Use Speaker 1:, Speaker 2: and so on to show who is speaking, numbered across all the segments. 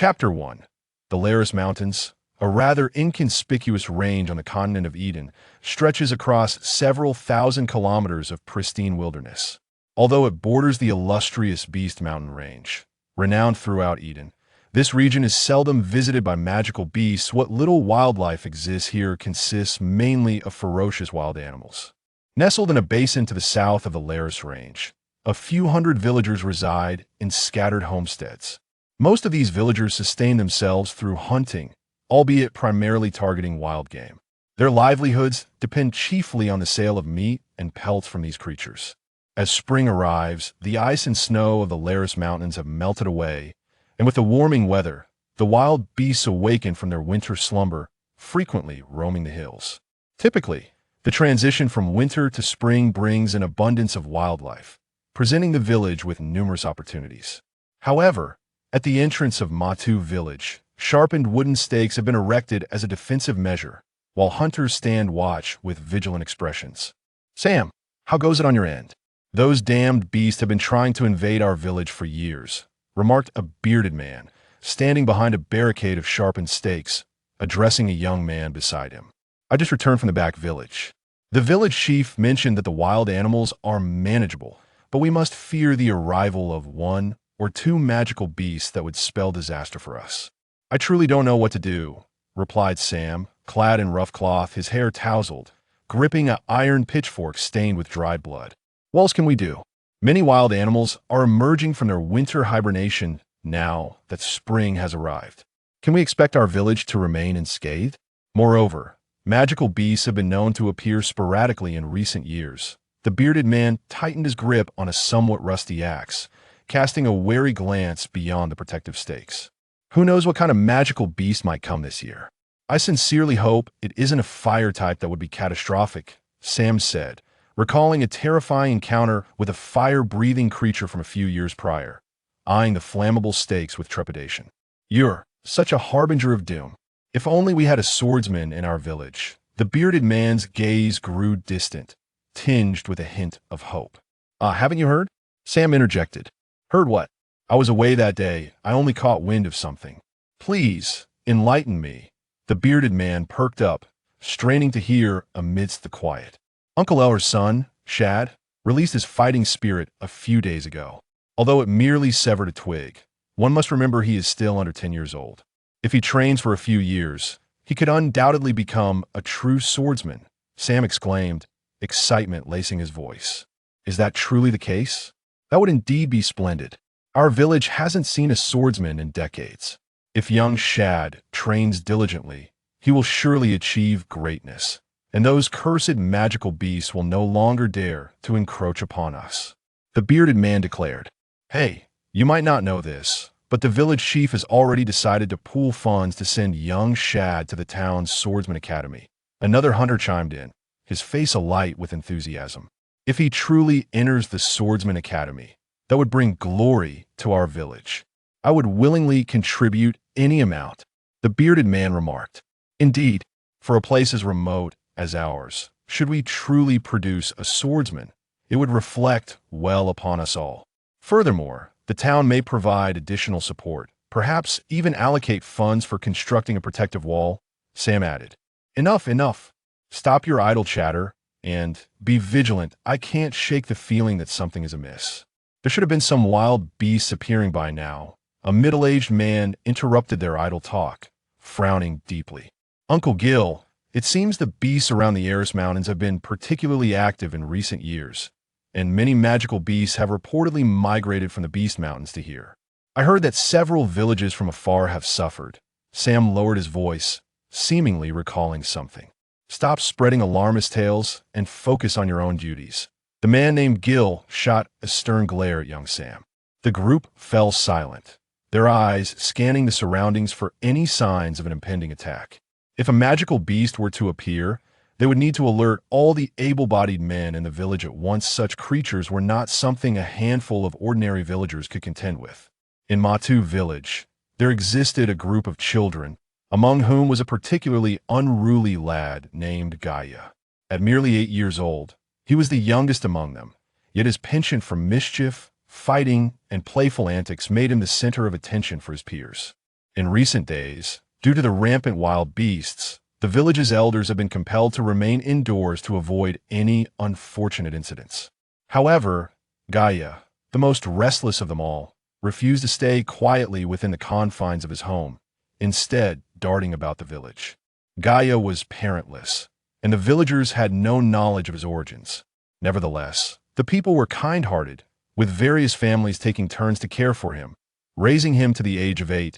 Speaker 1: Chapter 1. The Laris Mountains, a rather inconspicuous range on the continent of Eden, stretches across several thousand kilometers of pristine wilderness. Although it borders the illustrious Beast Mountain Range, renowned throughout Eden, this region is seldom visited by magical beasts. What little wildlife exists here consists mainly of ferocious wild animals. Nestled in a basin to the south of the Laris Range, a few hundred villagers reside in scattered homesteads. Most of these villagers sustain themselves through hunting, albeit primarily targeting wild game. Their livelihoods depend chiefly on the sale of meat and pelts from these creatures. As spring arrives, the ice and snow of the Laris Mountains have melted away, and with the warming weather, the wild beasts awaken from their winter slumber, frequently roaming the hills. Typically, the transition from winter to spring brings an abundance of wildlife, presenting the village with numerous opportunities. However, at the entrance of Matu village, sharpened wooden stakes have been erected as a defensive measure, while hunters stand watch with vigilant expressions. "Sam, how goes it on your end?" "Those damned beasts have been trying to invade our village for years," remarked a bearded man, standing behind a barricade of sharpened stakes, addressing a young man beside him. "I just returned from the back village." The village chief mentioned that the wild animals are manageable, but we must fear the arrival of one or two magical beasts that would spell disaster for us. "I truly don't know what to do," replied Sam, clad in rough cloth, his hair tousled, gripping an iron pitchfork stained with dried blood. "What else can we do? Many wild animals are emerging from their winter hibernation now that spring has arrived. Can we expect our village to remain unscathed? Moreover, magical beasts have been known to appear sporadically in recent years." The bearded man tightened his grip on a somewhat rusty axe, casting a wary glance beyond the protective stakes. "Who knows what kind of magical beast might come this year? I sincerely hope it isn't a fire type that would be catastrophic," Sam said, recalling a terrifying encounter with a fire-breathing creature from a few years prior, eyeing the flammable stakes with trepidation. "You're such a harbinger of doom. If only we had a swordsman in our village." The bearded man's gaze grew distant, tinged with a hint of hope. Haven't you heard?" Sam interjected. "Heard what?" "I was away that day. I only caught wind of something." "Please, enlighten me." The bearded man perked up, straining to hear amidst the quiet. "Uncle Eller's son, Shad, released his fighting spirit a few days ago. Although it merely severed a twig, one must remember he is still under 10 years old. If he trains for a few years, he could undoubtedly become a true swordsman," Sam exclaimed, excitement lacing his voice. "Is that truly the case? That would indeed be splendid. Our village hasn't seen a swordsman in decades. If young Shad trains diligently, he will surely achieve greatness, and those cursed magical beasts will no longer dare to encroach upon us," the bearded man declared. "Hey, you might not know this, but the village chief has already decided to pool funds to send young Shad to the town's swordsman academy." Another hunter chimed in, his face alight with enthusiasm. "If he truly enters the swordsman academy, that would bring glory to our village. I would willingly contribute any amount," the bearded man remarked. "Indeed, for a place as remote as ours, should we truly produce a swordsman, it would reflect well upon us all. Furthermore, the town may provide additional support, perhaps even allocate funds for constructing a protective wall," Sam added. Enough. Stop your idle chatter, and be vigilant. I can't shake the feeling that something is amiss. There should have been some wild beasts appearing by now." A middle-aged man interrupted their idle talk, frowning deeply. "Uncle Gil, it seems the beasts around the Laris Mountains have been particularly active in recent years, and many magical beasts have reportedly migrated from the Beast Mountains to here. I heard that several villages from afar have suffered." Sam lowered his voice, seemingly recalling something. "Stop spreading alarmist tales and focus on your own duties." The man named Gil shot a stern glare at young Sam. The group fell silent, their eyes scanning the surroundings for any signs of an impending attack. If a magical beast were to appear, they would need to alert all the able-bodied men in the village at once. Such creatures were not something a handful of ordinary villagers could contend with. In Matu village, there existed a group of children, among whom was a particularly unruly lad named Gaia. At merely 8 years old, he was the youngest among them, yet his penchant for mischief, fighting, and playful antics made him the center of attention for his peers. In recent days, due to the rampant wild beasts, the village's elders have been compelled to remain indoors to avoid any unfortunate incidents. However, Gaia, the most restless of them all, refused to stay quietly within the confines of his home, instead darting about the village. Gaia was parentless, and the villagers had no knowledge of his origins. Nevertheless, the people were kind-hearted, with various families taking turns to care for him, raising him to the age of 8,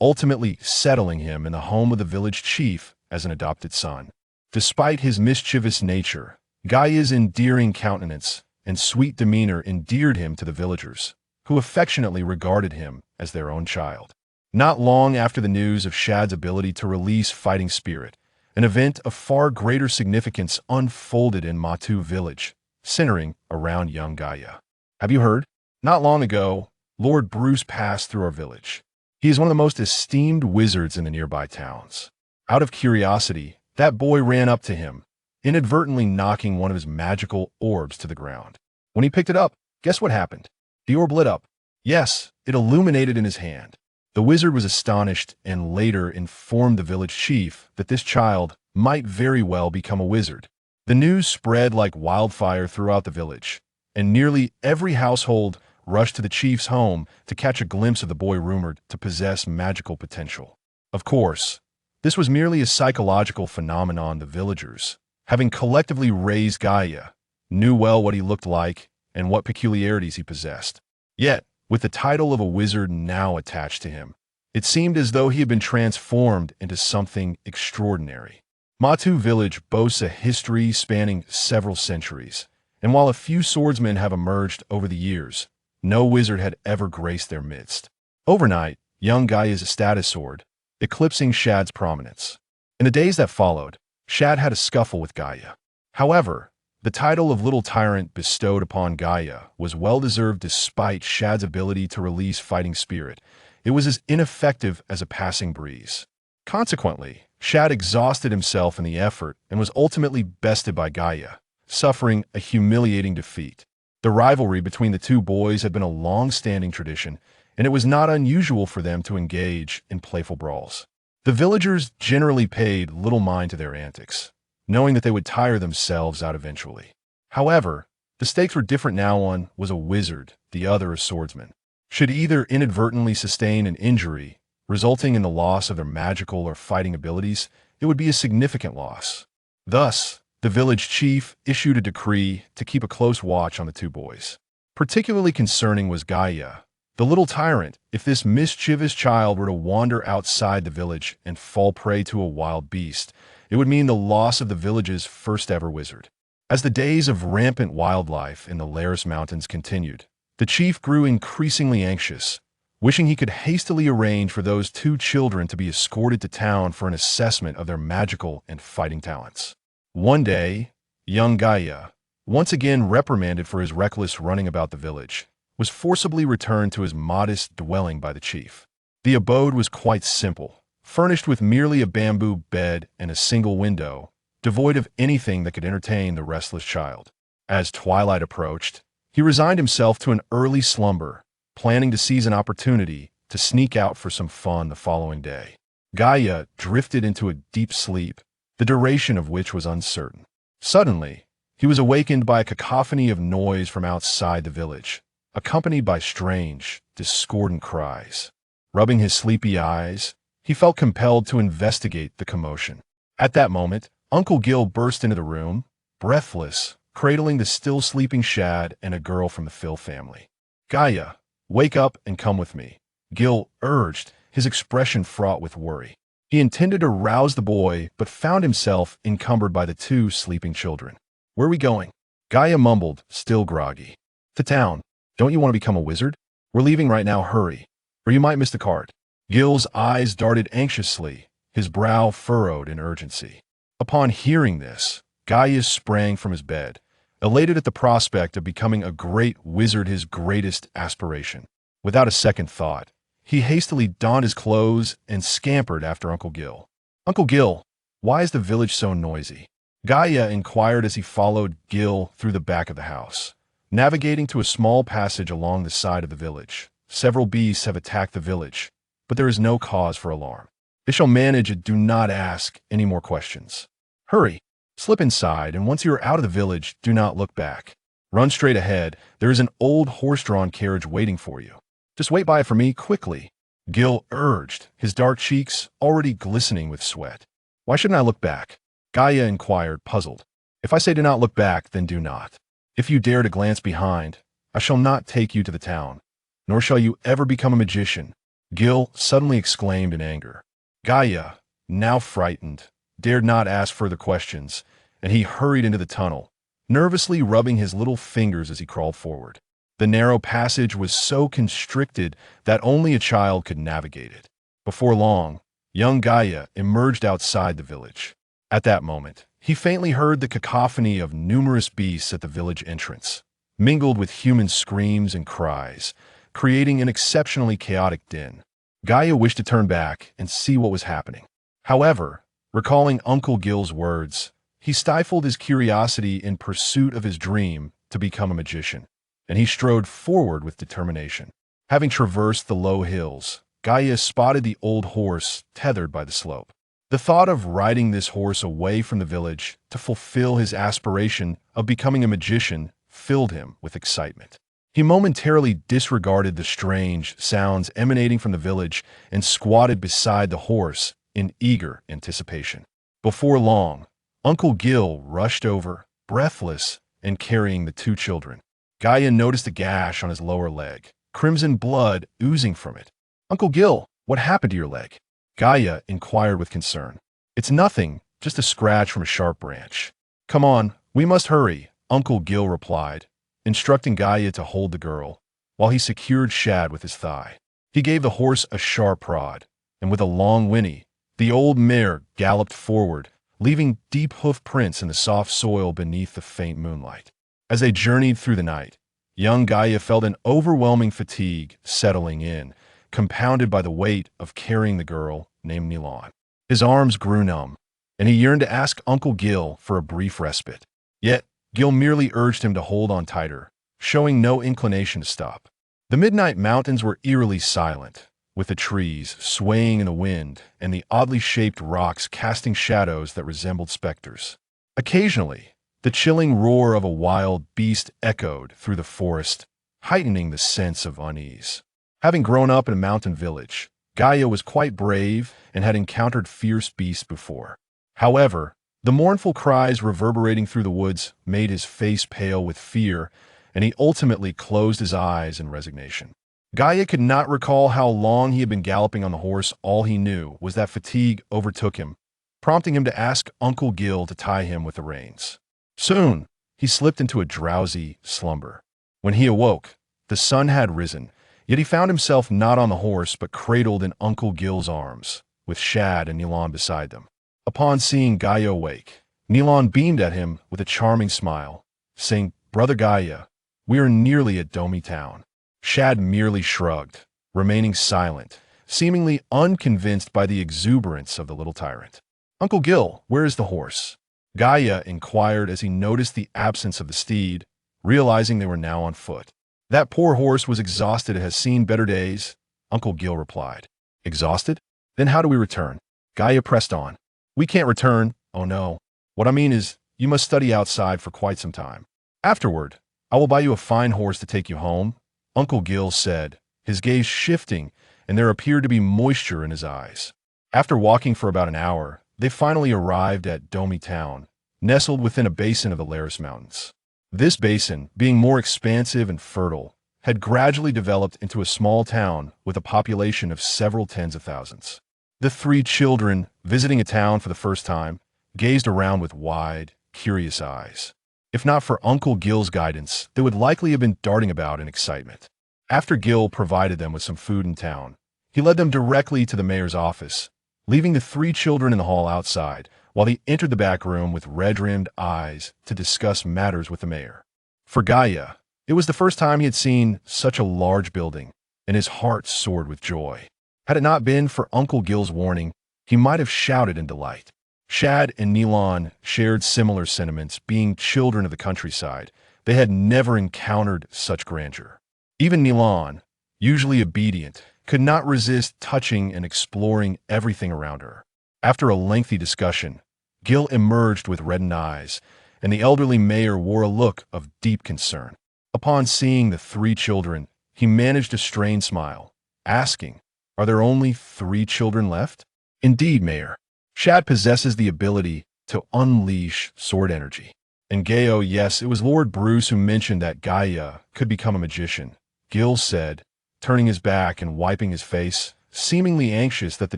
Speaker 1: ultimately settling him in the home of the village chief as an adopted son. Despite his mischievous nature, Gaia's endearing countenance and sweet demeanor endeared him to the villagers, who affectionately regarded him as their own child. Not long after the news of Shad's ability to release fighting spirit, an event of far greater significance unfolded in Matu village, centering around young Gaia. Have you heard? Not long ago, Lord Bruce passed through our village. He is one of the most esteemed wizards in the nearby towns. Out of curiosity, that boy ran up to him, inadvertently knocking one of his magical orbs to the ground. When he picked it up, guess what happened? The orb lit up. Yes, it illuminated in his hand. The wizard was astonished and later informed the village chief that this child might very well become a wizard. The news spread like wildfire throughout the village, and nearly every household rushed to the chief's home to catch a glimpse of the boy rumored to possess magical potential. Of course, this was merely a psychological phenomenon. The villagers, having collectively raised Gaia, knew well what he looked like and what peculiarities he possessed. Yet, with the title of a wizard now attached to him, it seemed as though he had been transformed into something extraordinary. Matu village boasts a history spanning several centuries, and while a few swordsmen have emerged over the years, no wizard had ever graced their midst. Overnight, young Gaia's status soared, eclipsing Shad's prominence. In the days that followed, Shad had a scuffle with Gaia. However, the title of Little Tyrant bestowed upon Gaia was well-deserved despite Shad's ability to release fighting spirit. It was as ineffective as a passing breeze. Consequently, Shad exhausted himself in the effort and was ultimately bested by Gaia, suffering a humiliating defeat. The rivalry between the two boys had been a long-standing tradition, and it was not unusual for them to engage in playful brawls. The villagers generally paid little mind to their antics, knowing that they would tire themselves out eventually. However, the stakes were different now. One was a wizard, the other a swordsman. Should either inadvertently sustain an injury, resulting in the loss of their magical or fighting abilities, it would be a significant loss. Thus, the village chief issued a decree to keep a close watch on the two boys. Particularly concerning was Gaia, the little tyrant. If this mischievous child were to wander outside the village and fall prey to a wild beast, it would mean the loss of the village's first ever wizard. As the days of rampant wildlife in the Laris Mountains continued, the chief grew increasingly anxious, wishing he could hastily arrange for those two children to be escorted to town for an assessment of their magical and fighting talents. One day, young Gaia, once again reprimanded for his reckless running about the village, was forcibly returned to his modest dwelling by the chief. The abode was quite simple, furnished with merely a bamboo bed and a single window, devoid of anything that could entertain the restless child. As twilight approached, he resigned himself to an early slumber, planning to seize an opportunity to sneak out for some fun the following day. Gaia drifted into a deep sleep, the duration of which was uncertain. Suddenly, he was awakened by a cacophony of noise from outside the village, accompanied by strange, discordant cries. Rubbing his sleepy eyes, he felt compelled to investigate the commotion. At that moment, Uncle Gil burst into the room, breathless, cradling the still sleeping Shad and a girl from the Phil family. "Gaia, wake up and come with me," Gil urged, his expression fraught with worry. He intended to rouse the boy, but found himself encumbered by the two sleeping children. "Where are we going?" Gaia mumbled, still groggy. "To town. Don't you want to become a wizard? We're leaving right now, hurry, or you might miss the cart." Gil's eyes darted anxiously, his brow furrowed in urgency. Upon hearing this, Gaia sprang from his bed, elated at the prospect of becoming a great wizard, his greatest aspiration. Without a second thought, he hastily donned his clothes and scampered after Uncle Gil. "Uncle Gil, why is the village so noisy?" Gaia inquired as he followed Gil through the back of the house. Navigating to a small passage along the side of the village, several beasts have attacked the village, but there is no cause for alarm. They shall manage it. Do not ask any more questions. Hurry, slip inside, and once you are out of the village, do not look back. Run straight ahead. There is an old horse-drawn carriage waiting for you. Just wait by it for me quickly. Gil urged, his dark cheeks already glistening with sweat. Why shouldn't I look back? Gaia inquired, puzzled. If I say do not look back, then do not. If you dare to glance behind, I shall not take you to the town, nor shall you ever become a magician. Gil suddenly exclaimed in anger. Gaia, now frightened, dared not ask further questions, and he hurried into the tunnel, nervously rubbing his little fingers as he crawled forward. The narrow passage was so constricted that only a child could navigate it. Before long, young Gaia emerged outside the village. At that moment, he faintly heard the cacophony of numerous beasts at the village entrance, mingled with human screams and cries, creating an exceptionally chaotic din. Gaia wished to turn back and see what was happening. However, recalling Uncle Gil's words, he stifled his curiosity in pursuit of his dream to become a magician, and he strode forward with determination. Having traversed the low hills, Gaia spotted the old horse tethered by the slope. The thought of riding this horse away from the village to fulfill his aspiration of becoming a magician filled him with excitement. He momentarily disregarded the strange sounds emanating from the village and squatted beside the horse in eager anticipation. Before long, Uncle Gil rushed over, breathless and carrying the two children. Gaia noticed a gash on his lower leg, crimson blood oozing from it. Uncle Gil, what happened to your leg? Gaia inquired with concern. It's nothing, just a scratch from a sharp branch. Come on, we must hurry, Uncle Gil replied, instructing Gaia to hold the girl, while he secured Shad with his thigh. He gave the horse a sharp prod, and with a long whinny, the old mare galloped forward, leaving deep hoof prints in the soft soil beneath the faint moonlight. As they journeyed through the night, young Gaia felt an overwhelming fatigue settling in, compounded by the weight of carrying the girl named Nilan. His arms grew numb, and he yearned to ask Uncle Gil for a brief respite. Yet, Gil merely urged him to hold on tighter, showing no inclination to stop. The midnight mountains were eerily silent, with the trees swaying in the wind and the oddly shaped rocks casting shadows that resembled specters. Occasionally, the chilling roar of a wild beast echoed through the forest, heightening the sense of unease. Having grown up in a mountain village, Gaia was quite brave and had encountered fierce beasts before. However, the mournful cries reverberating through the woods made his face pale with fear, and he ultimately closed his eyes in resignation. Gaia could not recall how long he had been galloping on the horse. All he knew was that fatigue overtook him, prompting him to ask Uncle Gil to tie him with the reins. Soon, he slipped into a drowsy slumber. When he awoke, the sun had risen, yet he found himself not on the horse but cradled in Uncle Gil's arms, with Shad and Nilan beside them. Upon seeing Gaia awake, Nilan beamed at him with a charming smile, saying, Brother Gaia, we are nearly at Domi town. Shad merely shrugged, remaining silent, seemingly unconvinced by the exuberance of the little tyrant. Uncle Gil, where is the horse? Gaia inquired as he noticed the absence of the steed, realizing they were now on foot. That poor horse was exhausted and has seen better days, Uncle Gil replied. Exhausted? Then how do we return? Gaia pressed on. We can't return. Oh no. What I mean is, you must study outside for quite some time. Afterward, I will buy you a fine horse to take you home, Uncle Gil said, his gaze shifting, and there appeared to be moisture in his eyes. After walking for about an hour, they finally arrived at Domi town, nestled within a basin of the Laris Mountains. This basin, being more expansive and fertile, had gradually developed into a small town with a population of several tens of thousands. The three children, visiting a town for the first time, gazed around with wide, curious eyes. If not for Uncle Gil's guidance, they would likely have been darting about in excitement. After Gil provided them with some food in town, he led them directly to the mayor's office, leaving the three children in the hall outside, while he entered the back room with red-rimmed eyes to discuss matters with the mayor. For Gaia, it was the first time he had seen such a large building, and his heart soared with joy. Had it not been for Uncle Gil's warning, he might have shouted in delight. Shad and Nilan shared similar sentiments. Being children of the countryside, they had never encountered such grandeur. Even Nilan, usually obedient, could not resist touching and exploring everything around her. After a lengthy discussion, Gil emerged with reddened eyes, and the elderly mayor wore a look of deep concern. Upon seeing the three children, he managed a strained smile, asking, "Are there only three children left?" "Indeed, Mayor. Shad possesses the ability to unleash sword energy." And Gaio, yes, it was Lord Bruce who mentioned that Gaia could become a magician, Gil said, turning his back and wiping his face, seemingly anxious that the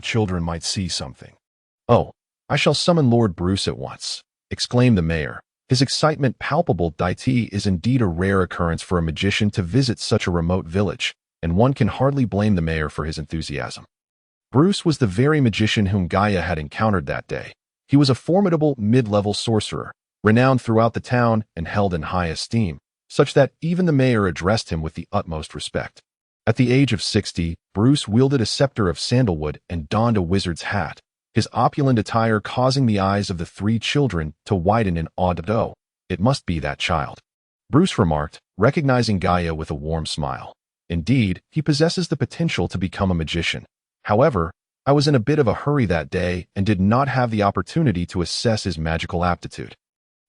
Speaker 1: children might see something. "Oh, I shall summon Lord Bruce at once," exclaimed the mayor. His excitement palpable. It is indeed a rare occurrence for a magician to visit such a remote village, and one can hardly blame the mayor for his enthusiasm. Bruce was the very magician whom Gaia had encountered that day. He was a formidable mid-level sorcerer, renowned throughout the town and held in high esteem, such that even the mayor addressed him with the utmost respect. At the age of 60, Bruce wielded a scepter of sandalwood and donned a wizard's hat, his opulent attire causing the eyes of the three children to widen in awe. "Oh, it must be that child," Bruce remarked, recognizing Gaia with a warm smile. "Indeed, he possesses the potential to become a magician. However, I was in a bit of a hurry that day and did not have the opportunity to assess his magical aptitude."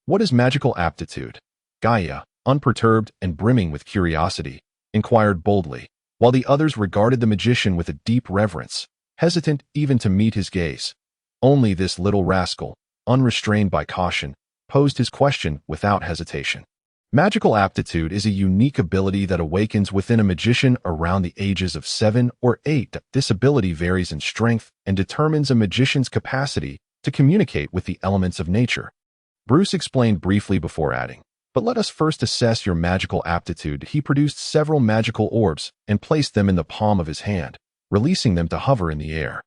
Speaker 1: "What is magical aptitude?" Gaia, unperturbed and brimming with curiosity, inquired boldly, while the others regarded the magician with a deep reverence, hesitant even to meet his gaze. Only this little rascal, unrestrained by caution, posed his question without hesitation. Magical aptitude is a unique ability that awakens within a magician around the ages of 7 or 8. This ability varies in strength and determines a magician's capacity to communicate with the elements of nature. Bruce explained briefly before adding, "But let us first assess your magical aptitude." He produced several magical orbs and placed them in the palm of his hand, releasing them to hover in the air.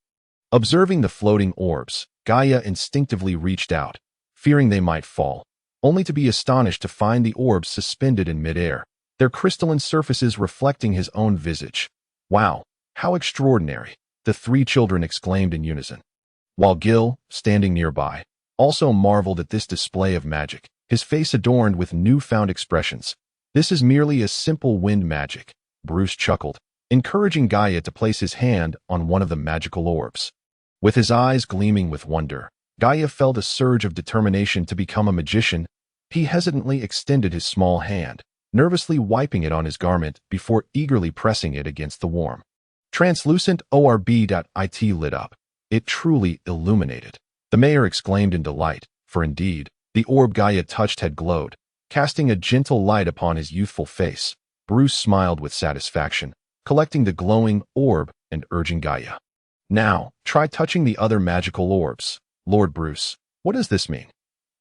Speaker 1: Observing the floating orbs, Gaia instinctively reached out, fearing they might fall, only to be astonished to find the orbs suspended in midair, their crystalline surfaces reflecting his own visage. "Wow, how extraordinary!" the three children exclaimed in unison. While Gil, standing nearby, also marveled at this display of magic, his face adorned with newfound expressions. "This is merely a simple wind magic," Bruce chuckled, encouraging Gaia to place his hand on one of the magical orbs. With his eyes gleaming with wonder, Gaia felt a surge of determination to become a magician. He hesitantly extended his small hand, nervously wiping it on his garment before eagerly pressing it against the warm, translucent orb.it lit up. It truly illuminated. The mayor exclaimed in delight, for indeed, the orb Gaia touched had glowed, casting a gentle light upon his youthful face. Bruce smiled with satisfaction, collecting the glowing orb and urging Gaia, "Now, try touching the other magical orbs." "Lord Bruce, what does this mean?"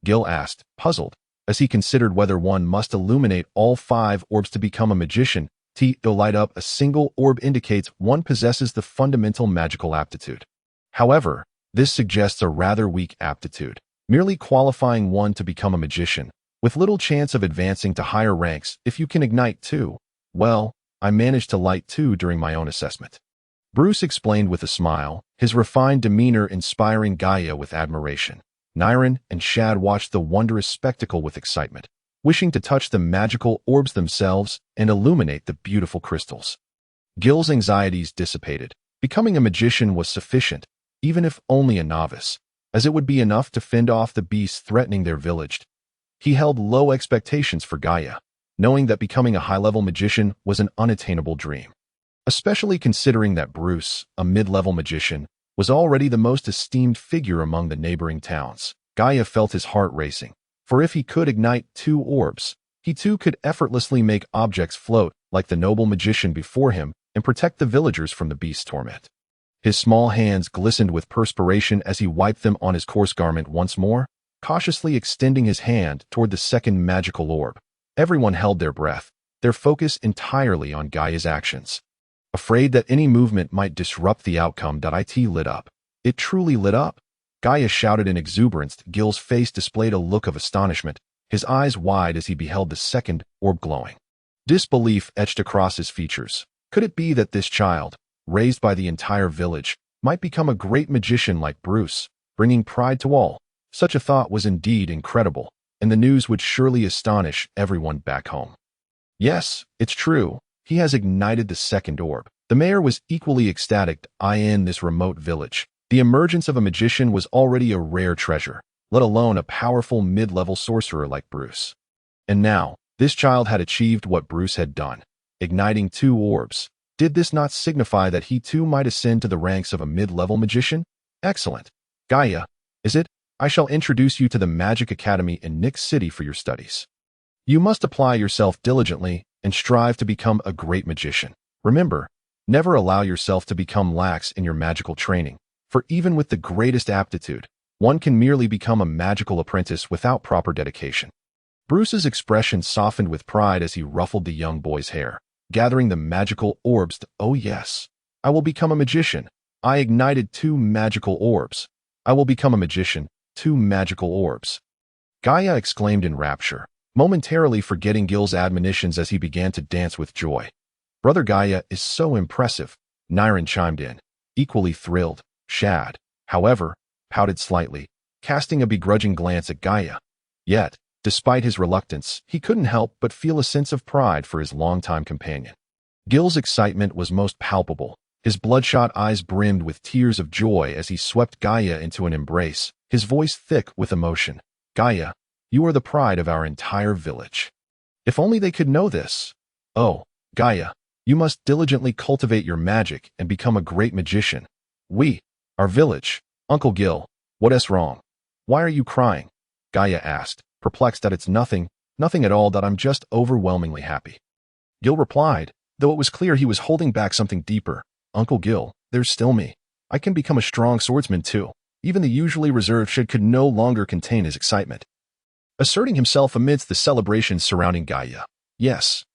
Speaker 1: Gil asked, puzzled, as he considered whether one must illuminate all 5 orbs to become a magician. To light up a single orb indicates one possesses the fundamental magical aptitude. However, this suggests a rather weak aptitude, merely qualifying one to become a magician, with little chance of advancing to higher ranks. If you can ignite 2, well, I managed to light 2 during my own assessment. Bruce explained with a smile, his refined demeanor inspiring Gaia with admiration. Niren and Shad watched the wondrous spectacle with excitement, wishing to touch the magical orbs themselves and illuminate the beautiful crystals. Gil's anxieties dissipated. Becoming a magician was sufficient, even if only a novice, as it would be enough to fend off the beasts threatening their village. He held low expectations for Gaia, knowing that becoming a high-level magician was an unattainable dream. Especially considering that Bruce, a mid-level magician, was already the most esteemed figure among the neighboring towns. Gaia felt his heart racing, for if he could ignite 2 orbs, he too could effortlessly make objects float like the noble magician before him and protect the villagers from the beast's torment. His small hands glistened with perspiration as he wiped them on his coarse garment once more, cautiously extending his hand toward the second magical orb. Everyone held their breath, their focus entirely on Gaia's actions. Afraid that any movement might disrupt the outcome. It lit up. It truly lit up. Gaia shouted in exuberance. Gil's face displayed a look of astonishment, his eyes wide as he beheld the second orb glowing. Disbelief etched across his features. Could it be that this child, raised by the entire village, might become a great magician like Bruce, bringing pride to all? Such a thought was indeed incredible, and the news would surely astonish everyone back home. "Yes, it's true. He has ignited the second orb," The mayor was equally ecstatic. In this remote village, the emergence of a magician was already a rare treasure, let alone a powerful mid-level sorcerer like Bruce. And now, this child had achieved what Bruce had done, igniting 2 orbs. Did this not signify that he too might ascend to the ranks of a mid-level magician? Excellent. Gaia, is it? I shall introduce you to the Magic Academy in Nick City for your studies. You must apply yourself diligently and strive to become a great magician. Remember, never allow yourself to become lax in your magical training, for even with the greatest aptitude, one can merely become a magical apprentice without proper dedication. Bruce's expression softened with pride as he ruffled the young boy's hair, gathering the magical orbs. Oh yes, I will become a magician. I ignited 2 magical orbs. I will become a magician. 2 magical orbs. Gaia exclaimed in rapture, momentarily forgetting Gil's admonitions as he began to dance with joy. Brother Gaia is so impressive, Niren chimed in, equally thrilled. Shad, however, pouted slightly, casting a begrudging glance at Gaia. Yet, despite his reluctance, he couldn't help but feel a sense of pride for his longtime companion. Gil's excitement was most palpable. His bloodshot eyes brimmed with tears of joy as he swept Gaia into an embrace, his voice thick with emotion. Gaia, you are the pride of our entire village. If only they could know this. Oh, Gaia, you must diligently cultivate your magic and become a great magician. Our village. Uncle Gil, what's wrong? Why are you crying? Gaia asked, perplexed that it's nothing at all, that I'm just overwhelmingly happy. Gil replied, though it was clear he was holding back something deeper. Uncle Gil, there's still me. I can become a strong swordsman too. Even the usually reserved Shad could no longer contain his excitement, asserting himself amidst the celebrations surrounding Gaia. Yes,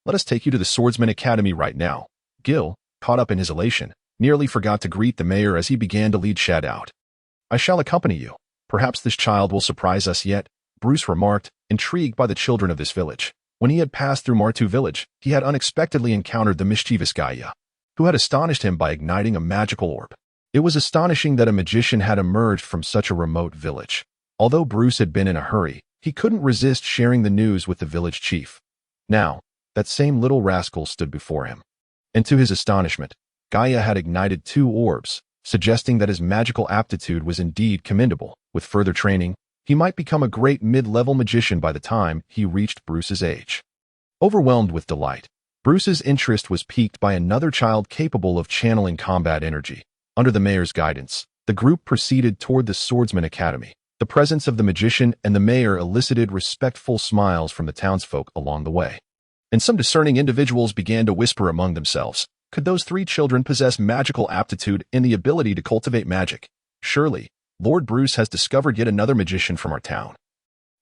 Speaker 1: let us take you to the Swordsman Academy right now. Gil, caught up in his elation, nearly forgot to greet the mayor as he began to lead Shad out. I shall accompany you. Perhaps this child will surprise us yet, Bruce remarked, intrigued by the children of this village. When he had passed through Martu village, he had unexpectedly encountered the mischievous Gaia, who had astonished him by igniting a magical orb. It was astonishing that a magician had emerged from such a remote village. Although Bruce had been in a hurry, he couldn't resist sharing the news with the village chief. Now, that same little rascal stood before him. And to his astonishment, Gaia had ignited 2 orbs, suggesting that his magical aptitude was indeed commendable. With further training, he might become a great mid-level magician by the time he reached Bruce's age. Overwhelmed with delight, Bruce's interest was piqued by another child capable of channeling combat energy. Under the mayor's guidance, the group proceeded toward the Swordsman Academy. The presence of the magician and the mayor elicited respectful smiles from the townsfolk along the way. And some discerning individuals began to whisper among themselves, could those 3 children possess magical aptitude and the ability to cultivate magic? Surely, Lord Bruce has discovered yet another magician from our town.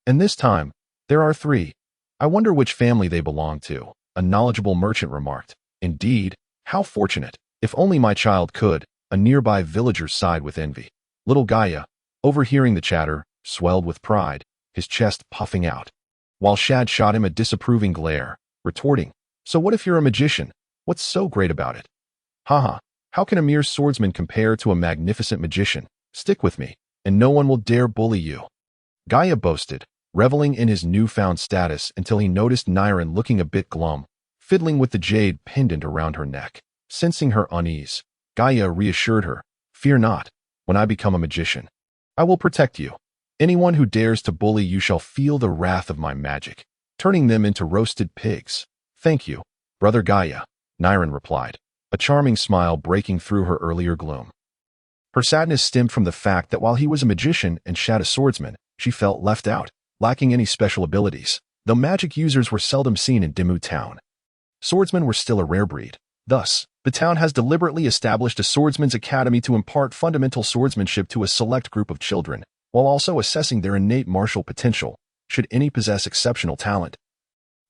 Speaker 1: And this time, there are 3. I wonder which family they belong to, a knowledgeable merchant remarked. Indeed, how fortunate. If only my child could, a nearby villager sighed with envy. Little Gaia, overhearing the chatter, swelled with pride, his chest puffing out, while Shad shot him a disapproving glare, retorting, so what if you're a magician? What's so great about it? Haha, how can a mere swordsman compare to a magnificent magician? Stick with me, and no one will dare bully you. Gaia boasted, reveling in his newfound status until he noticed Niren looking a bit glum, fiddling with the jade pendant around her neck. Sensing her unease, Gaia reassured her, fear not, when I become a magician, I will protect you. Anyone who dares to bully you shall feel the wrath of my magic, turning them into roasted pigs. Thank you, Brother Gaia, Niren replied, a charming smile breaking through her earlier gloom. Her sadness stemmed from the fact that while he was a magician and Shad a swordsman, she felt left out, lacking any special abilities, though magic users were seldom seen in Dimmu Town. Swordsmen were still a rare breed. Thus, the town has deliberately established a swordsman's academy to impart fundamental swordsmanship to a select group of children, while also assessing their innate martial potential, should any possess exceptional talent.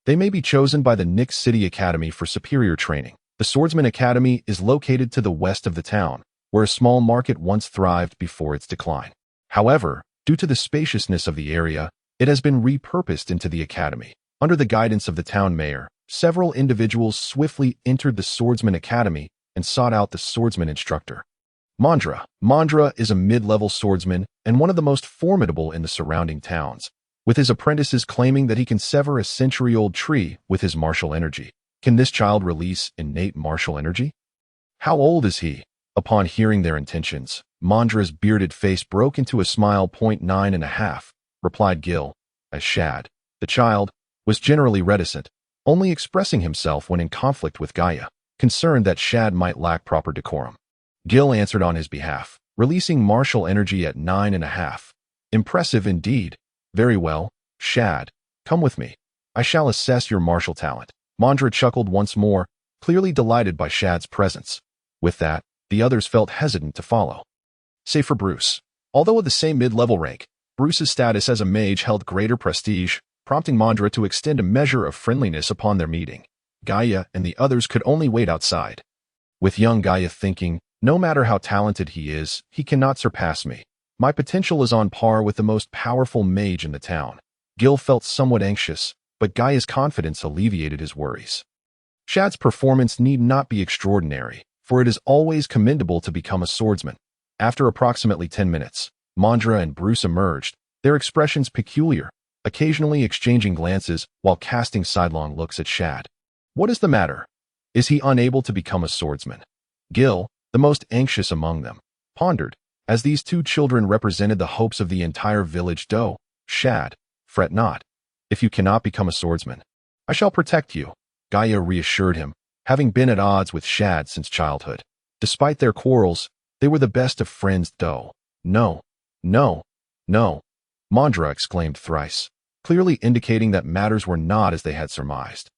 Speaker 1: They may be chosen by the Nick City Academy for superior training. The Swordsman Academy is located to the west of the town, where a small market once thrived before its decline. However, due to the spaciousness of the area, it has been repurposed into the academy. Under the guidance of the town mayor, several individuals swiftly entered the Swordsman Academy and sought out the swordsman instructor. Mandra is a mid-level swordsman and one of the most formidable in the surrounding towns, with his apprentices claiming that he can sever a century-old tree with his martial energy. Can this child release innate martial energy? How old is he? Upon hearing their intentions, Mandra's bearded face broke into a smile. 9.5, replied Gil, as Shad, the child, was generally reticent, only expressing himself when in conflict with Gaia, concerned that Shad might lack proper decorum. Gil answered on his behalf, releasing martial energy at 9.5. Impressive indeed. Very well, Shad, come with me. I shall assess your martial talent. Mandra chuckled once more, clearly delighted by Shad's presence. With that, the others felt hesitant to follow. Save for Bruce. Although of the same mid-level rank, Bruce's status as a mage held greater prestige, prompting Mandra to extend a measure of friendliness upon their meeting. Gaia and the others could only wait outside. With young Gaia thinking, no matter how talented he is, he cannot surpass me. My potential is on par with the most powerful mage in the town. Gil felt somewhat anxious, but Gaia's confidence alleviated his worries. Shad's performance need not be extraordinary, for it is always commendable to become a swordsman. After approximately 10 minutes, Mandra and Bruce emerged, their expressions peculiar, occasionally exchanging glances while casting sidelong looks at Shad. What is the matter? Is he unable to become a swordsman? Gil, the most anxious among them, pondered, as these two children represented the hopes of the entire village. Shad, fret not. If you cannot become a swordsman, I shall protect you, Gaia reassured him, having been at odds with Shad since childhood. Despite their quarrels, they were the best of friends. No, no, no, Mandra exclaimed thrice, clearly indicating that matters were not as they had surmised.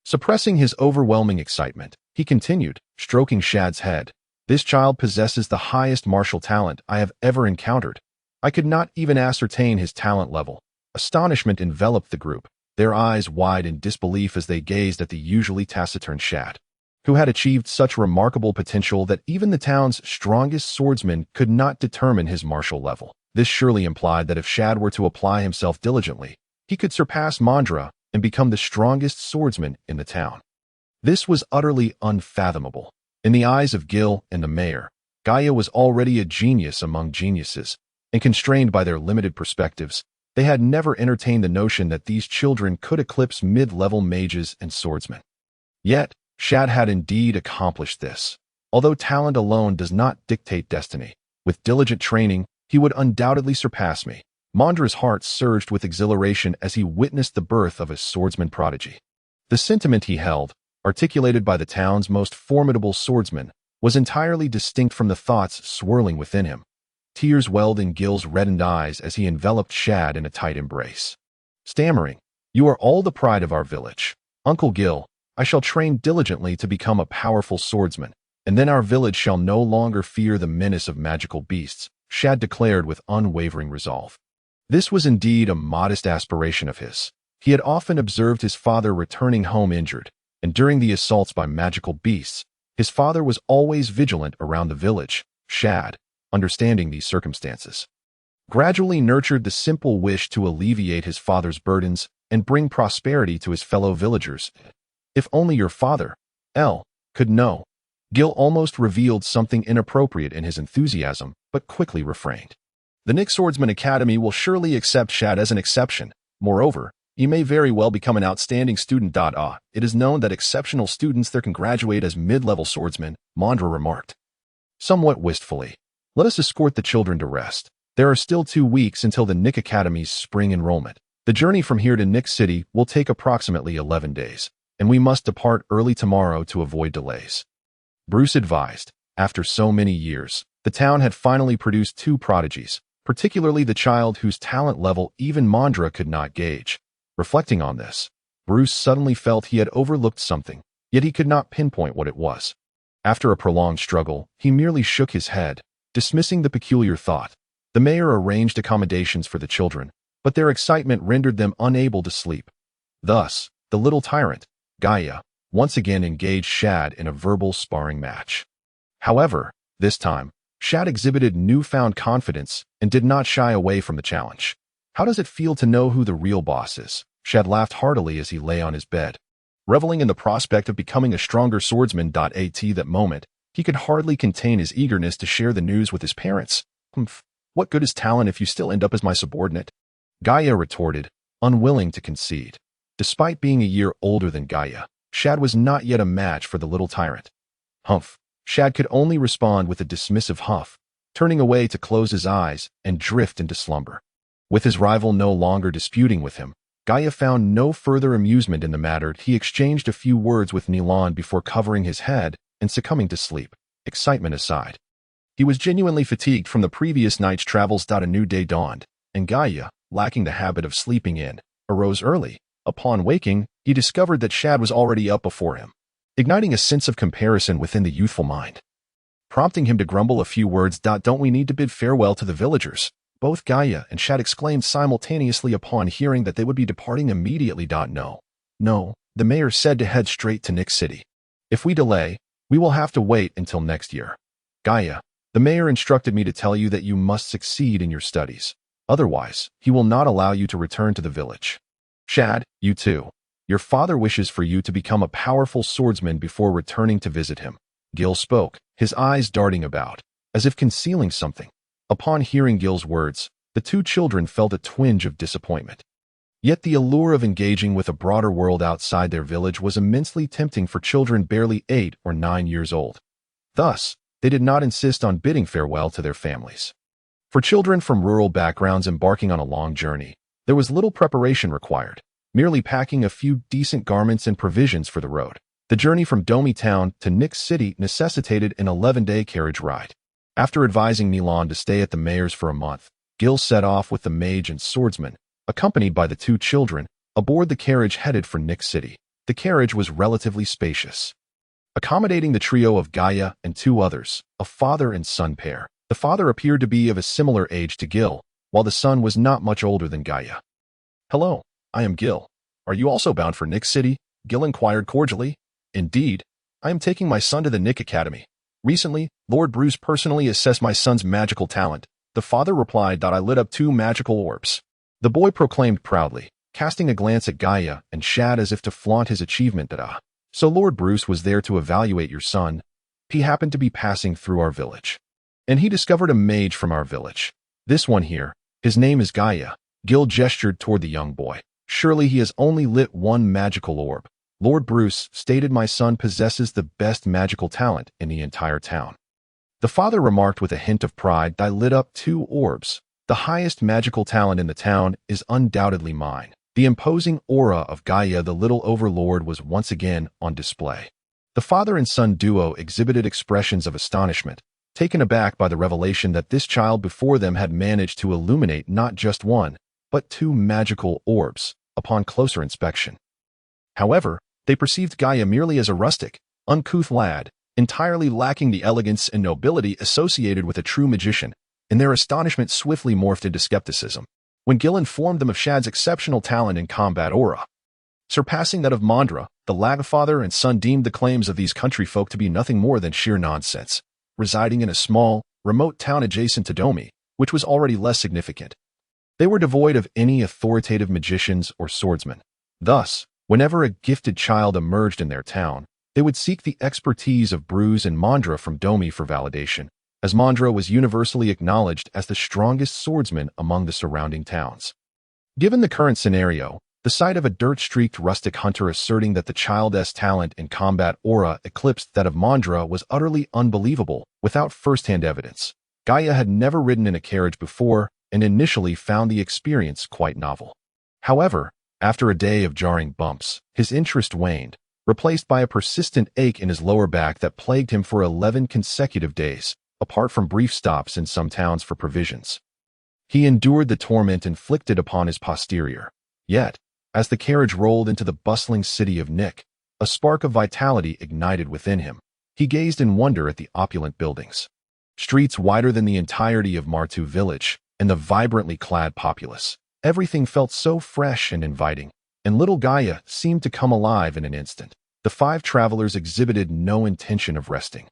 Speaker 1: Suppressing his overwhelming excitement, he continued, stroking Shad's head. This child possesses the highest martial talent I have ever encountered. I could not even ascertain his talent level. Astonishment enveloped the group, their eyes wide in disbelief as they gazed at the usually taciturn Shad, who had achieved such remarkable potential that even the town's strongest swordsman could not determine his martial level. This surely implied that if Shad were to apply himself diligently, he could surpass Mandra and become the strongest swordsman in the town. This was utterly unfathomable. In the eyes of Gil and the mayor, Gaia was already a genius among geniuses, and constrained by their limited perspectives, they had never entertained the notion that these children could eclipse mid-level mages and swordsmen. Yet, Shad had indeed accomplished this. Although talent alone does not dictate destiny, with diligent training, he would undoubtedly surpass me. Mandra's heart surged with exhilaration as he witnessed the birth of a swordsman prodigy. The sentiment he held, articulated by the town's most formidable swordsman, was entirely distinct from the thoughts swirling within him. Tears welled in Gil's reddened eyes as he enveloped Shad in a tight embrace. Stammering, "You are all the pride of our village. Uncle Gil, I shall train diligently to become a powerful swordsman, and then our village shall no longer fear the menace of magical beasts," Shad declared with unwavering resolve. This was indeed a modest aspiration of his. He had often observed his father returning home injured, and during the assaults by magical beasts, his father was always vigilant around the village. Shad, understanding these circumstances, gradually nurtured the simple wish to alleviate his father's burdens and bring prosperity to his fellow villagers. If only your father, could know. Gil almost revealed something inappropriate in his enthusiasm, but quickly refrained. The Nick Swordsman Academy will surely accept Shad as an exception. Moreover, he may very well become an outstanding student. It is known that exceptional students there can graduate as mid-level swordsmen, Mandra remarked, somewhat wistfully. Let us escort the children to rest. There are still 2 weeks until the Nick Academy's spring enrollment. The journey from here to Nick City will take approximately 11 days, and we must depart early tomorrow to avoid delays. Bruce advised. After so many years, the town had finally produced 2 prodigies, particularly the child whose talent level even Mandra could not gauge. Reflecting on this, Bruce suddenly felt he had overlooked something, yet he could not pinpoint what it was. After a prolonged struggle, he merely shook his head, dismissing the peculiar thought. The mayor arranged accommodations for the children, but their excitement rendered them unable to sleep. Thus, the little tyrant, Gaia, once again engaged Shad in a verbal sparring match. However, this time, Shad exhibited newfound confidence and did not shy away from the challenge. How does it feel to know who the real boss is? Shad laughed heartily as he lay on his bed. Reveling in the prospect of becoming a stronger swordsman. At that moment, he could hardly contain his eagerness to share the news with his parents. What good is talent if you still end up as my subordinate? Gaia retorted, unwilling to concede. Despite being a year older than Gaia, Shad was not yet a match for the little tyrant. Humph. Shad could only respond with a dismissive huff, turning away to close his eyes and drift into slumber. With his rival no longer disputing with him, Gaia found no further amusement in the matter. He exchanged a few words with Nilan before covering his head and succumbing to sleep, excitement aside. He was genuinely fatigued from the previous night's travels. A new day dawned, and Gaia, lacking the habit of sleeping in, arose early. Upon waking, he discovered that Shad was already up before him, igniting a sense of comparison within the youthful mind, prompting him to grumble a few words. Don't we need to bid farewell to the villagers? Both Gaia and Shad exclaimed simultaneously upon hearing that they would be departing immediately. No, the mayor said to head straight to Nick City. If we delay, we will have to wait until next year. Gaia, the mayor instructed me to tell you that you must succeed in your studies. Otherwise, he will not allow you to return to the village. Shad, you too. Your father wishes for you to become a powerful swordsman before returning to visit him. Gil spoke, his eyes darting about, as if concealing something. Upon hearing Gil's words, the two children felt a twinge of disappointment. Yet the allure of engaging with a broader world outside their village was immensely tempting for children barely 8 or 9 years old. Thus, they did not insist on bidding farewell to their families. For children from rural backgrounds embarking on a long journey, there was little preparation required, merely packing a few decent garments and provisions for the road. The journey from Domi Town to Nick City necessitated an 11-day carriage ride. After advising Nilan to stay at the mayor's for a month, Gil set off with the mage and swordsman, accompanied by the two children, aboard the carriage headed for Nick City. The carriage was relatively spacious, accommodating the trio of Gaia and 2 others, a father and son pair. The father appeared to be of a similar age to Gil, while the son was not much older than Gaia. "Hello, I am Gil. Are you also bound for Nick City?" Gil inquired cordially. "Indeed, I am taking my son to the Nick Academy. Recently, Lord Bruce personally assessed my son's magical talent." The father replied. "I lit up 2 magical orbs." The boy proclaimed proudly, casting a glance at Gaia and Shad as if to flaunt his achievement. "So Lord Bruce was there to evaluate your son. He happened to be passing through our village, and he discovered a mage from our village. This one here, his name is Gaia." Gil gestured toward the young boy. "Surely he has only lit 1 magical orb. Lord Bruce stated my son possesses the best magical talent in the entire town." The father remarked with a hint of pride. "I lit up 2 orbs. The highest magical talent in the town is undoubtedly mine." The imposing aura of Gaia, the little overlord, was once again on display. The father and son duo exhibited expressions of astonishment, taken aback by the revelation that this child before them had managed to illuminate not just 1, but 2 magical orbs upon closer inspection. However, they perceived Gaia merely as a rustic, uncouth lad, entirely lacking the elegance and nobility associated with a true magician, and their astonishment swiftly morphed into skepticism when Gil informed them of Shad's exceptional talent in combat aura, surpassing that of Mandra. The lad father and son deemed the claims of these country folk to be nothing more than sheer nonsense, residing in a small, remote town adjacent to Domi, which was already less significant. They were devoid of any authoritative magicians or swordsmen. Thus, whenever a gifted child emerged in their town, they would seek the expertise of Bruce and Mandra from Domi for validation, as Mandra was universally acknowledged as the strongest swordsman among the surrounding towns. Given the current scenario, the sight of a dirt-streaked rustic hunter asserting that the child's talent in combat aura eclipsed that of Mandra was utterly unbelievable without first-hand evidence. Gaia had never ridden in a carriage before and initially found the experience quite novel. However, after a day of jarring bumps, his interest waned, replaced by a persistent ache in his lower back that plagued him for 11 consecutive days, apart from brief stops in some towns for provisions. He endured the torment inflicted upon his posterior. Yet, as the carriage rolled into the bustling city of Nick, a spark of vitality ignited within him. He gazed in wonder at the opulent buildings, streets wider than the entirety of Martu village, and the vibrantly clad populace. Everything felt so fresh and inviting, and little Gaia seemed to come alive in an instant. The 5 travelers exhibited no intention of resting,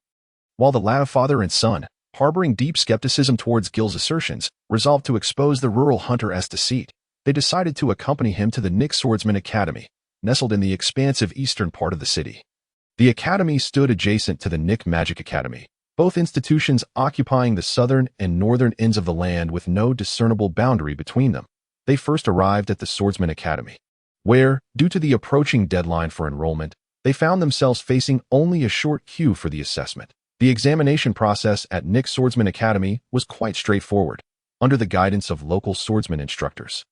Speaker 1: while the lad father and son, harboring deep skepticism towards Gil's assertions, resolved to expose the rural hunter as deceit. They decided to accompany him to the Nick Swordsman Academy, nestled in the expansive eastern part of the city. The academy stood adjacent to the Nick Magic Academy, both institutions occupying the southern and northern ends of the land with no discernible boundary between them. They first arrived at the Swordsman Academy, where, due to the approaching deadline for enrollment, they found themselves facing only a short queue for the assessment. The examination process at Nick Swordsman Academy was quite straightforward, under the guidance of local swordsman instructors.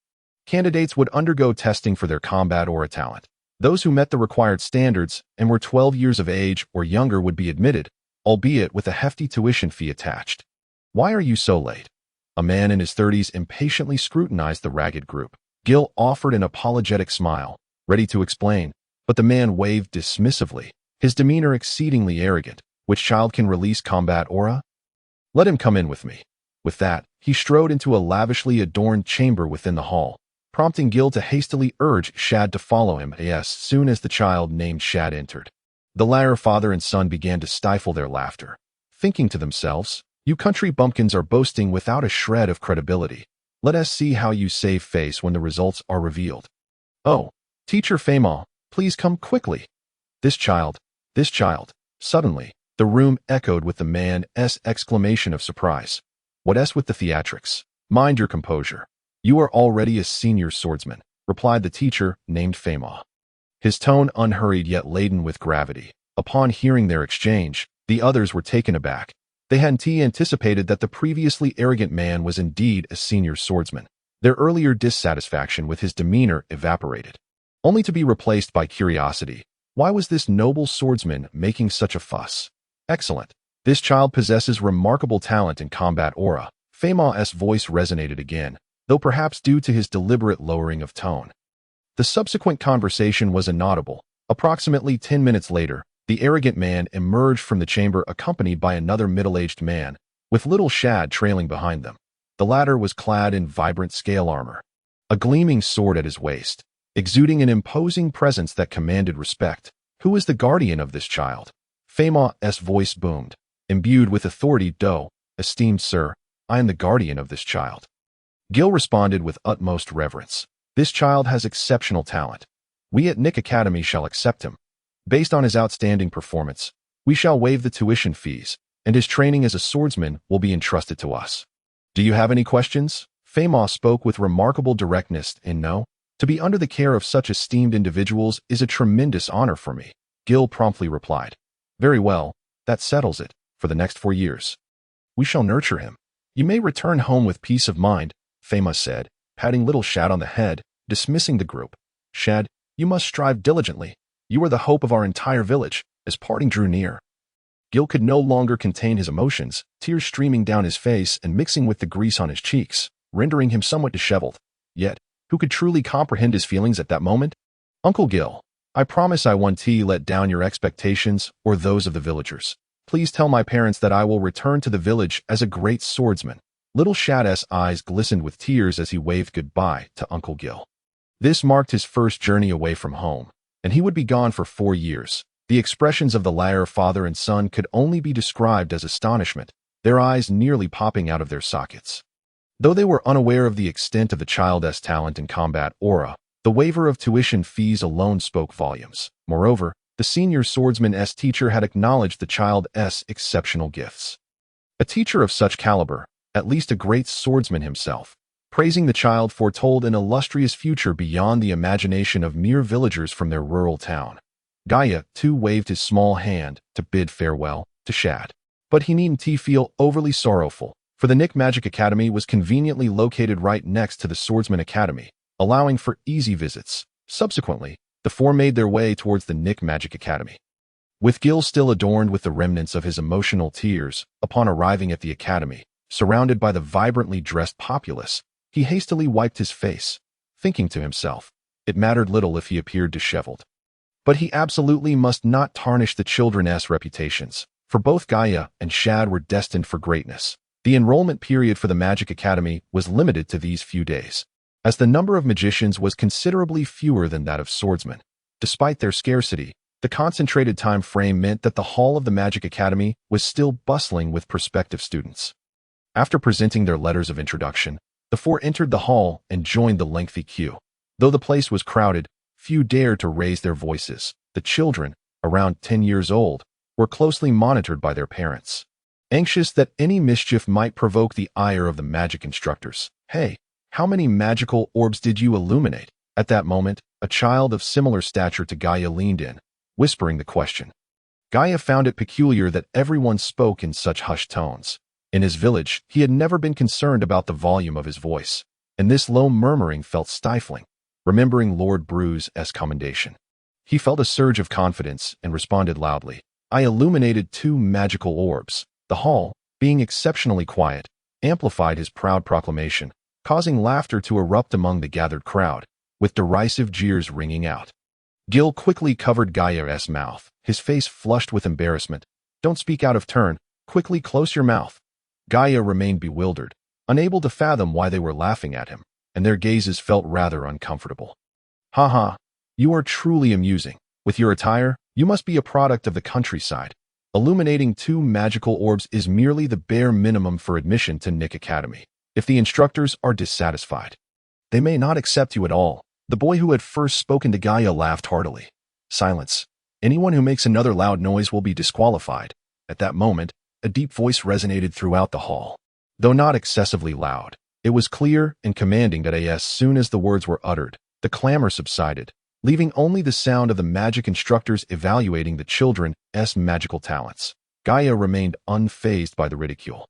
Speaker 1: Candidates would undergo testing for their combat aura talent. Those who met the required standards and were 12 years of age or younger would be admitted, albeit with a hefty tuition fee attached. "Why are you so late?" A man in his 30s impatiently scrutinized the ragged group. Gil offered an apologetic smile, ready to explain, but the man waved dismissively, his demeanor exceedingly arrogant. "Which child can release combat aura? Let him come in with me." With that, he strode into a lavishly adorned chamber within the hall, prompting Gil to hastily urge Shad to follow him as soon as the child named Shad entered. The latter father and son began to stifle their laughter, thinking to themselves, "You country bumpkins are boasting without a shred of credibility. Let us see how you save face when the results are revealed." "Oh, Teacher Fama, please come quickly. This child. Suddenly, the room echoed with the man's exclamation of surprise. "What's with the theatrics? Mind your composure. You are already a senior swordsman," replied the teacher named Fama. His tone unhurried yet laden with gravity. Upon hearing their exchange, the others were taken aback. They hadn't anticipated that the previously arrogant man was indeed a senior swordsman. Their earlier dissatisfaction with his demeanor evaporated, only to be replaced by curiosity. Why was this noble swordsman making such a fuss? "Excellent. This child possesses remarkable talent in combat aura." Fama's voice resonated again, though perhaps due to his deliberate lowering of tone. The subsequent conversation was inaudible. Approximately 10 minutes later, the arrogant man emerged from the chamber accompanied by another middle-aged man, with little Shad trailing behind them. The latter was clad in vibrant scale armor, a gleaming sword at his waist, exuding an imposing presence that commanded respect. "Who is the guardian of this child?" Fama's voice boomed, imbued with authority. "Esteemed sir, I am the guardian of this child." Gil responded with utmost reverence. "This child has exceptional talent. We at Nick Academy shall accept him. Based on his outstanding performance, we shall waive the tuition fees, and his training as a swordsman will be entrusted to us. Do you have any questions?" Fama spoke with remarkable directness, and "No. To be under the care of such esteemed individuals is a tremendous honor for me," Gil promptly replied. "Very well, that settles it. For the next 4 years, we shall nurture him. You may return home with peace of mind," Fama said, patting little Shad on the head, dismissing the group. "Shad, you must strive diligently. You are the hope of our entire village." As parting drew near, Gil could no longer contain his emotions, tears streaming down his face and mixing with the grease on his cheeks, rendering him somewhat disheveled. Yet, who could truly comprehend his feelings at that moment? "Uncle Gil, I promise I won't let down your expectations or those of the villagers. Please tell my parents that I will return to the village as a great swordsman." Little Shad's eyes glistened with tears as he waved goodbye to Uncle Gil. This marked his first journey away from home, and he would be gone for 4 years. The expressions of the latter father and son could only be described as astonishment, their eyes nearly popping out of their sockets. Though they were unaware of the extent of the child's talent in combat aura, the waiver of tuition fees alone spoke volumes. Moreover, the senior swordsman's teacher had acknowledged the child's exceptional gifts. A teacher of such caliber, at least a great swordsman himself, praising the child foretold an illustrious future beyond the imagination of mere villagers from their rural town. Gaia, too, waved his small hand to bid farewell to Shad. But he needn't feel overly sorrowful, for the Nick Magic Academy was conveniently located right next to the Swordsman Academy, allowing for easy visits. Subsequently, the four made their way towards the Nick Magic Academy. With Gil still adorned with the remnants of his emotional tears upon arriving at the academy, surrounded by the vibrantly dressed populace, he hastily wiped his face, thinking to himself, it mattered little if he appeared disheveled. But he absolutely must not tarnish the children's reputations, for both Gaia and Shad were destined for greatness. The enrollment period for the Magic Academy was limited to these few days, as the number of magicians was considerably fewer than that of swordsmen. Despite their scarcity, the concentrated time frame meant that the hall of the Magic Academy was still bustling with prospective students. After presenting their letters of introduction, the four entered the hall and joined the lengthy queue. Though the place was crowded, few dared to raise their voices. The children, around 10 years old, were closely monitored by their parents, anxious that any mischief might provoke the ire of the magic instructors. "Hey, how many magical orbs did you illuminate?" At that moment, a child of similar stature to Gaia leaned in, whispering the question. Gaia found it peculiar that everyone spoke in such hushed tones. In his village, he had never been concerned about the volume of his voice, and this low murmuring felt stifling, remembering Lord Bruce's commendation. He felt a surge of confidence and responded loudly. I illuminated 2 magical orbs. The hall, being exceptionally quiet, amplified his proud proclamation, causing laughter to erupt among the gathered crowd, with derisive jeers ringing out. Gil quickly covered Gaia's mouth, his face flushed with embarrassment. Don't speak out of turn. Quickly close your mouth. Gaia remained bewildered, unable to fathom why they were laughing at him, and their gazes felt rather uncomfortable. Ha ha, you are truly amusing. With your attire, you must be a product of the countryside. Illuminating 2 magical orbs is merely the bare minimum for admission to Nick Academy. If the instructors are dissatisfied, they may not accept you at all. The boy who had first spoken to Gaia laughed heartily. Silence. Anyone who makes another loud noise will be disqualified. At that moment, a deep voice resonated throughout the hall. Though not excessively loud, it was clear and commanding that as soon as the words were uttered, the clamor subsided, leaving only the sound of the magic instructors evaluating the children's magical talents. Gaia remained unfazed by the ridicule.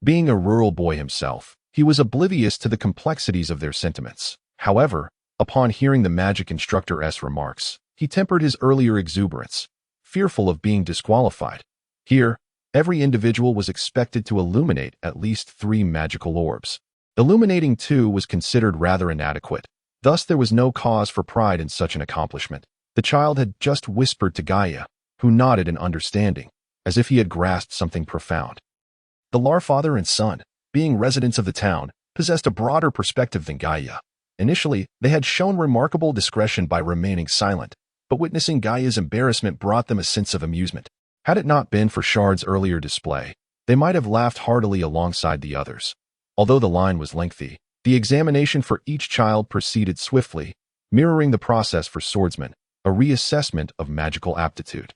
Speaker 1: Being a rural boy himself, he was oblivious to the complexities of their sentiments. However, upon hearing the magic instructor's remarks, he tempered his earlier exuberance, fearful of being disqualified. Here, every individual was expected to illuminate at least 3 magical orbs. Illuminating 2 was considered rather inadequate. Thus, there was no cause for pride in such an accomplishment. The child had just whispered to Gaia, who nodded in understanding, as if he had grasped something profound. The Lar father and son, being residents of the town, possessed a broader perspective than Gaia. Initially, they had shown remarkable discretion by remaining silent, but witnessing Gaia's embarrassment brought them a sense of amusement. Had it not been for Shard's earlier display, they might have laughed heartily alongside the others. Although the line was lengthy, the examination for each child proceeded swiftly, mirroring the process for swordsmen, a reassessment of magical aptitude,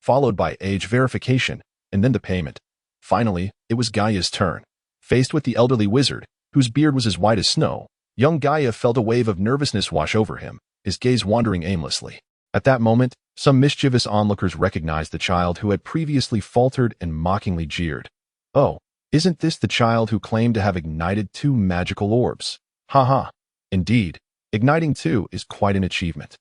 Speaker 1: followed by age verification, and then the payment. Finally, it was Gaia's turn. Faced with the elderly wizard, whose beard was as white as snow, young Gaia felt a wave of nervousness wash over him, his gaze wandering aimlessly. At that moment, some mischievous onlookers recognized the child who had previously faltered and mockingly jeered. Oh, isn't this the child who claimed to have ignited 2 magical orbs? Ha ha. Indeed, igniting 2 is quite an achievement.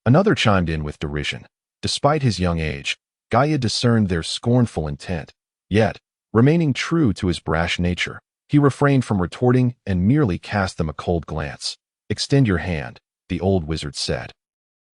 Speaker 1: Another chimed in with derision. Despite his young age, Gaia discerned their scornful intent. Yet, remaining true to his brash nature, he refrained from retorting and merely cast them a cold glance. Extend your hand, the old wizard said,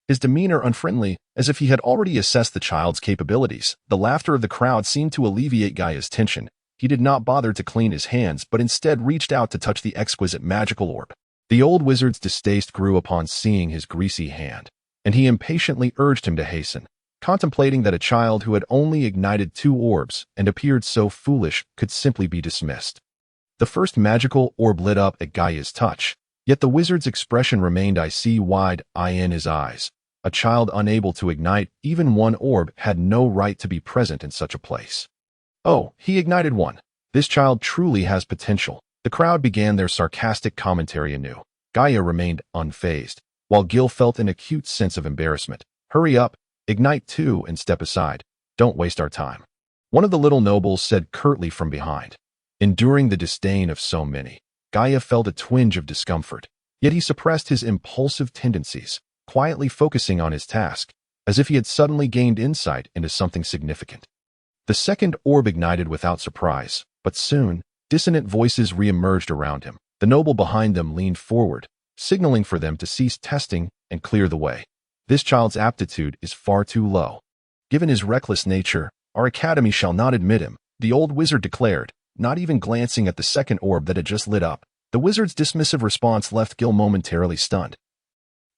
Speaker 1: his demeanor unfriendly, as if he had already assessed the child's capabilities. The laughter of the crowd seemed to alleviate Gaia's tension. He did not bother to clean his hands, but instead reached out to touch the exquisite magical orb. The old wizard's distaste grew upon seeing his greasy hand, and he impatiently urged him to hasten, contemplating that a child who had only ignited 2 orbs and appeared so foolish could simply be dismissed. The first magical orb lit up at Gaia's touch, yet the wizard's expression remained icy wide in his eyes. A child unable to ignite even 1 orb had no right to be present in such a place. Oh, he ignited 1. This child truly has potential. The crowd began their sarcastic commentary anew. Gaia remained unfazed, while Gil felt an acute sense of embarrassment. Hurry up, ignite 2 and step aside. Don't waste our time. One of the little nobles said curtly from behind. Enduring the disdain of so many, Gaia felt a twinge of discomfort, yet he suppressed his impulsive tendencies, quietly focusing on his task, as if he had suddenly gained insight into something significant. The second orb ignited without surprise, but soon, dissonant voices re-emerged around him. The noble behind them leaned forward, signaling for them to cease testing and clear the way. This child's aptitude is far too low. Given his reckless nature, our academy shall not admit him, the old wizard declared, not even glancing at the second orb that had just lit up. The wizard's dismissive response left Gil momentarily stunned.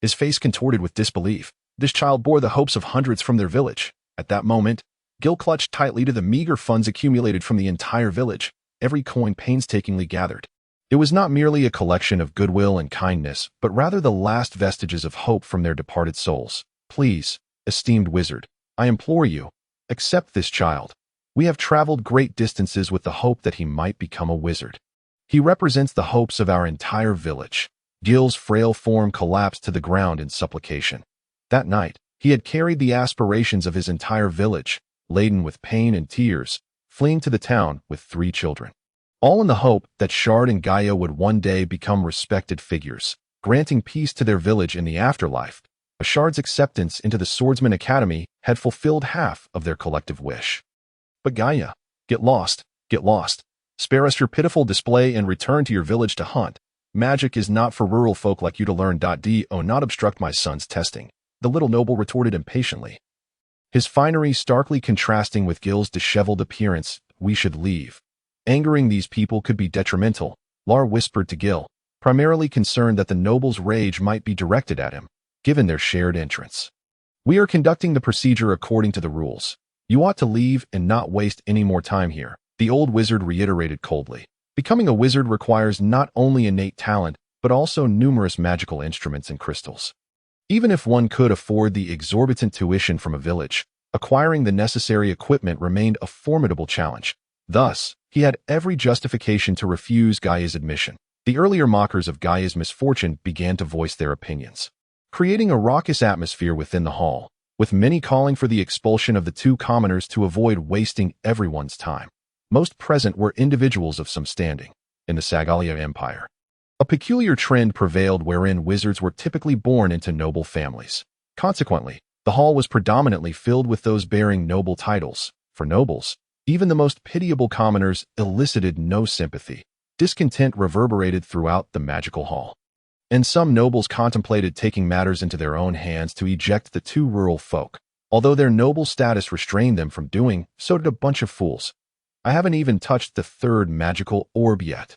Speaker 1: His face contorted with disbelief. This child bore the hopes of hundreds from their village. At that moment, Gil clutched tightly to the meager funds accumulated from the entire village, every coin painstakingly gathered. It was not merely a collection of goodwill and kindness, but rather the last vestiges of hope from their departed souls. Please, esteemed wizard, I implore you, accept this child. We have traveled great distances with the hope that he might become a wizard. He represents the hopes of our entire village. Gil's frail form collapsed to the ground in supplication. That night, He had carried the aspirations of his entire village, laden with pain and tears, fleeing to the town with 3 children. All in the hope that Shard and Gaia would one day become respected figures, granting peace to their village in the afterlife. Shard's acceptance into the Swordsman Academy had fulfilled half of their collective wish. But Gaia, get lost, get lost. Spare us your pitiful display and return to your village to hunt. Magic is not for rural folk like you to learn. Do not obstruct my son's testing, the little noble retorted impatiently. His finery starkly contrasting with Gil's disheveled appearance. We should leave. Angering these people could be detrimental, Lar whispered to Gil, primarily concerned that the noble's rage might be directed at him, given their shared entrance. We are conducting the procedure according to the rules. You ought to leave and not waste any more time here, the old wizard reiterated coldly. Becoming a wizard requires not only innate talent, but also numerous magical instruments and crystals. Even if one could afford the exorbitant tuition from a village, acquiring the necessary equipment remained a formidable challenge. Thus, he had every justification to refuse Gaia's admission. The earlier mockers of Gaia's misfortune began to voice their opinions, creating a raucous atmosphere within the hall, with many calling for the expulsion of the 2 commoners to avoid wasting everyone's time. Most present were individuals of some standing in the Sagalia Empire. A peculiar trend prevailed wherein wizards were typically born into noble families. Consequently, the hall was predominantly filled with those bearing noble titles. For nobles, even the most pitiable commoners elicited no sympathy. Discontent reverberated throughout the magical hall. And some nobles contemplated taking matters into their own hands to eject the 2 rural folk. Although their noble status restrained them from doing, so did a bunch of fools. I haven't even touched the 3rd magical orb yet.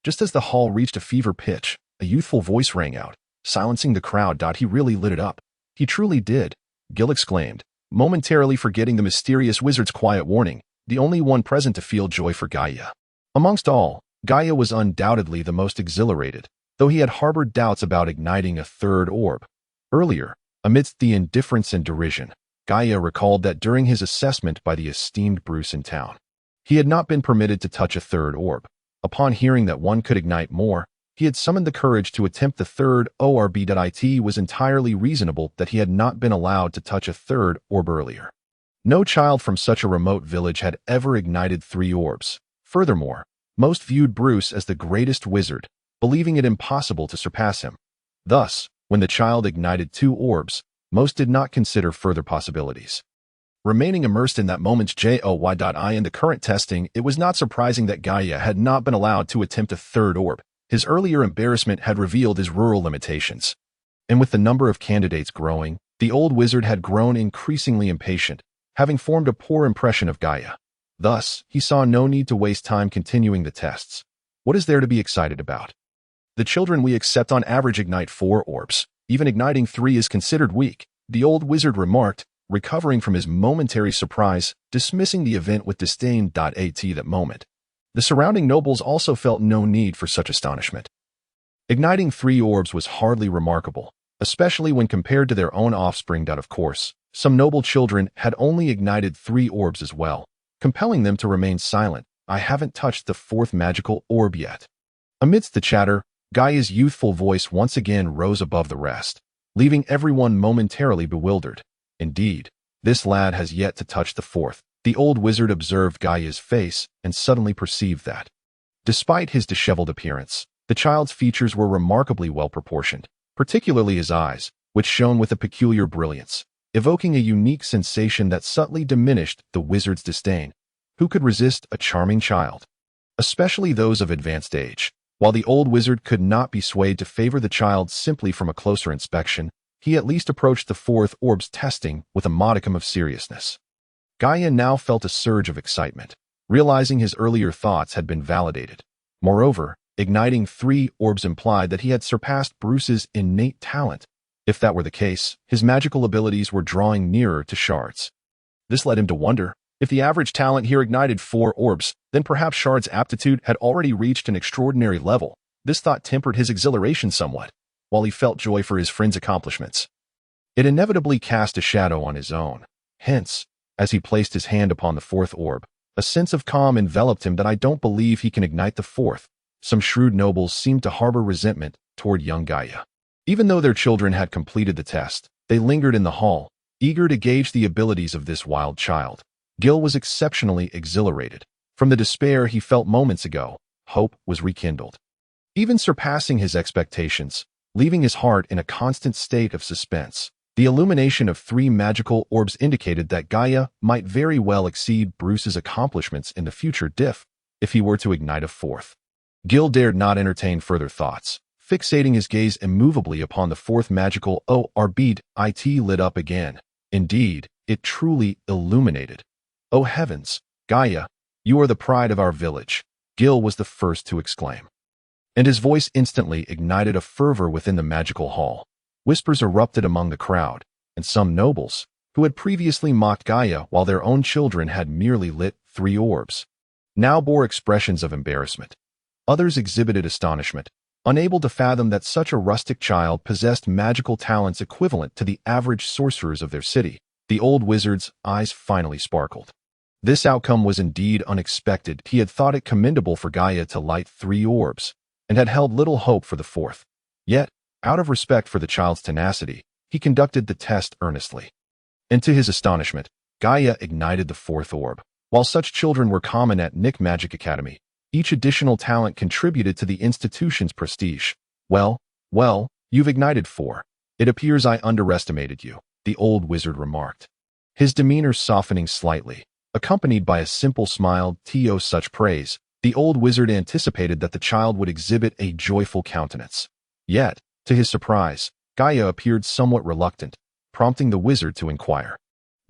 Speaker 1: Just as the hall reached a fever pitch, a youthful voice rang out, silencing the crowd. He really lit it up. He truly did, Gil exclaimed, momentarily forgetting the mysterious wizard's quiet warning, the only one present to feel joy for Gaia. Amongst all, Gaia was undoubtedly the most exhilarated, though he had harbored doubts about igniting a 3rd orb. Earlier, amidst the indifference and derision, Gaia recalled that during his assessment by the esteemed Bruce in town, he had not been permitted to touch a 3rd orb. Upon hearing that one could ignite more, he had summoned the courage to attempt the 3rd orb. It was entirely reasonable that he had not been allowed to touch a 3rd orb earlier. No child from such a remote village had ever ignited 3 orbs. Furthermore, most viewed Bruce as the greatest wizard, believing it impossible to surpass him. Thus, when the child ignited 2 orbs, most did not consider further possibilities. Remaining immersed in that moment's joy in the current testing, it was not surprising that Gaia had not been allowed to attempt a 3rd orb. His earlier embarrassment had revealed his rural limitations. And with the number of candidates growing, the old wizard had grown increasingly impatient, having formed a poor impression of Gaia. Thus, he saw no need to waste time continuing the tests. What is there to be excited about? The children we accept on average ignite 4 orbs. Even igniting 3 is considered weak, the old wizard remarked, recovering from his momentary surprise, dismissing the event with disdain. At that moment, the surrounding nobles also felt no need for such astonishment. Igniting 3 orbs was hardly remarkable, especially when compared to their own offspring. Of course, some noble children had only ignited 3 orbs as well, compelling them to remain silent. I haven't touched the 4th magical orb yet. Amidst the chatter, Gaia's youthful voice once again rose above the rest, leaving everyone momentarily bewildered. Indeed, this lad has yet to touch the 4th. The old wizard observed Gaia's face and suddenly perceived that, despite his disheveled appearance, the child's features were remarkably well proportioned, particularly his eyes, which shone with a peculiar brilliance, evoking a unique sensation that subtly diminished the wizard's disdain. Who could resist a charming child? Especially those of advanced age. While the old wizard could not be swayed to favor the child simply from a closer inspection, he at least approached the 4th orb's testing with a modicum of seriousness. Gaia now felt a surge of excitement, realizing his earlier thoughts had been validated. Moreover, igniting 3 orbs implied that he had surpassed Bruce's innate talent. If that were the case, his magical abilities were drawing nearer to Shard's. This led him to wonder, if the average talent here ignited 4 orbs, then perhaps Shard's aptitude had already reached an extraordinary level. This thought tempered his exhilaration somewhat, while he felt joy for his friend's accomplishments. It inevitably cast a shadow on his own. Hence, as he placed his hand upon the 4th orb, a sense of calm enveloped him that I don't believe he can ignite the 4th. Some shrewd nobles seemed to harbor resentment toward young Gaia. Even though their children had completed the test, they lingered in the hall, Eager to gauge the abilities of this wild child, Gil was exceptionally exhilarated. From the despair he felt moments ago, hope was rekindled, even surpassing his expectations, leaving his heart in a constant state of suspense. The illumination of 3 magical orbs indicated that Gaia might very well exceed Bruce's accomplishments in the future if he were to ignite a 4th. Gil dared not entertain further thoughts, fixating his gaze immovably upon the 4th magical orb. It lit up again. Indeed, it truly illuminated. "Oh heavens, Gaia, you are the pride of our village," Gil was the first to exclaim. And his voice instantly ignited a fervor within the magical hall. Whispers erupted among the crowd, and some nobles, who had previously mocked Gaia while their own children had merely lit 3 orbs, now bore expressions of embarrassment. Others exhibited astonishment, unable to fathom that such a rustic child possessed magical talents equivalent to the average sorcerers of their city. The old wizard's eyes finally sparkled. This outcome was indeed unexpected. He had thought it commendable for Gaia to light 3 orbs, and had held little hope for the 4th. Yet, out of respect for the child's tenacity, he conducted the test earnestly. And to his astonishment, Gaia ignited the 4th orb. While such children were common at Nick Magic Academy, each additional talent contributed to the institution's prestige. Well, you've ignited 4. It appears I underestimated you," the old wizard remarked, his demeanor softening slightly, accompanied by a simple smile. Such praise, the old wizard anticipated that the child would exhibit a joyful countenance. Yet, to his surprise, Gaia appeared somewhat reluctant, prompting the wizard to inquire,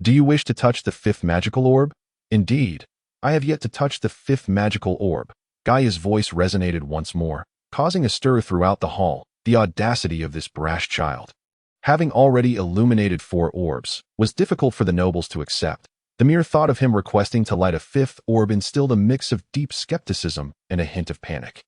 Speaker 1: "Do you wish to touch the 5th magical orb?" "Indeed, I have yet to touch the 5th magical orb." Gaia's voice resonated once more, causing a stir throughout the hall. The audacity of this brash child, having already illuminated 4 orbs, was difficult for the nobles to accept. The mere thought of him requesting to light a 5th orb instilled a mix of deep skepticism and a hint of panic.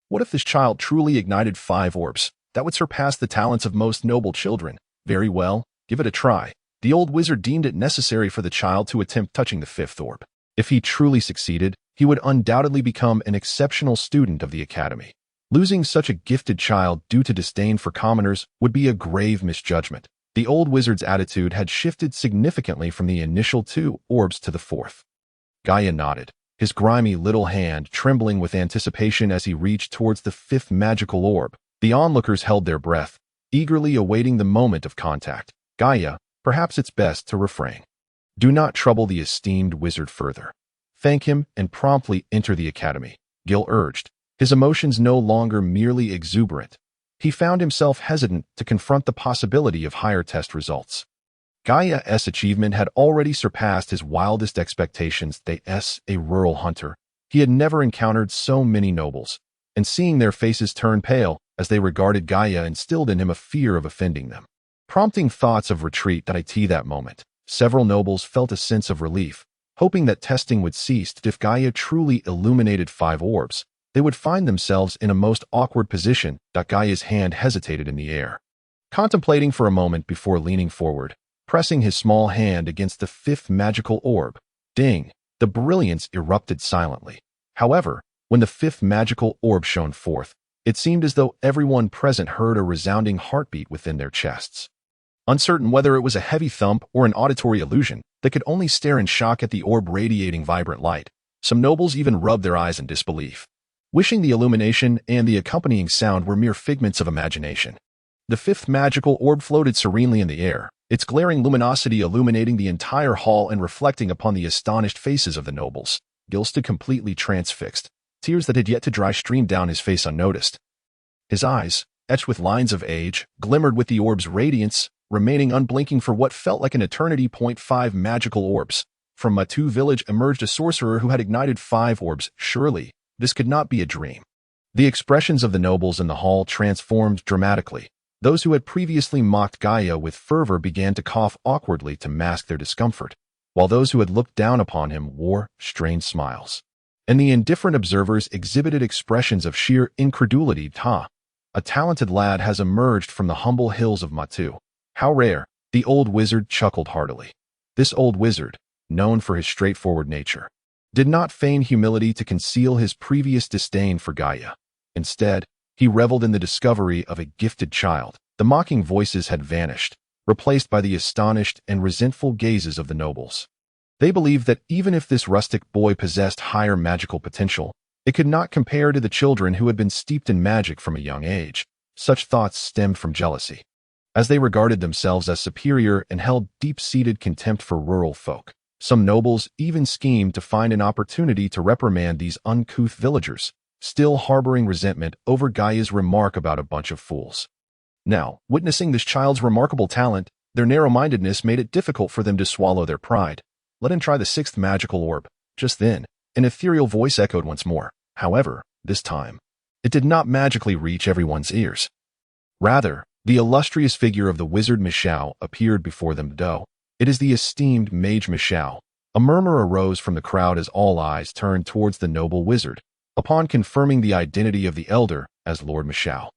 Speaker 1: What if this child truly ignited 5 orbs? That would surpass the talents of most noble children. Very well, give it a try. The old wizard deemed it necessary for the child to attempt touching the 5th orb. If he truly succeeded, he would undoubtedly become an exceptional student of the academy. Losing such a gifted child due to disdain for commoners would be a grave misjudgment. The old wizard's attitude had shifted significantly from the initial 2 orbs to the 4th. Gaia nodded, his grimy little hand trembling with anticipation as he reached towards the 5th magical orb. The onlookers held their breath, eagerly awaiting the moment of contact. Gaia, perhaps it's best to refrain. Do not trouble the esteemed wizard further. Thank him and promptly enter the academy, Gil urged, his emotions no longer merely exuberant. He found himself hesitant to confront the possibility of higher test results. Gaia's achievement had already surpassed his wildest expectations. A rural hunter, he had never encountered so many nobles, and seeing their faces turn pale as they regarded Gaia instilled in him a fear of offending them, prompting thoughts of retreat. That moment, several nobles felt a sense of relief, hoping that testing would cease. If Gaia truly illuminated 5 orbs, they would find themselves in a most awkward position. Gaia's hand hesitated in the air, contemplating for a moment before leaning forward, pressing his small hand against the 5th magical orb. Ding! The brilliance erupted silently. However, when the 5th magical orb shone forth, it seemed as though everyone present heard a resounding heartbeat within their chests. Uncertain whether it was a heavy thump or an auditory illusion, they could only stare in shock at the orb radiating vibrant light. Some nobles even rubbed their eyes in disbelief, wishing the illumination and the accompanying sound were mere figments of imagination. The 5th magical orb floated serenely in the air, its glaring luminosity illuminating the entire hall and reflecting upon the astonished faces of the nobles. Gil stood completely transfixed. Tears that had yet to dry streamed down his face unnoticed. His eyes, etched with lines of age, glimmered with the orb's radiance, remaining unblinking for what felt like an eternity. 5 magical orbs. From Matu village emerged a sorcerer who had ignited 5 orbs. Surely, this could not be a dream. The expressions of the nobles in the hall transformed dramatically. Those who had previously mocked Gaia with fervor began to cough awkwardly to mask their discomfort, while those who had looked down upon him wore strained smiles. And the indifferent observers exhibited expressions of sheer incredulity. A talented lad has emerged from the humble hills of Matu. How rare, the old wizard chuckled heartily. This old wizard, known for his straightforward nature, did not feign humility to conceal his previous disdain for Gaia. Instead, he reveled in the discovery of a gifted child. The mocking voices had vanished, replaced by the astonished and resentful gazes of the nobles. They believed that even if this rustic boy possessed higher magical potential, it could not compare to the children who had been steeped in magic from a young age. Such thoughts stemmed from jealousy, as they regarded themselves as superior and held deep-seated contempt for rural folk. Some nobles even schemed to find an opportunity to reprimand these uncouth villagers, still harboring resentment over Gaia's remark about a bunch of fools. Now, witnessing this child's remarkable talent, their narrow-mindedness made it difficult for them to swallow their pride. Let him try the sixth magical orb. Just then, an ethereal voice echoed once more. However, this time, it did not magically reach everyone's ears. Rather, the illustrious figure of the wizard Michao appeared before them. It is the esteemed mage Michao. A murmur arose from the crowd as all eyes turned towards the noble wizard. Upon confirming the identity of the elder as Lord Michao,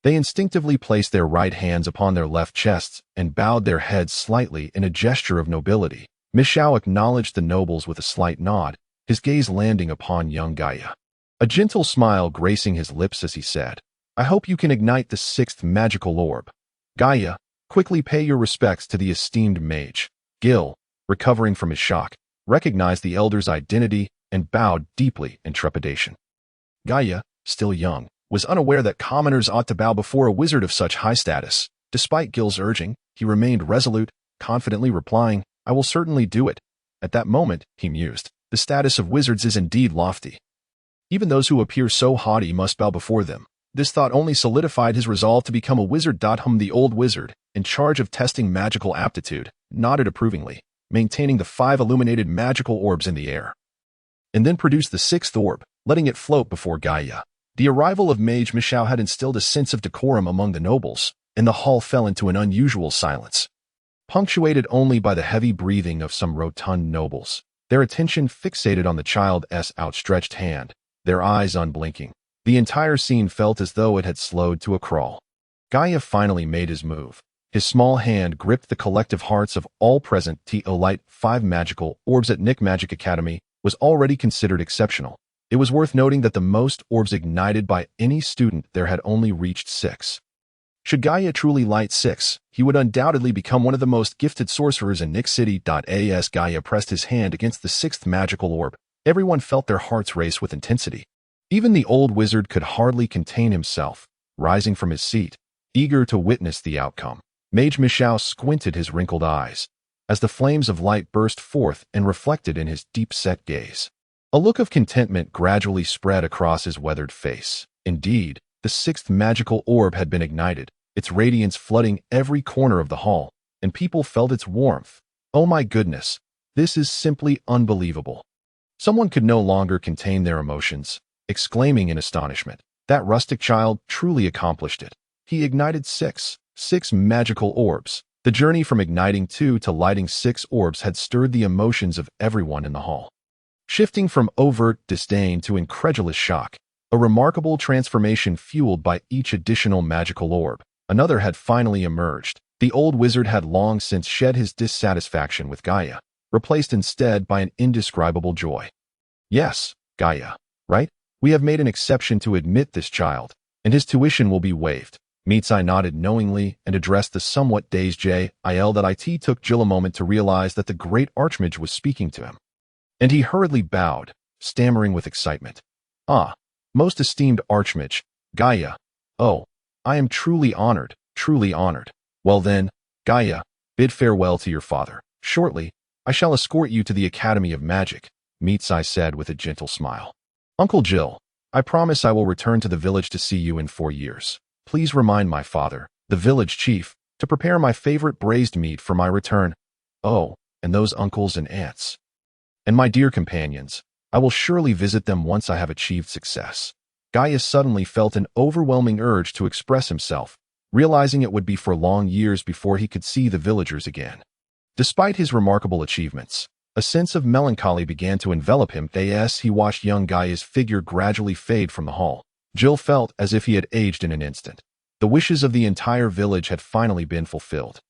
Speaker 1: they instinctively placed their right hands upon their left chests and bowed their heads slightly in a gesture of nobility. Michao acknowledged the nobles with a slight nod, his gaze landing upon young Gaia. A gentle smile gracing his lips as he said, "I hope you can ignite the sixth magical orb. Gaia, quickly pay your respects to the esteemed mage." Gil, recovering from his shock, recognized the elder's identity and bowed deeply in trepidation. Gaia, still young, was unaware that commoners ought to bow before a wizard of such high status. Despite Gil's urging, he remained resolute, confidently replying, "I will certainly do it." At that moment, he mused, the status of wizards is indeed lofty. Even those who appear so haughty must bow before them. This thought only solidified his resolve to become a wizard. The old wizard, in charge of testing magical aptitude, nodded approvingly, maintaining the 5 illuminated magical orbs in the air, and then produced the 6th orb, letting it float before Gaia. The arrival of Mage Michao had instilled a sense of decorum among the nobles, and the hall fell into an unusual silence, punctuated only by the heavy breathing of some rotund nobles, their attention fixated on the child's outstretched hand, their eyes unblinking. The entire scene felt as though it had slowed to a crawl. Gaia finally made his move. His small hand gripped the collective hearts of all present. To light 5 magical orbs at Nick Magic Academy was already considered exceptional. It was worth noting that the most orbs ignited by any student there had only reached 6. Should Gaia truly light 6, he would undoubtedly become one of the most gifted sorcerers in Nick City. As Gaia pressed his hand against the 6th magical orb, everyone felt their hearts race with intensity. Even the old wizard could hardly contain himself, rising from his seat, eager to witness the outcome. Mage Michao squinted his wrinkled eyes, as the flames of light burst forth and reflected in his deep-set gaze. A look of contentment gradually spread across his weathered face. Indeed, the 6th magical orb had been ignited, its radiance flooding every corner of the hall, and people felt its warmth. Oh my goodness, this is simply unbelievable. Someone could no longer contain their emotions, exclaiming in astonishment. That rustic child truly accomplished it. He ignited 6 magical orbs. The journey from igniting 2 to lighting 6 orbs had stirred the emotions of everyone in the hall, shifting from overt disdain to incredulous shock, a remarkable transformation fueled by each additional magical orb. Another had finally emerged. The old wizard had long since shed his dissatisfaction with Gaia, replaced instead by an indescribable joy. "Yes, Gaia, right? We have made an exception to admit this child, and his tuition will be waived." Mitsai nodded knowingly and addressed the somewhat dazed Jil. It took Jill a moment to realize that the great archmage was speaking to him, and he hurriedly bowed, stammering with excitement. "Ah, most esteemed archmage, Gaia. Oh, I am truly honored, truly honored. Well then, Gaia, bid farewell to your father. Shortly, I shall escort you to the Academy of Magic," Mitsai said with a gentle smile. "Uncle Jil, I promise I will return to the village to see you in 4 years. Please remind my father, the village chief, to prepare my favorite braised meat for my return. Oh, and those uncles and aunts. And my dear companions, I will surely visit them once I have achieved success." Gaia suddenly felt an overwhelming urge to express himself, realizing it would be for long years before he could see the villagers again. Despite his remarkable achievements, a sense of melancholy began to envelop him as he watched young Gaia's figure gradually fade from the hall. Jill felt as if he had aged in an instant. The wishes of the entire village had finally been fulfilled.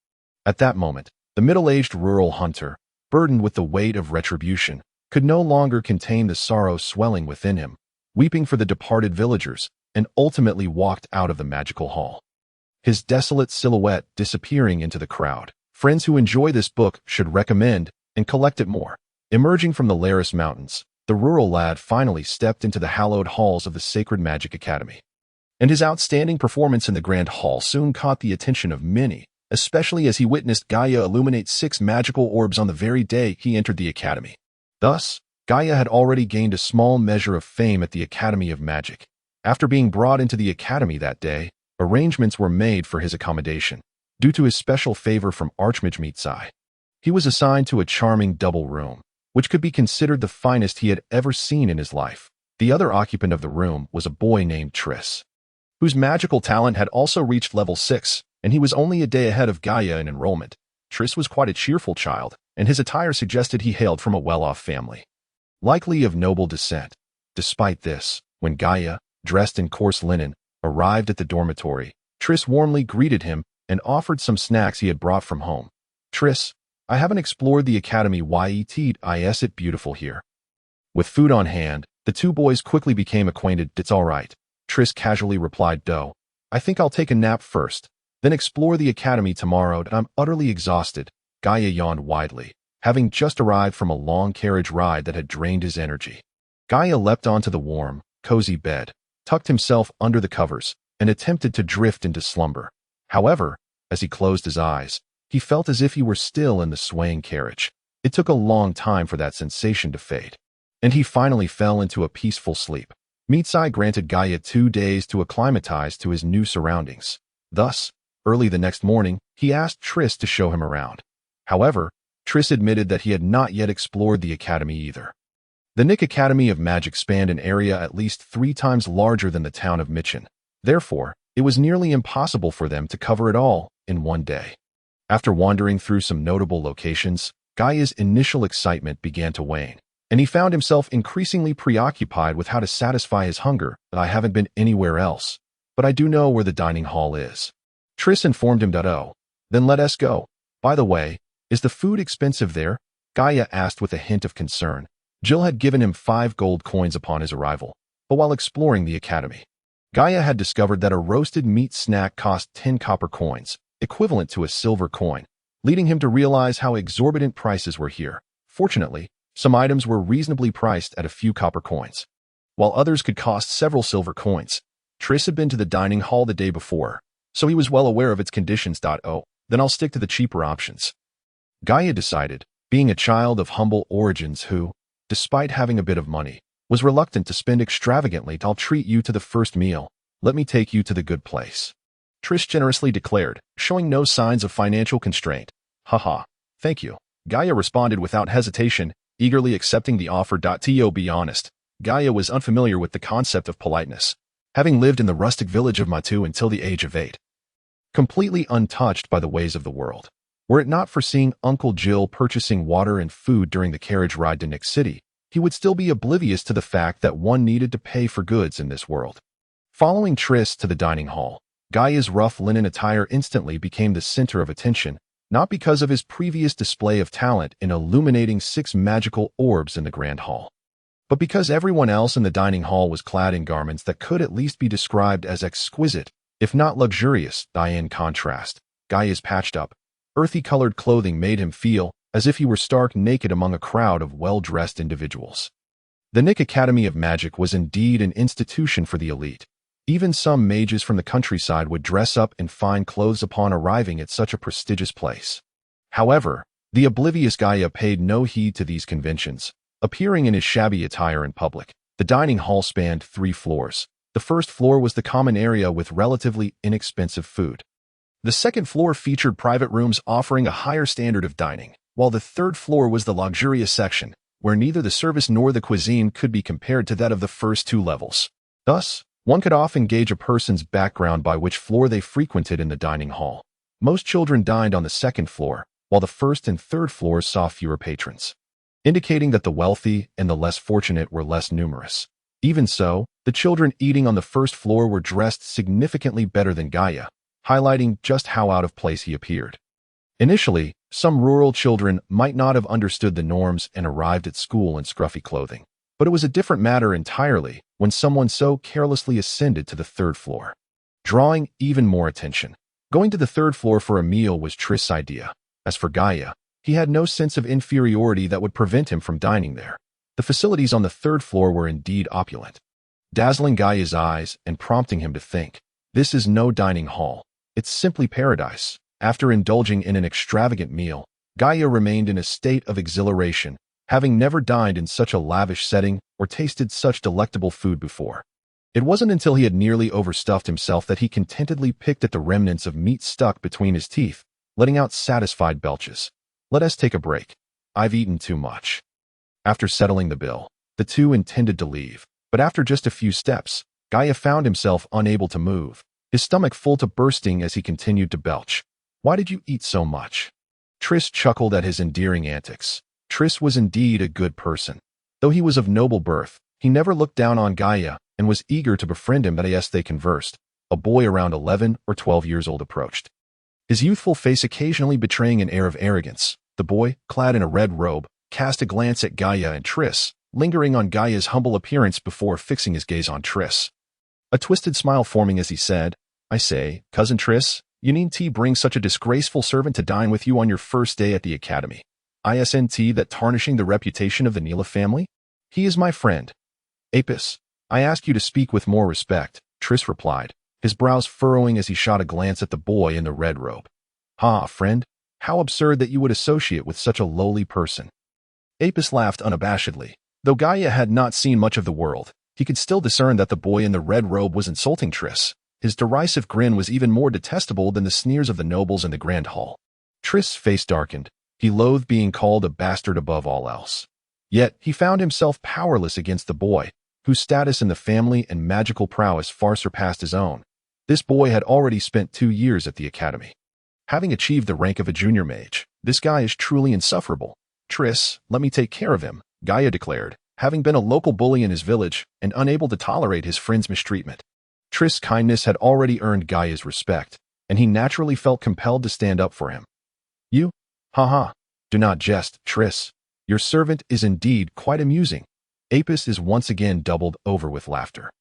Speaker 1: At that moment, the middle-aged rural hunter, burdened with the weight of retribution, could no longer contain the sorrow swelling within him, weeping for the departed villagers, and ultimately walked out of the magical hall. his desolate silhouette disappearing into the crowd. Friends who enjoy this book should recommend and collect it more. Emerging from the Laris Mountains, the rural lad finally stepped into the hallowed halls of the Sacred Magic Academy. And his outstanding performance in the Grand Hall soon caught the attention of many, especially as he witnessed Gaia illuminate 6 magical orbs on the very day he entered the academy. Thus, Gaia had already gained a small measure of fame at the Academy of Magic. After being brought into the academy that day, arrangements were made for his accommodation. Due to his special favor from Archmage Mitsai, he was assigned to a charming double room, which could be considered the finest he had ever seen in his life. The other occupant of the room was a boy named Triss, whose magical talent had also reached level 6, and he was only a day ahead of Gaia in enrollment. Triss was quite a cheerful child, and his attire suggested he hailed from a well-off family, likely of noble descent. Despite this, when Gaia, dressed in coarse linen, arrived at the dormitory, Triss warmly greeted him and offered some snacks he had brought from home. Triss, I haven't explored the academy yet, is it beautiful here? With food on hand, the two boys quickly became acquainted. It's all right, Triss casually replied. Doe, I think I'll take a nap first, then explore the academy tomorrow. I'm utterly exhausted. Gaia yawned widely, having just arrived from a long carriage ride that had drained his energy. Gaia leapt onto the warm, cozy bed, tucked himself under the covers, and attempted to drift into slumber. However, as he closed his eyes, he felt as if he were still in the swaying carriage. It took a long time for that sensation to fade, and he finally fell into a peaceful sleep. Mitsai granted Gaia 2 days to acclimatize to his new surroundings. Thus, early the next morning, he asked Triss to show him around. However, Triss admitted that he had not yet explored the academy either. The Nick Academy of Magic spanned an area at least 3 times larger than the town of Mitchin. Therefore, it was nearly impossible for them to cover it all in one day. After wandering through some notable locations, Gaia's initial excitement began to wane, and he found himself increasingly preoccupied with how to satisfy his hunger. I haven't been anywhere else, but I do know where the dining hall is. Triss informed him. Oh, then let us go. By the way, is the food expensive there? Gaia asked with a hint of concern. Jill had given him 5 gold coins upon his arrival, but while exploring the academy, Gaia had discovered that a roasted meat snack cost 10 copper coins, equivalent to a silver coin, leading him to realize how exorbitant prices were here. Fortunately, some items were reasonably priced at a few copper coins, while others could cost several silver coins. Triss had been to the dining hall the day before, so he was well aware of its conditions. Oh, then I'll stick to the cheaper options, Gaia decided, being a child of humble origins who, despite having a bit of money, was reluctant to spend extravagantly. I'll treat you to the first meal. Let me take you to the good place, Triss generously declared, showing no signs of financial constraint. Haha, thank you, Gaia responded without hesitation, eagerly accepting the offer. To be honest, Gaia was unfamiliar with the concept of politeness, having lived in the rustic village of Matu until the age of 8. Completely untouched by the ways of the world. Were it not for seeing Uncle Jill purchasing water and food during the carriage ride to Nick City, he would still be oblivious to the fact that one needed to pay for goods in this world. Following Triss to the dining hall, Gaia's rough linen attire instantly became the center of attention, not because of his previous display of talent in illuminating 6 magical orbs in the Grand Hall, but because everyone else in the dining hall was clad in garments that could at least be described as exquisite, if not luxurious. In contrast, Gaia's patched-up, earthy-colored clothing made him feel as if he were stark naked among a crowd of well-dressed individuals. The Nick Academy of Magic was indeed an institution for the elite. Even some mages from the countryside would dress up in fine clothes upon arriving at such a prestigious place. However, the oblivious Gaia paid no heed to these conventions, appearing in his shabby attire in public. The dining hall spanned 3 floors. The first floor was the common area with relatively inexpensive food. The second floor featured private rooms offering a higher standard of dining, while the third floor was the luxurious section, where neither the service nor the cuisine could be compared to that of the first 2 levels. Thus, one could often gauge a person's background by which floor they frequented in the dining hall. Most children dined on the second floor, while the first and third floors saw fewer patrons, indicating that the wealthy and the less fortunate were less numerous. Even so, the children eating on the first floor were dressed significantly better than Gaia, highlighting just how out of place he appeared. Initially, some rural children might not have understood the norms and arrived at school in scruffy clothing, but it was a different matter entirely when someone so carelessly ascended to the third floor, drawing even more attention. Going to the third floor for a meal was Trist's idea. As for Gaia, he had no sense of inferiority that would prevent him from dining there. The facilities on the third floor were indeed opulent, dazzling Gaia's eyes and prompting him to think, this is no dining hall. It's simply paradise. After indulging in an extravagant meal, Gaia remained in a state of exhilaration, having never dined in such a lavish setting or tasted such delectable food before. It wasn't until he had nearly overstuffed himself that he contentedly picked at the remnants of meat stuck between his teeth, letting out satisfied belches. Let us take a break. I've eaten too much. After settling the bill, the two intended to leave, but after just a few steps, Gaia found himself unable to move, his stomach full to bursting as he continued to belch. Why did you eat so much? Trist chuckled at his endearing antics. Trist was indeed a good person. Though he was of noble birth, he never looked down on Gaia and was eager to befriend him as they conversed. A boy around 11 or 12 years old approached, his youthful face occasionally betraying an air of arrogance. The boy, clad in a red robe, cast a glance at Gaia and Trist, lingering on Gaia's humble appearance before fixing his gaze on Trist. A twisted smile forming as he said, I say, Cousin Trist, you needn't bring such a disgraceful servant to dine with you on your first day at the academy. Isn't that tarnishing the reputation of the Neela family? He is my friend. Apis, I ask you to speak with more respect, Trist replied, his brows furrowing as he shot a glance at the boy in the red robe. Ha, friend, how absurd that you would associate with such a lowly person. Apis laughed unabashedly. Though Gaia had not seen much of the world, he could still discern that the boy in the red robe was insulting Trist. His derisive grin was even more detestable than the sneers of the nobles in the grand hall. Trist's face darkened. He loathed being called a bastard above all else. Yet he found himself powerless against the boy, whose status in the family and magical prowess far surpassed his own. This boy had already spent 2 years at the academy. Having achieved the rank of a junior mage, this guy is truly insufferable. Trist, let me take care of him, Gaia declared, having been a local bully in his village and unable to tolerate his friend's mistreatment. Trist's kindness had already earned Gaia's respect, and he naturally felt compelled to stand up for him. You? Ha. Do not jest, Trist. Your servant is indeed quite amusing. Apis is once again doubled over with laughter.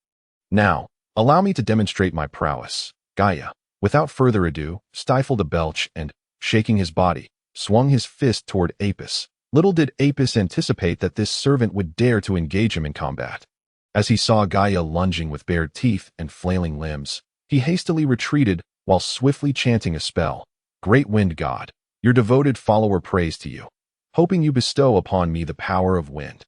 Speaker 1: Now, allow me to demonstrate my prowess. Gaia, without further ado, stifled a belch and, shaking his body, swung his fist toward Apis. Little did Apis anticipate that this servant would dare to engage him in combat. As he saw Gaia lunging with bared teeth and flailing limbs, he hastily retreated while swiftly chanting a spell. Great wind god, your devoted follower prays to you, hoping you bestow upon me the power of wind.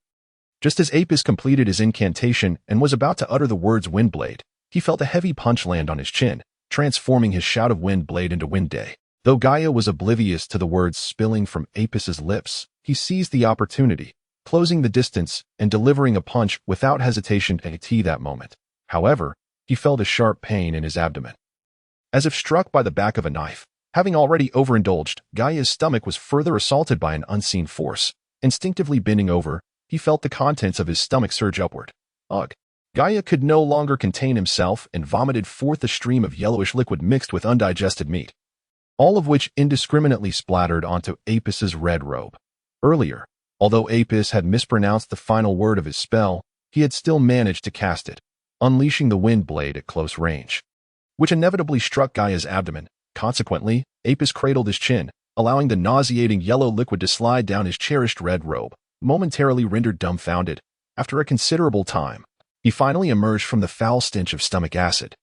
Speaker 1: Just as Apis completed his incantation and was about to utter the words windblade, he felt a heavy punch land on his chin, transforming his shout of windblade into wind day. Though Gaia was oblivious to the words spilling from Apis's lips, he seized the opportunity, closing the distance and delivering a punch without hesitation at that moment. However, he felt a sharp pain in his abdomen. As if struck by the back of a knife, having already overindulged, Gaia's stomach was further assaulted by an unseen force. Instinctively bending over, he felt the contents of his stomach surge upward. Ugh! Gaia could no longer contain himself and vomited forth a stream of yellowish liquid mixed with undigested meat, all of which indiscriminately splattered onto Apis's red robe. Earlier, although Apis had mispronounced the final word of his spell, he had still managed to cast it, unleashing the wind blade at close range, which inevitably struck Gaia's abdomen. Consequently, Apis cradled his chin, allowing the nauseating yellow liquid to slide down his cherished red robe. Momentarily rendered dumbfounded, after a considerable time, he finally emerged from the foul stench of stomach acid,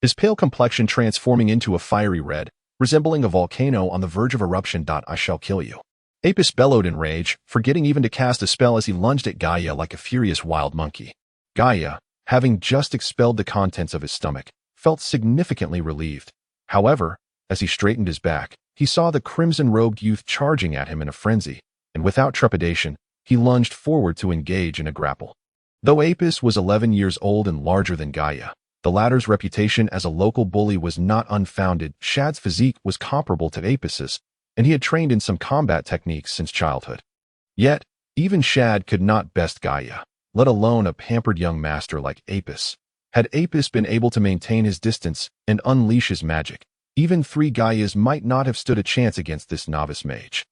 Speaker 1: his pale complexion transforming into a fiery red, resembling a volcano on the verge of eruption. I shall kill you. Apis bellowed in rage, forgetting even to cast a spell as he lunged at Gaia like a furious wild monkey. Gaia, having just expelled the contents of his stomach, felt significantly relieved. However, as he straightened his back, he saw the crimson-robed youth charging at him in a frenzy, and without trepidation, he lunged forward to engage in a grapple. Though Apis was 11 years old and larger than Gaia, the latter's reputation as a local bully was not unfounded. Shad's physique was comparable to Apis's, and he had trained in some combat techniques since childhood. Yet, even Shad could not best Gaia, let alone a pampered young master like Apis. Had Apis been able to maintain his distance and unleash his magic, even 3 Gaias might not have stood a chance against this novice mage.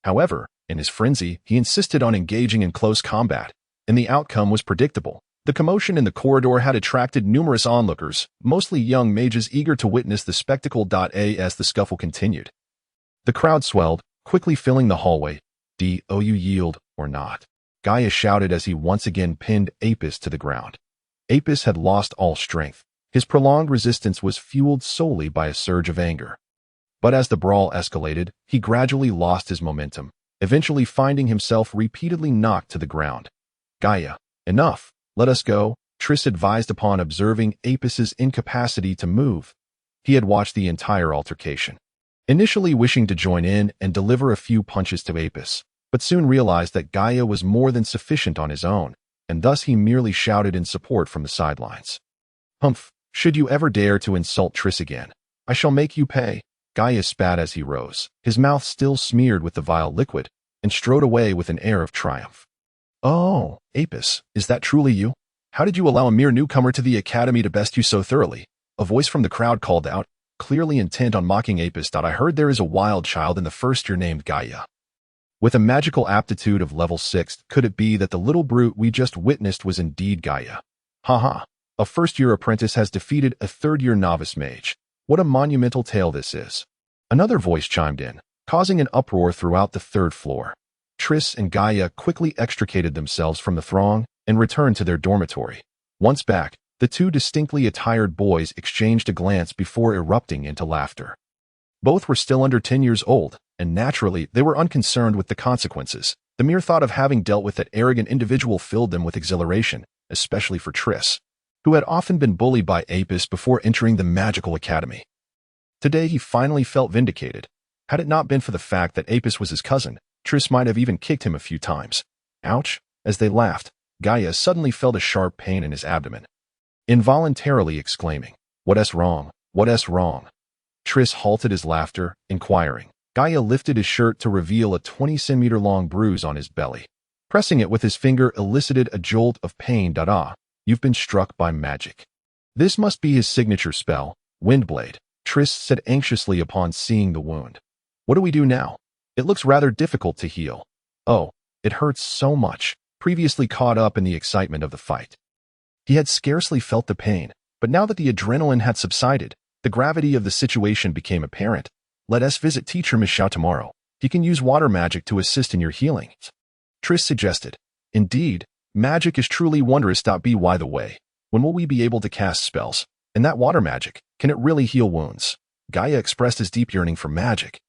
Speaker 1: However, in his frenzy, he insisted on engaging in close combat, and the outcome was predictable. The commotion in the corridor had attracted numerous onlookers, mostly young mages eager to witness the spectacle. As the scuffle continued, the crowd swelled, quickly filling the hallway. "Do you yield or not?" Gaia shouted as he once again pinned Apis to the ground. Apis had lost all strength. His prolonged resistance was fueled solely by a surge of anger. But as the brawl escalated, he gradually lost his momentum, eventually finding himself repeatedly knocked to the ground. "Gaia, enough. Let us go," Triss advised upon observing Apis's incapacity to move. He had watched the entire altercation, initially wishing to join in and deliver a few punches to Apis, but soon realized that Gaia was more than sufficient on his own, and thus he merely shouted in support from the sidelines. "Humph, should you ever dare to insult Triss again, I shall make you pay." Gaia spat as he rose, his mouth still smeared with the vile liquid, and strode away with an air of triumph. "Oh, Apis, is that truly you? How did you allow a mere newcomer to the academy to best you so thoroughly?" A voice from the crowd called out, clearly intent on mocking Apis. "I heard there is a wild child in the first year named Gaia, with a magical aptitude of level 6. Could it be that the little brute we just witnessed was indeed Gaia? Haha, a first-year apprentice has defeated a third-year novice mage. What a monumental tale this is." Another voice chimed in, causing an uproar throughout the third floor. Triss and Gaia quickly extricated themselves from the throng and returned to their dormitory. Once back, the two distinctly attired boys exchanged a glance before erupting into laughter. Both were still under 10 years old, and naturally, they were unconcerned with the consequences. The mere thought of having dealt with that arrogant individual filled them with exhilaration, especially for Triss, who had often been bullied by Apis before entering the magical academy. Today he finally felt vindicated. Had it not been for the fact that Apis was his cousin, Triss might have even kicked him a few times. Ouch! As they laughed, Gaia suddenly felt a sharp pain in his abdomen, involuntarily exclaiming, "What's wrong? What's wrong?" Triss halted his laughter, inquiring. Gaia lifted his shirt to reveal a 20-centimeter-long bruise on his belly. Pressing it with his finger elicited a jolt of pain. "You've been struck by magic. This must be his signature spell, Windblade," Triss said anxiously upon seeing the wound. "What do we do now? It looks rather difficult to heal." "Oh, it hurts so much." Previously caught up in the excitement of the fight, he had scarcely felt the pain, but now that the adrenaline had subsided, the gravity of the situation became apparent. "Let us visit Teacher Michao tomorrow. He can use water magic to assist in your healing," Triss suggested. "Indeed, magic is truly wondrous. By the way, when will we be able to cast spells? And that water magic, can it really heal wounds?" Gaia expressed his deep yearning for magic,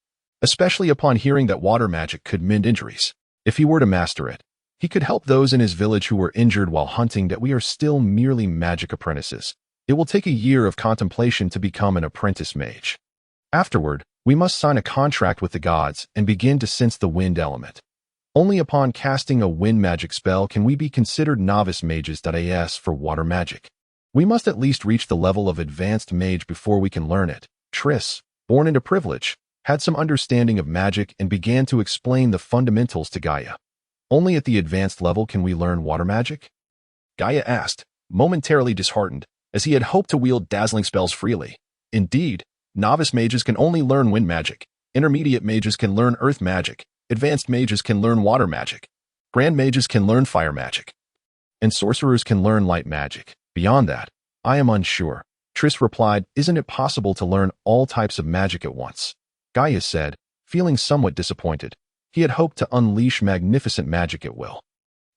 Speaker 1: especially upon hearing that water magic could mend injuries. If he were to master it, he could help those in his village who were injured while hunting. "That we are still merely magic apprentices. It will take a year of contemplation to become an apprentice mage. Afterward, we must sign a contract with the gods and begin to sense the wind element. Only upon casting a wind magic spell can we be considered novice mages. As for water magic, we must at least reach the level of advanced mage before we can learn it." Triss, born into privilege, had some understanding of magic and began to explain the fundamentals to Gaia. "Only at the advanced level can we learn water magic?" Gaia asked, momentarily disheartened, as he had hoped to wield dazzling spells freely. "Indeed, novice mages can only learn wind magic, intermediate mages can learn earth magic, advanced mages can learn water magic, grand mages can learn fire magic, and sorcerers can learn light magic. Beyond that, I am unsure." Triss replied, "Isn't it possible to learn all types of magic at once?" Gaia said, feeling somewhat disappointed. He had hoped to unleash magnificent magic at will.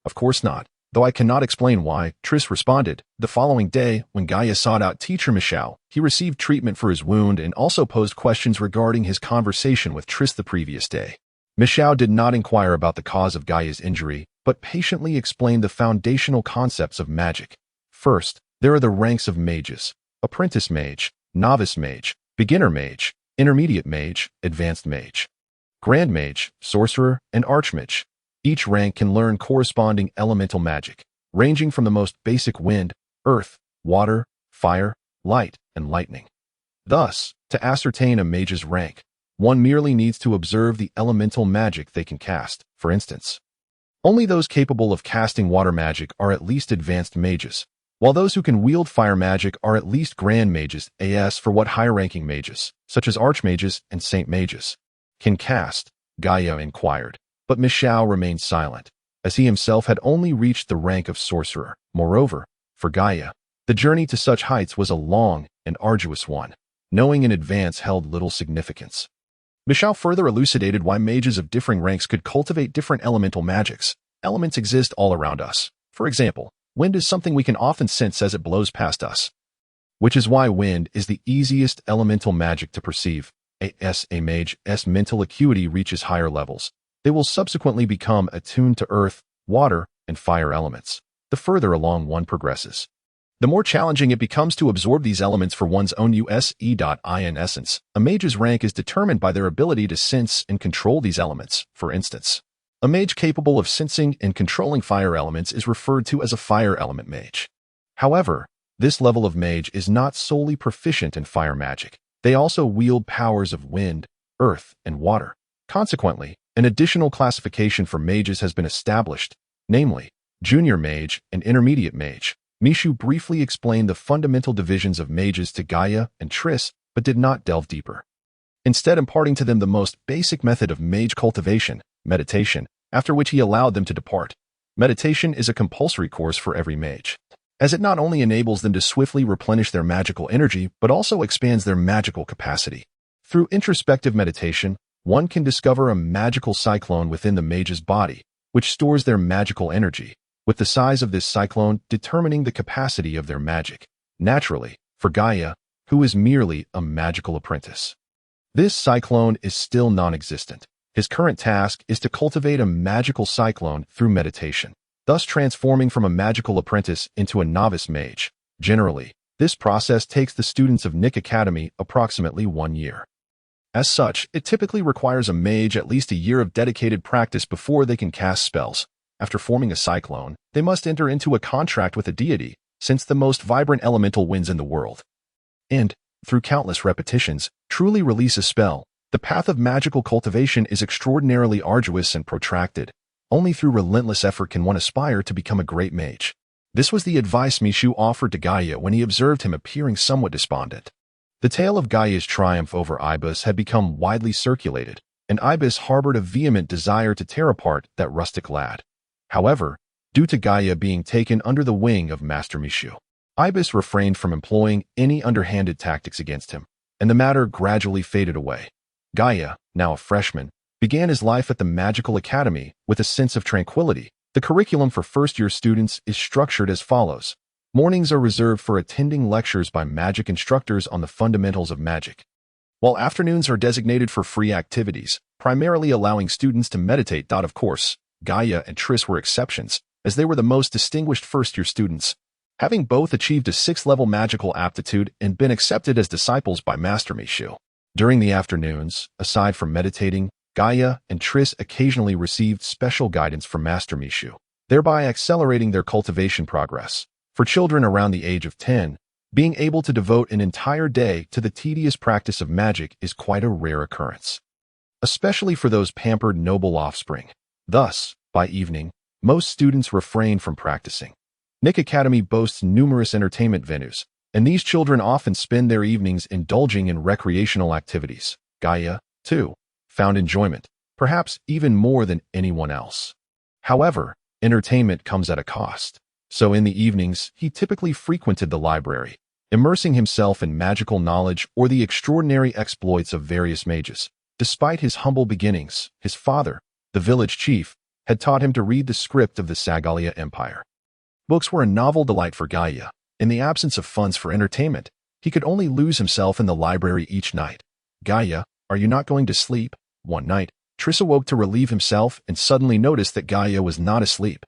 Speaker 1: "Of course not, though I cannot explain why," Triss responded. The following day, when Gaia sought out Teacher Michao, he received treatment for his wound and also posed questions regarding his conversation with Triss the previous day. Michao did not inquire about the cause of Gaia's injury, but patiently explained the foundational concepts of magic. First, there are the ranks of mages: apprentice mage, novice mage, beginner mage, intermediate mage, advanced mage, grand mage, sorcerer, and archmage. Each rank can learn corresponding elemental magic, ranging from the most basic wind, earth, water, fire, light, and lightning. Thus, to ascertain a mage's rank, one merely needs to observe the elemental magic they can cast. For instance, only those capable of casting water magic are at least advanced mages, while those who can wield fire magic are at least grand mages. As for what higher-ranking mages, such as archmages and saint mages, can cast, Gaia inquired, but Michao remained silent, as he himself had only reached the rank of sorcerer. Moreover, for Gaia, the journey to such heights was a long and arduous one. Knowing in advance held little significance. Michao further elucidated why mages of differing ranks could cultivate different elemental magics. Elements exist all around us. For example, wind is something we can often sense as it blows past us, which is why wind is the easiest elemental magic to perceive. As a mage's mental acuity reaches higher levels, they will subsequently become attuned to earth, water, and fire elements. The further along one progresses, the more challenging it becomes to absorb these elements for one's own use. In essence, a mage's rank is determined by their ability to sense and control these elements. For instance, a mage capable of sensing and controlling fire elements is referred to as a fire element mage. However, this level of mage is not solely proficient in fire magic. They also wield powers of wind, earth, and water. Consequently, an additional classification for mages has been established, namely, junior mage and intermediate mage. Mishu briefly explained the fundamental divisions of mages to Gaia and Triss, but did not delve deeper. Instead, imparting to them the most basic method of mage cultivation, meditation, after which he allowed them to depart. Meditation is a compulsory course for every mage, as it not only enables them to swiftly replenish their magical energy, but also expands their magical capacity. Through introspective meditation, one can discover a magical cyclone within the mage's body, which stores their magical energy, with the size of this cyclone determining the capacity of their magic. Naturally, for Gaia, who is merely a magical apprentice, this cyclone is still non-existent. His current task is to cultivate a magical cyclone through meditation, thus transforming from a magical apprentice into a novice mage. Generally, this process takes the students of Nick Academy approximately 1 year. As such, it typically requires a mage at least a year of dedicated practice before they can cast spells. After forming a cyclone, they must enter into a contract with a deity, since the most vibrant elemental wins in the world, and, through countless repetitions, truly release a spell. The path of magical cultivation is extraordinarily arduous and protracted. Only through relentless effort can one aspire to become a great mage. This was the advice Mishu offered to Gaia when he observed him appearing somewhat despondent. The tale of Gaia's triumph over Ibis had become widely circulated, and Ibis harbored a vehement desire to tear apart that rustic lad. However, due to Gaia being taken under the wing of Master Mishu, Ibis refrained from employing any underhanded tactics against him, and the matter gradually faded away. Gaia, now a freshman, began his life at the Magical Academy with a sense of tranquility. The curriculum for first-year students is structured as follows. Mornings are reserved for attending lectures by magic instructors on the fundamentals of magic, while afternoons are designated for free activities, primarily allowing students to meditate. Of course, Gaia and Triss were exceptions, as they were the most distinguished first-year students, having both achieved a 6th-level magical aptitude and been accepted as disciples by Master Mishu. During the afternoons, aside from meditating, Gaia and Triss occasionally received special guidance from Master Mishu, thereby accelerating their cultivation progress. For children around the age of 10, being able to devote an entire day to the tedious practice of magic is quite a rare occurrence, especially for those pampered noble offspring. Thus, by evening, most students refrain from practicing. Nick Academy boasts numerous entertainment venues, and these children often spend their evenings indulging in recreational activities. Gaia, too, found enjoyment, perhaps even more than anyone else. However, entertainment comes at a cost. So in the evenings, he typically frequented the library, immersing himself in magical knowledge or the extraordinary exploits of various mages. Despite his humble beginnings, his father, the village chief, had taught him to read the script of the Sagalia Empire. Books were a novel delight for Gaia. In the absence of funds for entertainment, he could only lose himself in the library each night. Gaia, are you not going to sleep? One night, Triss awoke to relieve himself and suddenly noticed that Gaia was not asleep.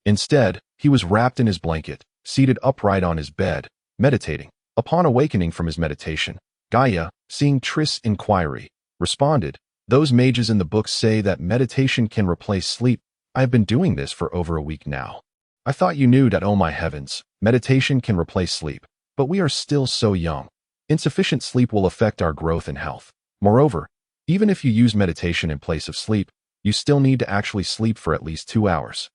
Speaker 1: Instead, he was wrapped in his blanket, seated upright on his bed, meditating. Upon awakening from his meditation, Gaia, seeing Triss' inquiry, responded, "Those mages in the books say that meditation can replace sleep. I have been doing this for over a week now. I thought you knew that. Oh my heavens, meditation can replace sleep, but we are still so young. Insufficient sleep will affect our growth and health. Moreover, even if you use meditation in place of sleep, you still need to actually sleep for at least 2 hours.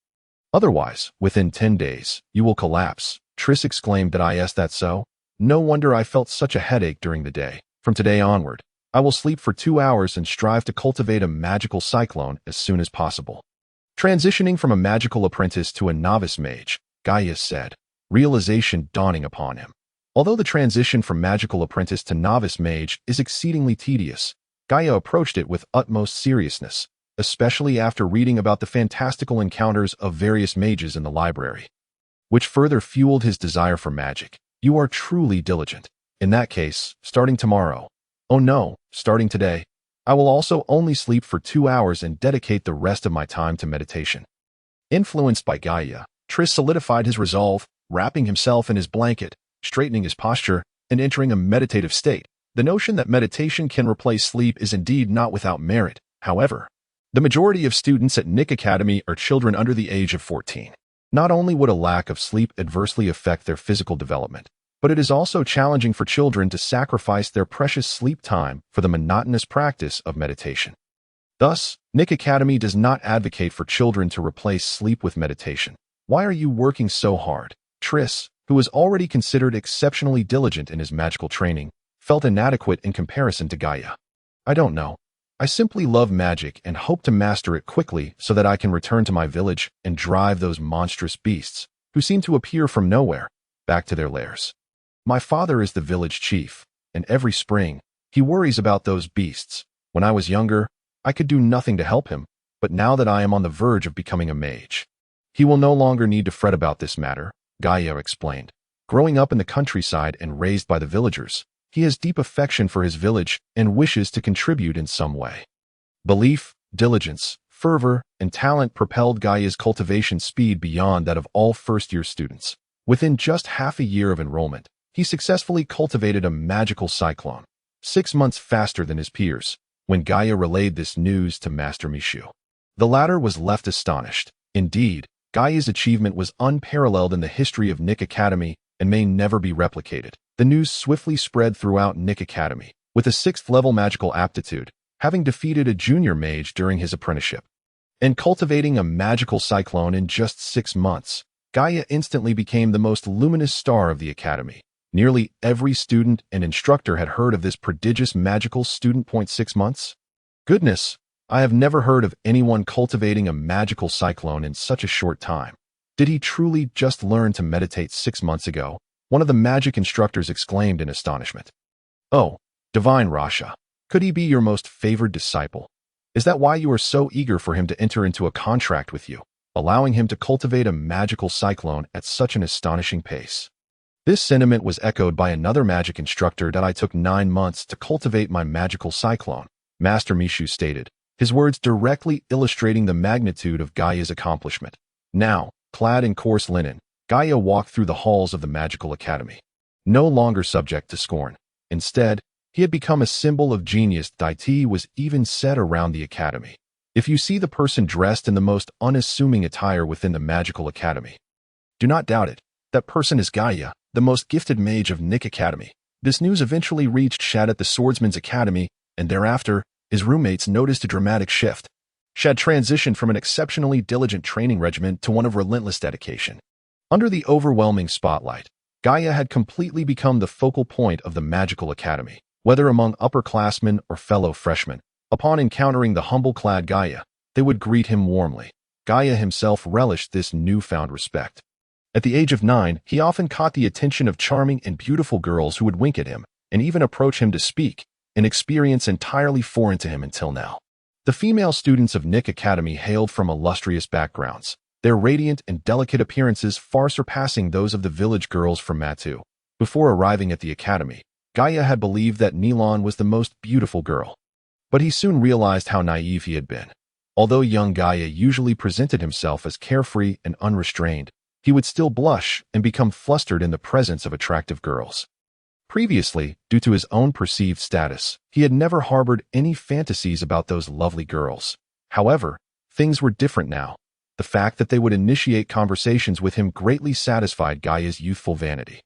Speaker 1: Otherwise, within 10 days, you will collapse." Triss exclaimed, "Is that so? No wonder I felt such a headache during the day. From today onward, I will sleep for 2 hours and strive to cultivate a magical cyclone as soon as possible." Transitioning from a magical apprentice to a novice mage, Gaia said, realization dawning upon him. Although the transition from magical apprentice to novice mage is exceedingly tedious, Gaia approached it with utmost seriousness, especially after reading about the fantastical encounters of various mages in the library, which further fueled his desire for magic. You are truly diligent. In that case, starting tomorrow. Oh no, starting today. I will also only sleep for 2 hours and dedicate the rest of my time to meditation. Influenced by Gaia, Triss solidified his resolve, wrapping himself in his blanket, straightening his posture, and entering a meditative state. The notion that meditation can replace sleep is indeed not without merit. However, the majority of students at Nick Academy are children under the age of 14. Not only would a lack of sleep adversely affect their physical development, but it is also challenging for children to sacrifice their precious sleep time for the monotonous practice of meditation. Thus, Nick Academy does not advocate for children to replace sleep with meditation. Why are you working so hard? Triss, who was already considered exceptionally diligent in his magical training, felt inadequate in comparison to Gaia. I don't know. I simply love magic and hope to master it quickly so that I can return to my village and drive those monstrous beasts, who seem to appear from nowhere, back to their lairs. My father is the village chief, and every spring, he worries about those beasts. When I was younger, I could do nothing to help him, but now that I am on the verge of becoming a mage, he will no longer need to fret about this matter, Gaia explained. Growing up in the countryside and raised by the villagers, he has deep affection for his village and wishes to contribute in some way. Belief, diligence, fervor, and talent propelled Gaia's cultivation speed beyond that of all first-year students. Within just half a year of enrollment, he successfully cultivated a magical cyclone, 6 months faster than his peers. When Gaia relayed this news to Master Mishu, the latter was left astonished. Indeed, Gaia's achievement was unparalleled in the history of Nick Academy and may never be replicated. The news swiftly spread throughout Nick Academy, with a 6th-level magical aptitude, having defeated a junior mage during his apprenticeship. And cultivating a magical cyclone in just 6 months, Gaia instantly became the most luminous star of the academy. Nearly every student and instructor had heard of this prodigious magical student. 6 months? Goodness, I have never heard of anyone cultivating a magical cyclone in such a short time. Did he truly just learn to meditate 6 months ago? One of the magic instructors exclaimed in astonishment. Oh, divine Rasha, could he be your most favored disciple? Is that why you are so eager for him to enter into a contract with you, allowing him to cultivate a magical cyclone at such an astonishing pace? This sentiment was echoed by another magic instructor that I took 9 months to cultivate my magical cyclone, Master Mishu stated, his words directly illustrating the magnitude of Gaia's accomplishment. Now, clad in coarse linen, Gaia walked through the halls of the magical academy. No longer subject to scorn. Instead, he had become a symbol of genius. Deity was even said around the academy. If you see the person dressed in the most unassuming attire within the magical academy, do not doubt it. That person is Gaia, the most gifted mage of Nick Academy. This news eventually reached Shad at the Swordsman's Academy, and thereafter, his roommates noticed a dramatic shift. Shad transitioned from an exceptionally diligent training regimen to one of relentless dedication. Under the overwhelming spotlight, Gaia had completely become the focal point of the magical academy. Whether among upperclassmen or fellow freshmen, upon encountering the humble-clad Gaia, they would greet him warmly. Gaia himself relished this newfound respect. At the age of 9, he often caught the attention of charming and beautiful girls who would wink at him and even approach him to speak, an experience entirely foreign to him until now. The female students of Nick Academy hailed from illustrious backgrounds, their radiant and delicate appearances far surpassing those of the village girls from Matu. Before arriving at the academy, Gaia had believed that Nilon was the most beautiful girl. But he soon realized how naive he had been. Although young Gaia usually presented himself as carefree and unrestrained, he would still blush and become flustered in the presence of attractive girls. Previously, due to his own perceived status, he had never harbored any fantasies about those lovely girls. However, things were different now. The fact that they would initiate conversations with him greatly satisfied Gaia's youthful vanity.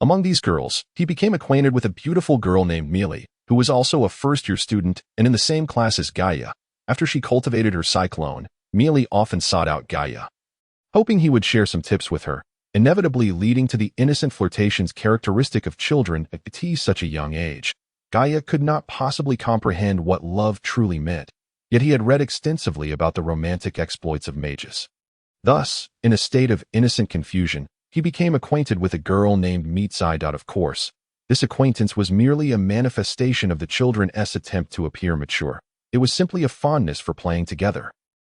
Speaker 1: Among these girls, he became acquainted with a beautiful girl named Mealy, who was also a first-year student and in the same class as Gaia. After she cultivated her cyclone, Mealy often sought out Gaia, hoping he would share some tips with her, inevitably leading to the innocent flirtations characteristic of children at such a young age. Gaia could not possibly comprehend what love truly meant, yet he had read extensively about the romantic exploits of mages. Thus, in a state of innocent confusion, he became acquainted with a girl named Mitsai. Of course, this acquaintance was merely a manifestation of the children's attempt to appear mature. It was simply a fondness for playing together.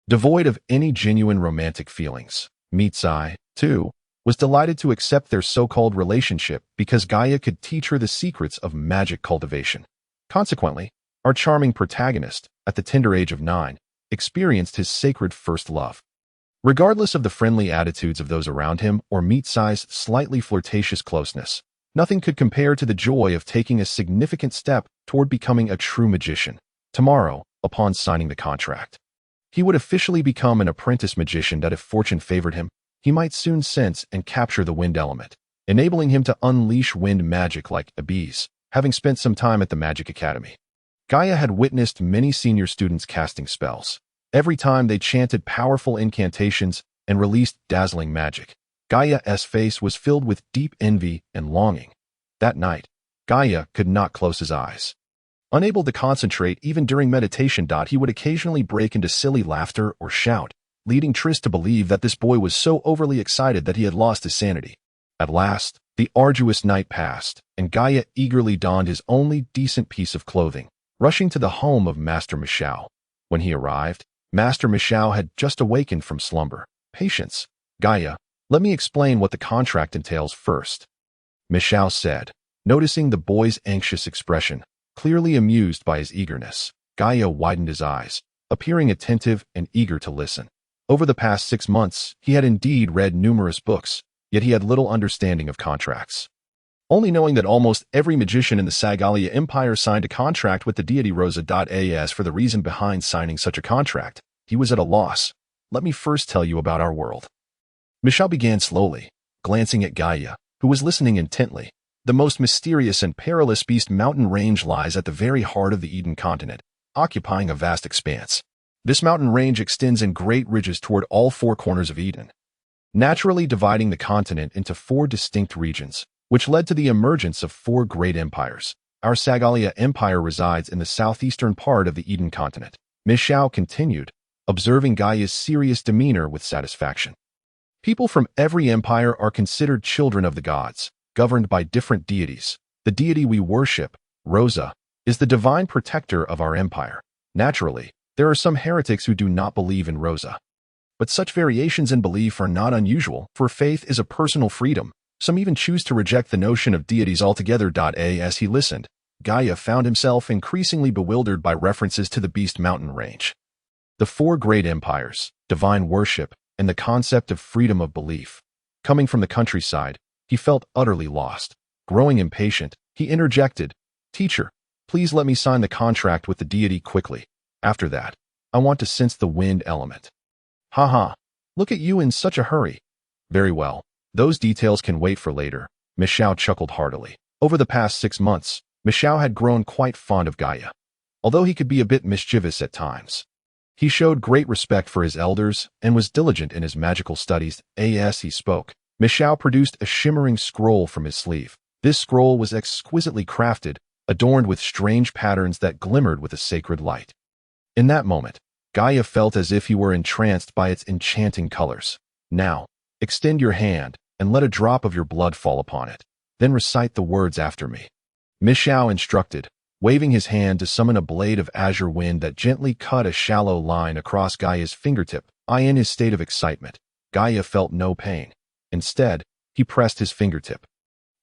Speaker 1: Devoid of any genuine romantic feelings, Mitsai, too, was delighted to accept their so-called relationship because Gaia could teach her the secrets of magic cultivation. Consequently, our charming protagonist, at the tender age of 9, experienced his sacred first love. Regardless of the friendly attitudes of those around him or Mitsai's slightly flirtatious closeness, nothing could compare to the joy of taking a significant step toward becoming a true magician. Tomorrow, upon signing the contract, he would officially become an apprentice magician that if fortune favored him, he might soon sense and capture the wind element, enabling him to unleash wind magic like a bees. Having spent some time at the Magic Academy, Gaia had witnessed many senior students casting spells. Every time they chanted powerful incantations and released dazzling magic, Gaia's face was filled with deep envy and longing. That night, Gaia could not close his eyes. Unable to concentrate even during meditation, he would occasionally break into silly laughter or shout, leading Triss to believe that this boy was so overly excited that he had lost his sanity. At last, the arduous night passed, and Gaia eagerly donned his only decent piece of clothing, rushing to the home of Master Michao. When he arrived, Master Michao had just awakened from slumber. Patience, Gaia, let me explain what the contract entails first, Michao said, noticing the boy's anxious expression. Clearly amused by his eagerness, Gaia widened his eyes, appearing attentive and eager to listen. Over the past 6 months, he had indeed read numerous books, yet he had little understanding of contracts. Only knowing that almost every magician in the Sagalia Empire signed a contract with the deity Rosa. As for the reason behind signing such a contract, he was at a loss. Let me first tell you about our world. Michao began slowly, glancing at Gaia, who was listening intently. The most mysterious and perilous beast mountain range lies at the very heart of the Eden continent, occupying a vast expanse. This mountain range extends in great ridges toward all 4 corners of Eden, naturally dividing the continent into 4 distinct regions, which led to the emergence of 4 great empires. Our Sagalia Empire resides in the southeastern part of the Eden continent. Michao continued, observing Gaia's serious demeanor with satisfaction. People from every empire are considered children of the gods, governed by different deities. The deity we worship, Rosa, is the divine protector of our empire. Naturally, there are some heretics who do not believe in Rosa. But such variations in belief are not unusual, for faith is a personal freedom. Some even choose to reject the notion of deities altogether. As he listened, Gaia found himself increasingly bewildered by references to the Beast Mountain range. The 4 great empires, divine worship, and the concept of freedom of belief. Coming from the countryside, he felt utterly lost. Growing impatient, he interjected, "Teacher, please let me sign the contract with the deity quickly. After that, I want to sense the wind element." "Ha, look at you in such a hurry." "Very well, those details can wait for later," Michao chuckled heartily. Over the past 6 months, Michao had grown quite fond of Gaia, although he could be a bit mischievous at times. He showed great respect for his elders and was diligent in his magical studies. As he spoke, Michao produced a shimmering scroll from his sleeve. This scroll was exquisitely crafted, adorned with strange patterns that glimmered with a sacred light. In that moment, Gaia felt as if he were entranced by its enchanting colors. "Now, extend your hand and let a drop of your blood fall upon it. Then recite the words after me," Michao instructed, waving his hand to summon a blade of azure wind that gently cut a shallow line across Gaia's fingertip. In his state of excitement, Gaia felt no pain. Instead, he pressed his fingertip,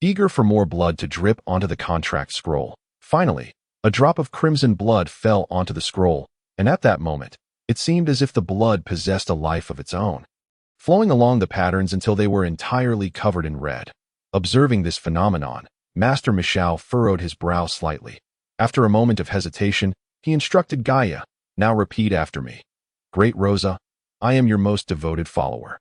Speaker 1: eager for more blood to drip onto the contract scroll. Finally, a drop of crimson blood fell onto the scroll, and at that moment, it seemed as if the blood possessed a life of its own, flowing along the patterns until they were entirely covered in red. Observing this phenomenon, Master Michao furrowed his brow slightly. After a moment of hesitation, he instructed Gaia, "Now repeat after me. Great Rosa, I am your most devoted follower.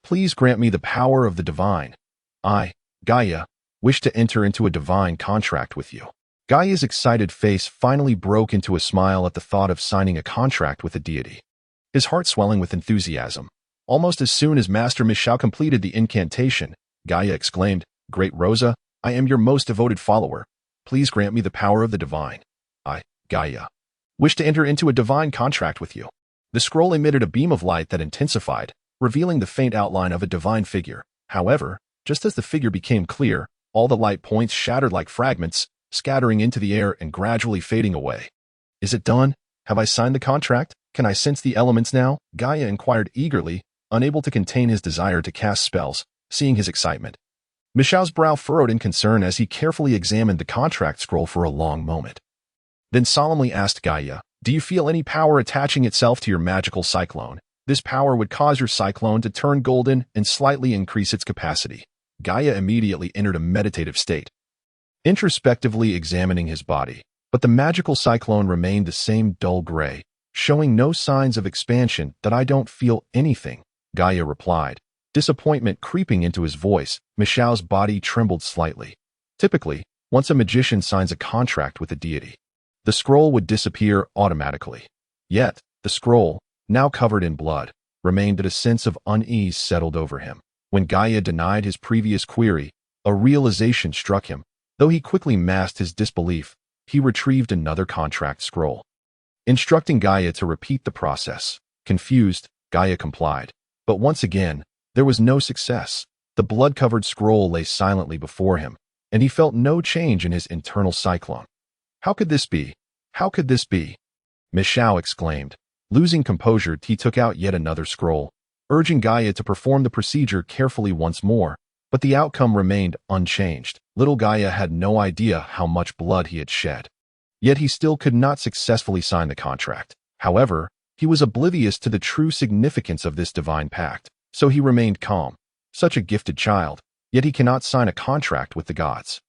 Speaker 1: Please grant me the power of the divine. I, Gaia, wish to enter into a divine contract with you." Gaia's excited face finally broke into a smile at the thought of signing a contract with a deity, his heart swelling with enthusiasm. Almost as soon as Master Michao completed the incantation, Gaia exclaimed, "Great Rosa, I am your most devoted follower. Please grant me the power of the divine. I, Gaia, wish to enter into a divine contract with you." The scroll emitted a beam of light that intensified, revealing the faint outline of a divine figure. However, just as the figure became clear, all the light points shattered like fragments, scattering into the air and gradually fading away. Is it done? Have I signed the contract? Can I sense the elements now? Gaia inquired eagerly, unable to contain his desire to cast spells, seeing his excitement. Mishao's brow furrowed in concern as he carefully examined the contract scroll for a long moment. Then solemnly asked Gaia, "Do you feel any power attaching itself to your magical cyclone? This power would cause your cyclone to turn golden and slightly increase its capacity." Gaia immediately entered a meditative state, introspectively examining his body. But the magical cyclone remained the same dull gray, showing no signs of expansion. "That I don't feel anything," Gaia replied, disappointment creeping into his voice. Mishao's body trembled slightly. Typically, once a magician signs a contract with a deity, the scroll would disappear automatically. Yet, the scroll, now covered in blood, remained, that a sense of unease settled over him. When Gaia denied his previous query, a realization struck him. Though he quickly masked his disbelief, he retrieved another contract scroll, instructing Gaia to repeat the process. Confused, Gaia complied. But once again, there was no success. The blood-covered scroll lay silently before him, and he felt no change in his internal cyclone. "How could this be? How could this be?" Mishao exclaimed. Losing composure, he took out yet another scroll, urging Gaia to perform the procedure carefully once more, but the outcome remained unchanged. Little Gaia had no idea how much blood he had shed. Yet he still could not successfully sign the contract. However, he was oblivious to the true significance of this divine pact, so he remained calm. Such a gifted child, yet he cannot sign a contract with the gods.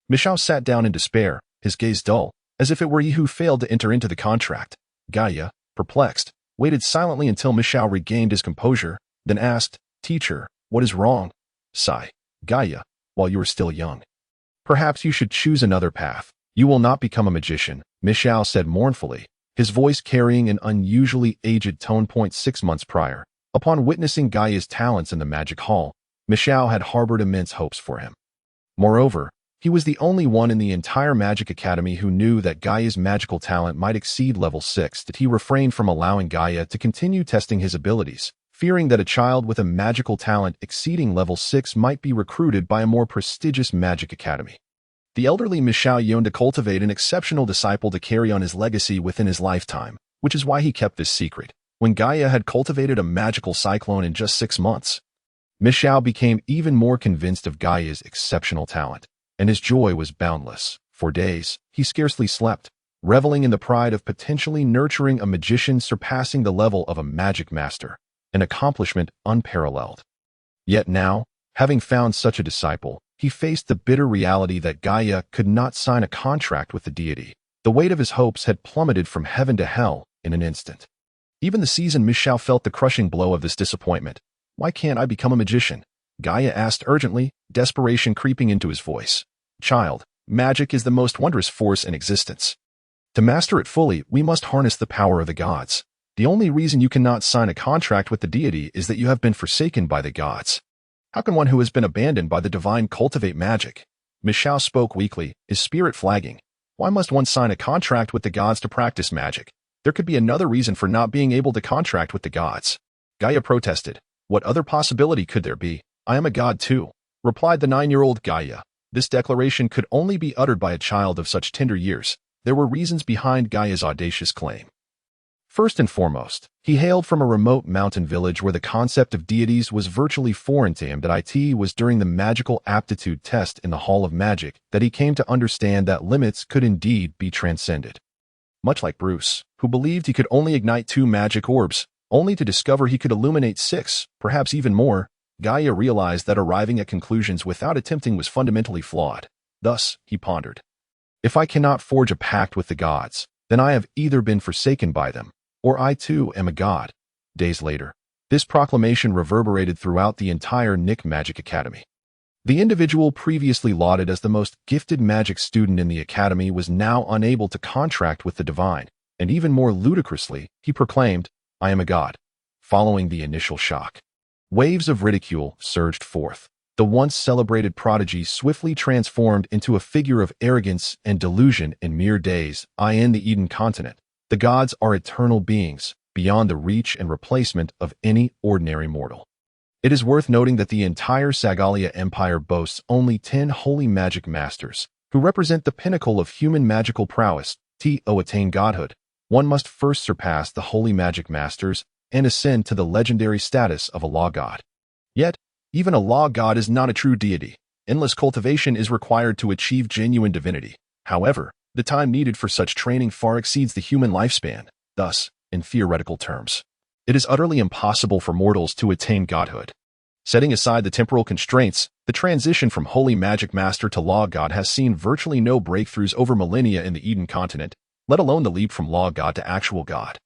Speaker 1: Mishao sat down in despair, his gaze dull, as if it were he who failed to enter into the contract. Gaia, perplexed, waited silently until Mishao regained his composure, then asked, "Teacher, what is wrong?" Sigh. "Gaia, while you are still young, perhaps you should choose another path. You will not become a magician," Mishao said mournfully, his voice carrying an unusually aged tone. 6 months prior, upon witnessing Gaia's talents in the magic hall, Mishao had harbored immense hopes for him. Moreover, he was the only one in the entire Magic Academy who knew that Gaia's magical talent might exceed level 6. That he refrained from allowing Gaia to continue testing his abilities, fearing that a child with a magical talent exceeding level 6 might be recruited by a more prestigious magic academy. The elderly Mishao yearned to cultivate an exceptional disciple to carry on his legacy within his lifetime, which is why he kept this secret. When Gaia had cultivated a magical cyclone in just 6 months, Mishao became even more convinced of Gaia's exceptional talent, and his joy was boundless. For days, he scarcely slept, reveling in the pride of potentially nurturing a magician surpassing the level of a magic master, an accomplishment unparalleled. Yet now, having found such a disciple, he faced the bitter reality that Gaia could not sign a contract with the deity. The weight of his hopes had plummeted from heaven to hell in an instant. Even the seasoned Mishao felt the crushing blow of this disappointment. "Why can't I become a magician?" Gaia asked urgently, desperation creeping into his voice. "Child, magic is the most wondrous force in existence. To master it fully, we must harness the power of the gods. The only reason you cannot sign a contract with the deity is that you have been forsaken by the gods. How can one who has been abandoned by the divine cultivate magic?" Mishao spoke weakly, his spirit flagging. "Why must one sign a contract with the gods to practice magic? There could be another reason for not being able to contract with the gods." Gaia protested. "What other possibility could there be? I am a god too," replied the 9-year-old Gaia. This declaration could only be uttered by a child of such tender years. There were reasons behind Gaia's audacious claim. First and foremost, he hailed from a remote mountain village where the concept of deities was virtually foreign to him. That it was during the magical aptitude test in the Hall of Magic that he came to understand that limits could indeed be transcended. Much like Bruce, who believed he could only ignite 2 magic orbs, only to discover he could illuminate 6, perhaps even more, Gaia realized that arriving at conclusions without attempting was fundamentally flawed. Thus, he pondered, "If I cannot forge a pact with the gods, then I have either been forsaken by them, or I too am a god." Days later, this proclamation reverberated throughout the entire Nick Magic Academy. The individual previously lauded as the most gifted magic student in the academy was now unable to contract with the divine, and even more ludicrously, he proclaimed, "I am a god." Following the initial shock, waves of ridicule surged forth. The once celebrated prodigy swiftly transformed into a figure of arrogance and delusion in mere days. "I am the Eden continent. The gods are eternal beings. beyond the reach and replacement of any ordinary mortal. It is worth noting that the entire Sagalia Empire boasts only 10 holy magic masters, who represent the pinnacle of human magical prowess. To attain godhood, one must first surpass the holy magic masters and ascend to the legendary status of a law god. Yet, even a law god is not a true deity. Endless cultivation is required to achieve genuine divinity. However, the time needed for such training far exceeds the human lifespan. Thus, in theoretical terms, it is utterly impossible for mortals to attain godhood. Setting aside the temporal constraints, the transition from holy magic master to law god has seen virtually no breakthroughs over millennia in the Eden continent, let alone the leap from law god to actual god.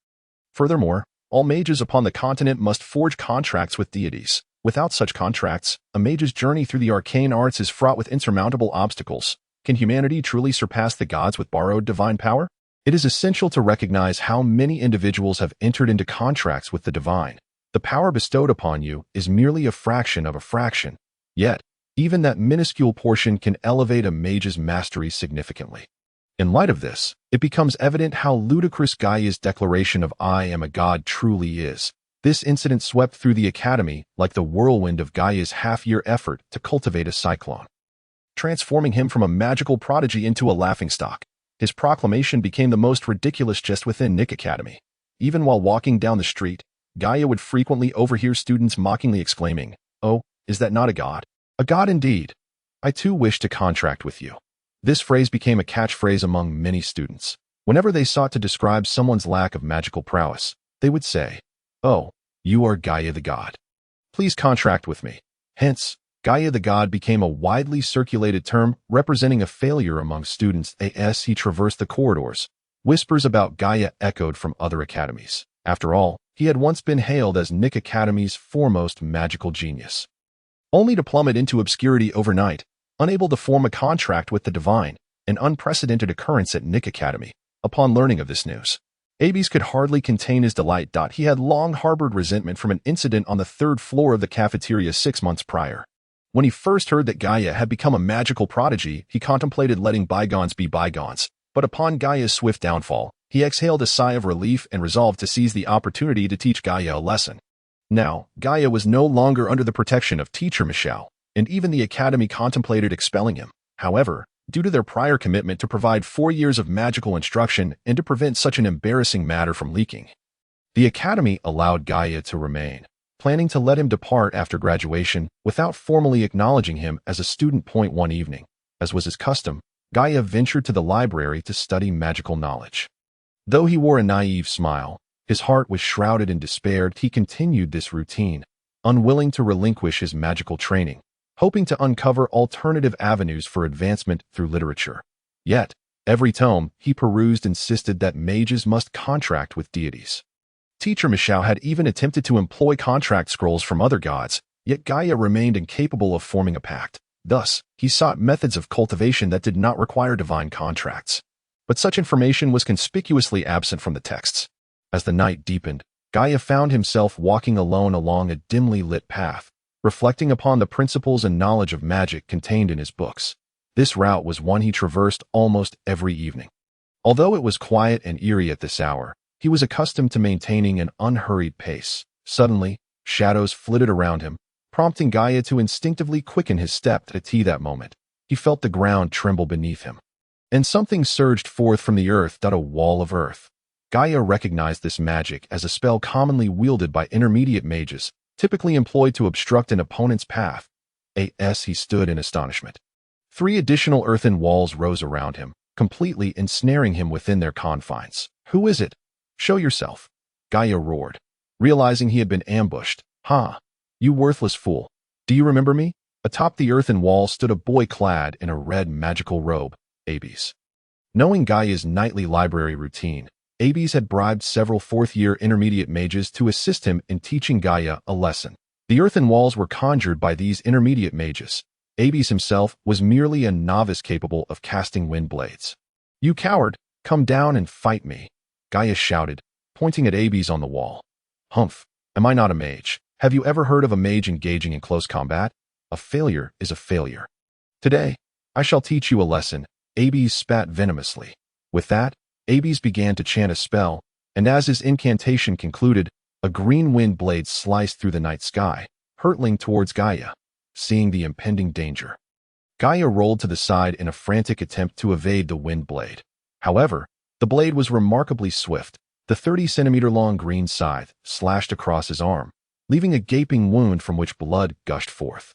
Speaker 1: Furthermore, all mages upon the continent must forge contracts with deities. Without such contracts, a mage's journey through the arcane arts is fraught with insurmountable obstacles. Can humanity truly surpass the gods with borrowed divine power? It is essential to recognize how many individuals have entered into contracts with the divine. The power bestowed upon you is merely a fraction of a fraction. Yet, even that minuscule portion can elevate a mage's mastery significantly. In light of this, it becomes evident how ludicrous Gaia's declaration of "I am a god" truly is. This incident swept through the academy like the whirlwind of Gaia's half-year effort to cultivate a cyclone, transforming him from a magical prodigy into a laughingstock. His proclamation became the most ridiculous jest within Nick Academy. Even while walking down the street, Gaia would frequently overhear students mockingly exclaiming, "Oh, is that not a god? A god indeed. I too wish to contract with you." This phrase became a catchphrase among many students. Whenever they sought to describe someone's lack of magical prowess, they would say, "Oh, you are Gaia the god. Please contract with me." Hence, Gaia the god became a widely circulated term representing a failure among students as he traversed the corridors. Whispers about Gaia echoed from other academies. After all, he had once been hailed as Nick Academy's foremost magical genius, only to plummet into obscurity overnight, unable to form a contract with the divine, an unprecedented occurrence at Nick Academy. Upon learning of this news, Abies could hardly contain his delight. He had long harbored resentment from an incident on the third floor of the cafeteria 6 months prior. When he first heard that Gaia had become a magical prodigy, he contemplated letting bygones be bygones. But upon Gaia's swift downfall, he exhaled a sigh of relief and resolved to seize the opportunity to teach Gaia a lesson. Now, Gaia was no longer under the protection of Teacher Michelle, and even the academy contemplated expelling him. However, due to their prior commitment to provide 4 years of magical instruction and to prevent such an embarrassing matter from leaking, the academy allowed Gaia to remain, planning to let him depart after graduation without formally acknowledging him as a student. One evening, as was his custom, Gaia ventured to the library to study magical knowledge. Though he wore a naive smile, his heart was shrouded in despair. He continued this routine, unwilling to relinquish his magical training, hoping to uncover alternative avenues for advancement through literature. Yet, every tome he perused insisted that mages must contract with deities. Teacher Michelle had even attempted to employ contract scrolls from other gods, yet Gaia remained incapable of forming a pact. Thus, he sought methods of cultivation that did not require divine contracts. But such information was conspicuously absent from the texts. As the night deepened, Gaia found himself walking alone along a dimly lit path, reflecting upon the principles and knowledge of magic contained in his books. This route was one he traversed almost every evening. Although it was quiet and eerie at this hour, he was accustomed to maintaining an unhurried pace. Suddenly, shadows flitted around him, prompting Gaia to instinctively quicken his step. At that moment, he felt the ground tremble beneath him, and something surged forth from the earth. A wall of earth. Gaia recognized this magic as a spell commonly wielded by intermediate mages, typically employed to obstruct an opponent's path. As he stood in astonishment, 3 additional earthen walls rose around him, completely ensnaring him within their confines. "Who is it? Show yourself," Gaia roared, realizing he had been ambushed. "Ha! You worthless fool. Do you remember me?" Atop the earthen wall stood a boy clad in a red magical robe, Abies. Knowing Gaia's nightly library routine, Abies had bribed several 4th-year intermediate mages to assist him in teaching Gaia a lesson. The earthen walls were conjured by these intermediate mages. Abies himself was merely a novice capable of casting wind blades. "You coward, come down and fight me," Gaia shouted, pointing at Abies on the wall. "Humph, am I not a mage? Have you ever heard of a mage engaging in close combat? A failure is a failure. Today, I shall teach you a lesson." Abies spat venomously. With that, Abies began to chant a spell, and as his incantation concluded, a green wind blade sliced through the night sky, hurtling towards Gaia. Seeing the impending danger, Gaia rolled to the side in a frantic attempt to evade the wind blade. However, the blade was remarkably swift. The 30-centimeter-long green scythe slashed across his arm, leaving a gaping wound from which blood gushed forth.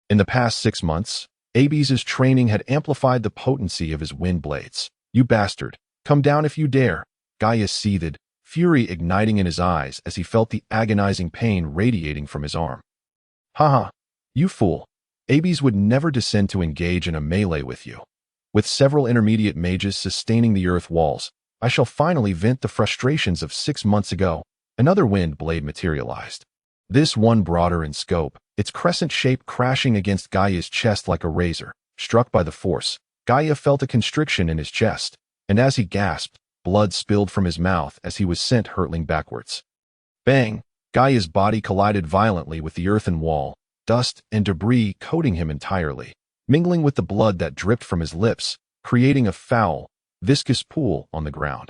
Speaker 1: In the past 6 months, Abes's training had amplified the potency of his wind blades. "You bastard! Come down if you dare!" Gaia seethed, fury igniting in his eyes as he felt the agonizing pain radiating from his arm. "Haha! You fool! Abes would never descend to engage in a melee with you. With several intermediate mages sustaining the earth walls, I shall finally vent the frustrations of 6 months ago." Another wind blade materialized. This one broader in scope, its crescent shape crashing against Gaia's chest like a razor. Struck by the force, Gaia felt a constriction in his chest, and as he gasped, blood spilled from his mouth as he was sent hurtling backwards. Bang! Gaia's body collided violently with the earthen wall, dust and debris coating him entirely, mingling with the blood that dripped from his lips, creating a foul, viscous pool on the ground.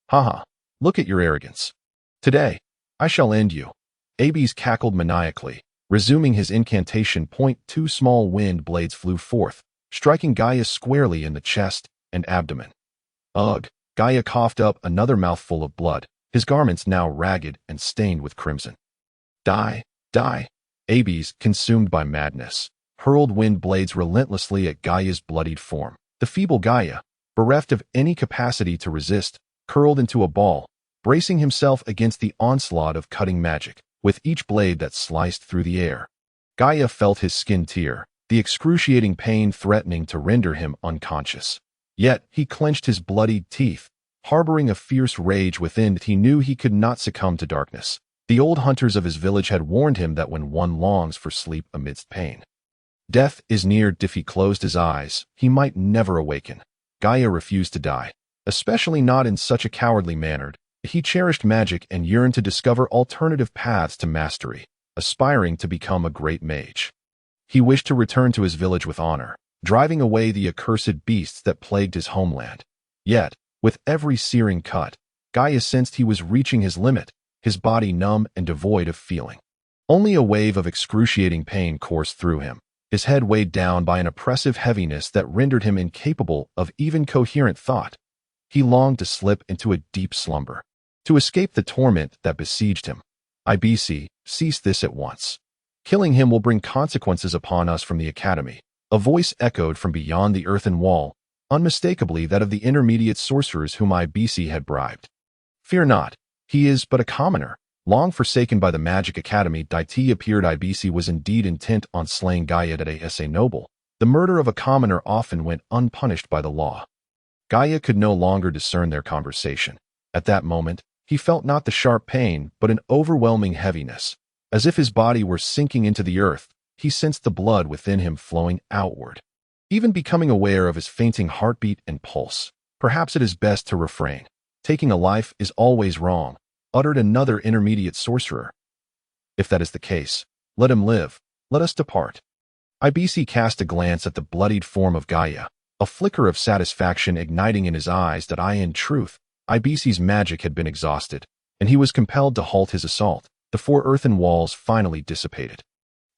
Speaker 1: "Haha, look at your arrogance. Today, I shall end you." Abes cackled maniacally. Resuming his incantation, 2 small wind blades flew forth, striking Gaia squarely in the chest and abdomen. Ugh! Gaia coughed up another mouthful of blood, his garments now ragged and stained with crimson. "Die! Die!" Abes, consumed by madness, hurled wind blades relentlessly at Gaia's bloodied form. The feeble Gaia, bereft of any capacity to resist, curled into a ball, bracing himself against the onslaught of cutting magic, with each blade that sliced through the air. Gaia felt his skin tear, the excruciating pain threatening to render him unconscious. Yet he clenched his bloodied teeth, harboring a fierce rage within. He knew he could not succumb to darkness. The old hunters of his village had warned him that when one longs for sleep amidst pain, death is near. If he closed his eyes, he might never awaken. Gaia refused to die, especially not in such a cowardly manner. He cherished magic and yearned to discover alternative paths to mastery, aspiring to become a great mage. He wished to return to his village with honor, driving away the accursed beasts that plagued his homeland. Yet, with every searing cut, Gaia sensed he was reaching his limit, his body numb and devoid of feeling. Only a wave of excruciating pain coursed through him, his head weighed down by an oppressive heaviness that rendered him incapable of even coherent thought. He longed to slip into a deep slumber, to escape the torment that besieged him. "IBC, cease this at once. Killing him will bring consequences upon us from the academy." A voice echoed from beyond the earthen wall, unmistakably that of the intermediate sorcerers whom IBC had bribed. "Fear not, he is but a commoner, long forsaken by the Magic Academy." It appeared IBC was indeed intent on slaying Gaia as a noble. The murder of a commoner often went unpunished by the law. Gaia could no longer discern their conversation. At that moment, he felt not the sharp pain, but an overwhelming heaviness. As if his body were sinking into the earth, he sensed the blood within him flowing outward. Even becoming aware of his fainting heartbeat and pulse, "Perhaps it is best to refrain. Taking a life is always wrong," uttered another intermediate sorcerer. "If that is the case, let him live. Let us depart." IBC cast a glance at the bloodied form of Gaia, a flicker of satisfaction igniting in his eyes. In truth, IBC's magic had been exhausted, and he was compelled to halt his assault. The 4 earthen walls finally dissipated,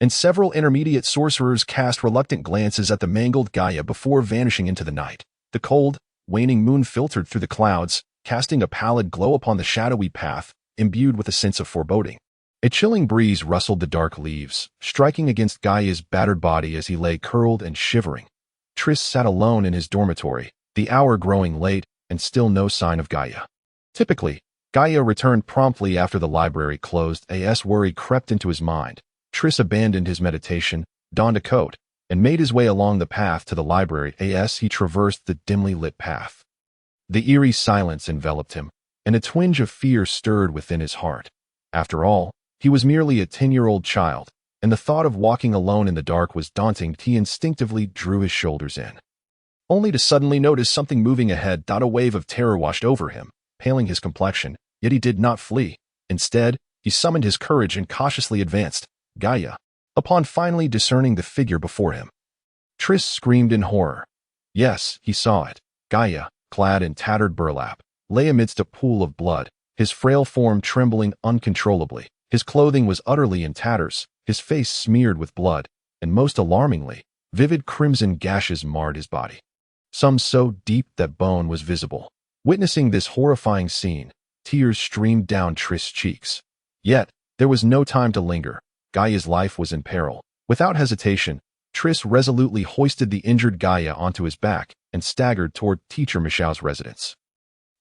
Speaker 1: and several intermediate sorcerers cast reluctant glances at the mangled Gaia before vanishing into the night. The cold, waning moon filtered through the clouds, casting a pallid glow upon the shadowy path, imbued with a sense of foreboding. A chilling breeze rustled the dark leaves, striking against Gaia's battered body as he lay curled and shivering. Triss sat alone in his dormitory, the hour growing late, and still no sign of Gaia. Typically, Gaia returned promptly after the library closed. Worry crept into his mind. Triss abandoned his meditation, donned a coat, and made his way along the path to the library. He traversed the dimly lit path. The eerie silence enveloped him, and a twinge of fear stirred within his heart. After all, he was merely a 10-year-old child, and the thought of walking alone in the dark was daunting. He instinctively drew his shoulders in, only to suddenly notice something moving ahead. A wave of terror washed over him, paling his complexion, yet he did not flee. Instead, he summoned his courage and cautiously advanced. Gaia, upon finally discerning the figure before him. Triss screamed in horror. Yes, he saw it. Gaia, clad in tattered burlap, lay amidst a pool of blood, his frail form trembling uncontrollably. His clothing was utterly in tatters, his face smeared with blood, and most alarmingly, vivid crimson gashes marred his body, some so deep that bone was visible. Witnessing this horrifying scene, tears streamed down Trist's cheeks. Yet, there was no time to linger. Gaia's life was in peril. Without hesitation, Trist resolutely hoisted the injured Gaia onto his back and staggered toward Teacher Michao's residence.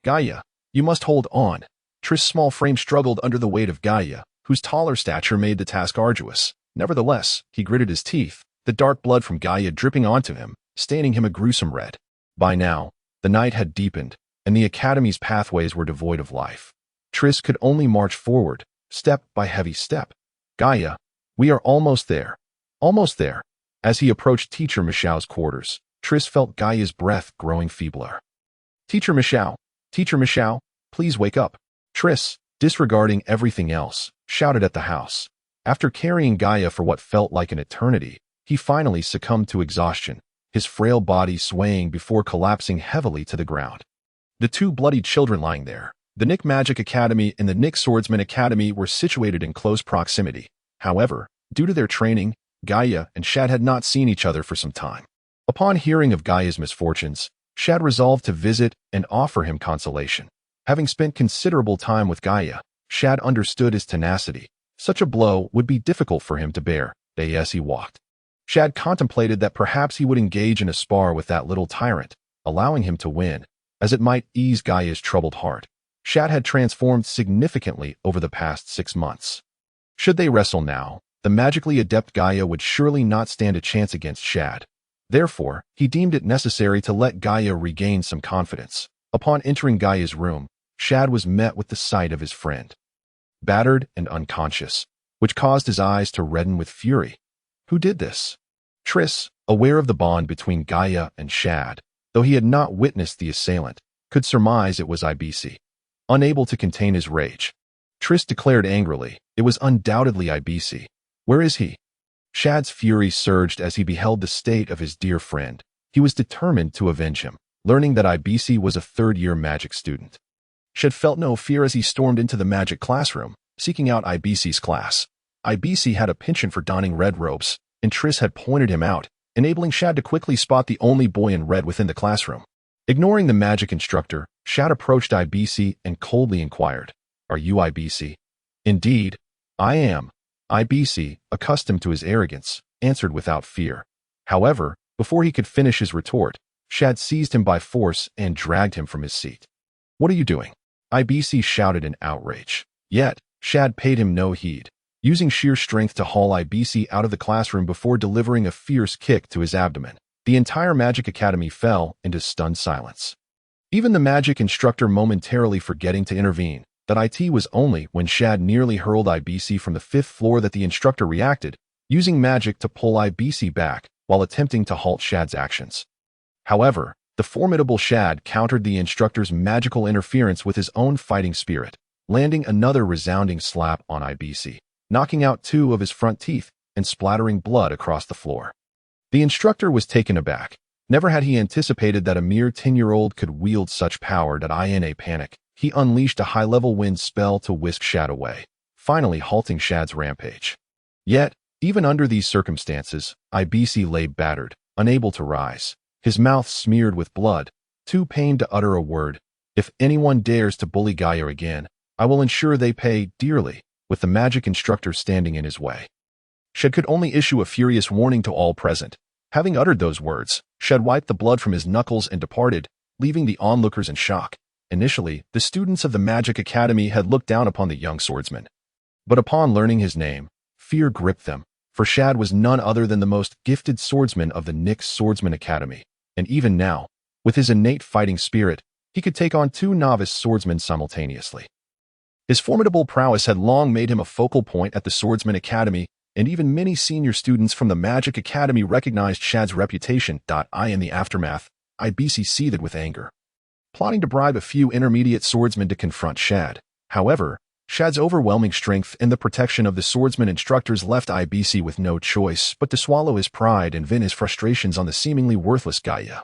Speaker 1: Gaia, you must hold on. Trist's small frame struggled under the weight of Gaia, whose taller stature made the task arduous. Nevertheless, he gritted his teeth, the dark blood from Gaia dripping onto him, staining him a gruesome red. By now, the night had deepened, and the Academy's pathways were devoid of life. Trist could only march forward, step by heavy step. Gaia, we are almost there. Almost there. As he approached Teacher Michao's quarters, Trist felt Gaia's breath growing feebler. Teacher Michao, please wake up. Trist, disregarding everything else, shouted at the house. After carrying Gaia for what felt like an eternity, he finally succumbed to exhaustion, his frail body swaying before collapsing heavily to the ground. The two bloodied children lying there, the Nick Magic Academy and the Nick Swordsman Academy, were situated in close proximity. However, due to their training, Gaia and Shad had not seen each other for some time. Upon hearing of Gaia's misfortunes, Shad resolved to visit and offer him consolation. Having spent considerable time with Gaia, Shad understood his tenacity. Such a blow would be difficult for him to bear. As he walked, Shad contemplated that perhaps he would engage in a spar with that little tyrant, allowing him to win, as it might ease Gaia's troubled heart. Shad had transformed significantly over the past 6 months. Should they wrestle now, the magically adept Gaia would surely not stand a chance against Shad. Therefore, he deemed it necessary to let Gaia regain some confidence. Upon entering Gaia's room, Shad was met with the sight of his friend, battered and unconscious, which caused his eyes to redden with fury. Who did this? Trist, aware of the bond between Gaia and Shad, though he had not witnessed the assailant, could surmise it was IBC. Unable to contain his rage, Trist declared angrily, "It was undoubtedly IBC. Where is he?" Shad's fury surged as he beheld the state of his dear friend. He was determined to avenge him, learning that IBC was a third-year magic student. Shad felt no fear as he stormed into the magic classroom, seeking out IBC's class. IBC had a penchant for donning red robes, and Trist had pointed him out, enabling Shad to quickly spot the only boy in red within the classroom. Ignoring the magic instructor, Shad approached IBC and coldly inquired, "Are you IBC?" "Indeed, I am." IBC, accustomed to his arrogance, answered without fear. However, before he could finish his retort, Shad seized him by force and dragged him from his seat. "What are you doing?" IBC shouted in outrage. Yet, Shad paid him no heed, using sheer strength to haul IBC out of the classroom before delivering a fierce kick to his abdomen. The entire Magic Academy fell into stunned silence. Even the magic instructor momentarily forgetting to intervene. That IT was only when Shad nearly hurled IBC from the 5th floor that the instructor reacted, using magic to pull IBC back while attempting to halt Shad's actions. However, the formidable Shad countered the instructor's magical interference with his own fighting spirit, landing another resounding slap on IBC, knocking out 2 of his front teeth and splattering blood across the floor. The instructor was taken aback. Never had he anticipated that a mere 10-year-old could wield such power. In a panic, he unleashed a high-level wind spell to whisk Shad away, finally halting Shad's rampage. Yet, even under these circumstances, IBC lay battered, unable to rise, his mouth smeared with blood, too pained to utter a word. "If anyone dares to bully Gaia again, I will ensure they pay dearly," with the magic instructor standing in his way. Shad could only issue a furious warning to all present. Having uttered those words, Shad wiped the blood from his knuckles and departed, leaving the onlookers in shock. Initially, the students of the Magic Academy had looked down upon the young swordsman. But upon learning his name, fear gripped them, for Shad was none other than the most gifted swordsman of the Nick Swordsman Academy, and even now, with his innate fighting spirit, he could take on 2 novice swordsmen simultaneously. His formidable prowess had long made him a focal point at the Swordsman Academy, and even many senior students from the Magic Academy recognized Shad's reputation. In the aftermath, IBC seethed with anger, plotting to bribe a few intermediate swordsmen to confront Shad. However, Shad's overwhelming strength and the protection of the swordsman instructors left IBC with no choice but to swallow his pride and vent his frustrations on the seemingly worthless Gaia.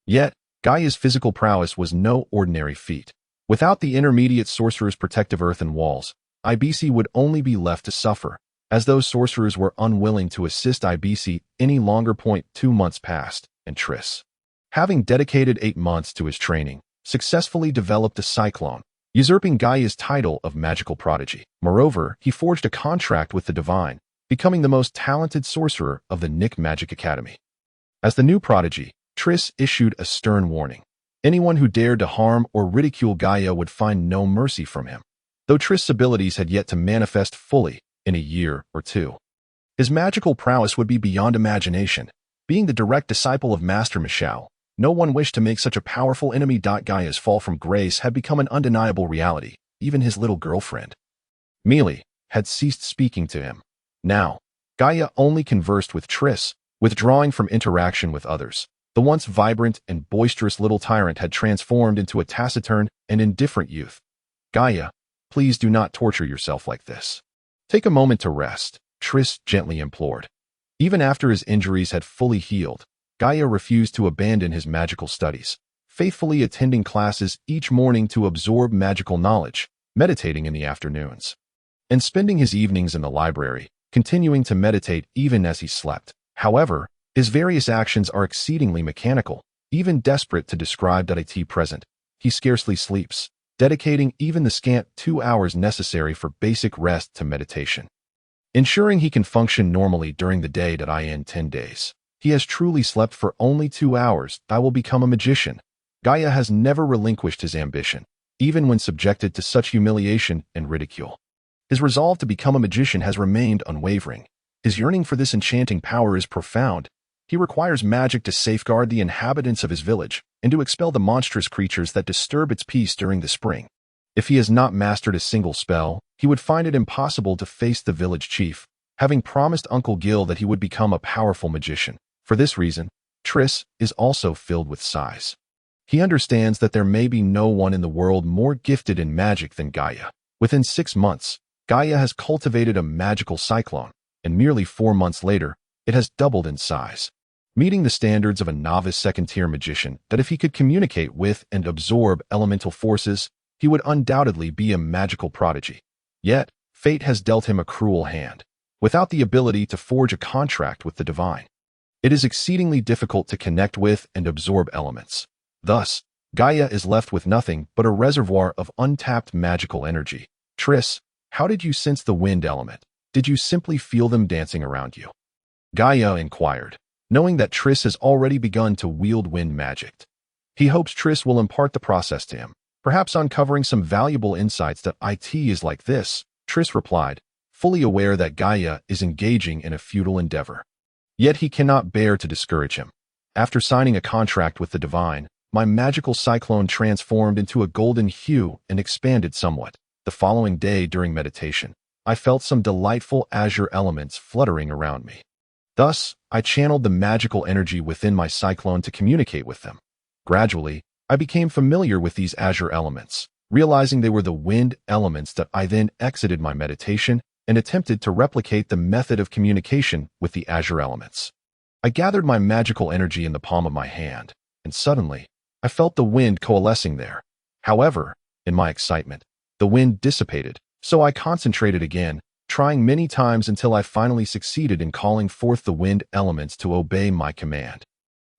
Speaker 1: Yet, Gaia's physical prowess was no ordinary feat. Without the intermediate sorcerer's protective earthen walls, Ibisi would only be left to suffer, as those sorcerers were unwilling to assist Ibisi any longer. 2 months passed, and Triss, having dedicated 8 months to his training, successfully developed a cyclone, usurping Gaia's title of magical prodigy. Moreover, he forged a contract with the divine, becoming the most talented sorcerer of the Nick Magic Academy. As the new prodigy, Triss issued a stern warning. Anyone who dared to harm or ridicule Gaia would find no mercy from him, though Triss's abilities had yet to manifest fully in a year or two. His magical prowess would be beyond imagination. Being the direct disciple of Master Michelle, no one wished to make such a powerful enemy. Gaia's fall from grace had become an undeniable reality. Even his little girlfriend, Mealy, had ceased speaking to him. Now, Gaia only conversed with Triss, withdrawing from interaction with others. The once vibrant and boisterous little tyrant had transformed into a taciturn and indifferent youth. Gaia, please do not torture yourself like this. Take a moment to rest, Triss gently implored. Even after his injuries had fully healed, Gaia refused to abandon his magical studies, faithfully attending classes each morning to absorb magical knowledge, meditating in the afternoons, and spending his evenings in the library, continuing to meditate even as he slept. However, his various actions are exceedingly mechanical, even desperate to describe. At present, he scarcely sleeps, dedicating even the scant 2 hours necessary for basic rest to meditation, ensuring he can function normally during the day. In 10 days, he has truly slept for only 2 hours. I will become a magician. Gaia has never relinquished his ambition, even when subjected to such humiliation and ridicule. His resolve to become a magician has remained unwavering. His yearning for this enchanting power is profound. He requires magic to safeguard the inhabitants of his village and to expel the monstrous creatures that disturb its peace during the spring. If he has not mastered a single spell, he would find it impossible to face the village chief, having promised Uncle Gil that he would become a powerful magician. For this reason, Triss is also filled with sighs. He understands that there may be no one in the world more gifted in magic than Gaia. Within 6 months, Gaia has cultivated a magical cyclone, and merely 4 months later, it has doubled in size, meeting the standards of a novice second-tier magician. That if he could communicate with and absorb elemental forces, he would undoubtedly be a magical prodigy. Yet, fate has dealt him a cruel hand. Without the ability to forge a contract with the divine, it is exceedingly difficult to connect with and absorb elements. Thus, Gaia is left with nothing but a reservoir of untapped magical energy. Triss, how did you sense the wind element? Did you simply feel them dancing around you? Gaia inquired, knowing that Triss has already begun to wield wind magic. He hopes Triss will impart the process to him, perhaps uncovering some valuable insights. It is like this, Triss replied, fully aware that Gaia is engaging in a futile endeavor. Yet he cannot bear to discourage him. After signing a contract with the divine, my magical cyclone transformed into a golden hue and expanded somewhat. The following day during meditation, I felt some delightful azure elements fluttering around me. Thus, I channeled the magical energy within my cyclone to communicate with them. Gradually, I became familiar with these azure elements, realizing they were the wind elements. I then exited my meditation and attempted to replicate the method of communication with the azure elements. I gathered my magical energy in the palm of my hand, and suddenly, I felt the wind coalescing there. However, in my excitement, the wind dissipated, so I concentrated again, trying many times until I finally succeeded in calling forth the wind elements to obey my command.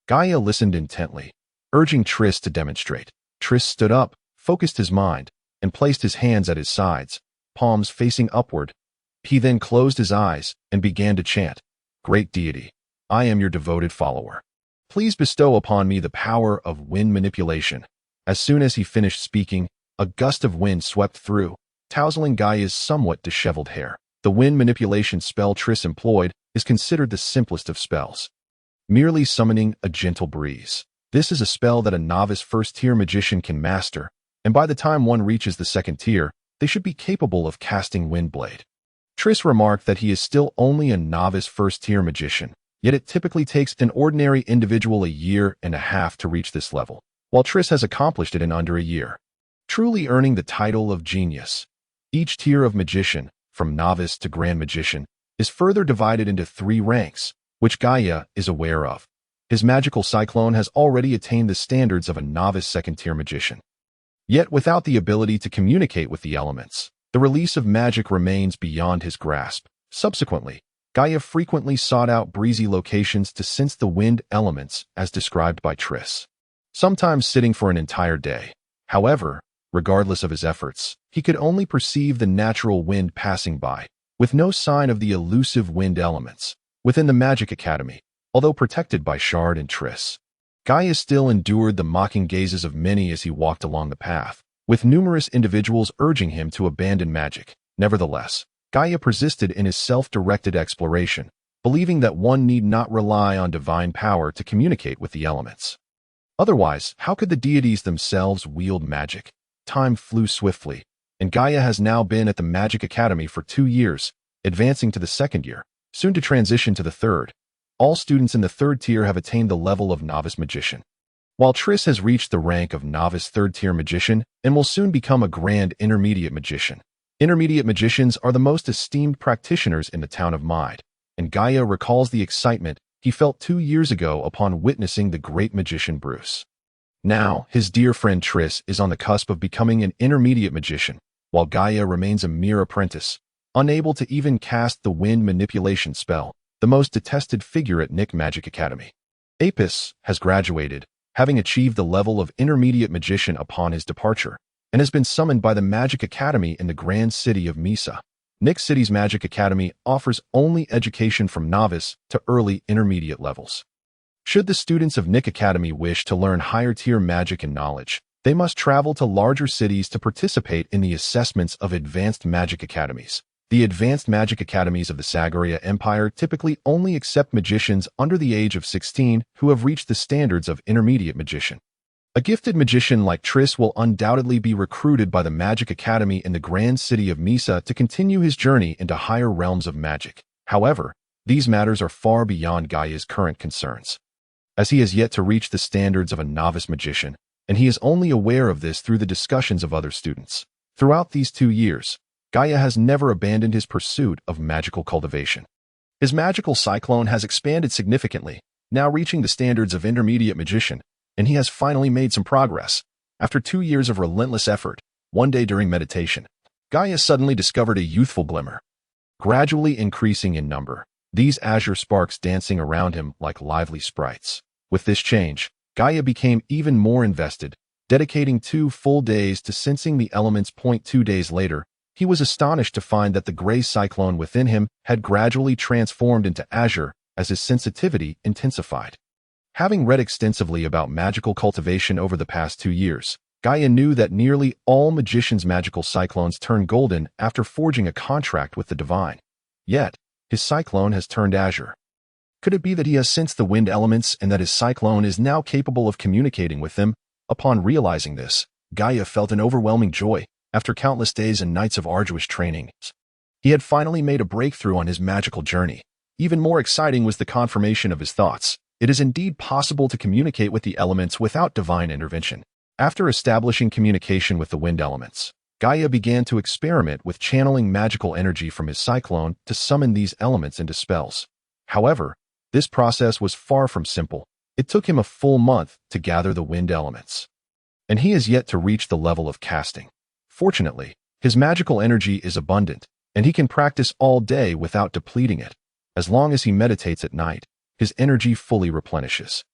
Speaker 1: Gaia listened intently, urging Triss to demonstrate. Triss stood up, focused his mind, and placed his hands at his sides, palms facing upward. He then closed his eyes and began to chant, "Great deity, I am your devoted follower. Please bestow upon me the power of wind manipulation." As soon as he finished speaking, a gust of wind swept through, tousling Gaia's somewhat disheveled hair. The wind manipulation spell Triss employed is considered the simplest of spells, merely summoning a gentle breeze. This is a spell that a novice first-tier magician can master, and by the time one reaches the second tier, they should be capable of casting Windblade. Triss remarked that he is still only a novice first-tier magician, yet it typically takes an ordinary individual a year and a half to reach this level, while Triss has accomplished it in under a year, truly earning the title of genius. Each tier of magician, from novice to grand magician, is further divided into 3 ranks, which Gaia is aware of. His magical cyclone has already attained the standards of a novice second-tier magician. Yet without the ability to communicate with the elements, the release of magic remains beyond his grasp. Subsequently, Gaia frequently sought out breezy locations to sense the wind elements as described by Triss, sometimes sitting for an entire day. However, regardless of his efforts, he could only perceive the natural wind passing by, with no sign of the elusive wind elements. Within the Magic Academy, although protected by Shard and Triss, Gaia still endured the mocking gazes of many as he walked along the path, with numerous individuals urging him to abandon magic. Nevertheless, Gaia persisted in his self-directed exploration, believing that one need not rely on divine power to communicate with the elements. Otherwise, how could the deities themselves wield magic? Time flew swiftly, and Gaia has now been at the Magic Academy for 2 years, advancing to the second year, soon to transition to the third. All students in the third tier have attained the level of novice magician, while Triss has reached the rank of novice third-tier magician and will soon become a grand intermediate magician. Intermediate magicians are the most esteemed practitioners in the town of Mide, and Gaia recalls the excitement he felt 2 years ago upon witnessing the great magician Bruce. Now, his dear friend Triss is on the cusp of becoming an intermediate magician, while Gaia remains a mere apprentice, unable to even cast the wind manipulation spell, the most detested figure at Nick Magic Academy. Apis has graduated, having achieved the level of intermediate magician upon his departure, and has been summoned by the Magic Academy in the grand city of Misa. Nick City's Magic Academy offers only education from novice to early intermediate levels. Should the students of Nick Academy wish to learn higher-tier magic and knowledge, they must travel to larger cities to participate in the assessments of advanced magic academies. The advanced magic academies of the Sagaria Empire typically only accept magicians under the age of 16 who have reached the standards of intermediate magician. A gifted magician like Triss will undoubtedly be recruited by the Magic Academy in the grand city of Misa to continue his journey into higher realms of magic. However, these matters are far beyond Gaia's current concerns, as he has yet to reach the standards of a novice magician, and he is only aware of this through the discussions of other students. Throughout these 2 years, Gaia has never abandoned his pursuit of magical cultivation. His magical cyclone has expanded significantly, now reaching the standards of intermediate magician, and he has finally made some progress. After 2 years of relentless effort, one day during meditation, Gaia suddenly discovered a youthful glimmer, gradually increasing in number, these azure sparks dancing around him like lively sprites. With this change, Gaia became even more invested, dedicating 2 full days to sensing the elements. 2 days later, he was astonished to find that the gray cyclone within him had gradually transformed into azure as his sensitivity intensified. Having read extensively about magical cultivation over the past 2 years, Gaia knew that nearly all magicians' magical cyclones turn golden after forging a contract with the divine. Yet, his cyclone has turned azure. Could it be that he has sensed the wind elements and that his cyclone is now capable of communicating with them? Upon realizing this, Gaia felt an overwhelming joy. After countless days and nights of arduous training, he had finally made a breakthrough on his magical journey. Even more exciting was the confirmation of his thoughts. It is indeed possible to communicate with the elements without divine intervention. After establishing communication with the wind elements, Gaia began to experiment with channeling magical energy from his cyclone to summon these elements into spells. However, this process was far from simple. It took him a full month to gather the wind elements, and he has yet to reach the level of casting. Fortunately, his magical energy is abundant, and he can practice all day without depleting it. As long as he meditates at night, his energy fully replenishes.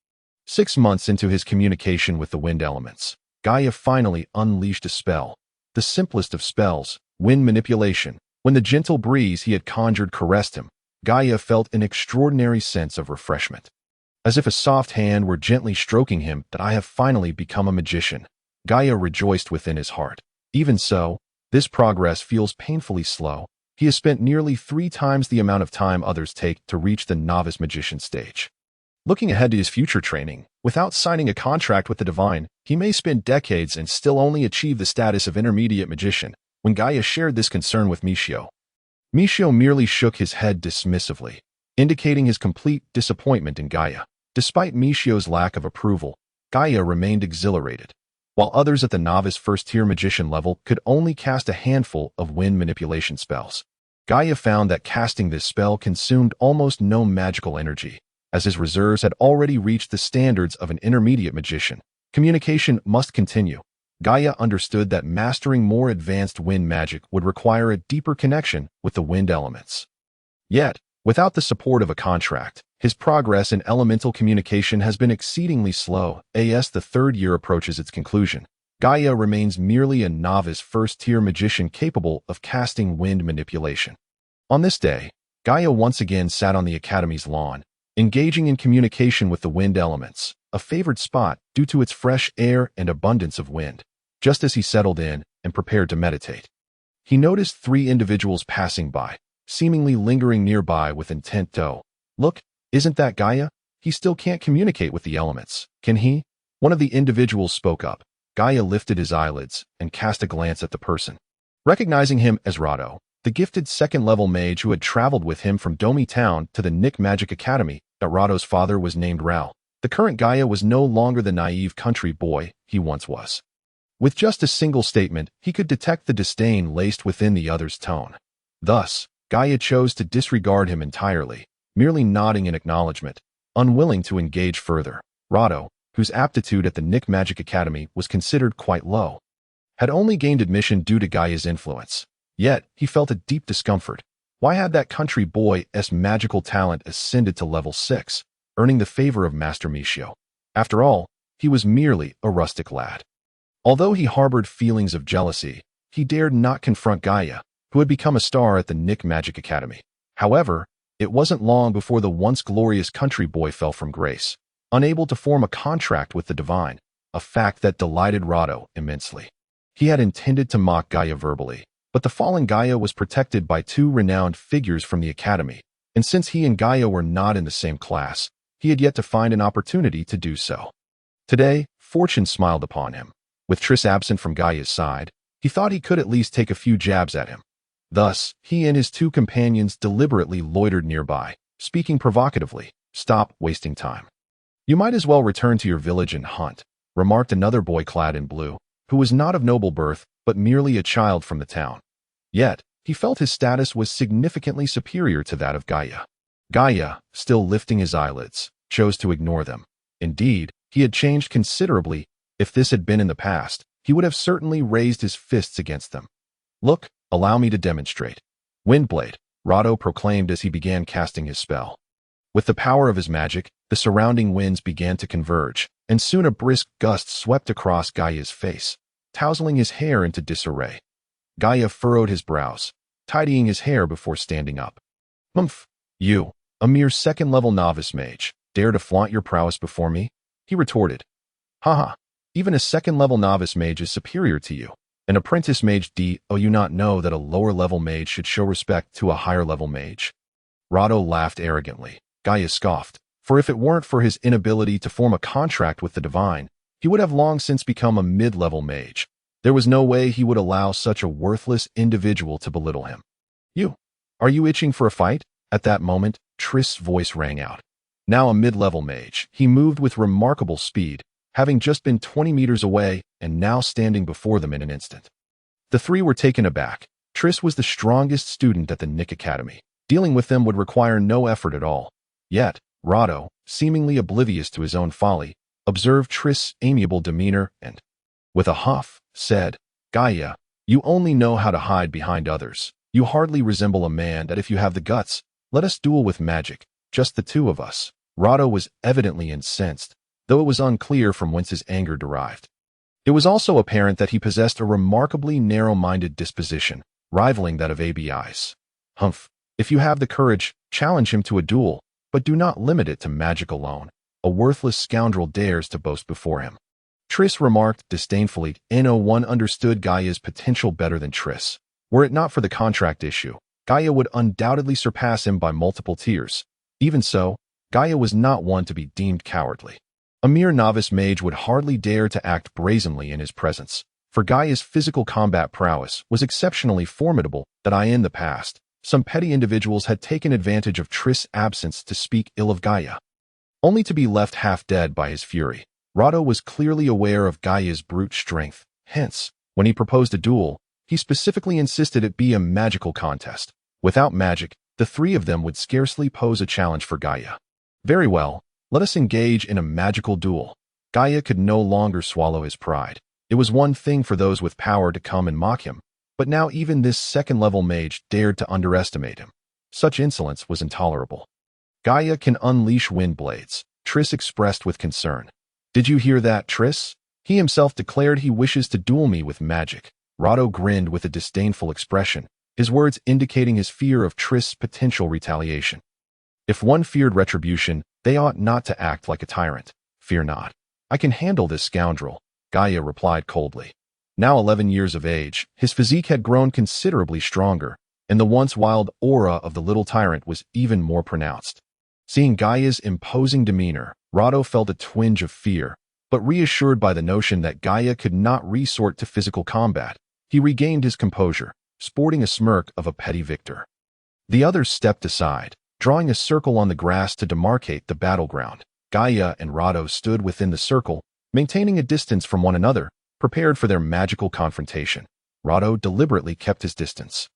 Speaker 1: 6 months into his communication with the wind elements, Gaia finally unleashed a spell, the simplest of spells, wind manipulation. When the gentle breeze he had conjured caressed him, Gaia felt an extraordinary sense of refreshment. As if a soft hand were gently stroking him, that I have finally become a magician. Gaia rejoiced within his heart. Even so, this progress feels painfully slow. He has spent nearly 3 times the amount of time others take to reach the novice magician stage. Looking ahead to his future training, without signing a contract with the divine, he may spend decades and still only achieve the status of intermediate magician. When Gaia shared this concern with Michio merely shook his head dismissively, indicating his complete disappointment in Gaia. Despite Michio's lack of approval, Gaia remained exhilarated. While others at the novice first-tier magician level could only cast a handful of wind manipulation spells, Gaia found that casting this spell consumed almost no magical energy, as his reserves had already reached the standards of an intermediate magician. Communication must continue. Gaia understood that mastering more advanced wind magic would require a deeper connection with the wind elements. Yet, without the support of a contract, his progress in elemental communication has been exceedingly slow. As the third year approaches its conclusion, Gaia remains merely a novice first-tier magician capable of casting wind manipulation. On this day, Gaia once again sat on the Academy's lawn, engaging in communication with the wind elements, a favored spot due to its fresh air and abundance of wind. Just as he settled in and prepared to meditate, he noticed three individuals passing by, seemingly lingering nearby with intent to, "Look, isn't that Gaia? He still can't communicate with the elements, can he?" One of the individuals spoke up. Gaia lifted his eyelids and cast a glance at the person. Recognizing him as Rado, the gifted second-level mage who had traveled with him from Domi Town to the Nick Magic Academy, that Rado's father was named Ral. The current Gaia was no longer the naive country boy he once was. With just a single statement, he could detect the disdain laced within the other's tone. Thus, Gaia chose to disregard him entirely, merely nodding in acknowledgement, unwilling to engage further. Rado, whose aptitude at the Nick Magic Academy was considered quite low, had only gained admission due to Gaia's influence. Yet, he felt a deep discomfort. Why had that country boy's magical talent ascended to level 6, earning the favor of Master Michio? After all, he was merely a rustic lad. Although he harbored feelings of jealousy, he dared not confront Gaia, who had become a star at the Nick Magic Academy. However, it wasn't long before the once glorious country boy fell from grace, unable to form a contract with the divine, a fact that delighted Rado immensely. He had intended to mock Gaia verbally, but the fallen Gaia was protected by two renowned figures from the Academy, and since he and Gaia were not in the same class, he had yet to find an opportunity to do so. Today, fortune smiled upon him. With Triss absent from Gaia's side, he thought he could at least take a few jabs at him. Thus, he and his two companions deliberately loitered nearby, speaking provocatively. "Stop wasting time. You might as well return to your village and hunt," remarked another boy clad in blue, who was not of noble birth, but merely a child from the town. Yet, he felt his status was significantly superior to that of Gaia. Gaia, still lifting his eyelids, chose to ignore them. Indeed, he had changed considerably. If this had been in the past, he would have certainly raised his fists against them. "Look, allow me to demonstrate." "Windblade," Rado proclaimed as he began casting his spell. With the power of his magic, the surrounding winds began to converge, and soon a brisk gust swept across Gaia's face, tousling his hair into disarray. Gaia furrowed his brows, tidying his hair before standing up. "Humph, you, a mere second-level novice mage, dare to flaunt your prowess before me?" he retorted. "Haha. Even a second-level novice mage is superior to you. An apprentice mage. Do you not know that a lower-level mage should show respect to a higher-level mage?" Rado laughed arrogantly. Gaia scoffed, for if it weren't for his inability to form a contract with the divine, he would have long since become a mid-level mage. There was no way he would allow such a worthless individual to belittle him. Are you itching for a fight?" At that moment, Triss's voice rang out. Now a mid-level mage, he moved with remarkable speed, having just been 20 meters away and now standing before them in an instant. The three were taken aback. Triss was the strongest student at the Nick Academy. Dealing with them would require no effort at all. Yet, Rado, seemingly oblivious to his own folly, observed Triss's amiable demeanor and, with a huff, said, "Gaia, you only know how to hide behind others. You hardly resemble a man that if you have the guts, let us duel with magic, just the two of us." Rado was evidently incensed, though it was unclear from whence his anger derived. It was also apparent that he possessed a remarkably narrow-minded disposition, rivaling that of ABI's. "Humph, if you have the courage, challenge him to a duel, but do not limit it to magic alone. A worthless scoundrel dares to boast before him." Triss remarked disdainfully. No one understood Gaia's potential better than Triss. Were it not for the contract issue, Gaia would undoubtedly surpass him by multiple tiers. Even so, Gaia was not one to be deemed cowardly. A mere novice mage would hardly dare to act brazenly in his presence, for Gaia's physical combat prowess was exceptionally formidable. That in the past, some petty individuals had taken advantage of Triss's absence to speak ill of Gaia, only to be left half dead by his fury. Rado was clearly aware of Gaia's brute strength. Hence, when he proposed a duel, he specifically insisted it be a magical contest. Without magic, the three of them would scarcely pose a challenge for Gaia. "Very well. Let us engage in a magical duel." Gaia could no longer swallow his pride. It was one thing for those with power to come and mock him, but now even this second-level mage dared to underestimate him. Such insolence was intolerable. Gaia can unleash wind blades, Triss expressed with concern. Did you hear that, Triss? He himself declared he wishes to duel me with magic. Rado grinned with a disdainful expression, his words indicating his fear of Triss' potential retaliation. If one feared retribution, they ought not to act like a tyrant. Fear not. I can handle this scoundrel, Gaia replied coldly. Now 11 years of age, his physique had grown considerably stronger, and the once wild aura of the little tyrant was even more pronounced. Seeing Gaia's imposing demeanor, Rado felt a twinge of fear, but reassured by the notion that Gaia could not resort to physical combat, he regained his composure, sporting a smirk of a petty victor. The others stepped aside, drawing a circle on the grass to demarcate the battleground. Gaia and Rado stood within the circle, maintaining a distance from one another, prepared for their magical confrontation. Rado deliberately kept his distance,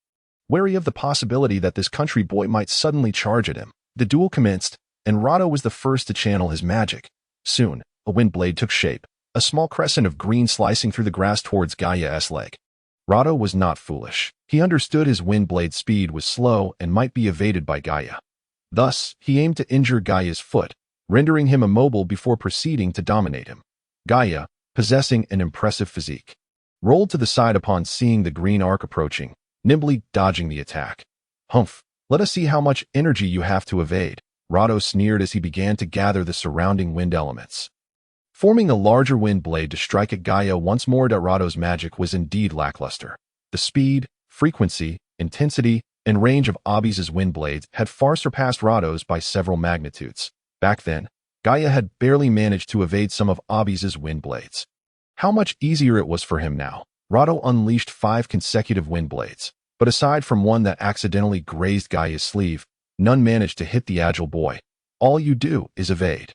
Speaker 1: wary of the possibility that this country boy might suddenly charge at him. The duel commenced, and Rado was the first to channel his magic. Soon, a wind blade took shape, a small crescent of green slicing through the grass towards Gaia's leg. Rado was not foolish. He understood his wind blade's speed was slow and might be evaded by Gaia. Thus, he aimed to injure Gaia's foot, rendering him immobile before proceeding to dominate him. Gaia, possessing an impressive physique, rolled to the side upon seeing the green arc approaching, nimbly dodging the attack. Humph, let us see how much energy you have to evade, Rado sneered as he began to gather the surrounding wind elements. Forming a larger wind blade to strike at Gaia once more, Rado's magic was indeed lackluster. The speed, frequency, intensity, and range of Abis's wind blades had far surpassed Rado's by several magnitudes. Back then, Gaia had barely managed to evade some of Abis's wind blades. How much easier it was for him now. Rado unleashed 5 consecutive wind blades, but aside from one that accidentally grazed Gaia's sleeve, none managed to hit the agile boy. All you do is evade.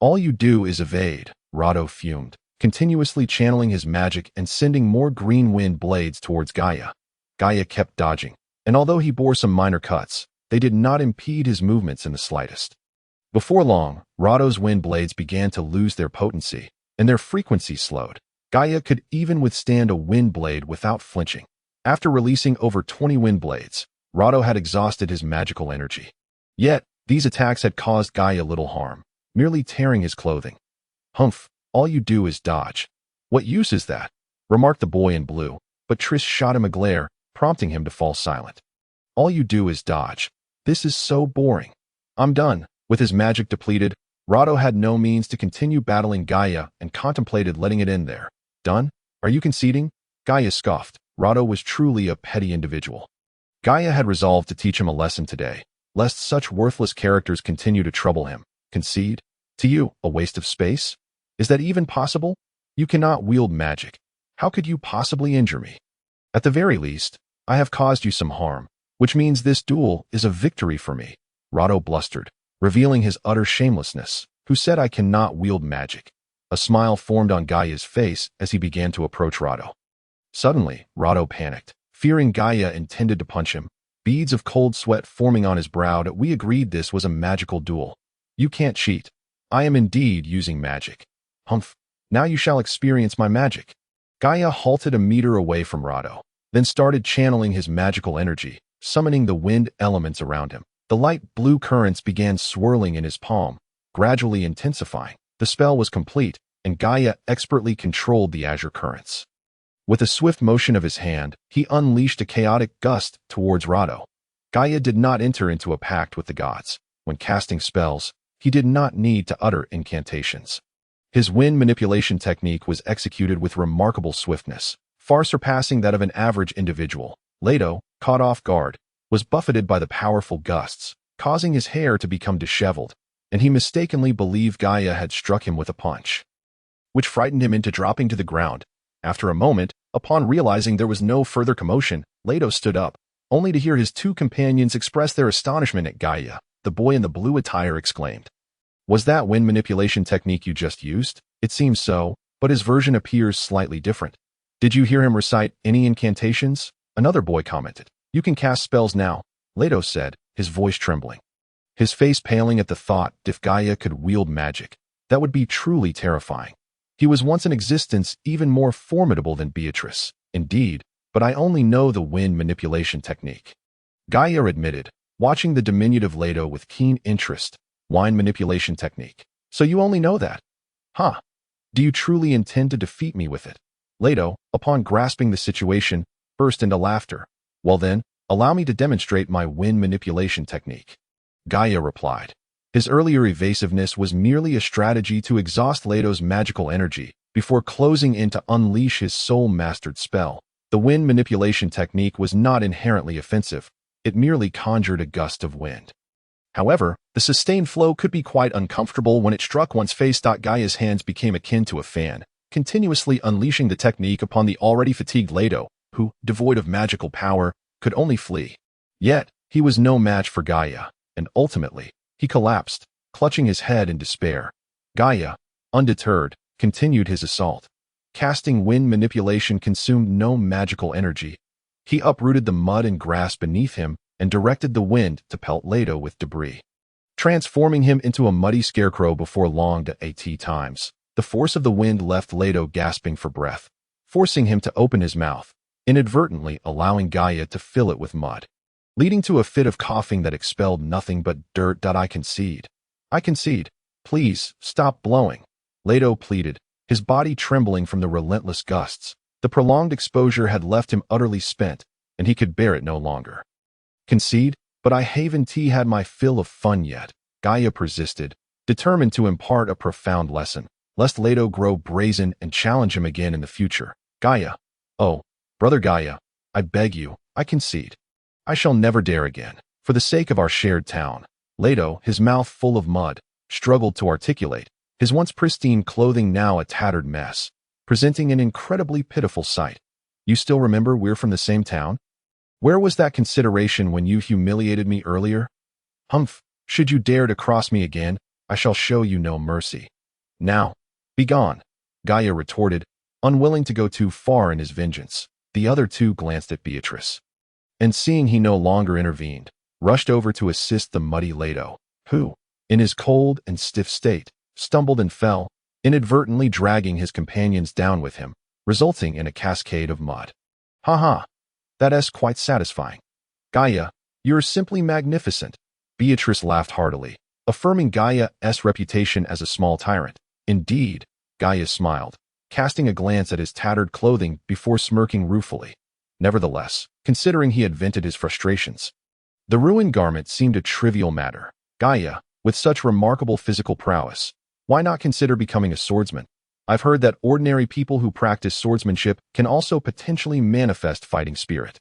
Speaker 1: All you do is evade, Rado fumed, continuously channeling his magic and sending more green wind blades towards Gaia. Gaia kept dodging, and although he bore some minor cuts, they did not impede his movements in the slightest. Before long, Rado's wind blades began to lose their potency, and their frequency slowed. Gaia could even withstand a wind blade without flinching. After releasing over 20 wind blades, Rado had exhausted his magical energy. Yet, these attacks had caused Gaia little harm, merely tearing his clothing. Humph, all you do is dodge. What use is that? Remarked the boy in blue, but Triss shot him a glare, prompting him to fall silent. All you do is dodge. This is so boring. I'm done. With his magic depleted, Rado had no means to continue battling Gaia and contemplated letting it end there. Done? Are you conceding? Gaia scoffed. Rado was truly a petty individual. Gaia had resolved to teach him a lesson today, lest such worthless characters continue to trouble him. Concede? To you, a waste of space? Is that even possible? You cannot wield magic. How could you possibly injure me? At the very least, I have caused you some harm, which means this duel is a victory for me. Rado blustered, revealing his utter shamelessness. Who said I cannot wield magic? A smile formed on Gaia's face as he began to approach Rado. Suddenly, Rado panicked, fearing Gaia intended to punch him, beads of cold sweat forming on his brow. We agreed this was a magical duel. You can't cheat. I am indeed using magic. Humph, now you shall experience my magic. Gaia halted a meter away from Rado, then started channeling his magical energy, summoning the wind elements around him. The light blue currents began swirling in his palm, gradually intensifying. The spell was complete, and Gaia expertly controlled the azure currents. With a swift motion of his hand, he unleashed a chaotic gust towards Rado. Gaia did not enter into a pact with the gods. When casting spells, he did not need to utter incantations. His wind manipulation technique was executed with remarkable swiftness, far surpassing that of an average individual. Leto, caught off guard, was buffeted by the powerful gusts, causing his hair to become disheveled, and he mistakenly believed Gaia had struck him with a punch, which frightened him into dropping to the ground. After a moment, upon realizing there was no further commotion, Leto stood up, only to hear his 2 companions express their astonishment at Gaia. The boy in the blue attire exclaimed, "Was that wind manipulation technique you just used?" "It seems so, but his version appears slightly different." "Did you hear him recite any incantations?" Another boy commented. "You can cast spells now," Leto said, his voice trembling, his face paling at the thought if Gaia could wield magic. That would be truly terrifying. He was once in existence even more formidable than Beatrice. Indeed, but I only know the wind manipulation technique. Gaia admitted, watching the diminutive Leto with keen interest. Wind manipulation technique. So you only know that? Huh. Do you truly intend to defeat me with it? Leto, upon grasping the situation, burst into laughter. Well then, allow me to demonstrate my wind manipulation technique. Gaia replied. His earlier evasiveness was merely a strategy to exhaust Leto's magical energy before closing in to unleash his soul-mastered spell. The wind manipulation technique was not inherently offensive. It merely conjured a gust of wind. However, the sustained flow could be quite uncomfortable when it struck one's face. Gaia's hands became akin to a fan, continuously unleashing the technique upon the already fatigued Leto, who, devoid of magical power, could only flee. Yet, he was no match for Gaia, and ultimately, he collapsed, clutching his head in despair. Gaia, undeterred, continued his assault. Casting wind manipulation consumed no magical energy. He uprooted the mud and grass beneath him and directed the wind to pelt Leto with debris, transforming him into a muddy scarecrow before long. At times, the force of the wind left Leto gasping for breath, forcing him to open his mouth, inadvertently allowing Gaia to fill it with mud, leading to a fit of coughing that expelled nothing but dirt. I concede. Please, stop blowing. Leto pleaded, his body trembling from the relentless gusts. The prolonged exposure had left him utterly spent, and he could bear it no longer. Concede, but I haven't had my fill of fun yet, Gaia persisted, determined to impart a profound lesson, lest Leto grow brazen and challenge him again in the future. Gaia. Oh, brother Gaia, I beg you, I concede. I shall never dare again, for the sake of our shared town. Leto, his mouth full of mud, struggled to articulate, his once pristine clothing now a tattered mess, presenting an incredibly pitiful sight. You still remember we're from the same town? Where was that consideration when you humiliated me earlier? Humph, should you dare to cross me again, I shall show you no mercy. Now, be gone, Gaia retorted, unwilling to go too far in his vengeance. The other two glanced at Beatrice, and seeing he no longer intervened, rushed over to assist the muddy Leto, who, in his cold and stiff state, stumbled and fell, inadvertently dragging his companions down with him, resulting in a cascade of mud. Ha ha, that's quite satisfying. Gaia, you're simply magnificent. Beatrice laughed heartily, affirming Gaia's reputation as a small tyrant. Indeed, Gaia smiled, casting a glance at his tattered clothing before smirking ruefully. Nevertheless, considering he had vented his frustrations, the ruined garment seemed a trivial matter. Gaia, with such remarkable physical prowess, why not consider becoming a swordsman? I've heard that ordinary people who practice swordsmanship can also potentially manifest fighting spirit.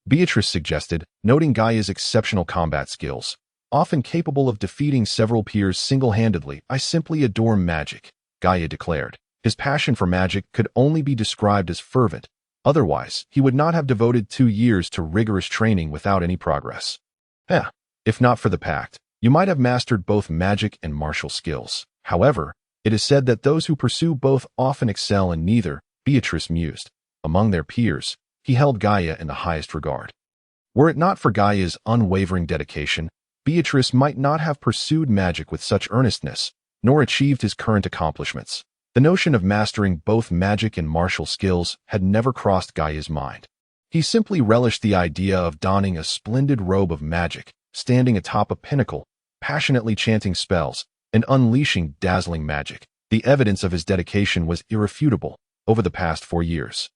Speaker 1: Beatrice suggested, noting Gaia's exceptional combat skills, often capable of defeating several peers single-handedly. I simply adore magic, Gaia declared. His passion for magic could only be described as fervent. Otherwise, he would not have devoted 2 years to rigorous training without any progress. If not for the pact, you might have mastered both magic and martial skills. However, it is said that those who pursue both often excel in neither, Beatrice mused. Among their peers, he held Gaia in the highest regard. Were it not for Gaia's unwavering dedication, Beatrice might not have pursued magic with such earnestness, nor achieved his current accomplishments. The notion of mastering both magic and martial skills had never crossed Gaia's mind. He simply relished the idea of donning a splendid robe of magic, standing atop a pinnacle, passionately chanting spells, and unleashing dazzling magic. The evidence of his dedication was irrefutable. Over the past 4 years,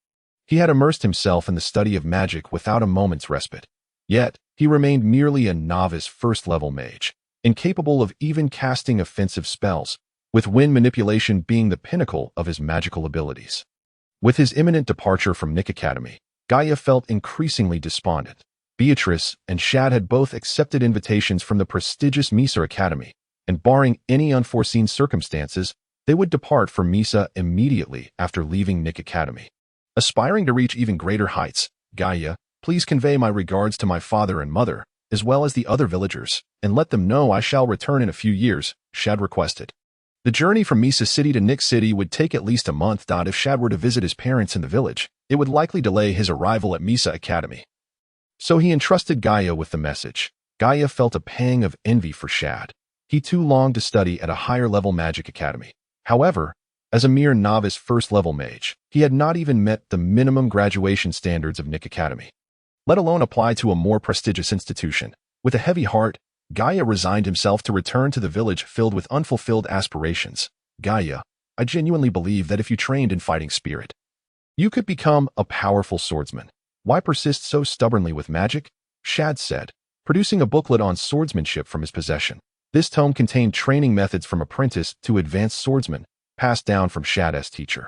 Speaker 1: he had immersed himself in the study of magic without a moment's respite. Yet, he remained merely a novice first-level mage, incapable of even casting offensive spells, with wind manipulation being the pinnacle of his magical abilities. With his imminent departure from Nick Academy, Gaia felt increasingly despondent. Beatrice and Shad had both accepted invitations from the prestigious Misa Academy, and barring any unforeseen circumstances, they would depart for Misa immediately after leaving Nick Academy. Aspiring to reach even greater heights, Gaia, please convey my regards to my father and mother, as well as the other villagers, and let them know I shall return in a few years, Shad requested. The journey from Misa City to Nick City would take at least a month. If Shad were to visit his parents in the village, it would likely delay his arrival at Misa Academy. So he entrusted Gaia with the message. Gaia felt a pang of envy for Shad. He too longed to study at a higher-level magic academy. However, As a mere novice first-level mage, he had not even met the minimum graduation standards of Nick Academy, let alone apply to a more prestigious institution. With a heavy heart, Gaia resigned himself to return to the village filled with unfulfilled aspirations. Gaia, I genuinely believe that if you trained in fighting spirit, you could become a powerful swordsman. Why persist so stubbornly with magic? Shad said, producing a booklet on swordsmanship from his possession. This tome contained training methods from apprentice to advanced swordsman, passed down from Shad's teacher.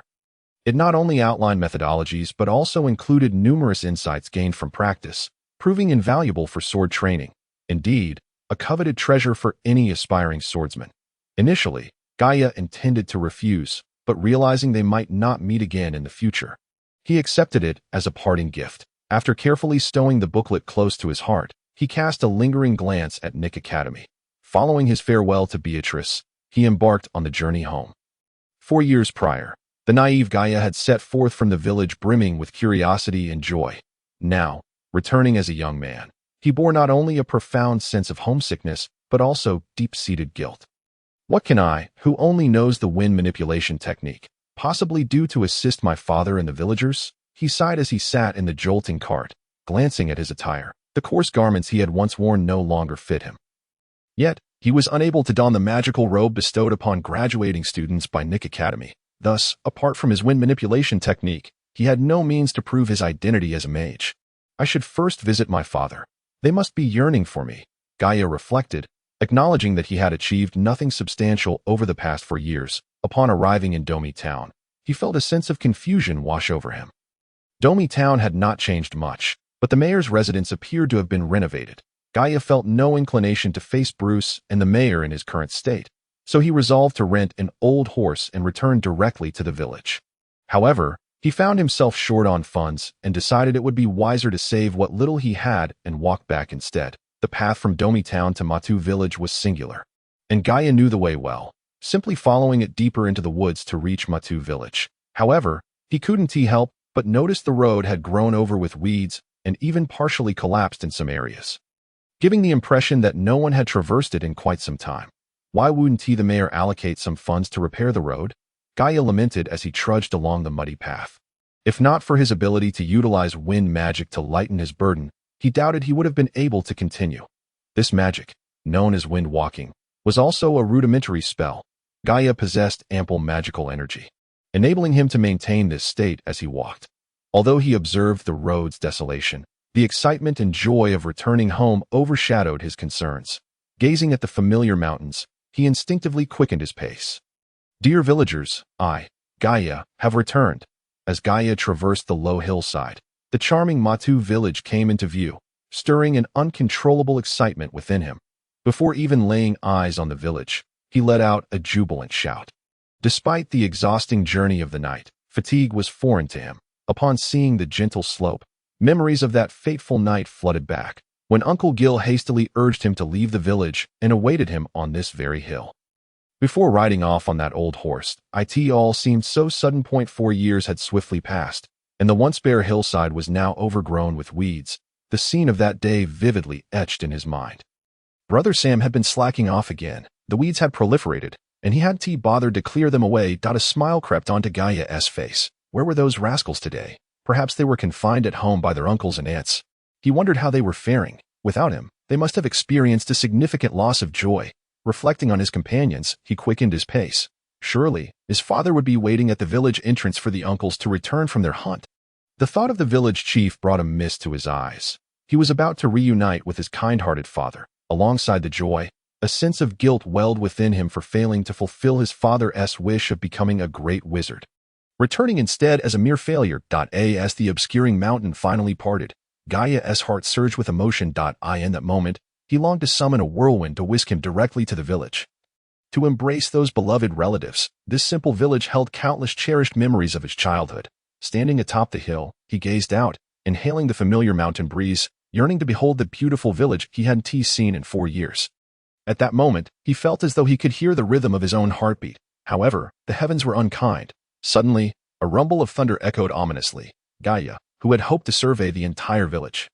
Speaker 1: It not only outlined methodologies but also included numerous insights gained from practice, proving invaluable for sword training. Indeed, a coveted treasure for any aspiring swordsman. Initially, Gaia intended to refuse, but realizing they might not meet again in the future, he accepted it as a parting gift. After carefully stowing the booklet close to his heart, he cast a lingering glance at Nick Academy. Following his farewell to Beatrice, he embarked on the journey home. 4 years prior, the naive Gaia had set forth from the village brimming with curiosity and joy. Now, returning as a young man, he bore not only a profound sense of homesickness, but also deep-seated guilt. What can I, who only knows the wind manipulation technique, possibly do to assist my father and the villagers? He sighed as he sat in the jolting cart, glancing at his attire. The coarse garments he had once worn no longer fit him. Yet, he was unable to don the magical robe bestowed upon graduating students by Nick Academy. Thus, apart from his wind manipulation technique, he had no means to prove his identity as a mage. I should first visit my father. They must be yearning for me, Gaia reflected, acknowledging that he had achieved nothing substantial over the past 4 years. Upon arriving in Domi Town, he felt a sense of confusion wash over him. Domi Town had not changed much, but the mayor's residence appeared to have been renovated. Gaia felt no inclination to face Bruce and the mayor in his current state, so he resolved to rent an old horse and return directly to the village. However, he found himself short on funds and decided it would be wiser to save what little he had and walk back instead. The path from Domi Town to Matu village was singular, and Gaia knew the way well, simply following it deeper into the woods to reach Matu village. However, he couldn't help but notice the road had grown over with weeds and even partially collapsed in some areas, giving the impression that no one had traversed it in quite some time. Why wouldn't the mayor allocate some funds to repair the road? Gaia lamented as he trudged along the muddy path. If not for his ability to utilize wind magic to lighten his burden, he doubted he would have been able to continue. This magic, known as wind walking, was also a rudimentary spell. Gaia possessed ample magical energy, enabling him to maintain this state as he walked. Although he observed the road's desolation, the excitement and joy of returning home overshadowed his concerns. Gazing at the familiar mountains, he instinctively quickened his pace. Dear villagers, I, Gaia, have returned. As Gaia traversed the low hillside, the charming Matu village came into view, stirring an uncontrollable excitement within him. Before even laying eyes on the village, he let out a jubilant shout. Despite the exhausting journey of the night, fatigue was foreign to him. Upon seeing the gentle slope, memories of that fateful night flooded back, when Uncle Gil hastily urged him to leave the village and awaited him on this very hill. Before riding off on that old horse, it all seemed so sudden. 4 years had swiftly passed, and the once bare hillside was now overgrown with weeds, the scene of that day vividly etched in his mind. Brother Sam had been slacking off again. The weeds had proliferated, and he hadn't bothered to clear them away. A smile crept onto Gaia's face. Where were those rascals today? Perhaps they were confined at home by their uncles and aunts. He wondered how they were faring. Without him, they must have experienced a significant loss of joy. Reflecting on his companions, he quickened his pace. Surely, his father would be waiting at the village entrance for the uncles to return from their hunt. The thought of the village chief brought a mist to his eyes. He was about to reunite with his kind-hearted father. Alongside the joy, a sense of guilt welled within him for failing to fulfill his father's wish of becoming a great wizard, returning instead as a mere failure. As the obscuring mountain finally parted, Gaia's heart surged with emotion. In that moment, he longed to summon a whirlwind to whisk him directly to the village, to embrace those beloved relatives. This simple village held countless cherished memories of his childhood. Standing atop the hill, he gazed out, inhaling the familiar mountain breeze, yearning to behold the beautiful village he hadn't seen in 4 years. At that moment, he felt as though he could hear the rhythm of his own heartbeat. However, the heavens were unkind. Suddenly, a rumble of thunder echoed ominously. Gaia, who had hoped to survey the entire village,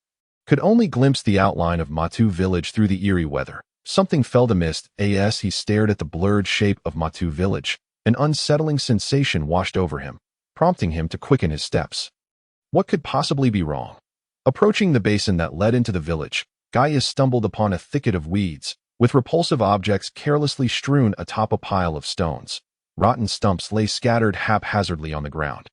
Speaker 1: could only glimpse the outline of Matu village through the eerie weather. Something felt amiss as he stared at the blurred shape of Matu village. An unsettling sensation washed over him, prompting him to quicken his steps. What could possibly be wrong? Approaching the basin that led into the village, Gaia stumbled upon a thicket of weeds, with repulsive objects carelessly strewn atop a pile of stones. Rotten stumps lay scattered haphazardly on the ground,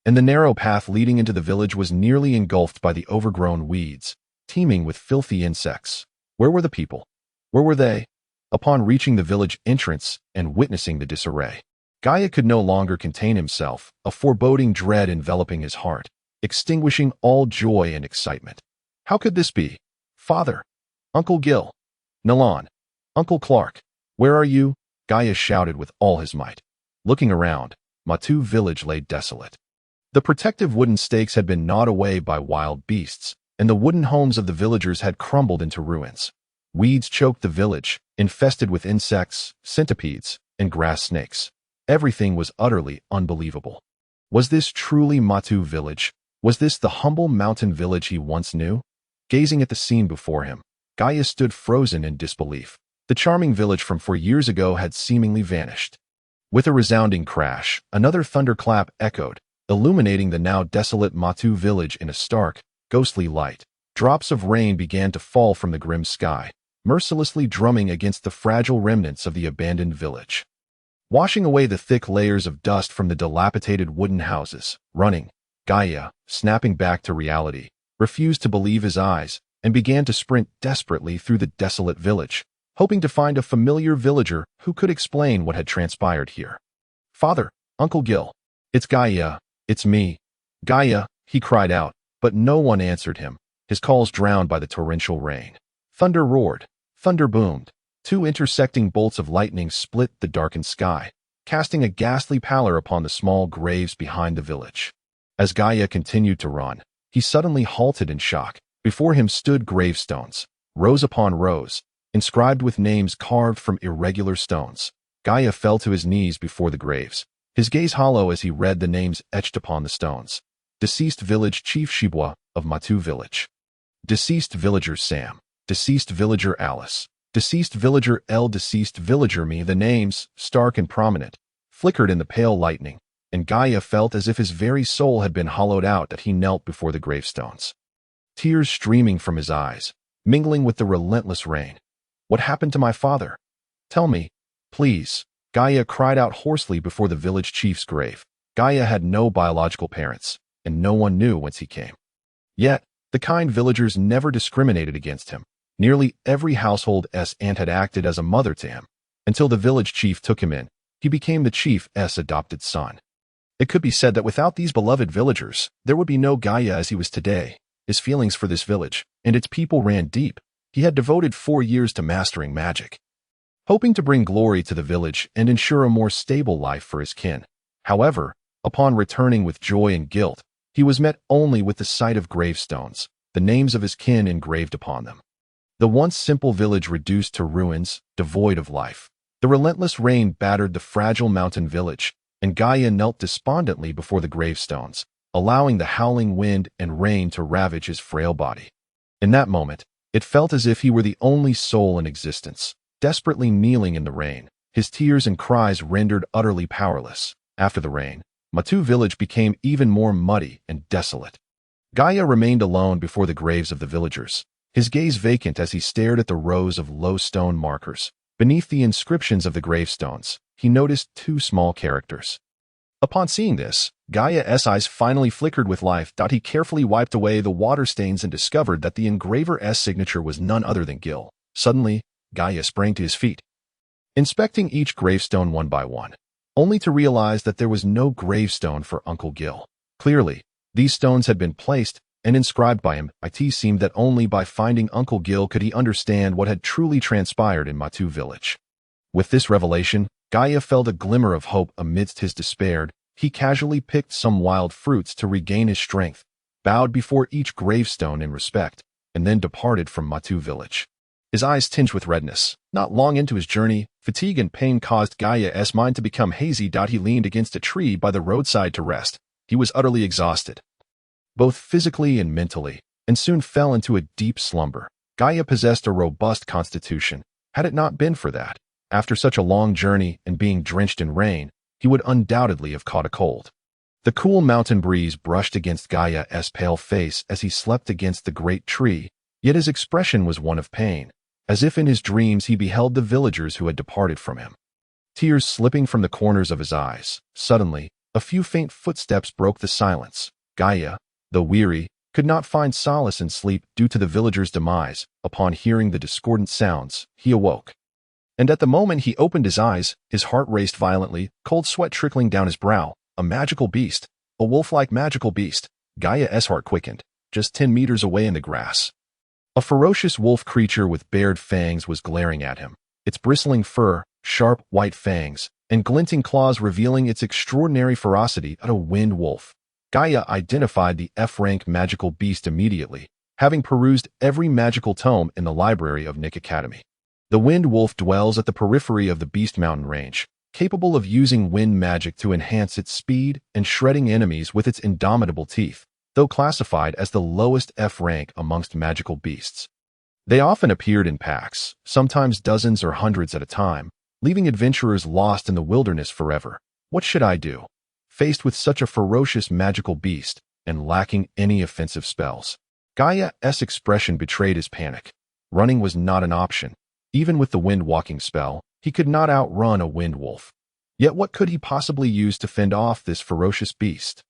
Speaker 1: and the narrow path leading into the village was nearly engulfed by the overgrown weeds, teeming with filthy insects. Where were the people? Where were they? Upon reaching the village entrance and witnessing the disarray, Gaia could no longer contain himself, a foreboding dread enveloping his heart, extinguishing all joy and excitement. How could this be? Father! Uncle Gil! Nilan! Uncle Clark! Where are you? Gaia shouted with all his might. Looking around, Matu village lay desolate. The protective wooden stakes had been gnawed away by wild beasts, and the wooden homes of the villagers had crumbled into ruins. Weeds choked the village, infested with insects, centipedes, and grass snakes. Everything was utterly unbelievable. Was this truly Matu village? Was this the humble mountain village he once knew? Gazing at the scene before him, Gaia stood frozen in disbelief. The charming village from 4 years ago had seemingly vanished. With a resounding crash, another thunderclap echoed, illuminating the now desolate Matu village in a stark, ghostly light. Drops of rain began to fall from the grim sky, mercilessly drumming against the fragile remnants of the abandoned village, washing away the thick layers of dust from the dilapidated wooden houses. Running, Gaia, snapping back to reality, refused to believe his eyes and began to sprint desperately through the desolate village, hoping to find a familiar villager who could explain what had transpired here. Father, Uncle Gil, it's Gaia, it's me. Gaia, he cried out, but no one answered him, his calls drowned by the torrential rain. Thunder roared, thunder boomed. 2 intersecting bolts of lightning split the darkened sky, casting a ghastly pallor upon the small graves behind the village. As Gaia continued to run, he suddenly halted in shock. Before him stood gravestones, rows upon rows, inscribed with names carved from irregular stones. Gaia fell to his knees before the graves, his gaze hollow as he read the names etched upon the stones. Deceased village chief Shibwa of Matu village. Deceased villager Sam. Deceased villager Alice. Deceased villager L. Deceased villager Me. The names, stark and prominent, flickered in the pale lightning, and Gaia felt as if his very soul had been hollowed out as he knelt before the gravestones. Tears streaming from his eyes, mingling with the relentless rain. What happened to my father? Tell me, please. Gaia cried out hoarsely before the village chief's grave. Gaia had no biological parents, and no one knew whence he came. Yet, the kind villagers never discriminated against him. Nearly every household's aunt had acted as a mother to him. Until the village chief took him in, he became the chief's adopted son. It could be said that without these beloved villagers, there would be no Gaia as he was today. His feelings for this village and its people ran deep. He had devoted 4 years to mastering magic, hoping to bring glory to the village and ensure a more stable life for his kin. However, upon returning with joy and guilt, he was met only with the sight of gravestones, the names of his kin engraved upon them. The once simple village reduced to ruins, devoid of life. The relentless rain battered the fragile mountain village, and Gaia knelt despondently before the gravestones, allowing the howling wind and rain to ravage his frail body. In that moment, it felt as if he were the only soul in existence, desperately kneeling in the rain, his tears and cries rendered utterly powerless. After the rain, Matu village became even more muddy and desolate. Gaia remained alone before the graves of the villagers, his gaze vacant as he stared at the rows of low stone markers. Beneath the inscriptions of the gravestones, he noticed 2 small characters. Upon seeing this, Gaia's eyes finally flickered with life. He carefully wiped away the water stains and discovered that the engraver's signature was none other than Gil. Suddenly, Gaia sprang to his feet, inspecting each gravestone one by one, only to realize that there was no gravestone for Uncle Gil. Clearly, these stones had been placed and inscribed by him. It seemed that only by finding Uncle Gil could he understand what had truly transpired in Matu village. With this revelation, Gaia felt a glimmer of hope amidst his despair. He casually picked some wild fruits to regain his strength, bowed before each gravestone in respect, and then departed from Matu village. His eyes tinged with redness. Not long into his journey, fatigue and pain caused Gaia's mind to become hazy. He leaned against a tree by the roadside to rest. He was utterly exhausted, both physically and mentally, and soon fell into a deep slumber. Gaia possessed a robust constitution. Had it not been for that, after such a long journey and being drenched in rain, he would undoubtedly have caught a cold. The cool mountain breeze brushed against Gaia's pale face as he slept against the great tree, yet his expression was one of pain, as if in his dreams he beheld the villagers who had departed from him. Tears slipping from the corners of his eyes. Suddenly, a few faint footsteps broke the silence. Gaia, though weary, could not find solace in sleep due to the villagers' demise. Upon hearing the discordant sounds, he awoke. And at the moment he opened his eyes, his heart raced violently, cold sweat trickling down his brow. A magical beast, a wolf-like magical beast. Gaia's heart quickened, just 10 meters away in the grass. A ferocious wolf creature with bared fangs was glaring at him, its bristling fur, sharp white fangs, and glinting claws revealing its extraordinary ferocity. A wind wolf. Gaia identified the F-rank magical beast immediately, having perused every magical tome in the library of Nick Academy. The wind wolf dwells at the periphery of the Beast Mountain range, capable of using wind magic to enhance its speed and shredding enemies with its indomitable teeth, though classified as the lowest F rank amongst magical beasts. They often appeared in packs, sometimes dozens or hundreds at a time, leaving adventurers lost in the wilderness forever. What should I do? Faced with such a ferocious magical beast, and lacking any offensive spells. Gaia's expression betrayed his panic. Running was not an option. Even with the wind-walking spell, he could not outrun a wind wolf. Yet what could he possibly use to fend off this ferocious beast?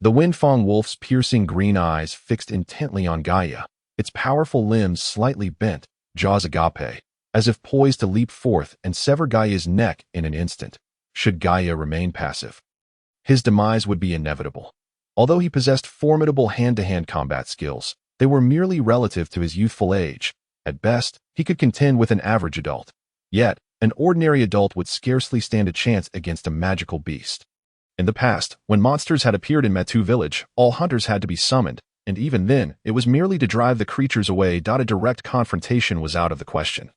Speaker 1: The Windfang wolf's piercing green eyes fixed intently on Gaia, its powerful limbs slightly bent, jaws agape, as if poised to leap forth and sever Gaia's neck in an instant, should Gaia remain passive. His demise would be inevitable. Although he possessed formidable hand-to-hand combat skills, they were merely relative to his youthful age. At best, he could contend with an average adult. Yet, an ordinary adult would scarcely stand a chance against a magical beast. In the past, when monsters had appeared in Metu village, all hunters had to be summoned, and even then, it was merely to drive the creatures away. A direct confrontation was out of the question.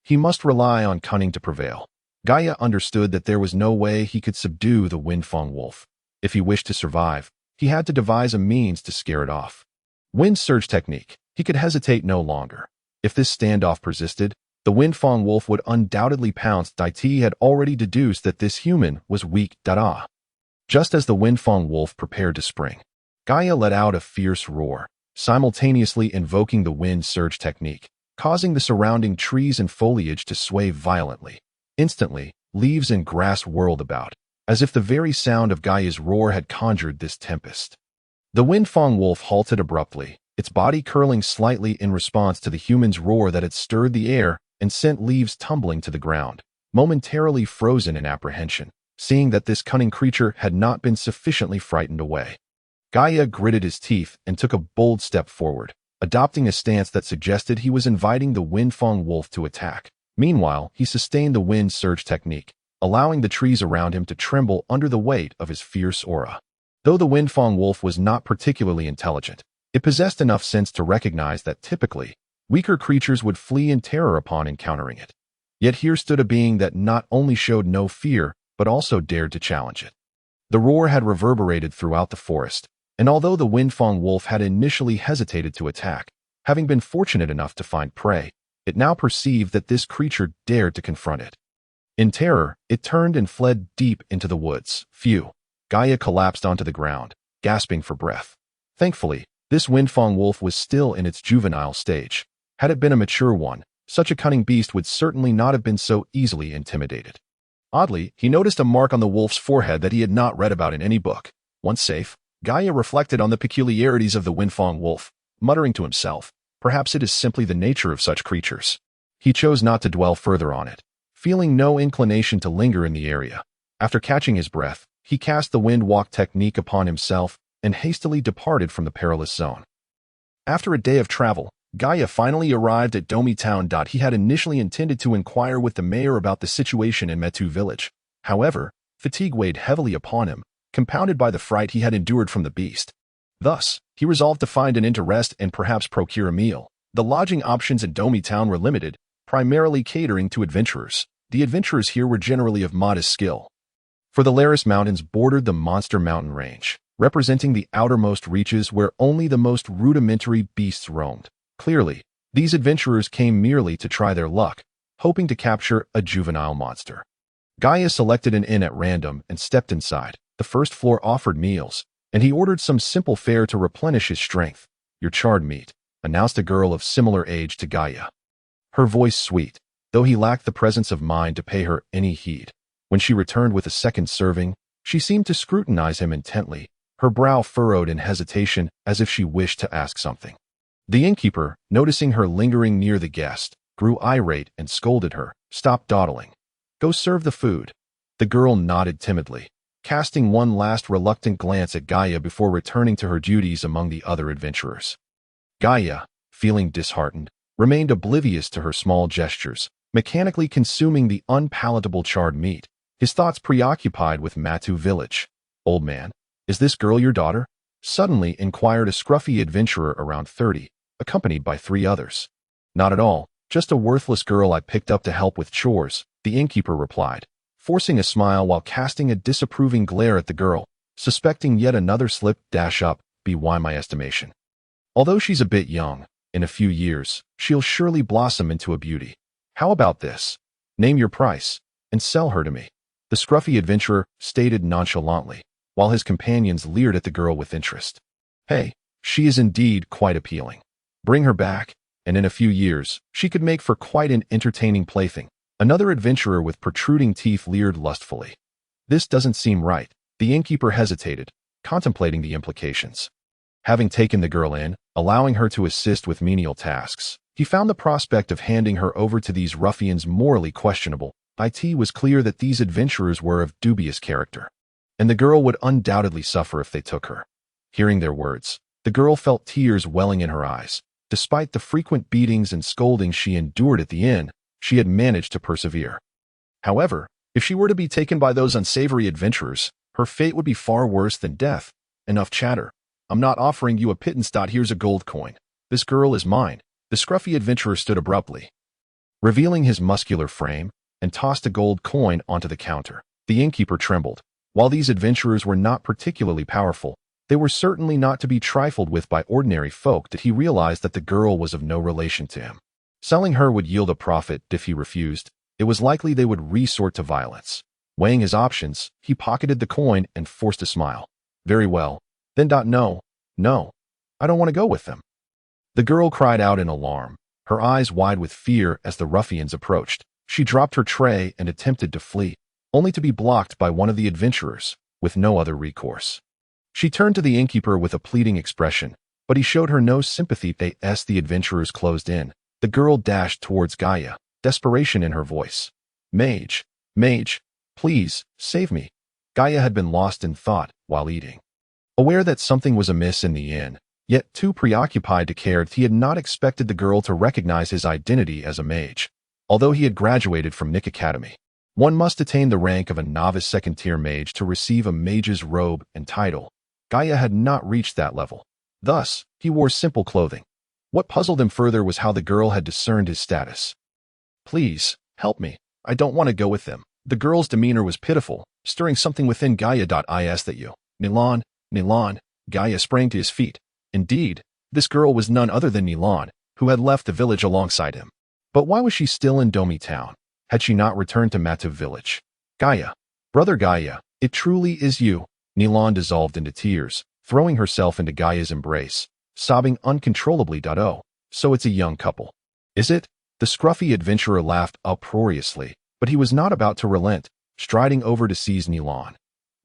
Speaker 1: He must rely on cunning to prevail. Gaia understood that there was no way he could subdue the Windfang wolf. If he wished to survive, he had to devise a means to scare it off. Wind surge technique. He could hesitate no longer. If this standoff persisted, the Windfang wolf would undoubtedly pounce. He had already deduced that this human was weak. Just as the Windfang wolf prepared to spring, Gaia let out a fierce roar, simultaneously invoking the wind surge technique, causing the surrounding trees and foliage to sway violently. Instantly, leaves and grass whirled about, as if the very sound of Gaia's roar had conjured this tempest. The Windfang wolf halted abruptly, its body curling slightly in response to the human's roar that had stirred the air and sent leaves tumbling to the ground, momentarily frozen in apprehension, seeing that this cunning creature had not been sufficiently frightened away. Gaia gritted his teeth and took a bold step forward, adopting a stance that suggested he was inviting the Windfang wolf to attack. Meanwhile, he sustained the wind surge technique, allowing the trees around him to tremble under the weight of his fierce aura. Though the Windfang wolf was not particularly intelligent, it possessed enough sense to recognize that typically, weaker creatures would flee in terror upon encountering it. Yet here stood a being that not only showed no fear, but also dared to challenge it. The roar had reverberated throughout the forest, and although the Windfang wolf had initially hesitated to attack, having been fortunate enough to find prey, it now perceived that this creature dared to confront it. In terror, it turned and fled deep into the woods. Phew! Gaia collapsed onto the ground, gasping for breath. Thankfully, this Windfang wolf was still in its juvenile stage. Had it been a mature one, such a cunning beast would certainly not have been so easily intimidated. Oddly, he noticed a mark on the wolf's forehead that he had not read about in any book. Once safe, Gaia reflected on the peculiarities of the Windfang wolf, muttering to himself, perhaps it is simply the nature of such creatures. He chose not to dwell further on it, feeling no inclination to linger in the area. After catching his breath, he cast the wind walk technique upon himself and hastily departed from the perilous zone. After a day of travel, Gaia finally arrived at Domi Town. He had initially intended to inquire with the mayor about the situation in Metu village. However, fatigue weighed heavily upon him, compounded by the fright he had endured from the beast. Thus, he resolved to find an inn to rest and perhaps procure a meal. The lodging options in Domi Town were limited, primarily catering to adventurers. The adventurers here were generally of modest skill. For the Laris Mountains bordered the Monster Mountain Range, representing the outermost reaches where only the most rudimentary beasts roamed. Clearly, these adventurers came merely to try their luck, hoping to capture a juvenile monster. Gaia selected an inn at random and stepped inside. The first floor offered meals, and he ordered some simple fare to replenish his strength. "Your charred meat," announced a girl of similar age to Gaia. Her voice sweet, though he lacked the presence of mind to pay her any heed. When she returned with a second serving, she seemed to scrutinize him intently, her brow furrowed in hesitation as if she wished to ask something. The innkeeper, noticing her lingering near the guest, grew irate and scolded her. "Stop dawdling. Go serve the food." The girl nodded timidly, casting one last reluctant glance at Gaia before returning to her duties among the other adventurers. Gaia, feeling disheartened, remained oblivious to her small gestures, mechanically consuming the unpalatable charred meat, his thoughts preoccupied with Matu village. "Old man, is this girl your daughter?" suddenly inquired a scruffy adventurer around 30, accompanied by 3 others. "Not at all, just a worthless girl I picked up to help with chores," the innkeeper replied, forcing a smile while casting a disapproving glare at the girl, suspecting yet another slip. Be why my estimation. Although she's a bit young, in a few years, she'll surely blossom into a beauty. How about this? Name your price, and sell her to me," the scruffy adventurer stated nonchalantly, while his companions leered at the girl with interest. "Hey, she is indeed quite appealing. Bring her back, and in a few years, she could make for quite an entertaining plaything," another adventurer with protruding teeth leered lustfully. "This doesn't seem right," the innkeeper hesitated, contemplating the implications. Having taken the girl in, allowing her to assist with menial tasks, he found the prospect of handing her over to these ruffians morally questionable. It was clear that these adventurers were of dubious character, and the girl would undoubtedly suffer if they took her. Hearing their words, the girl felt tears welling in her eyes. Despite the frequent beatings and scoldings she endured at the inn, she had managed to persevere. However, if she were to be taken by those unsavory adventurers, her fate would be far worse than death. "Enough chatter. I'm not offering you a pittance. Here's a gold coin. This girl is mine." The scruffy adventurer stood abruptly, revealing his muscular frame, and tossed a gold coin onto the counter. The innkeeper trembled. While these adventurers were not particularly powerful, they were certainly not to be trifled with by ordinary folk. That he realized that the girl was of no relation to him. Selling her would yield a profit. If he refused, it was likely they would resort to violence. Weighing his options, he pocketed the coin and forced a smile. "Very well. Then. No, I don't want to go with them." The girl cried out in alarm, her eyes wide with fear as the ruffians approached. She dropped her tray and attempted to flee, only to be blocked by one of the adventurers, with no other recourse. She turned to the innkeeper with a pleading expression, but he showed her no sympathy. As the adventurers closed in, the girl dashed towards Gaia, desperation in her voice. Mage, please, save me." Gaia had been lost in thought while eating. Aware that something was amiss in the inn, yet too preoccupied to care, he had not expected the girl to recognize his identity as a mage. Although he had graduated from Nick Academy, one must attain the rank of a novice second-tier mage to receive a mage's robe and title. Gaia had not reached that level. Thus, he wore simple clothing. What puzzled him further was how the girl had discerned his status. "Please, help me. I don't want to go with them." The girl's demeanor was pitiful, stirring something within Gaia. "Is that you? Nilan? Gaia sprang to his feet. Indeed, this girl was none other than Nilan, who had left the village alongside him. But why was she still in Domi town? Had she not returned to Matu village? "Gaia, brother Gaia, it truly is you." Nilan dissolved into tears, throwing herself into Gaia's embrace, sobbing uncontrollably. "Oh, so it's a young couple, is it?" The scruffy adventurer laughed uproariously, but he was not about to relent, striding over to seize Nilan.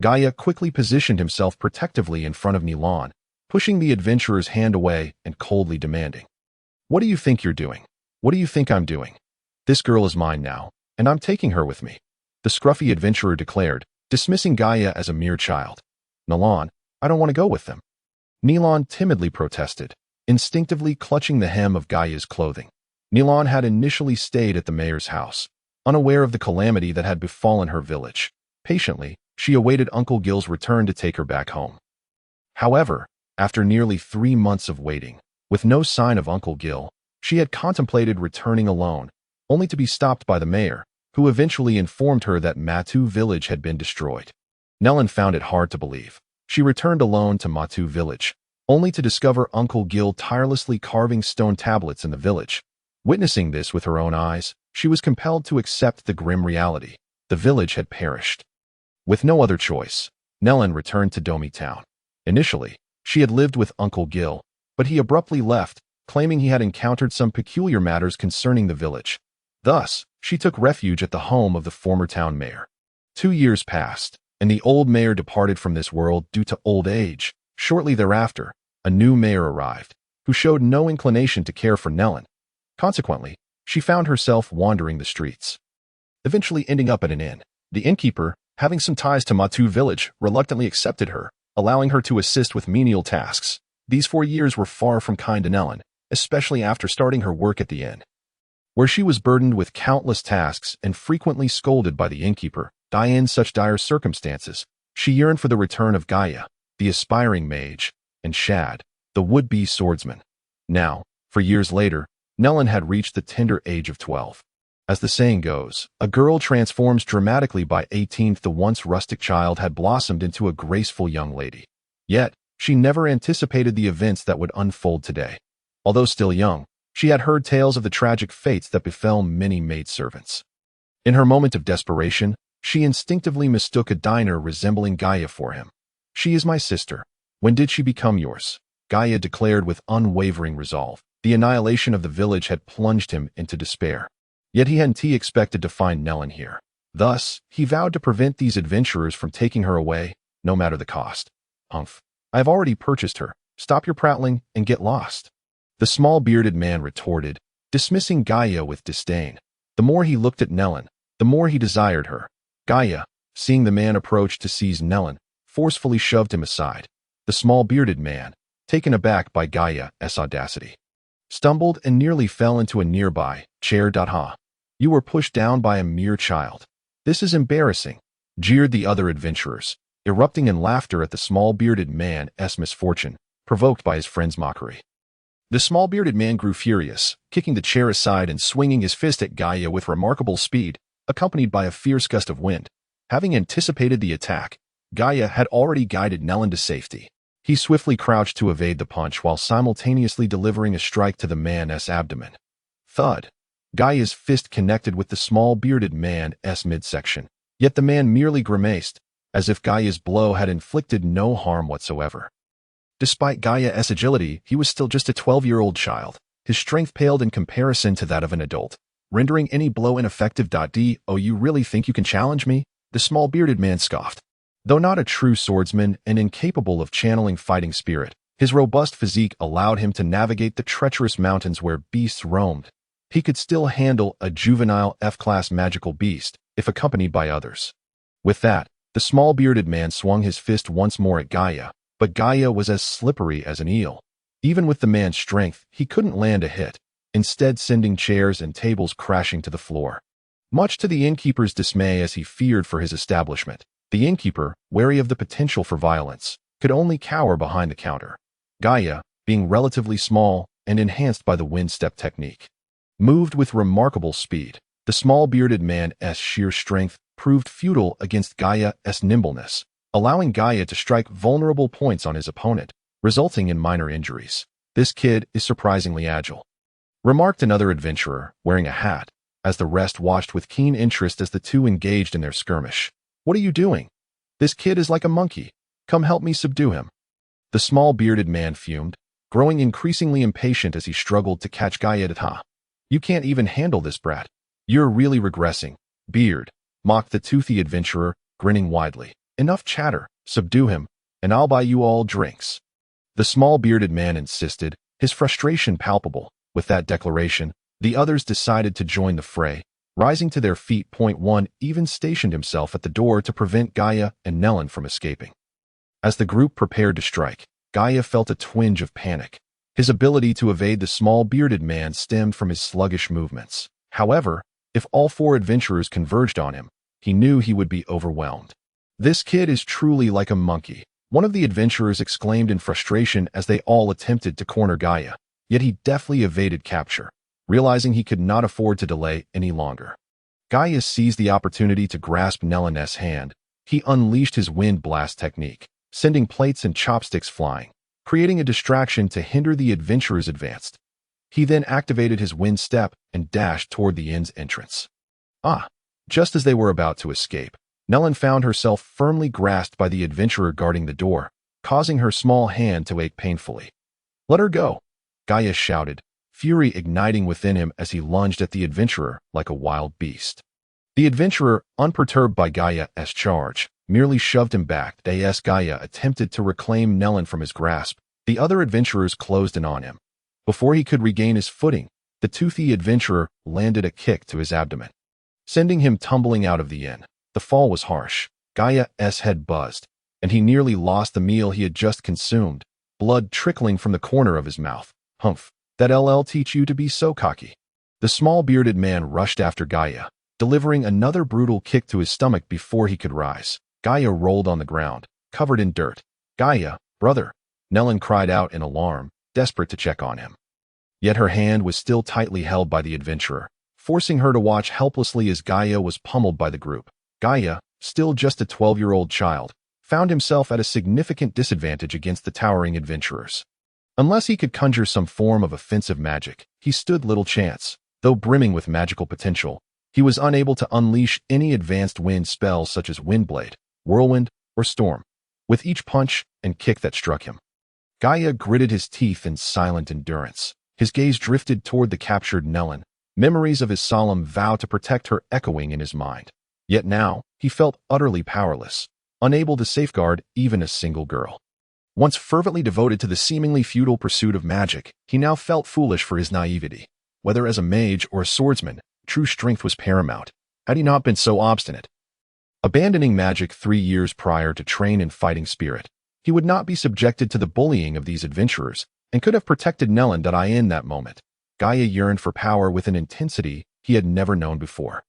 Speaker 1: Gaia quickly positioned himself protectively in front of Nilan, pushing the adventurer's hand away and coldly demanding, "What do you think you're doing? What do you think I'm doing? This girl is mine now, and I'm taking her with me," the scruffy adventurer declared, dismissing Gaia as a mere child. "Nilan, I don't want to go with them." Nilan timidly protested, instinctively clutching the hem of Gaia's clothing. Nilan had initially stayed at the mayor's house, unaware of the calamity that had befallen her village. Patiently, she awaited Uncle Gil's return to take her back home. However, after nearly 3 months of waiting, with no sign of Uncle Gil, she had contemplated returning alone, only to be stopped by the mayor, who eventually informed her that Matu village had been destroyed. Nellen found it hard to believe. She returned alone to Matu village, only to discover Uncle Gil tirelessly carving stone tablets in the village. Witnessing this with her own eyes, she was compelled to accept the grim reality. The village had perished. With no other choice, Nellen returned to Domi Town. Initially, she had lived with Uncle Gil, but he abruptly left, claiming he had encountered some peculiar matters concerning the village. Thus, she took refuge at the home of the former town mayor. 2 years passed, and the old mayor departed from this world due to old age. Shortly thereafter, a new mayor arrived, who showed no inclination to care for Nellen. Consequently, she found herself wandering the streets, eventually ending up at an inn. The innkeeper, having some ties to Matu village, reluctantly accepted her, allowing her to assist with menial tasks. These 4 years were far from kind to Nellen, especially after starting her work at the inn, where she was burdened with countless tasks and frequently scolded by the innkeeper. In such dire circumstances, she yearned for the return of Gaia, the aspiring mage, and Shad, the would-be swordsman. Now, for years later, Nellen had reached the tender age of 12. As the saying goes, a girl transforms dramatically by 18th. The once rustic child had blossomed into a graceful young lady. Yet, she never anticipated the events that would unfold today. Although still young, she had heard tales of the tragic fates that befell many maidservants. In her moment of desperation, she instinctively mistook a diner resembling Gaia for him. "She is my sister. When did she become yours?" Gaia declared with unwavering resolve. The annihilation of the village had plunged him into despair. Yet he hadn't expected to find Nellen here. Thus, he vowed to prevent these adventurers from taking her away, no matter the cost. "Humph. I have already purchased her. Stop your prattling and get lost." The small bearded man retorted, dismissing Gaia with disdain. The more he looked at Nellen, the more he desired her. Gaia, seeing the man approach to seize Nellen, forcefully shoved him aside. The small bearded man, taken aback by Gaia's audacity, stumbled and nearly fell into a nearby chair. "Ha! You were pushed down by a mere child. This is embarrassing," jeered the other adventurers, erupting in laughter at the small bearded man's misfortune, provoked by his friend's mockery. The small bearded man grew furious, kicking the chair aside and swinging his fist at Gaia with remarkable speed, accompanied by a fierce gust of wind. Having anticipated the attack, Gaia had already guided Nellen to safety. He swiftly crouched to evade the punch while simultaneously delivering a strike to the man's abdomen. Thud! Gaia's fist connected with the small bearded man's midsection, yet the man merely grimaced, as if Gaia's blow had inflicted no harm whatsoever. Despite Gaia's agility, he was still just a 12-year-old child. His strength paled in comparison to that of an adult, rendering any blow ineffective. "Oh, you really think you can challenge me?" the small bearded man scoffed. Though not a true swordsman and incapable of channeling fighting spirit, his robust physique allowed him to navigate the treacherous mountains where beasts roamed. He could still handle a juvenile F-class magical beast, if accompanied by others. With that, the small bearded man swung his fist once more at Gaia, but Gaia was as slippery as an eel. Even with the man's strength, he couldn't land a hit, instead sending chairs and tables crashing to the floor. Much to the innkeeper's dismay, as he feared for his establishment, the innkeeper, wary of the potential for violence, could only cower behind the counter. Gaia, being relatively small and enhanced by the wind step technique, moved with remarkable speed. The small bearded man's sheer strength proved futile against Gaia's nimbleness, allowing Gaia to strike vulnerable points on his opponent, resulting in minor injuries. "This kid is surprisingly agile," remarked another adventurer, wearing a hat, as the rest watched with keen interest as the two engaged in their skirmish. "What are you doing? This kid is like a monkey. Come help me subdue him." The small bearded man fumed, growing increasingly impatient as he struggled to catch Gaia. "You can't even handle this brat. You're really regressing, beard," mocked the toothy adventurer, grinning widely. "Enough chatter, subdue him, and I'll buy you all drinks." The small bearded man insisted, his frustration palpable. With that declaration, the others decided to join the fray. Rising to their feet, One even stationed himself at the door to prevent Gaia and Nellen from escaping. As the group prepared to strike, Gaia felt a twinge of panic. His ability to evade the small bearded man stemmed from his sluggish movements. However, if all 4 adventurers converged on him, he knew he would be overwhelmed. "This kid is truly like a monkey," one of the adventurers exclaimed in frustration as they all attempted to corner Gaia. Yet he deftly evaded capture, realizing he could not afford to delay any longer. Gaia seized the opportunity to grasp Nellen's hand. He unleashed his wind blast technique, sending plates and chopsticks flying, creating a distraction to hinder the adventurer's advance. He then activated his wind step and dashed toward the inn's entrance. "Ah, Just as they were about to escape, Nellen found herself firmly grasped by the adventurer guarding the door, causing her small hand to ache painfully. "Let her go," Gaia shouted, fury igniting within him as he lunged at the adventurer like a wild beast. The adventurer, unperturbed by Gaia's charge, merely shoved him back. As Gaia attempted to reclaim Nellen from his grasp, the other adventurers closed in on him. Before he could regain his footing, the toothy adventurer landed a kick to his abdomen, sending him tumbling out of the inn. The fall was harsh. Gaia's head buzzed, and he nearly lost the meal he had just consumed, blood trickling from the corner of his mouth. "Humph, that LL teach you to be so cocky." The small bearded man rushed after Gaia, delivering another brutal kick to his stomach before he could rise. Gaia rolled on the ground, covered in dirt. "Gaia, brother," Nellen cried out in alarm, desperate to check on him. Yet her hand was still tightly held by the adventurer, forcing her to watch helplessly as Gaia was pummeled by the group. Gaia, still just a 12-year-old child, found himself at a significant disadvantage against the towering adventurers. Unless he could conjure some form of offensive magic, he stood little chance. Though brimming with magical potential, he was unable to unleash any advanced wind spells such as Windblade, Whirlwind, or Storm, with each punch and kick that struck him. Gaia gritted his teeth in silent endurance. His gaze drifted toward the captured Nellen, memories of his solemn vow to protect her echoing in his mind. Yet now, he felt utterly powerless, unable to safeguard even a single girl. Once fervently devoted to the seemingly futile pursuit of magic, he now felt foolish for his naivety. Whether as a mage or a swordsman, true strength was paramount. Had he not been so obstinate? Abandoning magic 3 years prior to train in fighting spirit, he would not be subjected to the bullying of these adventurers and could have protected Nellen. In that moment, Gaia yearned for power with an intensity he had never known before.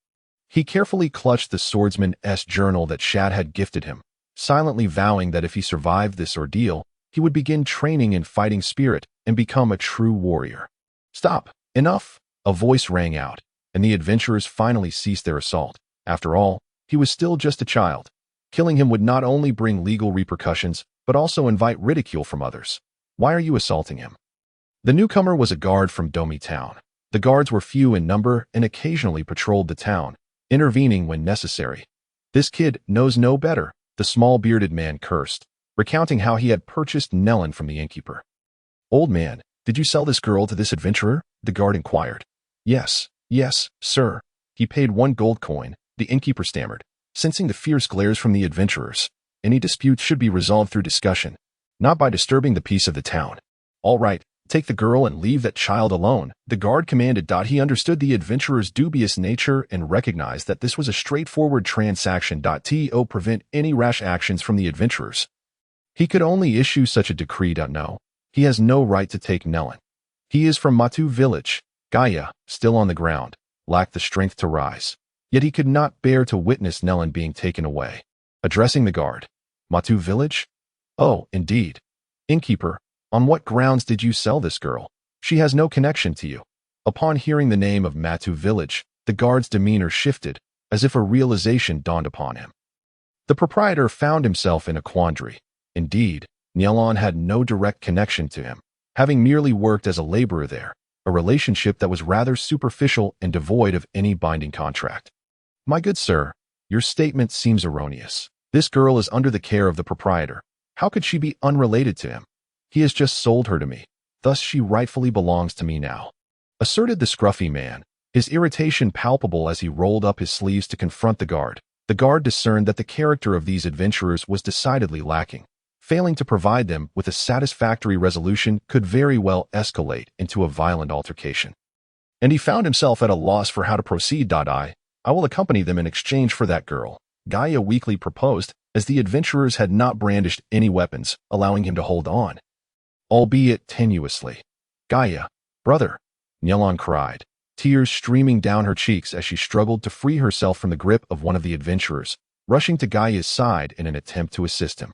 Speaker 1: He carefully clutched the swordsman's journal that Shad had gifted him, silently vowing that if he survived this ordeal, he would begin training in fighting spirit and become a true warrior. "Stop! Enough!" a voice rang out, and the adventurers finally ceased their assault. After all, he was still just a child. Killing him would not only bring legal repercussions, but also invite ridicule from others. "Why are you assaulting him?" The newcomer was a guard from Domi Town. The guards were few in number and occasionally patrolled the town, intervening when necessary. "This kid knows no better," the small bearded man cursed, recounting how he had purchased Nellen from the innkeeper. "Old man, did you sell this girl to this adventurer?" the guard inquired. Yes, sir. He paid 1 gold coin," the innkeeper stammered, sensing the fierce glares from the adventurers. "Any disputes should be resolved through discussion, not by disturbing the peace of the town." "All right, take the girl and leave that child alone," the guard commanded. He understood the adventurer's dubious nature and recognized that this was a straightforward transaction. To prevent any rash actions from the adventurers, he could only issue such a decree. No, he has no right to take Nellen. He is from Matu village. Gaia, still on the ground, lacked the strength to rise. Yet he could not bear to witness Nellen being taken away. Addressing the guard, "Matu village? Oh, indeed. Innkeeper, on what grounds did you sell this girl? She has no connection to you." Upon hearing the name of Matu village, the guard's demeanor shifted, as if a realization dawned upon him. The proprietor found himself in a quandary. Indeed, Nellen had no direct connection to him, having merely worked as a laborer there, a relationship that was rather superficial and devoid of any binding contract. "My good sir, your statement seems erroneous. This girl is under the care of the proprietor. How could she be unrelated to him? He has just sold her to me. Thus she rightfully belongs to me now," asserted the scruffy man, his irritation palpable as he rolled up his sleeves to confront the guard. The guard discerned that the character of these adventurers was decidedly lacking. Failing to provide them with a satisfactory resolution could very well escalate into a violent altercation. And he found himself at a loss for how to proceed. "I will accompany them in exchange for that girl," Gaia weakly proposed, as the adventurers had not brandished any weapons, allowing him to hold on, albeit tenuously. "Gaia, brother," Nellen cried, tears streaming down her cheeks as she struggled to free herself from the grip of one of the adventurers, rushing to Gaia's side in an attempt to assist him.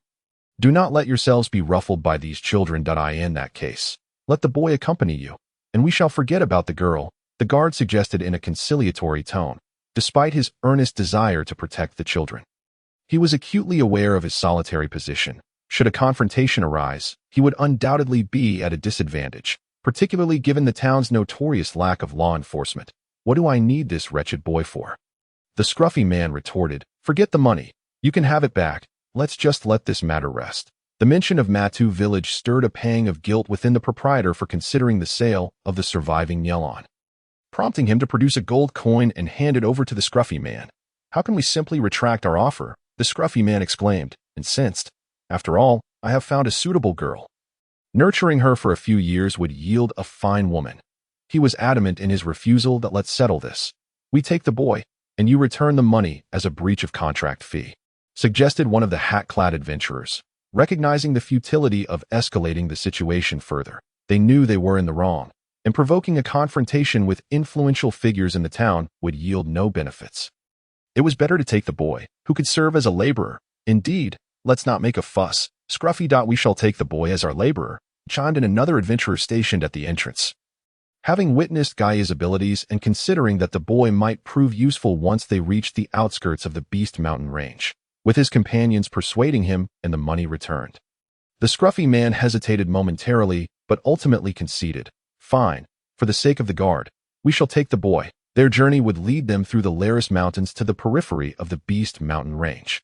Speaker 1: "Do not let yourselves be ruffled by these children. In that case, let the boy accompany you, and we shall forget about the girl," the guard suggested in a conciliatory tone, despite his earnest desire to protect the children. He was acutely aware of his solitary position. Should a confrontation arise, he would undoubtedly be at a disadvantage, particularly given the town's notorious lack of law enforcement. "What do I need this wretched boy for?" The scruffy man retorted, "Forget the money. You can have it back. Let's just let this matter rest." The mention of Matu village stirred a pang of guilt within the proprietor for considering the sale of the surviving Nyelon, prompting him to produce a gold coin and hand it over to the scruffy man. "How can we simply retract our offer?" the scruffy man exclaimed, incensed. "After all, I have found a suitable girl. Nurturing her for a few years would yield a fine woman." He was adamant in his refusal that "Let's settle this. We take the boy, and you return the money as a breach of contract fee," suggested one of the hat-clad adventurers. Recognizing the futility of escalating the situation further, they knew they were in the wrong, and provoking a confrontation with influential figures in the town would yield no benefits. It was better to take the boy, who could serve as a laborer. "Indeed, let's not make a fuss, Scruffy. We shall take the boy as our laborer," chimed in another adventurer stationed at the entrance. Having witnessed Gaia's abilities and considering that the boy might prove useful once they reached the outskirts of the Beast Mountain range, with his companions persuading him and the money returned, the scruffy man hesitated momentarily but ultimately conceded. "Fine, for the sake of the guard, we shall take the boy." Their journey would lead them through the Laris Mountains to the periphery of the Beast Mountain range.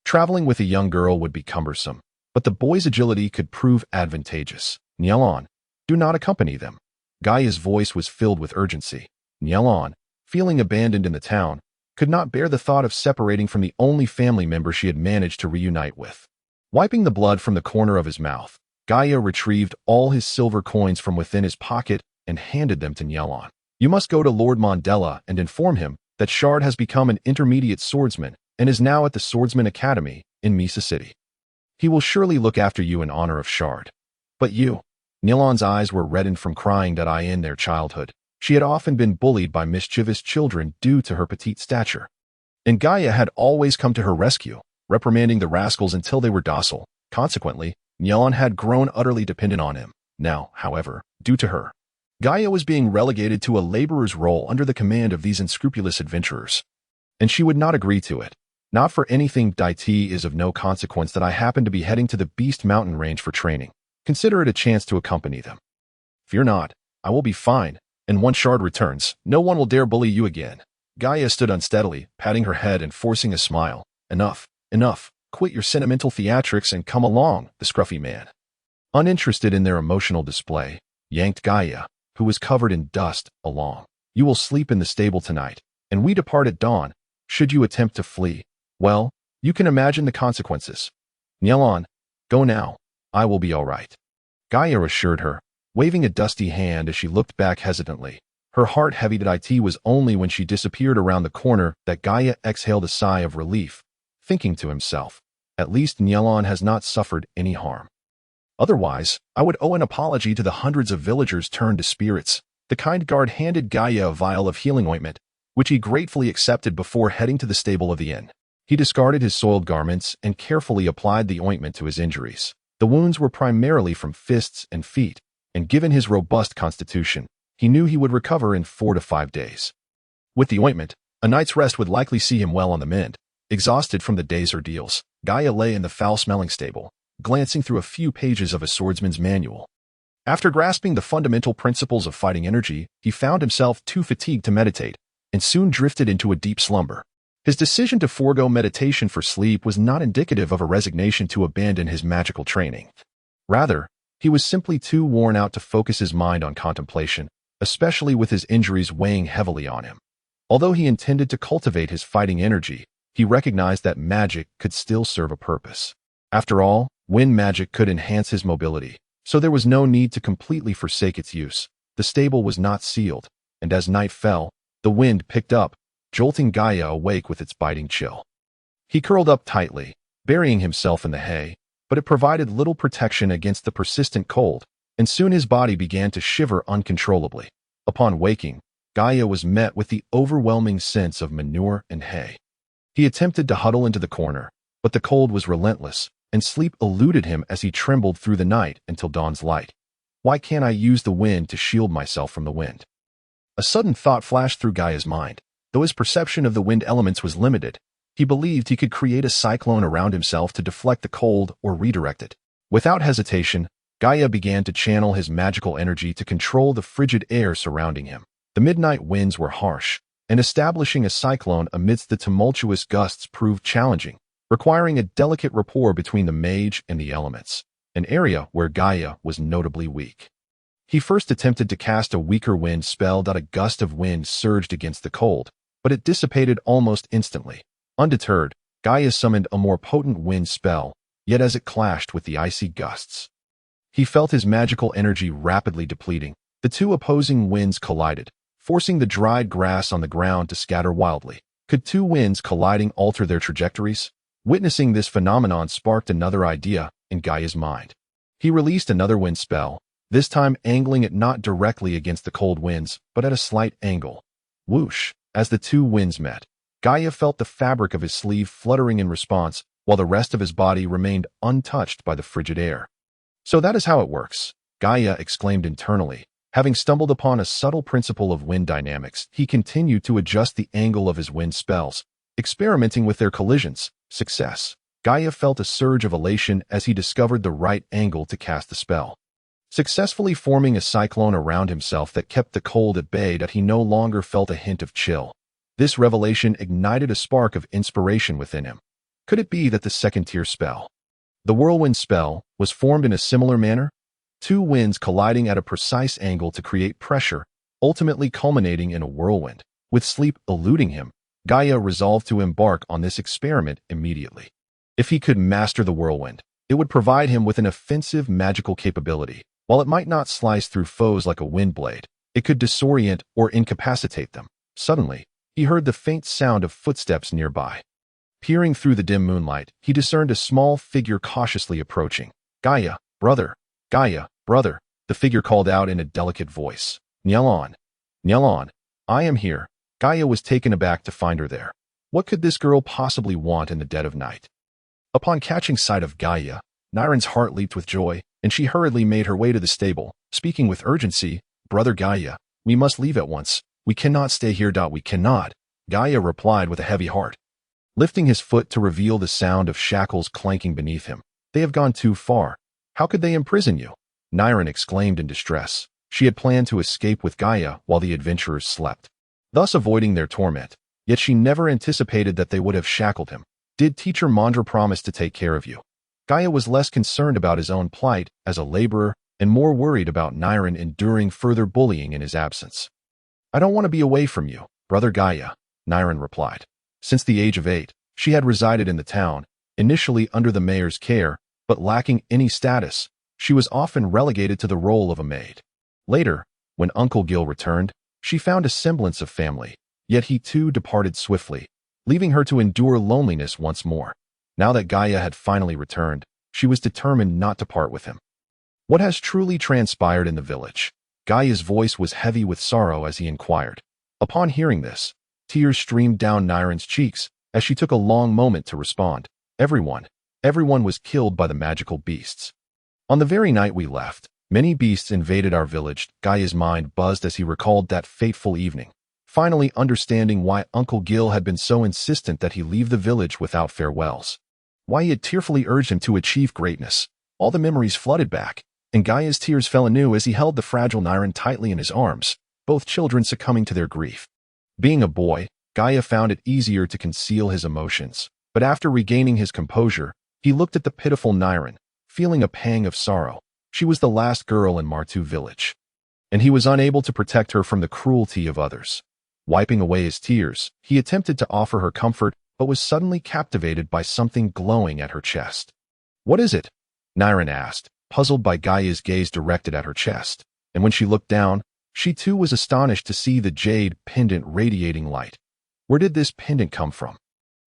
Speaker 1: Traveling with a young girl would be cumbersome, but the boy's agility could prove advantageous. "Nyelon, do not accompany them." Gaia's voice was filled with urgency. Nyelon, feeling abandoned in the town, could not bear the thought of separating from the only family member she had managed to reunite with. Wiping the blood from the corner of his mouth, Gaia retrieved all his silver coins from within his pocket and handed them to Nyelon. "You must go to Lord Mondella and inform him that Shard has become an intermediate swordsman and is now at the Swordsman Academy in Mesa City. He will surely look after you in honor of Shard. But you..." Nyelon's eyes were reddened from crying that in their childhood, she had often been bullied by mischievous children due to her petite stature. And Gaia had always come to her rescue, reprimanding the rascals until they were docile. Consequently, Nyelon had grown utterly dependent on him. Now, however, due to her, Gaia was being relegated to a laborer's role under the command of these unscrupulous adventurers. And she would not agree to it. "Not for anything. It is of no consequence that I happen to be heading to the Beast Mountain range for training. Consider it a chance to accompany them. Fear not, I will be fine, and once Shard returns, no one will dare bully you again." Gaia stood unsteadily, patting her head and forcing a smile. "Enough, enough. Quit your sentimental theatrics and come along," the scruffy man, uninterested in their emotional display, yanked Gaia, who was covered in dust, along. "You will sleep in the stable tonight, and we depart at dawn. Should you attempt to flee, well, you can imagine the consequences. Nyelon, go now. I will be all right," Gaia assured her, waving a dusty hand as she looked back hesitantly. Her heart heavy. It was only when she disappeared around the corner that Gaia exhaled a sigh of relief, thinking to himself, "At least Nyelon has not suffered any harm. Otherwise, I would owe an apology to the hundreds of villagers turned to spirits." The kind guard handed Gaia a vial of healing ointment, which he gratefully accepted before heading to the stable of the inn. He discarded his soiled garments and carefully applied the ointment to his injuries. The wounds were primarily from fists and feet, and given his robust constitution, he knew he would recover in 4 to 5 days. With the ointment, a night's rest would likely see him well on the mend. Exhausted from the day's ordeals, Gaia lay in the foul-smelling stable, glancing through a few pages of a swordsman's manual. After grasping the fundamental principles of fighting energy, he found himself too fatigued to meditate, and soon drifted into a deep slumber. His decision to forego meditation for sleep was not indicative of a resignation to abandon his magical training. Rather, he was simply too worn out to focus his mind on contemplation, especially with his injuries weighing heavily on him. Although he intended to cultivate his fighting energy, he recognized that magic could still serve a purpose. After all, wind magic could enhance his mobility, so there was no need to completely forsake its use. The stable was not sealed, and as night fell, the wind picked up, jolting Gaia awake with its biting chill. He curled up tightly, burying himself in the hay, but it provided little protection against the persistent cold, and soon his body began to shiver uncontrollably. Upon waking, Gaia was met with the overwhelming sense of manure and hay. He attempted to huddle into the corner, but the cold was relentless, and sleep eluded him as he trembled through the night until dawn's light. "Why can't I use the wind to shield myself from the wind?" A sudden thought flashed through Gaia's mind. Though his perception of the wind elements was limited, he believed he could create a cyclone around himself to deflect the cold or redirect it. Without hesitation, Gaia began to channel his magical energy to control the frigid air surrounding him. The midnight winds were harsh, and establishing a cyclone amidst the tumultuous gusts proved challenging, requiring a delicate rapport between the mage and the elements, an area where Gaia was notably weak. He first attempted to cast a weaker wind spell that a gust of wind surged against the cold, but it dissipated almost instantly. Undeterred, Gaia summoned a more potent wind spell, yet as it clashed with the icy gusts, he felt his magical energy rapidly depleting. The two opposing winds collided, forcing the dried grass on the ground to scatter wildly. Could two winds colliding alter their trajectories? Witnessing this phenomenon sparked another idea in Gaia's mind. He released another wind spell, this time angling it not directly against the cold winds, but at a slight angle. Whoosh! As the two winds met, Gaia felt the fabric of his sleeve fluttering in response, while the rest of his body remained untouched by the frigid air. So that is how it works, Gaia exclaimed internally. Having stumbled upon a subtle principle of wind dynamics, he continued to adjust the angle of his wind spells, experimenting with their collisions. Success. Gaia felt a surge of elation as he discovered the right angle to cast the spell, successfully forming a cyclone around himself that kept the cold at bay. That he no longer felt a hint of chill. This revelation ignited a spark of inspiration within him. Could it be that the second-tier spell, the whirlwind spell, was formed in a similar manner? Two winds colliding at a precise angle to create pressure, ultimately culminating in a whirlwind. With sleep eluding him, Gaia resolved to embark on this experiment immediately. If he could master the whirlwind, it would provide him with an offensive magical capability. While it might not slice through foes like a wind blade, it could disorient or incapacitate them. Suddenly, he heard the faint sound of footsteps nearby. Peering through the dim moonlight, he discerned a small figure cautiously approaching. Gaia, brother! Gaia, brother! The figure called out in a delicate voice. Nyelon! Nyelon! I am here. Gaia was taken aback to find her there. What could this girl possibly want in the dead of night? Upon catching sight of Gaia, Niren's heart leaped with joy, and she hurriedly made her way to the stable, speaking with urgency. Brother Gaia, we must leave at once. We cannot stay here. We cannot, Gaia replied with a heavy heart, lifting his foot to reveal the sound of shackles clanking beneath him. They have gone too far. How could they imprison you? Niren exclaimed in distress. She had planned to escape with Gaia while the adventurers slept, thus avoiding their torment. Yet she never anticipated that they would have shackled him. Did Teacher Mondra promise to take care of you? Gaia was less concerned about his own plight as a laborer and more worried about Niren enduring further bullying in his absence. I don't want to be away from you, Brother Gaia, Niren replied. Since the age of 8, she had resided in the town, initially under the mayor's care, but lacking any status. She was often relegated to the role of a maid. Later, when Uncle Gil returned, she found a semblance of family, yet he too departed swiftly, leaving her to endure loneliness once more. Now that Gaia had finally returned, she was determined not to part with him. What has truly transpired in the village? Gaia's voice was heavy with sorrow as he inquired. Upon hearing this, tears streamed down Niren's cheeks as she took a long moment to respond. Everyone was killed by the magical beasts. On the very night we left, many beasts invaded our village. Gaia's mind buzzed as he recalled that fateful evening, finally understanding why Uncle Gil had been so insistent that he leave the village without farewells. Why he had tearfully urged him to achieve greatness. All the memories flooded back, and Gaia's tears fell anew as he held the fragile Niren tightly in his arms, both children succumbing to their grief. Being a boy, Gaia found it easier to conceal his emotions, but after regaining his composure, he looked at the pitiful Niren, feeling a pang of sorrow. She was the last girl in Martu village, and he was unable to protect her from the cruelty of others. Wiping away his tears, he attempted to offer her comfort, but was suddenly captivated by something glowing at her chest. What is it? Niren asked, puzzled by Gaia's gaze directed at her chest, and when she looked down, she too was astonished to see the jade pendant radiating light. Where did this pendant come from?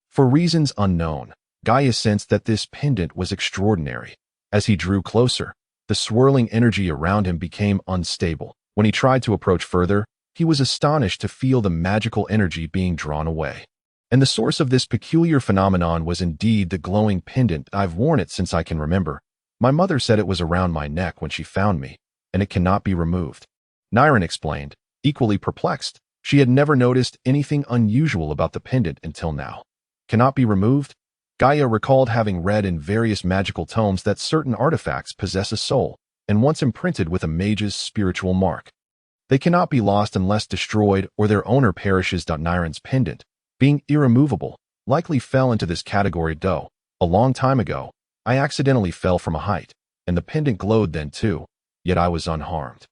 Speaker 1: For reasons unknown, Gaia sensed that this pendant was extraordinary. As he drew closer, the swirling energy around him became unstable. When he tried to approach further, he was astonished to feel the magical energy being drawn away. And the source of this peculiar phenomenon was indeed the glowing pendant. I've worn it since I can remember. My mother said it was around my neck when she found me, and it cannot be removed. Niren explained, equally perplexed. She had never noticed anything unusual about the pendant until now. Cannot be removed? Gaia recalled having read in various magical tomes that certain artifacts possess a soul, and once imprinted with a mage's spiritual mark. They cannot be lost unless destroyed or their owner perishes. Niren's pendant, being irremovable, likely fell into this category. Though, a long time ago, I accidentally fell from a height, and the pendant glowed then too, yet I was unharmed.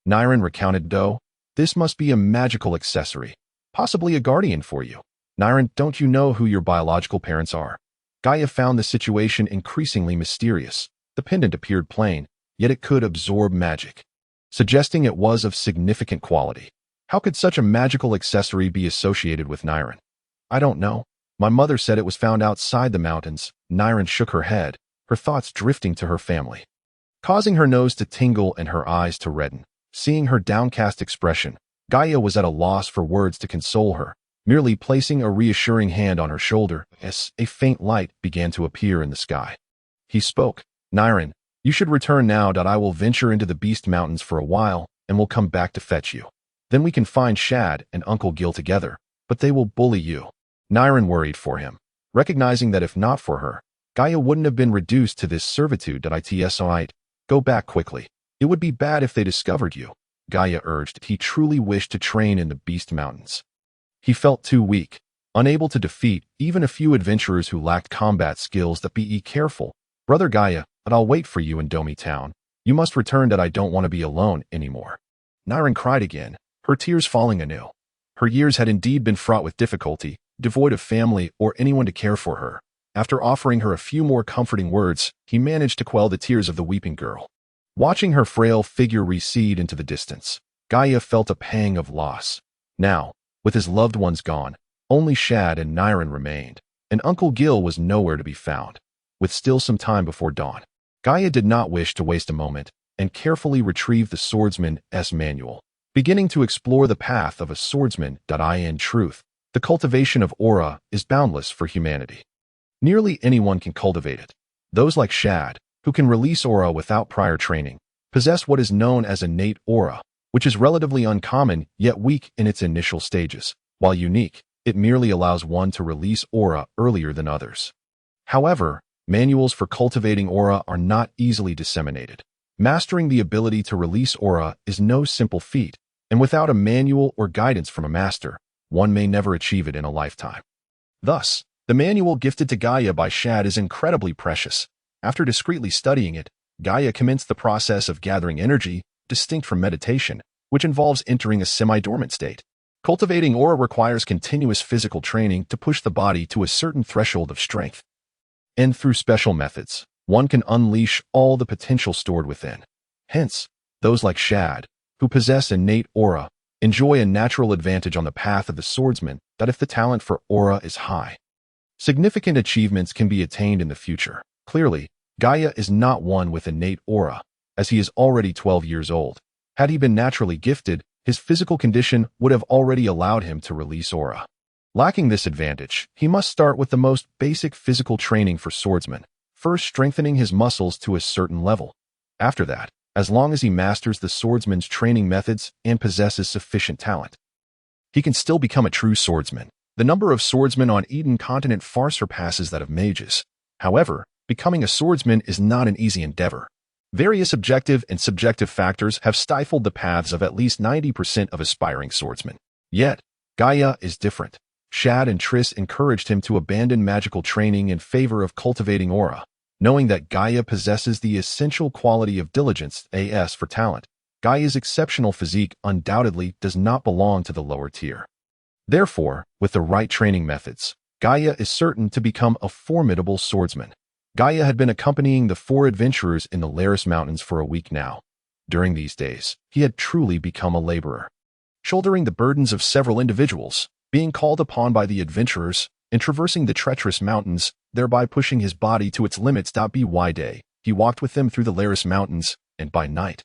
Speaker 1: Niren recounted. Though, this must be a magical accessory, possibly a guardian for you. Niren, don't you know who your biological parents are? Gaia found the situation increasingly mysterious. The pendant appeared plain, yet it could absorb magic, suggesting it was of significant quality. How could such a magical accessory be associated with Niren? I don't know. My mother said it was found outside the mountains. Niren shook her head, her thoughts drifting to her family, causing her nose to tingle and her eyes to redden. Seeing her downcast expression, Gaia was at a loss for words to console her, merely placing a reassuring hand on her shoulder as a faint light began to appear in the sky. He spoke. Niren, you should return now. I will venture into the Beast Mountains for a while and will come back to fetch you. Then we can find Shad and Uncle Gil together, but they will bully you. Niren worried for him, recognizing that if not for her, Gaia wouldn't have been reduced to this servitude. Go back quickly. It would be bad if they discovered you. Gaia urged. He truly wished to train in the Beast Mountains. He felt too weak, unable to defeat even a few adventurers who lacked combat skills. Be careful, brother Gaia, but I'll wait for you in Domi Town. You must return. I don't want to be alone anymore. Niren cried again, her tears falling anew. Her years had indeed been fraught with difficulty, devoid of family or anyone to care for her. After offering her a few more comforting words, he managed to quell the tears of the weeping girl. Watching her frail figure recede into the distance, Gaia felt a pang of loss. Now, with his loved ones gone, only Shad and Niren remained, and Uncle Gil was nowhere to be found. With still some time before dawn, Gaia did not wish to waste a moment and carefully retrieved the swordsman's manual, beginning to explore the path of a swordsman. In truth, the cultivation of aura is boundless for humanity. Nearly anyone can cultivate it. Those like Shad, who can release aura without prior training, possess what is known as innate aura, which is relatively uncommon yet weak in its initial stages. While unique, it merely allows one to release aura earlier than others. However, manuals for cultivating aura are not easily disseminated. Mastering the ability to release aura is no simple feat, and without a manual or guidance from a master, one may never achieve it in a lifetime. Thus, the manual gifted to Gaia by Shad is incredibly precious. After discreetly studying it, Gaia commenced the process of gathering energy, distinct from meditation, which involves entering a semi-dormant state. Cultivating aura requires continuous physical training to push the body to a certain threshold of strength. And through special methods, one can unleash all the potential stored within. Hence, those like Shad, who possess innate aura, enjoy a natural advantage on the path of the swordsman. If the talent for aura is high, significant achievements can be attained in the future. Clearly, Gaia is not one with innate aura, as he is already 12 years old. Had he been naturally gifted, his physical condition would have already allowed him to release aura. Lacking this advantage, he must start with the most basic physical training for swordsmen, first strengthening his muscles to a certain level. After that, as long as he masters the swordsman's training methods and possesses sufficient talent, he can still become a true swordsman. The number of swordsmen on Eden continent far surpasses that of mages. However, becoming a swordsman is not an easy endeavor. Various objective and subjective factors have stifled the paths of at least 90% of aspiring swordsmen. Yet, Gaia is different. Shad and Triss encouraged him to abandon magical training in favor of cultivating aura. Knowing that Gaia possesses the essential quality of diligence as for talent, Gaia's exceptional physique undoubtedly does not belong to the lower tier. Therefore, with the right training methods, Gaia is certain to become a formidable swordsman. Gaia had been accompanying the 4 adventurers in the Laris Mountains for a week now. During these days, he had truly become a laborer, shouldering the burdens of several individuals, being called upon by the adventurers, and traversing the treacherous mountains, thereby pushing his body to its limits. By day, he walked with them through the Laris Mountains, and by night,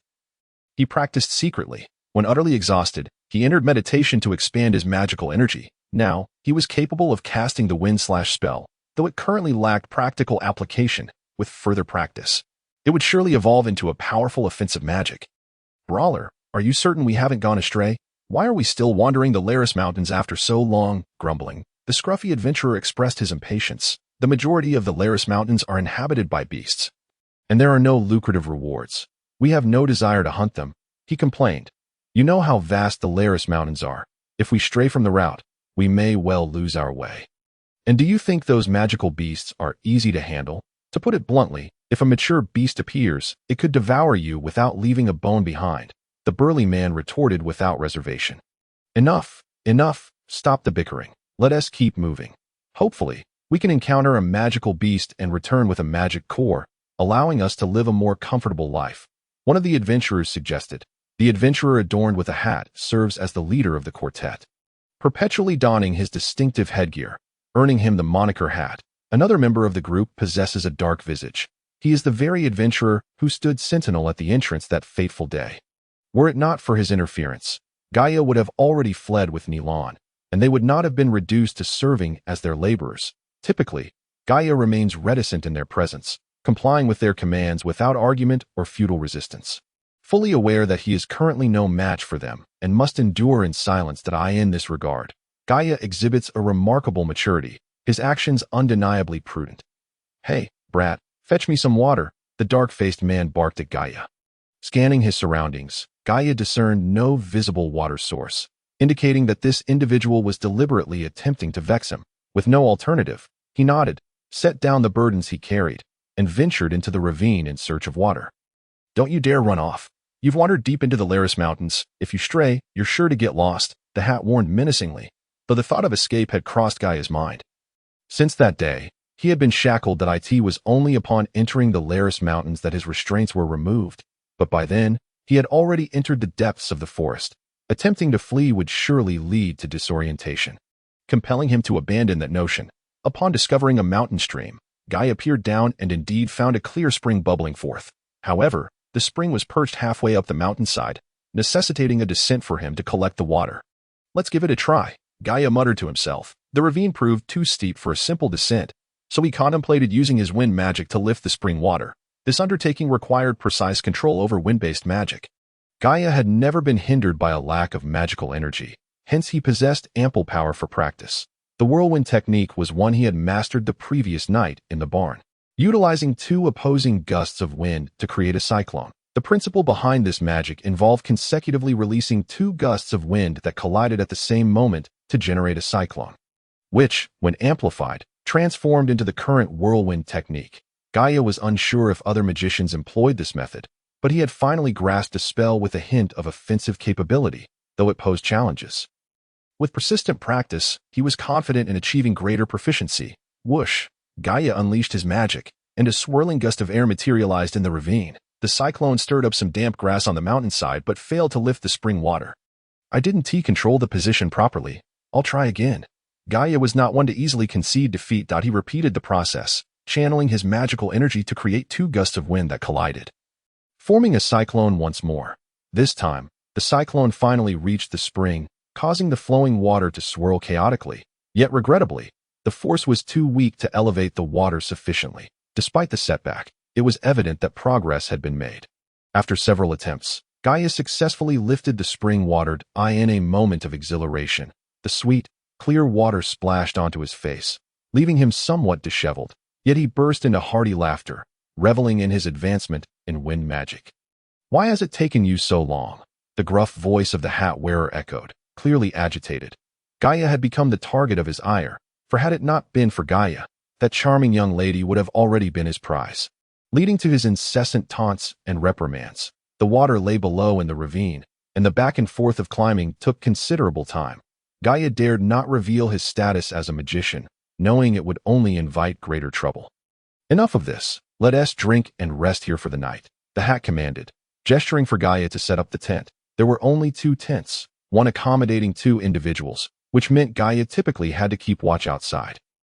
Speaker 1: he practiced secretly. When utterly exhausted, he entered meditation to expand his magical energy. Now, he was capable of casting the wind/spell, though it currently lacked practical application. With further practice, it would surely evolve into a powerful offensive magic. Brawler, are you certain we haven't gone astray? Why are we still wandering the Laris Mountains after so long? Grumbling, the scruffy adventurer expressed his impatience. The majority of the Laris Mountains are inhabited by beasts, and there are no lucrative rewards. We have no desire to hunt them, he complained. You know how vast the Laris Mountains are. If we stray from the route, we may well lose our way. And do you think those magical beasts are easy to handle? To put it bluntly, if a mature beast appears, it could devour you without leaving a bone behind, the burly man retorted without reservation. Enough, enough, stop the bickering. Let us keep moving. Hopefully, we can encounter a magical beast and return with a magic core, allowing us to live a more comfortable life. One of the adventurers suggested. The adventurer adorned with a hat serves as the leader of the quartet, perpetually donning his distinctive headgear, earning him the moniker Hat. Another member of the group possesses a dark visage. He is the very adventurer who stood sentinel at the entrance that fateful day. Were it not for his interference, Gaia would have already fled with Nilan, and they would not have been reduced to serving as their laborers. Typically, Gaia remains reticent in their presence, complying with their commands without argument or futile resistance. Fully aware that he is currently no match for them and must endure in silence that I in this regard, Gaia exhibits a remarkable maturity, his actions undeniably prudent. Hey, brat, fetch me some water, the dark-faced man barked at Gaia. Scanning his surroundings, Gaia discerned no visible water source, indicating that this individual was deliberately attempting to vex him. With no alternative, he nodded, set down the burdens he carried, and ventured into the ravine in search of water. Don't you dare run off. You've wandered deep into the Laris Mountains. If you stray, you're sure to get lost, the hat warned menacingly, though the thought of escape had crossed Gaia's mind. Since that day, he had been shackled that it was only upon entering the Laris Mountains that his restraints were removed, but by then, he had already entered the depths of the forest. Attempting to flee would surely lead to disorientation, compelling him to abandon that notion. Upon discovering a mountain stream, Gaia peered down and indeed found a clear spring bubbling forth. However, the spring was perched halfway up the mountainside, necessitating a descent for him to collect the water. Let's give it a try, Gaia muttered to himself. The ravine proved too steep for a simple descent, so he contemplated using his wind magic to lift the spring water. This undertaking required precise control over wind-based magic. Gaia had never been hindered by a lack of magical energy, hence he possessed ample power for practice. The whirlwind technique was one he had mastered the previous night in the barn, utilizing two opposing gusts of wind to create a cyclone. The principle behind this magic involved consecutively releasing two gusts of wind that collided at the same moment to generate a cyclone, which, when amplified, transformed into the current whirlwind technique. Gaia was unsure if other magicians employed this method, but he had finally grasped the spell with a hint of offensive capability, though it posed challenges. With persistent practice, he was confident in achieving greater proficiency. Whoosh! Gaia unleashed his magic, and a swirling gust of air materialized in the ravine. The cyclone stirred up some damp grass on the mountainside but failed to lift the spring water. I didn't control the position properly. I'll try again. Gaia was not one to easily concede defeat. He repeated the process, channeling his magical energy to create two gusts of wind that collided, forming a cyclone once more. This time, the cyclone finally reached the spring, causing the flowing water to swirl chaotically. Yet regrettably, the force was too weak to elevate the water sufficiently. Despite the setback, it was evident that progress had been made. After several attempts, Gaia successfully lifted the spring water. In a moment of exhilaration, the sweet, clear water splashed onto his face, leaving him somewhat disheveled. Yet he burst into hearty laughter, reveling in his advancement in wind magic. Why has it taken you so long? The gruff voice of the hat wearer echoed, clearly agitated. Gaia had become the target of his ire, for had it not been for Gaia, that charming young lady would have already been his prize. Leading to his incessant taunts and reprimands, the water lay below in the ravine, and the back and forth of climbing took considerable time. Gaia dared not reveal his status as a magician, knowing it would only invite greater trouble. Enough of this. Let us drink and rest here for the night, the hat commanded, gesturing for Gaia to set up the tent. There were only two tents, one accommodating two individuals, which meant Gaia typically had to keep watch outside.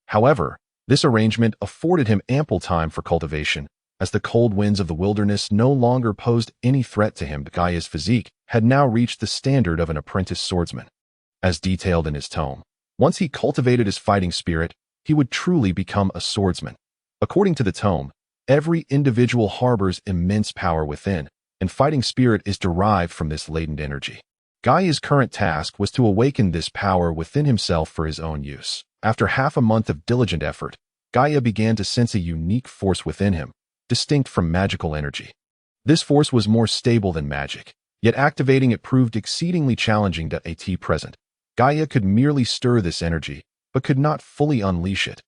Speaker 1: However, this arrangement afforded him ample time for cultivation, as the cold winds of the wilderness no longer posed any threat to him. Gaia's physique had now reached the standard of an apprentice swordsman. As detailed in his tome, once he cultivated his fighting spirit, he would truly become a swordsman. According to the tome, every individual harbors immense power within, and fighting spirit is derived from this latent energy. Gaia's current task was to awaken this power within himself for his own use. After half a month of diligent effort, Gaia began to sense a unique force within him, distinct from magical energy. This force was more stable than magic. Yet activating it proved exceedingly challenging at present. Gaia could merely stir this energy, but could not fully unleash it.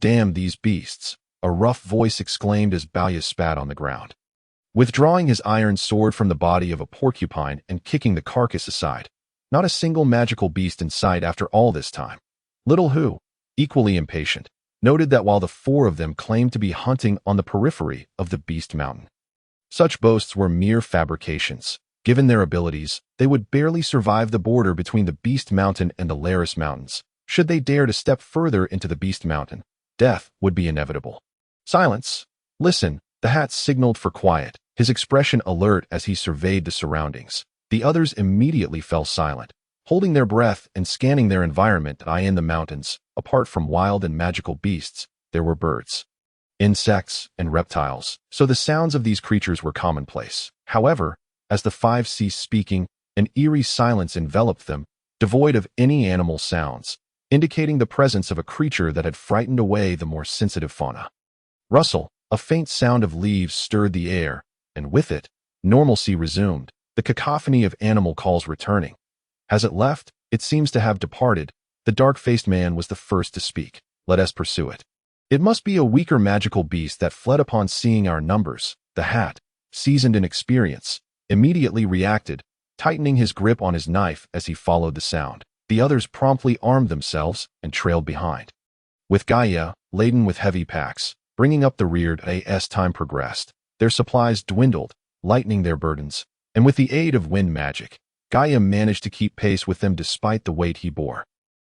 Speaker 1: Damn these beasts, a rough voice exclaimed as Balya spat on the ground. Withdrawing his iron sword from the body of a porcupine and kicking the carcass aside. Not a single magical beast in sight after all this time. Little Who, equally impatient, noted that while the four of them claimed to be hunting on the periphery of the Beast Mountain, such boasts were mere fabrications. Given their abilities, they would barely survive the border between the Beast Mountain and the Laris Mountains. Should they dare to step further into the Beast Mountain, death would be inevitable. Silence. Listen, the hat signaled for quiet, his expression alert as he surveyed the surroundings. The others immediately fell silent, holding their breath and scanning their environment. In the mountains, apart from wild and magical beasts, there were birds, insects, and reptiles, so the sounds of these creatures were commonplace. However, as the five ceased speaking, an eerie silence enveloped them, devoid of any animal sounds, indicating the presence of a creature that had frightened away the more sensitive fauna. Rustle, a faint sound of leaves stirred the air, and with it, normalcy resumed, the cacophony of animal calls returning. Has it left? It seems to have departed. The dark-faced man was the first to speak. Let us pursue it. It must be a weaker magical beast that fled upon seeing our numbers. The hat, seasoned in experience, immediately reacted, tightening his grip on his knife as he followed the sound. The others promptly armed themselves and trailed behind. With Gaia, laden with heavy packs, bringing up the rear as time progressed, their supplies dwindled, lightening their burdens, and with the aid of wind magic, Gaia managed to keep pace with them despite the weight he bore.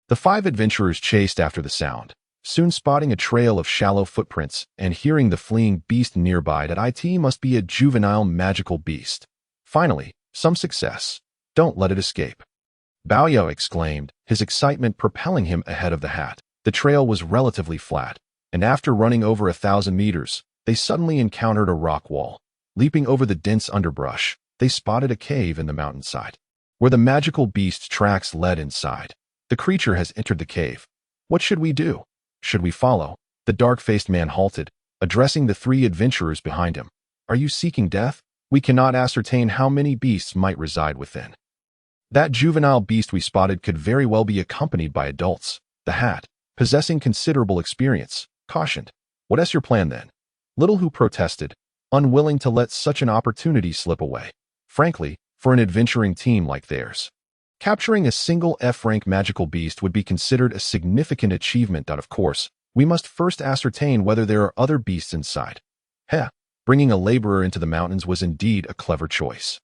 Speaker 1: The five adventurers chased after the sound, soon spotting a trail of shallow footprints and hearing the fleeing beast nearby. That it must be a juvenile magical beast. Finally, some success. Don't let it escape. Balya exclaimed, his excitement propelling him ahead of the hat. The trail was relatively flat, and after running over 1,000 meters, they suddenly encountered a rock wall. Leaping over the dense underbrush, they spotted a cave in the mountainside, where the magical beast's tracks led inside. The creature has entered the cave. What should we do? Should we follow? The dark-faced man halted, addressing the three adventurers behind him. Are you seeking death? We cannot ascertain how many beasts might reside within. That juvenile beast we spotted could very well be accompanied by adults. The hat, possessing considerable experience, cautioned. What's your plan then? Little Who protested, unwilling to let such an opportunity slip away. Frankly, for an adventuring team like theirs, capturing a single F-rank magical beast would be considered a significant achievement. Of course, we must first ascertain whether there are other beasts inside. Bringing a laborer into the mountains was indeed a clever choice.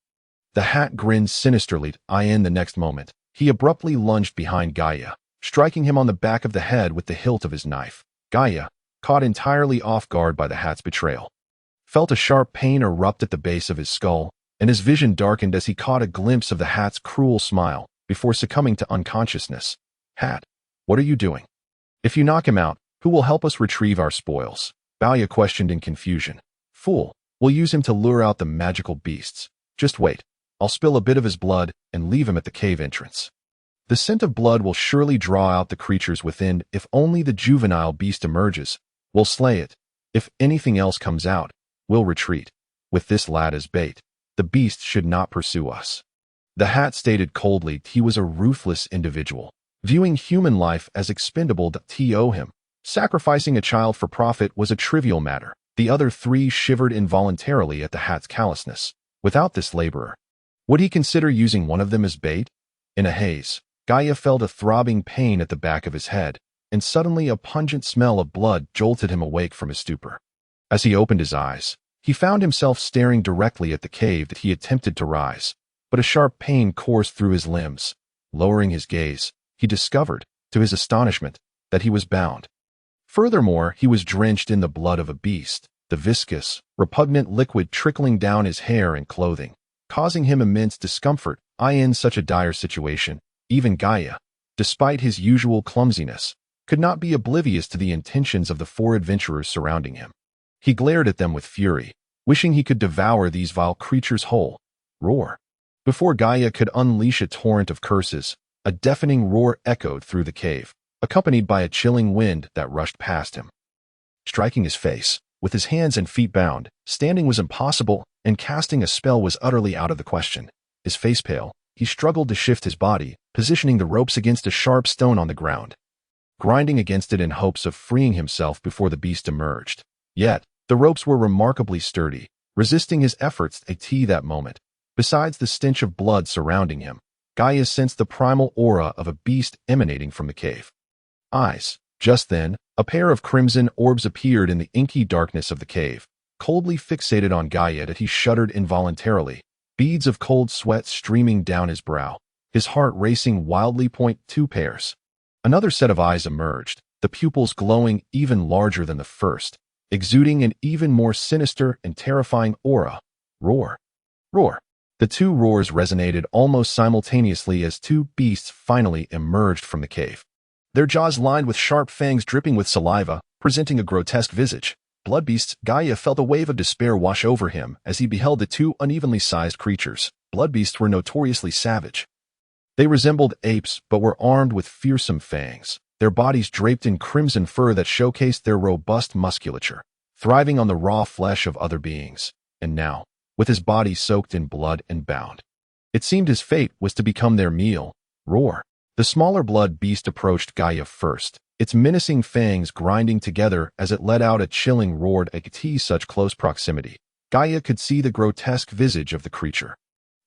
Speaker 1: The hat grinned sinisterly. In the next moment, he abruptly lunged behind Gaia, striking him on the back of the head with the hilt of his knife. Gaia, caught entirely off guard by the hat's betrayal, felt a sharp pain erupt at the base of his skull, and his vision darkened as he caught a glimpse of the hat's cruel smile before succumbing to unconsciousness. Hat, what are you doing? If you knock him out, who will help us retrieve our spoils? Balya questioned in confusion. Fool, we'll use him to lure out the magical beasts. Just wait. I'll spill a bit of his blood and leave him at the cave entrance. The scent of blood will surely draw out the creatures within. If only the juvenile beast emerges, we'll slay it. If anything else comes out, we'll retreat. With this lad as bait, the beast should not pursue us. The hat stated coldly he was a ruthless individual, viewing human life as expendable. To him, sacrificing a child for profit was a trivial matter. The other three shivered involuntarily at the hat's callousness. Without this laborer, would he consider using one of them as bait? In a haze, Gaia felt a throbbing pain at the back of his head, and suddenly a pungent smell of blood jolted him awake from his stupor. As he opened his eyes, he found himself staring directly at the cave that he attempted to rise, but a sharp pain coursed through his limbs. Lowering his gaze, he discovered, to his astonishment, that he was bound. Furthermore, he was drenched in the blood of a beast, the viscous, repugnant liquid trickling down his hair and clothing, causing him immense discomfort. In such a dire situation, even Gaia, despite his usual clumsiness, could not be oblivious to the intentions of the four adventurers surrounding him. He glared at them with fury, wishing he could devour these vile creatures whole. Roar. Before Gaia could unleash a torrent of curses, a deafening roar echoed through the cave, accompanied by a chilling wind that rushed past him, striking his face. With his hands and feet bound, standing was impossible, and casting a spell was utterly out of the question. his face pale, he struggled to shift his body, positioning the ropes against a sharp stone on the ground, grinding against it in hopes of freeing himself before the beast emerged. Yet, the ropes were remarkably sturdy, resisting his efforts that moment. Besides the stench of blood surrounding him, Gaia sensed the primal aura of a beast emanating from the cave. Eyes. Just then, a pair of crimson orbs appeared in the inky darkness of the cave, coldly fixated on Gaia that he shuddered involuntarily, beads of cold sweat streaming down his brow, his heart racing wildly. Two pairs. Another set of eyes emerged, the pupils glowing even larger than the first, exuding an even more sinister and terrifying aura. Roar. Roar. The two roars resonated almost simultaneously as two beasts finally emerged from the cave. Their jaws lined with sharp fangs dripping with saliva, presenting a grotesque visage. Blood beasts. Gaia felt a wave of despair wash over him as he beheld the two unevenly sized creatures. Blood beasts were notoriously savage. They resembled apes but were armed with fearsome fangs, their bodies draped in crimson fur that showcased their robust musculature, thriving on the raw flesh of other beings. And now, with his body soaked in blood and bound, it seemed his fate was to become their meal. Roar. The smaller blood beast approached Gaia first, its menacing fangs grinding together as it let out a chilling roar at such close proximity. Gaia could see the grotesque visage of the creature,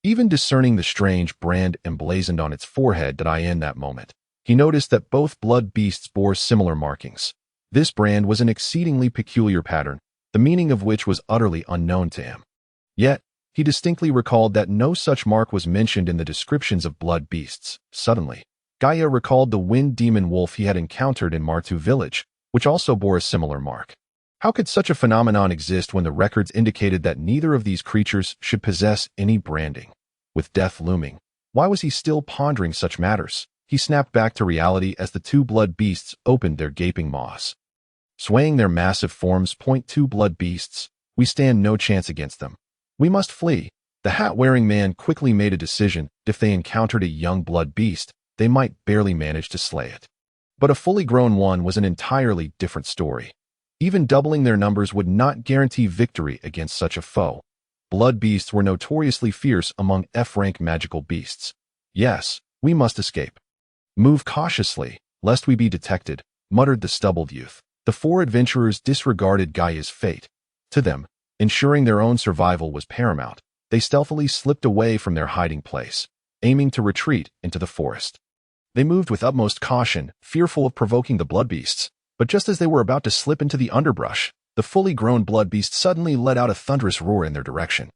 Speaker 1: even discerning the strange brand emblazoned on its forehead. In that moment, he noticed that both blood beasts bore similar markings. This brand was an exceedingly peculiar pattern, the meaning of which was utterly unknown to him. Yet, he distinctly recalled that no such mark was mentioned in the descriptions of blood beasts. Suddenly, Gaia recalled the wind demon wolf he had encountered in Martu village, which also bore a similar mark. How could such a phenomenon exist when the records indicated that neither of these creatures should possess any branding? With death looming, why was he still pondering such matters? He snapped back to reality as the two blood beasts opened their gaping maws. Swaying their massive forms. Two blood beasts. We stand no chance against them. We must flee. The hat-wearing man quickly made a decision. If they encountered a young blood beast, they might barely manage to slay it. But a fully grown one was an entirely different story. Even doubling their numbers would not guarantee victory against such a foe. Blood beasts were notoriously fierce among F-rank magical beasts. Yes, we must escape. Move cautiously, lest we be detected, muttered the stubbled youth. The four adventurers disregarded Gaia's fate. To them, ensuring their own survival was paramount. They stealthily slipped away from their hiding place, aiming to retreat into the forest. They moved with utmost caution, fearful of provoking the blood beasts. But just as they were about to slip into the underbrush, the fully grown blood beast suddenly let out a thunderous roar in their direction.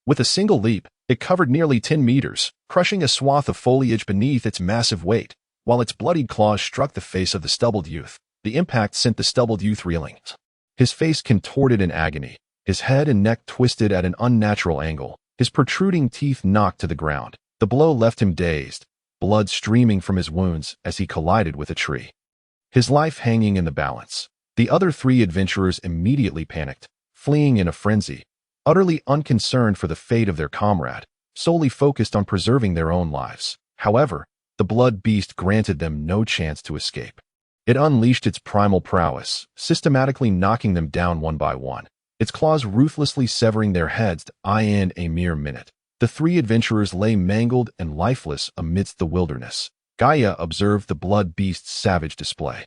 Speaker 1: With a single leap, it covered nearly 10 meters, crushing a swath of foliage beneath its massive weight. While its bloodied claws struck the face of the stubbled youth, the impact sent the stubbled youth reeling. His face contorted in agony, his head and neck twisted at an unnatural angle, his protruding teeth knocked to the ground. The blow left him dazed, blood streaming from his wounds as he collided with a tree, his life hanging in the balance. The other three adventurers immediately panicked, fleeing in a frenzy, utterly unconcerned for the fate of their comrade, solely focused on preserving their own lives. However, the blood beast granted them no chance to escape. It unleashed its primal prowess, systematically knocking them down one by one, its claws ruthlessly severing their heads. In a mere minute, the three adventurers lay mangled and lifeless amidst the wilderness. Gaia observed the blood beast's savage display,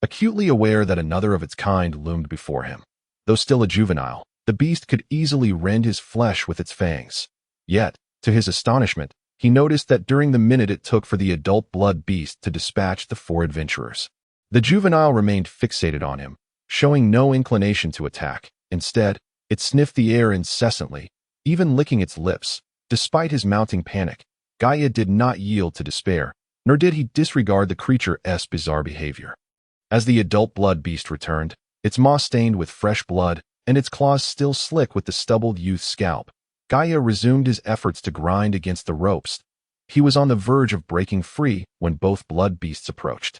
Speaker 1: acutely aware that another of its kind loomed before him. Though still a juvenile, the beast could easily rend his flesh with its fangs. Yet, to his astonishment, he noticed that during the minute it took for the adult blood beast to dispatch the four adventurers, the juvenile remained fixated on him, showing no inclination to attack. Instead, it sniffed the air incessantly, even licking its lips. Despite his mounting panic, Gaia did not yield to despair, nor did he disregard the creature's bizarre behavior. As the adult blood beast returned, its maw stained with fresh blood and its claws still slick with the stubbled youth's scalp, Gaia resumed his efforts to grind against the ropes. He was on the verge of breaking free when both blood beasts approached,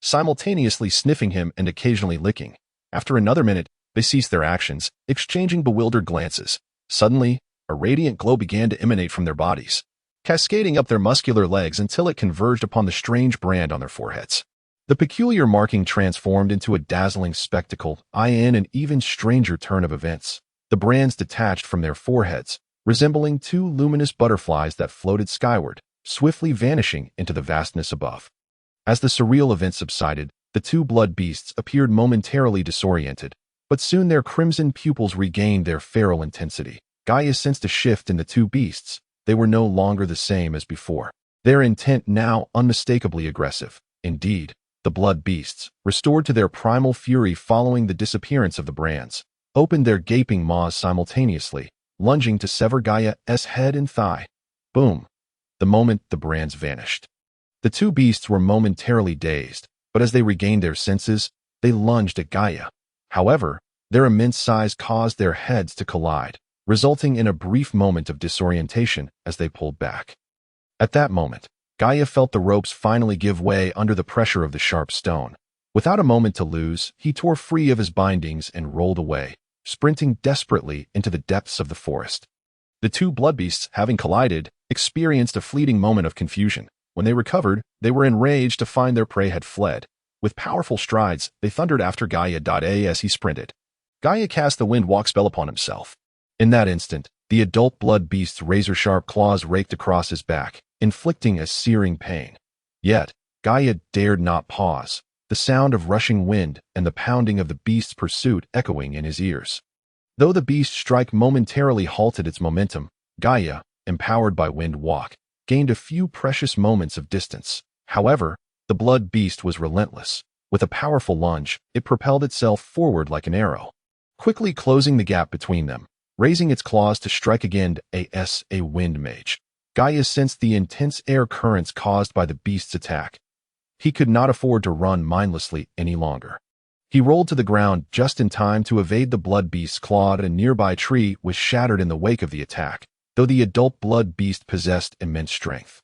Speaker 1: simultaneously sniffing him and occasionally licking. After another minute, they ceased their actions, exchanging bewildered glances. Suddenly, a radiant glow began to emanate from their bodies, cascading up their muscular legs until it converged upon the strange brand on their foreheads. The peculiar marking transformed into a dazzling spectacle. In an even stranger turn of events, the brands detached from their foreheads, resembling two luminous butterflies that floated skyward, swiftly vanishing into the vastness above. As the surreal event subsided, the two blood beasts appeared momentarily disoriented, but soon their crimson pupils regained their feral intensity. Gaia sensed a shift in the two beasts. They were no longer the same as before, their intent now unmistakably aggressive. Indeed, the blood beasts, restored to their primal fury following the disappearance of the brands, opened their gaping maws simultaneously, lunging to sever Gaia's head and thigh. Boom! The moment the brands vanished. The two beasts were momentarily dazed, but as they regained their senses, they lunged at Gaia. However, their immense size caused their heads to collide, resulting in a brief moment of disorientation as they pulled back. At that moment, Gaia felt the ropes finally give way under the pressure of the sharp stone. Without a moment to lose, he tore free of his bindings and rolled away, sprinting desperately into the depths of the forest. The two blood beasts, having collided, experienced a fleeting moment of confusion. When they recovered, they were enraged to find their prey had fled. With powerful strides, they thundered after Gaia. As he sprinted, Gaia cast the wind walk spell upon himself. In that instant, the adult blood beast's razor-sharp claws raked across his back, inflicting a searing pain. Yet, Gaia dared not pause, the sound of rushing wind and the pounding of the beast's pursuit echoing in his ears. Though the beast's strike momentarily halted its momentum, Gaia, empowered by wind walk, gained a few precious moments of distance. However, the blood beast was relentless. With a powerful lunge, it propelled itself forward like an arrow, quickly closing the gap between them, raising its claws to strike again as a wind mage. Gaia sensed the intense air currents caused by the beast's attack. He could not afford to run mindlessly any longer. He rolled to the ground just in time to evade the blood beast's claw. A nearby tree was shattered in the wake of the attack, though the adult blood beast possessed immense strength.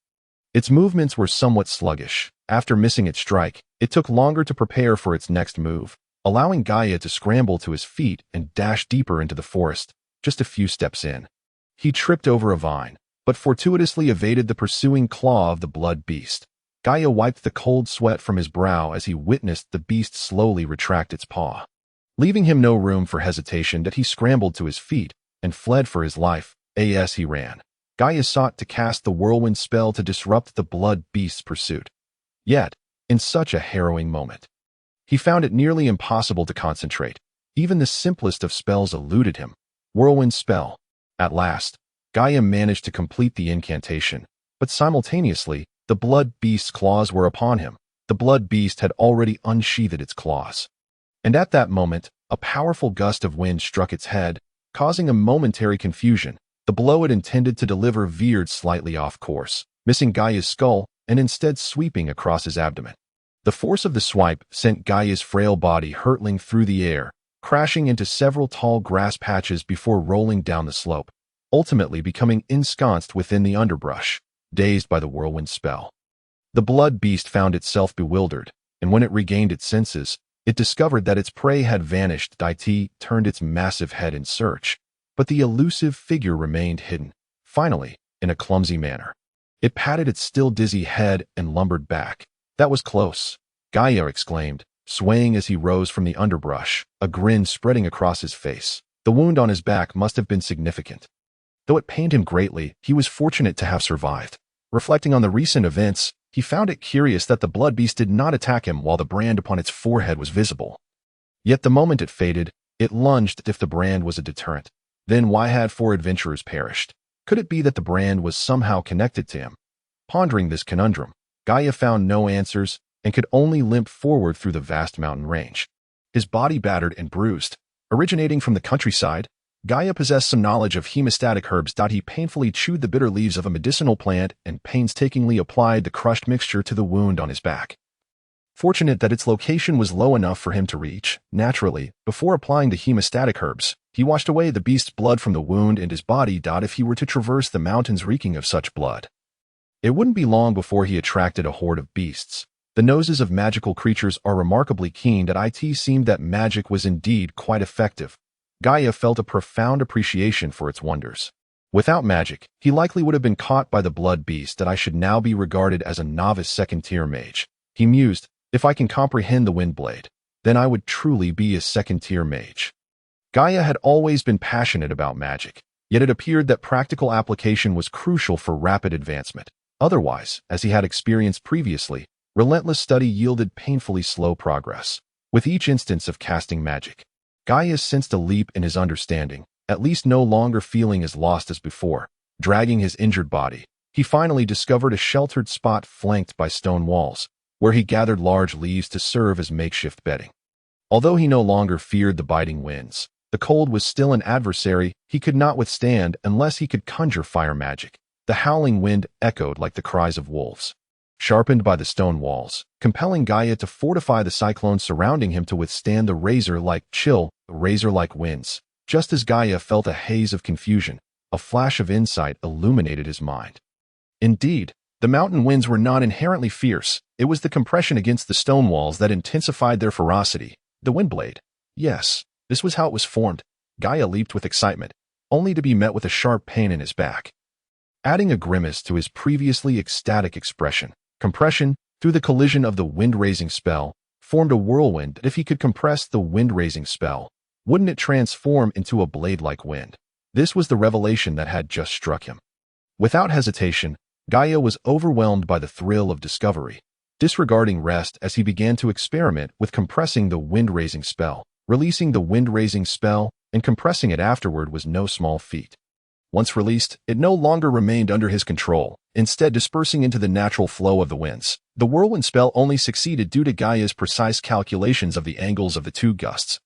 Speaker 1: Its movements were somewhat sluggish. After missing its strike, it took longer to prepare for its next move, allowing Gaia to scramble to his feet and dash deeper into the forest. Just a few steps in, he tripped over a vine, but fortuitously evaded the pursuing claw of the blood beast. Gaia wiped the cold sweat from his brow as he witnessed the beast slowly retract its paw. Leaving him no room for hesitation, he scrambled to his feet and fled for his life. As he ran, Gaia sought to cast the whirlwind spell to disrupt the blood beast's pursuit. Yet, in such a harrowing moment, he found it nearly impossible to concentrate. Even the simplest of spells eluded him. Whirlwind spell. At last, Gaia managed to complete the incantation, but simultaneously, the blood beast's claws were upon him. The blood beast had already unsheathed its claws. And at that moment, a powerful gust of wind struck its head, causing a momentary confusion. The blow it intended to deliver veered slightly off course, missing Gaia's skull and instead sweeping across his abdomen. The force of the swipe sent Gaia's frail body hurtling through the air, crashing into several tall grass patches before rolling down the slope, ultimately becoming ensconced within the underbrush, dazed by the whirlwind spell. The blood beast found itself bewildered, and when it regained its senses, it discovered that its prey had vanished. It turned its massive head in search, but the elusive figure remained hidden. Finally, in a clumsy manner, it patted its still dizzy head and lumbered back. That was close, Gaia exclaimed, swaying as he rose from the underbrush, a grin spreading across his face. The wound on his back must have been significant. Though it pained him greatly, he was fortunate to have survived. Reflecting on the recent events, he found it curious that the blood beast did not attack him while the brand upon its forehead was visible. Yet the moment it faded, it lunged as if the brand was a deterrent. Then why had four adventurers perished? Could it be that the brand was somehow connected to him? Pondering this conundrum, Gaia found no answers and could only limp forward through the vast mountain range. His body battered and bruised. Originating from the countryside, Gaia possessed some knowledge of hemostatic herbs. He painfully chewed the bitter leaves of a medicinal plant and painstakingly applied the crushed mixture to the wound on his back. Fortunate that its location was low enough for him to reach, naturally, before applying the hemostatic herbs, he washed away the beast's blood from the wound and his body. If he were to traverse the mountains reeking of such blood, it wouldn't be long before he attracted a horde of beasts. The noses of magical creatures are remarkably keen. It seemed that magic was indeed quite effective. Gaia felt a profound appreciation for its wonders. Without magic, he likely would have been caught by the blood beast. I should now be regarded as a novice second-tier mage. He mused, if I can comprehend the wind blade, then I would truly be a second-tier mage. Gaia had always been passionate about magic. Yet it appeared that practical application was crucial for rapid advancement. Otherwise, as he had experienced previously, relentless study yielded painfully slow progress. With each instance of casting magic, Gaia sensed a leap in his understanding, at least no longer feeling as lost as before. Dragging his injured body, he finally discovered a sheltered spot flanked by stone walls, where he gathered large leaves to serve as makeshift bedding. Although he no longer feared the biting winds, the cold was still an adversary he could not withstand unless he could conjure fire magic. The howling wind echoed like the cries of wolves, sharpened by the stone walls, compelling Gaia to fortify the cyclone surrounding him to withstand the razor-like winds. Just as Gaia felt a haze of confusion, a flash of insight illuminated his mind. Indeed, the mountain winds were not inherently fierce. It was the compression against the stone walls that intensified their ferocity. The wind blade. Yes, this was how it was formed. Gaia leaped with excitement, only to be met with a sharp pain in his back. Adding a grimace to his previously ecstatic expression, compression, through the collision of the wind-raising spell, formed a whirlwind that if he could compress the wind-raising spell, wouldn't it transform into a blade-like wind? This was the revelation that had just struck him. Without hesitation, Gaia was overwhelmed by the thrill of discovery, disregarding rest as he began to experiment with compressing the wind-raising spell. Releasing the wind-raising spell and compressing it afterward was no small feat. Once released, it no longer remained under his control, instead dispersing into the natural flow of the winds. The whirlwind spell only succeeded due to Gaia's precise calculations of the angles of the two gusts,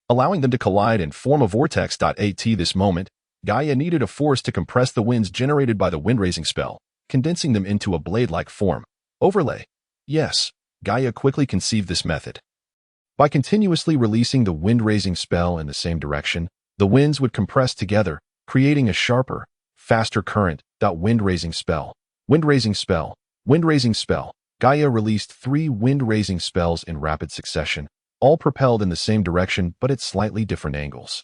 Speaker 1: allowing them to collide and form a vortex. At this moment, Gaia needed a force to compress the winds generated by the wind-raising spell, condensing them into a blade-like form. Overlay. Yes, Gaia quickly conceived this method. By continuously releasing the wind-raising spell in the same direction, the winds would compress together, creating a sharper, faster current. Wind-raising spell. Wind-raising spell. Wind-raising spell. Gaia released 3 wind-raising spells in rapid succession, all propelled in the same direction but at slightly different angles.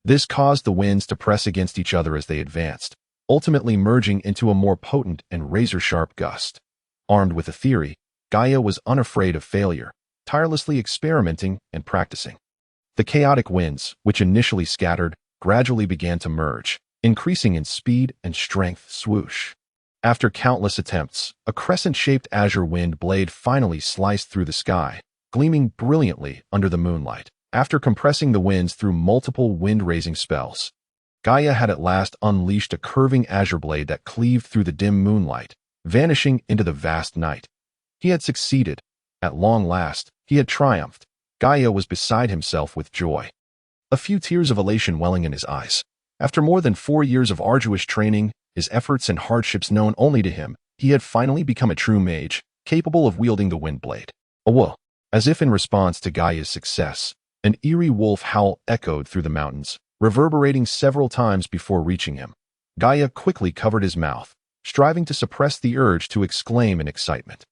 Speaker 1: This caused the winds to press against each other as they advanced, ultimately merging into a more potent and razor-sharp gust. Armed with a theory, Gaia was unafraid of failure, tirelessly experimenting and practicing. The chaotic winds, which initially scattered, gradually began to merge, increasing in speed and strength. Swoosh. After countless attempts, a crescent-shaped azure wind blade finally sliced through the sky, gleaming brilliantly under the moonlight. After compressing the winds through multiple wind-raising spells, Gaia had at last unleashed a curving azure blade that cleaved through the dim moonlight, vanishing into the vast night. He had succeeded. At long last, he had triumphed. Gaia was beside himself with joy, a few tears of elation welling in his eyes. After more than 4 years of arduous training, his efforts and hardships known only to him, he had finally become a true mage, capable of wielding the wind blade. Whoa! As if in response to Gaia's success, an eerie wolf howl echoed through the mountains, reverberating several times before reaching him. Gaia quickly covered his mouth, striving to suppress the urge to exclaim in excitement.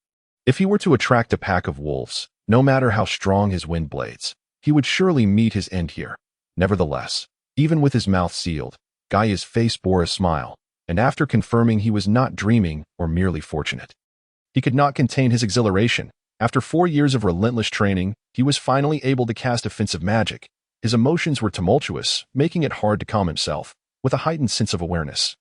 Speaker 1: If he were to attract a pack of wolves, no matter how strong his wind blades, he would surely meet his end here. Nevertheless, even with his mouth sealed, Gaia's face bore a smile, and after confirming he was not dreaming or merely fortunate, he could not contain his exhilaration. After 4 years of relentless training, he was finally able to cast offensive magic. His emotions were tumultuous, making it hard to calm himself, with a heightened sense of awareness.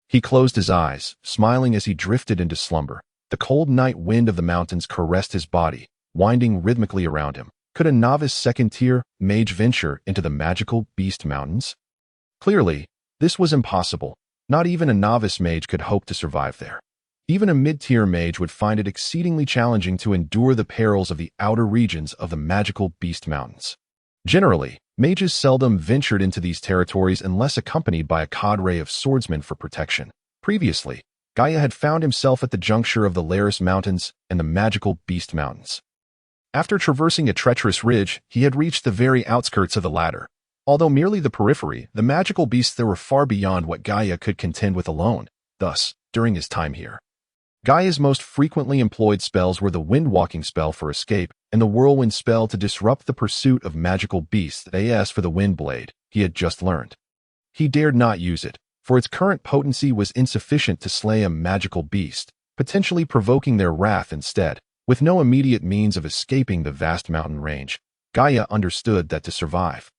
Speaker 1: He closed his eyes, smiling as he drifted into slumber. The cold night wind of the mountains caressed his body, winding rhythmically around him. Could a novice second-tier mage venture into the magical Beast Mountains? Clearly, this was impossible. Not even a novice mage could hope to survive there. Even a mid-tier mage would find it exceedingly challenging to endure the perils of the outer regions of the magical Beast Mountains. Generally, mages seldom ventured into these territories unless accompanied by a cadre of swordsmen for protection. Previously, Gaia had found himself at the juncture of the Laris Mountains and the magical Beast Mountains. After traversing a treacherous ridge, he had reached the very outskirts of the latter. Although merely the periphery, the magical beasts there were far beyond what Gaia could contend with alone. Thus, during his time here, Gaia's most frequently employed spells were the wind-walking spell for escape and the whirlwind spell to disrupt the pursuit of magical beasts. As for the wind blade, he had just learned. He dared not use it, for its current potency was insufficient to slay a magical beast, potentially provoking their wrath instead. With no immediate means of escaping the vast mountain range, Gaia understood that to survive,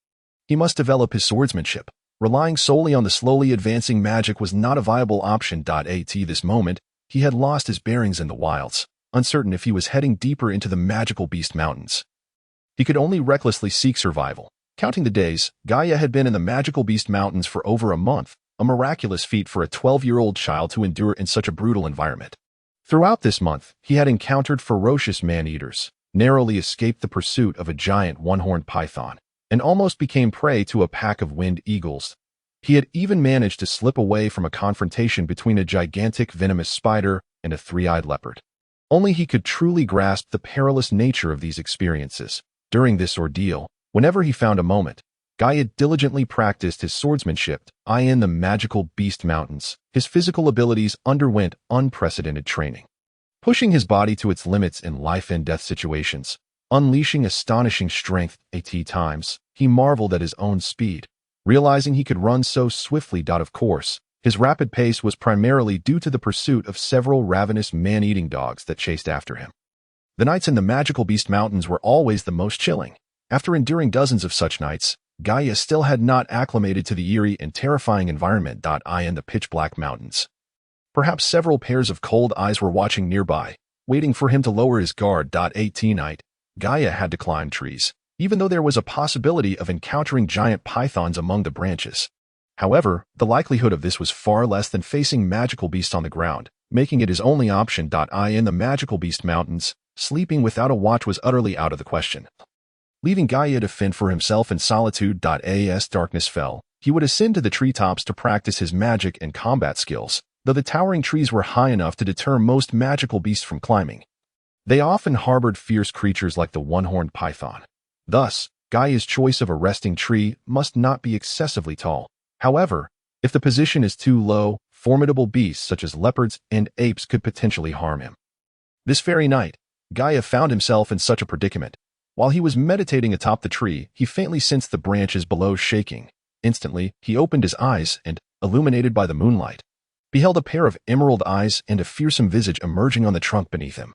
Speaker 1: he must develop his swordsmanship. Relying solely on the slowly advancing magic was not a viable option. At this moment, he had lost his bearings in the wilds, uncertain if he was heading deeper into the magical beast mountains. He could only recklessly seek survival. Counting the days, Gaia had been in the magical beast mountains for over a month, a miraculous feat for a 12-year-old child to endure in such a brutal environment. Throughout this month, he had encountered ferocious man-eaters, narrowly escaped the pursuit of a giant one-horned python, and almost became prey to a pack of winged eagles. He had even managed to slip away from a confrontation between a gigantic venomous spider and a three-eyed leopard. Only he could truly grasp the perilous nature of these experiences. During this ordeal, whenever he found a moment, Gaia diligently practiced his swordsmanship in the magical beast mountains. His physical abilities underwent unprecedented training, pushing his body to its limits in life and death situations, unleashing astonishing strength at times. He marveled at his own speed, realizing he could run so swiftly. Of course, his rapid pace was primarily due to the pursuit of several ravenous man-eating dogs that chased after him. The nights in the magical beast mountains were always the most chilling. After enduring dozens of such nights, Gaia still had not acclimated to the eerie and terrifying environment. In the pitch-black mountains, perhaps several pairs of cold eyes were watching nearby, waiting for him to lower his guard. At night, Gaia had to climb trees, even though there was a possibility of encountering giant pythons among the branches. However, the likelihood of this was far less than facing magical beasts on the ground, making it his only option. In the magical beast mountains, sleeping without a watch was utterly out of the question. Leaving Gaia to fend for himself in solitude. As darkness fell, he would ascend to the treetops to practice his magic and combat skills, though the towering trees were high enough to deter most magical beasts from climbing. They often harbored fierce creatures like the one-horned python. Thus, Gaia's choice of a resting tree must not be excessively tall. However, if the position is too low, formidable beasts such as leopards and apes could potentially harm him. This very night, Gaia found himself in such a predicament. While he was meditating atop the tree, he faintly sensed the branches below shaking. Instantly, he opened his eyes and, illuminated by the moonlight, beheld a pair of emerald eyes and a fearsome visage emerging on the trunk beneath him.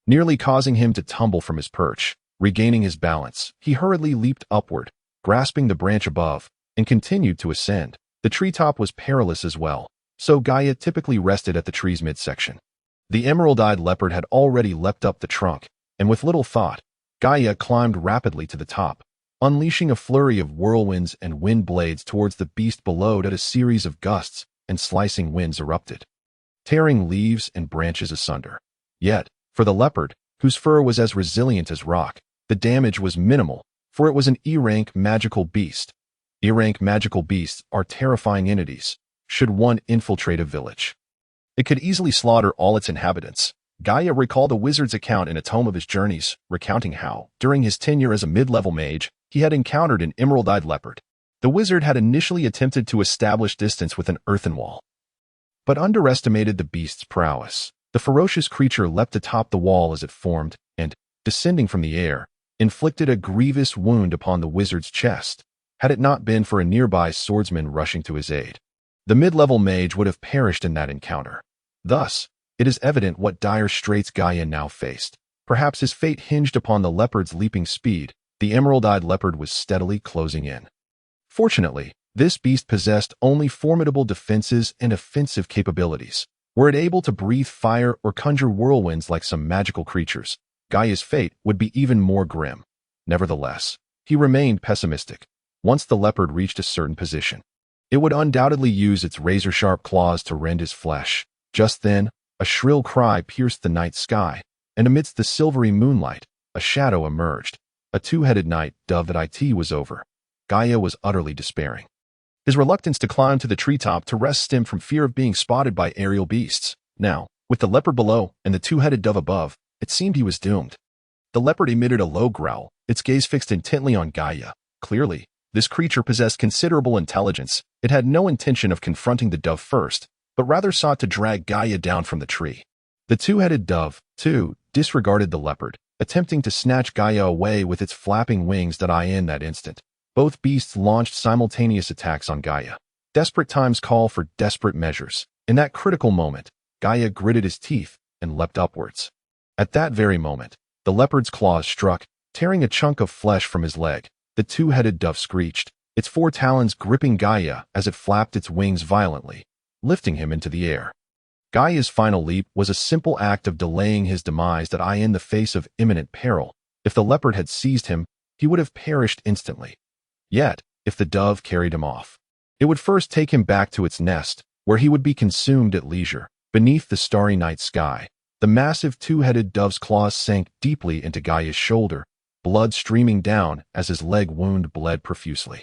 Speaker 1: Nearly causing him to tumble from his perch, regaining his balance, he hurriedly leaped upward, grasping the branch above, and continued to ascend. The treetop was perilous as well, so Gaia typically rested at the tree's midsection. The emerald-eyed leopard had already leapt up the trunk, and with little thought, Gaia climbed rapidly to the top, unleashing a flurry of whirlwinds and wind blades towards the beast below. At a series of gusts and slicing winds erupted, tearing leaves and branches asunder. Yet, for the leopard, whose fur was as resilient as rock, the damage was minimal, for it was an E-rank magical beast. E-rank magical beasts are terrifying entities. Should one infiltrate a village, it could easily slaughter all its inhabitants. Gaia recalled a wizard's account in a tome of his journeys, recounting how, during his tenure as a mid-level mage, he had encountered an emerald-eyed leopard. The wizard had initially attempted to establish distance with an earthen wall, but underestimated the beast's prowess. The ferocious creature leapt atop the wall as it formed, and, descending from the air, inflicted a grievous wound upon the wizard's chest. Had it not been for a nearby swordsman rushing to his aid, the mid-level mage would have perished in that encounter. Thus, it is evident what dire straits Gaia now faced. Perhaps his fate hinged upon the leopard's leaping speed. The emerald-eyed leopard was steadily closing in. Fortunately, this beast possessed only formidable defenses and offensive capabilities. Were it able to breathe fire or conjure whirlwinds like some magical creatures, Gaia's fate would be even more grim. Nevertheless, he remained pessimistic. Once the leopard reached a certain position, it would undoubtedly use its razor-sharp claws to rend his flesh. Just then, a shrill cry pierced the night sky, and amidst the silvery moonlight, a shadow emerged. A two-headed night dove. It was over. Gaia was utterly despairing. His reluctance to climb to the treetop to rest stemmed from fear of being spotted by aerial beasts. Now, with the leopard below and the two-headed dove above, it seemed he was doomed. The leopard emitted a low growl, its gaze fixed intently on Gaia. Clearly, this creature possessed considerable intelligence. It had no intention of confronting the dove first, but rather sought to drag Gaia down from the tree. The two-headed dove, too, disregarded the leopard, attempting to snatch Gaia away with its flapping wings. In that instant, both beasts launched simultaneous attacks on Gaia. Desperate times call for desperate measures. In that critical moment, Gaia gritted his teeth and leapt upwards. At that very moment, the leopard's claws struck, tearing a chunk of flesh from his leg. The two-headed dove screeched, its four talons gripping Gaia as it flapped its wings violently, lifting him into the air. Gaia's final leap was a simple act of delaying his demise that in the face of imminent peril. If the leopard had seized him, he would have perished instantly. Yet, if the dove carried him off, it would first take him back to its nest, where he would be consumed at leisure. Beneath the starry night sky, the massive two-headed dove's claws sank deeply into Gaia's shoulder, blood streaming down as his leg wound bled profusely.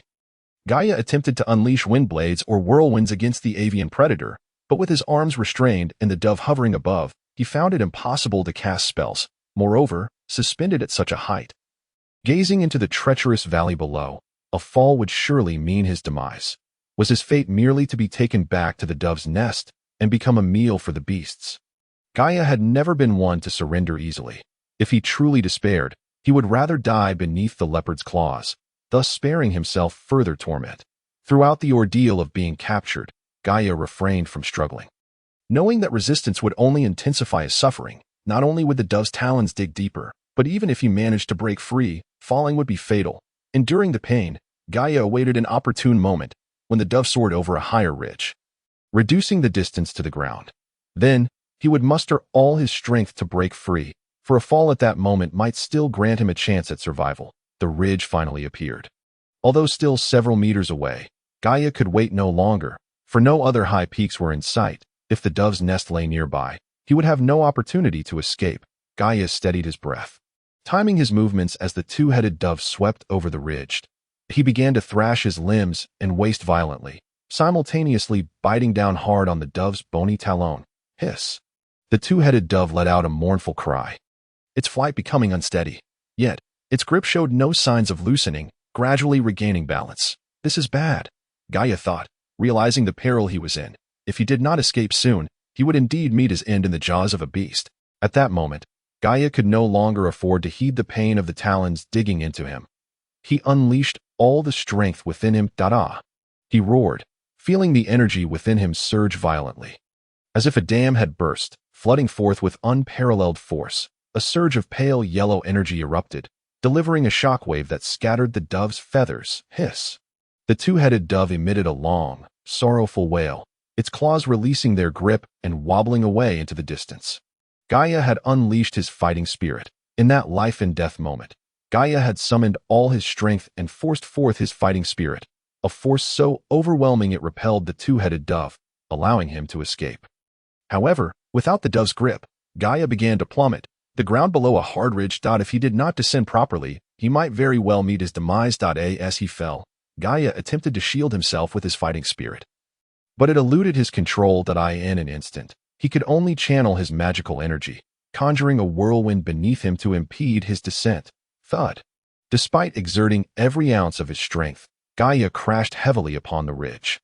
Speaker 1: Gaia attempted to unleash wind blades or whirlwinds against the avian predator, but with his arms restrained and the dove hovering above, he found it impossible to cast spells. Moreover, suspended at such a height, gazing into the treacherous valley below, a fall would surely mean his demise. Was his fate merely to be taken back to the dove's nest and become a meal for the beasts? Gaia had never been one to surrender easily. If he truly despaired, he would rather die beneath the leopard's claws, thus sparing himself further torment. Throughout the ordeal of being captured, Gaia refrained from struggling. Knowing that resistance would only intensify his suffering, not only would the dove's talons dig deeper, but even if he managed to break free, falling would be fatal. Enduring the pain, Gaia awaited an opportune moment when the dove soared over a higher ridge, reducing the distance to the ground. Then, he would muster all his strength to break free, for a fall at that moment might still grant him a chance at survival. The ridge finally appeared. Although still several meters away, Gaia could wait no longer, for no other high peaks were in sight. If the dove's nest lay nearby, he would have no opportunity to escape. Gaia steadied his breath, timing his movements as the two-headed dove swept over the ridge. He began to thrash his limbs and waist violently, simultaneously biting down hard on the dove's bony talon. Hiss! The two-headed dove let out a mournful cry, its flight becoming unsteady. Yet, its grip showed no signs of loosening, gradually regaining balance. This is bad, Gaia thought, realizing the peril he was in. If he did not escape soon, he would indeed meet his end in the jaws of a beast. At that moment, Gaia could no longer afford to heed the pain of the talons digging into him. He unleashed all the strength within him. Da-da! He roared, feeling the energy within him surge violently. As if a dam had burst, flooding forth with unparalleled force, a surge of pale yellow energy erupted, delivering a shockwave that scattered the dove's feathers. Hiss! The two-headed dove emitted a long, sorrowful wail, its claws releasing their grip and wobbling away into the distance. Gaia had unleashed his fighting spirit. In that life-and-death moment, Gaia had summoned all his strength and forced forth his fighting spirit, a force so overwhelming it repelled the two-headed dove, allowing him to escape. However, without the dove's grip, Gaia began to plummet, the ground below a hard ridge. If he did not descend properly, he might very well meet his demise. As he fell, Gaia attempted to shield himself with his fighting spirit, but it eluded his control. In an instant, he could only channel his magical energy, conjuring a whirlwind beneath him to impede his descent. Thud! Despite exerting every ounce of his strength, Gaia crashed heavily upon the ridge,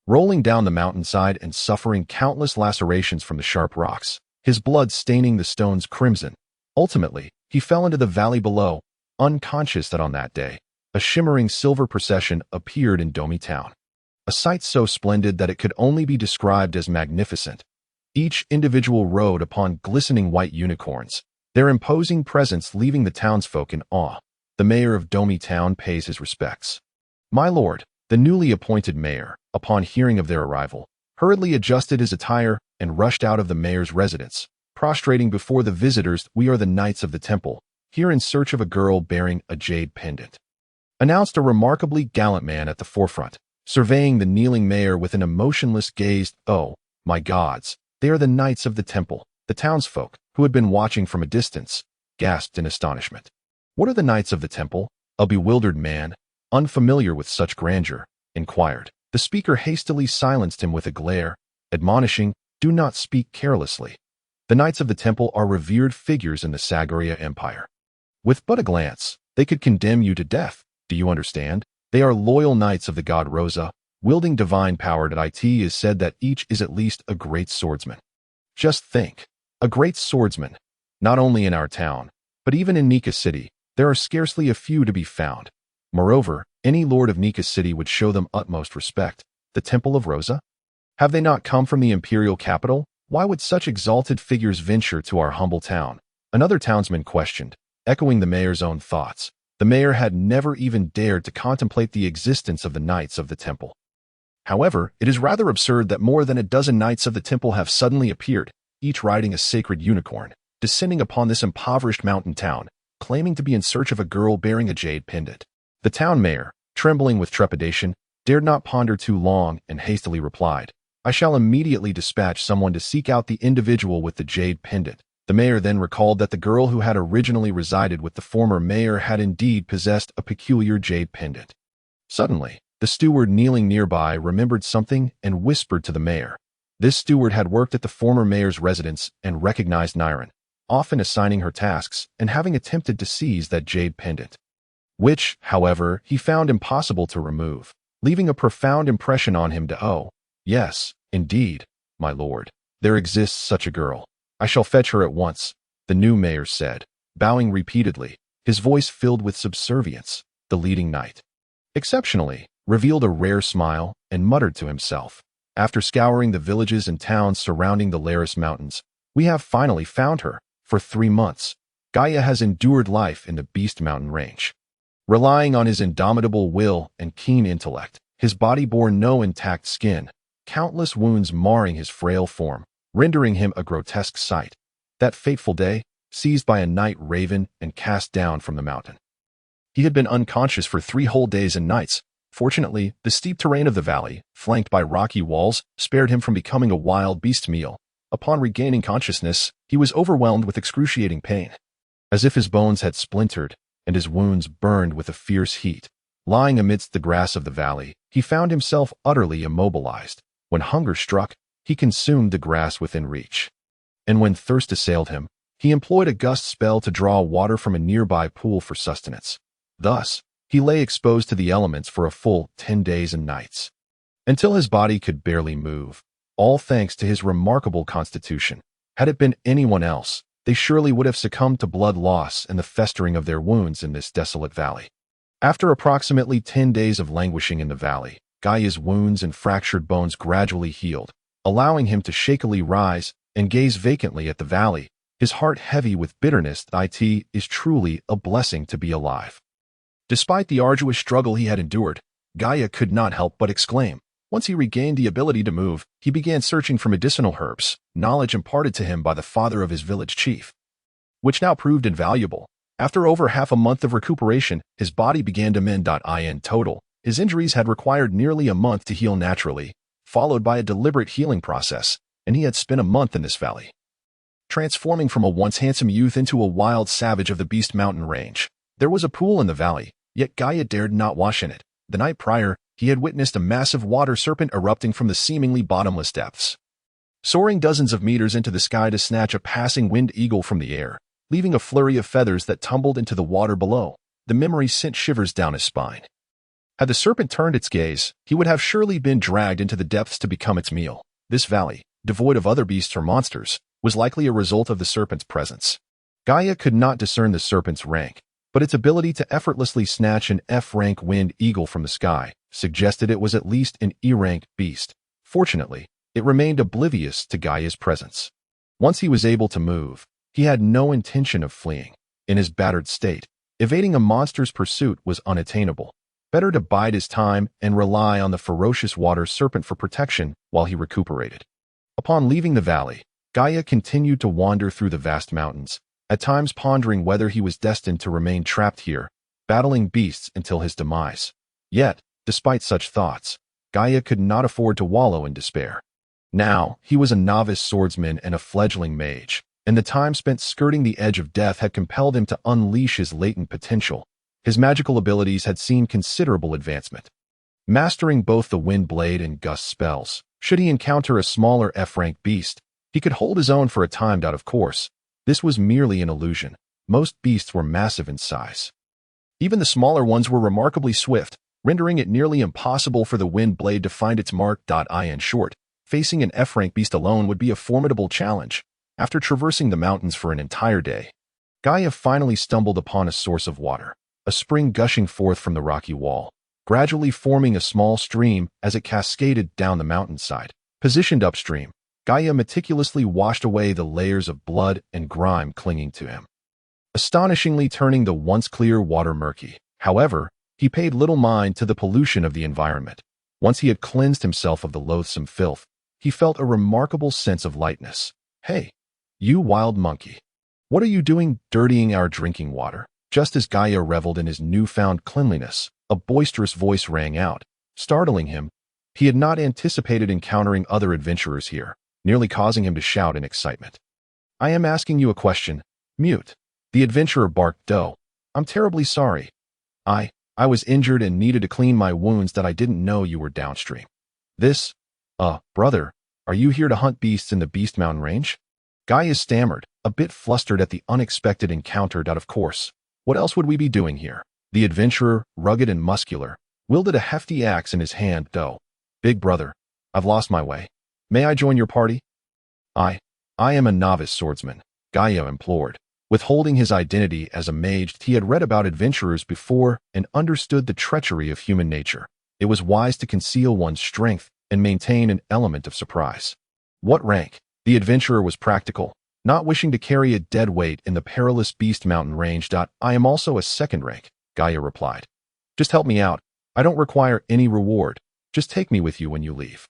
Speaker 1: rolling down the mountainside and suffering countless lacerations from the sharp rocks, his blood staining the stones crimson. Ultimately, he fell into the valley below, unconscious. On that day, a shimmering silver procession appeared in Domi town, a sight so splendid that it could only be described as magnificent. Each individual rode upon glistening white unicorns, their imposing presence leaving the townsfolk in awe. The mayor of Domi town pays his respects. My lord, the newly appointed mayor, upon hearing of their arrival, hurriedly adjusted his attire and rushed out of the mayor's residence, prostrating before the visitors. We are the knights of the temple, here in search of a girl bearing a jade pendant, announced a remarkably gallant man at the forefront, surveying the kneeling mayor with an emotionless gaze. Oh, my gods, they are the knights of the temple. The townsfolk, who had been watching from a distance, gasped in astonishment. What are the knights of the temple? A bewildered man, unfamiliar with such grandeur, inquired. The speaker hastily silenced him with a glare, admonishing, do not speak carelessly. The knights of the temple are revered figures in the Sagaria Empire. With but a glance, they could condemn you to death. Do you understand? They are loyal knights of the god Rosa, wielding divine power. It is said that each is at least a great swordsman. Just think, a great swordsman. Not only in our town, but even in Nika City, there are scarcely a few to be found. Moreover, any lord of Nika City would show them utmost respect. The Temple of Rosa? Have they not come from the imperial capital? Why would such exalted figures venture to our humble town? Another townsman questioned, echoing the mayor's own thoughts. The The mayor had never even dared to contemplate the existence of the knights of the temple. However, it is rather absurd that more than a dozen knights of the temple have suddenly appeared, each riding a sacred unicorn, descending upon this impoverished mountain town, claiming to be in search of a girl bearing a jade pendant. The town mayor, trembling with trepidation, dared not ponder too long and hastily replied, "I shall immediately dispatch someone to seek out the individual with the jade pendant." The mayor then recalled that the girl who had originally resided with the former mayor had indeed possessed a peculiar jade pendant. Suddenly, the steward kneeling nearby remembered something and whispered to the mayor. This steward had worked at the former mayor's residence and recognized Niren, often assigning her tasks and having attempted to seize that jade pendant, which, however, he found impossible to remove, leaving a profound impression on him to, "Oh, yes, indeed, my lord, there exists such a girl. I shall fetch her at once," the new mayor said, bowing repeatedly, his voice filled with subservience. The leading knight, exceptionally, revealed a rare smile and muttered to himself, "After scouring the villages and towns surrounding the Laris Mountains, we have finally found her. For 3 months, Gaia has endured life in the Beast Mountain range. Relying on his indomitable will and keen intellect, his body bore no intact skin, countless wounds marring his frail form, rendering him a grotesque sight. That fateful day, seized by a night raven and cast down from the mountain. He had been unconscious for 3 whole days and nights. Fortunately, the steep terrain of the valley, flanked by rocky walls, spared him from becoming a wild beast meal. Upon regaining consciousness, he was overwhelmed with excruciating pain. As if his bones had splintered and his wounds burned with a fierce heat, lying amidst the grass of the valley, he found himself utterly immobilized. When hunger struck, he consumed the grass within reach. And when thirst assailed him, he employed a gust spell to draw water from a nearby pool for sustenance. Thus, he lay exposed to the elements for a full 10 days and nights, until his body could barely move, all thanks to his remarkable constitution. Had it been anyone else, they surely would have succumbed to blood loss and the festering of their wounds in this desolate valley. After approximately 10 days of languishing in the valley, Gaia's wounds and fractured bones gradually healed, allowing him to shakily rise and gaze vacantly at the valley, his heart heavy with bitterness. It is truly a blessing to be alive. Despite the arduous struggle he had endured, Gaia could not help but exclaim. Once he regained the ability to move, he began searching for medicinal herbs, knowledge imparted to him by the father of his village chief, which now proved invaluable. After over half a month of recuperation, his body began to mend. In total, his injuries had required nearly a month to heal naturally, followed by a deliberate healing process, and he had spent a month in this valley, transforming from a once handsome youth into a wild savage of the Beast Mountain range. There was a pool in the valley, yet Gaia dared not wash in it. The night prior, he had witnessed a massive water serpent erupting from the seemingly bottomless depths, soaring dozens of meters into the sky to snatch a passing wind eagle from the air, leaving a flurry of feathers that tumbled into the water below. The memory sent shivers down his spine. Had the serpent turned its gaze, he would have surely been dragged into the depths to become its meal. This valley, devoid of other beasts or monsters, was likely a result of the serpent's presence. Gaia could not discern the serpent's rank, but its ability to effortlessly snatch an F-rank wind eagle from the sky suggested it was at least an E-rank beast. Fortunately, it remained oblivious to Gaia's presence. Once he was able to move, he had no intention of fleeing. In his battered state, evading a monster's pursuit was unattainable. Better to bide his time and rely on the ferocious water serpent for protection while he recuperated. Upon leaving the valley, Gaia continued to wander through the vast mountains, at times pondering whether he was destined to remain trapped here, battling beasts until his demise. Yet, despite such thoughts, Gaia could not afford to wallow in despair. Now, he was a novice swordsman and a fledgling mage, and the time spent skirting the edge of death had compelled him to unleash his latent potential. His magical abilities had seen considerable advancement, mastering both the wind blade and gust spells. Should he encounter a smaller F-rank beast, he could hold his own for a time. Of course, this was merely an illusion. Most beasts were massive in size. Even the smaller ones were remarkably swift, rendering it nearly impossible for the wind blade to find its mark. In short, facing an F-rank beast alone would be a formidable challenge. After traversing the mountains for an entire day, Gaia finally stumbled upon a source of water, a spring gushing forth from the rocky wall, gradually forming a small stream as it cascaded down the mountainside. Positioned upstream, Gaia meticulously washed away the layers of blood and grime clinging to him. astonishingly turning the once clear water murky. However, he paid little mind to the pollution of the environment. Once he had cleansed himself of the loathsome filth, he felt a remarkable sense of lightness. "Hey, you wild monkey. What are you doing dirtying our drinking water?" Just as Gaia reveled in his newfound cleanliness, a boisterous voice rang out, startling him. He had not anticipated encountering other adventurers here, nearly causing him to shout in excitement. "I am asking you a question. Mute." The adventurer barked. "Doe. I'm terribly sorry. I was injured and needed to clean my wounds that I didn't know you were downstream. Brother, are you here to hunt beasts in the Beast Mountain range?" Gaia stammered, a bit flustered at the unexpected encounter. Of course. What else would we be doing here? The adventurer, rugged and muscular, wielded a hefty axe in his hand. "Doe. Big brother, I've lost my way. May I join your party?" I am a novice swordsman," Gaia implored. Withholding his identity as a mage, he had read about adventurers before and understood the treachery of human nature. It was wise to conceal one's strength and maintain an element of surprise. "What rank?" The adventurer was practical, not wishing to carry a dead weight in the perilous Beast Mountain range. "I am also a second rank," Gaia replied. "Just help me out. I don't require any reward. Just take me with you when you leave."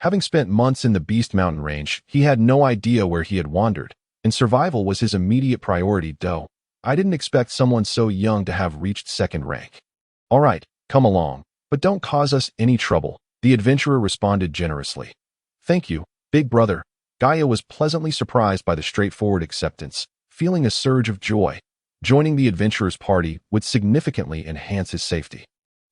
Speaker 1: Having spent months in the Beast Mountain range, he had no idea where he had wandered, and survival was his immediate priority. "Doe. I didn't expect someone so young to have reached second rank." "All right, come along, but don't cause us any trouble," the adventurer responded generously. "Thank you, big brother." Gaia was pleasantly surprised by the straightforward acceptance, feeling a surge of joy. Joining the adventurer's party would significantly enhance his safety.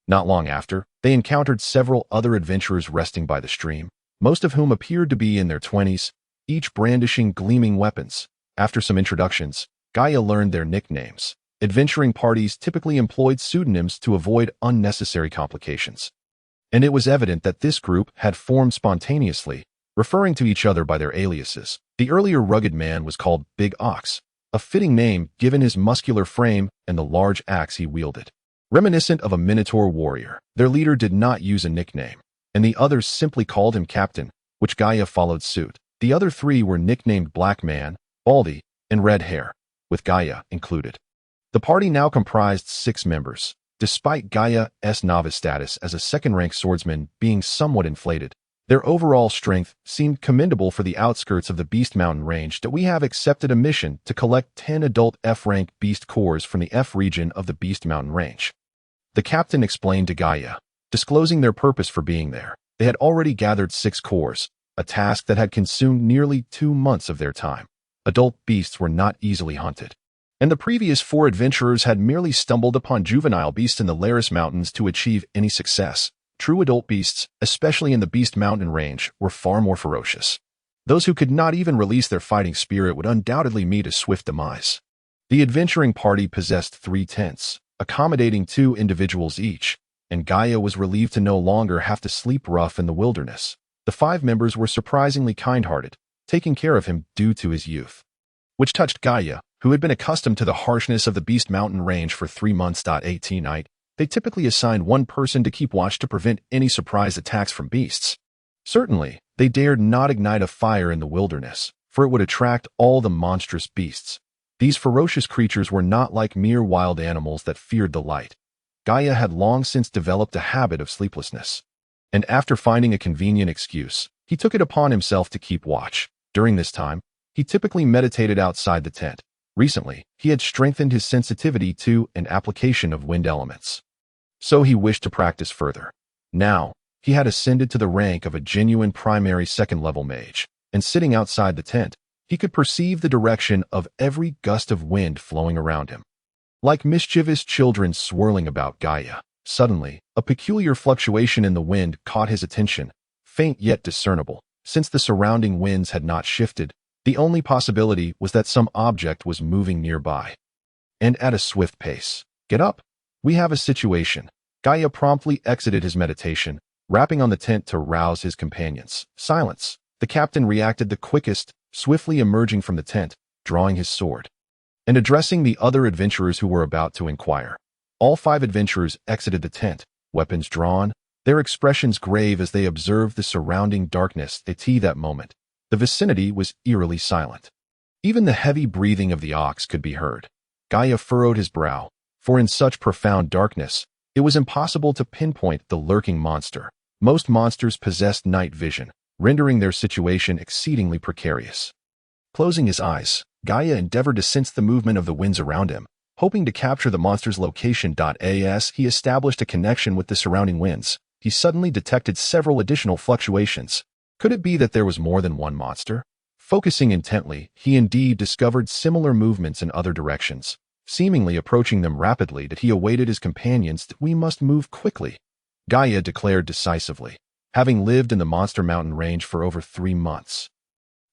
Speaker 1: Not long after, they encountered several other adventurers resting by the stream, most of whom appeared to be in their 20s, each brandishing gleaming weapons. After some introductions, Gaia learned their nicknames. Adventuring parties typically employed pseudonyms to avoid unnecessary complications. And it was evident that this group had formed spontaneously, referring to each other by their aliases. The earlier rugged man was called Big Ox, a fitting name given his muscular frame and the large axe he wielded. Reminiscent of a Minotaur warrior, their leader did not use a nickname, and the others simply called him Captain, which Gaia followed suit. The other three were nicknamed Black Man, Baldy, and Red Hair, with Gaia included. The party now comprised 6 members, despite Gaia's novice status as a second-rank swordsman being somewhat inflated. Their overall strength seemed commendable for the outskirts of the Beast Mountain range. "We have accepted a mission to collect 10 adult F-rank beast cores from the F region of the Beast Mountain range," the captain explained to Gaia, disclosing their purpose for being there. They had already gathered 6 cores, a task that had consumed nearly 2 months of their time. Adult beasts were not easily hunted, and the previous 4 adventurers had merely stumbled upon juvenile beasts in the Laris Mountains to achieve any success. True adult beasts, especially in the Beast Mountain range, were far more ferocious. Those who could not even release their fighting spirit would undoubtedly meet a swift demise. The adventuring party possessed 3 tents, accommodating 2 individuals each, and Gaia was relieved to no longer have to sleep rough in the wilderness. The 5 members were surprisingly kind-hearted, taking care of him due to his youth, which touched Gaia, who had been accustomed to the harshness of the Beast Mountain range for 3 months. 18 night. They typically assigned one person to keep watch to prevent any surprise attacks from beasts. Certainly, they dared not ignite a fire in the wilderness, for it would attract all the monstrous beasts. These ferocious creatures were not like mere wild animals that feared the light. Gaia had long since developed a habit of sleeplessness, and after finding a convenient excuse, he took it upon himself to keep watch. During this time, he typically meditated outside the tent. Recently, he had strengthened his sensitivity to an application of wind elements, so he wished to practice further. Now, he had ascended to the rank of a genuine primary second-level mage, and sitting outside the tent, he could perceive the direction of every gust of wind flowing around him. Like mischievous children swirling about Gaia, suddenly, a peculiar fluctuation in the wind caught his attention, faint yet discernible. Since the surrounding winds had not shifted, the only possibility was that some object was moving nearby, and at a swift pace. "Get up. We have a situation." Gaia promptly exited his meditation, rapping on the tent to rouse his companions. "Silence." The captain reacted the quickest, swiftly emerging from the tent, drawing his sword, and addressing the other adventurers who were about to inquire. All 5 adventurers exited the tent, weapons drawn, their expressions grave as they observed the surrounding darkness. At that moment, the vicinity was eerily silent. Even the heavy breathing of the ox could be heard. Gaia furrowed his brow, for in such profound darkness, it was impossible to pinpoint the lurking monster. Most monsters possessed night vision, rendering their situation exceedingly precarious. Closing his eyes, Gaia endeavored to sense the movement of the winds around him. Hoping to capture the monster's location. As he established a connection with the surrounding winds, he suddenly detected several additional fluctuations. Could it be that there was more than one monster? Focusing intently, he indeed discovered similar movements in other directions, seemingly approaching them rapidly. That he awaited his companions. We must move quickly, Gaia declared decisively. Having lived in the Monster Mountain range for over 3 months,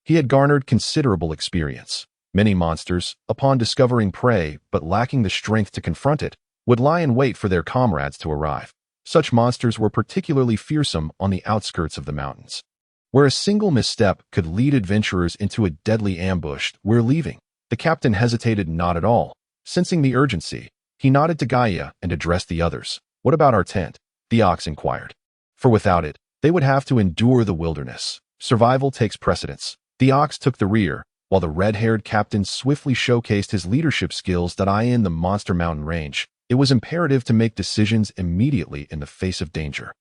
Speaker 1: he had garnered considerable experience. Many monsters, upon discovering prey but lacking the strength to confront it, would lie in wait for their comrades to arrive. Such monsters were particularly fearsome on the outskirts of the mountains, where a single misstep could lead adventurers into a deadly ambush. We're leaving. The captain hesitated not at all. Sensing the urgency, he nodded to Gaia and addressed the others. What about our tent? The ox inquired. For without it, they would have to endure the wilderness. Survival takes precedence. The ox took the rear, while the red-haired captain swiftly showcased his leadership skills. In the Monster Mountain range, it was imperative to make decisions immediately in the face of danger.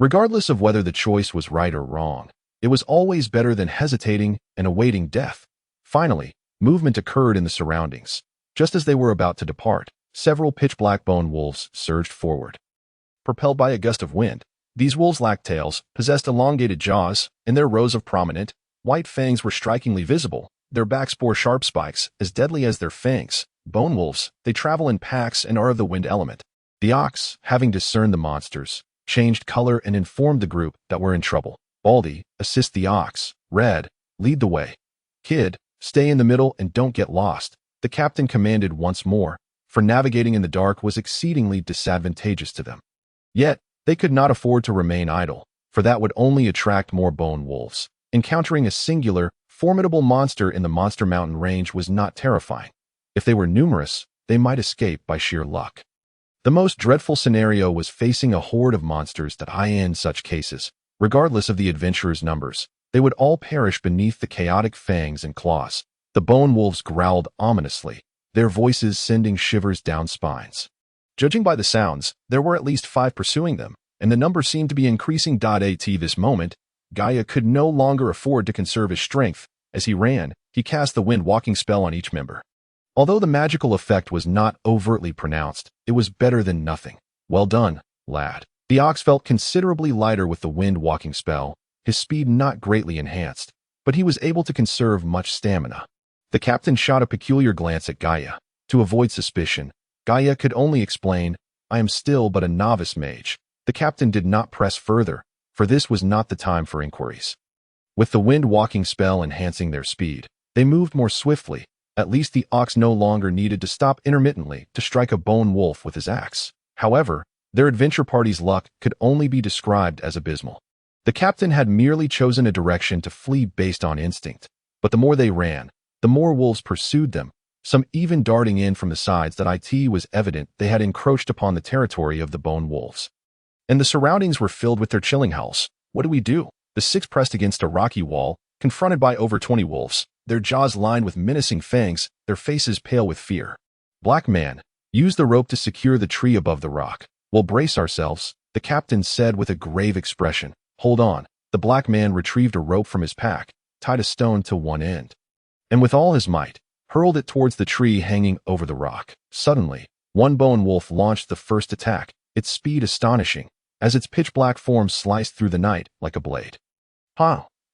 Speaker 1: Regardless of whether the choice was right or wrong, it was always better than hesitating and awaiting death. Finally, movement occurred in the surroundings. Just as they were about to depart, several pitch-black bone wolves surged forward. Propelled by a gust of wind, these wolves lacked tails, possessed elongated jaws, and their rows of prominent, white fangs were strikingly visible. Their backs bore sharp spikes, as deadly as their fangs. Bone wolves, they travel in packs and are of the wind element. The ox, having discerned the monsters, changed color and informed the group that we're in trouble. Baldy, assist the ox. Red, lead the way. Kid, stay in the middle and don't get lost, the captain commanded once more, for navigating in the dark was exceedingly disadvantageous to them. Yet, they could not afford to remain idle, for that would only attract more bone wolves. Encountering a singular, formidable monster in the Monster Mountain range was not terrifying. If they were numerous, they might escape by sheer luck. The most dreadful scenario was facing a horde of monsters. In such cases, regardless of the adventurers' numbers, they would all perish beneath the chaotic fangs and claws. The bone wolves growled ominously, their voices sending shivers down spines. Judging by the sounds, there were at least 5 pursuing them, and the number seemed to be increasing. At this moment, Gaia could no longer afford to conserve his strength. As he ran, he cast the wind-walking spell on each member. Although the magical effect was not overtly pronounced, it was better than nothing. Well done, lad. The ox felt considerably lighter with the wind-walking spell, his speed not greatly enhanced, but he was able to conserve much stamina. The captain shot a peculiar glance at Gaia. To avoid suspicion, Gaia could only explain, I am still but a novice mage. The captain did not press further, for this was not the time for inquiries. With the wind-walking spell enhancing their speed, they moved more swiftly. At least the ox no longer needed to stop intermittently to strike a bone wolf with his axe. However, their adventure party's luck could only be described as abysmal. The captain had merely chosen a direction to flee based on instinct, but the more they ran, the more wolves pursued them, some even darting in from the sides. It was evident they had encroached upon the territory of the bone wolves, and the surroundings were filled with their chilling howls. What do we do? The 6 pressed against a rocky wall, confronted by over 20 wolves, their jaws lined with menacing fangs, their faces pale with fear. Black man, use the rope to secure the tree above the rock. We'll brace ourselves, the captain said with a grave expression. Hold on. The black man retrieved a rope from his pack, tied a stone to one end, and with all his might, hurled it towards the tree hanging over the rock. Suddenly, one bone wolf launched the first attack, its speed astonishing, as its pitch-black form sliced through the night like a blade.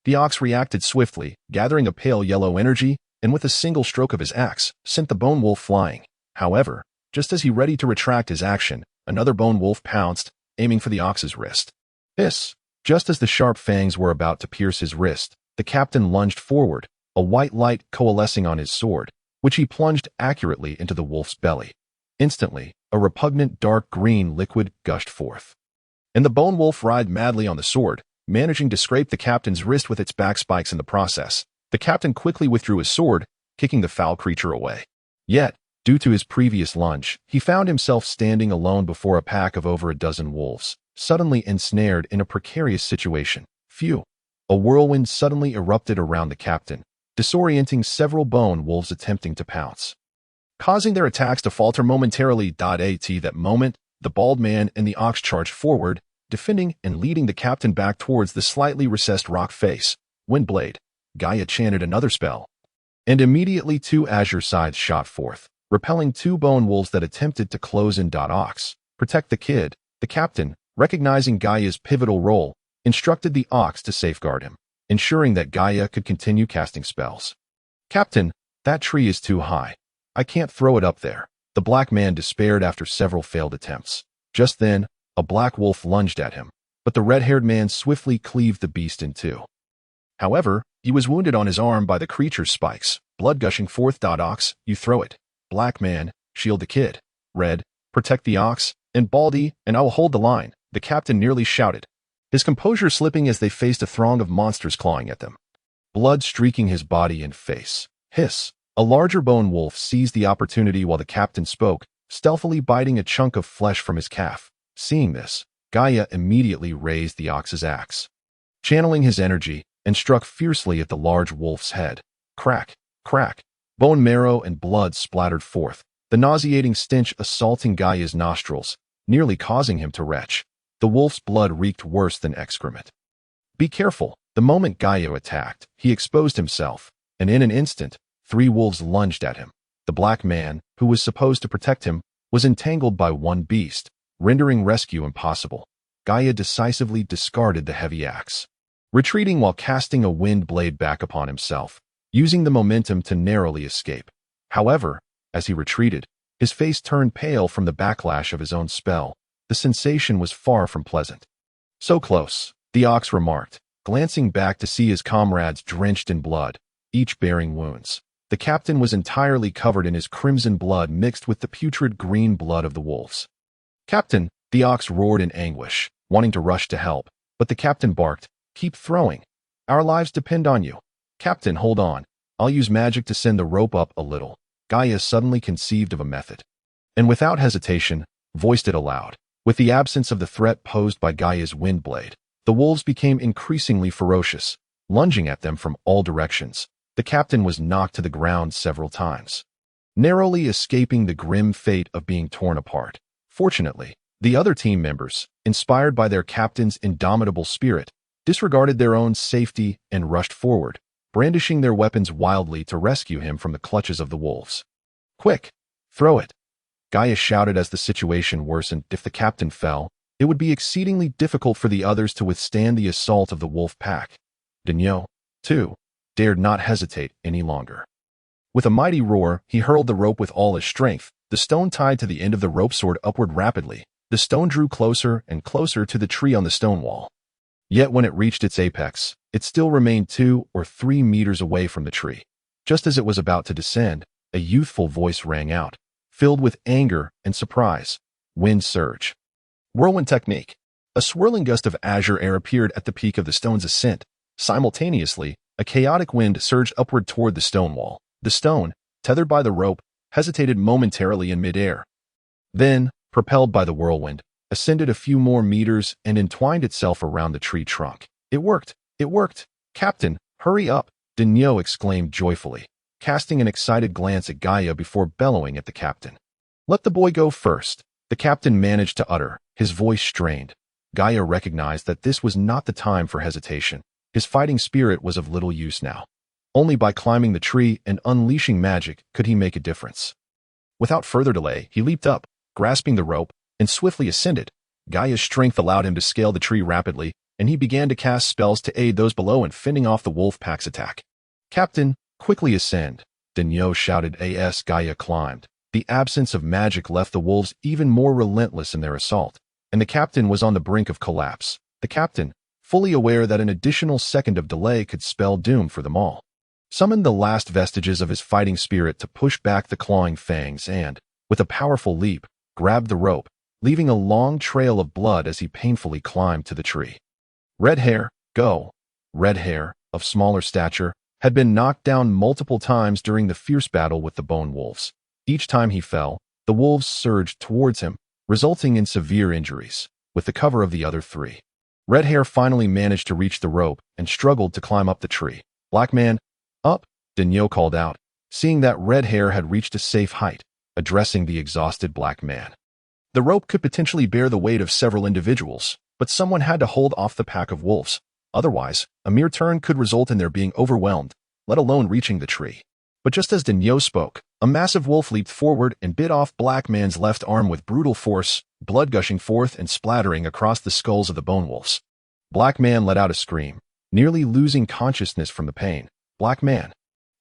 Speaker 1: The ox reacted swiftly, gathering a pale yellow energy, and with a single stroke of his axe, sent the bone wolf flying. However, just as he ready to retract his action, another bone wolf pounced, aiming for the ox's wrist. Hiss! Just as the sharp fangs were about to pierce his wrist, the captain lunged forward, a white light coalescing on his sword, which he plunged accurately into the wolf's belly. Instantly, a repugnant dark green liquid gushed forth, and the bone wolf writhed madly on the sword, managing to scrape the captain's wrist with its back spikes in the process. The captain quickly withdrew his sword, kicking the foul creature away. Yet, due to his previous lunge, he found himself standing alone before a pack of over a dozen wolves, suddenly ensnared in a precarious situation. Phew! A whirlwind suddenly erupted around the captain, disorienting several bone wolves attempting to pounce. causing their attacks to falter momentarily. At that moment, the bald man and the ox charged forward, defending and leading the captain back towards the slightly recessed rock face. Windblade. Gaia chanted another spell, and immediately two azure scythes shot forth, repelling two bone wolves that attempted to close in. Ox. Protect the kid. The captain, recognizing Gaia's pivotal role, instructed the ox to safeguard him, ensuring that Gaia could continue casting spells. Captain, that tree is too high. I can't throw it up there. The black man despaired after several failed attempts. Just then, a black wolf lunged at him, but the red-haired man swiftly cleaved the beast in two. However, he was wounded on his arm by the creature's spikes, blood gushing forth. Ox, you throw it. Black man, shield the kid. Red, protect the ox, and Baldy, and I will hold the line, the captain nearly shouted, his composure slipping as they faced a throng of monsters clawing at them, blood streaking his body and face. Hiss. A larger bone wolf seized the opportunity while the captain spoke, stealthily biting a chunk of flesh from his calf. Seeing this, Gaia immediately raised the ox's axe, channeling his energy, and struck fiercely at the large wolf's head. Crack, crack. Bone marrow and blood splattered forth, the nauseating stench assaulting Gaia's nostrils, nearly causing him to retch. The wolf's blood reeked worse than excrement. Be careful. The moment Gaia attacked, he exposed himself, and in an instant, three wolves lunged at him. The black man, who was supposed to protect him, was entangled by one beast, rendering rescue impossible. Gaia decisively discarded the heavy axe, retreating while casting a wind blade back upon himself, using the momentum to narrowly escape. However, as he retreated, his face turned pale from the backlash of his own spell. The sensation was far from pleasant. So close, the ox remarked, glancing back to see his comrades drenched in blood, each bearing wounds. The captain was entirely covered in his crimson blood mixed with the putrid green blood of the wolves. Captain, the ox roared in anguish, wanting to rush to help, but the captain barked, keep throwing. Our lives depend on you. Captain, hold on. I'll use magic to send the rope up a little. Gaia suddenly conceived of a method, and without hesitation, voiced it aloud. With the absence of the threat posed by Gaia's wind blade, the wolves became increasingly ferocious, lunging at them from all directions. The captain was knocked to the ground several times, narrowly escaping the grim fate of being torn apart. Fortunately, the other team members, inspired by their captain's indomitable spirit, disregarded their own safety and rushed forward, brandishing their weapons wildly to rescue him from the clutches of the wolves. Quick! Throw it! Gaia shouted as the situation worsened. If the captain fell, it would be exceedingly difficult for the others to withstand the assault of the wolf pack. Daniel, too, dared not hesitate any longer. With a mighty roar, he hurled the rope with all his strength. The stone tied to the end of the rope soared upward rapidly. The stone drew closer and closer to the tree on the stone wall. Yet when it reached its apex, it still remained 2 or 3 meters away from the tree. Just as it was about to descend, a youthful voice rang out, filled with anger and surprise. Wind surge. Whirlwind technique. A swirling gust of azure air appeared at the peak of the stone's ascent. Simultaneously, a chaotic wind surged upward toward the stone wall. The stone, tethered by the rope, hesitated momentarily in midair. Then, propelled by the whirlwind, ascended a few more meters and entwined itself around the tree trunk. It worked! It worked! Captain, hurry up! Daniel exclaimed joyfully, casting an excited glance at Gaia before bellowing at the captain. Let the boy go first, the captain managed to utter, his voice strained. Gaia recognized that this was not the time for hesitation. His fighting spirit was of little use now. Only by climbing the tree and unleashing magic could he make a difference. Without further delay, he leaped up, grasping the rope, and swiftly ascended. Gaia's strength allowed him to scale the tree rapidly, and he began to cast spells to aid those below in fending off the wolf pack's attack. Captain, quickly ascend, Daniel shouted as Gaia climbed. The absence of magic left the wolves even more relentless in their assault, and the captain was on the brink of collapse. The captain, fully aware that an additional second of delay could spell doom for them all, summoned the last vestiges of his fighting spirit to push back the clawing fangs and, with a powerful leap, grabbed the rope, leaving a long trail of blood as he painfully climbed to the tree. Red Hair, go! Red Hair, of smaller stature, had been knocked down multiple times during the fierce battle with the bone wolves. Each time he fell, the wolves surged towards him, resulting in severe injuries. With the cover of the other 3, Red Hair finally managed to reach the rope and struggled to climb up the tree. Black man, up! Daniel called out, seeing that Red Hair had reached a safe height. addressing the exhausted black man. The rope could potentially bear the weight of several individuals, but someone had to hold off the pack of wolves. Otherwise, a mere turn could result in their being overwhelmed, let alone reaching the tree. But just as Daniel spoke, a massive wolf leaped forward and bit off Black Man's left arm with brutal force, blood gushing forth and splattering across the skulls of the bone wolves. Black Man let out a scream, nearly losing consciousness from the pain. "Black Man,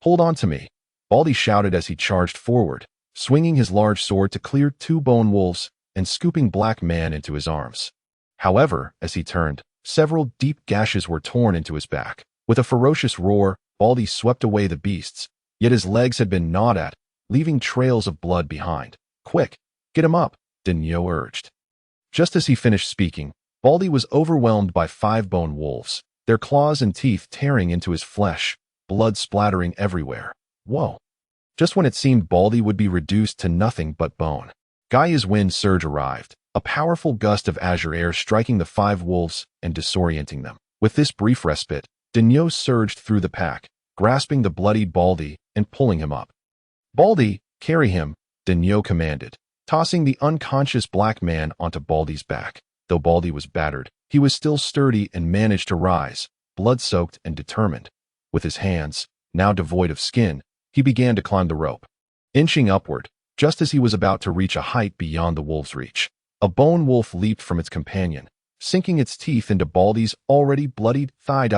Speaker 1: hold on to me," Baldy shouted as he charged forward, swinging his large sword to clear two bone wolves and scooping Black Man into his arms. However, as he turned, several deep gashes were torn into his back. With a ferocious roar, Baldy swept away the beasts, yet his legs had been gnawed at, leaving trails of blood behind. "Quick, get him up," Dinyo urged. Just as he finished speaking, Baldy was overwhelmed by 5 bone wolves, their claws and teeth tearing into his flesh, blood splattering everywhere. Whoa. Just when it seemed Baldy would be reduced to nothing but bone, Gaia's wind surge arrived, a powerful gust of azure air striking the 5 wolves and disorienting them. With this brief respite, Dinyo surged through the pack, grasping the bloodied Baldy and pulling him up. "Baldy, carry him," Dinyo commanded, tossing the unconscious black man onto Baldy's back. Though Baldy was battered, he was still sturdy and managed to rise, blood-soaked and determined. With his hands, now devoid of skin, he began to climb the rope. Inching upward, just as he was about to reach a height beyond the wolf's reach, a bone wolf leaped from its companion, sinking its teeth into Baldy's already bloodied thigh.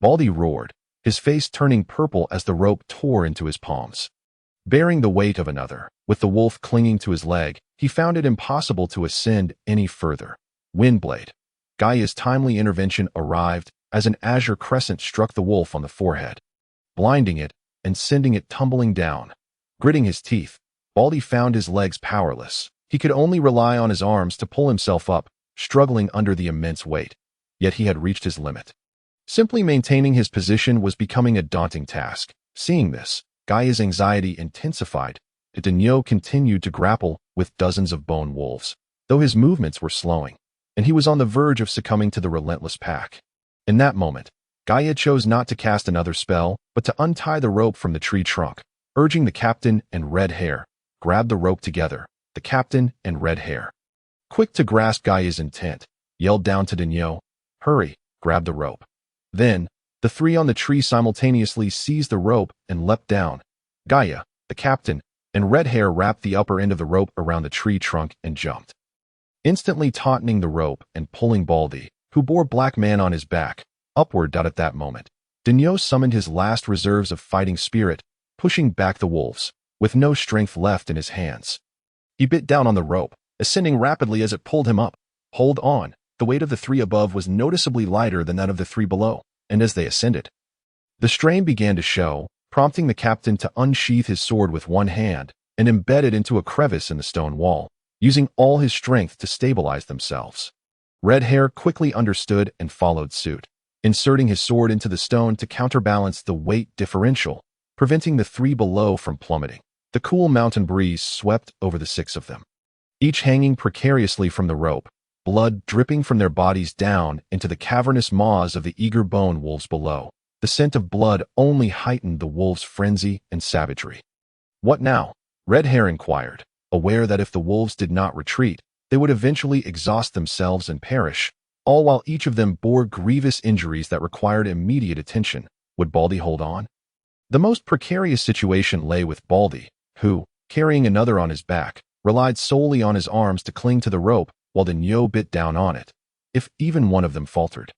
Speaker 1: Baldy roared, his face turning purple as the rope tore into his palms. Bearing the weight of another, with the wolf clinging to his leg, he found it impossible to ascend any further. Windblade. Gaia's timely intervention arrived as an azure crescent struck the wolf on the forehead, blinding it and sending it tumbling down. Gritting his teeth, Baldy found his legs powerless. He could only rely on his arms to pull himself up, struggling under the immense weight. Yet he had reached his limit. Simply maintaining his position was becoming a daunting task. Seeing this, Gaia's anxiety intensified. Dinyo continued to grapple with dozens of bone wolves, though his movements were slowing, and he was on the verge of succumbing to the relentless pack. In that moment, Gaia chose not to cast another spell, but to untie the rope from the tree trunk, urging the captain and Red Hair, "Grab the rope together." The captain and Red Hair, quick to grasp Gaia's intent, yelled down to Dinyo, "Hurry, grab the rope." Then, the 3 on the tree simultaneously seized the rope and leapt down. Gaia, the captain, and Red Hair wrapped the upper end of the rope around the tree trunk and jumped, instantly tautening the rope and pulling Baldy, who bore Black Man on his back, upward. At that moment, Dinyo summoned his last reserves of fighting spirit, pushing back the wolves, with no strength left in his hands. He bit down on the rope, ascending rapidly as it pulled him up. Hold on. The weight of the 3 above was noticeably lighter than that of the 3 below, and as they ascended, the strain began to show, prompting the captain to unsheath his sword with one hand and embed it into a crevice in the stone wall, using all his strength to stabilize themselves. Red Hair quickly understood and followed suit, inserting his sword into the stone to counterbalance the weight differential, preventing the 3 below from plummeting. The cool mountain breeze swept over the 6 of them, each hanging precariously from the rope, blood dripping from their bodies down into the cavernous maws of the eager bone wolves below. The scent of blood only heightened the wolves' frenzy and savagery. "What now?" Red Hair inquired, aware that if the wolves did not retreat, they would eventually exhaust themselves and perish, all while each of them bore grievous injuries that required immediate attention. Would Baldy hold on? The most precarious situation lay with Baldy, who, carrying another on his back, relied solely on his arms to cling to the rope while Dinyo bit down on it. If even one of them faltered,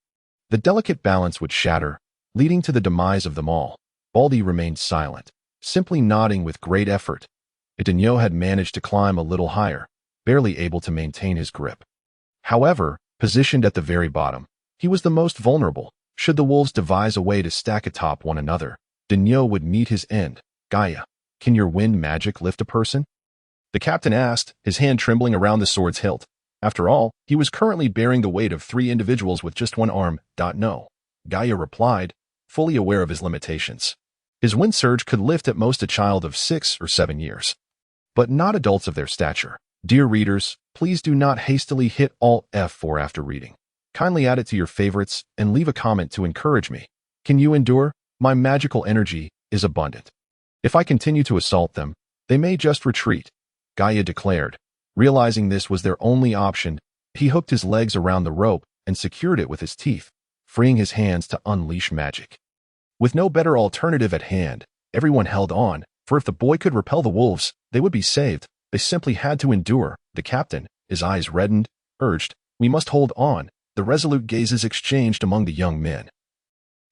Speaker 1: the delicate balance would shatter, leading to the demise of them all. Baldy remained silent, simply nodding with great effort. Dinyo had managed to climb a little higher, barely able to maintain his grip. However, positioned at the very bottom, he was the most vulnerable. Should the wolves devise a way to stack atop one another, Dinyo would meet his end. "Gaia, can your wind magic lift a person?" the captain asked, his hand trembling around the sword's hilt. After all, he was currently bearing the weight of 3 individuals with just one arm. "No," Gaia replied, fully aware of his limitations. His wind surge could lift at most a child of 6 or 7 years, but not adults of their stature. Dear readers, please do not hastily hit Alt F4 after reading. Kindly add it to your favorites and leave a comment to encourage me. Can you endure? My magical energy is abundant. If I continue to assault them, They may just retreat, Gaia declared. Realizing this was their only option, he hooked his legs around the rope and secured it with his teeth, freeing his hands to unleash magic. With no better alternative at hand, everyone held on, for if the boy could repel the wolves, they would be saved. They simply had to endure. The captain, his eyes reddened, urged, "We must hold on." The resolute gazes exchanged among the young men,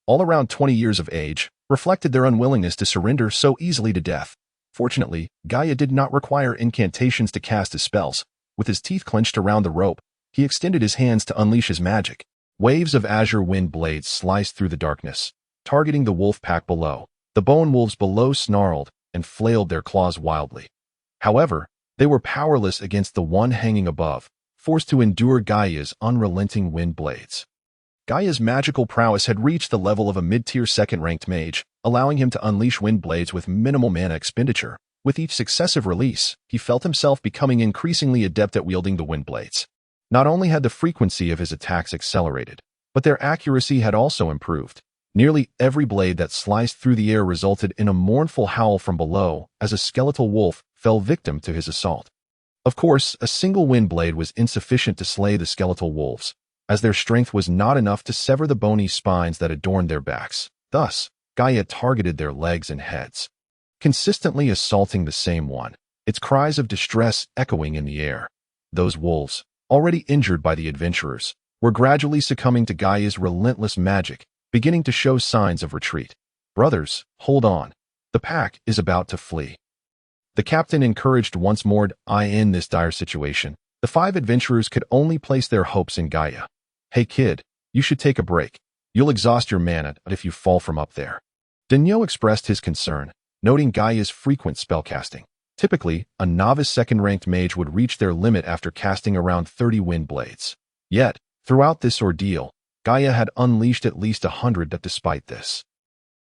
Speaker 1: all around 20 years of age, reflected their unwillingness to surrender so easily to death. Fortunately, Gaia did not require incantations to cast his spells. With his teeth clenched around the rope, he extended his hands to unleash his magic. Waves of azure wind blades sliced through the darkness, targeting the wolf pack below. The bone wolves below snarled and flailed their claws wildly. However, they were powerless against the one hanging above, forced to endure Gaia's unrelenting wind blades. Gaia's magical prowess had reached the level of a mid-tier second-ranked mage, allowing him to unleash wind blades with minimal mana expenditure. With each successive release, he felt himself becoming increasingly adept at wielding the wind blades. Not only had the frequency of his attacks accelerated, but their accuracy had also improved. Nearly every blade that sliced through the air resulted in a mournful howl from below as a skeletal wolf fell victim to his assault. Of course, a single wind blade was insufficient to slay the skeletal wolves, as their strength was not enough to sever the bony spines that adorned their backs. Thus, Gaia targeted their legs and heads, consistently assaulting the same one, its cries of distress echoing in the air. Those wolves, already injured by the adventurers, were gradually succumbing to Gaia's relentless magic, beginning to show signs of retreat. "Brothers, hold on. The pack is about to flee." The captain encouraged once more. In this dire situation, the 5 adventurers could only place their hopes in Gaia. "Hey kid, you should take a break. You'll exhaust your mana if you fall from up there." Denyo expressed his concern, noting Gaia's frequent spellcasting. Typically, a novice second-ranked mage would reach their limit after casting around 30 wind blades. Yet, throughout this ordeal, Gaia had unleashed at least 100. Despite this,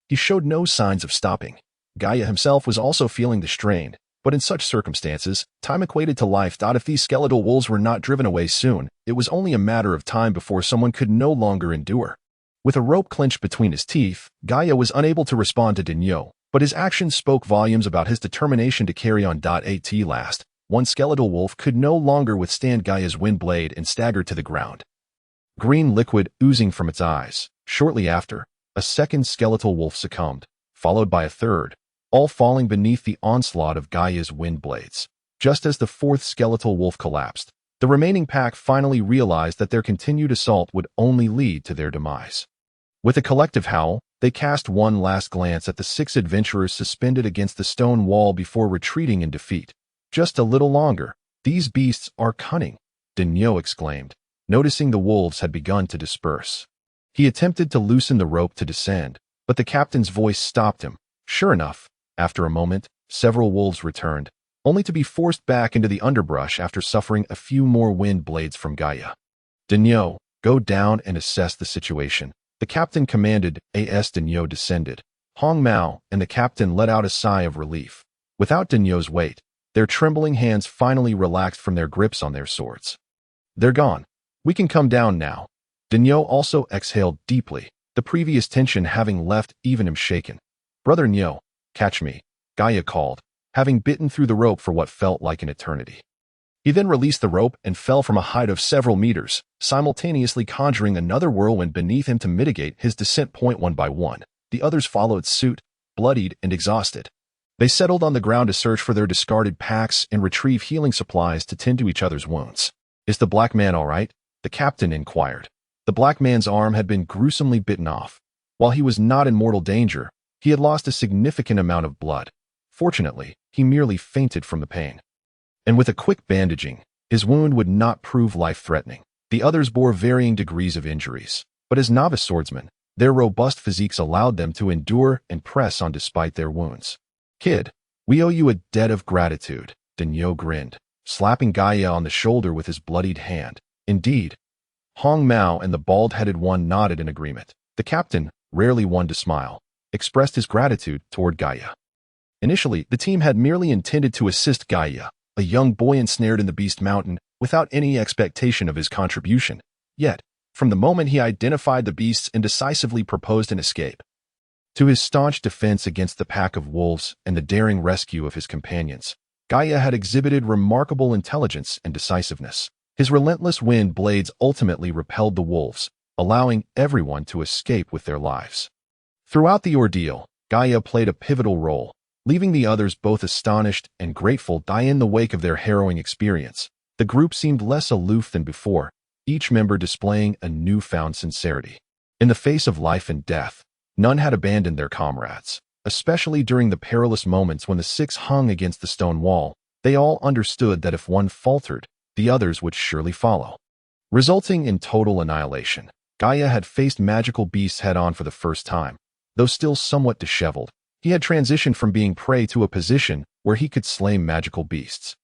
Speaker 1: he showed no signs of stopping. Gaia himself was also feeling the strain, but in such circumstances, time equated to life. If these skeletal wolves were not driven away soon, it was only a matter of time before someone could no longer endure. With a rope clenched between his teeth, Gaia was unable to respond to Denyo, but his actions spoke volumes about his determination to carry on. At last, one skeletal wolf could no longer withstand Gaia's wind blade and staggered to the ground, green liquid oozing from its eyes. Shortly after, a second skeletal wolf succumbed, followed by a third, all falling beneath the onslaught of Gaia's wind blades. Just as the 4th skeletal wolf collapsed, the remaining pack finally realized that their continued assault would only lead to their demise. With a collective howl, they cast one last glance at the 6 adventurers suspended against the stone wall before retreating in defeat. "Just a little longer. These beasts are cunning," Denyo exclaimed, noticing the wolves had begun to disperse. He attempted to loosen the rope to descend, but the captain's voice stopped him. Sure enough, after a moment, several wolves returned, only to be forced back into the underbrush after suffering a few more wind blades from Gaia. "Denyo, go down and assess the situation," the captain commanded. As Denyo descended, Hong Mao and the captain let out a sigh of relief. Without Denyo's weight, their trembling hands finally relaxed from their grips on their swords. "They're gone. We can come down now." Denyo also exhaled deeply, the previous tension having left even him shaken. "Brother Nyo, catch me," Gaia called, having bitten through the rope for what felt like an eternity. He then released the rope and fell from a height of several meters, simultaneously conjuring another whirlwind beneath him to mitigate his descent. One by one, the others followed suit, bloodied and exhausted. They settled on the ground to search for their discarded packs and retrieve healing supplies to tend to each other's wounds. "Is the black man all right?" the captain inquired. The black man's arm had been gruesomely bitten off. While he was not in mortal danger, he had lost a significant amount of blood. Fortunately, he merely fainted from the pain. And with a quick bandaging, his wound would not prove life-threatening. The others bore varying degrees of injuries, but as novice swordsmen, their robust physiques allowed them to endure and press on despite their wounds. "Kid, we owe you a debt of gratitude," Denyo grinned, slapping Gaia on the shoulder with his bloodied hand. "Indeed." Hong Mao and the bald-headed one nodded in agreement. The captain, rarely one to smile, expressed his gratitude toward Gaia. Initially, the team had merely intended to assist Gaia, a young boy ensnared in the Beast Mountain, without any expectation of his contribution. Yet, from the moment he identified the beasts and decisively proposed an escape, To his staunch defense against the pack of wolves and the daring rescue of his companions, Gaia had exhibited remarkable intelligence and decisiveness. His relentless wind blades ultimately repelled the wolves, allowing everyone to escape with their lives. Throughout the ordeal, Gaia played a pivotal role, leaving the others both astonished and grateful. In the wake of their harrowing experience, the group seemed less aloof than before, each member displaying a newfound sincerity. In the face of life and death, none had abandoned their comrades. Especially during the perilous moments when the six hung against the stone wall, they all understood that if one faltered, the others would surely follow. Resulting in total annihilation, Gaia had faced magical beasts head-on for the first time. Though still somewhat disheveled, he had transitioned from being prey to a position where he could slay magical beasts.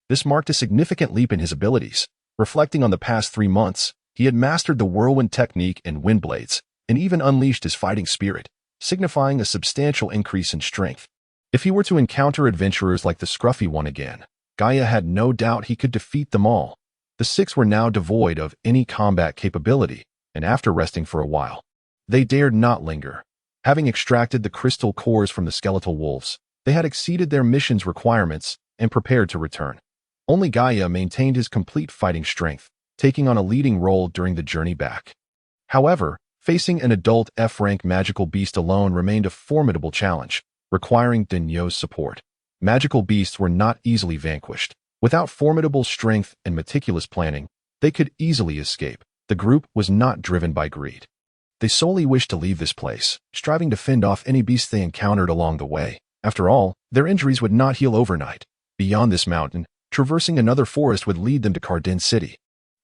Speaker 1: This marked a significant leap in his abilities. Reflecting on the past 3 months, he had mastered the whirlwind technique and wind blades, and even unleashed his fighting spirit, signifying a substantial increase in strength. If he were to encounter adventurers like the scruffy one again, Gaia had no doubt he could defeat them all. The six were now devoid of any combat capability, and after resting for a while, they dared not linger. Having extracted the crystal cores from the skeletal wolves, they had exceeded their mission's requirements and prepared to return. Only Gaia maintained his complete fighting strength, taking on a leading role during the journey back. However, facing an adult F-rank magical beast alone remained a formidable challenge, requiring Denyo's support. Magical beasts were not easily vanquished. Without formidable strength and meticulous planning, they could easily escape. The group was not driven by greed. They solely wished to leave this place, striving to fend off any beasts they encountered along the way. After all, their injuries would not heal overnight. Beyond this mountain, traversing another forest would lead them to Cardin City.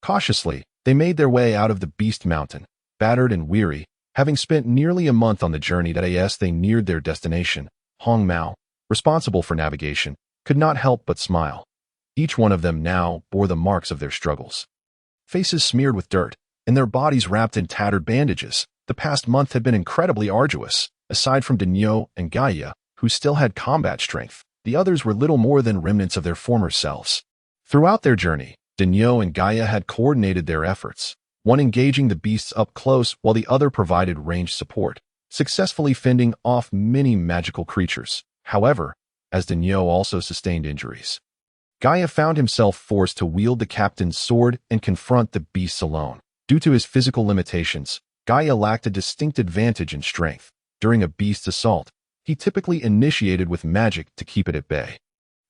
Speaker 1: Cautiously, they made their way out of the Beast Mountain, battered and weary, having spent nearly a month on the journey. As they neared their destination, Hong Mao, responsible for navigation, could not help but smile. Each one of them now bore the marks of their struggles. Faces smeared with dirt, and their bodies wrapped in tattered bandages, the past month had been incredibly arduous. Aside from Denyo and Gaia, who still had combat strength, the others were little more than remnants of their former selves. Throughout their journey, Denyo and Gaia had coordinated their efforts, one engaging the beasts up close while the other provided ranged support, successfully fending off many magical creatures. However, as Denyo also sustained injuries, Gaia found himself forced to wield the captain's sword and confront the beasts alone. Due to his physical limitations, Gaia lacked a distinct advantage in strength. During a beast's assault, he typically initiated with magic to keep it at bay.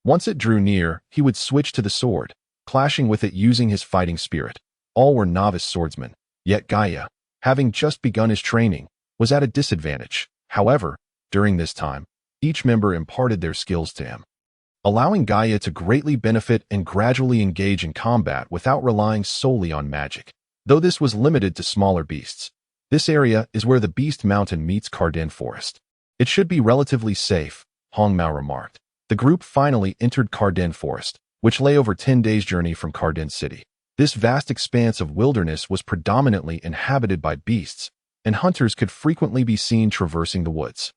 Speaker 1: Once it drew near, he would switch to the sword, clashing with it using his fighting spirit. All were novice swordsmen, yet Gaia, having just begun his training, was at a disadvantage. However, during this time, each member imparted their skills to him, allowing Gaia to greatly benefit and gradually engage in combat without relying solely on magic. Though this was limited to smaller beasts, this area is where the Beast Mountain meets Cardin Forest. It should be relatively safe, Hong Mao remarked. The group finally entered Cardin Forest, which lay over 10 days' journey from Cardin City. This vast expanse of wilderness was predominantly inhabited by beasts, and hunters could frequently be seen traversing the woods.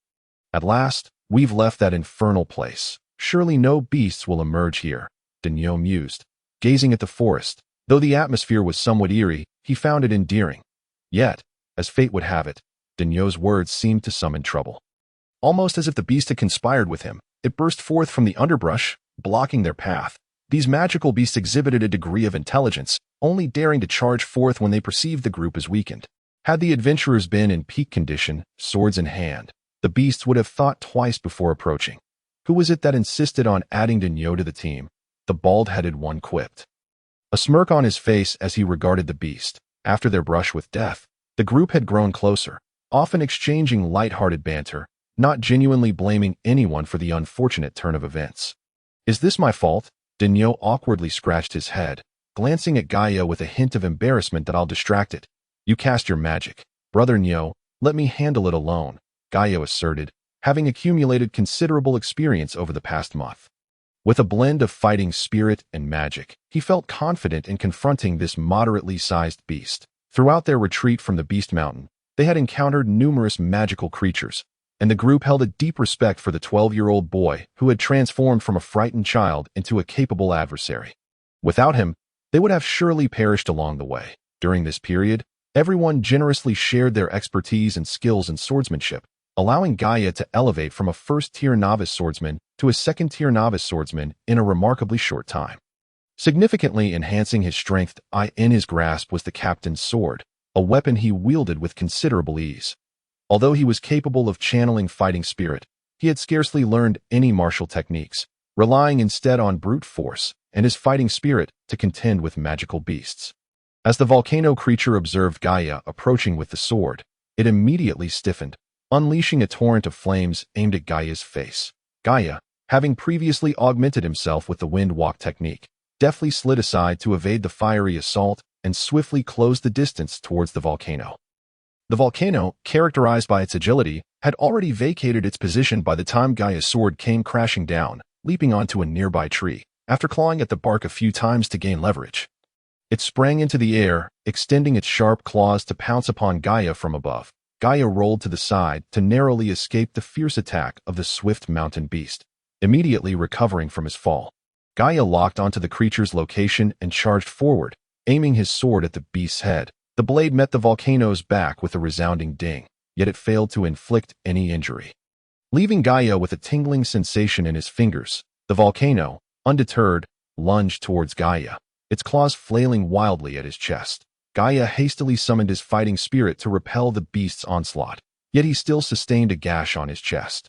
Speaker 1: At last, we've left that infernal place. Surely no beasts will emerge here, Denyo mused, gazing at the forest. Though the atmosphere was somewhat eerie, he found it endearing. Yet, as fate would have it, Denyo's words seemed to summon trouble. Almost as if the beast had conspired with him, it burst forth from the underbrush, blocking their path. These magical beasts exhibited a degree of intelligence, only daring to charge forth when they perceived the group as weakened. Had the adventurers been in peak condition, swords in hand, the beasts would have thought twice before approaching. Who was it that insisted on adding Denyo to the team? The bald-headed one quipped, a smirk on his face as he regarded the beast. After their brush with death, the group had grown closer, often exchanging light-hearted banter, not genuinely blaming anyone for the unfortunate turn of events. Is this my fault? Denyo awkwardly scratched his head, glancing at Gaia with a hint of embarrassment. That I'll distract it. You cast your magic. Brother Nyo, let me handle it alone, Gaia asserted, having accumulated considerable experience over the past month. With a blend of fighting spirit and magic, he felt confident in confronting this moderately sized beast. Throughout their retreat from the Beast Mountain, they had encountered numerous magical creatures, and the group held a deep respect for the 12-year-old boy who had transformed from a frightened child into a capable adversary. Without him, they would have surely perished along the way. During this period, everyone generously shared their expertise and skills in swordsmanship, allowing Gaia to elevate from a first-tier novice swordsman to a second-tier novice swordsman in a remarkably short time. Significantly enhancing his strength, in his grasp was the captain's sword, a weapon he wielded with considerable ease. Although he was capable of channeling fighting spirit, he had scarcely learned any martial techniques, relying instead on brute force and his fighting spirit to contend with magical beasts. As the volcano creature observed Gaia approaching with the sword, it immediately stiffened, unleashing a torrent of flames aimed at Gaia's face. Gaia, having previously augmented himself with the wind walk technique, deftly slid aside to evade the fiery assault and swiftly closed the distance towards the volcano. The volcano, characterized by its agility, had already vacated its position by the time Gaia's sword came crashing down, leaping onto a nearby tree, after clawing at the bark a few times to gain leverage. It sprang into the air, extending its sharp claws to pounce upon Gaia from above. Gaia rolled to the side to narrowly escape the fierce attack of the swift mountain beast, immediately recovering from his fall. Gaia locked onto the creature's location and charged forward, aiming his sword at the beast's head. The blade met the volcano's back with a resounding ding, yet it failed to inflict any injury. Leaving Gaia with a tingling sensation in his fingers, the volcano, undeterred, lunged towards Gaia, its claws flailing wildly at his chest. Gaia hastily summoned his fighting spirit to repel the beast's onslaught, yet he still sustained a gash on his chest.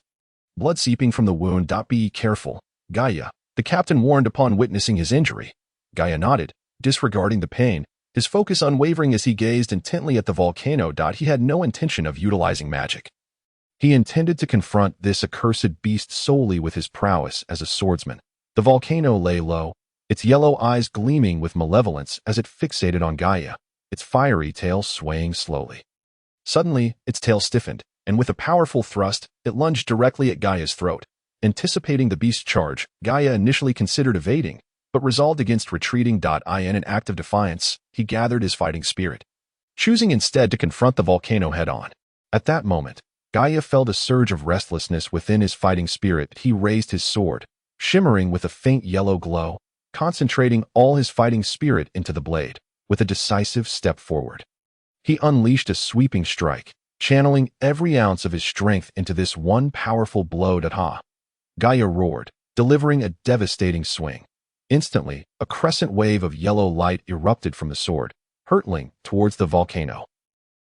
Speaker 1: Blood seeping from the wound. Be careful, Gaia, the captain warned upon witnessing his injury. Gaia nodded, disregarding the pain, his focus unwavering as he gazed intently at the volcano. He had no intention of utilizing magic. He intended to confront this accursed beast solely with his prowess as a swordsman. The volcano lay low, its yellow eyes gleaming with malevolence as it fixated on Gaia, its fiery tail swaying slowly. Suddenly, its tail stiffened, and with a powerful thrust, it lunged directly at Gaia's throat. Anticipating the beast's charge, Gaia initially considered evading, but resolved against retreating. In an act of defiance, he gathered his fighting spirit, choosing instead to confront the volcano head-on. At that moment, Gaia felt a surge of restlessness within his fighting spirit. He raised his sword, shimmering with a faint yellow glow, concentrating all his fighting spirit into the blade. With a decisive step forward, he unleashed a sweeping strike, channeling every ounce of his strength into this one powerful blow. Gaia roared, delivering a devastating swing. Instantly, a crescent wave of yellow light erupted from the sword, hurtling towards the volcano.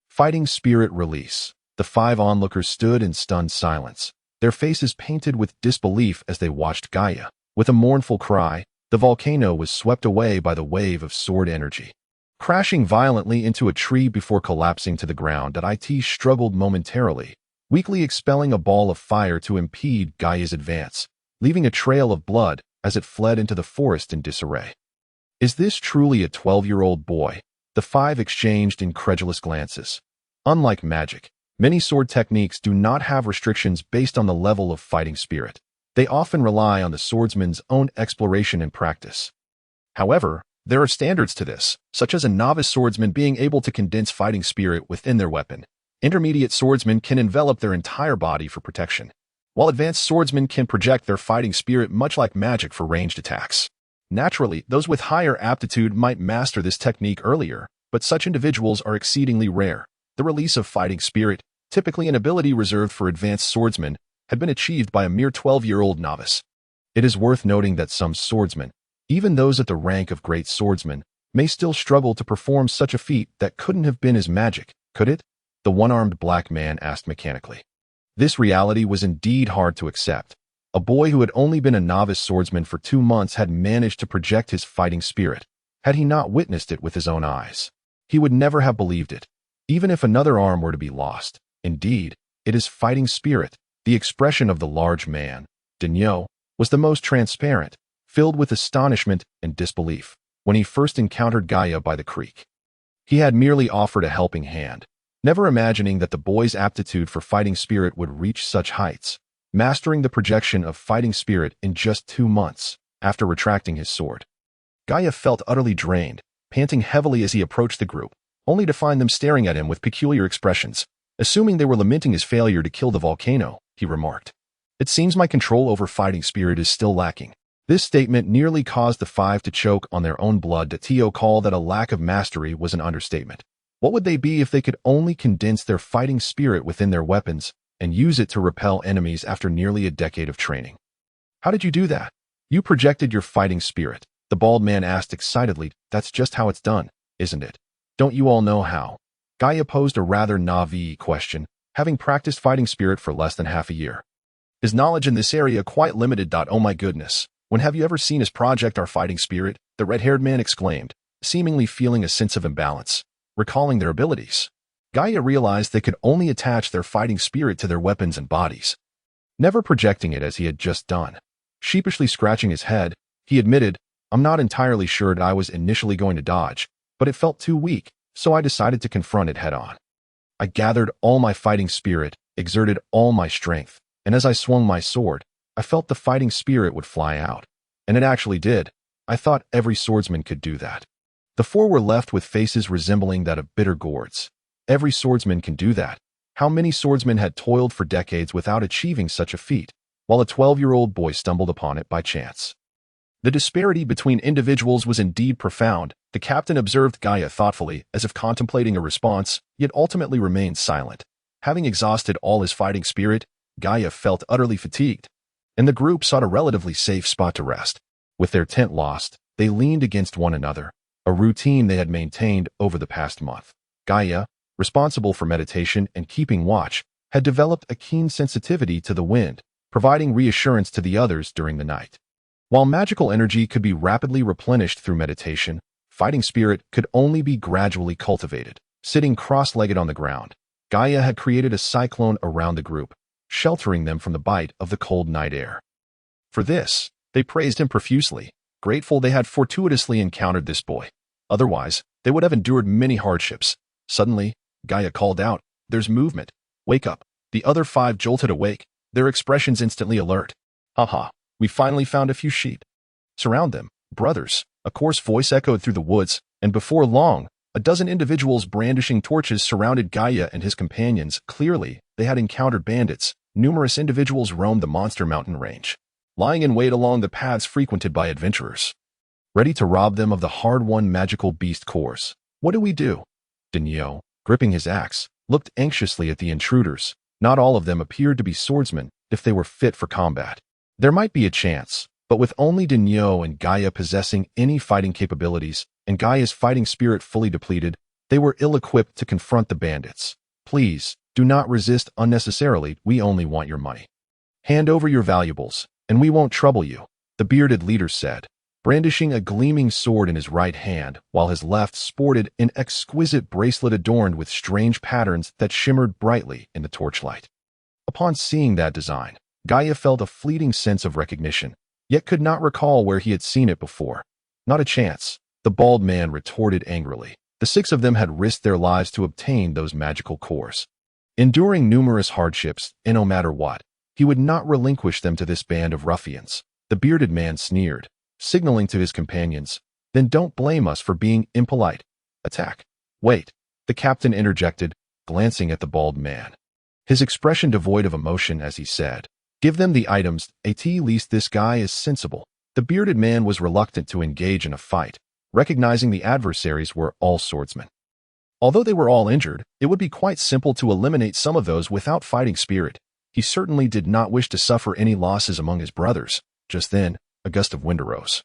Speaker 1: Fighting spirit release. The 5 onlookers stood in stunned silence, their faces painted with disbelief as they watched Gaia. With a mournful cry, the volcano was swept away by the wave of sword energy, crashing violently into a tree before collapsing to the ground. It struggled momentarily, weakly expelling a ball of fire to impede Gaia's advance, leaving a trail of blood as it fled into the forest in disarray. Is this truly a 12-year-old boy? The 5 exchanged incredulous glances. Unlike magic, many sword techniques do not have restrictions based on the level of fighting spirit. They often rely on the swordsman's own exploration and practice. However, there are standards to this, such as a novice swordsman being able to condense fighting spirit within their weapon. Intermediate swordsmen can envelop their entire body for protection, while advanced swordsmen can project their fighting spirit much like magic for ranged attacks. Naturally, those with higher aptitude might master this technique earlier, but such individuals are exceedingly rare. The release of fighting spirit, typically an ability reserved for advanced swordsmen, had been achieved by a mere 12-year-old novice. It is worth noting that some swordsmen, even those at the rank of great swordsmen, may still struggle to perform such a feat that couldn't have been as magic, could it? The one-armed black man asked mechanically. This reality was indeed hard to accept. A boy who had only been a novice swordsman for 2 months had managed to project his fighting spirit. Had he not witnessed it with his own eyes, he would never have believed it, even if another arm were to be lost. Indeed, it is fighting spirit. The expression of the large man, Daniel, was the most transparent, filled with astonishment and disbelief. When he first encountered Gaia by the creek, he had merely offered a helping hand, never imagining that the boy's aptitude for fighting spirit would reach such heights, mastering the projection of fighting spirit in just 2 months after retracting his sword. Gaia felt utterly drained, panting heavily as he approached the group, only to find them staring at him with peculiar expressions. Assuming they were lamenting his failure to kill the volcano, he remarked, "It seems my control over fighting spirit is still lacking." This statement nearly caused the 5 to choke on their own blood. To call that a lack of mastery was an understatement. What would they be if they could only condense their fighting spirit within their weapons and use it to repel enemies after nearly a decade of training. How did you do that? You projected your fighting spirit, the bald man asked excitedly. That's just how it's done, isn't it? Don't you all know how? Gaia posed a rather naive question, having practiced fighting spirit for less than half a year. His knowledge in this area quite limited. Oh my goodness. When have you ever seen us project our fighting spirit? The red-haired man exclaimed, seemingly feeling a sense of imbalance. Recalling their abilities, Gaia realized they could only attach their fighting spirit to their weapons and bodies, never projecting it as he had just done. Sheepishly scratching his head, he admitted, I'm not entirely sure that I was initially going to dodge, but it felt too weak, so I decided to confront it head-on. I gathered all my fighting spirit, exerted all my strength, and as I swung my sword, I felt the fighting spirit would fly out. And it actually did. I thought every swordsman could do that. The four were left with faces resembling that of bitter gourds. Every swordsman can do that. How many swordsmen had toiled for decades without achieving such a feat, while a 12-year-old boy stumbled upon it by chance? The disparity between individuals was indeed profound. The captain observed Gaia thoughtfully, as if contemplating a response, yet ultimately remained silent. Having exhausted all his fighting spirit, Gaia felt utterly fatigued, and the group sought a relatively safe spot to rest. With their tent lost, they leaned against one another, a routine they had maintained over the past month. Gaia, responsible for meditation and keeping watch, had developed a keen sensitivity to the wind, providing reassurance to the others during the night. While magical energy could be rapidly replenished through meditation, fighting spirit could only be gradually cultivated. Sitting cross-legged on the ground, Gaia had created a cyclone around the group, sheltering them from the bite of the cold night air. For this, they praised him profusely, grateful they had fortuitously encountered this boy. Otherwise, they would have endured many hardships. Suddenly, Gaia called out, "There's movement. Wake up." The other five jolted awake, their expressions instantly alert. "Haha, we finally found a few sheep. Surround them, brothers," a coarse voice echoed through the woods, and before long, a dozen individuals brandishing torches surrounded Gaia and his companions. Clearly, they had encountered bandits. Numerous individuals roamed the monster mountain range, lying in wait along the paths frequented by adventurers, ready to rob them of the hard-won magical beast cores. "What do we do?" Denio, gripping his axe, looked anxiously at the intruders. Not all of them appeared to be swordsmen if they were fit for combat. There might be a chance, but with only Denio and Gaia possessing any fighting capabilities, and Gaia's fighting spirit fully depleted, they were ill-equipped to confront the bandits. "Please, do not resist unnecessarily. We only want your money. Hand over your valuables, and we won't trouble you," the bearded leader said, brandishing a gleaming sword in his right hand, while his left sported an exquisite bracelet adorned with strange patterns that shimmered brightly in the torchlight. Upon seeing that design, Gaia felt a fleeting sense of recognition, yet could not recall where he had seen it before. "Not a chance," the bald man retorted angrily. The six of them had risked their lives to obtain those magical cores, enduring numerous hardships, and no matter what, he would not relinquish them to this band of ruffians. The bearded man sneered, signaling to his companions, "Then don't blame us for being impolite. Attack." "Wait," the captain interjected, glancing at the bald man, his expression devoid of emotion as he said, "Give them the items. At least this guy is sensible." The bearded man was reluctant to engage in a fight, recognizing the adversaries were all swordsmen. Although they were all injured, it would be quite simple to eliminate some of those without fighting spirit. He certainly did not wish to suffer any losses among his brothers. Just then, a gust of wind arose,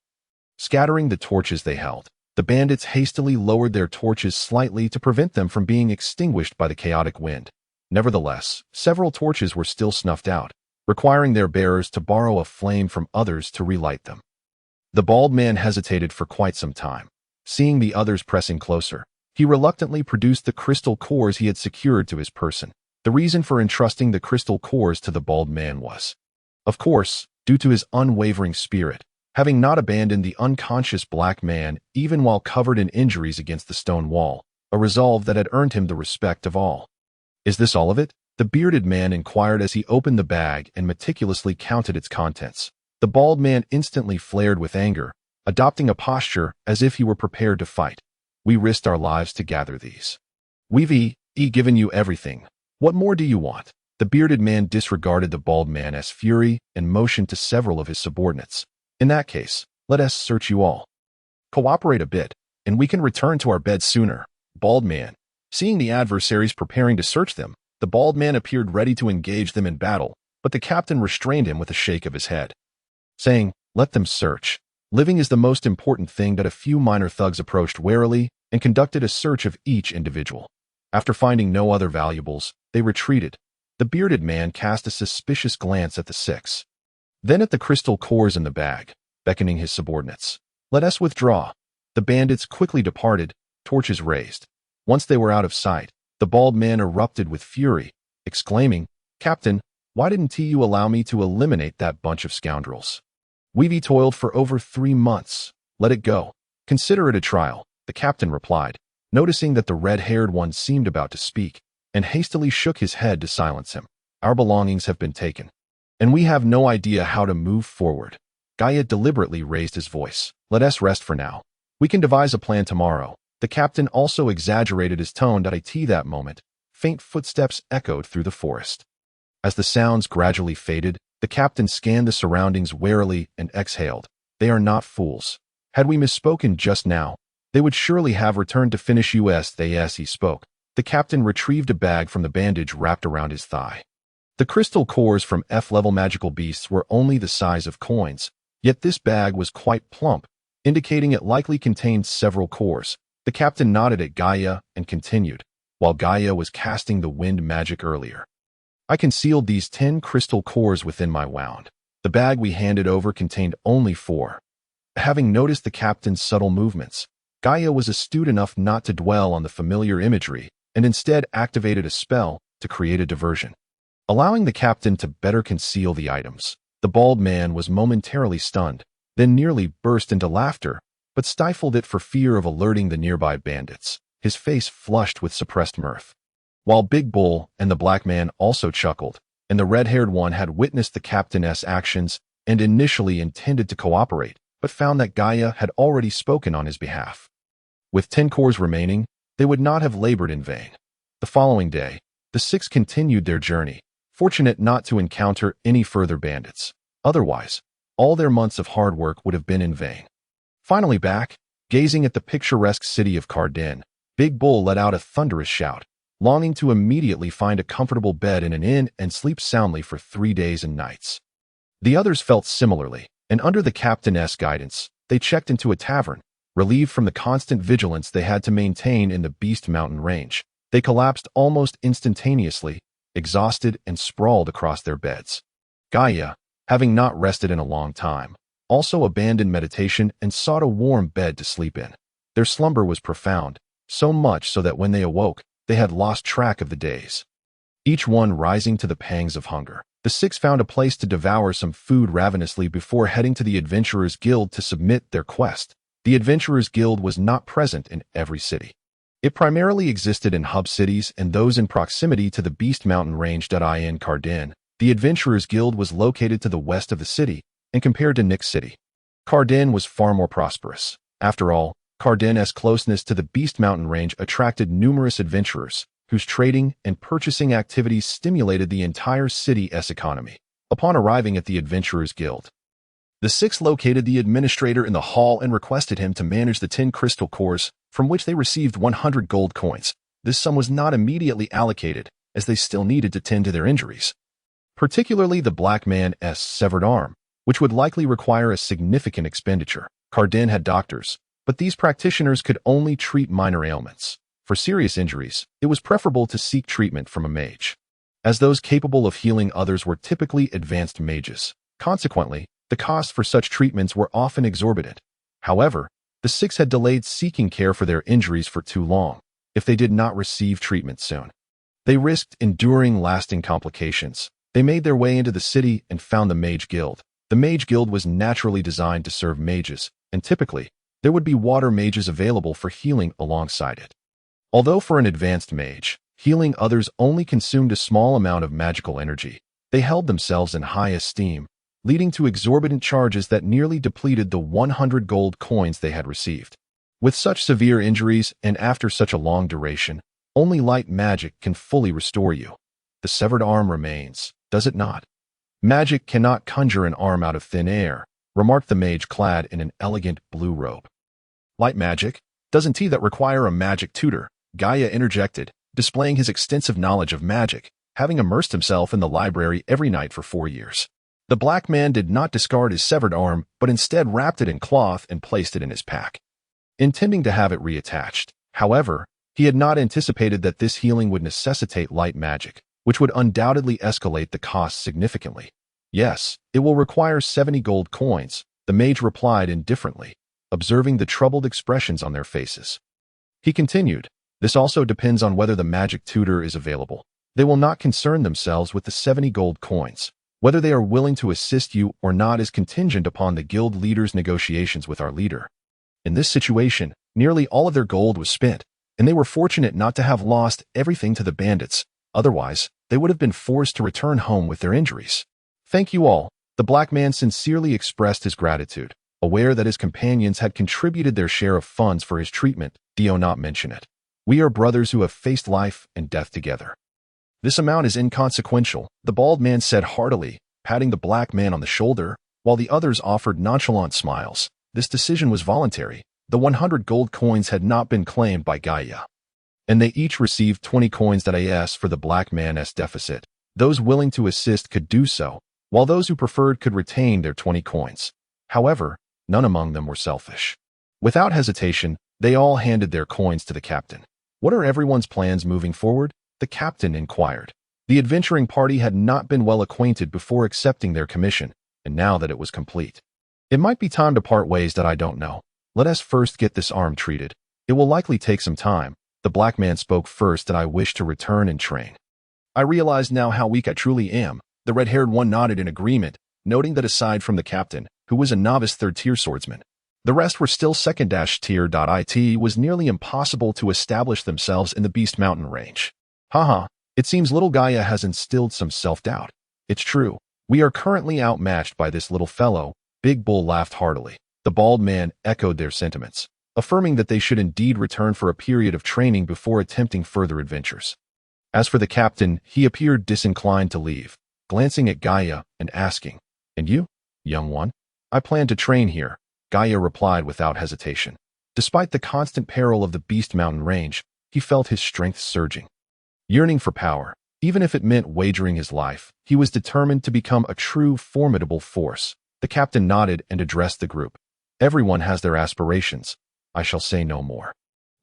Speaker 1: scattering the torches they held. The bandits hastily lowered their torches slightly to prevent them from being extinguished by the chaotic wind. Nevertheless, several torches were still snuffed out, requiring their bearers to borrow a flame from others to relight them. The bald man hesitated for quite some time. Seeing the others pressing closer, he reluctantly produced the crystal cores he had secured to his person. The reason for entrusting the crystal cores to the bald man was, of course, due to his unwavering spirit, having not abandoned the unconscious black man even while covered in injuries against the stone wall, a resolve that had earned him the respect of all. "Is this all of it?" the bearded man inquired as he opened the bag and meticulously counted its contents. The bald man instantly flared with anger, adopting a posture as if he were prepared to fight. "We risked our lives to gather these. We've given you everything. What more do you want?" The bearded man disregarded the bald man as fury and motioned to several of his subordinates. "In that case, let us search you all. Cooperate a bit, and we can return to our beds sooner." Bald man, seeing the adversaries preparing to search them, The bald man appeared ready to engage them in battle, but the captain restrained him with a shake of his head, saying, "Let them search. Living is the most important thing." That a few minor thugs approached warily and conducted a search of each individual. After finding no other valuables, they retreated. The bearded man cast a suspicious glance at the six, then at the crystal cores in the bag, beckoning his subordinates. "Let us withdraw." The bandits quickly departed, torches raised. Once they were out of sight, the bald man erupted with fury, exclaiming, "Captain, why didn't you allow me to eliminate that bunch of scoundrels? We've toiled for over 3 months. Let it go. Consider it a trial," the captain replied, noticing that the red-haired one seemed about to speak, and hastily shook his head to silence him. "Our belongings have been taken, and we have no idea how to move forward." Gaia deliberately raised his voice. "Let us rest for now. We can devise a plan tomorrow." The captain also exaggerated his tone. At that moment, faint footsteps echoed through the forest. As the sounds gradually faded, the captain scanned the surroundings warily and exhaled. "They are not fools. Had we misspoken just now, they would surely have returned to finish us." As he spoke, the captain retrieved a bag from the bandage wrapped around his thigh. The crystal cores from F-level magical beasts were only the size of coins, yet this bag was quite plump, indicating it likely contained several cores. The captain nodded at Gaia and continued, while Gaia was casting the wind magic earlier. "I concealed these 10 crystal cores within my wand. The bag we handed over contained only 4. Having noticed the captain's subtle movements, Gaia was astute enough not to dwell on the familiar imagery and instead activated a spell to create a diversion, allowing the captain to better conceal the items. The bald man was momentarily stunned, then nearly burst into laughter, but stifled it for fear of alerting the nearby bandits. His face flushed with suppressed mirth, while Big Bull and the black man also chuckled, and the red-haired one had witnessed the captain's actions and initially intended to cooperate, but found that Gaia had already spoken on his behalf. With 10 cores remaining, they would not have labored in vain. The following day, the 6 continued their journey, fortunate not to encounter any further bandits. Otherwise, all their months of hard work would have been in vain. Finally back, gazing at the picturesque city of Cardin, Big Bull let out a thunderous shout, longing to immediately find a comfortable bed in an inn and sleep soundly for 3 days and nights. The others felt similarly, and under the captain's guidance, they checked into a tavern. Relieved from the constant vigilance they had to maintain in the Beast Mountain range, they collapsed almost instantaneously, exhausted and sprawled across their beds. Gaia, having not rested in a long time, also abandoned meditation and sought a warm bed to sleep in. Their slumber was profound, so much so that when they awoke, they had lost track of the days, each one rising to the pangs of hunger. The 6 found a place to devour some food ravenously before heading to the Adventurers Guild to submit their quest. The Adventurers Guild was not present in every city. It primarily existed in hub cities and those in proximity to the Beast Mountain range. In Cardin, the Adventurers Guild was located to the west of the city, and compared to Nyx City, Cardin was far more prosperous. After all, Cardin's closeness to the Beast Mountain range attracted numerous adventurers, whose trading and purchasing activities stimulated the entire city's economy. Upon arriving at the Adventurers Guild, the 6 located the administrator in the hall and requested him to manage the 10 crystal cores, from which they received 100 gold coins. This sum was not immediately allocated, as they still needed to tend to their injuries, particularly the black man's severed arm, which would likely require a significant expenditure. Cardin had doctors, but these practitioners could only treat minor ailments. For serious injuries, it was preferable to seek treatment from a mage, as those capable of healing others were typically advanced mages. Consequently, the costs for such treatments were often exorbitant. However, the 6 had delayed seeking care for their injuries for too long. If they did not receive treatment soon, they risked enduring lasting complications. They made their way into the city and found the Mage Guild. The Mage Guild was naturally designed to serve mages, and typically, there would be water mages available for healing alongside it. Although for an advanced mage, healing others only consumed a small amount of magical energy, they held themselves in high esteem, leading to exorbitant charges that nearly depleted the 100 gold coins they had received. With such severe injuries and after such a long duration, only light magic can fully restore you. The severed arm remains, does it not? Magic cannot conjure an arm out of thin air, remarked the mage clad in an elegant blue robe. Light magic? Doesn't that require a magic tutor? Gaia interjected, displaying his extensive knowledge of magic, having immersed himself in the library every night for 4 years. The black man did not discard his severed arm, but instead wrapped it in cloth and placed it in his pack, intending to have it reattached. However, he had not anticipated that this healing would necessitate light magic, which would undoubtedly escalate the cost significantly. Yes, it will require 70 gold coins, the mage replied indifferently, observing the troubled expressions on their faces. He continued, this also depends on whether the magic tutor is available. They will not concern themselves with the 70 gold coins. Whether they are willing to assist you or not is contingent upon the guild leader's negotiations with our leader. In this situation, nearly all of their gold was spent, and they were fortunate not to have lost everything to the bandits. Otherwise, they would have been forced to return home with their injuries. Thank you all. The black man sincerely expressed his gratitude, aware that his companions had contributed their share of funds for his treatment. Do not mention it. We are brothers who have faced life and death together. This amount is inconsequential, the bald man said heartily, patting the black man on the shoulder, while the others offered nonchalant smiles. This decision was voluntary. The 100 gold coins had not been claimed by Gaia, and they each received 20 coins that AS for the black man's deficit. Those willing to assist could do so, while those who preferred could retain their 20 coins. However, none among them were selfish. Without hesitation, they all handed their coins to the captain. What are everyone's plans moving forward? The captain inquired. The adventuring party had not been well acquainted before accepting their commission, and now that it was complete, it might be time to part ways. That I don't know. Let us first get this arm treated. It will likely take some time. The black man spoke first, and I wish to return and train. I realize now how weak I truly am. The red-haired one nodded in agreement, noting that aside from the captain, who was a novice third-tier swordsman, the rest were still second-tier. It was nearly impossible to establish themselves in the Beast Mountain range. Haha, it seems little Gaia has instilled some self-doubt. It's true. We are currently outmatched by this little fellow. Big Bull laughed heartily. The bald man echoed their sentiments, affirming that they should indeed return for a period of training before attempting further adventures. As for the captain, he appeared disinclined to leave, glancing at Gaia and asking, "And you, young one?" "I plan to train here," Gaia replied without hesitation. Despite the constant peril of the Beast Mountain range, he felt his strength surging. Yearning for power, even if it meant wagering his life, he was determined to become a true, formidable force. The captain nodded and addressed the group. Everyone has their aspirations. I shall say no more.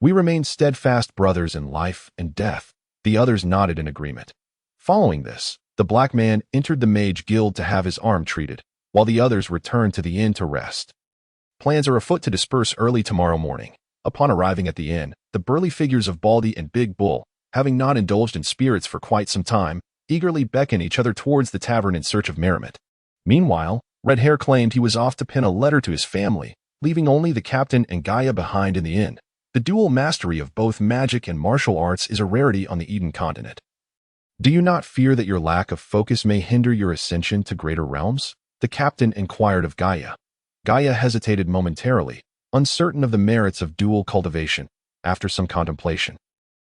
Speaker 1: We remain steadfast brothers in life and death. The others nodded in agreement. Following this, the black man entered the mage guild to have his arm treated, while the others returned to the inn to rest. Plans are afoot to disperse early tomorrow morning. Upon arriving at the inn, the burly figures of Baldy and Big Bull, having not indulged in spirits for quite some time, eagerly beckon each other towards the tavern in search of merriment. Meanwhile, Red Hair claimed he was off to pen a letter to his family, leaving only the captain and Gaia behind in the inn. The dual mastery of both magic and martial arts is a rarity on the Eden continent. Do you not fear that your lack of focus may hinder your ascension to greater realms? The captain inquired of Gaia. Gaia hesitated momentarily, uncertain of the merits of dual cultivation. After some contemplation,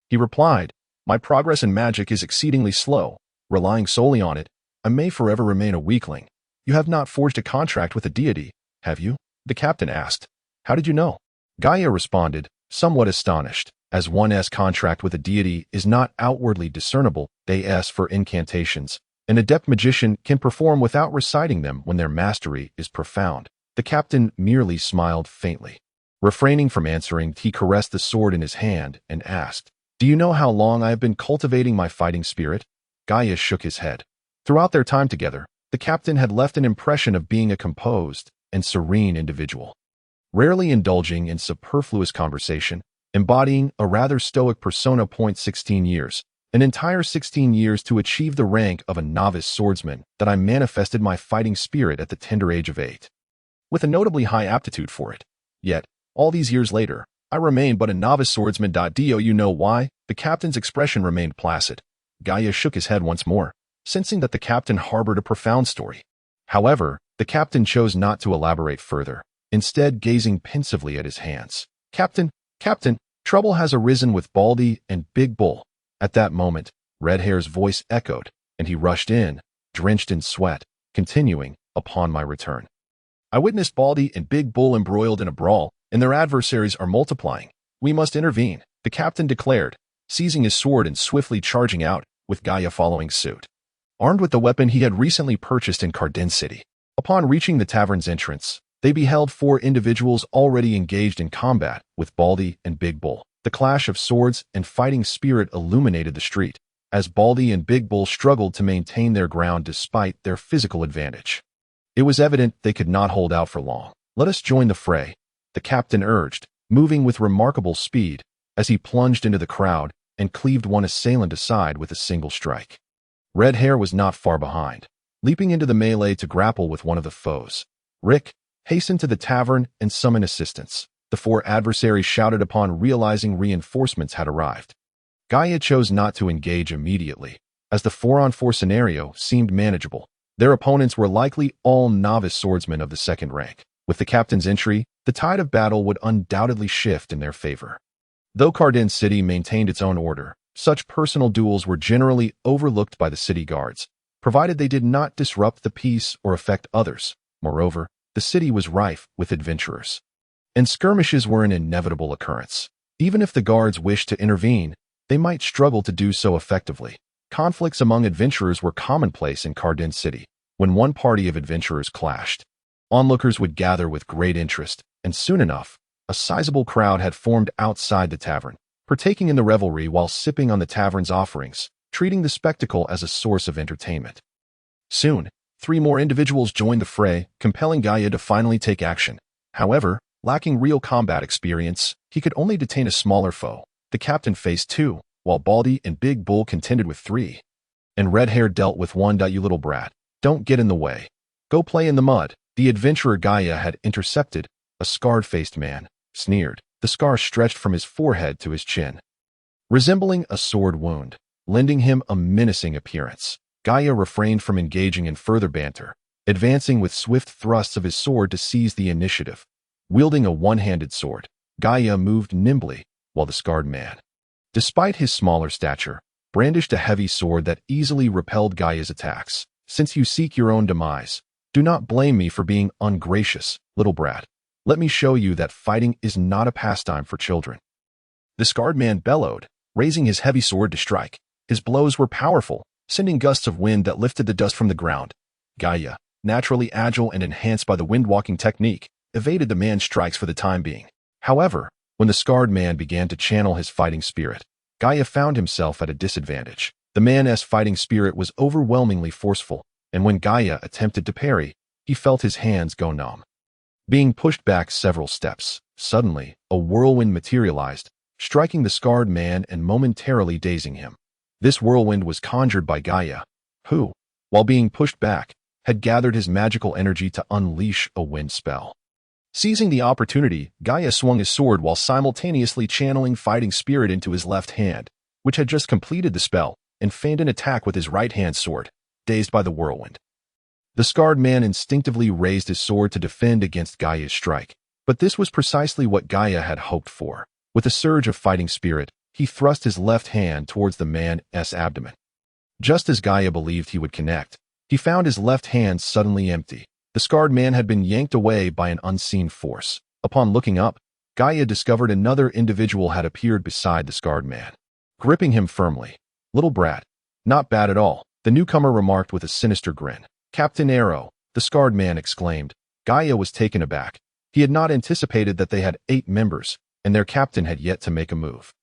Speaker 1: he replied, "My progress in magic is exceedingly slow. Relying solely on it, I may forever remain a weakling." "You have not forged a contract with a deity, have you?" the captain asked. "How did you know?" Gaia responded, somewhat astonished, as one's contract with a deity is not outwardly discernible. As for incantations, an adept magician can perform without reciting them when their mastery is profound. The captain merely smiled faintly. Refraining from answering, he caressed the sword in his hand and asked, "Do you know how long I have been cultivating my fighting spirit?" Gaia shook his head. Throughout their time together, the captain had left an impression of being a composed and serene individual, rarely indulging in superfluous conversation, embodying a rather stoic persona. 16 years, an entire 16 years to achieve the rank of a novice swordsman, that I manifested my fighting spirit at the tender age of 8, with a notably high aptitude for it. Yet, all these years later, I remain but a novice swordsman. Do you know why? The captain's expression remained placid. Gaia shook his head once more, sensing that the captain harbored a profound story. However, the captain chose not to elaborate further, instead gazing pensively at his hands. Captain, trouble has arisen with Baldy and Big Bull." At that moment, Red Hair's voice echoed, and he rushed in, drenched in sweat, continuing, "Upon my return, I witnessed Baldy and Big Bull embroiled in a brawl, and their adversaries are multiplying. We must intervene," the captain declared, seizing his sword and swiftly charging out, with Gaia following suit. Armed with the weapon he had recently purchased in Cardin City. Upon reaching the tavern's entrance, they beheld 4 individuals already engaged in combat with Baldy and Big Bull. The clash of swords and fighting spirit illuminated the street, as Baldy and Big Bull struggled to maintain their ground despite their physical advantage. It was evident they could not hold out for long. "Let us join the fray," the captain urged, moving with remarkable speed as he plunged into the crowd and cleaved one assailant aside with a single strike. Red Hair was not far behind, leaping into the melee to grapple with one of the foes. Rick hastened to the tavern and summoned assistance. The 4 adversaries shouted upon realizing reinforcements had arrived. Gaia chose not to engage immediately, as the 4-on-4 scenario seemed manageable. Their opponents were likely all novice swordsmen of the 2nd rank. With the captain's entry, the tide of battle would undoubtedly shift in their favor. Though Cardin City maintained its own order, such personal duels were generally overlooked by the city guards, provided they did not disrupt the peace or affect others. Moreover, the city was rife with adventurers, and skirmishes were an inevitable occurrence. Even if the guards wished to intervene, they might struggle to do so effectively. Conflicts among adventurers were commonplace in Cardin City. When one party of adventurers clashed, onlookers would gather with great interest, and soon enough, a sizable crowd had formed outside the tavern, partaking in the revelry while sipping on the tavern's offerings, treating the spectacle as a source of entertainment. Soon, 3 more individuals joined the fray, compelling Gaia to finally take action. However, lacking real combat experience, he could only detain a smaller foe. The captain faced 2, while Baldy and Big Bull contended with 3. And Red Hair dealt with 1. "You little brat. Don't get in the way. Go play in the mud." The adventurer Gaia had intercepted, a scarred-faced man, sneered. The scar stretched from his forehead to his chin, resembling a sword wound, lending him a menacing appearance. Gaia refrained from engaging in further banter, advancing with swift thrusts of his sword to seize the initiative. Wielding a one-handed sword, Gaia moved nimbly, while the scarred man, despite his smaller stature, brandished a heavy sword that easily repelled Gaia's attacks. "Since you seek your own demise, do not blame me for being ungracious, little brat. Let me show you that fighting is not a pastime for children." The scarred man bellowed, raising his heavy sword to strike. His blows were powerful, sending gusts of wind that lifted the dust from the ground. Gaia, naturally agile and enhanced by the wind-walking technique, evaded the man's strikes for the time being. However, when the scarred man began to channel his fighting spirit, Gaia found himself at a disadvantage. The man's fighting spirit was overwhelmingly forceful, and when Gaia attempted to parry, he felt his hands go numb. Being pushed back several steps, suddenly, a whirlwind materialized, striking the scarred man and momentarily dazing him. This whirlwind was conjured by Gaia, who, while being pushed back, had gathered his magical energy to unleash a wind spell. Seizing the opportunity, Gaia swung his sword while simultaneously channeling fighting spirit into his left hand, which had just completed the spell, and feigned an attack with his right-hand sword, dazed by the whirlwind. The scarred man instinctively raised his sword to defend against Gaia's strike, but this was precisely what Gaia had hoped for. With a surge of fighting spirit, he thrust his left hand towards the man's abdomen. Just as Gaia believed he would connect, he found his left hand suddenly empty. The scarred man had been yanked away by an unseen force. Upon looking up, Gaia discovered another individual had appeared beside the scarred man, gripping him firmly. "Little brat. Not bad at all," the newcomer remarked with a sinister grin. "Captain Arrow," the scarred man exclaimed. Gaia was taken aback. He had not anticipated that they had 8 members, and their captain had yet to make a move.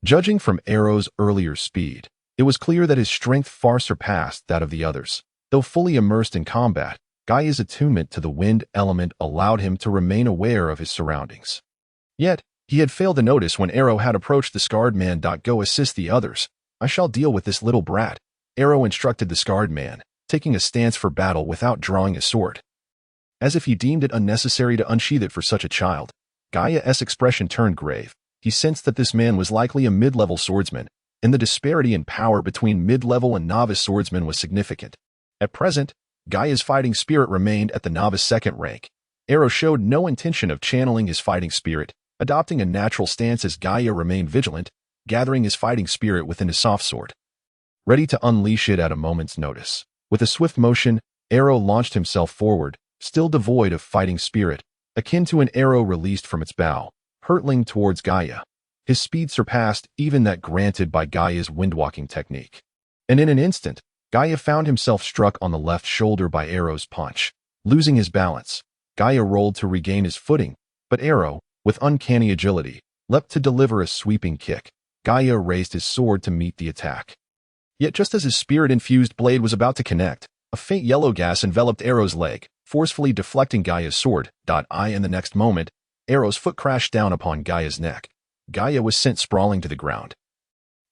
Speaker 1: Judging from Arrow's earlier speed, it was clear that his strength far surpassed that of the others. Though fully immersed in combat, Gaia's attunement to the wind element allowed him to remain aware of his surroundings. Yet, he had failed to notice when Arrow had approached the scarred man. "Go assist the others. I shall deal with this little brat," Arrow instructed the scarred man, taking a stance for battle without drawing a sword. As if he deemed it unnecessary to unsheath it for such a child, Gaia's expression turned grave. He sensed that this man was likely a mid-level swordsman, and the disparity in power between mid-level and novice swordsmen was significant. At present, Gaia's fighting spirit remained at the novice 2nd rank. Arrow showed no intention of channeling his fighting spirit, adopting a natural stance as Gaia remained vigilant, gathering his fighting spirit within his soft sword, ready to unleash it at a moment's notice. With a swift motion, Arrow launched himself forward, still devoid of fighting spirit, akin to an arrow released from its bow, hurtling towards Gaia. His speed surpassed even that granted by Gaia's windwalking technique. And in an instant, Gaia found himself struck on the left shoulder by Arrow's punch. Losing his balance, Gaia rolled to regain his footing, but Arrow, with uncanny agility, leapt to deliver a sweeping kick. Gaia raised his sword to meet the attack. Yet just as his spirit-infused blade was about to connect, a faint yellow gas enveloped Arrow's leg, forcefully deflecting Gaia's sword. In the next moment, Arrow's foot crashed down upon Gaia's neck. Gaia was sent sprawling to the ground.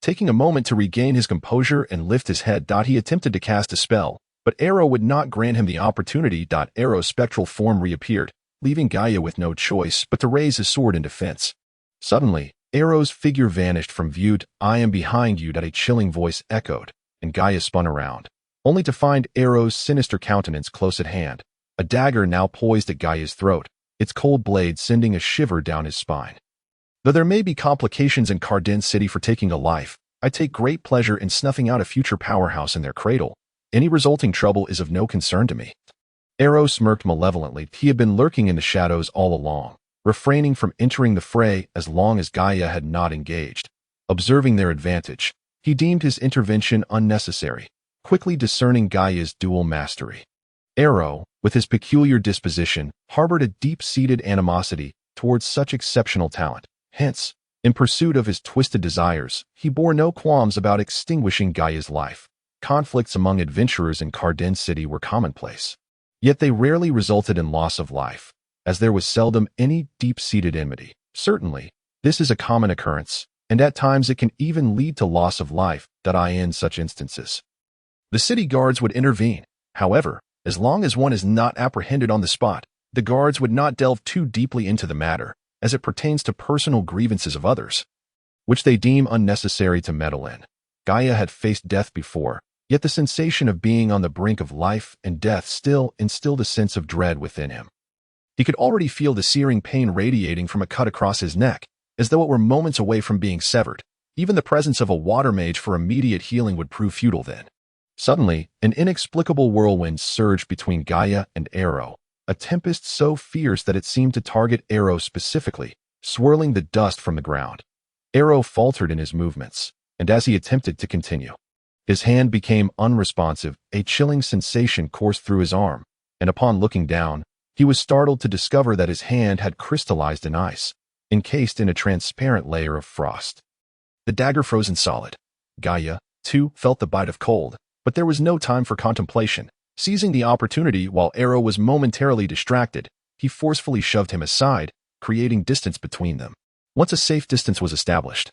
Speaker 1: Taking a moment to regain his composure and lift his head, he attempted to cast a spell, but Arrow would not grant him the opportunity. Arrow's spectral form reappeared, leaving Gaia with no choice but to raise his sword in defense. Suddenly, Arrow's figure vanished from view. "I am behind you," a chilling voice echoed, and Gaia spun around, only to find Arrow's sinister countenance close at hand, a dagger now poised at Gaia's throat, its cold blade sending a shiver down his spine. Though there may be complications in Cardin City for taking a life, I take great pleasure in snuffing out a future powerhouse in their cradle. Any resulting trouble is of no concern to me. Arrow smirked malevolently. He had been lurking in the shadows all along, refraining from entering the fray as long as Gaia had not engaged. Observing their advantage, he deemed his intervention unnecessary, quickly discerning Gaia's dual mastery. Arrow, with his peculiar disposition, harbored a deep-seated animosity towards such exceptional talent. Hence, in pursuit of his twisted desires, he bore no qualms about extinguishing Gaia's life. Conflicts among adventurers in Cardin City were commonplace. Yet they rarely resulted in loss of life, as there was seldom any deep-seated enmity. Certainly, this is a common occurrence, and at times it can even lead to loss of life. In such instances, the city guards would intervene. However, as long as one is not apprehended on the spot, the guards would not delve too deeply into the matter, as it pertains to personal grievances of others, which they deem unnecessary to meddle in. Gaia had faced death before, yet the sensation of being on the brink of life and death still instilled a sense of dread within him. He could already feel the searing pain radiating from a cut across his neck, as though it were moments away from being severed. Even the presence of a water mage for immediate healing would prove futile then. Suddenly, an inexplicable whirlwind surged between Gaia and Arrow, a tempest so fierce that it seemed to target Arrow specifically, swirling the dust from the ground. Arrow faltered in his movements, and as he attempted to continue, his hand became unresponsive. A chilling sensation coursed through his arm, and upon looking down, he was startled to discover that his hand had crystallized in ice, encased in a transparent layer of frost. The dagger frozen solid. Gaia, too, felt the bite of cold, but there was no time for contemplation. Seizing the opportunity while Arrow was momentarily distracted, he forcefully shoved him aside, creating distance between them. Once a safe distance was established,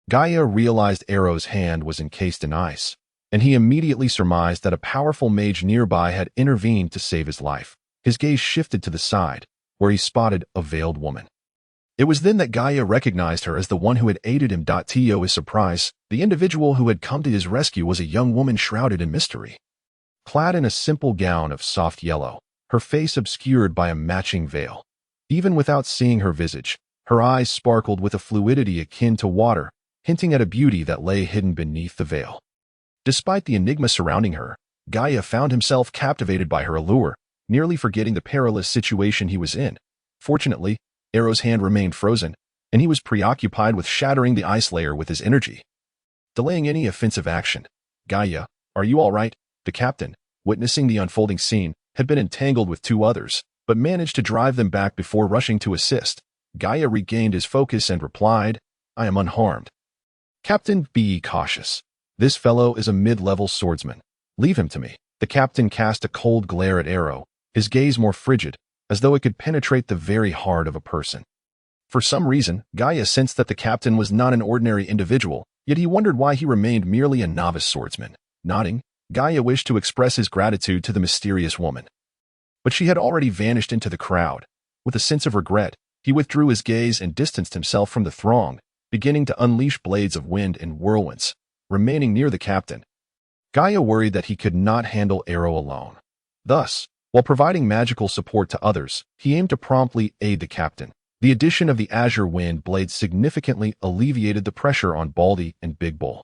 Speaker 1: Gaia realized Arrow's hand was encased in ice, and he immediately surmised that a powerful mage nearby had intervened to save his life. His gaze shifted to the side, where he spotted a veiled woman. It was then that Gaia recognized her as the one who had aided him. To his surprise, the individual who had come to his rescue was a young woman shrouded in mystery. Clad in a simple gown of soft yellow, her face obscured by a matching veil. Even without seeing her visage, her eyes sparkled with a fluidity akin to water, hinting at a beauty that lay hidden beneath the veil. Despite the enigma surrounding her, Gaia found himself captivated by her allure, nearly forgetting the perilous situation he was in. Fortunately, Arrow's hand remained frozen, and he was preoccupied with shattering the ice layer with his energy. Delaying any offensive action, "Gaia, are you all right?" The captain, witnessing the unfolding scene, had been entangled with two others, but managed to drive them back before rushing to assist. Gaia regained his focus and replied, "I am unharmed." "Captain, be cautious. This fellow is a mid-level swordsman. Leave him to me." The captain cast a cold glare at Arrow, his gaze more frigid, as though it could penetrate the very heart of a person. For some reason, Gaia sensed that the captain was not an ordinary individual, yet he wondered why he remained merely a novice swordsman. Nodding, Gaia wished to express his gratitude to the mysterious woman. But she had already vanished into the crowd. With a sense of regret, he withdrew his gaze and distanced himself from the throng, beginning to unleash blades of wind and whirlwinds, remaining near the captain. Gaia worried that he could not handle Arrow alone. Thus, while providing magical support to others, he aimed to promptly aid the captain. The addition of the azure wind blade significantly alleviated the pressure on Baldy and Big Bull.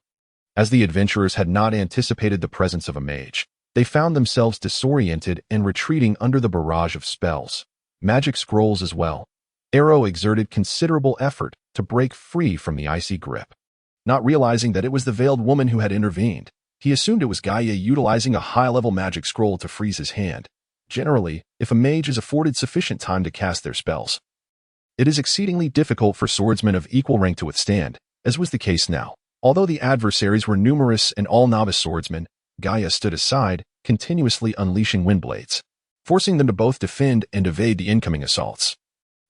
Speaker 1: As the adventurers had not anticipated the presence of a mage, they found themselves disoriented and retreating under the barrage of spells, magic scrolls as well. Arrow exerted considerable effort to break free from the icy grip. Not realizing that it was the veiled woman who had intervened, he assumed it was Gaia utilizing a high-level magic scroll to freeze his hand. Generally, if a mage is afforded sufficient time to cast their spells, it is exceedingly difficult for swordsmen of equal rank to withstand, as was the case now. Although the adversaries were numerous and all novice swordsmen, Gaia stood aside, continuously unleashing wind blades, forcing them to both defend and evade the incoming assaults,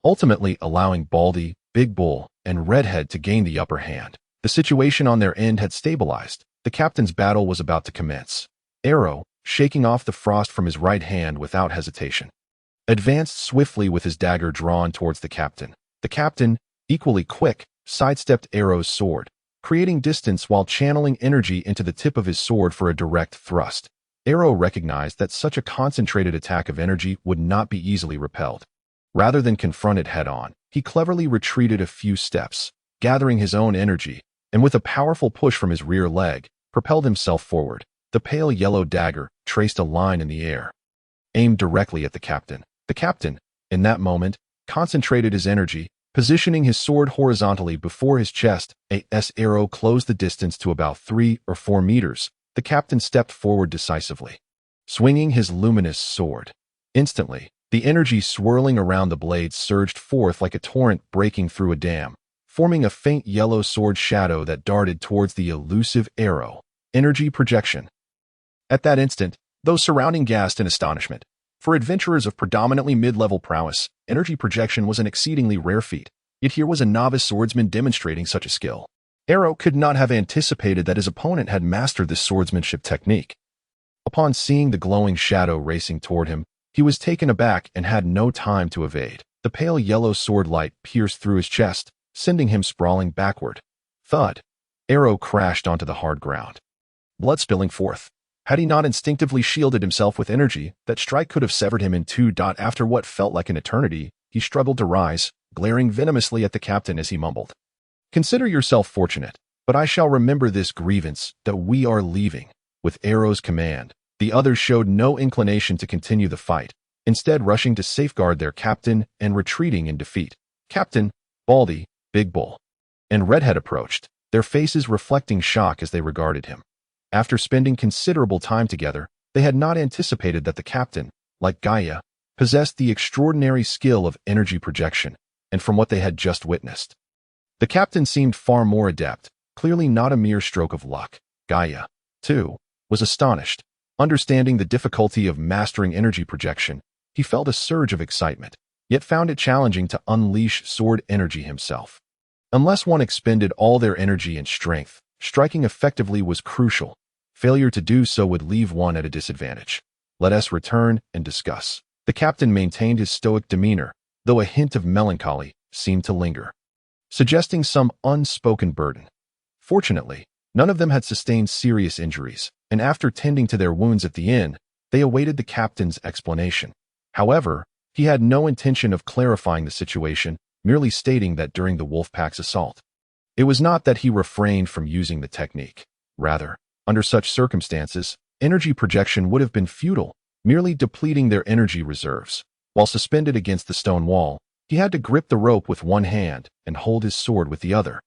Speaker 1: ultimately allowing Baldy, Big Bull, and Redhead to gain the upper hand. The situation on their end had stabilized. The captain's battle was about to commence. Arrow, shaking off the frost from his right hand without hesitation, advanced swiftly with his dagger drawn towards the captain. The captain, equally quick, sidestepped Arrow's sword, creating distance while channeling energy into the tip of his sword for a direct thrust. Arrow recognized that such a concentrated attack of energy would not be easily repelled. Rather than confront it head-on, he cleverly retreated a few steps, gathering his own energy, and with a powerful push from his rear leg, propelled himself forward. The pale yellow dagger traced a line in the air, aimed directly at the captain. The captain, in that moment, concentrated his energy, positioning his sword horizontally before his chest. As arrow closed the distance to about 3 or 4 meters, the captain stepped forward decisively, swinging his luminous sword. Instantly, the energy swirling around the blade surged forth like a torrent breaking through a dam, forming a faint yellow sword shadow that darted towards the elusive arrow. Energy projection. At that instant, those surrounding gasped in astonishment. For adventurers of predominantly mid-level prowess, energy projection was an exceedingly rare feat, yet here was a novice swordsman demonstrating such a skill. Arrow could not have anticipated that his opponent had mastered this swordsmanship technique. Upon seeing the glowing shadow racing toward him, he was taken aback and had no time to evade. The pale yellow sword light pierced through his chest, sending him sprawling backward. Thud. Arrow crashed onto the hard ground, blood spilling forth. Had he not instinctively shielded himself with energy, that strike could have severed him in two. After what felt like an eternity, he struggled to rise, glaring venomously at the captain as he mumbled, "Consider yourself fortunate, but I shall remember this grievance that we are leaving." With Arrow's command, the others showed no inclination to continue the fight, instead rushing to safeguard their captain and retreating in defeat. Captain, Baldy, Big Bull, and Redhead approached, their faces reflecting shock as they regarded him. After spending considerable time together, they had not anticipated that the captain, like Gaia, possessed the extraordinary skill of energy projection, and from what they had just witnessed, the captain seemed far more adept, clearly not a mere stroke of luck. Gaia, too, was astonished. Understanding the difficulty of mastering energy projection, he felt a surge of excitement, yet found it challenging to unleash sword energy himself. Unless one expended all their energy and strength, striking effectively was crucial. Failure to do so would leave one at a disadvantage. Let us return and discuss. The captain maintained his stoic demeanor, though a hint of melancholy seemed to linger, suggesting some unspoken burden. Fortunately, none of them had sustained serious injuries, and after tending to their wounds at the inn, they awaited the captain's explanation. However, he had no intention of clarifying the situation, merely stating that during the Wolfpack's assault, it was not that he refrained from using the technique. Rather, under such circumstances, energy projection would have been futile, merely depleting their energy reserves. While suspended against the stone wall, he had to grip the rope with one hand and hold his sword with the other.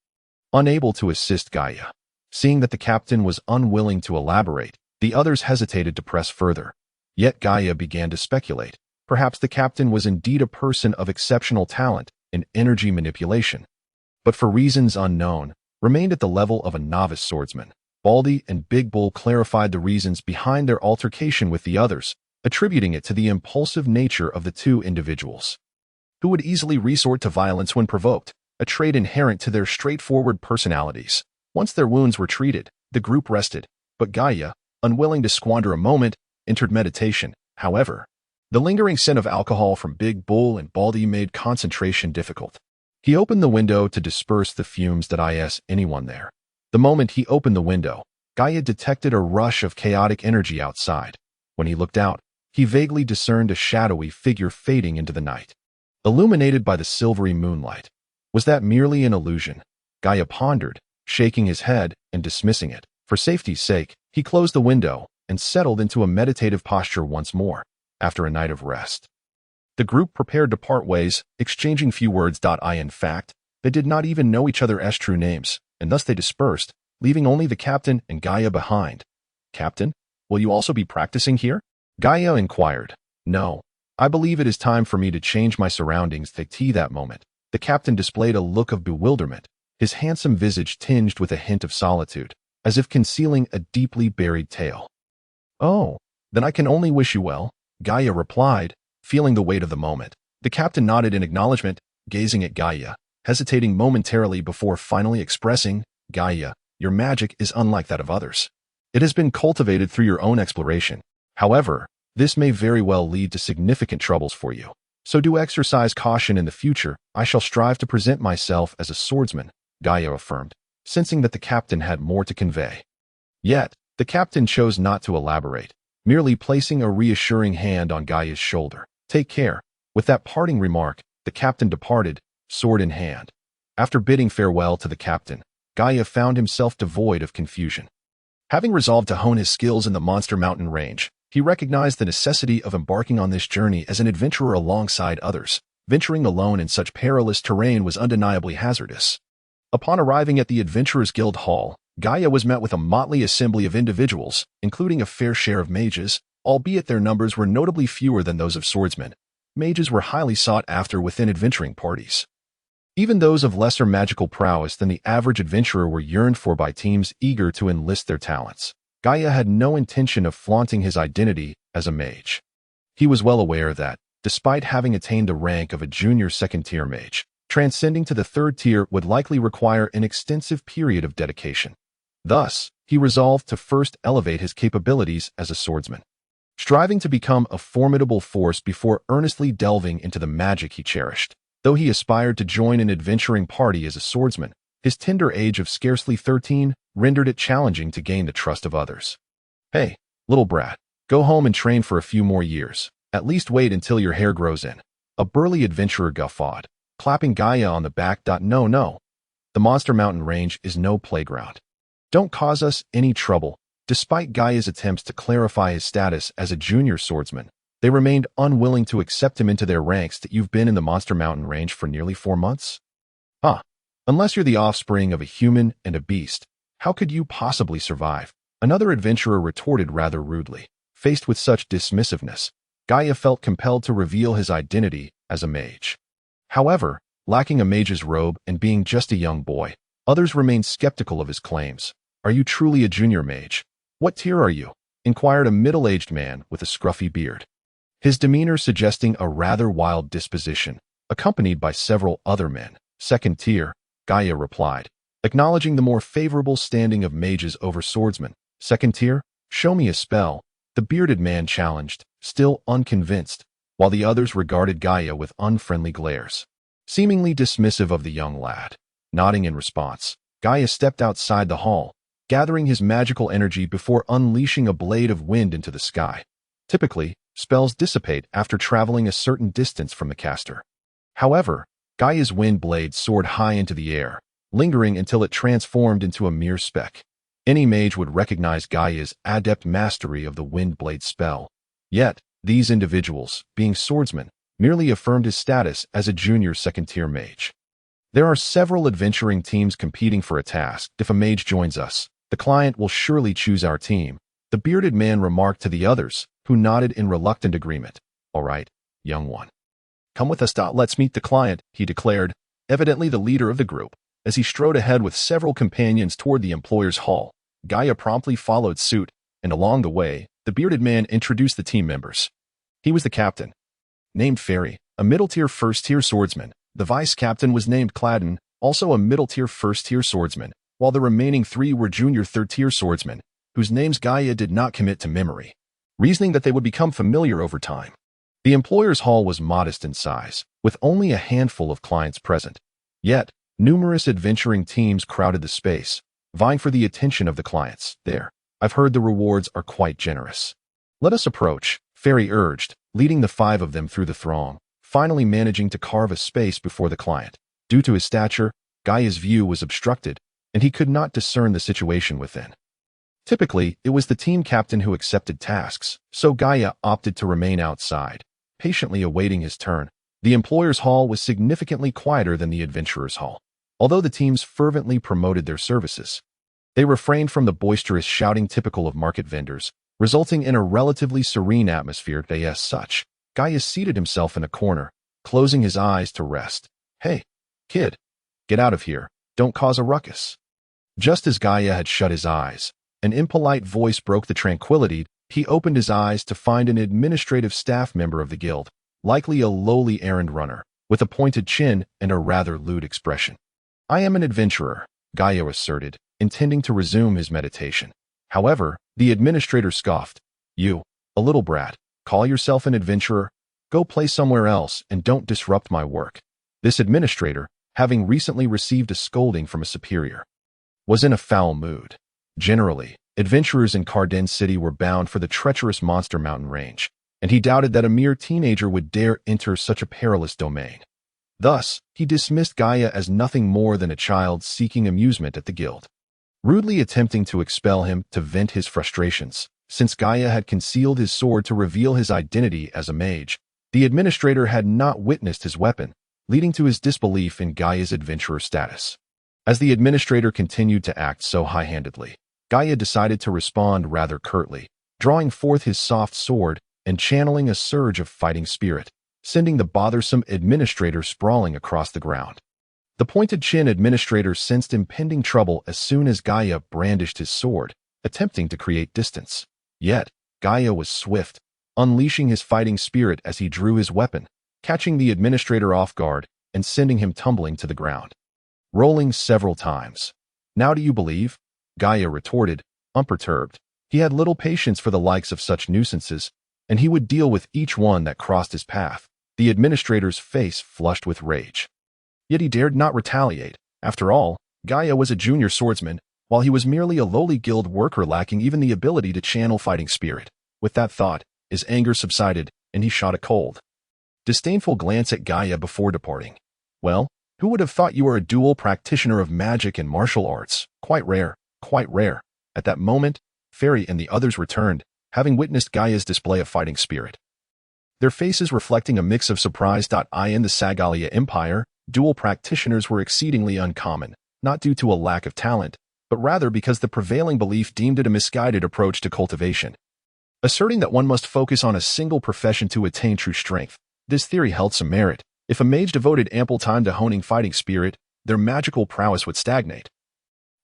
Speaker 1: Unable to assist Gaia, seeing that the captain was unwilling to elaborate, the others hesitated to press further. Yet Gaia began to speculate. Perhaps the captain was indeed a person of exceptional talent in energy manipulation, but for reasons unknown, remained at the level of a novice swordsman. Baldy and Big Bull clarified the reasons behind their altercation with the others, attributing it to the impulsive nature of the two individuals, who would easily resort to violence when provoked, a trait inherent to their straightforward personalities. Once their wounds were treated, the group rested, but Gaia, unwilling to squander a moment, entered meditation. However, the lingering scent of alcohol from Big Bull and Baldy made concentration difficult. He opened the window to disperse the fumes that anyone there. The moment he opened the window, Gaia detected a rush of chaotic energy outside. When he looked out, he vaguely discerned a shadowy figure fading into the night, illuminated by the silvery moonlight. Was that merely an illusion? Gaia pondered, shaking his head and dismissing it. For safety's sake, he closed the window and settled into a meditative posture once more. After a night of rest, The group prepared to part ways, exchanging few words. In fact, they did not even know each other's true names, and thus they dispersed, leaving only the captain and Gaia behind. Captain, will you also be practicing here? Gaia inquired. No. I believe it is time for me to change my surroundings. That moment, the captain displayed a look of bewilderment, his handsome visage tinged with a hint of solitude, as if concealing a deeply buried tale. Oh, then I can only wish you well, Gaia replied, feeling the weight of the moment. The captain nodded in acknowledgement, gazing at Gaia, hesitating momentarily before finally expressing, Gaia, your magic is unlike that of others. It has been cultivated through your own exploration. However, this may very well lead to significant troubles for you. So do exercise caution in the future. I shall strive to present myself as a swordsman, Gaia affirmed, sensing that the captain had more to convey. Yet, the captain chose not to elaborate, merely placing a reassuring hand on Gaia's shoulder. Take care. With that parting remark, the captain departed, sword in hand. After bidding farewell to the captain, Gaia found himself devoid of confusion. Having resolved to hone his skills in the Monster Mountain range, he recognized the necessity of embarking on this journey as an adventurer alongside others. Venturing alone in such perilous terrain was undeniably hazardous. Upon arriving at the Adventurers Guild Hall, Gaia was met with a motley assembly of individuals, including a fair share of mages, albeit their numbers were notably fewer than those of swordsmen. Mages were highly sought after within adventuring parties. Even those of lesser magical prowess than the average adventurer were yearned for by teams eager to enlist their talents. Gaia had no intention of flaunting his identity as a mage. He was well aware that, despite having attained the rank of a junior second-tier mage, transcending to the third tier would likely require an extensive period of dedication. Thus, he resolved to first elevate his capabilities as a swordsman, striving to become a formidable force before earnestly delving into the magic he cherished. Though he aspired to join an adventuring party as a swordsman, his tender age of scarcely 13 rendered it challenging to gain the trust of others. Hey, little brat, go home and train for a few more years. At least wait until your hair grows in. A burly adventurer guffawed, clapping Gaia on the back. No. The Monster Mountain range is no playground. Don't cause us any trouble. Despite Gaia's attempts to clarify his status as a junior swordsman, they remained unwilling to accept him into their ranks. That you've been in the Monster Mountain range for nearly 4 months? Unless you're the offspring of a human and a beast, how could you possibly survive? Another adventurer retorted rather rudely. Faced with such dismissiveness, Gaia felt compelled to reveal his identity as a mage. However, lacking a mage's robe and being just a young boy, others remained skeptical of his claims. Are you truly a junior mage? What tier are you? Inquired a middle-aged man with a scruffy beard, his demeanor suggesting a rather wild disposition, accompanied by several other men. Second tier, Gaia replied, acknowledging the more favorable standing of mages over swordsmen. Second tier, show me a spell, the bearded man challenged, still unconvinced, while the others regarded Gaia with unfriendly glares, seemingly dismissive of the young lad. Nodding in response, Gaia stepped outside the hall, gathering his magical energy before unleashing a blade of wind into the sky. Typically, spells dissipate after traveling a certain distance from the caster. However, Gaia's wind blade soared high into the air, lingering until it transformed into a mere speck. Any mage would recognize Gaia's adept mastery of the wind blade spell. Yet, these individuals, being swordsmen, merely affirmed his status as a junior second-tier mage. There are several adventuring teams competing for a task. If a mage joins us, the client will surely choose our team, the bearded man remarked to the others, who nodded in reluctant agreement. All right, young one. Come with us. Let's meet the client, he declared, evidently the leader of the group. As he strode ahead with several companions toward the employer's hall, Gaia promptly followed suit, and along the way, the bearded man introduced the team members. He was the captain, named Fairy, a middle-tier first-tier swordsman. The vice-captain was named Cladden, also a middle-tier first-tier swordsman, while the remaining 3 were junior third-tier swordsmen, whose names Gaia did not commit to memory, reasoning that they would become familiar over time. The employer's hall was modest in size, with only a handful of clients present. Yet, numerous adventuring teams crowded the space, vying for the attention of the clients. There, I've heard the rewards are quite generous. Let us approach, Fairy urged, leading the 5 of them through the throng, finally managing to carve a space before the client. Due to his stature, Gaia's view was obstructed, and he could not discern the situation within. Typically, it was the team captain who accepted tasks, so Gaia opted to remain outside, patiently awaiting his turn. The employer's hall was significantly quieter than the adventurer's hall. Although the teams fervently promoted their services, they refrained from the boisterous shouting typical of market vendors, resulting in a relatively serene atmosphere. As such, Gaia seated himself in a corner, closing his eyes to rest. "Hey, kid, get out of here. Don't cause a ruckus." Just as Gaia had shut his eyes, an impolite voice broke the tranquility. He opened his eyes to find an administrative staff member of the guild, likely a lowly errand runner, with a pointed chin and a rather lewd expression. "I am an adventurer," Gaia asserted, intending to resume his meditation. However, the administrator scoffed. "You, a little brat, call yourself an adventurer? Go play somewhere else and don't disrupt my work." This administrator, having recently received a scolding from a superior, was in a foul mood. Generally, adventurers in Carden City were bound for the treacherous Monster Mountain range, and he doubted that a mere teenager would dare enter such a perilous domain. Thus, he dismissed Gaia as nothing more than a child seeking amusement at the guild, rudely attempting to expel him to vent his frustrations. Since Gaia had concealed his sword to reveal his identity as a mage, the administrator had not witnessed his weapon, leading to his disbelief in Gaia's adventurer status. As the administrator continued to act so high-handedly, Gaia decided to respond rather curtly, drawing forth his soft sword and channeling a surge of fighting spirit, sending the bothersome administrator sprawling across the ground. The pointed-chin administrator sensed impending trouble as soon as Gaia brandished his sword, attempting to create distance. Yet, Gaia was swift, unleashing his fighting spirit as he drew his weapon, catching the administrator off guard and sending him tumbling to the ground, rolling several times. "Now do you believe?" Gaia retorted, unperturbed. He had little patience for the likes of such nuisances, and he would deal with each one that crossed his path. The administrator's face flushed with rage. Yet he dared not retaliate. After all, Gaia was a junior swordsman, while he was merely a lowly guild worker lacking even the ability to channel fighting spirit. With that thought, his anger subsided, and he shot a cold, disdainful glance at Gaia before departing. "Well, who would have thought you were a dual practitioner of magic and martial arts? Quite rare, quite rare." At that moment, Fairy and the others returned, having witnessed Gaia's display of fighting spirit, their faces reflecting a mix of surprise. In the Sagalia Empire, dual practitioners were exceedingly uncommon, not due to a lack of talent, but rather because the prevailing belief deemed it a misguided approach to cultivation, asserting that one must focus on a single profession to attain true strength. This theory held some merit. If a mage devoted ample time to honing fighting spirit, their magical prowess would stagnate.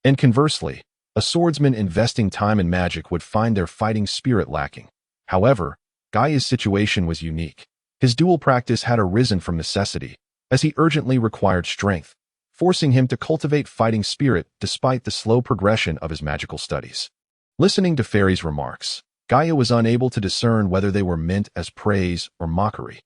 Speaker 1: And conversely, a swordsman investing time in magic would find their fighting spirit lacking. However, Gaia's situation was unique. His dual practice had arisen from necessity, as he urgently required strength, forcing him to cultivate fighting spirit despite the slow progression of his magical studies. Listening to Fairy's remarks, Gaia was unable to discern whether they were meant as praise or mockery.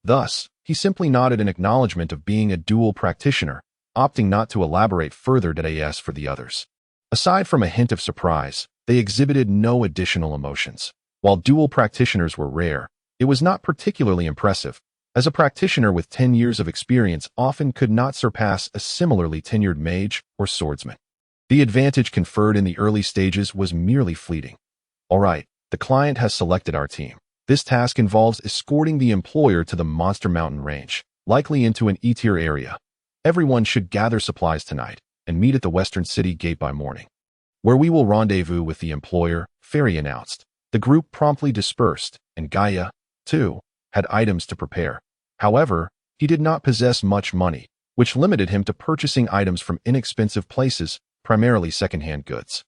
Speaker 1: Thus, he simply nodded in acknowledgement of being a dual practitioner, opting not to elaborate further as for the others. Aside from a hint of surprise, they exhibited no additional emotions. While dual practitioners were rare, it was not particularly impressive, as a practitioner with 10 years of experience often could not surpass a similarly tenured mage or swordsman. The advantage conferred in the early stages was merely fleeting. "All right, the client has selected our team. This task involves escorting the employer to the Monster Mountain range, likely into an E-tier area. Everyone should gather supplies tonight and meet at the Western City Gate by morning, where we will rendezvous with the employer," Fairy announced. The group promptly dispersed, and Gaia, too, had items to prepare. However, he did not possess much money, which limited him to purchasing items from inexpensive places, primarily secondhand goods.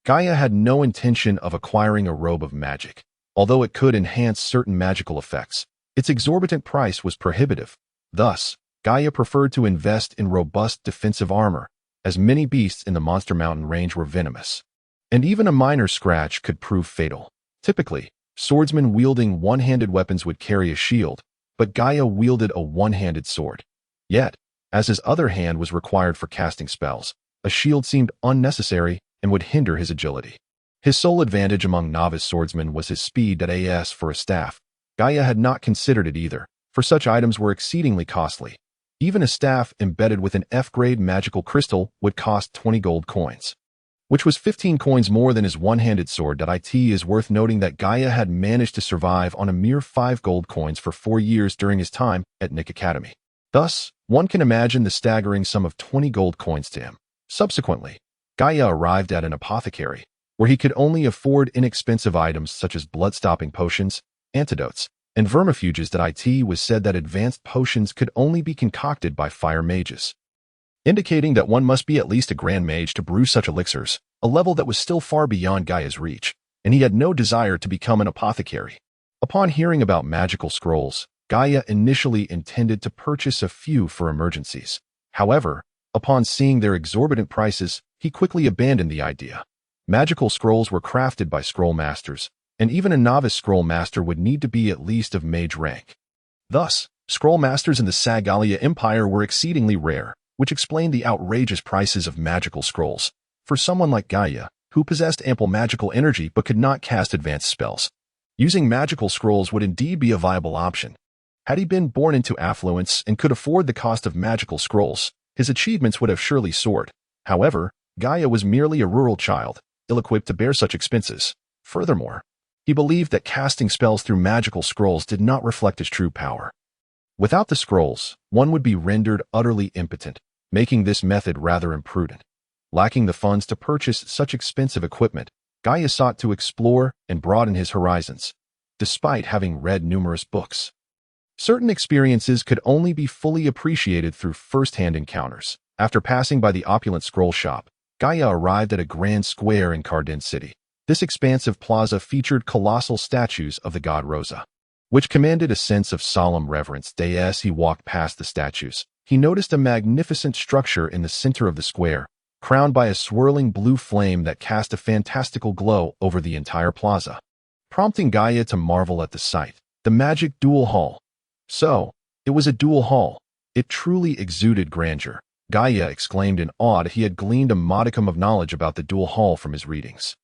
Speaker 1: Gaia had no intention of acquiring a robe of magic. Although it could enhance certain magical effects, its exorbitant price was prohibitive. Thus, Gaia preferred to invest in robust defensive armor, as many beasts in the Monster Mountain range were venomous, and even a minor scratch could prove fatal. Typically, swordsmen wielding one-handed weapons would carry a shield, but Gaia wielded a one-handed sword. Yet, as his other hand was required for casting spells, a shield seemed unnecessary and would hinder his agility. His sole advantage among novice swordsmen was his speed. As for a staff, Gaia had not considered it either, for such items were exceedingly costly. Even a staff embedded with an F-grade magical crystal would cost 20 gold coins. which was 15 coins more than his one-handed sword. It is worth noting that Gaia had managed to survive on a mere 5 gold coins for 4 years during his time at Nick Academy. Thus, one can imagine the staggering sum of 20 gold coins to him. Subsequently, Gaia arrived at an apothecary, where he could only afford inexpensive items such as blood-stopping potions, antidotes, and vermifuges. It was said that advanced potions could only be concocted by fire mages, indicating that one must be at least a grand mage to brew such elixirs, a level that was still far beyond Gaia's reach, and he had no desire to become an apothecary. Upon hearing about magical scrolls, Gaia initially intended to purchase a few for emergencies. However, upon seeing their exorbitant prices, he quickly abandoned the idea. Magical scrolls were crafted by scroll masters, and even a novice scroll master would need to be at least of mage rank. Thus, scroll masters in the Sagalia Empire were exceedingly rare, which explained the outrageous prices of magical scrolls. For someone like Gaia, who possessed ample magical energy but could not cast advanced spells, using magical scrolls would indeed be a viable option. Had he been born into affluence and could afford the cost of magical scrolls, his achievements would have surely soared. However, Gaia was merely a rural child, ill-equipped to bear such expenses. Furthermore, he believed that casting spells through magical scrolls did not reflect his true power. Without the scrolls, one would be rendered utterly impotent, making this method rather imprudent. Lacking the funds to purchase such expensive equipment, Gaia sought to explore and broaden his horizons, despite having read numerous books. Certain experiences could only be fully appreciated through first-hand encounters. After passing by the opulent scroll shop, Gaia arrived at a grand square in Cardin City. This expansive plaza featured colossal statues of the god Rosa, which commanded a sense of solemn reverence. As he walked past the statues, he noticed a magnificent structure in the center of the square, crowned by a swirling blue flame that cast a fantastical glow over the entire plaza, prompting Gaia to marvel at the sight. The magic duel hall. So, it was a duel hall. It truly exuded grandeur. Gaia exclaimed in awe. He had gleaned a modicum of knowledge about the duel hall from his readings.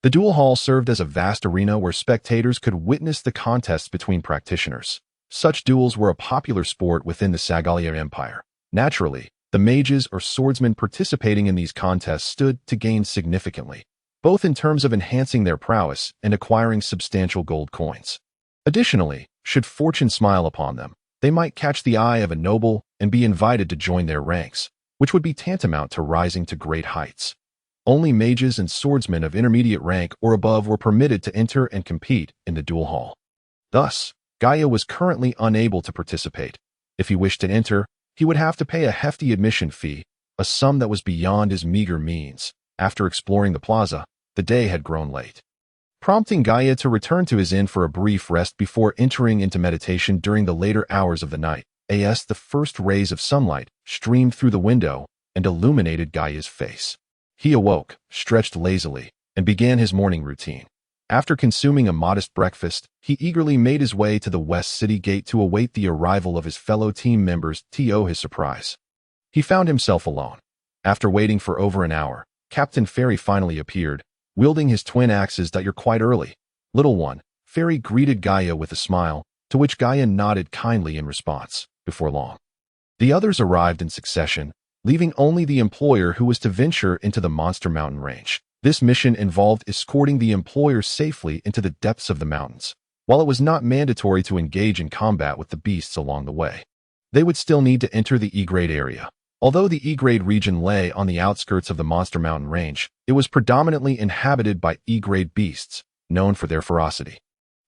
Speaker 1: The duel hall served as a vast arena where spectators could witness the contests between practitioners. Such duels were a popular sport within the Sagalia Empire. Naturally, the mages or swordsmen participating in these contests stood to gain significantly, both in terms of enhancing their prowess and acquiring substantial gold coins. Additionally, should fortune smile upon them, they might catch the eye of a noble and be invited to join their ranks, which would be tantamount to rising to great heights. Only mages and swordsmen of intermediate rank or above were permitted to enter and compete in the duel hall. Thus, Gaia was currently unable to participate. If he wished to enter, he would have to pay a hefty admission fee, a sum that was beyond his meager means. After exploring the plaza, the day had grown late, prompting Gaia to return to his inn for a brief rest before entering into meditation during the later hours of the night. The first rays of sunlight streamed through the window and illuminated Gaia's face. He awoke, stretched lazily, and began his morning routine. After consuming a modest breakfast, he eagerly made his way to the West City Gate to await the arrival of his fellow team members. To his surprise, he found himself alone. After waiting for over an hour, Captain Fairy finally appeared, wielding his twin axes. You're quite early, little one, Fairy greeted Gaia with a smile, to which Gaia nodded kindly in response. Before long, the others arrived in succession, leaving only the employer who was to venture into the Monster Mountain range. This mission involved escorting the employer safely into the depths of the mountains. While it was not mandatory to engage in combat with the beasts along the way, they would still need to enter the E-grade area. Although the E-grade region lay on the outskirts of the Monster Mountain range, it was predominantly inhabited by E-grade beasts, known for their ferocity.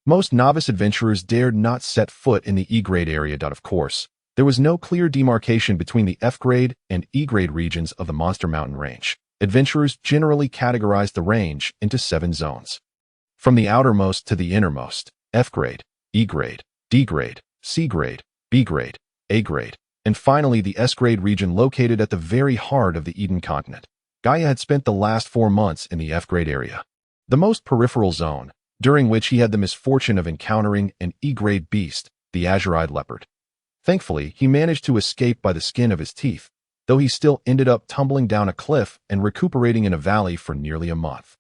Speaker 1: Most novice adventurers dared not set foot in the E-grade area. Of course, there was no clear demarcation between the F-grade and E-grade regions of the Monster Mountain range. Adventurers generally categorized the range into 7 zones. From the outermost to the innermost: F-grade, E-grade, D-grade, C-grade, B-grade, A-grade, and finally the S-grade region located at the very heart of the Eden continent. Gaia had spent the last 4 months in the F-grade area, the most peripheral zone, during which he had the misfortune of encountering an E-grade beast, the azurite leopard. Thankfully, he managed to escape by the skin of his teeth, though he still ended up tumbling down a cliff and recuperating in a valley for nearly a month.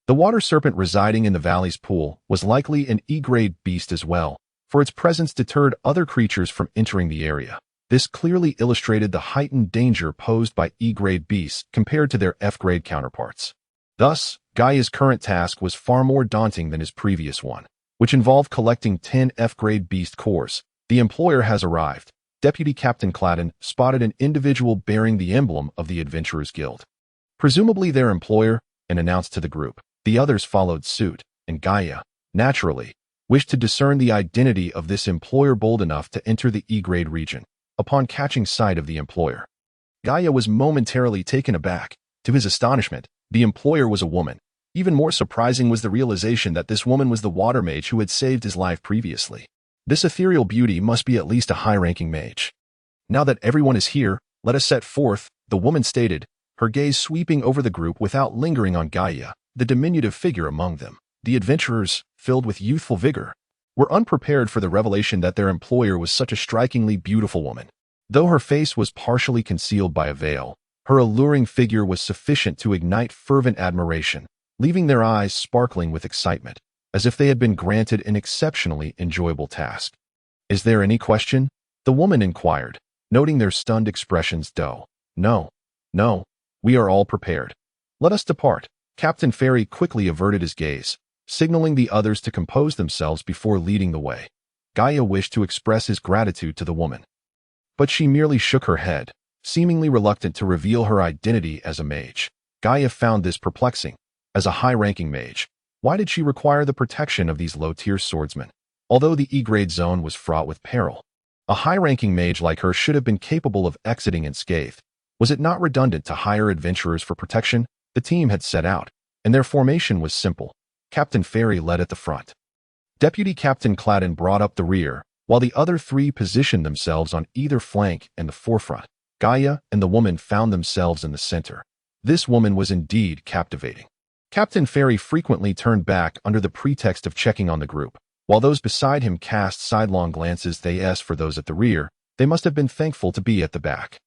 Speaker 1: The water serpent residing in the valley's pool was likely an E-grade beast as well, for its presence deterred other creatures from entering the area. This clearly illustrated the heightened danger posed by E-grade beasts compared to their F-grade counterparts. Thus, Gaia's current task was far more daunting than his previous one, which involved collecting 10 F-grade beast cores. The employer has arrived. Deputy Captain Cladden spotted an individual bearing the emblem of the Adventurers Guild, presumably their employer, and announced to the group. The others followed suit, and Gaia, naturally, wished to discern the identity of this employer bold enough to enter the E-grade region. Upon catching sight of the employer, Gaia was momentarily taken aback. To his astonishment, the employer was a woman. Even more surprising was the realization that this woman was the water mage who had saved his life previously. This ethereal beauty must be at least a high-ranking mage. Now that everyone is here, let us set forth, the woman stated, her gaze sweeping over the group without lingering on Gaia, the diminutive figure among them. The adventurers, filled with youthful vigor, were unprepared for the revelation that their employer was such a strikingly beautiful woman. Though her face was partially concealed by a veil, her alluring figure was sufficient to ignite fervent admiration, leaving their eyes sparkling with excitement, as if they had been granted an exceptionally enjoyable task. "Is there any question?" the woman inquired, noting their stunned expressions. No, we are all prepared. Let us depart." Captain Fairy quickly averted his gaze, signaling the others to compose themselves before leading the way. Gaia wished to express his gratitude to the woman, but she merely shook her head, seemingly reluctant to reveal her identity as a mage. Gaia found this perplexing. As a high-ranking mage, why did she require the protection of these low-tier swordsmen? Although the E-grade zone was fraught with peril, a high-ranking mage like her should have been capable of exiting unscathed. Was it not redundant to hire adventurers for protection? The team had set out, and their formation was simple. Captain Fairy led at the front. Deputy Captain Cladden brought up the rear, while the other three positioned themselves on either flank and the forefront. Gaia and the woman found themselves in the center. This woman was indeed captivating. Captain Fairy frequently turned back under the pretext of checking on the group. While those beside him cast sidelong glances for those at the rear, they must have been thankful to be at the back,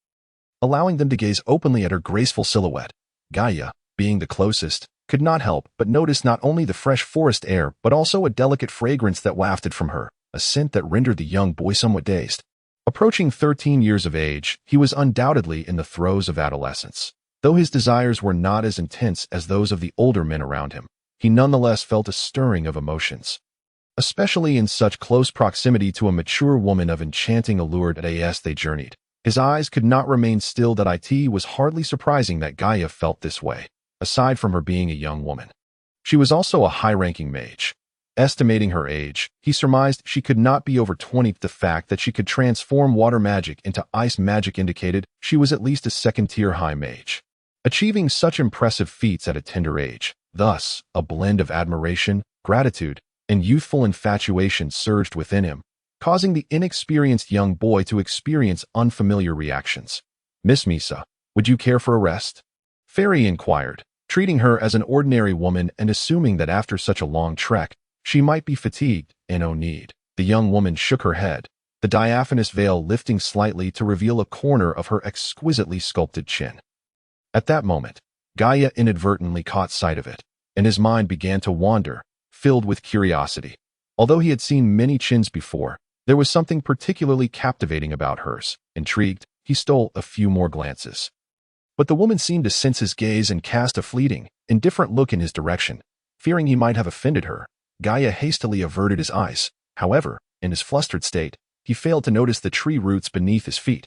Speaker 1: allowing them to gaze openly at her graceful silhouette. Gaia, being the closest, could not help but notice not only the fresh forest air but also a delicate fragrance that wafted from her, a scent that rendered the young boy somewhat dazed. Approaching 13 years of age, he was undoubtedly in the throes of adolescence. Though his desires were not as intense as those of the older men around him, he nonetheless felt a stirring of emotions, especially in such close proximity to a mature woman of enchanting allure. As they journeyed, his eyes could not remain still. It was hardly surprising that Gaia felt this way. Aside from her being a young woman, she was also a high-ranking mage. Estimating her age, he surmised she could not be over 20. The fact that she could transform water magic into ice magic indicated she was at least a second-tier high mage, achieving such impressive feats at a tender age. Thus, a blend of admiration, gratitude, and youthful infatuation surged within him, causing the inexperienced young boy to experience unfamiliar reactions. "Miss Misa, would you care for a rest?" Fairy inquired, treating her as an ordinary woman and assuming that after such a long trek, she might be fatigued. "No need." The young woman shook her head, the diaphanous veil lifting slightly to reveal a corner of her exquisitely sculpted chin. At that moment, Gaia inadvertently caught sight of it, and his mind began to wander, filled with curiosity. Although he had seen many chins before, there was something particularly captivating about hers. Intrigued, he stole a few more glances. But the woman seemed to sense his gaze and cast a fleeting, indifferent look in his direction. Fearing he might have offended her, Gaia hastily averted his eyes. However, in his flustered state, he failed to notice the tree roots beneath his feet,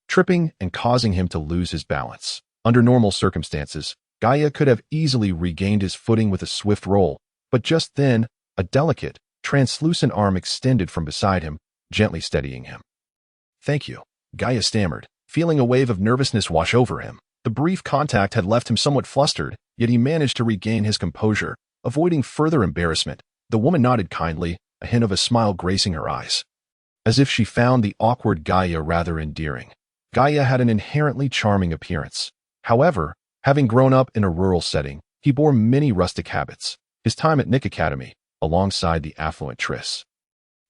Speaker 1: tripping and causing him to lose his balance. Under normal circumstances, Gaia could have easily regained his footing with a swift roll, but just then, a delicate, translucent arm extended from beside him, gently steadying him. "Thank you," Gaia stammered, feeling a wave of nervousness wash over him. The brief contact had left him somewhat flustered, yet he managed to regain his composure, avoiding further embarrassment. The woman nodded kindly, a hint of a smile gracing her eyes, as if she found the awkward Gaia rather endearing. Gaia had an inherently charming appearance. However, having grown up in a rural setting, he bore many rustic habits. His time at Nick Academy, alongside the affluent Triss,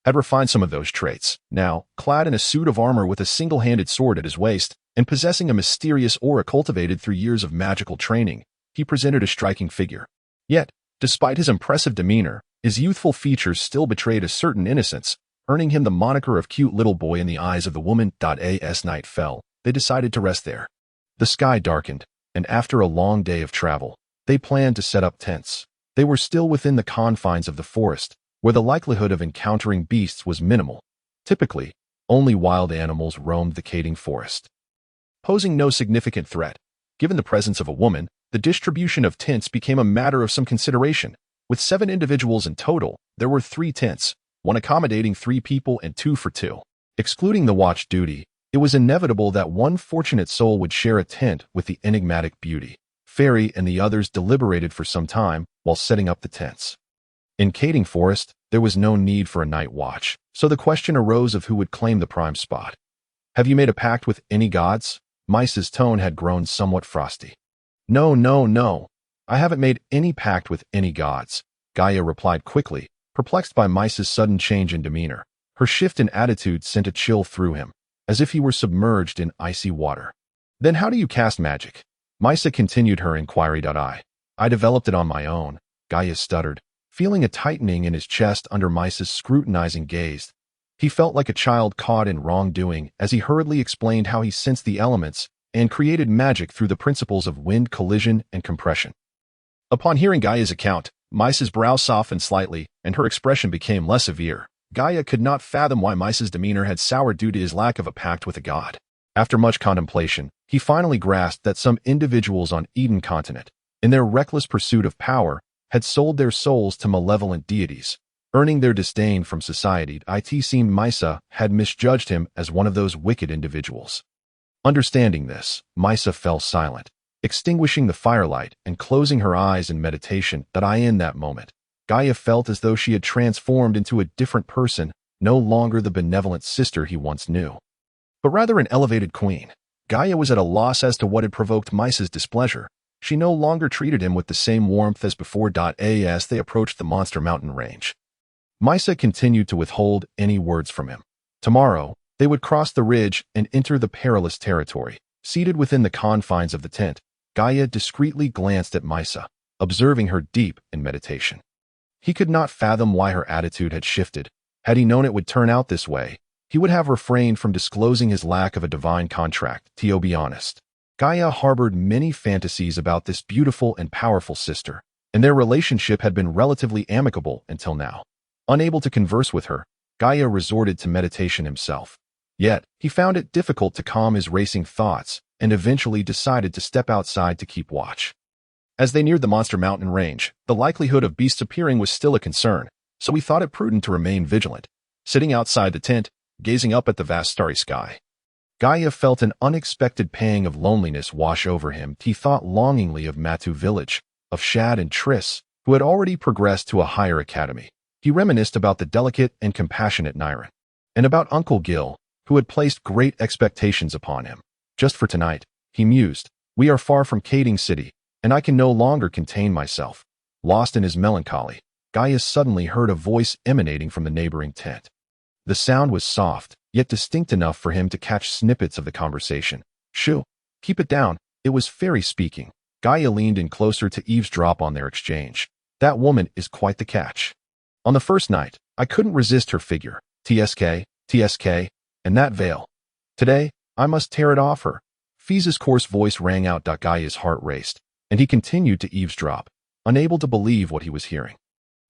Speaker 1: had refined some of those traits. Now, clad in a suit of armor with a single-handed sword at his waist, and possessing a mysterious aura cultivated through years of magical training, he presented a striking figure. Yet, despite his impressive demeanor, his youthful features still betrayed a certain innocence, earning him the moniker of cute little boy in the eyes of the woman. As night fell, they decided to rest there. The sky darkened, and after a long day of travel, They planned to set up tents. They were still within the confines of the forest, where the likelihood of encountering beasts was minimal. Typically, only wild animals roamed the Kading forest, posing no significant threat. Given the presence of a woman, the distribution of tents became a matter of some consideration. With 7 individuals in total, there were 3 tents, one accommodating 3 people and 2 for 2. Excluding the watch duty, it was inevitable that one fortunate soul would share a tent with the enigmatic beauty. Fairy and the others deliberated for some time while setting up the tents. In Kading Forest, there was no need for a night watch, so the question arose of who would claim the prime spot. "Have you made a pact with any gods?" Mice's tone had grown somewhat frosty. No, I haven't made any pact with any gods," Gaia replied quickly, perplexed by Mice's sudden change in demeanor. Her shift in attitude sent a chill through him, as if he were submerged in icy water. "Then how do you cast magic?" Mice continued her inquiry. I developed it on my own," Gaia stuttered, feeling a tightening in his chest under Mice's scrutinizing gaze. He felt like a child caught in wrongdoing as he hurriedly explained how he sensed the elements and created magic through the principles of wind, collision, and compression. Upon hearing Gaia's account, Mice's brow softened slightly, and her expression became less severe. Gaia could not fathom why Mice's demeanor had soured due to his lack of a pact with a god. After much contemplation, he finally grasped that some individuals on Eden continent, in their reckless pursuit of power, had sold their souls to malevolent deities, earning their disdain from society. It seemed Misa had misjudged him as one of those wicked individuals. Understanding this, Misa fell silent, extinguishing the firelight and closing her eyes in meditation. In that moment, Gaia felt as though she had transformed into a different person, no longer the benevolent sister he once knew, but rather an elevated queen. Gaia was at a loss as to what had provoked Mice's displeasure. She no longer treated him with the same warmth as before. As they approached the monster mountain range, Mice continued to withhold any words from him. Tomorrow, they would cross the ridge and enter the perilous territory. Seated within the confines of the tent, Gaia discreetly glanced at Mice, observing her deep in meditation. He could not fathom why her attitude had shifted. Had he known it would turn out this way, he would have refrained from disclosing his lack of a divine contract. To be honest, Gaia harbored many fantasies about this beautiful and powerful sister, and their relationship had been relatively amicable until now. Unable to converse with her, Gaia resorted to meditation himself. Yet, he found it difficult to calm his racing thoughts and eventually decided to step outside to keep watch. As they neared the monster mountain range, the likelihood of beasts appearing was still a concern, so he thought it prudent to remain vigilant. Sitting outside the tent, gazing up at the vast starry sky, Gaia felt an unexpected pang of loneliness wash over him. He thought longingly of Matu village, of Shad and Triss, who had already progressed to a higher academy. He reminisced about the delicate and compassionate Nyren, and about Uncle Gil, who had placed great expectations upon him. Just for tonight, he mused, we are far from Kading City, and I can no longer contain myself. Lost in his melancholy, Gaia suddenly heard a voice emanating from the neighboring tent. The sound was soft, yet distinct enough for him to catch snippets of the conversation. Shoo, keep it down, it was Fairy speaking. Gaia leaned in closer to eavesdrop on their exchange. That woman is quite the catch. On the first night, I couldn't resist her figure. TSK, and that veil. Today, I must tear it off her. Fiza's coarse voice rang out. Gaia's heart raced, and he continued to eavesdrop, unable to believe what he was hearing.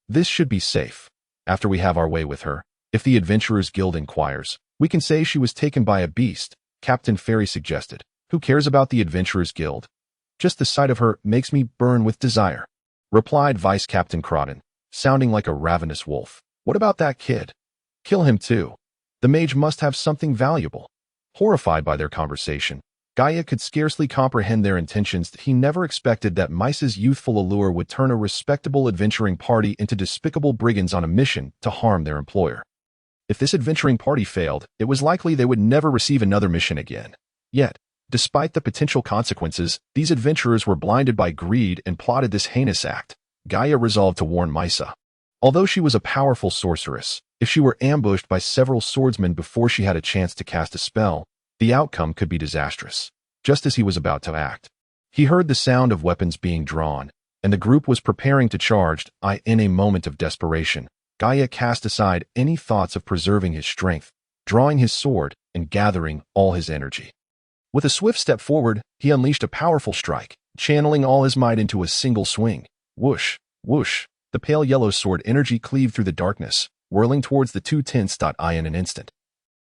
Speaker 1: This should be safe. After we have our way with her, if the Adventurers Guild inquires, we can say she was taken by a beast, Captain Fairy suggested. Who cares about the Adventurers Guild? Just the sight of her makes me burn with desire, replied Vice Captain Crawdon, sounding like a ravenous wolf. What about that kid? Kill him too. The mage must have something valuable. Horrified by their conversation, Gaia could scarcely comprehend their intentions. He never expected that Mice's youthful allure would turn a respectable adventuring party into despicable brigands on a mission to harm their employer. If this adventuring party failed, it was likely they would never receive another mission again. Yet, despite the potential consequences, these adventurers were blinded by greed and plotted this heinous act. Gaia resolved to warn Mice. Although she was a powerful sorceress, if she were ambushed by several swordsmen before she had a chance to cast a spell, the outcome could be disastrous. Just as he was about to act, he heard the sound of weapons being drawn, and the group was preparing to charge. In a moment of desperation, Gaia cast aside any thoughts of preserving his strength, drawing his sword and gathering all his energy. With a swift step forward, he unleashed a powerful strike. channeling all his might into a single swing. Whoosh, whoosh, the pale yellow sword energy cleaved through the darkness, whirling towards the two tents. In an instant,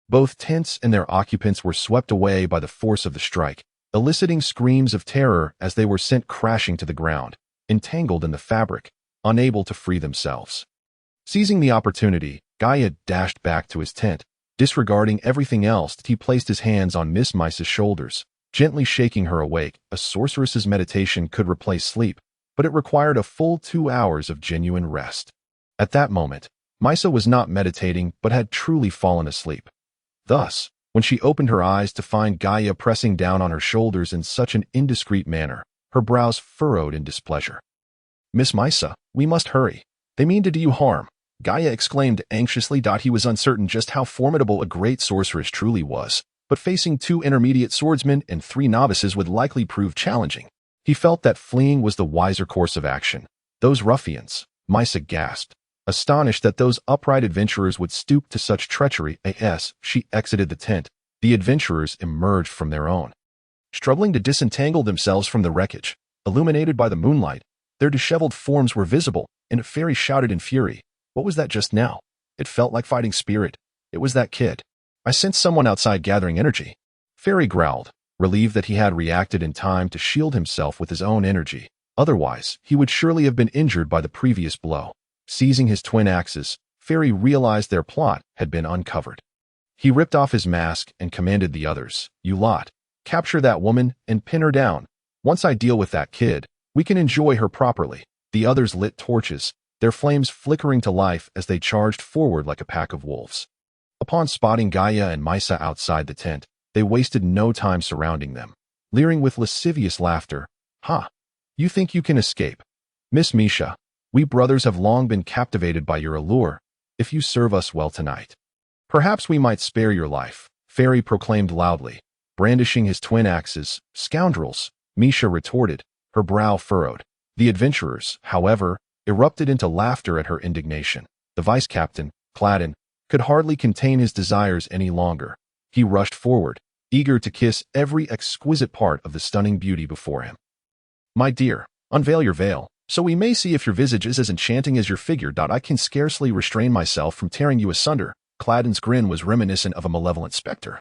Speaker 1: both tents and their occupants were swept away by the force of the strike, eliciting screams of terror as they were sent crashing to the ground, entangled in the fabric, unable to free themselves. Seizing the opportunity, Gaia dashed back to his tent. Disregarding everything else, he placed his hands on Miss Misa's shoulders, gently shaking her awake. A sorceress's meditation could replace sleep, but it required a full 2 hours of genuine rest. At that moment, Misa was not meditating but had truly fallen asleep. Thus, when she opened her eyes to find Gaia pressing down on her shoulders in such an indiscreet manner, her brows furrowed in displeasure. "Miss Misa, we must hurry. They mean to do you harm," Gaia exclaimed anxiously. He was uncertain just how formidable a great sorceress truly was, but facing 2 intermediate swordsmen and 3 novices would likely prove challenging. He felt that fleeing was the wiser course of action. "Those ruffians," Misa gasped, astonished that those upright adventurers would stoop to such treachery. As she exited the tent, the adventurers emerged from their own. Struggling to disentangle themselves from the wreckage, illuminated by the moonlight, their disheveled forms were visible, and a fairy shouted in fury, "What was that just now? It felt like fighting spirit. It was that kid. I sensed someone outside gathering energy." Fairy growled, relieved that he had reacted in time to shield himself with his own energy. Otherwise, he would surely have been injured by the previous blow. Seizing his twin axes, Fairy realized their plot had been uncovered. He ripped off his mask and commanded the others, "You lot, capture that woman and pin her down. Once I deal with that kid, we can enjoy her properly." The others lit torches, their flames flickering to life as they charged forward like a pack of wolves. Upon spotting Gaia and Misa outside the tent, they wasted no time surrounding them, leering with lascivious laughter. "Ha! You think you can escape? Miss Misha, we brothers have long been captivated by your allure. If you serve us well tonight, perhaps we might spare your life," Fairy proclaimed loudly, brandishing his twin axes. "Scoundrels," Misha retorted, her brow furrowed. The adventurers, however, erupted into laughter at her indignation. The vice-captain, Cladden, could hardly contain his desires any longer. He rushed forward, eager to kiss every exquisite part of the stunning beauty before him. "My dear, unveil your veil, so we may see if your visage is as enchanting as your figure. I can scarcely restrain myself from tearing you asunder." Cladden's grin was reminiscent of a malevolent specter,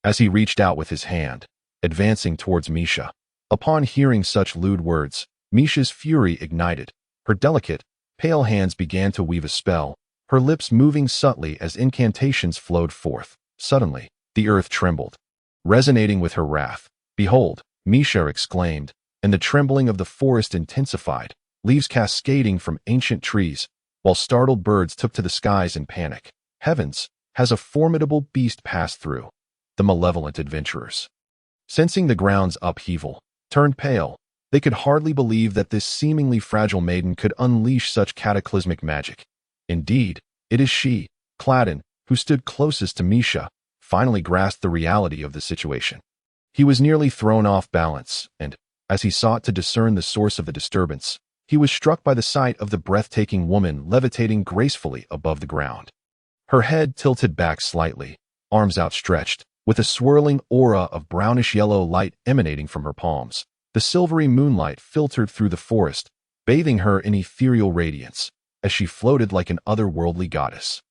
Speaker 1: as he reached out with his hand, advancing towards Misha. Upon hearing such lewd words, Misha's fury ignited. Her delicate, pale hands began to weave a spell, her lips moving subtly as incantations flowed forth. Suddenly, the earth trembled, resonating with her wrath. "Behold," Misha exclaimed, and the trembling of the forest intensified, leaves cascading from ancient trees, while startled birds took to the skies in panic. "Heavens, has a formidable beast passed through?" The malevolent adventurers, sensing the ground's upheaval, turned pale. They could hardly believe that this seemingly fragile maiden could unleash such cataclysmic magic. Indeed, it is she, Cladden, who stood closest to Misha, finally grasped the reality of the situation. He was nearly thrown off balance, and, as he sought to discern the source of the disturbance, he was struck by the sight of the breathtaking woman levitating gracefully above the ground. Her head tilted back slightly, arms outstretched, with a swirling aura of brownish-yellow light emanating from her palms. The silvery moonlight filtered through the forest, bathing her in ethereal radiance, as she floated like an otherworldly goddess.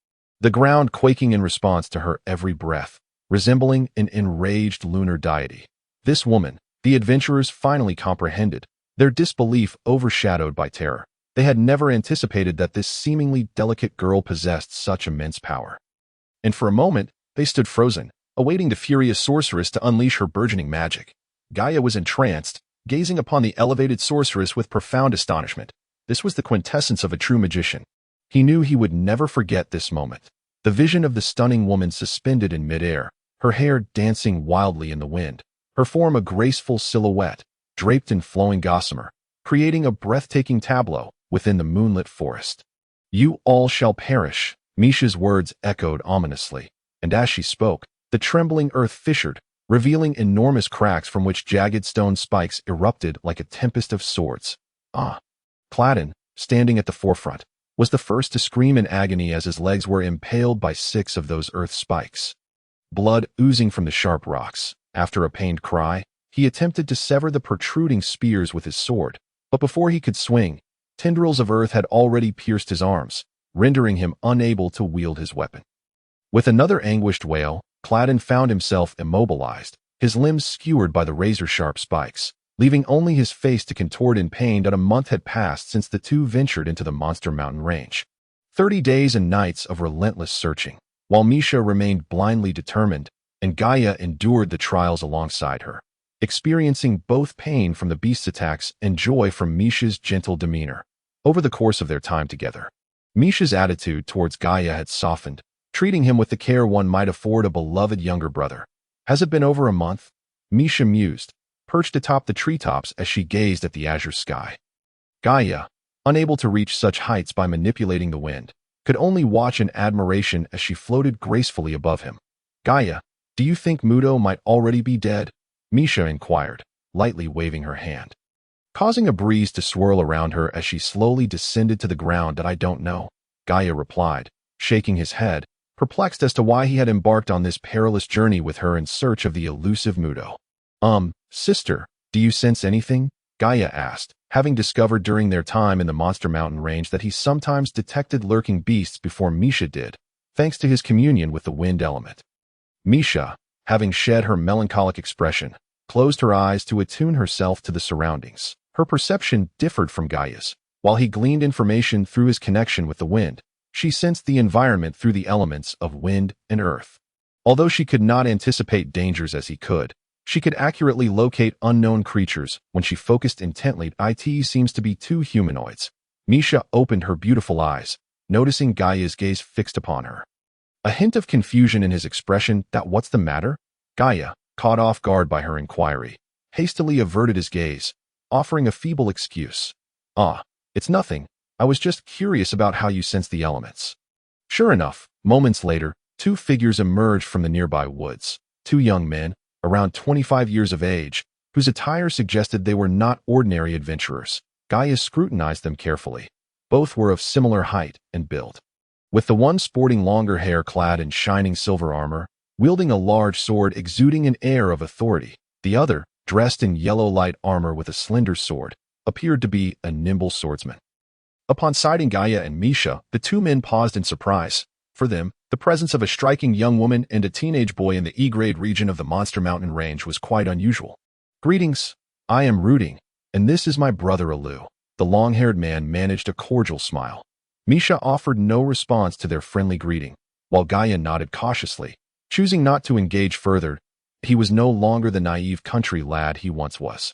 Speaker 1: The ground quaking in response to her every breath, resembling an enraged lunar deity. This woman, the adventurers finally comprehended, their disbelief overshadowed by terror. They had never anticipated that this seemingly delicate girl possessed such immense power. And for a moment, they stood frozen, awaiting the furious sorceress to unleash her burgeoning magic. Gaia was entranced, gazing upon the elevated sorceress with profound astonishment. This was the quintessence of a true magician. He knew he would never forget this moment. The vision of the stunning woman suspended in midair, her hair dancing wildly in the wind, her form a graceful silhouette, draped in flowing gossamer, creating a breathtaking tableau within the moonlit forest. "You all shall perish," Misha's words echoed ominously, and as she spoke, the trembling earth fissured, revealing enormous cracks from which jagged stone spikes erupted like a tempest of swords. "Ah!" Cladden, standing at the forefront, was the first to scream in agony as his legs were impaled by 6 of those earth spikes. Blood oozing from the sharp rocks. After a pained cry, He attempted to sever the protruding spears with his sword, but before he could swing, tendrils of earth had already pierced his arms, rendering him unable to wield his weapon. With another anguished wail, Cladden found himself immobilized, his limbs skewered by the razor-sharp spikes, leaving only his face to contort in pain. That a month had passed since the two ventured into the Monster Mountain range. 30 days and nights of relentless searching, while Misha remained blindly determined, and Gaia endured the trials alongside her, experiencing both pain from the beast's attacks and joy from Misha's gentle demeanor. Over the course of their time together, Misha's attitude towards Gaia had softened, treating him with the care one might afford a beloved younger brother. Has it been over a month? Misha mused, perched atop the treetops as she gazed at the azure sky. Gaia, unable to reach such heights by manipulating the wind, could only watch in admiration as she floated gracefully above him. Gaia, do you think Mudo might already be dead? Misha inquired, lightly waving her hand, causing a breeze to swirl around her as she slowly descended to the ground. That I don't know, Gaia replied, shaking his head, perplexed as to why he had embarked on this perilous journey with her in search of the elusive Mudo. Sister, do you sense anything? Gaia asked, having discovered during their time in the Monster Mountain range that he sometimes detected lurking beasts before Misha did, thanks to his communion with the wind element. Misha, having shed her melancholic expression, closed her eyes to attune herself to the surroundings. Her perception differed from Gaia's. While he gleaned information through his connection with the wind, she sensed the environment through the elements of wind and earth. Although she could not anticipate dangers as he could, she could accurately locate unknown creatures when she focused intently. It seems to be two humanoids. Misha opened her beautiful eyes, noticing Gaia's gaze fixed upon her. A hint of confusion in his expression. That what's the matter? Gaia, caught off guard by her inquiry, hastily averted his gaze, offering a feeble excuse. It's nothing. I was just curious about how you sense the elements. Sure enough, moments later, two figures emerged from the nearby woods. Two young men, around 25 years of age, whose attire suggested they were not ordinary adventurers. Gaia scrutinized them carefully. Both were of similar height and build, with the one sporting longer hair clad in shining silver armor, wielding a large sword exuding an air of authority. The other, dressed in yellow light armor with a slender sword, appeared to be a nimble swordsman. Upon sighting Gaia and Misha, the two men paused in surprise. For them, the presence of a striking young woman and a teenage boy in the E-grade region of the Monster Mountain range was quite unusual. Greetings, I am Rooting, and this is my brother Alu. The long-haired man managed a cordial smile. Misha offered no response to their friendly greeting, while Gaia nodded cautiously, choosing not to engage further. He was no longer the naive country lad he once was.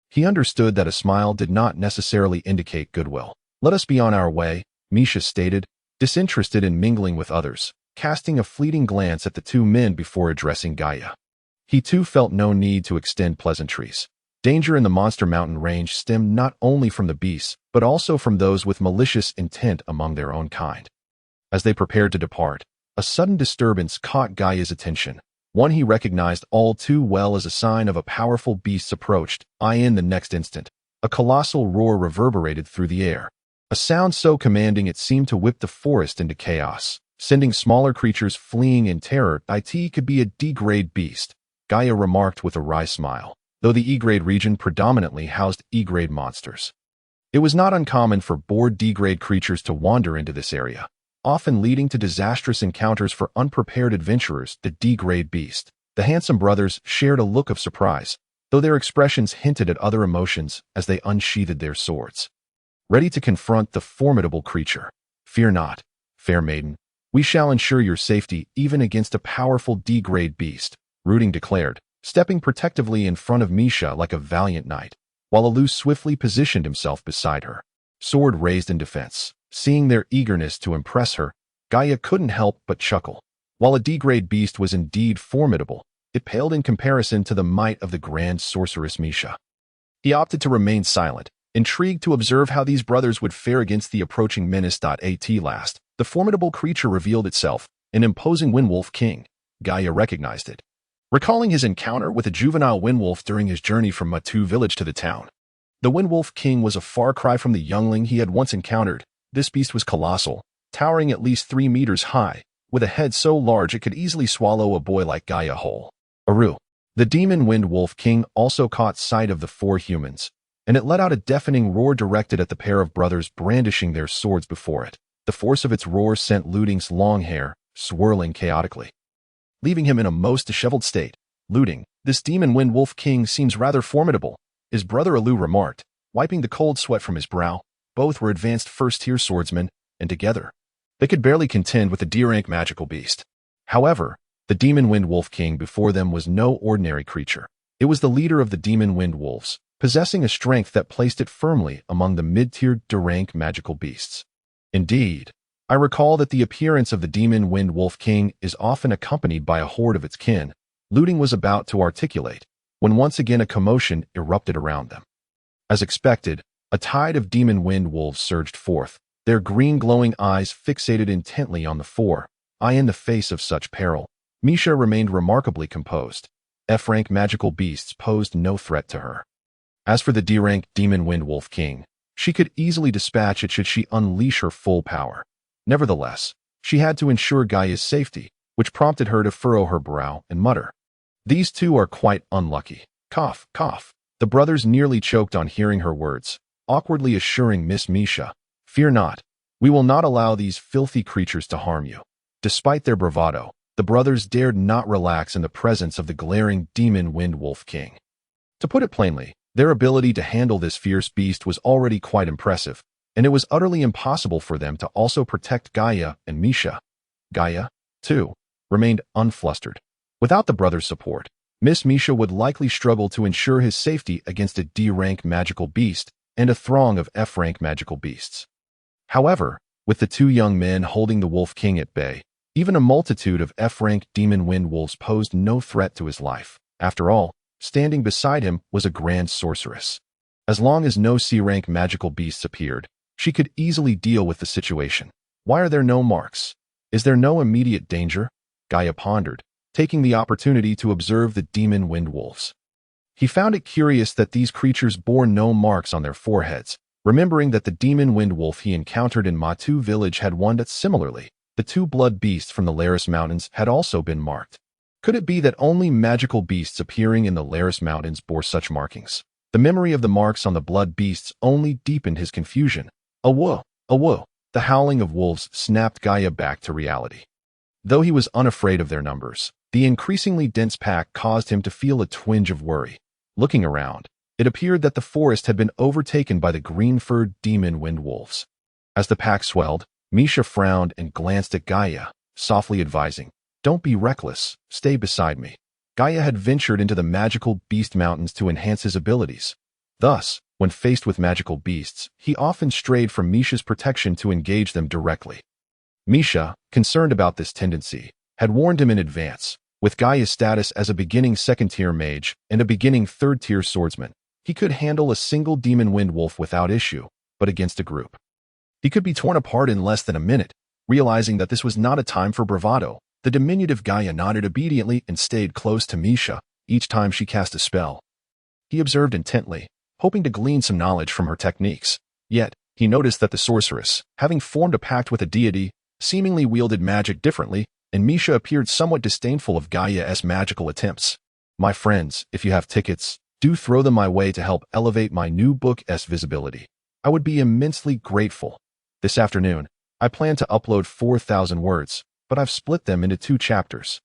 Speaker 1: He understood that a smile did not necessarily indicate goodwill. Let us be on our way, Misha stated, disinterested in mingling with others, casting a fleeting glance at the two men before addressing Gaia. He too felt no need to extend pleasantries. Danger in the Monster Mountain range stemmed not only from the beasts, but also from those with malicious intent among their own kind. As they prepared to depart, a sudden disturbance caught Gaia's attention, one he recognized all too well as a sign of a powerful beast's approach. In the next instant, a colossal roar reverberated through the air, a sound so commanding it seemed to whip the forest into chaos, sending smaller creatures fleeing in terror. It could be a D-grade beast, Gaia remarked with a wry smile, though the E-grade region predominantly housed E-grade monsters. It was not uncommon for bored D-grade creatures to wander into this area, often leading to disastrous encounters for unprepared adventurers. The D-grade beast. The handsome brothers shared a look of surprise, though their expressions hinted at other emotions as they unsheathed their swords, ready to confront the formidable creature. Fear not, fair maiden. We shall ensure your safety even against a powerful D-grade beast, Rooting declared, stepping protectively in front of Misha like a valiant knight, while Alu swiftly positioned himself beside her, sword raised in defense. Seeing their eagerness to impress her, Gaia couldn't help but chuckle. While a D-grade beast was indeed formidable, it paled in comparison to the might of the grand sorceress Misha. He opted to remain silent, intrigued to observe how these brothers would fare against the approaching menace. At last, the formidable creature revealed itself, an imposing windwolf king. Gaia recognized it, recalling his encounter with a juvenile windwolf during his journey from Matu village to the town. The windwolf king was a far cry from the youngling he had once encountered. This beast was colossal, towering at least 3 meters high, with a head so large it could easily swallow a boy like Gaia whole. Aru, The demon wind wolf king also caught sight of the four humans, and it let out a deafening roar directed at the pair of brothers brandishing their swords before it. The force of its roar sent Luding's long hair swirling chaotically, leaving him in a most disheveled state. Luding, this demon wind wolf king seems rather formidable, his brother Alu remarked, wiping the cold sweat from his brow. Both were advanced first-tier swordsmen, and together, they could barely contend with a D-rank magical beast. However, the demon wind wolf king before them was no ordinary creature. It was the leader of the demon wind wolves, possessing a strength that placed it firmly among the mid-tier D-rank magical beasts. Indeed, I recall that the appearance of the demon wind wolf king is often accompanied by a horde of its kin. Luding was about to articulate, when once again a commotion erupted around them. As expected, a tide of demon wind wolves surged forth, their green glowing eyes fixated intently on the four. In the face of such peril, Misha remained remarkably composed. F-rank magical beasts posed no threat to her. As for the D-rank demon wind wolf king, she could easily dispatch it should she unleash her full power. Nevertheless, she had to ensure Gaia's safety, which prompted her to furrow her brow and mutter, "These two are quite unlucky." Cough, cough. The brothers nearly choked on hearing her words, awkwardly assuring Miss Misha, "Fear not. We will not allow these filthy creatures to harm you." Despite their bravado, the brothers dared not relax in the presence of the glaring demon wind wolf king. To put it plainly, their ability to handle this fierce beast was already quite impressive, and it was utterly impossible for them to also protect Gaia and Misha. Gaia, too, remained unflustered. Without the brothers' support, Miss Misha would likely struggle to ensure his safety against a D-rank magical beast and a throng of F-rank magical beasts. However, with the two young men holding the Wolf King at bay, even a multitude of F-rank demon wind wolves posed no threat to his life. After all, standing beside him was a grand sorceress. As long as no C-rank magical beasts appeared, she could easily deal with the situation. Why are there no marks? Is there no immediate danger? Gaia pondered, taking the opportunity to observe the demon wind wolves. He found it curious that these creatures bore no marks on their foreheads, remembering that the demon wind wolf he encountered in Matu village had one that similarly. The two blood beasts from the Laris Mountains had also been marked. Could it be that only magical beasts appearing in the Laris Mountains bore such markings? The memory of the marks on the blood beasts only deepened his confusion. Awoo! Awoo! The howling of wolves snapped Gaia back to reality. Though he was unafraid of their numbers, the increasingly dense pack caused him to feel a twinge of worry. Looking around, it appeared that the forest had been overtaken by the green-furred demon wind wolves. As the pack swelled, Misha frowned and glanced at Gaia, softly advising, "Don't be reckless, stay beside me." Gaia had ventured into the magical beast mountains to enhance his abilities. Thus, when faced with magical beasts, he often strayed from Misha's protection to engage them directly. Misha, concerned about this tendency, had warned him in advance. With Gaia's status as a beginning second-tier mage and a beginning third-tier swordsman, he could handle a single demon wind wolf without issue, but against a group, he could be torn apart in less than a minute. Realizing that this was not a time for bravado, the diminutive Gaia nodded obediently and stayed close to Misha each time she cast a spell. He observed intently, hoping to glean some knowledge from her techniques. Yet, he noticed that the sorceress, having formed a pact with a deity, seemingly wielded magic differently, and Misha appeared somewhat disdainful of Gaia's magical attempts. "My friends, if you have tickets, do throw them my way to help elevate my new book's visibility. I would be immensely grateful. This afternoon, I plan to upload 4,000 words, but I've split them into 2 chapters.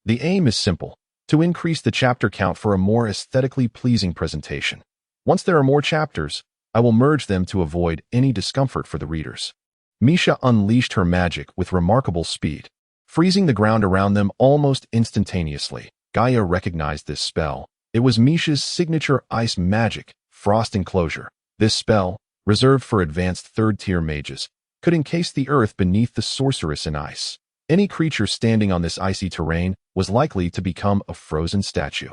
Speaker 1: The aim is simple, to increase the chapter count for a more aesthetically pleasing presentation. Once there are more chapters, I will merge them to avoid any discomfort for the readers." Misha unleashed her magic with remarkable speed, freezing the ground around them almost instantaneously. Gaia recognized this spell. It was Misha's signature ice magic, Frost Enclosure. This spell, reserved for advanced third-tier mages, could encase the earth beneath the sorceress in ice. Any creature standing on this icy terrain was likely to become a frozen statue.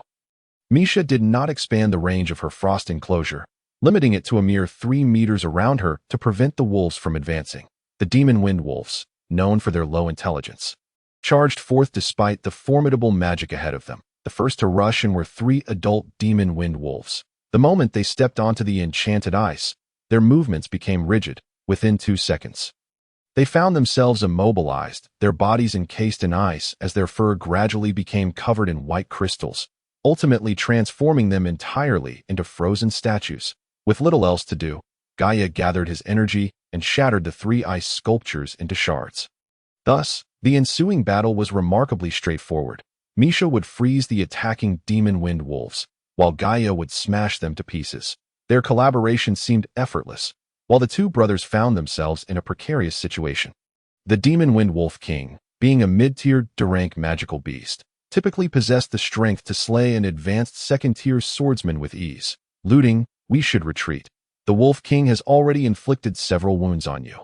Speaker 1: Misha did not expand the range of her frost enclosure, limiting it to a mere 3 meters around her to prevent the wolves from advancing. The demon wind wolves, known for their low intelligence, charged forth despite the formidable magic ahead of them. The first to rush in were 3 adult demon wind wolves. The moment they stepped onto the enchanted ice, their movements became rigid. Within 2 seconds, they found themselves immobilized, their bodies encased in ice as their fur gradually became covered in white crystals. ultimately transforming them entirely into frozen statues. With little else to do, Gaia gathered his energy and shattered the 3 ice sculptures into shards. Thus, the ensuing battle was remarkably straightforward. Misha would freeze the attacking demon wind wolves, while Gaia would smash them to pieces. Their collaboration seemed effortless, while the two brothers found themselves in a precarious situation. The demon wind wolf king, being a mid-tier rank magical beast, typically possessed the strength to slay an advanced second-tier swordsman with ease. Looting, we should retreat. The wolf king has already inflicted several wounds on you.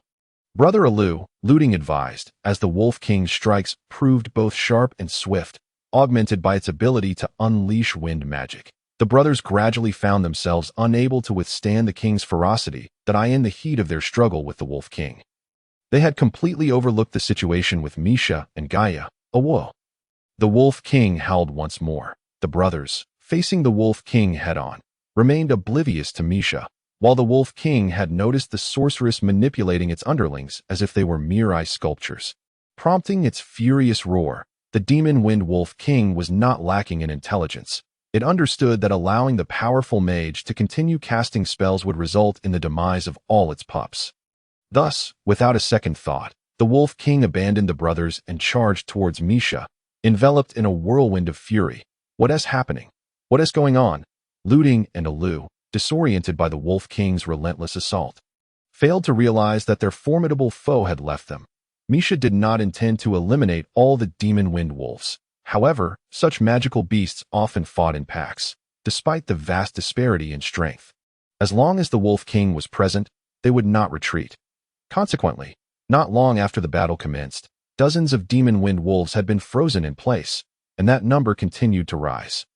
Speaker 1: Brother Alu, Looting advised, as the wolf king's strikes proved both sharp and swift, augmented by its ability to unleash wind magic. The brothers gradually found themselves unable to withstand the king's ferocity in the heat of their struggle with the wolf king. They had completely overlooked the situation with Misha and Gaia. Whoa. The wolf king howled once more. The brothers, facing the wolf king head-on, remained oblivious to Misha, while the wolf king had noticed the sorceress manipulating its underlings as if they were mere ice sculptures. Prompting its furious roar, the demon wind wolf king was not lacking in intelligence. It understood that allowing the powerful mage to continue casting spells would result in the demise of all its pups. Thus, without a second thought, the wolf king abandoned the brothers and charged towards Misha, enveloped in a whirlwind of fury. What is happening? What is going on? Looting and Alu, disoriented by the wolf king's relentless assault, failed to realize that their formidable foe had left them. Misha did not intend to eliminate all the demon wind wolves. However, such magical beasts often fought in packs, despite the vast disparity in strength. As long as the wolf king was present, they would not retreat. Consequently, not long after the battle commenced, dozens of demon wind wolves had been frozen in place, and that number continued to rise.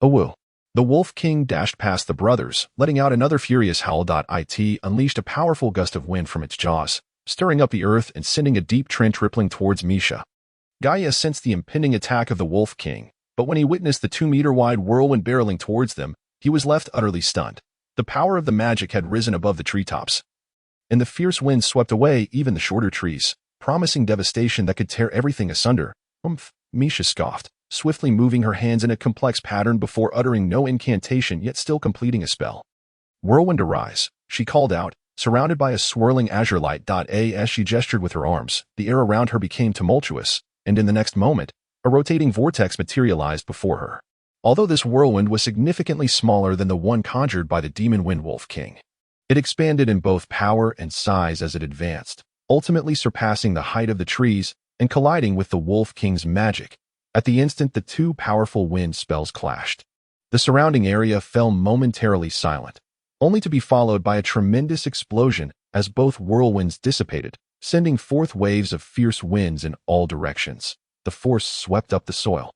Speaker 1: Awoo. The wolf king dashed past the brothers, letting out another furious howl. It unleashed a powerful gust of wind from its jaws, stirring up the earth and sending a deep trench rippling towards Misha. Gaia sensed the impending attack of the wolf king, but when he witnessed the 2-meter-wide whirlwind barreling towards them, he was left utterly stunned. The power of the magic had risen above the treetops, and the fierce wind swept away even the shorter trees, promising devastation that could tear everything asunder. Misha scoffed, swiftly moving her hands in a complex pattern before uttering no incantation yet still completing a spell. Whirlwind arise, she called out, surrounded by a swirling azure light. As she gestured with her arms, the air around her became tumultuous, and in the next moment, a rotating vortex materialized before her. Although this whirlwind was significantly smaller than the one conjured by the demon wind wolf king, it expanded in both power and size as it advanced, ultimately surpassing the height of the trees and colliding with the wolf king's magic. At the instant the two powerful wind spells clashed, the surrounding area fell momentarily silent, only to be followed by a tremendous explosion as both whirlwinds dissipated, sending forth waves of fierce winds in all directions. The force swept up the soil,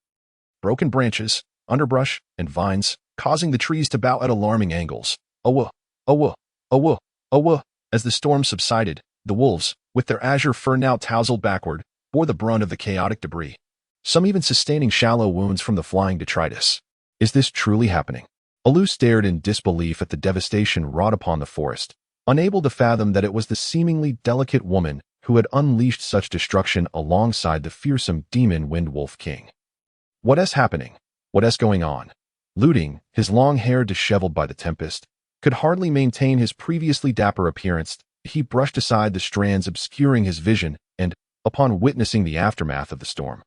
Speaker 1: broken branches, underbrush, and vines, causing the trees to bow at alarming angles. Awoo, awoo, awoo, awoo. As the storm subsided, the wolves, with their azure fur now tousled backward, bore the brunt of the chaotic debris, some even sustaining shallow wounds from the flying detritus. Is this truly happening? Alu stared in disbelief at the devastation wrought upon the forest, unable to fathom that it was the seemingly delicate woman who had unleashed such destruction alongside the fearsome demon wind wolf king. What is happening? What is going on? Looting, his long hair disheveled by the tempest, could hardly maintain his previously dapper appearance. He brushed aside the strands obscuring his vision and, upon witnessing the aftermath of the storm,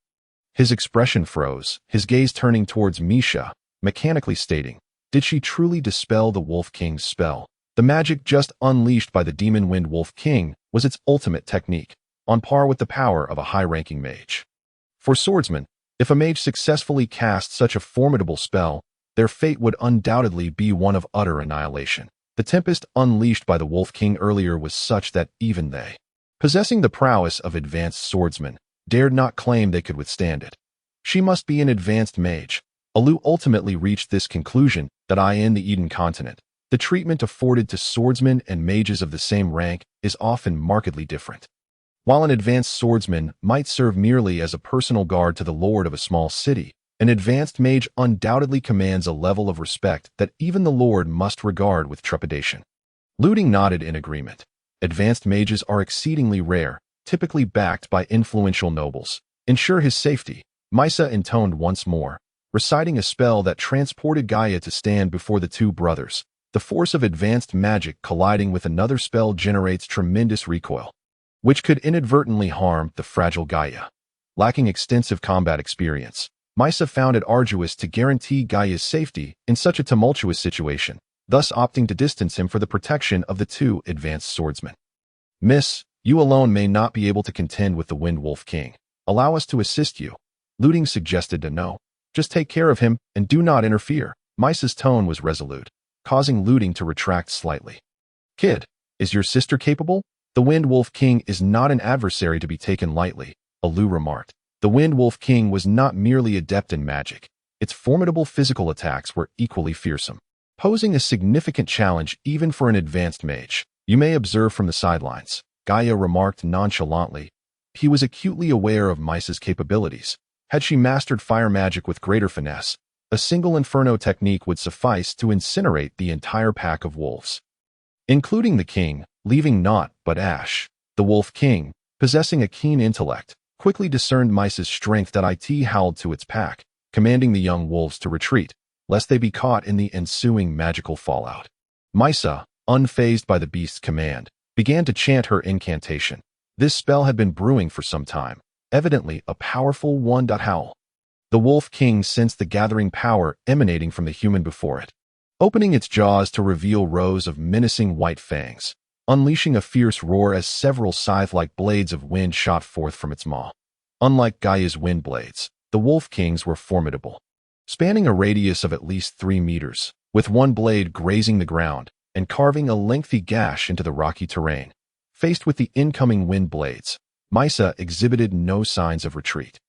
Speaker 1: his expression froze, his gaze turning towards Misha, mechanically stating, did she truly dispel the wolf king's spell? The magic just unleashed by the demon wind wolf king was its ultimate technique, on par with the power of a high-ranking mage. For swordsmen, if a mage successfully cast such a formidable spell, their fate would undoubtedly be one of utter annihilation. The tempest unleashed by the wolf king earlier was such that even they, possessing the prowess of advanced swordsmen, dared not claim they could withstand it. She must be an advanced mage. Alu ultimately reached this conclusion that in the Eden continent, the treatment afforded to swordsmen and mages of the same rank is often markedly different. While an advanced swordsman might serve merely as a personal guard to the lord of a small city, an advanced mage undoubtedly commands a level of respect that even the lord must regard with trepidation. Looting nodded in agreement. Advanced mages are exceedingly rare, typically backed by influential nobles. Ensure his safety, Misa intoned once more, reciting a spell that transported Gaia to stand before the two brothers. The force of advanced magic colliding with another spell generates tremendous recoil, which could inadvertently harm the fragile Gaia. Lacking extensive combat experience, Maisa found it arduous to guarantee Gaia's safety in such a tumultuous situation, thus opting to distance him for the protection of the two advanced swordsmen. "Miss, you alone may not be able to contend with the Wind Wolf King. Allow us to assist you," Looting suggested to no. "Just take care of him and do not interfere." Maisa's tone was resolute, causing Looting to retract slightly. "Kid, is your sister capable? The Wind Wolf King is not an adversary to be taken lightly," Alu remarked. The Wind Wolf King was not merely adept in magic. Its formidable physical attacks were equally fearsome, posing a significant challenge even for an advanced mage. "You may observe from the sidelines," Gaia remarked nonchalantly. He was acutely aware of Maisa's capabilities. Had she mastered fire magic with greater finesse, a single inferno technique would suffice to incinerate the entire pack of wolves, including the king, leaving naught but ash. The Wolf King, possessing a keen intellect, quickly discerned Maisa's strength. It howled to its pack, commanding the young wolves to retreat, lest they be caught in the ensuing magical fallout. Maisa, unfazed by the beast's command, began to chant her incantation. This spell had been brewing for some time, evidently a powerful one. Howl. The Wolf King sensed the gathering power emanating from the human before it, opening its jaws to reveal rows of menacing white fangs, unleashing a fierce roar as several scythe-like blades of wind shot forth from its maw. Unlike Gaia's wind blades, the Wolf Kings were formidable, spanning a radius of at least 3 meters, with one blade grazing the ground and carving a lengthy gash into the rocky terrain. Faced with the incoming wind blades, Maisa exhibited no signs of retreat,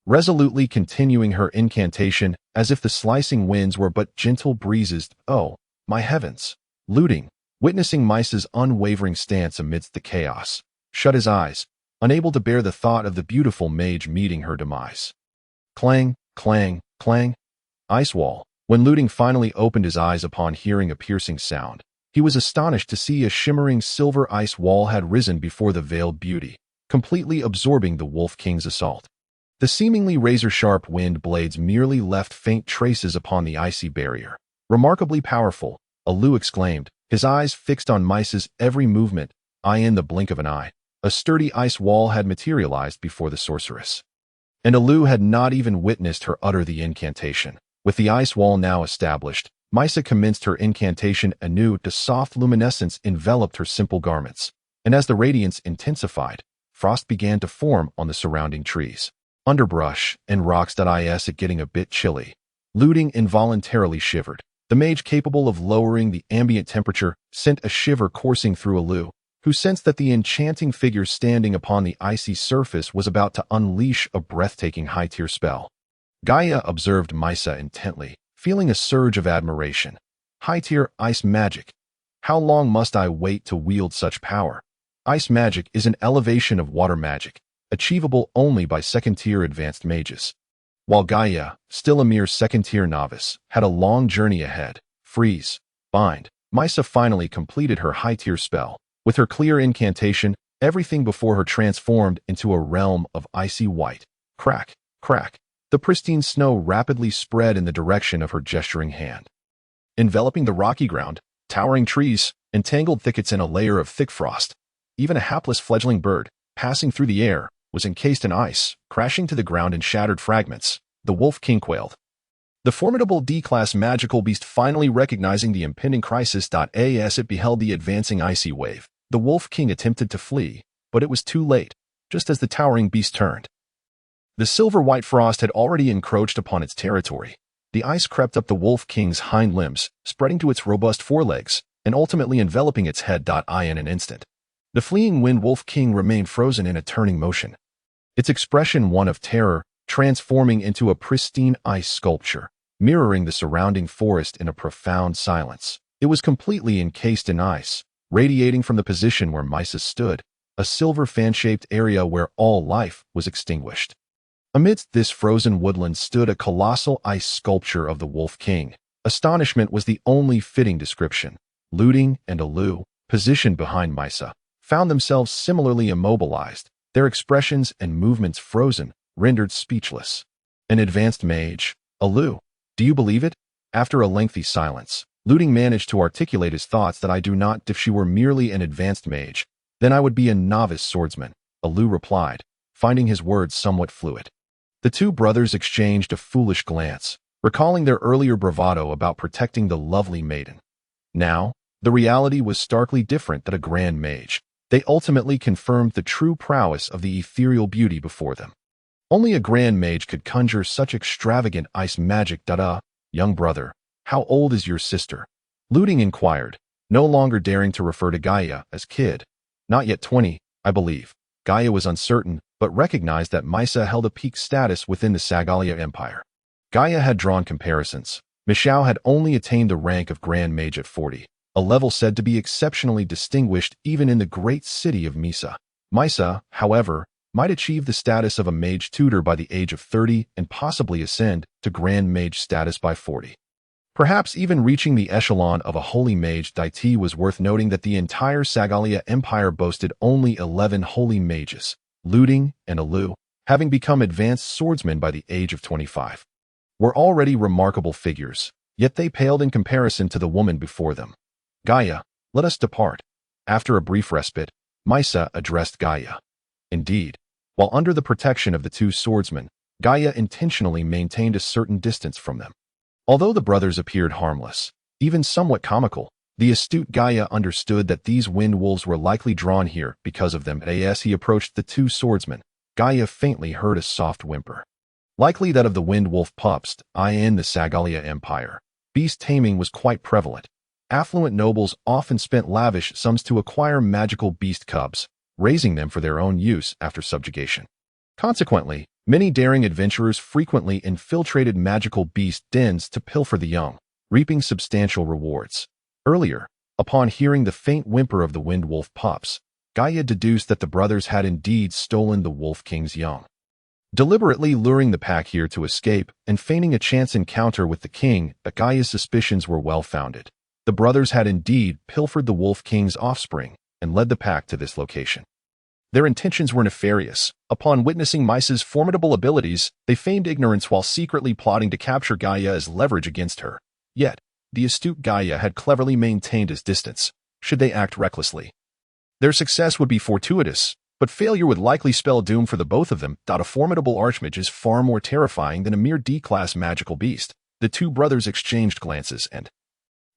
Speaker 1: resolutely continuing her incantation as if the slicing winds were but gentle breezes. "Oh, my heavens!" Looting, witnessing Maisa's unwavering stance amidst the chaos, shut his eyes, unable to bear the thought of the beautiful mage meeting her demise. Clang, clang, clang. Ice wall. When Looting finally opened his eyes upon hearing a piercing sound, he was astonished to see a shimmering silver ice wall had risen before the veiled beauty, completely absorbing the Wolf King's assault. The seemingly razor-sharp wind blades merely left faint traces upon the icy barrier. "Remarkably powerful," Alu exclaimed, his eyes fixed on Maisa's every movement. In the blink of an eye, a sturdy ice wall had materialized before the sorceress, and Alu had not even witnessed her utter the incantation. With the ice wall now established, Maisa commenced her incantation anew. The soft luminescence enveloped her simple garments, and as the radiance intensified, frost began to form on the surrounding trees, underbrush, and rocks. It getting a bit chilly. Looting involuntarily shivered. The mage capable of lowering the ambient temperature sent a shiver coursing through Alu, who sensed that the enchanting figure standing upon the icy surface was about to unleash a breathtaking high-tier spell. Gaia observed Maisa intently, feeling a surge of admiration. "High-tier ice magic. How long must I wait to wield such power?" Ice magic is an elevation of water magic, achievable only by second-tier advanced mages. While Gaia, still a mere second-tier novice, had a long journey ahead. Freeze. Bind. Maisa finally completed her high-tier spell. With her clear incantation, everything before her transformed into a realm of icy white. Crack, crack. The pristine snow rapidly spread in the direction of her gesturing hand, enveloping the rocky ground, towering trees, and tangled thickets in a layer of thick frost. Even a hapless fledgling bird, passing through the air, was encased in ice, crashing to the ground in shattered fragments. The Wolf King quailed. The formidable D-class magical beast finally recognizing the impending crisis. As it beheld the advancing icy wave, the Wolf King attempted to flee, but it was too late, just as the towering beast turned. The silver-white frost had already encroached upon its territory. The ice crept up the Wolf King's hind limbs, spreading to its robust forelegs, and ultimately enveloping its head. In an instant, the fleeing Wind Wolf King remained frozen in a turning motion, its expression one of terror, transforming into a pristine ice sculpture, mirroring the surrounding forest in a profound silence. It was completely encased in ice, radiating from the position where Maisa stood, a silver fan-shaped area where all life was extinguished. Amidst this frozen woodland stood a colossal ice sculpture of the Wolf King. Astonishment was the only fitting description. Looting and Alu, positioned behind Maisa, found themselves similarly immobilized, their expressions and movements frozen, rendered speechless. An advanced mage, Alu, do you believe it? After a lengthy silence, Looting managed to articulate his thoughts that I do not. If she were merely an advanced mage, then I would be a novice swordsman, Alu replied, finding his words somewhat fluid. The two brothers exchanged a foolish glance, recalling their earlier bravado about protecting the lovely maiden. Now, the reality was starkly different than a grand mage. They ultimately confirmed the true prowess of the ethereal beauty before them. Only a grand mage could conjure such extravagant ice magic. Young brother, how old is your sister? Looting inquired, no longer daring to refer to Gaia as kid. Not yet 20, I believe. Gaia was uncertain, but recognized that Misa held a peak status within the Sagalia Empire. Gaia had drawn comparisons. Mixiao had only attained the rank of Grand Mage at 40, a level said to be exceptionally distinguished even in the great city of Misa. Misa, however, might achieve the status of a mage tutor by the age of 30 and possibly ascend to Grand Mage status by 40. Perhaps even reaching the echelon of a holy mage. It was worth noting that the entire Sagalia Empire boasted only 11 holy mages, Looting and Alu, having become advanced swordsmen by the age of 25. Were already remarkable figures, yet they paled in comparison to the woman before them. Gaia, let us depart. After a brief respite, Misa addressed Gaia. Indeed, while under the protection of the two swordsmen, Gaia intentionally maintained a certain distance from them. Although the brothers appeared harmless, even somewhat comical, the astute Gaia understood that these wind wolves were likely drawn here because of them. As he approached the two swordsmen, Gaia faintly heard a soft whimper. Likely that of the wind wolf pups. In the Sagalia Empire, beast taming was quite prevalent. Affluent nobles often spent lavish sums to acquire magical beast cubs, raising them for their own use after subjugation. Consequently, many daring adventurers frequently infiltrated magical beast dens to pilfer the young, reaping substantial rewards. Earlier, upon hearing the faint whimper of the wind wolf pups, Gaia deduced that the brothers had indeed stolen the Wolf King's young. Deliberately luring the pack here to escape and feigning a chance encounter with the king, Gaia's suspicions were well-founded. The brothers had indeed pilfered the Wolf King's offspring and led the pack to this location. Their intentions were nefarious. Upon witnessing Misa's formidable abilities, they feigned ignorance while secretly plotting to capture Gaia as leverage against her. Yet, the astute Gaia had cleverly maintained his distance, should they act recklessly. Their success would be fortuitous, but failure would likely spell doom for the both of them. A formidable archmage is far more terrifying than a mere D-class magical beast. The two brothers exchanged glances and,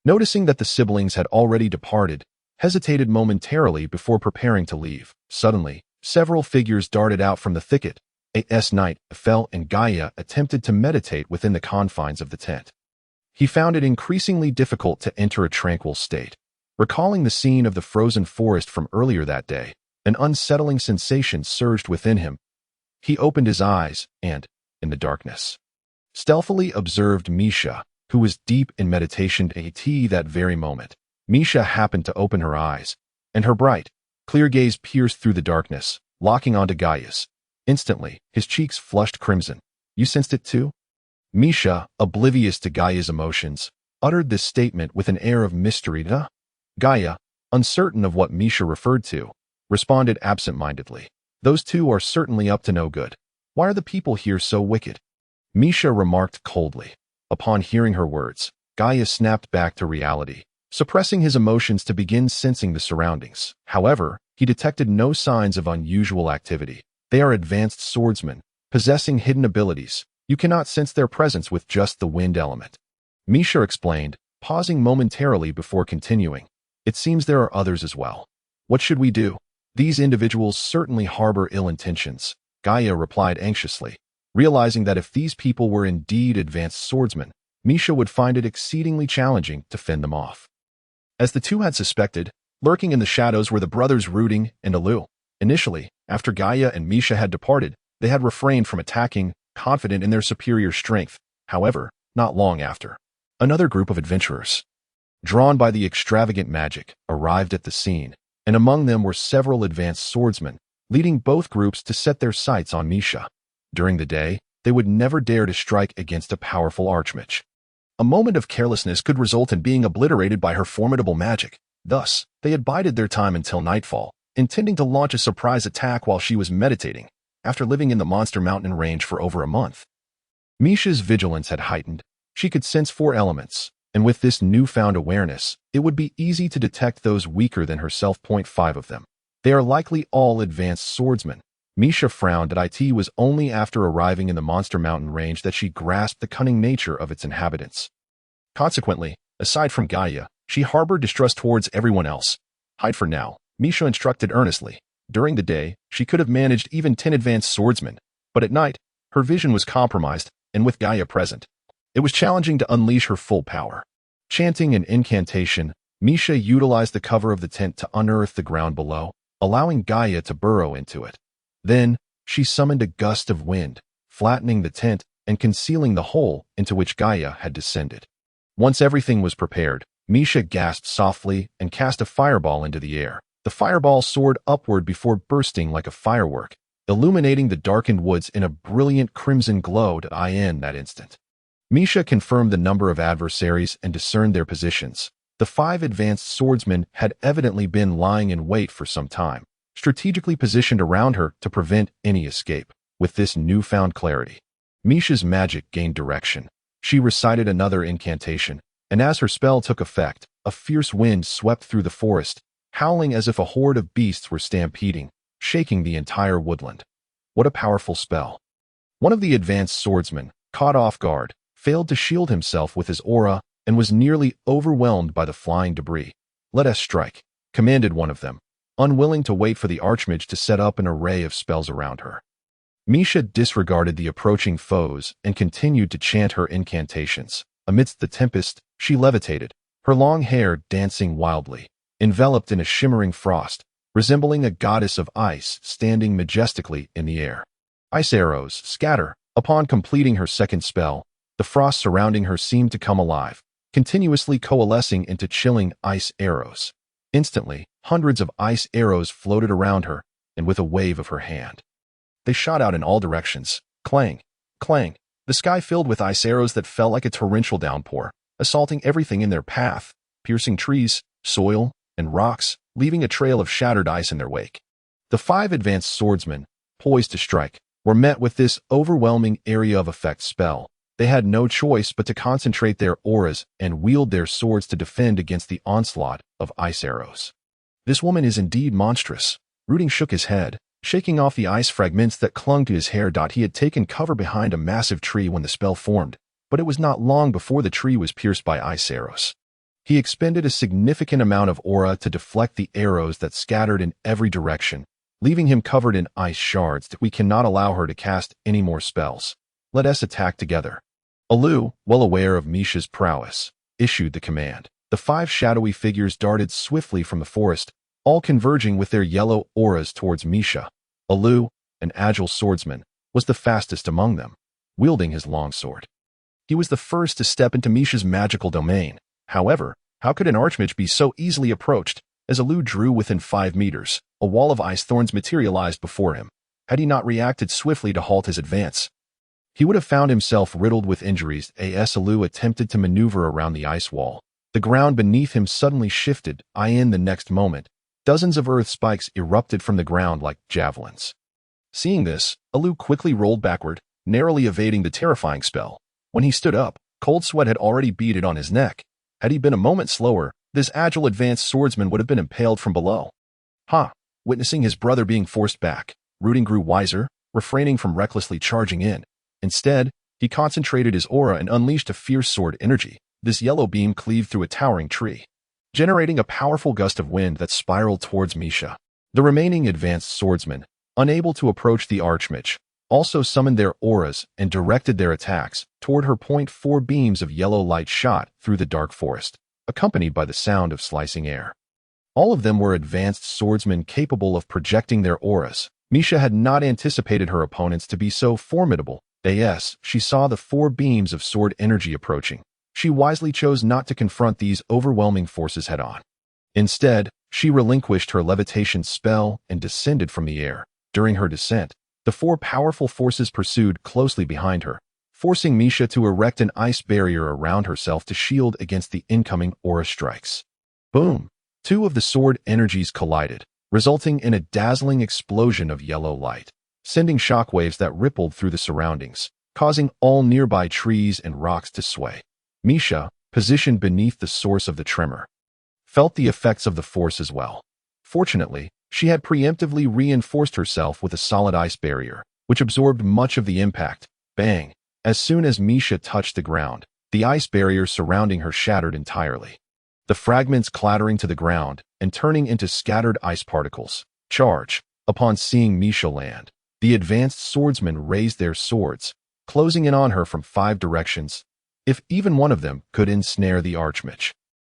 Speaker 1: noticing that the siblings had already departed, hesitated momentarily before preparing to leave. Suddenly, several figures darted out from the thicket. A.S. Knight, Fel, and Gaia attempted to meditate within the confines of the tent. He found it increasingly difficult to enter a tranquil state. Recalling the scene of the frozen forest from earlier that day, an unsettling sensation surged within him. He opened his eyes and, in the darkness, stealthily observed Misha, who was deep in meditation at that very moment. Misha happened to open her eyes, and her bright, clear gaze pierced through the darkness, locking onto Gaia's. Instantly, his cheeks flushed crimson. You sensed it too? Misha, oblivious to Gaia's emotions, uttered this statement with an air of mystery. Gaia, uncertain of what Misha referred to, responded absent-mindedly. Those two are certainly up to no good. Why are the people here so wicked? Misha remarked coldly. Upon hearing her words, Gaia snapped back to reality, suppressing his emotions to begin sensing the surroundings. However, he detected no signs of unusual activity. They are advanced swordsmen, possessing hidden abilities. You cannot sense their presence with just the wind element. Misha explained, pausing momentarily before continuing. It seems there are others as well. What should we do? These individuals certainly harbor ill intentions, Gaia replied anxiously, realizing that if these people were indeed advanced swordsmen, Misha would find it exceedingly challenging to fend them off. As the two had suspected, lurking in the shadows were the brothers Rooting and Alu. Initially, after Gaia and Misha had departed, they had refrained from attacking, confident in their superior strength. However, not long after, another group of adventurers, drawn by the extravagant magic, arrived at the scene, and among them were several advanced swordsmen, leading both groups to set their sights on Misha. During the day, they would never dare to strike against a powerful archmage. A moment of carelessness could result in being obliterated by her formidable magic. Thus, they had bided their time until nightfall, intending to launch a surprise attack while she was meditating, after living in the Monster Mountain range for over a month. Misha's vigilance had heightened. She could sense 4 elements, and with this newfound awareness, it would be easy to detect those weaker than herself. 5 of them. They are likely all advanced swordsmen. Misha frowned. It was only after arriving in the Monster Mountain range that she grasped the cunning nature of its inhabitants. Consequently, aside from Gaia, she harbored distrust towards everyone else. Hide for now, Misha instructed earnestly. During the day, she could have managed even 10 advanced swordsmen, but at night, her vision was compromised, and with Gaia present, it was challenging to unleash her full power. Chanting an incantation, Misha utilized the cover of the tent to unearth the ground below, allowing Gaia to burrow into it. Then, she summoned a gust of wind, flattening the tent and concealing the hole into which Gaia had descended. Once everything was prepared, Misha gasped softly and cast a fireball into the air. The fireball soared upward before bursting like a firework, illuminating the darkened woods in a brilliant crimson glow. In that instant, Misha confirmed the number of adversaries and discerned their positions. The 5 advanced swordsmen had evidently been lying in wait for some time, strategically positioned around her to prevent any escape. With this newfound clarity, Misha's magic gained direction. She recited another incantation, and as her spell took effect, a fierce wind swept through the forest, howling as if a horde of beasts were stampeding, shaking the entire woodland. What a powerful spell! One of the advanced swordsmen, caught off guard, failed to shield himself with his aura and was nearly overwhelmed by the flying debris. "Let us strike," commanded one of them, unwilling to wait for the archmage to set up an array of spells around her. Misha disregarded the approaching foes and continued to chant her incantations. Amidst the tempest, she levitated, her long hair dancing wildly, enveloped in a shimmering frost, resembling a goddess of ice standing majestically in the air. Ice arrows scatter. Upon completing her second spell, the frost surrounding her seemed to come alive, continuously coalescing into chilling ice arrows. Instantly, hundreds of ice arrows floated around her, and with a wave of her hand, they shot out in all directions. Clang, clang, the sky filled with ice arrows that fell like a torrential downpour, assaulting everything in their path, piercing trees, soil, and rocks, leaving a trail of shattered ice in their wake. The 5 advanced swordsmen, poised to strike, were met with this overwhelming area of effect spell. They had no choice but to concentrate their auras and wield their swords to defend against the onslaught of ice arrows. "This woman is indeed monstrous." Ruding shook his head, shaking off the ice fragments that clung to his hair. He had taken cover behind a massive tree when the spell formed, but it was not long before the tree was pierced by ice arrows. He expended a significant amount of aura to deflect the arrows that scattered in every direction, leaving him covered in ice shards. "We cannot allow her to cast any more spells. Let us attack together." Alu, well aware of Misha's prowess, issued the command. The 5 shadowy figures darted swiftly from the forest, all converging with their yellow auras towards Misha. Alu, an agile swordsman, was the fastest among them, wielding his longsword. He was the first to step into Misha's magical domain. However, how could an archmage be so easily approached? As Alu drew within 5 meters, a wall of ice thorns materialized before him. Had he not reacted swiftly to halt his advance, he would have found himself riddled with injuries. As Alu attempted to maneuver around the ice wall, the ground beneath him suddenly shifted. In the next moment, dozens of earth spikes erupted from the ground like javelins. Seeing this, Alu quickly rolled backward, narrowly evading the terrifying spell. When he stood up, cold sweat had already beaded on his neck. Had he been a moment slower, this agile advanced swordsman would have been impaled from below. Witnessing his brother being forced back, Ruding grew wiser, refraining from recklessly charging in. Instead, he concentrated his aura and unleashed a fierce sword energy. This yellow beam cleaved through a towering tree, generating a powerful gust of wind that spiraled towards Misha. The remaining advanced swordsmen, unable to approach the archmage, also summoned their auras and directed their attacks toward her. 4 beams of yellow light shot through the dark forest, accompanied by the sound of slicing air. All of them were advanced swordsmen capable of projecting their auras. Misha had not anticipated her opponents to be so formidable. She saw the 4 beams of sword energy approaching. She wisely chose not to confront these overwhelming forces head-on. Instead, she relinquished her levitation spell and descended from the air. During her descent, the 4 powerful forces pursued closely behind her, forcing Misha to erect an ice barrier around herself to shield against the incoming aura strikes. Boom! 2 of the sword energies collided, resulting in a dazzling explosion of yellow light, sending shockwaves that rippled through the surroundings. causing all nearby trees and rocks to sway. Misha, positioned beneath the source of the tremor, felt the effects of the force as well. Fortunately, she had preemptively reinforced herself with a solid ice barrier, which absorbed much of the impact. Bang! As soon as Misha touched the ground, the ice barrier surrounding her shattered entirely. The fragments clattering to the ground and turning into scattered ice particles. Charge! Upon seeing Misha land, the advanced swordsmen raised their swords, closing in on her from 5 directions. If even one of them could ensnare the archmage,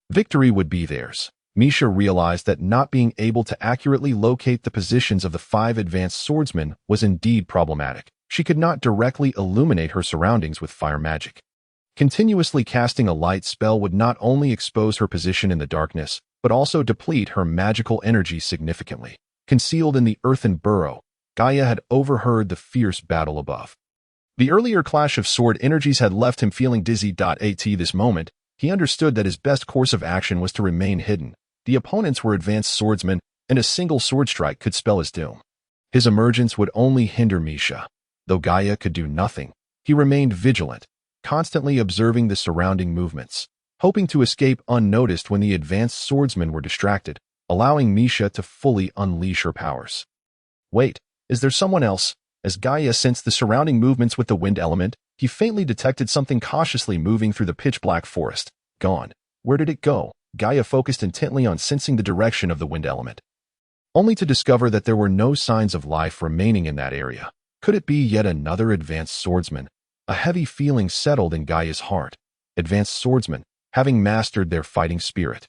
Speaker 1: victory would be theirs. Misha realized that not being able to accurately locate the positions of the 5 advanced swordsmen was indeed problematic. She could not directly illuminate her surroundings with fire magic. Continuously casting a light spell would not only expose her position in the darkness, but also deplete her magical energy significantly. Concealed in the earthen burrow, Gaia had overheard the fierce battle above. The earlier clash of sword energies had left him feeling dizzy. At this moment, he understood that his best course of action was to remain hidden. The opponents were advanced swordsmen, and a single sword strike could spell his doom. His emergence would only hinder Misha. Though Gaia could do nothing, he remained vigilant, constantly observing the surrounding movements, hoping to escape unnoticed when the advanced swordsmen were distracted, allowing Misha to fully unleash her powers. Wait, is there someone else? As Gaia sensed the surrounding movements with the wind element, he faintly detected something cautiously moving through the pitch-black forest. Gone. Where did it go? Gaia focused intently on sensing the direction of the wind element, only to discover that there were no signs of life remaining in that area. Could it be yet another advanced swordsman? A heavy feeling settled in Gaia's heart. Advanced swordsmen, having mastered their fighting spirit,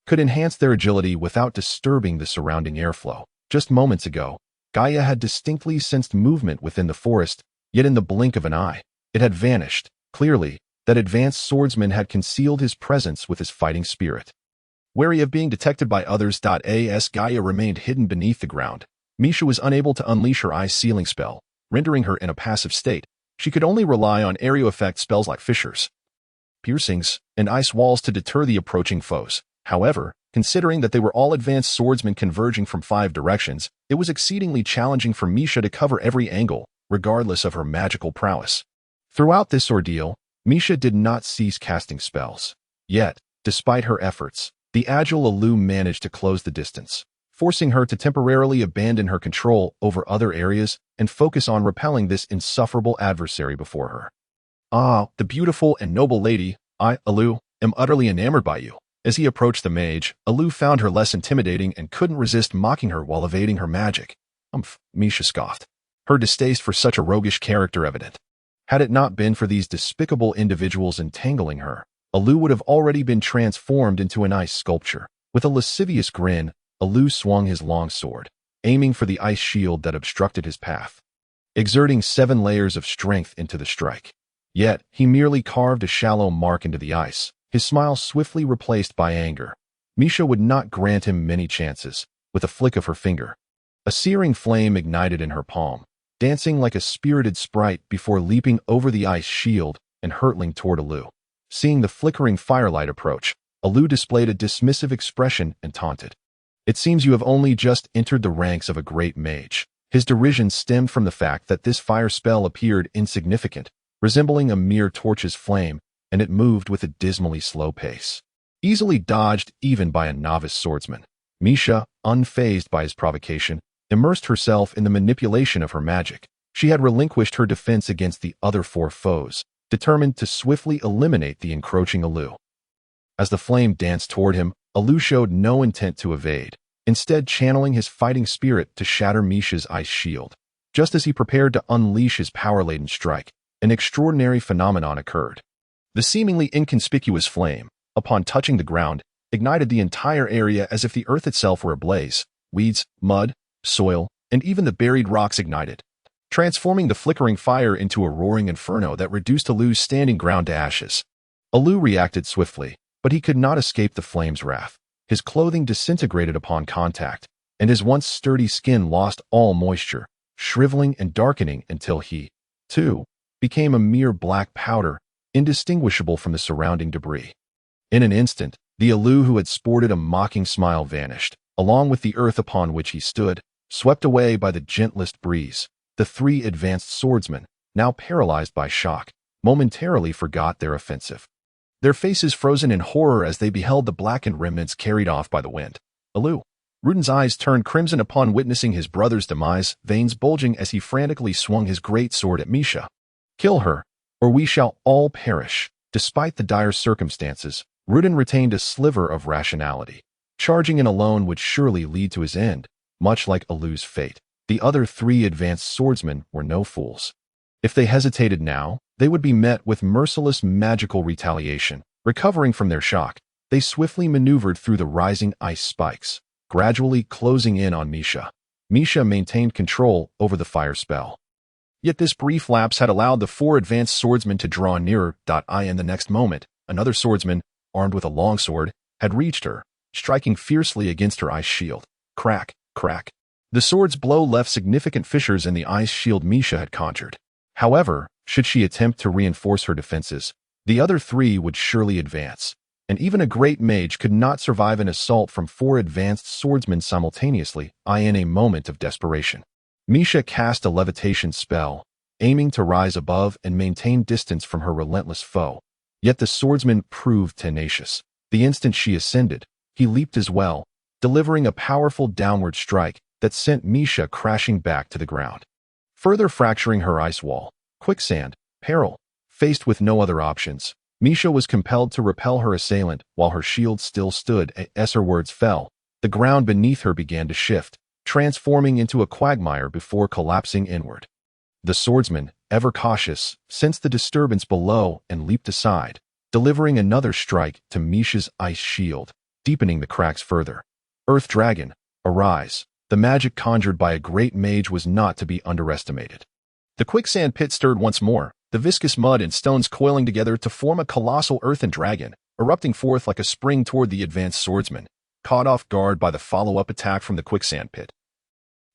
Speaker 1: could enhance their agility without disturbing the surrounding airflow. Just moments ago, Gaia had distinctly sensed movement within the forest, yet in the blink of an eye, it had vanished. Clearly, that advanced swordsman had concealed his presence with his fighting spirit. Wary of being detected by others, as Gaia remained hidden beneath the ground, Misha was unable to unleash her ice sealing spell, rendering her in a passive state. She could only rely on area effect spells like fissures, piercings, and ice walls to deter the approaching foes. However, considering that they were all advanced swordsmen converging from 5 directions, it was exceedingly challenging for Misha to cover every angle, regardless of her magical prowess. Throughout this ordeal, Misha did not cease casting spells. Yet, despite her efforts, the agile Alu managed to close the distance, forcing her to temporarily abandon her control over other areas and focus on repelling this insufferable adversary before her. Ah, the beautiful and noble lady, I, Alu, am utterly enamored by you. As he approached the mage, Alu found her less intimidating and couldn't resist mocking her while evading her magic. Misha scoffed, her distaste for such a roguish character evident. Had it not been for these despicable individuals entangling her, Alu would have already been transformed into an ice sculpture. With a lascivious grin, Alu swung his long sword, aiming for the ice shield that obstructed his path, exerting 7 layers of strength into the strike. Yet, he merely carved a shallow mark into the ice, his smile swiftly replaced by anger. Misha would not grant him many chances. With a flick of her finger, a searing flame ignited in her palm, dancing like a spirited sprite before leaping over the ice shield and hurtling toward Alu. Seeing the flickering firelight approach, Alu displayed a dismissive expression and taunted. It seems you have only just entered the ranks of a great mage. His derision stemmed from the fact that this fire spell appeared insignificant, resembling a mere torch's flame, and it moved with a dismally slow pace, easily dodged even by a novice swordsman. Misha, unfazed by his provocation, immersed herself in the manipulation of her magic. She had relinquished her defense against the other 4 foes, determined to swiftly eliminate the encroaching Alu. As the flame danced toward him, Alu showed no intent to evade, instead channeling his fighting spirit to shatter Misha's ice shield. Just as he prepared to unleash his power-laden strike, an extraordinary phenomenon occurred. The seemingly inconspicuous flame, upon touching the ground, ignited the entire area as if the earth itself were ablaze. Weeds, mud, soil, and even the buried rocks ignited, transforming the flickering fire into a roaring inferno that reduced Alu's standing ground to ashes. Alu reacted swiftly, but he could not escape the flame's wrath. His clothing disintegrated upon contact, and his once sturdy skin lost all moisture, shriveling and darkening until he, too, became a mere black powder, indistinguishable from the surrounding debris. In an instant, the Alu who had sported a mocking smile vanished, along with the earth upon which he stood, swept away by the gentlest breeze. The 3 advanced swordsmen, now paralyzed by shock, momentarily forgot their offensive. Their faces frozen in horror as they beheld the blackened remnants carried off by the wind. Alu. Rudin's eyes turned crimson upon witnessing his brother's demise, veins bulging as he frantically swung his great sword at Misha. Kill her, or we shall all perish. Despite the dire circumstances, Rudin retained a sliver of rationality. Charging in alone would surely lead to his end, much like Alu's fate. The other 3 advanced swordsmen were no fools. If they hesitated now, they would be met with merciless magical retaliation. Recovering from their shock, they swiftly maneuvered through the rising ice spikes, gradually closing in on Misha. Misha maintained control over the fire spell. Yet this brief lapse had allowed the 4 advanced swordsmen to draw nearer. In the next moment, another swordsman, armed with a longsword, had reached her, striking fiercely against her ice shield. Crack, crack. The sword's blow left significant fissures in the ice shield Misha had conjured. However, should she attempt to reinforce her defenses, the other 3 would surely advance, and even a great mage could not survive an assault from 4 advanced swordsmen simultaneously. In a moment of desperation, Misha cast a levitation spell, aiming to rise above and maintain distance from her relentless foe. Yet the swordsman proved tenacious. The instant she ascended, he leaped as well, delivering a powerful downward strike that sent Misha crashing back to the ground, further fracturing her ice wall. Quicksand, peril. Faced with no other options, Misha was compelled to repel her assailant while her shield still stood. As her words fell, the ground beneath her began to shift, transforming into a quagmire before collapsing inward. The swordsman, ever cautious, sensed the disturbance below and leaped aside, delivering another strike to Misha's ice shield, deepening the cracks further. Earth Dragon, arise. The magic conjured by a great mage was not to be underestimated. The quicksand pit stirred once more, the viscous mud and stones coiling together to form a colossal earthen dragon, erupting forth like a spring toward the advanced swordsman, caught off guard by the follow-up attack from the quicksand pit.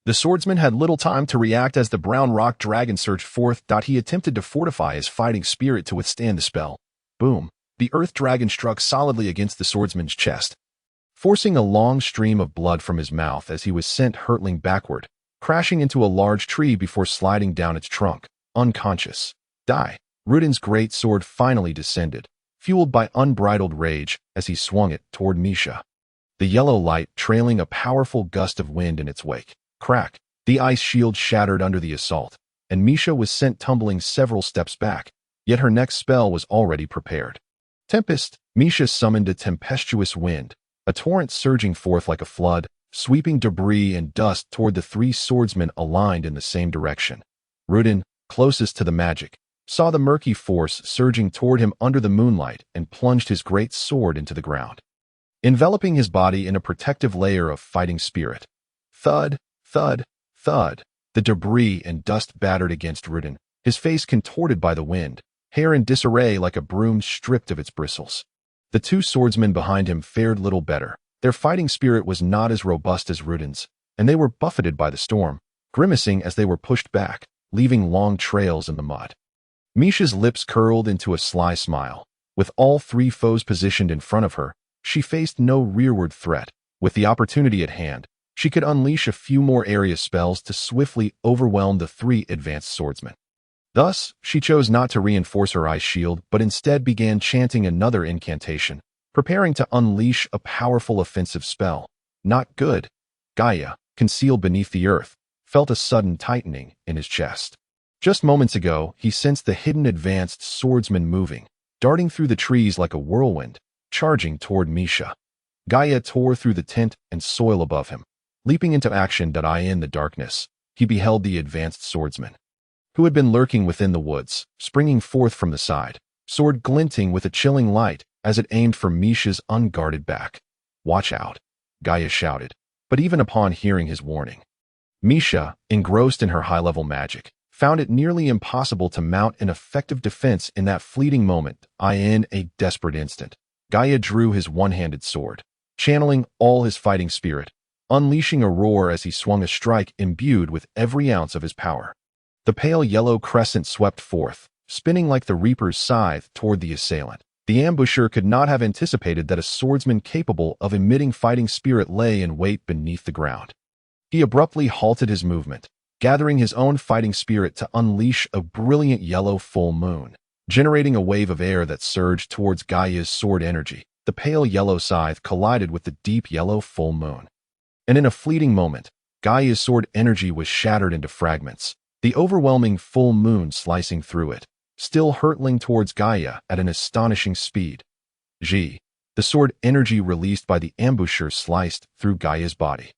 Speaker 1: The swordsman had little time to react as the brown rock dragon surged forth. He attempted to fortify his fighting spirit to withstand the spell. Boom! The earth dragon struck solidly against the swordsman's chest, forcing a long stream of blood from his mouth as he was sent hurtling backward, crashing into a large tree before sliding down its trunk, unconscious. Rudin's great sword finally descended, fueled by unbridled rage as he swung it toward Misha, the yellow light trailing a powerful gust of wind in its wake. Crack! The ice shield shattered under the assault, and Misha was sent tumbling several steps back, yet her next spell was already prepared. Tempest. Misha summoned a tempestuous wind, a torrent surging forth like a flood, sweeping debris and dust toward the 3 swordsmen aligned in the same direction. Rudin, closest to the magic, saw the murky force surging toward him under the moonlight and plunged his great sword into the ground, enveloping his body in a protective layer of fighting spirit. Thud, thud, thud. The debris and dust battered against Rudin, his face contorted by the wind, hair in disarray like a broom stripped of its bristles. The 2 swordsmen behind him fared little better. Their fighting spirit was not as robust as Rudin's, and they were buffeted by the storm, grimacing as they were pushed back, leaving long trails in the mud. Misha's lips curled into a sly smile. With all 3 foes positioned in front of her, she faced no rearward threat. With the opportunity at hand, she could unleash a few more area spells to swiftly overwhelm the 3 advanced swordsmen. Thus, she chose not to reinforce her ice shield, but instead began chanting another incantation, preparing to unleash a powerful offensive spell. Not good. Gaia, concealed beneath the earth, felt a sudden tightening in his chest. Just moments ago, he sensed the hidden advanced swordsman moving, darting through the trees like a whirlwind, charging toward Misha. Gaia tore through the tent and soil above him, leaping into action. In the darkness, he beheld the advanced swordsman, who had been lurking within the woods, springing forth from the side, sword glinting with a chilling light as it aimed for Misha's unguarded back. Watch out, Gaia shouted, but even upon hearing his warning, Misha, engrossed in her high-level magic, found it nearly impossible to mount an effective defense in that fleeting moment. In a desperate instant, Gaia drew his one-handed sword, channeling all his fighting spirit, unleashing a roar as he swung a strike imbued with every ounce of his power. The pale yellow crescent swept forth, spinning like the reaper's scythe toward the assailant. The ambusher could not have anticipated that a swordsman capable of emitting fighting spirit lay in wait beneath the ground. He abruptly halted his movement, gathering his own fighting spirit to unleash a brilliant yellow full moon, generating a wave of air that surged towards Gaia's sword energy. The pale yellow scythe collided with the deep yellow full moon, and in a fleeting moment, Gaia's sword energy was shattered into fragments, the overwhelming full moon slicing through it, still hurtling towards Gaia at an astonishing speed. The sword energy released by the ambusher sliced through Gaia's body,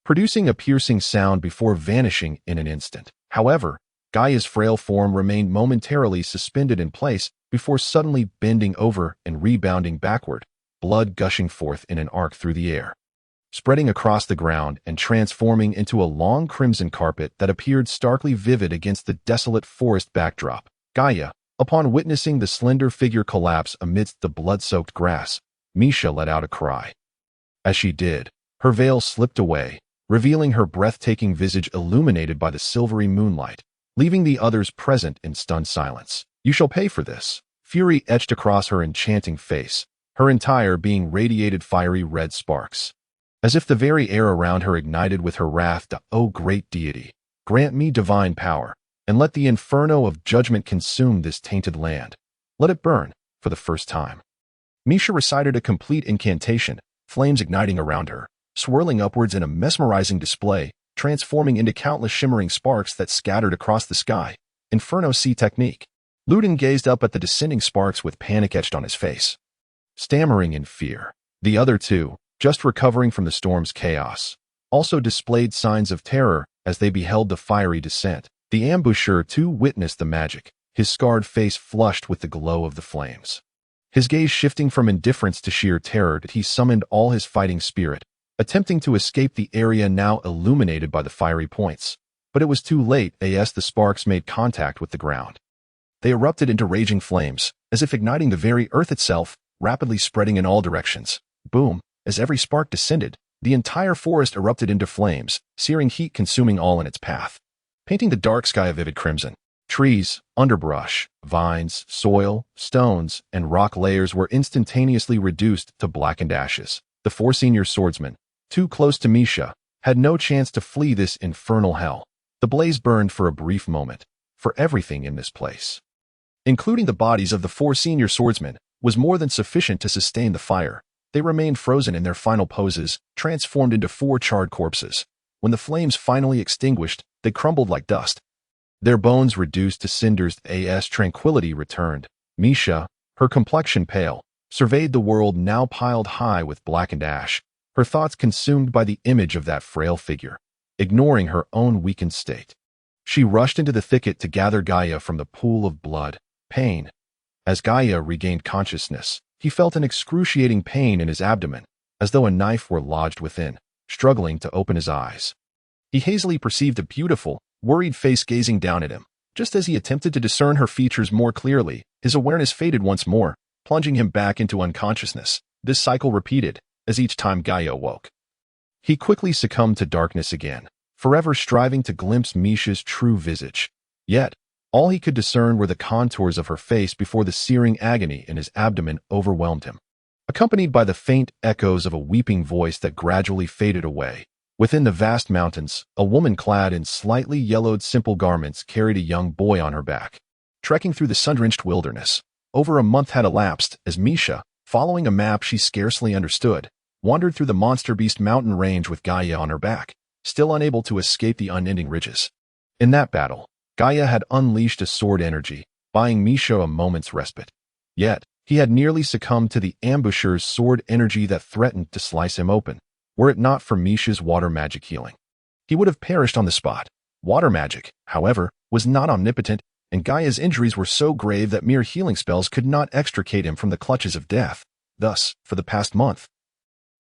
Speaker 1: producing a piercing sound before vanishing in an instant. However, Gaia's frail form remained momentarily suspended in place before suddenly bending over and rebounding backward, blood gushing forth in an arc through the air, spreading across the ground and transforming into a long crimson carpet that appeared starkly vivid against the desolate forest backdrop. Gaia, upon witnessing the slender figure collapse amidst the blood-soaked grass, Misha let out a cry. As she did, her veil slipped away, revealing her breathtaking visage illuminated by the silvery moonlight, leaving the others present in stunned silence. "You shall pay for this." Fury etched across her enchanting face, her entire being radiated fiery red sparks, as if the very air around her ignited with her wrath. "O great deity, grant me divine power, and let the inferno of judgment consume this tainted land. Let it burn, for the first time." Misha recited a complete incantation, flames igniting around her, swirling upwards in a mesmerizing display, transforming into countless shimmering sparks that scattered across the sky. Inferno C technique. Ludin gazed up at the descending sparks with panic etched on his face, stammering in fear. The other two, just recovering from the storm's chaos, also displayed signs of terror as they beheld the fiery descent. The ambusher too witnessed the magic, his scarred face flushed with the glow of the flames. His gaze shifting from indifference to sheer terror, he summoned all his fighting spirit, attempting to escape the area now illuminated by the fiery points. But it was too late as the sparks made contact with the ground. They erupted into raging flames, as if igniting the very earth itself, rapidly spreading in all directions. Boom! As every spark descended, the entire forest erupted into flames, searing heat consuming all in its path, painting the dark sky a vivid crimson. Trees, underbrush, vines, soil, stones, and rock layers were instantaneously reduced to blackened ashes. The four senior swordsmen, too close to Misha, had no chance to flee this infernal hell. The blaze burned for a brief moment, for everything in this place, including the bodies of the four senior swordsmen, was more than sufficient to sustain the fire. They remained frozen in their final poses, transformed into four charred corpses. When the flames finally extinguished, they crumbled like dust, their bones reduced to cinders. As tranquility returned, Misha, her complexion pale, surveyed the world now piled high with blackened ash, her thoughts consumed by the image of that frail figure. Ignoring her own weakened state, she rushed into the thicket to gather Gaia from the pool of blood. Pain. As Gaia regained consciousness, he felt an excruciating pain in his abdomen, as though a knife were lodged within, struggling to open his eyes. He hazily perceived a beautiful, worried face gazing down at him. Just as he attempted to discern her features more clearly, his awareness faded once more, plunging him back into unconsciousness. This cycle repeated, as each time Gaia awoke, he quickly succumbed to darkness again, forever striving to glimpse Misha's true visage. Yet, all he could discern were the contours of her face before the searing agony in his abdomen overwhelmed him, accompanied by the faint echoes of a weeping voice that gradually faded away. Within the vast mountains, a woman clad in slightly yellowed simple garments carried a young boy on her back, trekking through the sun-drenched wilderness. Over a month had elapsed as Misha, following a map she scarcely understood, wandered through the monster beast mountain range with Gaia on her back, still unable to escape the unending ridges. In that battle, Gaia had unleashed a sword energy, buying Misha a moment's respite. Yet, he had nearly succumbed to the ambusher's sword energy that threatened to slice him open. Were it not for Misha's water magic healing, he would have perished on the spot. Water magic, however, was not omnipotent, and Gaia's injuries were so grave that mere healing spells could not extricate him from the clutches of death. Thus, for the past month,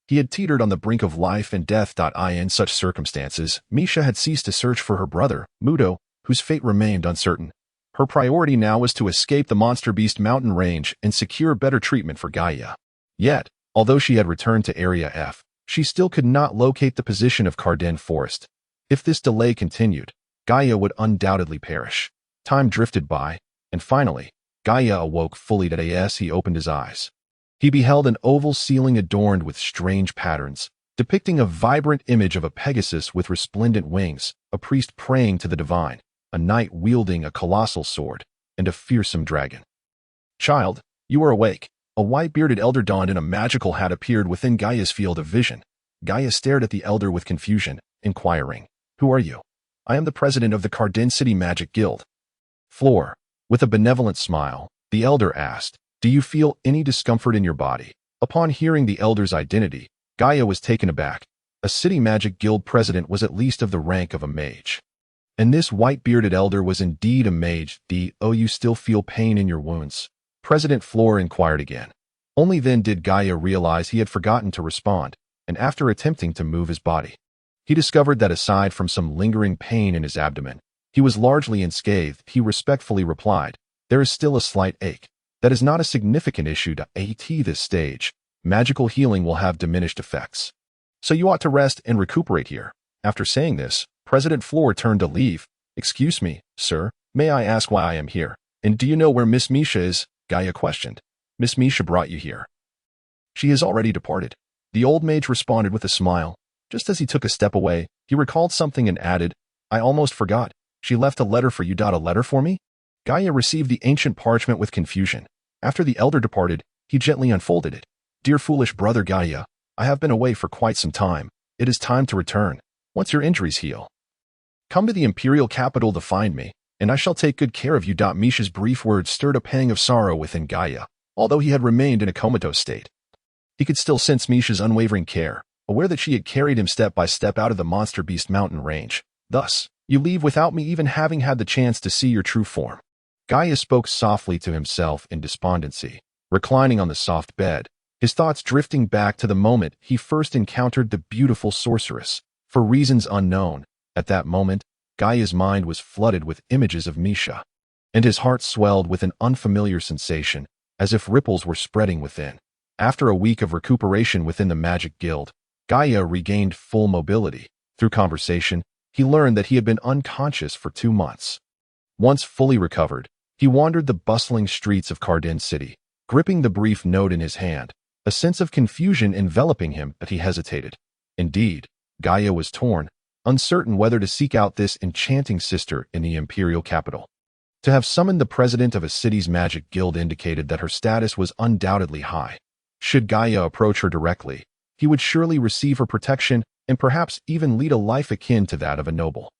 Speaker 1: he had teetered on the brink of life and death. In such circumstances, Misha had ceased to search for her brother, Mudo, whose fate remained uncertain. Her priority now was to escape the monster beast mountain range and secure better treatment for Gaia. Yet, although she had returned to Area F, she still could not locate the position of Carden Forest. If this delay continued, Gaia would undoubtedly perish. Time drifted by, and finally, Gaia awoke fully. As he opened his eyes, he beheld an oval ceiling adorned with strange patterns, depicting a vibrant image of a Pegasus with resplendent wings, a priest praying to the divine, a knight wielding a colossal sword, and a fearsome dragon. "Child, you are awake." A white-bearded elder donned in a magical hat appeared within Gaia's field of vision. Gaia stared at the elder with confusion, inquiring, "Who are you?" "I am the president of the Cardin City Magic Guild." Floor. With a benevolent smile, the elder asked, "Do you feel any discomfort in your body?" Upon hearing the elder's identity, Gaia was taken aback. A city magic guild president was at least of the rank of a mage. And this white-bearded elder was indeed a mage. "Oh, you still feel pain in your wounds?" President Floor inquired again. Only then did Gaia realize he had forgotten to respond, and after attempting to move his body, he discovered that aside from some lingering pain in his abdomen, he was largely unscathed. He respectfully replied, "There is still a slight ache. That is not a significant issue at this stage. Magical healing will have diminished effects. So you ought to rest and recuperate here." After saying this, President Floor turned to leave. "Excuse me, sir, may I ask why I am here? And do you know where Miss Misha is?" Gaia questioned. "Miss Misha brought you here." "She has already departed." The old mage responded with a smile. Just as he took a step away, he recalled something and added, "I almost forgot. She left a letter for you. A letter for me?" Gaia received the ancient parchment with confusion. After the elder departed, he gently unfolded it. "Dear foolish brother Gaia, I have been away for quite some time. It is time to return. Once your injuries heal, come to the imperial capital to find me, and I shall take good care of you." Misha's brief words stirred a pang of sorrow within Gaia. Although he had remained in a comatose state, he could still sense Misha's unwavering care, aware that she had carried him step by step out of the Monster Beast mountain range. "Thus, you leave without me even having had the chance to see your true form." Gaia spoke softly to himself in despondency, reclining on the soft bed, his thoughts drifting back to the moment he first encountered the beautiful sorceress. For reasons unknown, at that moment, Gaia's mind was flooded with images of Misha, and his heart swelled with an unfamiliar sensation, as if ripples were spreading within. After a week of recuperation within the Magic Guild, Gaia regained full mobility. Through conversation, he learned that he had been unconscious for 2 months. Once fully recovered, he wandered the bustling streets of Cardin City, gripping the brief note in his hand, a sense of confusion enveloping him that he hesitated. Indeed, Gaia was torn, uncertain whether to seek out this enchanting sister in the imperial capital. To have summoned the president of a city's magic guild indicated that her status was undoubtedly high. Should Gaia approach her directly, he would surely receive her protection and perhaps even lead a life akin to that of a noble.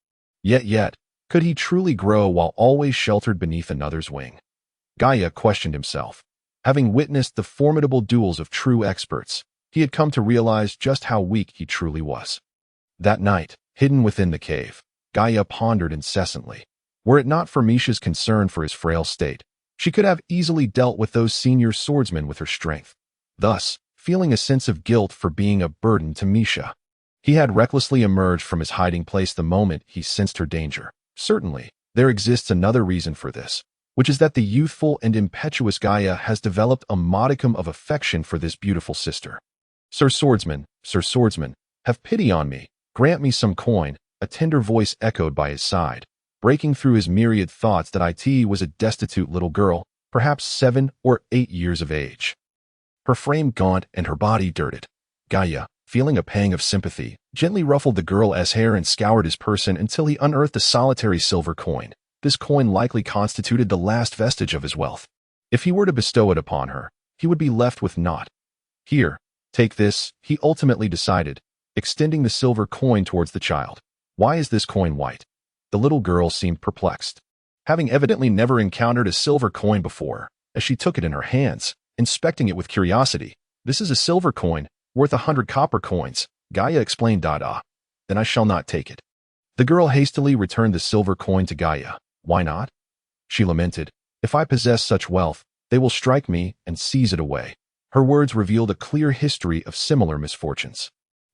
Speaker 1: Yet, could he truly grow while always sheltered beneath another's wing? Gaia questioned himself. Having witnessed the formidable duels of true experts, he had come to realize just how weak he truly was. That night, hidden within the cave, Gaia pondered incessantly. Were it not for Misha's concern for his frail state, she could have easily dealt with those senior swordsmen with her strength. Thus, feeling a sense of guilt for being a burden to Misha, he had recklessly emerged from his hiding place the moment he sensed her danger. Certainly, there exists another reason for this, which is that the youthful and impetuous Gaia has developed a modicum of affection for this beautiful sister. Sir Swordsman, have pity on me. Grant me some coin," a tender voice echoed by his side, breaking through his myriad thoughts that it was a destitute little girl, perhaps 7 or 8 years of age. Her frame gaunt and her body dirted. Gaia, feeling a pang of sympathy, gently ruffled the girl's hair and scoured his person until he unearthed a solitary silver coin. This coin likely constituted the last vestige of his wealth. If he were to bestow it upon her, he would be left with naught. "Here, take this," he ultimately decided, extending the silver coin towards the child. "Why is this coin white?" The little girl seemed perplexed, having evidently never encountered a silver coin before, as she took it in her hands, inspecting it with curiosity. "This is a silver coin, worth 100 copper coins," Gaia explained. "Then I shall not take it." The girl hastily returned the silver coin to Gaia. "Why not?" she lamented. "If I possess such wealth, they will strike me and seize it away." Her words revealed a clear history of similar misfortunes.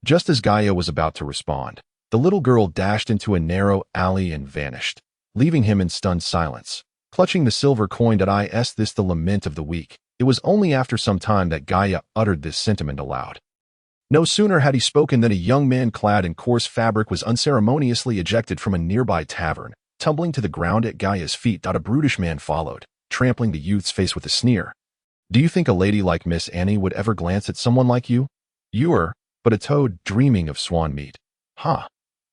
Speaker 1: Just as Gaia was about to respond, the little girl dashed into a narrow alley and vanished, leaving him in stunned silence. Clutching the silver coin, is this the lament of the weak? It was only after some time that Gaia uttered this sentiment aloud. No sooner had he spoken than a young man clad in coarse fabric was unceremoniously ejected from a nearby tavern, tumbling to the ground at Gaia's feet. A brutish man followed, trampling the youth's face with a sneer. "Do you think a lady like Miss Annie would ever glance at someone like you? You are..." but a toad dreaming of swan meat. Huh.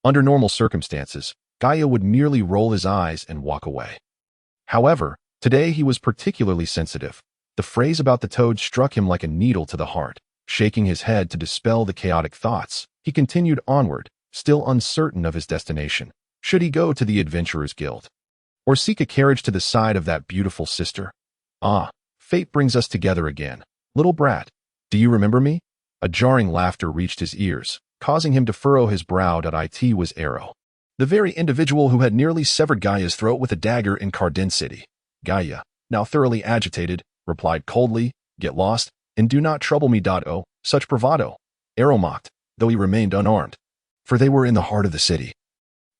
Speaker 1: Under normal circumstances, Gaia would merely roll his eyes and walk away. However, today he was particularly sensitive. The phrase about the toad struck him like a needle to the heart. Shaking his head to dispel the chaotic thoughts, he continued onward, still uncertain of his destination. Should he go to the Adventurers Guild? Or seek a carriage to the side of that beautiful sister? Ah, fate brings us together again. Little brat, do you remember me? A jarring laughter reached his ears, causing him to furrow his brow. It was Arrow, the very individual who had nearly severed Gaia's throat with a dagger in Cardin City. Gaia, now thoroughly agitated, replied coldly, "Get lost, and do not trouble me." Oh, such bravado, Arrow mocked, though he remained unarmed. For they were in the heart of the city,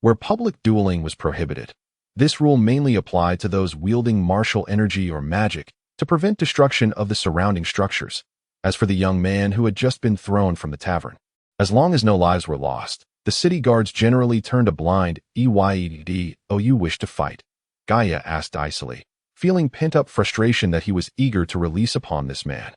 Speaker 1: where public dueling was prohibited. This rule mainly applied to those wielding martial energy or magic to prevent destruction of the surrounding structures. As for the young man who had just been thrown from the tavern, as long as no lives were lost, the city guards generally turned a blind eye. "Oh, you wish to fight?" Gaia asked icily, feeling pent-up frustration that he was eager to release upon this man.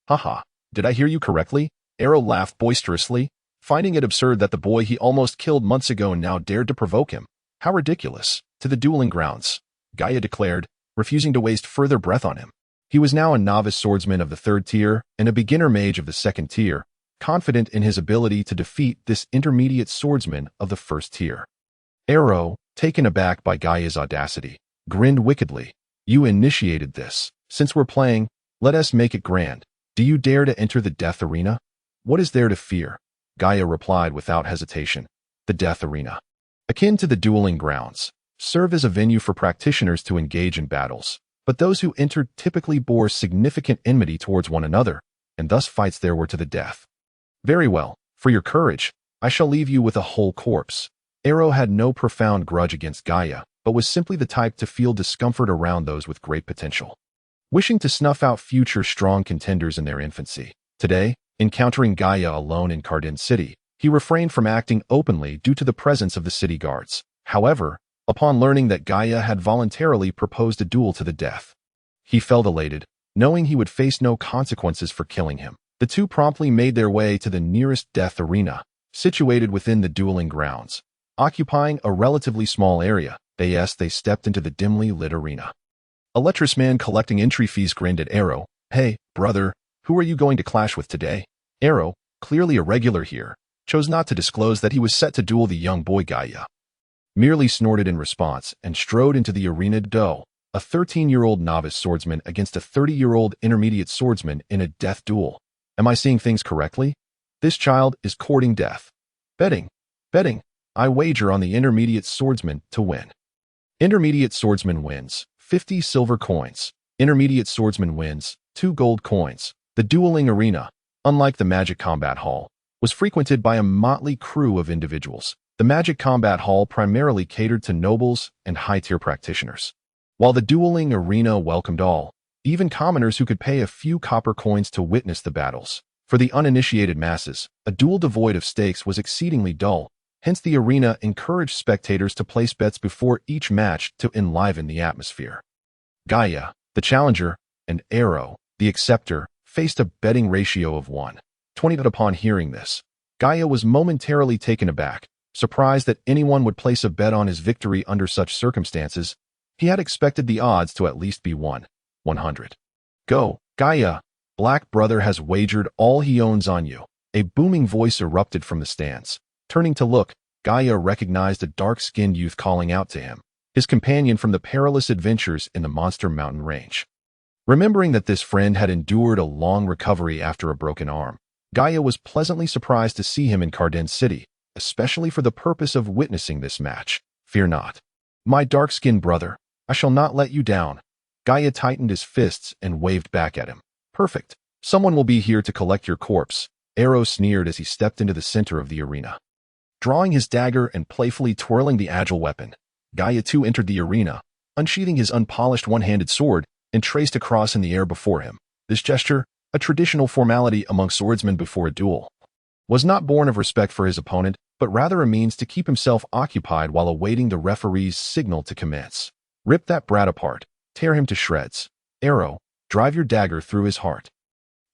Speaker 1: "Haha, did I hear you correctly?" Arrow laughed boisterously, finding it absurd that the boy he almost killed months ago now dared to provoke him. How ridiculous. "To the dueling grounds," Gaia declared, refusing to waste further breath on him. He was now a novice swordsman of the 3rd tier and a beginner mage of the 2nd tier, confident in his ability to defeat this intermediate swordsman of the 1st tier. Arrow, taken aback by Gaia's audacity, grinned wickedly. "You initiated this. Since we're playing, let us make it grand. Do you dare to enter the death arena?" "What is there to fear?" Gaia replied without hesitation. "The death arena, akin to the dueling grounds, serve as a venue for practitioners to engage in battles, but those who entered typically bore significant enmity towards one another, and thus fights there were to the death." "Very well. For your courage, I shall leave you with a whole corpse." Arrow had no profound grudge against Gaia, but was simply the type to feel discomfort around those with great potential, wishing to snuff out future strong contenders in their infancy. Today, encountering Gaia alone in Cardin City, he refrained from acting openly due to the presence of the city guards. However, upon learning that Gaia had voluntarily proposed a duel to the death, he felt elated, knowing he would face no consequences for killing him. The two promptly made their way to the nearest death arena, situated within the dueling grounds. Occupying a relatively small area, they stepped into the dimly lit arena. A lecherous man collecting entry fees grinned at Arrow. "Hey, brother, who are you going to clash with today?" Arrow, clearly a regular here, chose not to disclose that he was set to duel the young boy Gaia. Merely snorted in response and strode into the arena. A 13-year-old novice swordsman against a 30-year-old intermediate swordsman in a death duel. Am I seeing things correctly? This child is courting death. Betting. I wager on the intermediate swordsman to win. Intermediate swordsman wins 50 silver coins. Intermediate swordsman wins 2 gold coins. The dueling arena, unlike the Magic Combat Hall, was frequented by a motley crew of individuals. The Magic Combat Hall primarily catered to nobles and high-tier practitioners, while the dueling arena welcomed all, even commoners who could pay a few copper coins to witness the battles. For the uninitiated masses, a duel devoid of stakes was exceedingly dull, hence the arena encouraged spectators to place bets before each match to enliven the atmosphere. Gaia, the challenger, and Arrow, the acceptor, faced a betting ratio of 1:20. Upon hearing this, Gaia was momentarily taken aback, surprised that anyone would place a bet on his victory under such circumstances. He had expected the odds to at least be 100. "Go, Gaia! Black Brother has wagered all he owns on you." A booming voice erupted from the stands. Turning to look, Gaia recognized a dark-skinned youth calling out to him, his companion from the perilous adventures in the Monster Mountain Range. Remembering that this friend had endured a long recovery after a broken arm, Gaia was pleasantly surprised to see him in Cardin City, especially for the purpose of witnessing this match. "Fear not, my dark-skinned brother, I shall not let you down." Gaia tightened his fists and waved back at him. "Perfect. Someone will be here to collect your corpse." Arrow sneered as he stepped into the center of the arena. Drawing his dagger and playfully twirling the agile weapon, Gaia too entered the arena, unsheathing his unpolished one-handed sword and traced a cross in the air before him. This gesture, a traditional formality among swordsmen before a duel, was not born of respect for his opponent, but rather a means to keep himself occupied while awaiting the referee's signal to commence. "Rip that brat apart. Tear him to shreds. Arrow, drive your dagger through his heart.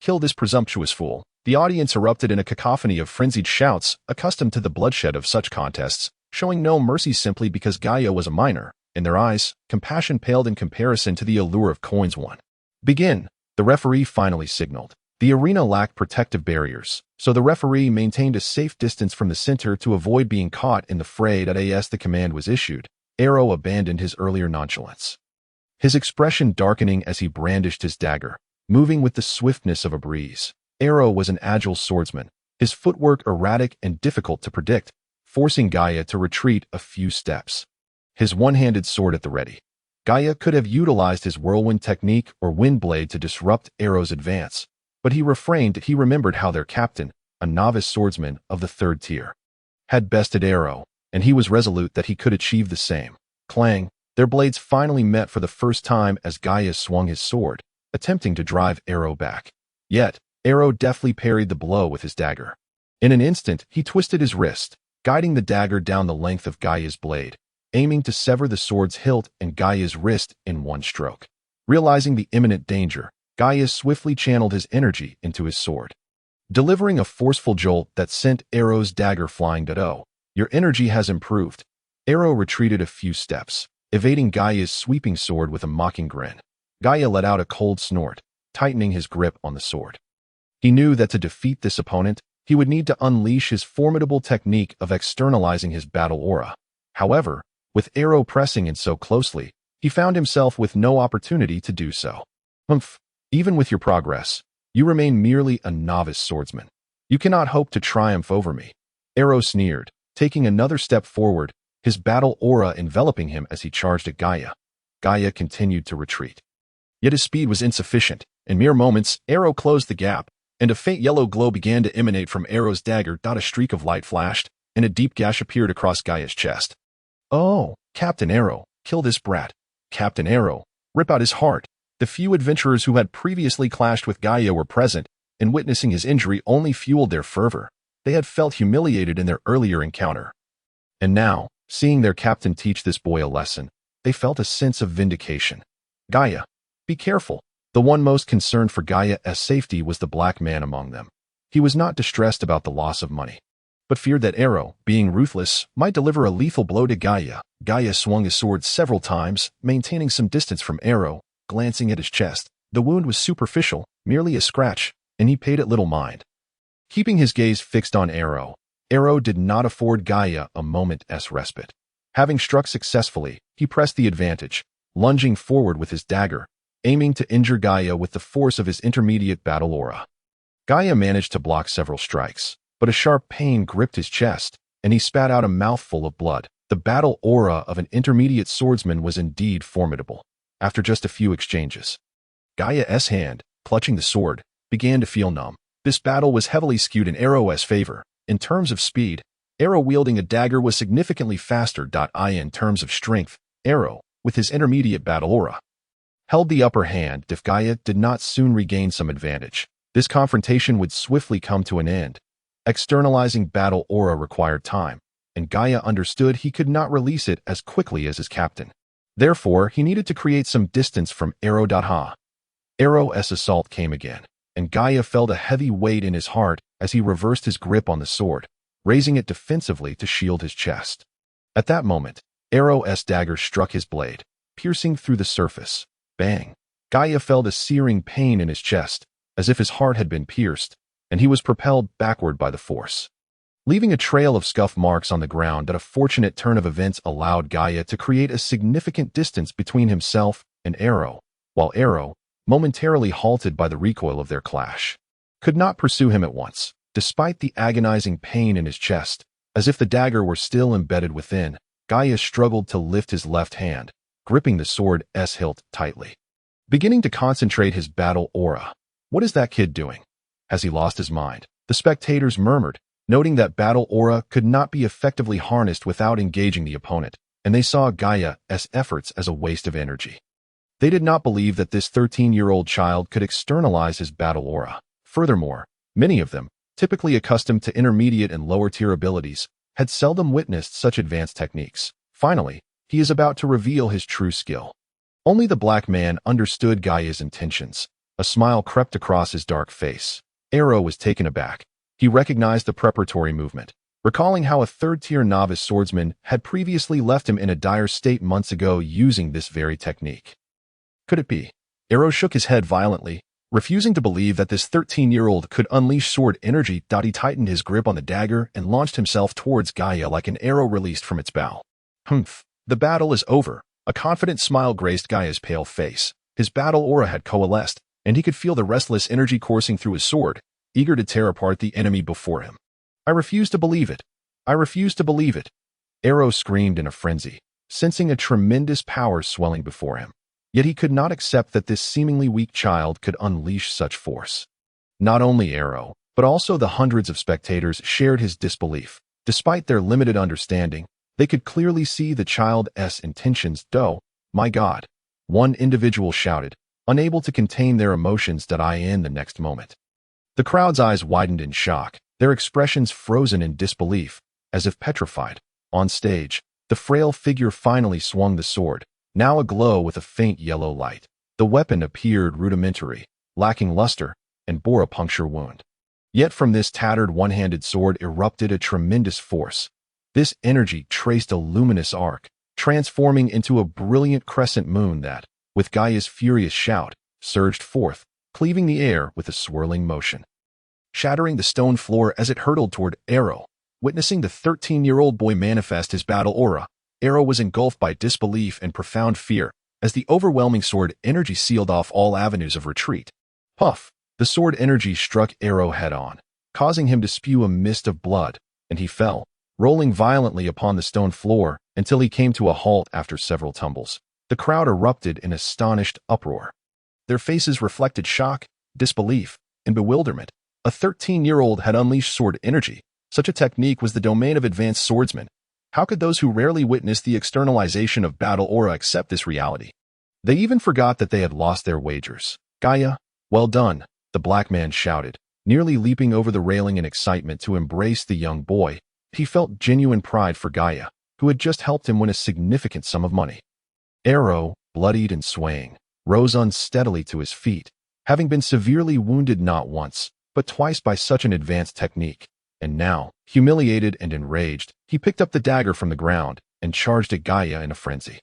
Speaker 1: Kill this presumptuous fool." The audience erupted in a cacophony of frenzied shouts, accustomed to the bloodshed of such contests, showing no mercy simply because Gaia was a minor. In their eyes, compassion paled in comparison to the allure of coins won. "Begin," the referee finally signaled. The arena lacked protective barriers, so the referee maintained a safe distance from the center to avoid being caught in the fray. As the command was issued, Arrow abandoned his earlier nonchalance, his expression darkening as he brandished his dagger, moving with the swiftness of a breeze. Arrow was an agile swordsman, his footwork erratic and difficult to predict, forcing Gaia to retreat a few steps. His one-handed sword at the ready, Gaia could have utilized his whirlwind technique or wind blade to disrupt Arrow's advance, but he refrained. He remembered how their captain, a novice swordsman of the third tier, had bested Arrow, and he was resolute that he could achieve the same. Clang! Their blades finally met for the first time as Gaia swung his sword, attempting to drive Arrow back. Yet, Arrow deftly parried the blow with his dagger. In an instant, he twisted his wrist, guiding the dagger down the length of Gaia's blade, aiming to sever the sword's hilt and Gaia's wrist in one stroke. Realizing the imminent danger, Gaia swiftly channeled his energy into his sword, delivering a forceful jolt that sent Arrow's dagger flying. "Oh, your energy has improved." Arrow retreated a few steps, evading Gaia's sweeping sword with a mocking grin. Gaia let out a cold snort, tightening his grip on the sword. He knew that to defeat this opponent, he would need to unleash his formidable technique of externalizing his battle aura. However, with Arrow pressing in so closely, he found himself with no opportunity to do so. Even with your progress, you remain merely a novice swordsman. You cannot hope to triumph over me." Arrow sneered, taking another step forward, his battle aura enveloping him as he charged at Gaia. Gaia continued to retreat. Yet his speed was insufficient. In mere moments, Arrow closed the gap, and a faint yellow glow began to emanate from Arrow's dagger. A streak of light flashed, and a deep gash appeared across Gaia's chest. "Oh, Captain Arrow, kill this brat. Captain Arrow, rip out his heart." The few adventurers who had previously clashed with Gaia were present, and witnessing his injury only fueled their fervor. They had felt humiliated in their earlier encounter. And now, seeing their captain teach this boy a lesson, they felt a sense of vindication. "Gaia, be careful." The one most concerned for Gaia's safety was the black man among them. He was not distressed about the loss of money, but feared that Arrow, being ruthless, might deliver a lethal blow to Gaia. Gaia swung his sword several times, maintaining some distance from Arrow. Glancing at his chest, the wound was superficial, merely a scratch, and he paid it little mind. Keeping his gaze fixed on Arrow, Arrow did not afford Gaia a moment's respite. Having struck successfully, he pressed the advantage, lunging forward with his dagger, aiming to injure Gaia with the force of his intermediate battle aura. Gaia managed to block several strikes, but a sharp pain gripped his chest, and he spat out a mouthful of blood. The battle aura of an intermediate swordsman was indeed formidable. After just a few exchanges, Gaia's hand, clutching the sword, began to feel numb. This battle was heavily skewed in Arrow's favor. In terms of speed, Arrow wielding a dagger was significantly faster. In terms of strength, Arrow, with his intermediate battle aura, held the upper hand. If Gaia did not soon regain some advantage, this confrontation would swiftly come to an end. Externalizing battle aura required time, and Gaia understood he could not release it as quickly as his captain. Therefore, he needed to create some distance from Arrow. Arrow's assault came again, and Gaia felt a heavy weight in his heart as he reversed his grip on the sword, raising it defensively to shield his chest. At that moment, Arrow's dagger struck his blade, piercing through the surface. Bang! Gaia felt a searing pain in his chest, as if his heart had been pierced, and he was propelled backward by the force, leaving a trail of scuff marks on the ground. A fortunate turn of events allowed Gaia to create a significant distance between himself and Arrow, while Arrow, momentarily halted by the recoil of their clash, could not pursue him at once. Despite the agonizing pain in his chest, as if the dagger were still embedded within, Gaia struggled to lift his left hand, gripping the sword's hilt tightly, beginning to concentrate his battle aura. "What is that kid doing? Has he lost his mind?" the spectators murmured, noting that battle aura could not be effectively harnessed without engaging the opponent, and they saw Gaia's efforts as a waste of energy. They did not believe that this 13-year-old child could externalize his battle aura. Furthermore, many of them, typically accustomed to intermediate and lower-tier abilities, had seldom witnessed such advanced techniques. Finally, he is about to reveal his true skill. Only the black man understood Gaia's intentions. A smile crept across his dark face. Arrow was taken aback. He recognized the preparatory movement, recalling how a third-tier novice swordsman had previously left him in a dire state months ago using this very technique. Could it be? Arrow shook his head violently, refusing to believe that this 13-year-old could unleash sword energy. He tightened his grip on the dagger and launched himself towards Gaia like an arrow released from its bow. Humph! The battle is over. A confident smile graced Gaia's pale face. His battle aura had coalesced, and he could feel the restless energy coursing through his sword, eager to tear apart the enemy before him. I refuse to believe it. I refuse to believe it. Arrow screamed in a frenzy, sensing a tremendous power swelling before him. Yet he could not accept that this seemingly weak child could unleash such force. Not only Arrow, but also the hundreds of spectators shared his disbelief. Despite their limited understanding, they could clearly see the child's intentions. My God, one individual shouted, unable to contain their emotions. In the next moment, the crowd's eyes widened in shock, their expressions frozen in disbelief, as if petrified. On stage, the frail figure finally swung the sword, now aglow with a faint yellow light. The weapon appeared rudimentary, lacking luster, and bore a puncture wound. Yet from this tattered one-handed sword erupted a tremendous force. This energy traced a luminous arc, transforming into a brilliant crescent moon that, with Gaia's furious shout, surged forth, cleaving the air with a swirling motion, shattering the stone floor as it hurtled toward Arrow. Witnessing the 13-year-old boy manifest his battle aura, Arrow was engulfed by disbelief and profound fear as the overwhelming sword energy sealed off all avenues of retreat. Puff! The sword energy struck Arrow head-on, causing him to spew a mist of blood, and he fell, rolling violently upon the stone floor until he came to a halt after several tumbles. The crowd erupted in astonished uproar. Their faces reflected shock, disbelief, and bewilderment. A 13-year-old had unleashed sword energy. Such a technique was the domain of advanced swordsmen. How could those who rarely witness the externalization of battle aura accept this reality? They even forgot that they had lost their wagers. Gaia, well done, the black man shouted, nearly leaping over the railing in excitement to embrace the young boy. He felt genuine pride for Gaia, who had just helped him win a significant sum of money. Arrow, bloodied and swaying, rose unsteadily to his feet, having been severely wounded not once, but twice by such an advanced technique. And now, humiliated and enraged, he picked up the dagger from the ground and charged at Gaia in a frenzy.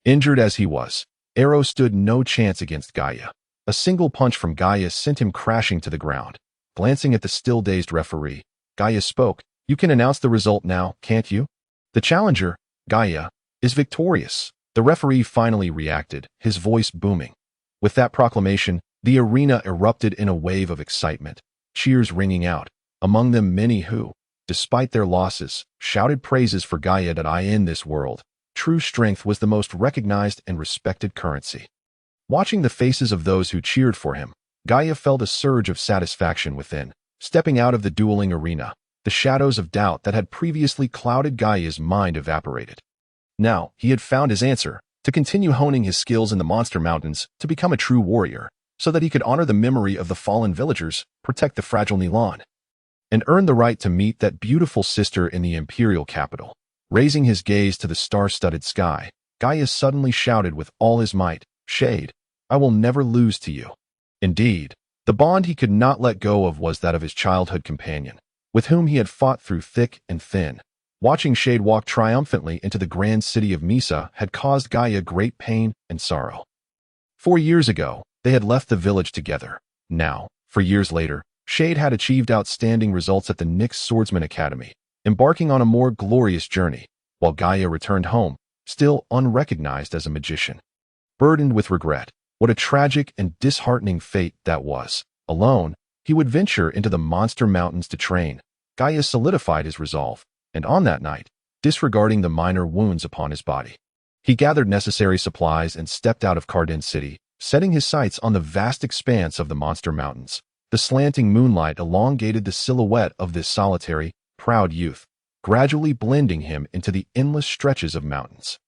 Speaker 1: Injured as he was, Arrow stood no chance against Gaia. A single punch from Gaia sent him crashing to the ground. Glancing at the still-dazed referee, Gaia spoke, "You can announce the result now, can't you? The challenger, Gaia, is victorious." The referee finally reacted, his voice booming. With that proclamation, the arena erupted in a wave of excitement, cheers ringing out, among them many who, despite their losses, shouted praises for Gaia. In this world, true strength was the most recognized and respected currency. Watching the faces of those who cheered for him, Gaia felt a surge of satisfaction within. Stepping out of the dueling arena, the shadows of doubt that had previously clouded Gaia's mind evaporated. Now, he had found his answer: to continue honing his skills in the Monster Mountains, to become a true warrior, so that he could honor the memory of the fallen villagers, protect the fragile Nilan, and earn the right to meet that beautiful sister in the imperial capital. Raising his gaze to the star-studded sky, Gaia suddenly shouted with all his might, "Shade, I will never lose to you." Indeed, the bond he could not let go of was that of his childhood companion, with whom he had fought through thick and thin. Watching Shade walk triumphantly into the grand city of Misa had caused Gaia great pain and sorrow. 4 years ago, they had left the village together. Now, 4 years later, Shade had achieved outstanding results at the Nyx Swordsman Academy, embarking on a more glorious journey, while Gaia returned home, still unrecognized as a magician. Burdened with regret, what a tragic and disheartening fate that was. Alone, he would venture into the Monster Mountains to train. Gaia solidified his resolve, and on that night, disregarding the minor wounds upon his body, he gathered necessary supplies and stepped out of Cardin City, setting his sights on the vast expanse of the Monster Mountains. The slanting moonlight elongated the silhouette of this solitary, proud youth, gradually blending him into the endless stretches of mountains.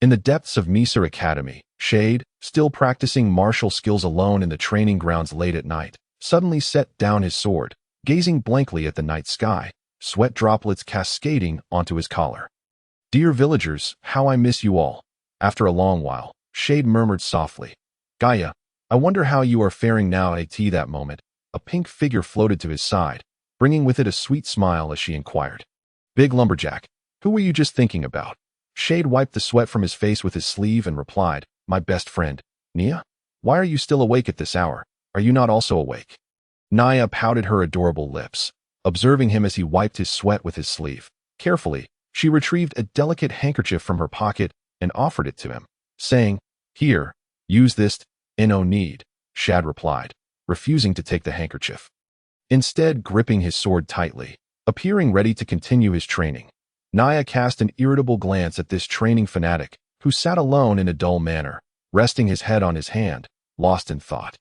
Speaker 1: In the depths of Misa Academy, Shade, still practicing martial skills alone in the training grounds late at night, suddenly set down his sword, gazing blankly at the night sky, sweat droplets cascading onto his collar. "Dear villagers, how I miss you all." After a long while, Shade murmured softly, "Gaia, I wonder how you are faring now." At that moment, a pink figure floated to his side, bringing with it a sweet smile as she inquired. Big lumberjack, who were you just thinking about? Shade wiped the sweat from his face with his sleeve and replied, my best friend, Nia? Why are you still awake at this hour? Are you not also awake? Nia pouted her adorable lips, observing him as he wiped his sweat with his sleeve. Carefully, she retrieved a delicate handkerchief from her pocket and offered it to him, saying, Here, use this, no need, Shad replied, refusing to take the handkerchief. Instead, gripping his sword tightly, appearing ready to continue his training. Nia cast an irritable glance at this training fanatic, who sat alone in a dull manner, resting his head on his hand, lost in thought.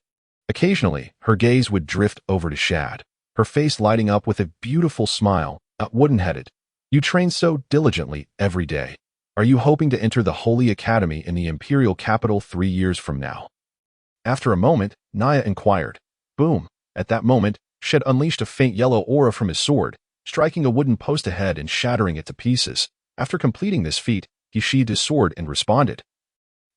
Speaker 1: Occasionally, her gaze would drift over to Shad, her face lighting up with a beautiful smile, wooden-headed. You train so diligently every day. Are you hoping to enter the Holy Academy in the Imperial capital 3 years from now? After a moment, Nia inquired. Boom! At that moment, Shad unleashed a faint yellow aura from his sword, striking a wooden post ahead and shattering it to pieces. After completing this feat, he sheathed his sword and responded.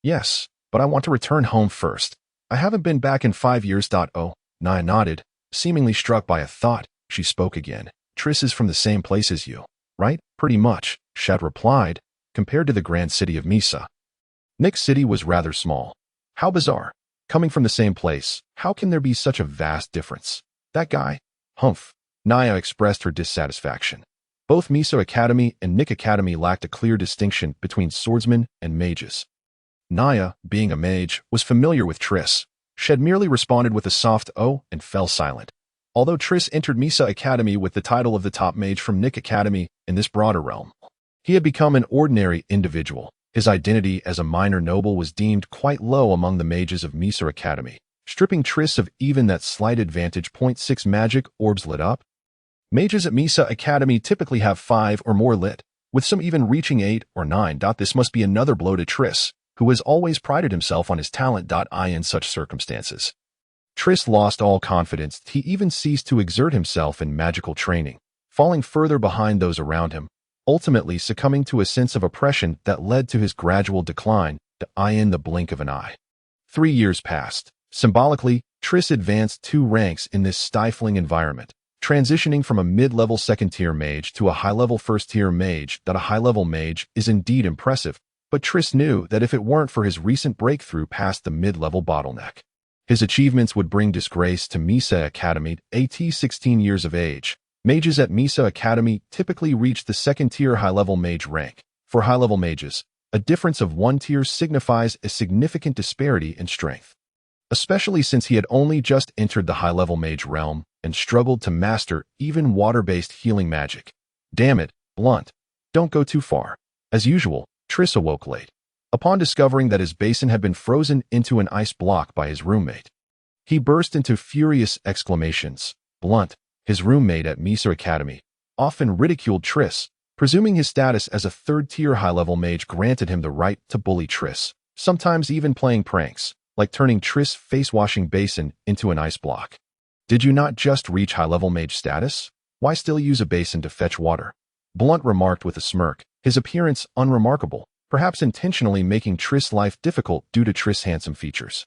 Speaker 1: Yes, but I want to return home first. I haven't been back in 5 years. Oh, Nia nodded, seemingly struck by a thought. She spoke again. Triss is from the same place as you, right? Pretty much, Shad replied, compared to the grand city of Misa. Nick's city was rather small. How bizarre. Coming from the same place, how can there be such a vast difference? That guy? Humph. Nia expressed her dissatisfaction. Both Miso Academy and Nick Academy lacked a clear distinction between swordsmen and mages. Nia, being a mage, was familiar with Triss. Shad merely responded with a soft "oh" and fell silent. Although Triss entered Misa Academy with the title of the top mage from Nick Academy in this broader realm, he had become an ordinary individual. His identity as a minor noble was deemed quite low among the mages of Misa Academy, stripping Triss of even that slight advantage. 6 magic orbs lit up. Mages at Misa Academy typically have 5 or more lit, with some even reaching 8 or 9. This must be another blow to Triss, who has always prided himself on his talent. In such circumstances, Triss lost all confidence. He even ceased to exert himself in magical training, falling further behind those around him, ultimately succumbing to a sense of oppression that led to his gradual decline in the blink of an eye. 3 years passed. Symbolically, Triss advanced 2 ranks in this stifling environment, transitioning from a mid-level second-tier mage to a high-level first-tier mage. A high-level mage is indeed impressive, but Triss knew that if it weren't for his recent breakthrough past the mid-level bottleneck, his achievements would bring disgrace to Misa Academy. At 16 years of age, mages at Misa Academy typically reach the second-tier high-level mage rank. For high-level mages, a difference of 1 tier signifies a significant disparity in strength, especially since he had only just entered the high-level mage realm and struggled to master even water-based healing magic. Damn it, Blunt. Don't go too far. As usual, Triss awoke late, upon discovering that his basin had been frozen into an ice block by his roommate. He burst into furious exclamations. Blunt, his roommate at Misa Academy, often ridiculed Triss, presuming his status as a third-tier high-level mage granted him the right to bully Triss, sometimes even playing pranks, like turning Triss' face-washing basin into an ice block. Did you not just reach high-level mage status? Why still use a basin to fetch water? Blunt remarked with a smirk, his appearance unremarkable, perhaps intentionally making Triss' life difficult due to Triss' handsome features.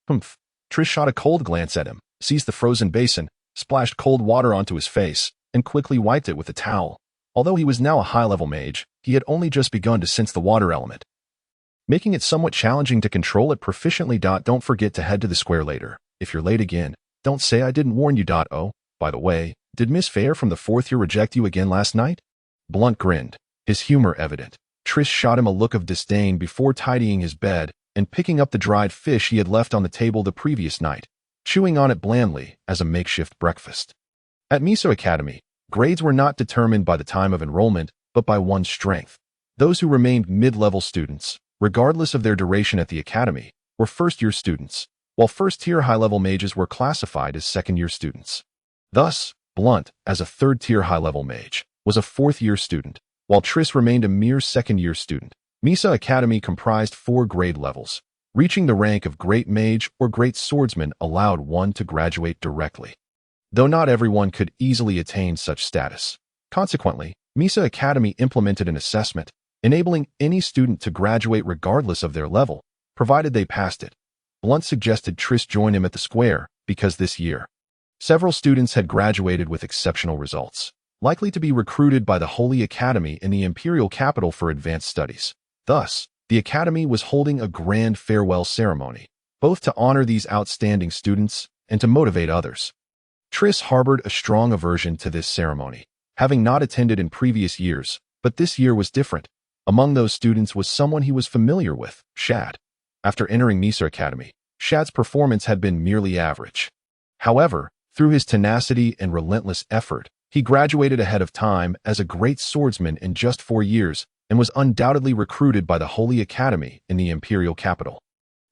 Speaker 1: Humph. Triss shot a cold glance at him, seized the frozen basin, splashed cold water onto his face, and quickly wiped it with a towel. Although he was now a high-level mage, he had only just begun to sense the water element, making it somewhat challenging to control it proficiently. Don't forget to head to the square later. If you're late again, don't say I didn't warn you. Oh, by the way, did Miss Fair from the 4th year reject you again last night? Blunt grinned, his humor evident. Triss shot him a look of disdain before tidying his bed and picking up the dried fish he had left on the table the previous night, chewing on it blandly as a makeshift breakfast. At Miso Academy, grades were not determined by the time of enrollment, but by one's strength. Those who remained mid-level students, regardless of their duration at the academy, were first-year students, while first-tier high-level mages were classified as second-year students. Thus, Blunt, as a third-tier high-level mage, was a 4th-year student, while Triss remained a mere second-year student. Misa Academy comprised 4 grade levels. Reaching the rank of Great Mage or Great Swordsman allowed one to graduate directly, though not everyone could easily attain such status. Consequently, Misa Academy implemented an assessment, enabling any student to graduate regardless of their level, provided they passed it. Blunt suggested Triss join him at the square, because this year, Several students had graduated with exceptional results, likely to be recruited by the Holy Academy in the imperial capital for advanced studies. Thus, the Academy was holding a grand farewell ceremony, both to honor these outstanding students and to motivate others. Triss harbored a strong aversion to this ceremony, having not attended in previous years, but this year was different. Among those students was someone he was familiar with, Shad. After entering Misa Academy, Shad's performance had been merely average. However, through his tenacity and relentless effort, he graduated ahead of time as a great swordsman in just 4 years and was undoubtedly recruited by the Holy Academy in the imperial capital.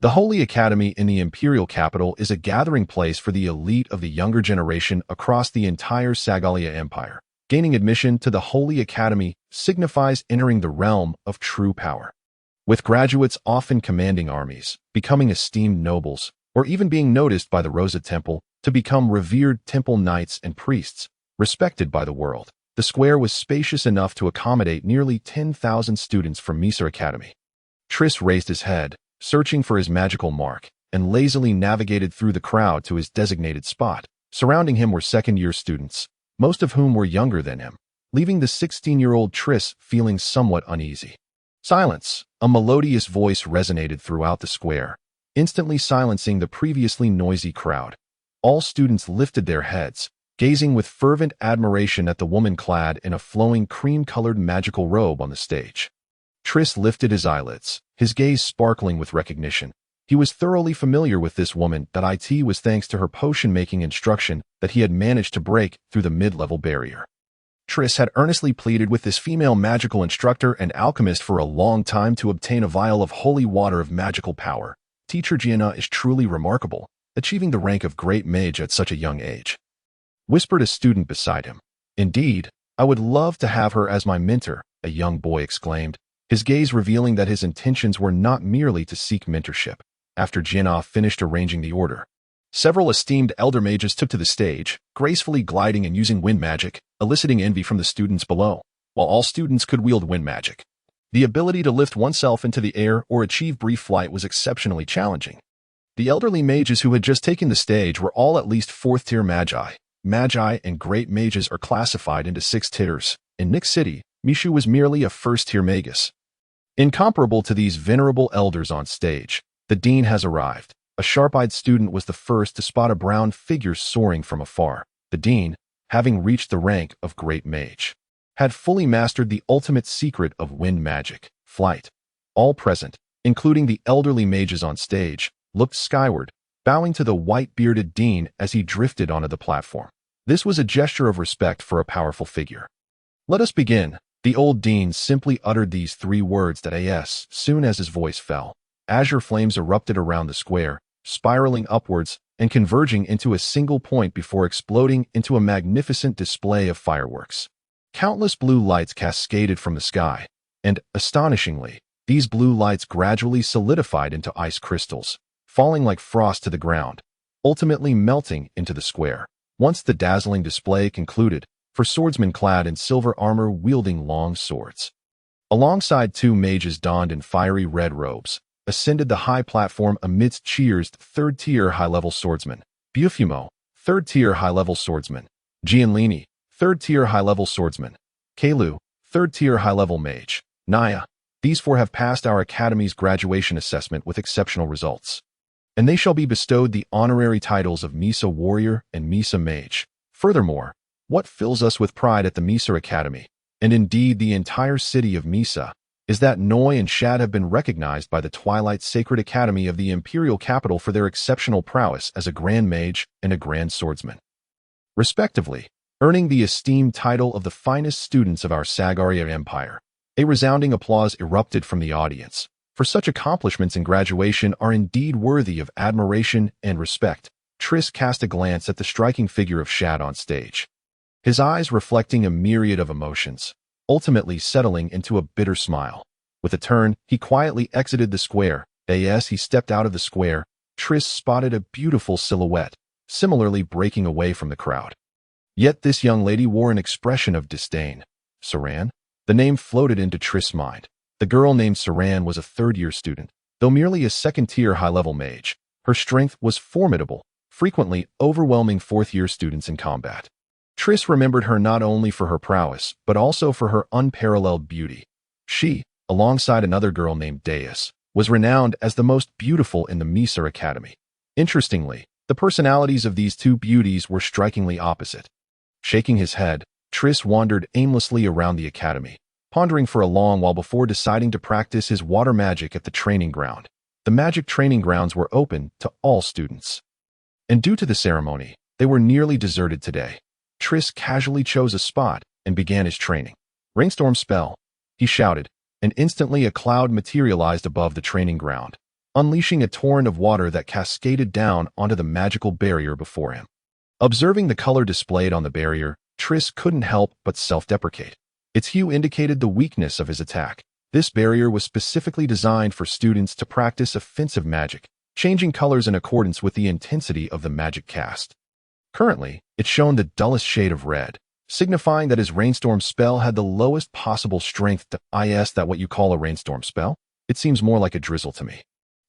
Speaker 1: The Holy Academy in the imperial capital is a gathering place for the elite of the younger generation across the entire Sagalia Empire. Gaining admission to the Holy Academy signifies entering the realm of true power. With graduates often commanding armies, becoming esteemed nobles, or even being noticed by the Rosa Temple to become revered temple knights and priests, respected by the world. The square was spacious enough to accommodate nearly 10,000 students from Misa Academy. Triss raised his head, searching for his magical mark, and lazily navigated through the crowd to his designated spot. Surrounding him were second-year students, most of whom were younger than him, leaving the 16-year-old Triss feeling somewhat uneasy. Silence! A melodious voice resonated throughout the square, instantly silencing the previously noisy crowd. All students lifted their heads, gazing with fervent admiration at the woman clad in a flowing cream-colored magical robe on the stage. Triss lifted his eyelids, his gaze sparkling with recognition. He was thoroughly familiar with this woman. That it was thanks to her potion-making instruction that he had managed to break through the mid-level barrier. Triss had earnestly pleaded with this female magical instructor and alchemist for a long time to obtain a vial of holy water of magical power. Teacher Gianna is truly remarkable, achieving the rank of great mage at such a young age, whispered a student beside him. Indeed, I would love to have her as my mentor, a young boy exclaimed, his gaze revealing that his intentions were not merely to seek mentorship. After Gianna finished arranging the order, several esteemed elder mages took to the stage, gracefully gliding and using wind magic, eliciting envy from the students below. While all students could wield wind magic, the ability to lift oneself into the air or achieve brief flight was exceptionally challenging. The elderly mages who had just taken the stage were all at least 4th-tier magi. Magi and great mages are classified into 6 tiers. In Nyx City, Mishu was merely a 1st-tier magus. Incomparable to these venerable elders on stage, the dean has arrived. A sharp-eyed student was the first to spot a brown figure soaring from afar. The dean, having reached the rank of great mage, had fully mastered the ultimate secret of wind magic, flight. All present, including the elderly mages on stage, looked skyward, bowing to the white-bearded dean as he drifted onto the platform. This was a gesture of respect for a powerful figure. Let us begin. The old dean simply uttered these 3 words that as soon as his voice fell, azure flames erupted around the square, spiraling upwards and converging into a single point before exploding into a magnificent display of fireworks. Countless blue lights cascaded from the sky, and, astonishingly, these blue lights gradually solidified into ice crystals, falling like frost to the ground, ultimately melting into the square. Once the dazzling display concluded, for swordsmen clad in silver armor wielding long swords, alongside 2 mages donned in fiery red robes, ascended the high platform amidst cheers. 3rd-tier high-level swordsman Bufumo, 3rd-tier high-level swordsman Gianlini, 3rd-tier high-level swordsman Kalu, 3rd-tier high-level mage Naya. These 4 have passed our Academy's graduation assessment with exceptional results, and they shall be bestowed the honorary titles of Misa Warrior and Misa Mage. Furthermore, what fills us with pride at the Misa Academy, and indeed the entire city of Misa, is that Noi and Shad have been recognized by the Twilight Sacred Academy of the Imperial Capital for their exceptional prowess as a Grand Mage and a Grand Swordsman, respectively, earning the esteemed title of the finest students of our Sagaria Empire. A resounding applause erupted from the audience, for such accomplishments in graduation are indeed worthy of admiration and respect. Triss cast a glance at the striking figure of Shad on stage, his eyes reflecting a myriad of emotions, ultimately settling into a bitter smile. With a turn, he quietly exited the square. As he stepped out of the square, Triss spotted a beautiful silhouette, similarly breaking away from the crowd. Yet this young lady wore an expression of disdain. Saran? The name floated into Triss' mind. The girl named Saran was a 3rd-year student, though merely a 2nd-tier high-level mage. Her strength was formidable, frequently overwhelming fourth-year students in combat. Triss remembered her not only for her prowess, but also for her unparalleled beauty. She, alongside another girl named Deus, was renowned as the most beautiful in the Misa Academy. Interestingly, the personalities of these two beauties were strikingly opposite. Shaking his head, Triss wandered aimlessly around the academy, pondering for a long while before deciding to practice his water magic at the training ground. The magic training grounds were open to all students. And due to the ceremony, they were nearly deserted today. Triss casually chose a spot and began his training. "Rainstorm spell," he shouted, and instantly a cloud materialized above the training ground, unleashing a torrent of water that cascaded down onto the magical barrier before him. Observing the color displayed on the barrier, Triss couldn't help but self-deprecate. Its hue indicated the weakness of his attack. This barrier was specifically designed for students to practice offensive magic, changing colors in accordance with the intensity of the magic cast. Currently, it shone the dullest shade of red, signifying that his rainstorm spell had the lowest possible strength. Is that what you call a rainstorm spell? It seems more like a drizzle to me.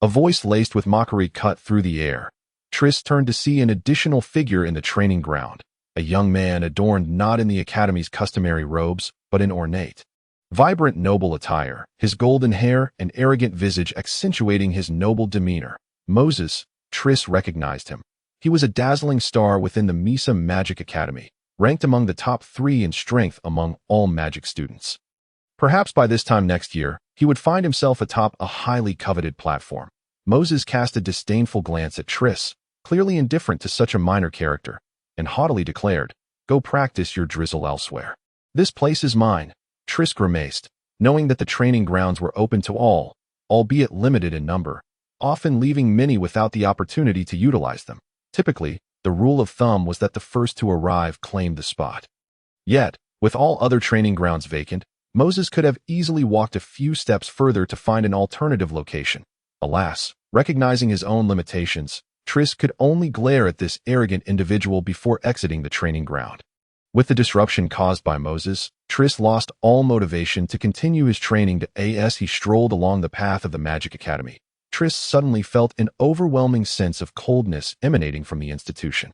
Speaker 1: A voice laced with mockery cut through the air. Triss turned to see an additional figure in the training ground, a young man adorned not in the academy's customary robes, but in ornate, vibrant noble attire, his golden hair and arrogant visage accentuating his noble demeanor. Moses, Triss recognized him. He was a dazzling star within the Misa Magic Academy, ranked among the top 3 in strength among all magic students. Perhaps by this time next year, he would find himself atop a highly coveted platform. Moses cast a disdainful glance at Triss, clearly indifferent to such a minor character, and haughtily declared, "Go practice your drizzle elsewhere. This place is mine." Triss grimaced, knowing that the training grounds were open to all, albeit limited in number, often leaving many without the opportunity to utilize them. Typically, the rule of thumb was that the first to arrive claimed the spot. Yet, with all other training grounds vacant, Moses could have easily walked a few steps further to find an alternative location. Alas, recognizing his own limitations, Triss could only glare at this arrogant individual before exiting the training ground. With the disruption caused by Moses, Triss lost all motivation to continue his training. As he strolled along the path of the Magic Academy, Triss suddenly felt an overwhelming sense of coldness emanating from the institution.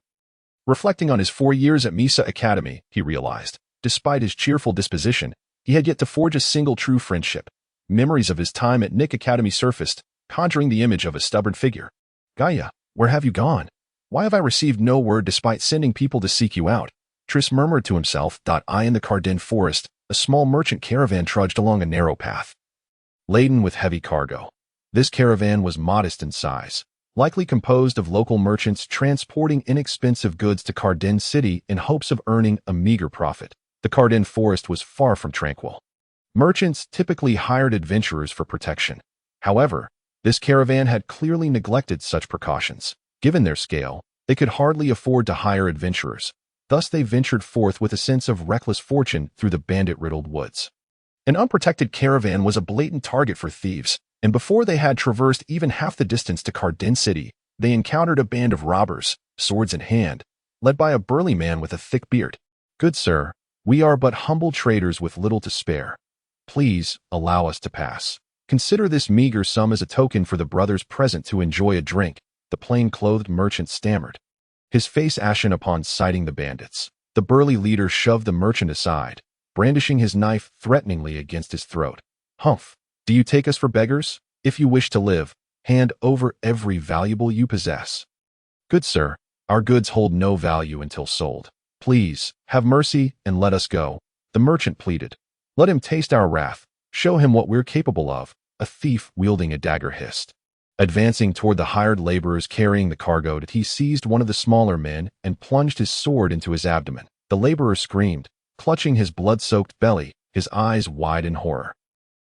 Speaker 1: Reflecting on his 4 years at Misa Academy, he realized, despite his cheerful disposition, he had yet to forge a single true friendship. Memories of his time at Nick Academy surfaced, conjuring the image of a stubborn figure. "Gaia, where have you gone? Why have I received no word despite sending people to seek you out?" Triss murmured to himself. In the Cardin forest, a small merchant caravan trudged along a narrow path, laden with heavy cargo. This caravan was modest in size, likely composed of local merchants transporting inexpensive goods to Cardin City in hopes of earning a meager profit. The Cardin forest was far from tranquil. Merchants typically hired adventurers for protection. However, this caravan had clearly neglected such precautions. Given their scale, they could hardly afford to hire adventurers. Thus they ventured forth with a sense of reckless fortune through the bandit-riddled woods. An unprotected caravan was a blatant target for thieves, and before they had traversed even half the distance to Cardin City, they encountered a band of robbers, swords in hand, led by a burly man with a thick beard. "Good sir, we are but humble traders with little to spare. Please allow us to pass. Consider this meager sum as a token for the brothers present to enjoy a drink," the plain-clothed merchant stammered, his face ashen upon sighting the bandits. The burly leader shoved the merchant aside, brandishing his knife threateningly against his throat. "Humph! Do you take us for beggars? If you wish to live, hand over every valuable you possess." "Good sir, our goods hold no value until sold. Please, have mercy and let us go," the merchant pleaded. "Let him taste our wrath. Show him what we're capable of," a thief wielding a dagger hissed. Advancing toward the hired laborers carrying the cargo, he seized one of the smaller men and plunged his sword into his abdomen. The laborer screamed, clutching his blood-soaked belly, his eyes wide in horror.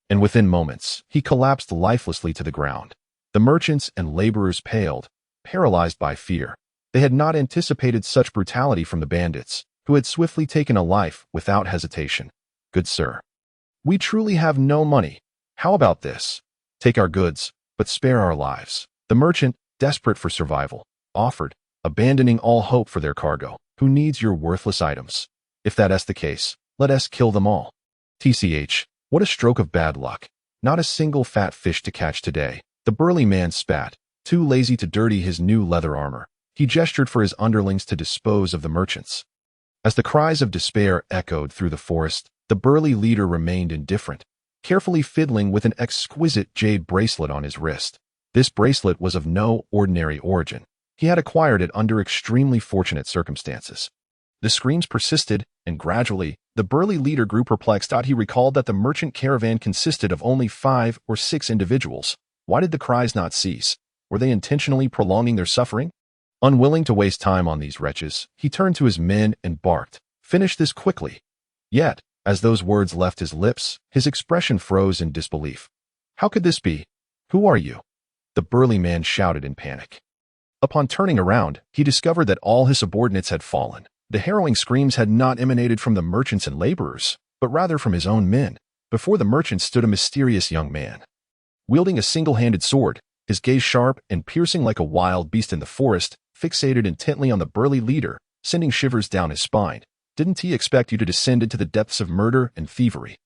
Speaker 1: And within moments, he collapsed lifelessly to the ground. The merchants and laborers paled, paralyzed by fear. They had not anticipated such brutality from the bandits, who had swiftly taken a life without hesitation. "Good sir, we truly have no money. How about this? Take our goods, but spare our lives," the merchant, desperate for survival, offered, abandoning all hope for their cargo. "Who needs your worthless items? If that is the case, let us kill them all." "Tch, what a stroke of bad luck. Not a single fat fish to catch today," the burly man spat, too lazy to dirty his new leather armor. He gestured for his underlings to dispose of the merchants. As the cries of despair echoed through the forest, the burly leader remained indifferent, carefully fiddling with an exquisite jade bracelet on his wrist. This bracelet was of no ordinary origin. He had acquired it under extremely fortunate circumstances. The screams persisted, and gradually, the burly leader grew perplexed. He recalled that the merchant caravan consisted of only 5 or 6 individuals. Why did the cries not cease? Were they intentionally prolonging their suffering? Unwilling to waste time on these wretches, he turned to his men and barked, "Finish this quickly." Yet, as those words left his lips, his expression froze in disbelief. How could this be? Who are you? The burly man shouted in panic. Upon turning around, he discovered that all his subordinates had fallen. The harrowing screams had not emanated from the merchants and laborers, but rather from his own men. Before the merchants stood a mysterious young man. Wielding a single-handed sword, his gaze sharp and piercing like a wild beast in the forest, fixated intently on the burly leader, sending shivers down his spine. Didn't he expect you to descend into the depths of murder and thievery?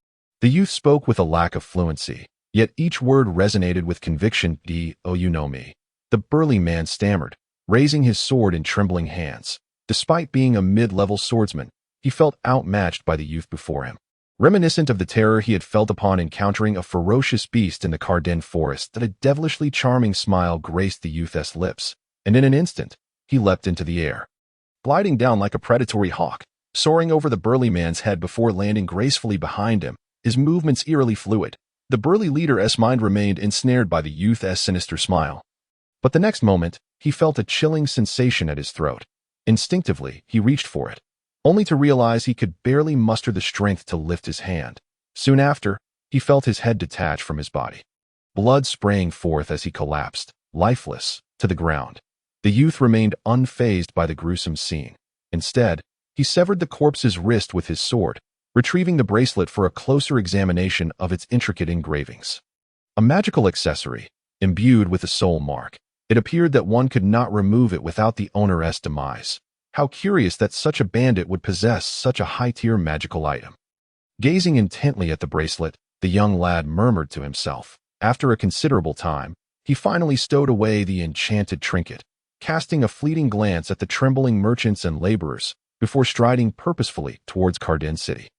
Speaker 1: The youth spoke with a lack of fluency, yet each word resonated with conviction. "Oh, you know me." The burly man stammered, raising his sword in trembling hands. Despite being a mid-level swordsman, he felt outmatched by the youth before him. Reminiscent of the terror he had felt upon encountering a ferocious beast in the Carden forest, that a devilishly charming smile graced the youth's lips, and in an instant, he leapt into the air, gliding down like a predatory hawk, soaring over the burly man's head before landing gracefully behind him, his movements eerily fluid. The burly leader's mind remained ensnared by the youth's sinister smile. But the next moment, he felt a chilling sensation at his throat. Instinctively, he reached for it, only to realize he could barely muster the strength to lift his hand. Soon after, he felt his head detach from his body, blood spraying forth as he collapsed, lifeless, to the ground. The youth remained unfazed by the gruesome scene. Instead, he severed the corpse's wrist with his sword, retrieving the bracelet for a closer examination of its intricate engravings. A magical accessory, imbued with a soul mark. It appeared that one could not remove it without the owner's demise. How curious that such a bandit would possess such a high-tier magical item. Gazing intently at the bracelet, the young lad murmured to himself. After a considerable time, he finally stowed away the enchanted trinket, casting a fleeting glance at the trembling merchants and laborers, before striding purposefully towards Carden City.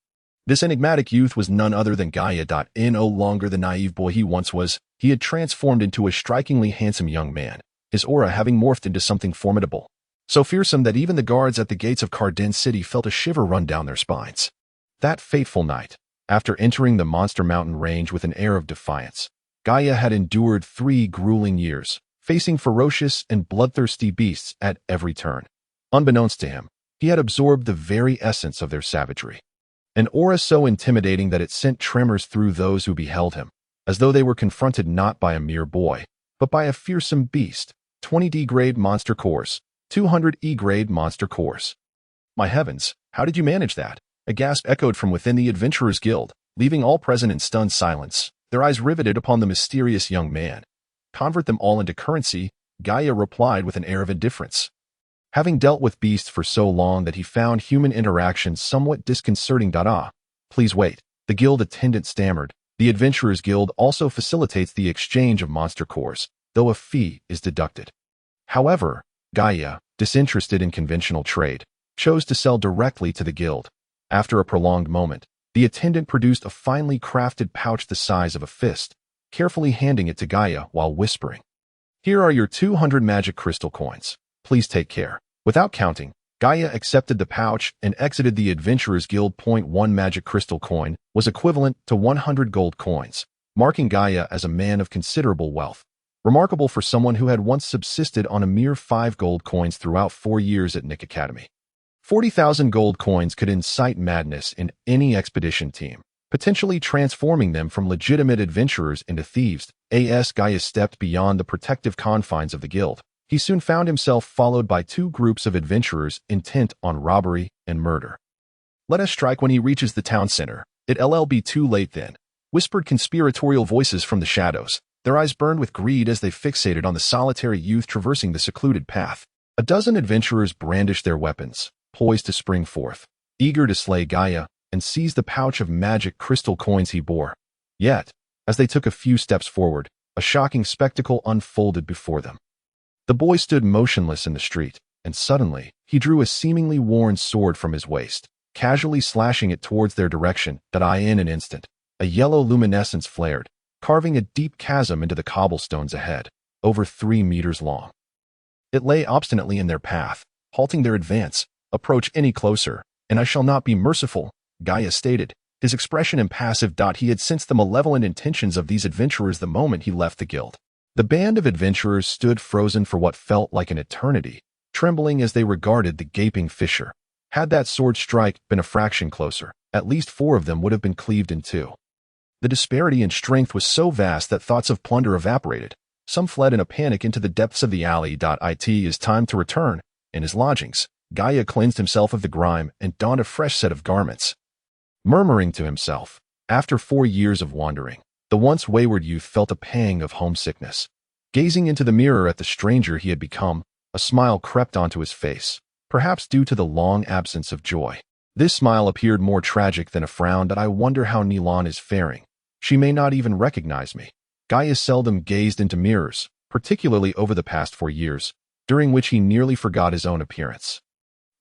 Speaker 1: This enigmatic youth was none other than Gaia. No longer the naive boy he once was, he had transformed into a strikingly handsome young man, his aura having morphed into something formidable, so fearsome that even the guards at the gates of Carden City felt a shiver run down their spines. That fateful night, after entering the Monster Mountain range with an air of defiance, Gaia had endured 3 grueling years, facing ferocious and bloodthirsty beasts at every turn. Unbeknownst to him, he had absorbed the very essence of their savagery. An aura so intimidating that it sent tremors through those who beheld him, as though they were confronted not by a mere boy, but by a fearsome beast. 20D grade monster cores, 200E grade monster cores. My heavens, how did you manage that? A gasp echoed from within the Adventurers Guild, leaving all present in stunned silence, their eyes riveted upon the mysterious young man. Convert them all into currency, Gaia replied with an air of indifference. Having dealt with beasts for so long that he found human interaction somewhat disconcerting. Please wait, the guild attendant stammered. The Adventurers Guild also facilitates the exchange of monster cores, though a fee is deducted. However, Gaia, disinterested in conventional trade, chose to sell directly to the guild. After a prolonged moment, the attendant produced a finely crafted pouch the size of a fist, carefully handing it to Gaia while whispering, "Here are your 200 magic crystal coins. Please take care." Without counting, Gaia accepted the pouch and exited the Adventurers Guild. 1 magic crystal coin was equivalent to 100 gold coins, marking Gaia as a man of considerable wealth, remarkable for someone who had once subsisted on a mere 5 gold coins throughout 4 years at Nick Academy. 40,000 gold coins could incite madness in any expedition team, potentially transforming them from legitimate adventurers into thieves. As Gaia stepped beyond the protective confines of the guild, he soon found himself followed by 2 groups of adventurers intent on robbery and murder. "Let us strike when he reaches the town center. It'll be too late then," whispered conspiratorial voices from the shadows. Their eyes burned with greed as they fixated on the solitary youth traversing the secluded path. A dozen adventurers brandished their weapons, poised to spring forth, eager to slay Gaia and seize the pouch of magic crystal coins he bore. Yet, as they took a few steps forward, a shocking spectacle unfolded before them. The boy stood motionless in the street, and suddenly, he drew a seemingly worn sword from his waist, casually slashing it towards their direction. In an instant, a yellow luminescence flared, carving a deep chasm into the cobblestones ahead, over 3 meters long. It lay obstinately in their path, halting their advance. "Approach any closer, and I shall not be merciful," Gaia stated, his expression impassive. He had sensed the malevolent intentions of these adventurers the moment he left the guild. The band of adventurers stood frozen for what felt like an eternity, trembling as they regarded the gaping fissure. Had that sword strike been a fraction closer, at least 4 of them would have been cleaved in 2. The disparity in strength was so vast that thoughts of plunder evaporated. Some fled in a panic into the depths of the alley. It is time to return. In his lodgings, Gaia cleansed himself of the grime and donned a fresh set of garments. Murmuring to himself, after 4 years of wandering, the once wayward youth felt a pang of homesickness. Gazing into the mirror at the stranger he had become, a smile crept onto his face, perhaps due to the long absence of joy. This smile appeared more tragic than a frown. "I wonder how Nilan is faring. She may not even recognize me." Gaia seldom gazed into mirrors, particularly over the past 4 years, during which he nearly forgot his own appearance.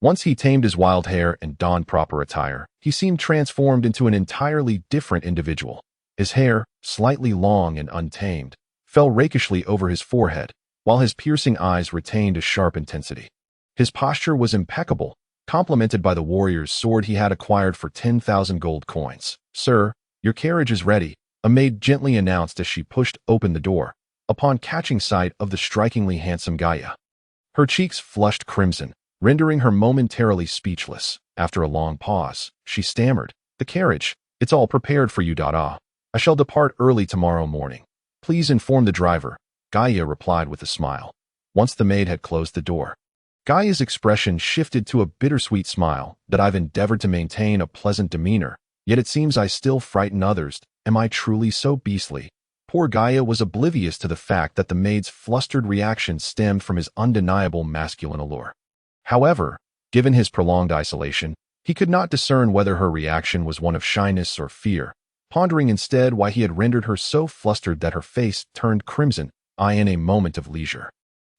Speaker 1: Once he tamed his wild hair and donned proper attire, he seemed transformed into an entirely different individual. His hair, slightly long and untamed, fell rakishly over his forehead, while his piercing eyes retained a sharp intensity. His posture was impeccable, complemented by the warrior's sword he had acquired for 10,000 gold coins. "Sir, your carriage is ready," a maid gently announced as she pushed open the door, upon catching sight of the strikingly handsome Gaia. Her cheeks flushed crimson, rendering her momentarily speechless. After a long pause, she stammered, "The carriage, it's all prepared for you. I shall depart early tomorrow morning. Please inform the driver," Gaia replied with a smile. Once the maid had closed the door, Gaia's expression shifted to a bittersweet smile. "I've endeavored to maintain a pleasant demeanor, yet it seems I still frighten others. Am I truly so beastly?" Poor Gaia was oblivious to the fact that the maid's flustered reaction stemmed from his undeniable masculine allure. However, given his prolonged isolation, he could not discern whether her reaction was one of shyness or fear, pondering instead why he had rendered her so flustered that her face turned crimson. In a moment of leisure,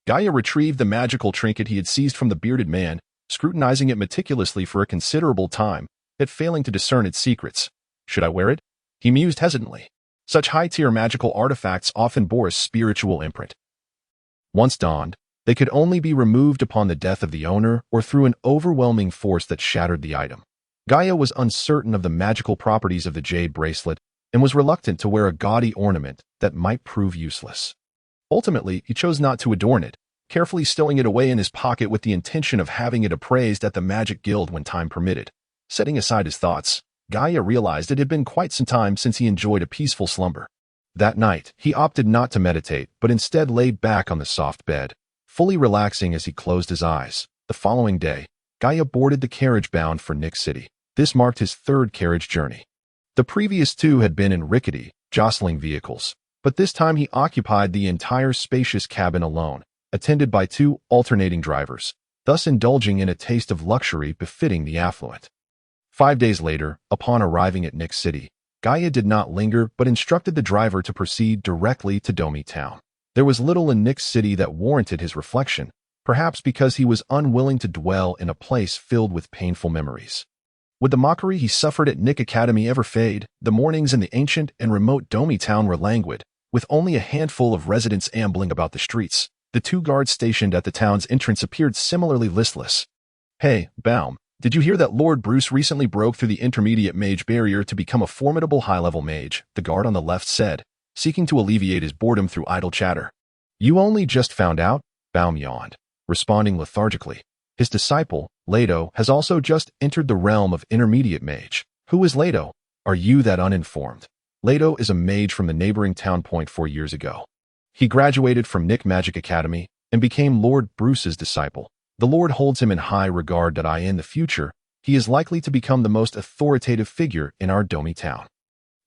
Speaker 1: Gaia retrieved the magical trinket he had seized from the bearded man, scrutinizing it meticulously for a considerable time, yet failing to discern its secrets. "Should I wear it?" he mused hesitantly. Such high-tier magical artifacts often bore a spiritual imprint. Once donned, they could only be removed upon the death of the owner or through an overwhelming force that shattered the item. Gaia was uncertain of the magical properties of the jade bracelet and was reluctant to wear a gaudy ornament that might prove useless. Ultimately, he chose not to adorn it, carefully stowing it away in his pocket with the intention of having it appraised at the Magic Guild when time permitted. Setting aside his thoughts, Gaia realized it had been quite some time since he enjoyed a peaceful slumber. That night, he opted not to meditate, but instead lay back on the soft bed, fully relaxing as he closed his eyes. The following day, Gaia boarded the carriage bound for Nick City. This marked his 3rd carriage journey. The previous 2 had been in rickety, jostling vehicles, but this time he occupied the entire spacious cabin alone, attended by 2 alternating drivers, thus indulging in a taste of luxury befitting the affluent. 5 days later, upon arriving at Nick City, Gaia did not linger but instructed the driver to proceed directly to Domi Town. There was little in Nick City that warranted his reflection, perhaps because he was unwilling to dwell in a place filled with painful memories. Would the mockery he suffered at Nick Academy ever fade? The mornings in the ancient and remote Domi Town were languid, with only a handful of residents ambling about the streets. The 2 guards stationed at the town's entrance appeared similarly listless. "Hey, Baum, did you hear that Lord Bruce recently broke through the intermediate mage barrier to become a formidable high-level mage?" the guard on the left said, seeking to alleviate his boredom through idle chatter. "You only just found out?" Baum yawned, responding lethargically. His disciple, Leto, has also just entered the realm of intermediate mage. "Who is Leto? Are you that uninformed?" Leto is a mage from the neighboring town Point 4 years ago. He graduated from Nick Magic Academy and became Lord Bruce's disciple. The Lord holds him in high regard. In the future, he is likely to become the most authoritative figure in our Domi town.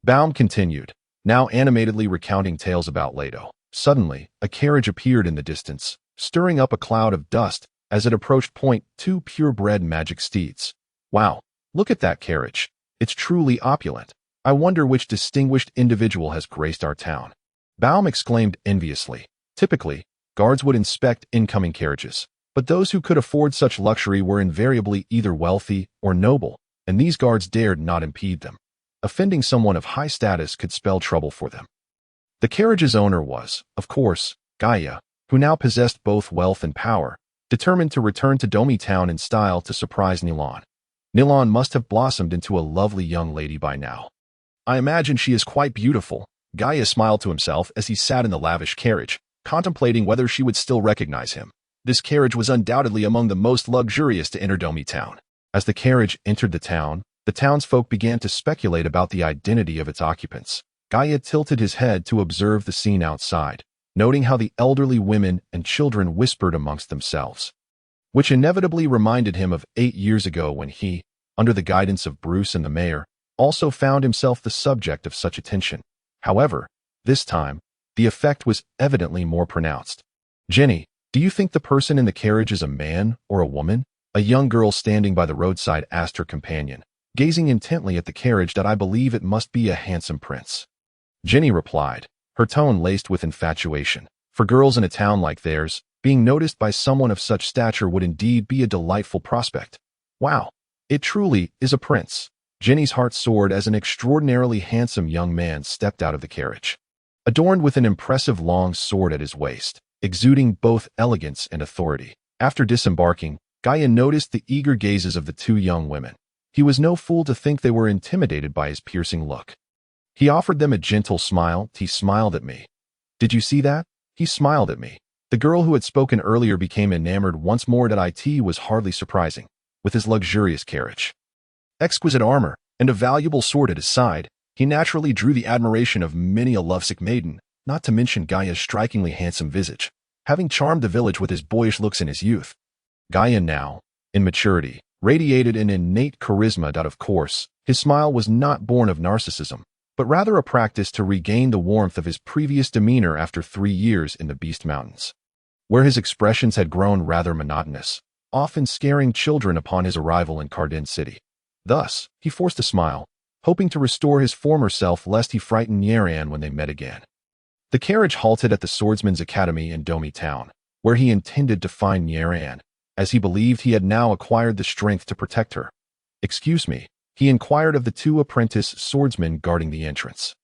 Speaker 1: Baum continued, now animatedly recounting tales about Leto. Suddenly, a carriage appeared in the distance, stirring up a cloud of dust as it approached Point. 2 purebred magic steeds. "Wow, look at that carriage. It's truly opulent. I wonder which distinguished individual has graced our town." Baum exclaimed enviously. Typically, Guards would inspect incoming carriages, but those who could afford such luxury were invariably either wealthy or noble, and these guards dared not impede them. Offending someone of high status could spell trouble for them. The carriage's owner was, of course, Gaia, who now possessed both wealth and power, determined to return to Domi Town in style to surprise Nilan. Nilan must have blossomed into a lovely young lady by now. I imagine she is quite beautiful. Gaia smiled to himself as he sat in the lavish carriage, contemplating whether she would still recognize him. This carriage was undoubtedly among the most luxurious to enter Domi Town. As the carriage entered the townsfolk began to speculate about the identity of its occupants. Gaia tilted his head to observe the scene outside, noting how the elderly women and children whispered amongst themselves, which inevitably reminded him of 8 years ago when he, under the guidance of Bruce and the mayor, also found himself the subject of such attention. However, this time, the effect was evidently more pronounced. "Jenny, do you think the person in the carriage is a man or a woman?" A young girl standing by the roadside asked her companion, gazing intently at the carriage. "That I believe it must be a handsome prince," Jenny replied, her tone laced with infatuation. For girls in a town like theirs, being noticed by someone of such stature would indeed be a delightful prospect. "Wow, it truly is a prince." Jenny's heart soared as an extraordinarily handsome young man stepped out of the carriage, adorned with an impressive long sword at his waist, exuding both elegance and authority. After disembarking, Gaia noticed the eager gazes of the two young women. He was no fool to think they were intimidated by his piercing look. He offered them a gentle smile. "He smiled at me. Did you see that? He smiled at me." The girl who had spoken earlier became enamored once more. It was hardly surprising, with his luxurious carriage, exquisite armor, and a valuable sword at his side. He naturally drew the admiration of many a lovesick maiden, not to mention Gaia's strikingly handsome visage, having charmed the village with his boyish looks in his youth. Gaia now, in maturity, radiated an innate charisma. Of course, his smile was not born of narcissism, but rather a practice to regain the warmth of his previous demeanor after 3 years in the Beast Mountains, where his expressions had grown rather monotonous, often scaring children upon his arrival in Cardin City. Thus, he forced a smile, hoping to restore his former self lest he frighten Nieran when they met again. The carriage halted at the Swordsman's Academy in Domi Town, where he intended to find Nieran, as he believed he had now acquired the strength to protect her. "Excuse me," he inquired of the 2 apprentice swordsmen guarding the entrance,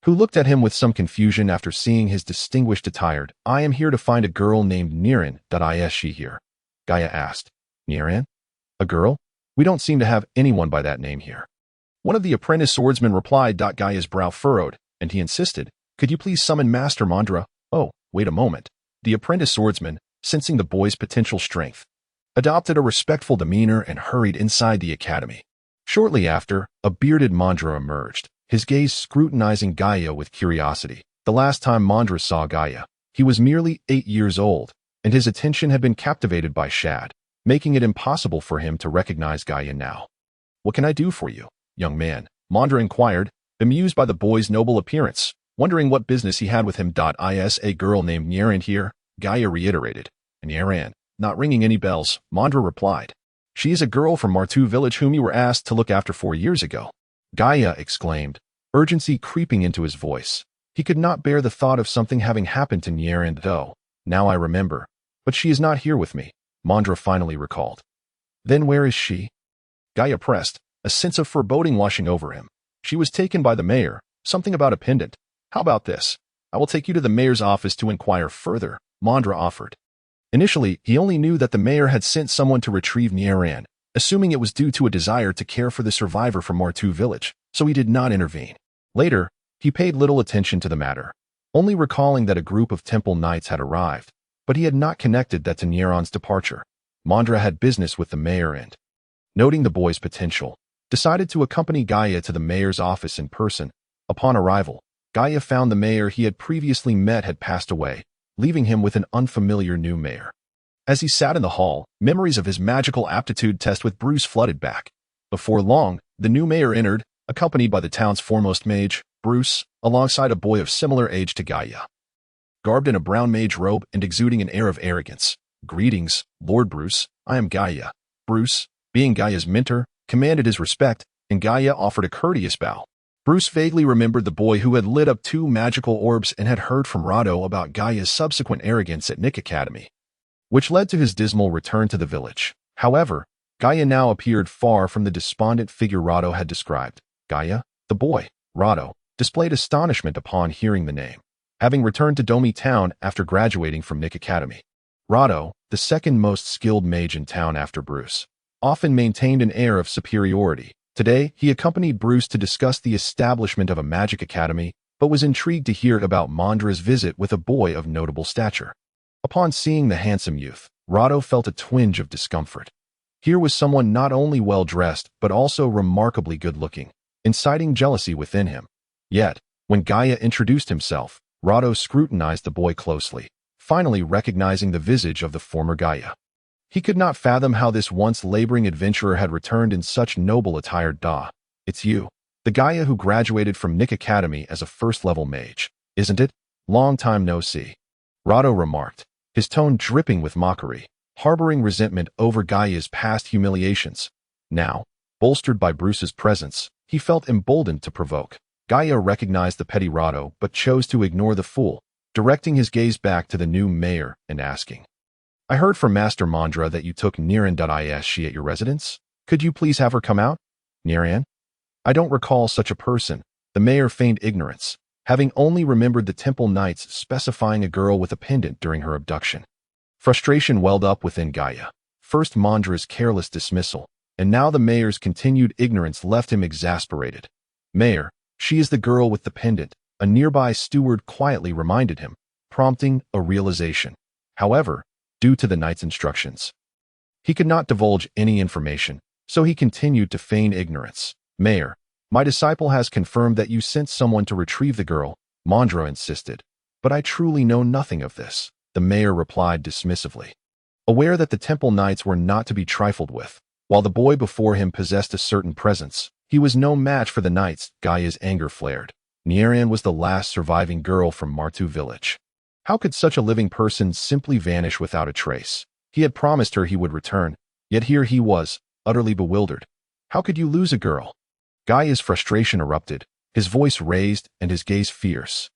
Speaker 1: who looked at him with some confusion after seeing his distinguished attire. "I am here to find a girl named Nieran. Is she here?" Gaia asked. "Nieran? A girl? We don't seem to have anyone by that name here." One of the apprentice swordsmen replied. Gaia's brow furrowed, and he insisted, "Could you please summon Master Mandra?" "Oh, wait a moment." The apprentice swordsman, sensing the boy's potential strength, adopted a respectful demeanor and hurried inside the academy. Shortly after, a bearded Mandra emerged, his gaze scrutinizing Gaia with curiosity. The last time Mandra saw Gaia, he was merely 8 years old, and his attention had been captivated by Shad, making it impossible for him to recognize Gaia now. "What can I do for you, young man?" Mandra inquired, amused by the boy's noble appearance, wondering what business he had with him. "Is a girl named Nieran here?" Gaia reiterated. "Nieran, not ringing any bells," Mandra replied. "She is a girl from Martu village whom you were asked to look after 4 years ago," Gaia exclaimed, urgency creeping into his voice. He could not bear the thought of something having happened to Nieran though. "Now I remember. But she is not here with me," Mandra finally recalled. "Then where is she?" Gaia pressed, a sense of foreboding washing over him. "She was taken by the mayor. Something about a pendant. How about this? I will take you to the mayor's office to inquire further," Mandra offered. Initially, he only knew that the mayor had sent someone to retrieve Nieran, assuming it was due to a desire to care for the survivor from Martu village, so he did not intervene. Later, he paid little attention to the matter, only recalling that a group of temple knights had arrived, but he had not connected that to Nieran's departure. Mandra had business with the mayor and, noting the boy's potential, decided to accompany Gaia to the mayor's office in person. Upon arrival, Gaia found the mayor he had previously met had passed away, leaving him with an unfamiliar new mayor. As he sat in the hall, memories of his magical aptitude test with Bruce flooded back. Before long, the new mayor entered, accompanied by the town's foremost mage, Bruce, alongside a boy of similar age to Gaia, garbed in a brown mage robe and exuding an air of arrogance. "Greetings, Lord Bruce, I am Gaia." Bruce, being Gaia's mentor, commanded his respect, and Gaia offered a courteous bow. Bruce vaguely remembered the boy who had lit up 2 magical orbs and had heard from Rado about Gaia's subsequent arrogance at Nick Academy, which led to his dismal return to the village. However, Gaia now appeared far from the despondent figure Rado had described. Gaia, the boy, Rado, displayed astonishment upon hearing the name, having returned to Domi Town after graduating from Nick Academy. Rado, the second most skilled mage in town after Bruce, often maintained an air of superiority. Today, he accompanied Bruce to discuss the establishment of a magic academy, but was intrigued to hear about Mondra's visit with a boy of notable stature. Upon seeing the handsome youth, Rado felt a twinge of discomfort. Here was someone not only well-dressed, but also remarkably good-looking, inciting jealousy within him. Yet, when Gaia introduced himself, Rado scrutinized the boy closely, finally recognizing the visage of the former Gaia. He could not fathom how this once laboring adventurer had returned in such noble attire. It's you, the Gaia who graduated from Nick Academy as a first-level mage, isn't it? Long time no see. Rado remarked, his tone dripping with mockery, harboring resentment over Gaia's past humiliations. Now, bolstered by Bruce's presence, he felt emboldened to provoke. Gaia recognized the petty Rado but chose to ignore the fool, directing his gaze back to the new mayor and asking, I heard from Master Mondra that you took Niran.Is at your residence. Could you please have her come out? Niran? I don't recall such a person. The mayor feigned ignorance, having only remembered the temple knights specifying a girl with a pendant during her abduction. Frustration welled up within Gaia. First Mondra's careless dismissal, and now the mayor's continued ignorance left him exasperated. Mayor, she is the girl with the pendant, a nearby steward quietly reminded him, prompting a realization. However, due to the knight's instructions, he could not divulge any information, so he continued to feign ignorance. Mayor, my disciple has confirmed that you sent someone to retrieve the girl, Mondra insisted. But I truly know nothing of this, the mayor replied dismissively. Aware that the temple knights were not to be trifled with, while the boy before him possessed a certain presence, he was no match for the knights. Gaia's anger flared. Niran was the last surviving girl from Martu village. How could such a living person simply vanish without a trace? He had promised her he would return, yet here he was, utterly bewildered. How could you lose a girl? Gaia's frustration erupted, his voice raised and his gaze fierce.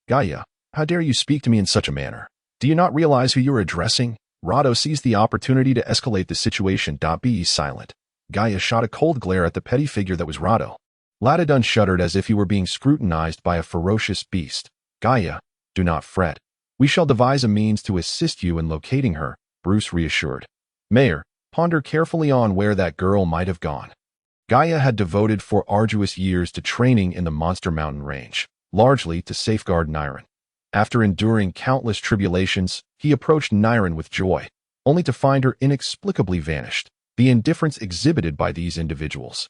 Speaker 1: Gaia, how dare you speak to me in such a manner? Do you not realize who you are addressing? Rado seized the opportunity to escalate the situation. Be silent. Gaia shot a cold glare at the petty figure that was Rado. Latidun shuddered as if he were being scrutinized by a ferocious beast. Gaia, do not fret. We shall devise a means to assist you in locating her, Bruce reassured. Mayor, ponder carefully on where that girl might have gone. Gaia had devoted 4 arduous years to training in the Monster Mountain range, largely to safeguard Niran. After enduring countless tribulations, he approached Niran with joy, only to find her inexplicably vanished. The indifference exhibited by these individuals,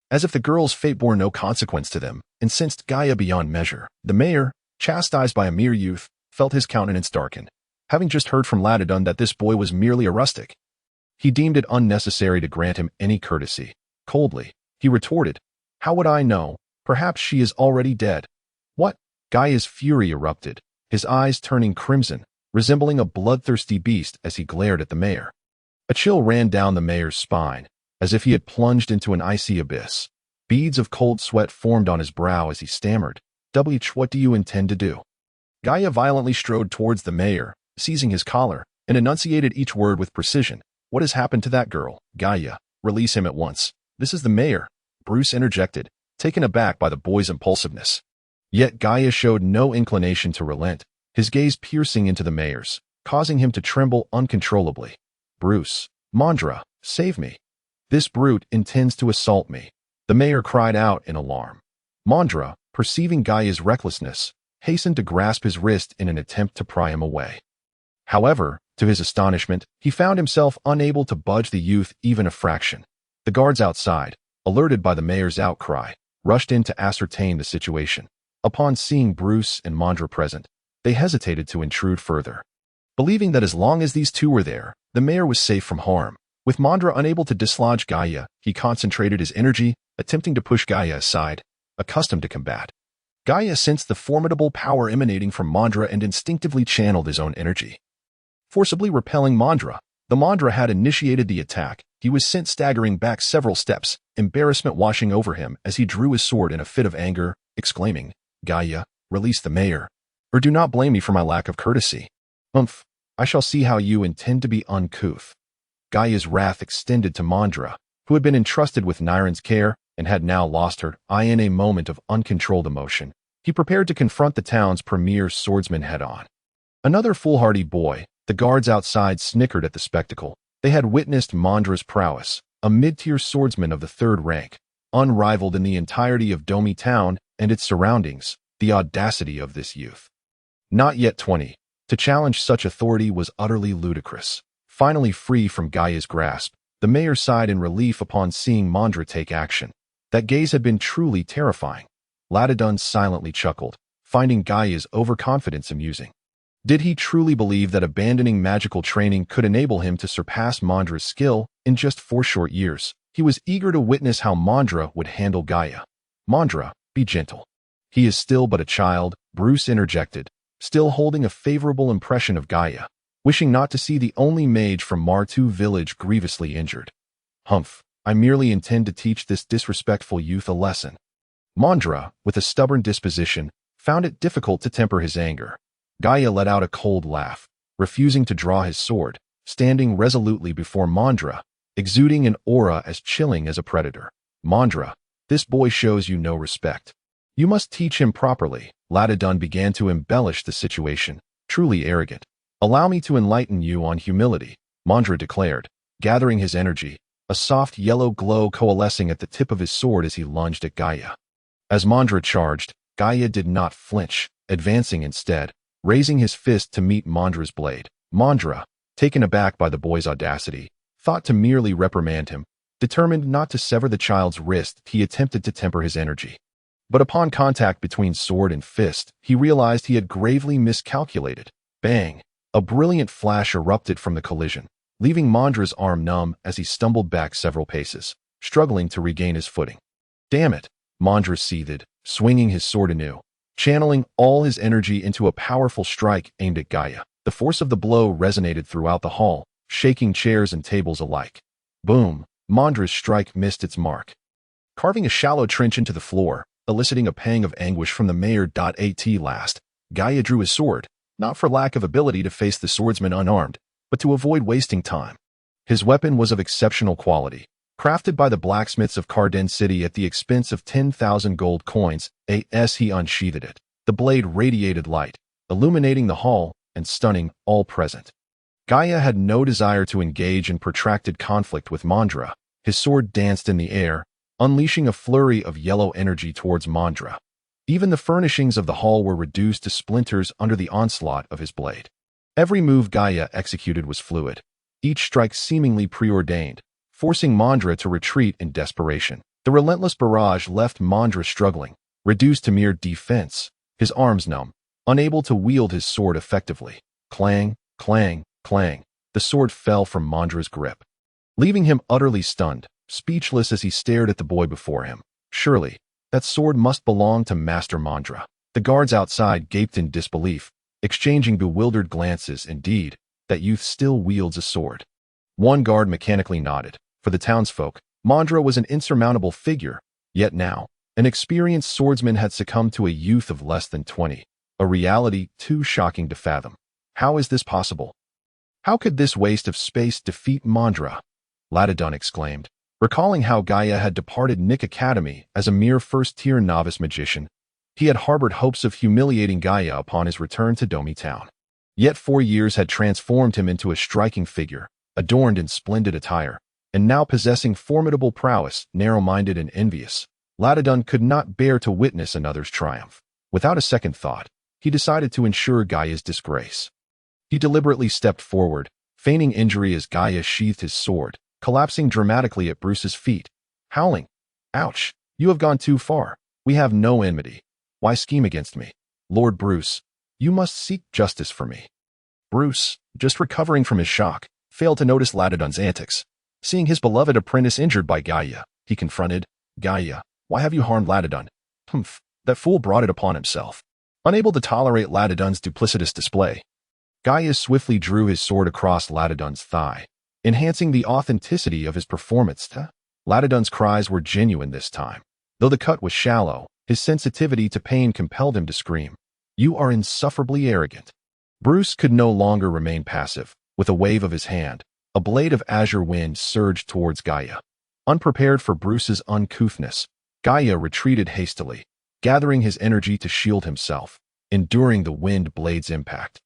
Speaker 1: as if the girl's fate bore no consequence to them, incensed Gaia beyond measure. The mayor, chastised by a mere youth, felt his countenance darken, having just heard from Latidun that this boy was merely a rustic. He deemed it unnecessary to grant him any courtesy. Coldly, he retorted, How would I know? Perhaps she is already dead. What? Gaia's fury erupted, his eyes turning crimson, resembling a bloodthirsty beast as he glared at the mayor. A chill ran down the mayor's spine, as if he had plunged into an icy abyss. Beads of cold sweat formed on his brow as he stammered, What do you intend to do? Gaia violently strode towards the mayor, seizing his collar, and enunciated each word with precision. What has happened to that girl? Gaia, release him at once. This is the mayor, Bruce interjected, taken aback by the boy's impulsiveness. Yet Gaia showed no inclination to relent, his gaze piercing into the mayor's, causing him to tremble uncontrollably. Bruce, Mondra, save me. This brute intends to assault me. The mayor cried out in alarm. Mondra, perceiving Gaia's recklessness, hastened to grasp his wrist in an attempt to pry him away. However, to his astonishment, he found himself unable to budge the youth even a fraction. The guards outside, alerted by the mayor's outcry, rushed in to ascertain the situation. Upon seeing Bruce and Mondra present, they hesitated to intrude further, believing that as long as these two were there, the mayor was safe from harm. With Mondra unable to dislodge Gaia, he concentrated his energy, attempting to push Gaia aside, accustomed to combat. Gaia sensed the formidable power emanating from Mondra and instinctively channeled his own energy, forcibly repelling Mondra. The Mandra had initiated the attack. He was sent staggering back several steps, embarrassment washing over him as he drew his sword in a fit of anger, exclaiming, "Gaia, release the mayor, or do not blame me for my lack of courtesy. Humph, I shall see how you intend to be uncouth." Gaia's wrath extended to Mandra, who had been entrusted with Niren's care and had now lost her eye in a moment of uncontrolled emotion. He prepared to confront the town's premier swordsman head-on. Another foolhardy boy, the guards outside snickered at the spectacle. They had witnessed Mandra's prowess, a mid-tier swordsman of the third rank, unrivaled in the entirety of Domi town and its surroundings. The audacity of this youth, not yet 20, to challenge such authority was utterly ludicrous. Finally free from Gaia's grasp, the mayor sighed in relief upon seeing Mandra take action. That gaze had been truly terrifying. Latidun silently chuckled, finding Gaia's overconfidence amusing. Did he truly believe that abandoning magical training could enable him to surpass Mandra's skill in just 4 short years? He was eager to witness how Mandra would handle Gaia. "Mandra, be gentle. He is still but a child," Bruce interjected, still holding a favorable impression of Gaia, wishing not to see the only mage from Martu village grievously injured. "Humph, I merely intend to teach this disrespectful youth a lesson." Mandra, with a stubborn disposition, found it difficult to temper his anger. Gaia let out a cold laugh, refusing to draw his sword, standing resolutely before Mandra, exuding an aura as chilling as a predator. "Mandra, this boy shows you no respect. You must teach him properly." Latidun began to embellish the situation, truly arrogant. "Allow me to enlighten you on humility," Mandra declared, gathering his energy, a soft yellow glow coalescing at the tip of his sword as he lunged at Gaia. As Mandra charged, Gaia did not flinch, advancing instead, raising his fist to meet Mandra's blade. Mandra, taken aback by the boy's audacity, thought to merely reprimand him. Determined not to sever the child's wrist, he attempted to temper his energy. But upon contact between sword and fist, he realized he had gravely miscalculated. Bang! A brilliant flash erupted from the collision, leaving Mandra's arm numb as he stumbled back several paces, struggling to regain his footing. "Damn it!" Mandra seethed, swinging his sword anew, channeling all his energy into a powerful strike aimed at Gaia. The force of the blow resonated throughout the hall, shaking chairs and tables alike. Boom! Mandra's strike missed its mark, carving a shallow trench into the floor, eliciting a pang of anguish from the mayor. At last, Gaia drew his sword, not for lack of ability to face the swordsman unarmed, but to avoid wasting time. His weapon was of exceptional quality, crafted by the blacksmiths of Carden City at the expense of 10,000 gold coins. As he unsheathed it, the blade radiated light, illuminating the hall and stunning all present. Gaia had no desire to engage in protracted conflict with Mandra. His sword danced in the air, unleashing a flurry of yellow energy towards Mandra. Even the furnishings of the hall were reduced to splinters under the onslaught of his blade. Every move Gaia executed was fluid, each strike seemingly preordained, forcing Mandra to retreat in desperation. The relentless barrage left Mandra struggling, reduced to mere defense, his arms numb, unable to wield his sword effectively. Clang, clang, clang. The sword fell from Mandra's grip, leaving him utterly stunned, speechless as he stared at the boy before him. Surely, that sword must belong to Master Mandra. The guards outside gaped in disbelief, exchanging bewildered glances. Indeed, that youth still wields a sword. One guard mechanically nodded. For the townsfolk, Mandra was an insurmountable figure, yet now, an experienced swordsman had succumbed to a youth of less than 20, a reality too shocking to fathom. How is this possible? How could this waste of space defeat Mandra? Latidun exclaimed, recalling how Gaia had departed Nick Academy as a mere first-tier novice magician. He had harbored hopes of humiliating Gaia upon his return to Domi Town. Yet 4 years had transformed him into a striking figure, adorned in splendid attire, and now possessing formidable prowess. Narrow-minded and envious, Latidun could not bear to witness another's triumph. Without a second thought, he decided to ensure Gaia's disgrace. He deliberately stepped forward, feigning injury as Gaia sheathed his sword, collapsing dramatically at Bruce's feet, howling, "Ouch! You have gone too far. We have no enmity. Why scheme against me? Lord Bruce, you must seek justice for me." Bruce, just recovering from his shock, failed to notice Latidun's antics. Seeing his beloved apprentice injured by Gaia, he confronted, "Gaia, why have you harmed Latidun?" "Humph, that fool brought it upon himself." Unable to tolerate Latidun's duplicitous display, Gaia swiftly drew his sword across Latidun's thigh, enhancing the authenticity of his performance. Latidun's cries were genuine this time. Though the cut was shallow, his sensitivity to pain compelled him to scream. "You are insufferably arrogant." Bruce could no longer remain passive. With a wave of his hand, a blade of azure wind surged towards Gaia. Unprepared for Bruce's uncouthness, Gaia retreated hastily, gathering his energy to shield himself, enduring the wind blade's impact.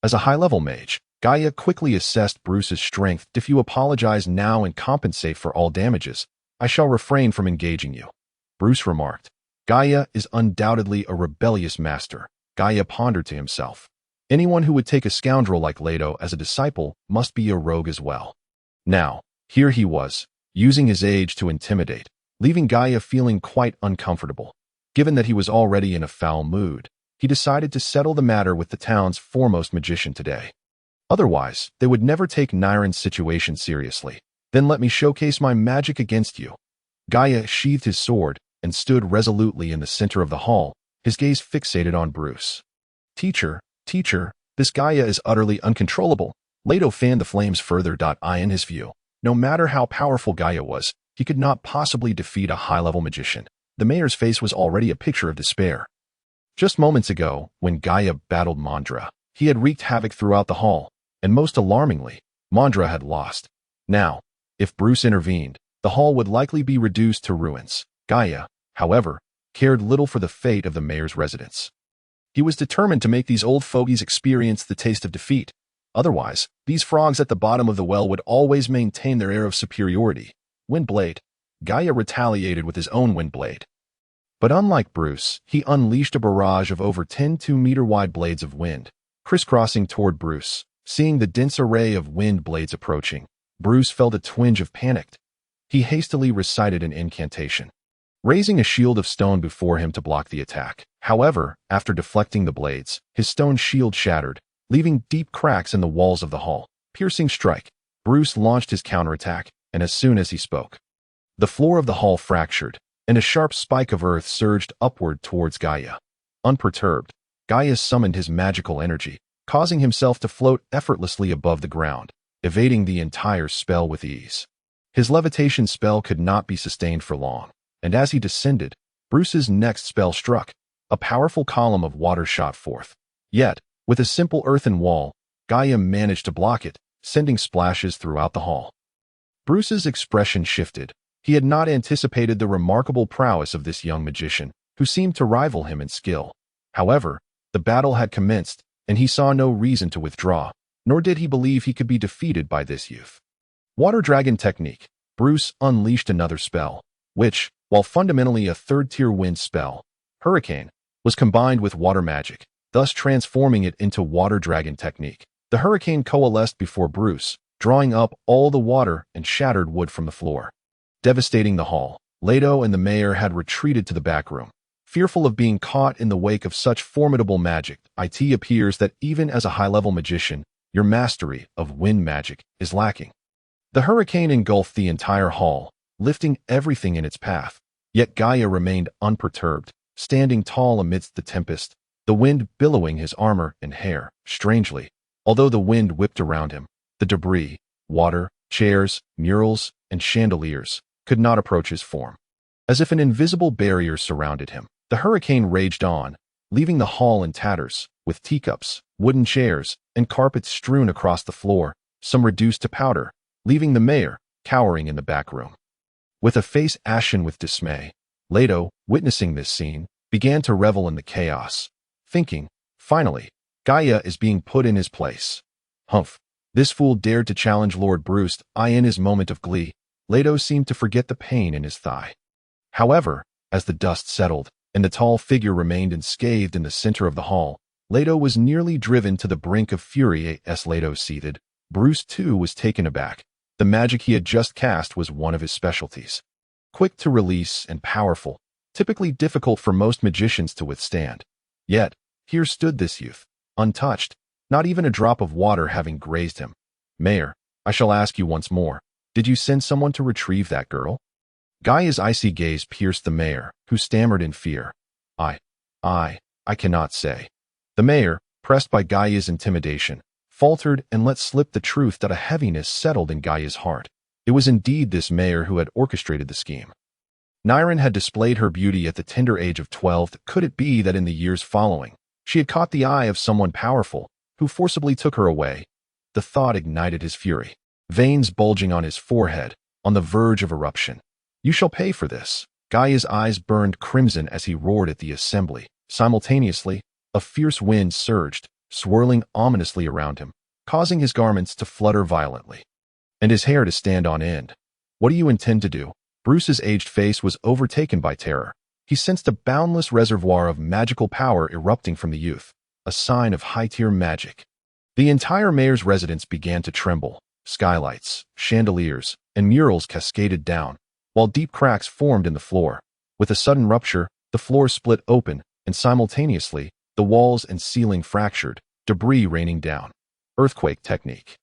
Speaker 1: As a high-level mage, Gaia quickly assessed Bruce's strength. "If you apologize now and compensate for all damages, I shall refrain from engaging you," Bruce remarked. Gaia is undoubtedly a rebellious master, Gaia pondered to himself. Anyone who would take a scoundrel like Leto as a disciple must be a rogue as well. Now, here he was, using his age to intimidate, leaving Gaia feeling quite uncomfortable. Given that he was already in a foul mood, he decided to settle the matter with the town's foremost magician today. Otherwise, they would never take Niren's situation seriously. "Then let me showcase my magic against you." Gaia sheathed his sword and stood resolutely in the center of the hall, his gaze fixated on Bruce. Teacher, this Gaia is utterly uncontrollable." Leto fanned the flames further. In his view, no matter how powerful Gaia was, he could not possibly defeat a high-level magician. The mayor's face was already a picture of despair. Just moments ago, when Gaia battled Mondra, he had wreaked havoc throughout the hall, and most alarmingly, Mondra had lost. Now, if Bruce intervened, the hall would likely be reduced to ruins. Gaia, however, cared little for the fate of the mayor's residents. He was determined to make these old fogies experience the taste of defeat. Otherwise, these frogs at the bottom of the well would always maintain their air of superiority. Windblade. Gaia retaliated with his own windblade. But unlike Bruce, he unleashed a barrage of over 10 2-meter-wide blades of wind, crisscrossing toward Bruce. Seeing the dense array of wind blades approaching, Bruce felt a twinge of panic. He hastily recited an incantation, raising a shield of stone before him to block the attack. However, after deflecting the blades, his stone shield shattered, leaving deep cracks in the walls of the hall. Piercing strike. Bruce launched his counterattack, and as soon as he spoke, the floor of the hall fractured, and a sharp spike of earth surged upward towards Gaia. Unperturbed, Gaia summoned his magical energy, causing himself to float effortlessly above the ground, evading the entire spell with ease. His levitation spell could not be sustained for long, and as he descended, Bruce's next spell struck. A powerful column of water shot forth. Yet, with a simple earthen wall, Gaia managed to block it, sending splashes throughout the hall. Bruce's expression shifted. He had not anticipated the remarkable prowess of this young magician, who seemed to rival him in skill. However, the battle had commenced, and he saw no reason to withdraw, nor did he believe he could be defeated by this youth. Water Dragon Technique. Bruce unleashed another spell, which, while fundamentally a third-tier wind spell, Hurricane, was combined with water magic, thus transforming it into Water Dragon Technique. The hurricane coalesced before Bruce, drawing up all the water and shattered wood from the floor. Devastating the hall, Leto and the mayor had retreated to the back room, fearful of being caught in the wake of such formidable magic. It appears that even as a high-level magician, your mastery of wind magic is lacking. The hurricane engulfed the entire hall, lifting everything in its path. Yet Gaia remained unperturbed, standing tall amidst the tempest, the wind billowing his armor and hair. Strangely, although the wind whipped around him, the debris, water, chairs, murals, and chandeliers could not approach his form. As if an invisible barrier surrounded him, the hurricane raged on, leaving the hall in tatters, with teacups, wooden chairs, and carpets strewn across the floor, some reduced to powder, leaving the mayor cowering in the back room. With a face ashen with dismay, Leto, witnessing this scene, began to revel in the chaos, thinking, finally, Gaia is being put in his place. Humph, this fool dared to challenge Lord Bruce. In his moment of glee, Leto seemed to forget the pain in his thigh. However, as the dust settled, and the tall figure remained unscathed in the center of the hall, Leto was nearly driven to the brink of fury. As Leto seethed, Bruce too was taken aback. The magic he had just cast was one of his specialties. Quick to release and powerful, typically difficult for most magicians to withstand. Yet, here stood this youth, untouched, not even a drop of water having grazed him. Mayor, I shall ask you once more, did you send someone to retrieve that girl? Gaia's icy gaze pierced the mayor, who stammered in fear. I cannot say. The mayor, pressed by Gaia's intimidation, faltered and let slip the truth that a heaviness settled in Gaia's heart. It was indeed this mayor who had orchestrated the scheme. Niren had displayed her beauty at the tender age of 12. Could it be that in the years following, she had caught the eye of someone powerful, who forcibly took her away? The thought ignited his fury, veins bulging on his forehead, on the verge of eruption. You shall pay for this. Gaia's eyes burned crimson as he roared at the assembly. Simultaneously, a fierce wind surged, swirling ominously around him, causing his garments to flutter violently, and his hair to stand on end. What do you intend to do? Bruce's aged face was overtaken by terror. He sensed a boundless reservoir of magical power erupting from the youth, a sign of high-tier magic. The entire mayor's residence began to tremble. Skylights, chandeliers, and murals cascaded down, while deep cracks formed in the floor. With a sudden rupture, the floor split open, and simultaneously, the walls and ceiling fractured, debris raining down. Earthquake technique.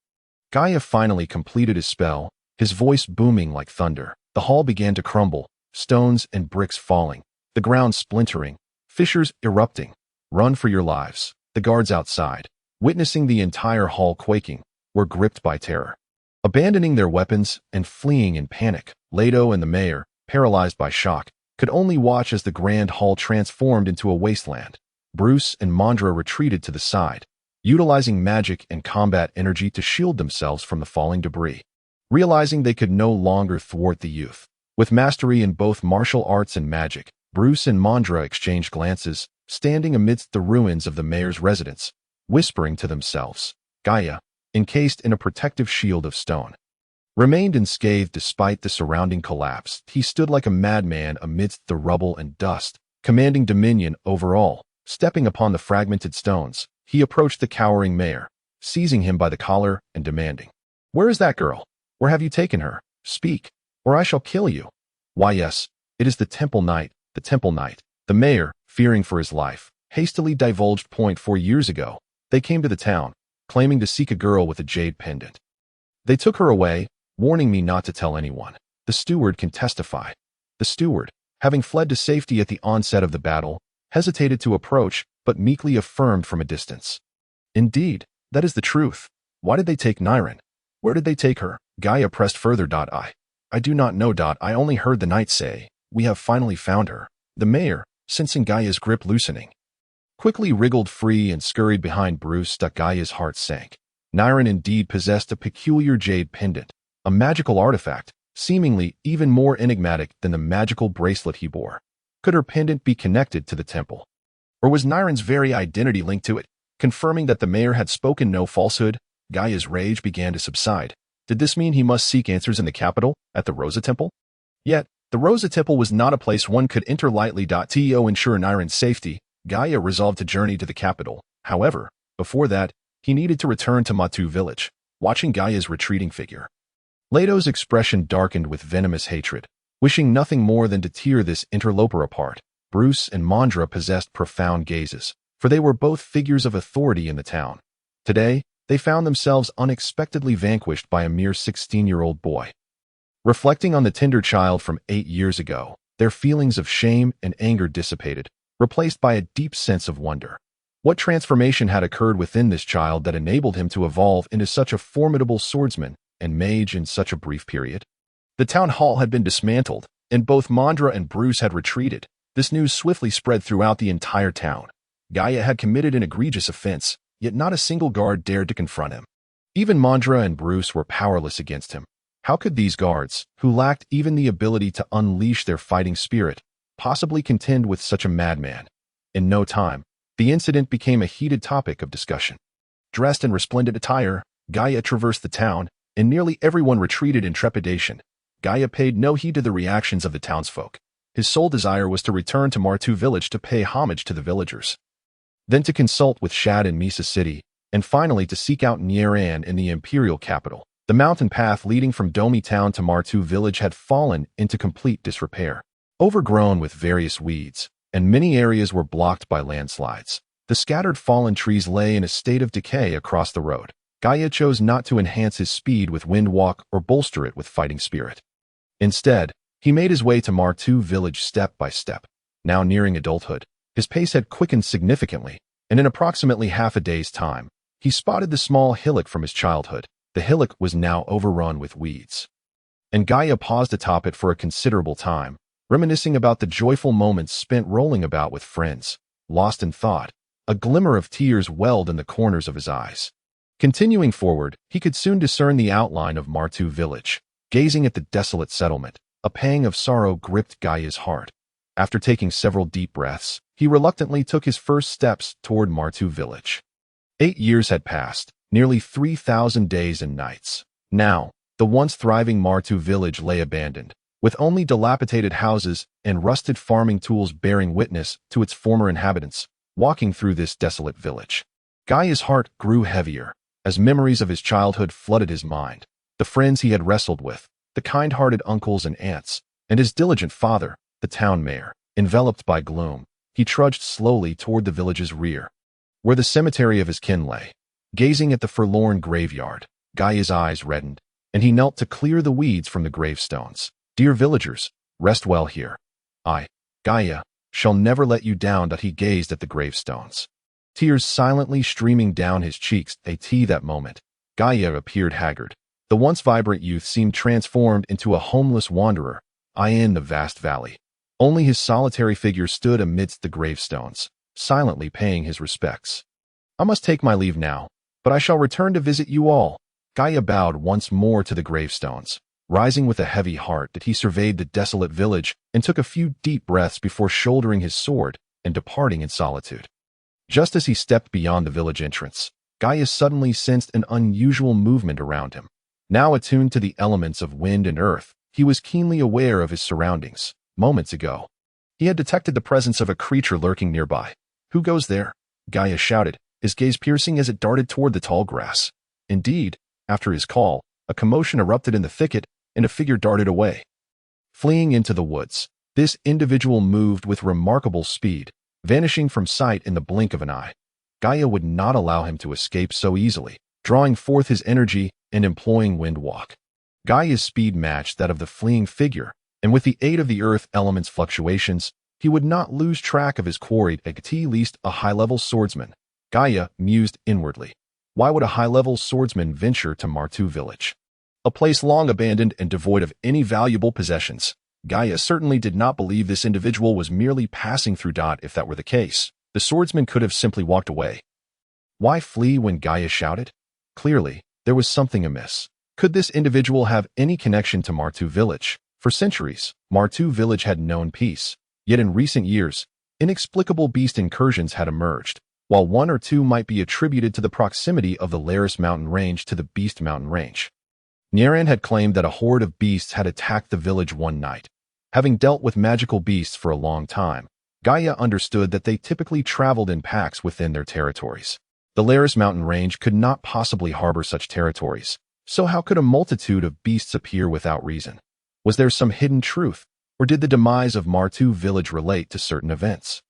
Speaker 1: Gaia finally completed his spell, his voice booming like thunder. The hall began to crumble, stones and bricks falling, the ground splintering, fissures erupting. Run for your lives. The guards outside, witnessing the entire hall quaking, were gripped by terror. Abandoning their weapons and fleeing in panic, Leto and the mayor, paralyzed by shock, could only watch as the grand hall transformed into a wasteland. Bruce and Mondra retreated to the side, utilizing magic and combat energy to shield themselves from the falling debris. Realizing they could no longer thwart the youth, with mastery in both martial arts and magic, Bruce and Mondra exchanged glances, standing amidst the ruins of the mayor's residence, whispering to themselves. Gaia, encased in a protective shield of stone, remained unscathed despite the surrounding collapse. He stood like a madman amidst the rubble and dust, commanding dominion over all. Stepping upon the fragmented stones, he approached the cowering mayor, seizing him by the collar and demanding, "Where is that girl? Where have you taken her? Speak, or I shall kill you." "Why, yes, it is the temple knight, the temple knight." The mayor, fearing for his life, hastily divulged. 4 years ago, they came to the town, claiming to seek a girl with a jade pendant. They took her away, warning me not to tell anyone. The steward can testify. The steward, having fled to safety at the onset of the battle, hesitated to approach, but meekly affirmed from a distance. "Indeed, that is the truth. Why did they take Niren? Where did they take her?" Gaia pressed further. I do not know. I only heard the knight say, "We have finally found her." The mayor, sensing Gaia's grip loosening, quickly wriggled free and scurried behind Bruce. Gaia's heart sank. Niren indeed possessed a peculiar jade pendant, a magical artifact, seemingly even more enigmatic than the magical bracelet he bore. Could her pendant be connected to the temple? Or was Niren's very identity linked to it, confirming that the mayor had spoken no falsehood? Gaia's rage began to subside. Did this mean he must seek answers in the capital, at the Rosa Temple? Yet, the Rosa Temple was not a place one could enter lightly. To ensure Niren's safety, Gaia resolved to journey to the capital. However, before that, he needed to return to Matu village. Watching Gaia's retreating figure, Leto's expression darkened with venomous hatred, wishing nothing more than to tear this interloper apart. Bruce and Mondra possessed profound gazes, for they were both figures of authority in the town. Today, they found themselves unexpectedly vanquished by a mere 16-year-old boy. Reflecting on the tender child from 8 years ago, their feelings of shame and anger dissipated, replaced by a deep sense of wonder. What transformation had occurred within this child that enabled him to evolve into such a formidable swordsman and mage in such a brief period? The town hall had been dismantled, and both Mondra and Bruce had retreated. This news swiftly spread throughout the entire town. Gaia had committed an egregious offense, yet not a single guard dared to confront him. Even Mondra and Bruce were powerless against him. How could these guards, who lacked even the ability to unleash their fighting spirit, possibly contend with such a madman? In no time, the incident became a heated topic of discussion. Dressed in resplendent attire, Gaia traversed the town, and nearly everyone retreated in trepidation. Gaia paid no heed to the reactions of the townsfolk. His sole desire was to return to Martu village to pay homage to the villagers, then to consult with Shad in Misa City, and finally to seek out Nyeran in the imperial capital. The mountain path leading from Domi town to Martu village had fallen into complete disrepair, overgrown with various weeds, and many areas were blocked by landslides. The scattered fallen trees lay in a state of decay across the road. Gaia chose not to enhance his speed with wind walk or bolster it with fighting spirit. Instead, he made his way to Martu village step by step. Now nearing adulthood, his pace had quickened significantly, and in approximately half a day's time, he He spotted the small hillock from his childhood. The hillock was now overrun with weeds. And Gaia paused atop it for a considerable time, reminiscing about the joyful moments spent rolling about with friends. Lost in thought, a glimmer of tears welled in the corners of his eyes. Continuing forward, he could soon discern the outline of Martu village. Gazing at the desolate settlement, a pang of sorrow gripped Gaia's heart. After taking several deep breaths, he reluctantly took his first steps toward Martu village. 8 years had passed, nearly 3,000 days and nights. Now, the once thriving Martu village lay abandoned, with only dilapidated houses and rusted farming tools bearing witness to its former inhabitants. Walking through this desolate village, Gaia's heart grew heavier as memories of his childhood flooded his mind. The friends he had wrestled with, the kind-hearted uncles and aunts, and his diligent father, the town mayor. Enveloped by gloom, he trudged slowly toward the village's rear, where the cemetery of his kin lay. Gazing at the forlorn graveyard, Gaia's eyes reddened, and he knelt to clear the weeds from the gravestones. Dear villagers, rest well here. I, Gaia, shall never let you down. He gazed at the gravestones, tears silently streaming down his cheeks. That moment, Gaia appeared haggard. The once vibrant youth seemed transformed into a homeless wanderer, in the vast valley. Only his solitary figure stood amidst the gravestones, silently paying his respects. I must take my leave now, but I shall return to visit you all. Gaia bowed once more to the gravestones. Rising with a heavy heart, he surveyed the desolate village and took a few deep breaths before shouldering his sword and departing in solitude. Just as he stepped beyond the village entrance, Gaia suddenly sensed an unusual movement around him. Now attuned to the elements of wind and earth, he was keenly aware of his surroundings. Moments ago, he had detected the presence of a creature lurking nearby. Who goes there? Gaia shouted, his gaze piercing as it darted toward the tall grass. Indeed, after his call, a commotion erupted in the thicket, and a figure darted away. Fleeing into the woods, this individual moved with remarkable speed, vanishing from sight in the blink of an eye. Gaia would not allow him to escape so easily, drawing forth his energy and employing wind walk. Gaia's speed matched that of the fleeing figure, and with the aid of the earth element's fluctuations, he would not lose track of his quarry, at least a high-level swordsman. Gaia mused inwardly. Why would a high-level swordsman venture to Martu village? A place long abandoned and devoid of any valuable possessions. Gaia certainly did not believe this individual was merely passing through. If that were the case, the swordsman could have simply walked away. Why flee when Gaia shouted? Clearly, there was something amiss. Could this individual have any connection to Martu village? For centuries, Martu village had known peace. Yet in recent years, inexplicable beast incursions had emerged. While one or two might be attributed to the proximity of the Laris mountain range to the Beast mountain range, Nieran had claimed that a horde of beasts had attacked the village one night. Having dealt with magical beasts for a long time, Gaia understood that they typically traveled in packs within their territories. The Laris mountain range could not possibly harbor such territories, so how could a multitude of beasts appear without reason? Was there some hidden truth, or did the demise of Martu village relate to certain events?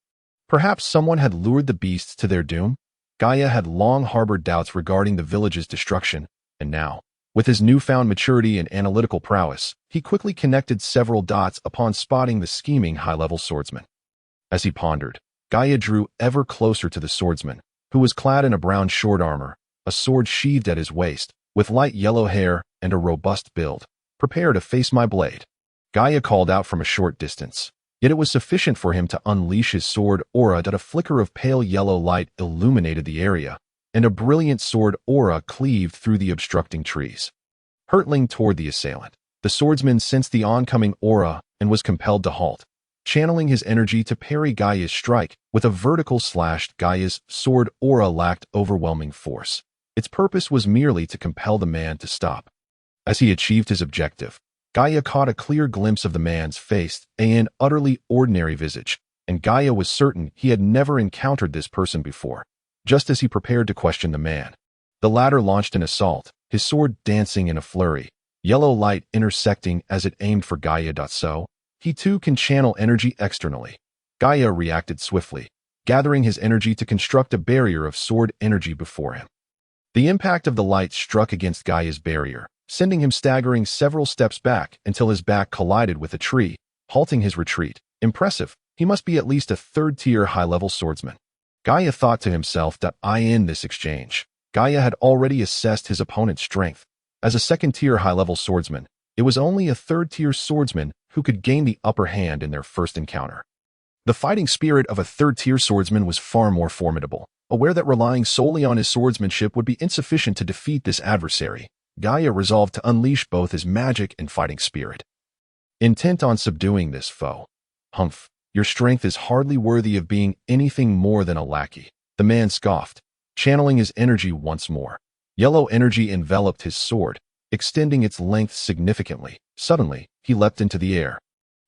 Speaker 1: Perhaps someone had lured the beasts to their doom? Gaia had long harbored doubts regarding the village's destruction, and now, with his newfound maturity and analytical prowess, he quickly connected several dots upon spotting the scheming high-level swordsman. As he pondered, Gaia drew ever closer to the swordsman, who was clad in a brown short armor, a sword sheathed at his waist, with light yellow hair and a robust build. Prepare to face my blade. Gaia called out from a short distance, yet it was sufficient for him to unleash his sword aura that a flicker of pale yellow light illuminated the area, and a brilliant sword aura cleaved through the obstructing trees. Hurtling toward the assailant, the swordsman sensed the oncoming aura and was compelled to halt, channeling his energy to parry Gaia's strike. With a vertical slash, Gaia's sword aura lacked overwhelming force. Its purpose was merely to compel the man to stop. As he achieved his objective, Gaia caught a clear glimpse of the man's face, an utterly ordinary visage, and Gaia was certain he had never encountered this person before. Just as he prepared to question the man, the latter launched an assault, his sword dancing in a flurry, yellow light intersecting as it aimed for Gaia. So, he too can channel energy externally. Gaia reacted swiftly, gathering his energy to construct a barrier of sword energy before him. The impact of the light struck against Gaia's barrier, sending him staggering several steps back until his back collided with a tree, halting his retreat. Impressive, he must be at least a third-tier high-level swordsman. Gaia thought to himself that in this exchange, Gaia had already assessed his opponent's strength. As a second-tier high-level swordsman, it was only a third-tier swordsman who could gain the upper hand in their first encounter. The fighting spirit of a third-tier swordsman was far more formidable. Aware that relying solely on his swordsmanship would be insufficient to defeat this adversary, Gaia resolved to unleash both his magic and fighting spirit. Intent on subduing this foe. "Humph, your strength is hardly worthy of being anything more than a lackey," the man scoffed, channeling his energy once more. Yellow energy enveloped his sword, extending its length significantly. Suddenly, he leapt into the air,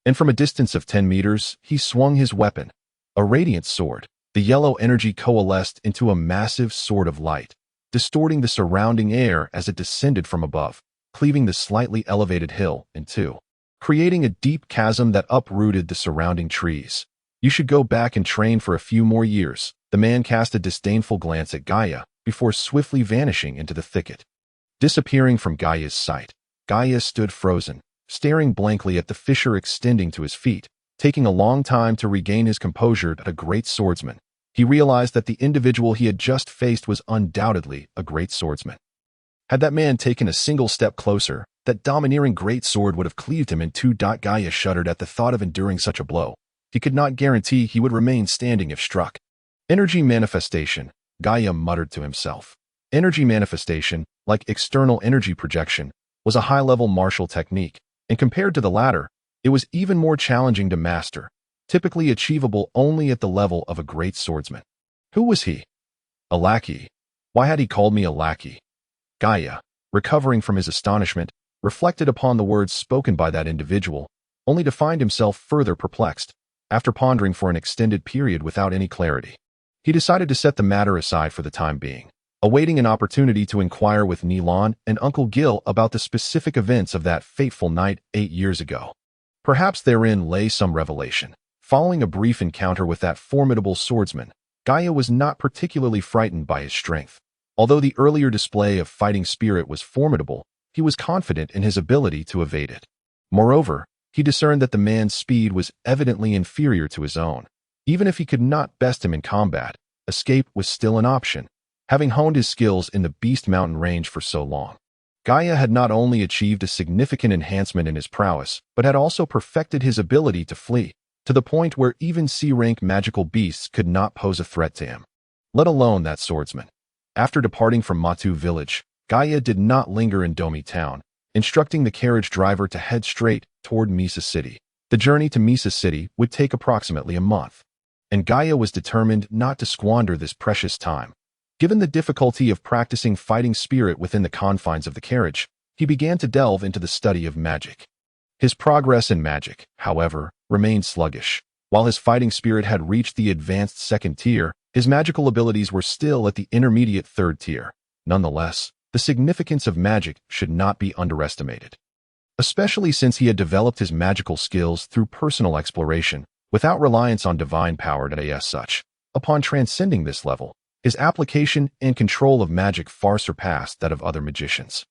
Speaker 1: and from a distance of 10 meters, he swung his weapon, a radiant sword. The yellow energy coalesced into a massive sword of light, distorting the surrounding air as it descended from above, cleaving the slightly elevated hill in two, creating a deep chasm that uprooted the surrounding trees. "You should go back and train for a few more years." The man cast a disdainful glance at Gaia before swiftly vanishing into the thicket. Disappearing from Gaia's sight, Gaia stood frozen, staring blankly at the fissure extending to his feet, taking a long time to regain his composure. A great swordsman. He realized that the individual he had just faced was undoubtedly a great swordsman. Had that man taken a single step closer, that domineering great sword would have cleaved him in two. Gaia shuddered at the thought of enduring such a blow. He could not guarantee he would remain standing if struck. Energy manifestation, Gaia muttered to himself. Energy manifestation, like external energy projection, was a high-level martial technique, and compared to the latter, it was even more challenging to master, typically achievable only at the level of a great swordsman. Who was he? A lackey. Why had he called me a lackey? Gaia, recovering from his astonishment, reflected upon the words spoken by that individual, only to find himself further perplexed. After pondering for an extended period without any clarity, he decided to set the matter aside for the time being, awaiting an opportunity to inquire with Nilon and Uncle Gil about the specific events of that fateful night 8 years ago. Perhaps therein lay some revelation. Following a brief encounter with that formidable swordsman, Gaia was not particularly frightened by his strength. Although the earlier display of fighting spirit was formidable, he was confident in his ability to evade it. Moreover, he discerned that the man's speed was evidently inferior to his own. Even if he could not best him in combat, escape was still an option, having honed his skills in the Beast Mountain range for so long. Gaia had not only achieved a significant enhancement in his prowess, but had also perfected his ability to flee, to the point where even C-rank magical beasts could not pose a threat to him, let alone that swordsman. After departing from Matu village, Gaia did not linger in Domi town, instructing the carriage driver to head straight toward Mesa City. The journey to Mesa City would take approximately a month, and Gaia was determined not to squander this precious time. Given the difficulty of practicing fighting spirit within the confines of the carriage, he began to delve into the study of magic. His progress in magic, however, remained sluggish. While his fighting spirit had reached the advanced second tier, his magical abilities were still at the intermediate third tier. Nonetheless, the significance of magic should not be underestimated, especially since he had developed his magical skills through personal exploration, without reliance on divine power as such. Upon transcending this level, his application and control of magic far surpassed that of other magicians.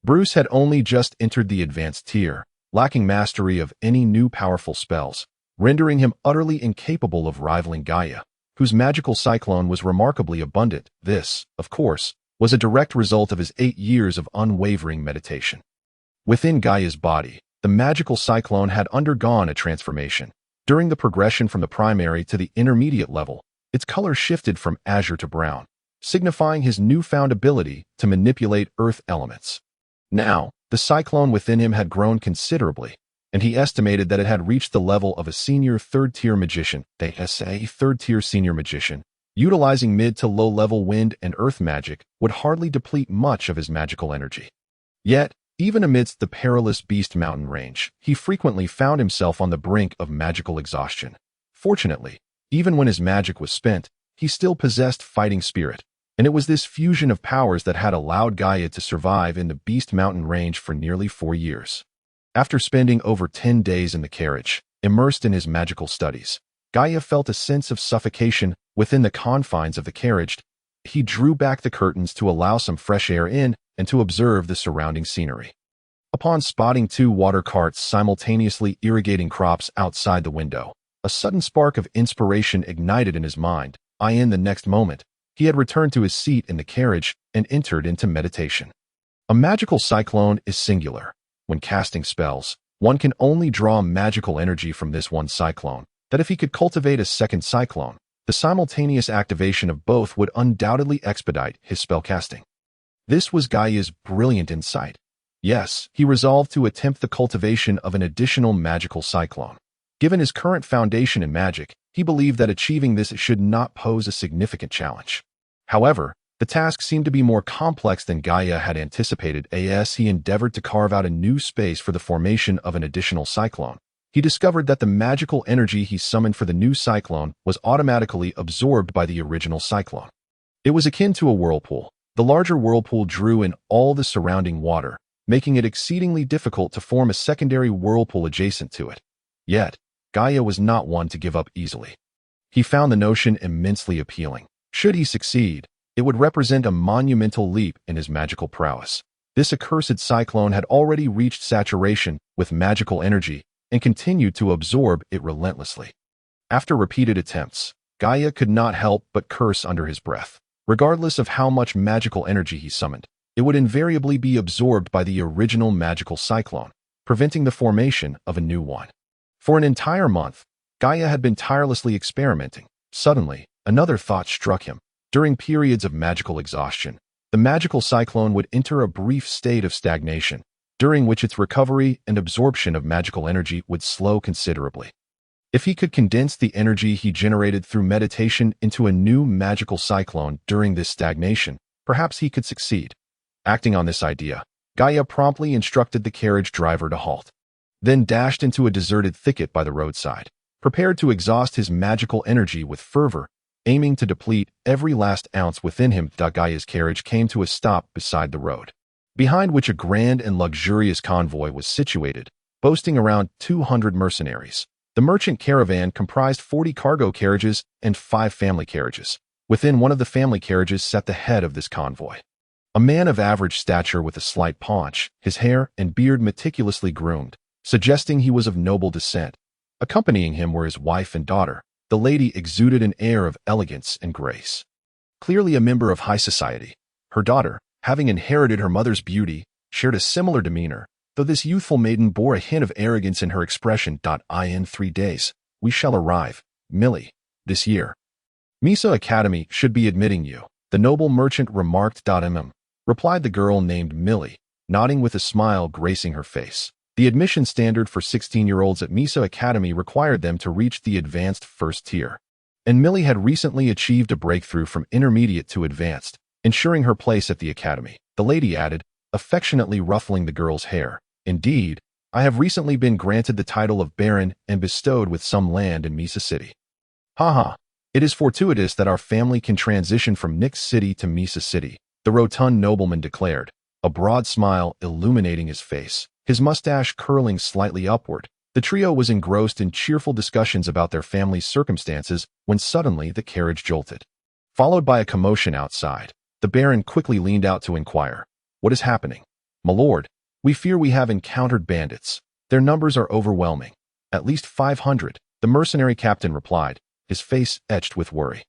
Speaker 1: Bruce had only just entered the advanced tier, lacking mastery of any new powerful spells, rendering him utterly incapable of rivaling Gaia, whose magical cyclone was remarkably abundant. This, of course, was a direct result of his 8 years of unwavering meditation. Within Gaia's body, the magical cyclone had undergone a transformation. During the progression from the primary to the intermediate level, its color shifted from azure to brown, signifying his newfound ability to manipulate earth elements. Now, the cyclone within him had grown considerably, and he estimated that it had reached the level of a senior third-tier magician. A third-tier senior magician, utilizing mid to low-level wind and earth magic, would hardly deplete much of his magical energy. Yet, even amidst the perilous Beast Mountain range, he frequently found himself on the brink of magical exhaustion. Fortunately, even when his magic was spent, he still possessed fighting spirit, and it was this fusion of powers that had allowed Gaia to survive in the Beast Mountain range for nearly 4 years. After spending over 10 days in the carriage, immersed in his magical studies, Gaia felt a sense of suffocation within the confines of the carriage. He drew back the curtains to allow some fresh air in and to observe the surrounding scenery. Upon spotting 2 water carts simultaneously irrigating crops outside the window, a sudden spark of inspiration ignited in his mind. In the next moment, He had returned to his seat in the carriage and entered into meditation. A magical cyclone is singular. When casting spells, one can only draw magical energy from this one cyclone. That if he could cultivate a second cyclone, the simultaneous activation of both would undoubtedly expedite his spellcasting. This was Gaia's brilliant insight. Yes, he resolved to attempt the cultivation of an additional magical cyclone. Given his current foundation in magic, he believed that achieving this should not pose a significant challenge. However, the task seemed to be more complex than Gaia had anticipated as he endeavored to carve out a new space for the formation of an additional cyclone. He discovered that the magical energy he summoned for the new cyclone was automatically absorbed by the original cyclone. It was akin to a whirlpool. The larger whirlpool drew in all the surrounding water, making it exceedingly difficult to form a secondary whirlpool adjacent to it. Yet, Gaia was not one to give up easily. He found the notion immensely appealing. Should he succeed, it would represent a monumental leap in his magical prowess. This accursed cyclone had already reached saturation with magical energy and continued to absorb it relentlessly. After repeated attempts, Gaia could not help but curse under his breath. Regardless of how much magical energy he summoned, it would invariably be absorbed by the original magical cyclone, preventing the formation of a new one. For an entire month, Gaia had been tirelessly experimenting. Suddenly, another thought struck him. During periods of magical exhaustion, the magical cyclone would enter a brief state of stagnation, during which its recovery and absorption of magical energy would slow considerably. If he could condense the energy he generated through meditation into a new magical cyclone during this stagnation, perhaps he could succeed. Acting on this idea, Gaia promptly instructed the carriage driver to halt, then dashed into a deserted thicket by the roadside, prepared to exhaust his magical energy with fervor, aiming to deplete every last ounce within him. Gaia's carriage came to a stop beside the road, behind which a grand and luxurious convoy was situated, boasting around 200 mercenaries. The merchant caravan comprised 40 cargo carriages and 5 family carriages. Within one of the family carriages sat the head of this convoy, a man of average stature with a slight paunch, his hair and beard meticulously groomed, suggesting he was of noble descent. Accompanying him were his wife and daughter. The lady exuded an air of elegance and grace. Clearly a member of high society, her daughter, having inherited her mother's beauty, shared a similar demeanor, though this youthful maiden bore a hint of arrogance in her expression. In 3 days, we shall arrive, Millie, this year. Misa Academy should be admitting you, the noble merchant remarked. Replied the girl named Millie, nodding with a smile gracing her face. The admission standard for 16-year-olds at Misa Academy required them to reach the advanced first tier, and Millie had recently achieved a breakthrough from intermediate to advanced, ensuring her place at the academy. The lady added, affectionately ruffling the girl's hair, indeed, I have recently been granted the title of Baron and bestowed with some land in Misa City. Haha, it is fortuitous that our family can transition from Nyx City to Misa City, the rotund nobleman declared, a broad smile illuminating his face, his mustache curling slightly upward. The trio was engrossed in cheerful discussions about their family's circumstances when suddenly the carriage jolted. Followed by a commotion outside, the Baron quickly leaned out to inquire, what is happening? My lord, we fear we have encountered bandits. Their numbers are overwhelming. At least 500, the mercenary captain replied, his face etched with worry.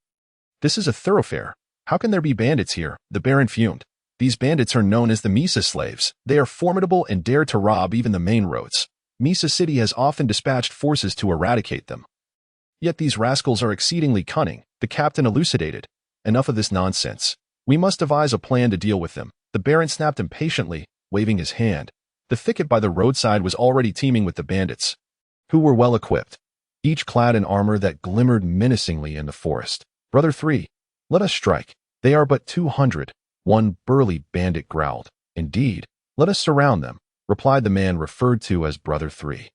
Speaker 1: This is a thoroughfare. How can there be bandits here? The Baron fumed. These bandits are known as the Misa slaves. They are formidable and dare to rob even the main roads. Misa City has often dispatched forces to eradicate them. Yet these rascals are exceedingly cunning, the captain elucidated. Enough of this nonsense. We must devise a plan to deal with them. The Baron snapped impatiently, waving his hand. The thicket by the roadside was already teeming with the bandits, who were well equipped, each clad in armor that glimmered menacingly in the forest. Brother 3, let us strike. They are but 200, one burly bandit growled. Indeed, let us surround them, replied the man referred to as Brother 3.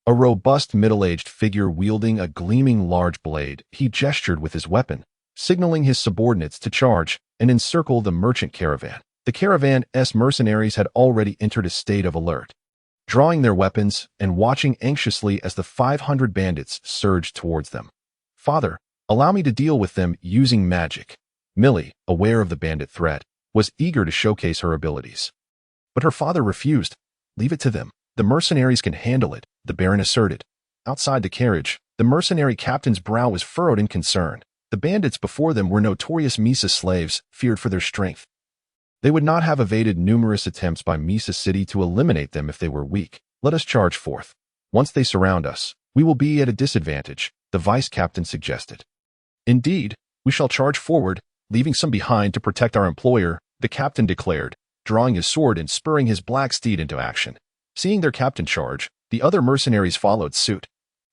Speaker 1: A robust middle-aged figure wielding a gleaming large blade, he gestured with his weapon, signaling his subordinates to charge and encircle the merchant caravan. The caravan's mercenaries had already entered a state of alert, drawing their weapons and watching anxiously as the 500 bandits surged towards them. Father, allow me to deal with them using magic. Millie, aware of the bandit threat, was eager to showcase her abilities. But her father refused. Leave it to them. The mercenaries can handle it, the Baron asserted. Outside the carriage, the mercenary captain's brow was furrowed in concern. The bandits before them were notorious Misa slaves, feared for their strength. They would not have evaded numerous attempts by Misa City to eliminate them if they were weak. Let us charge forth. Once they surround us, we will be at a disadvantage, the vice captain suggested. Indeed, we shall charge forward, leaving some behind to protect our employer, the captain declared, drawing his sword and spurring his black steed into action. Seeing their captain charge, the other mercenaries followed suit,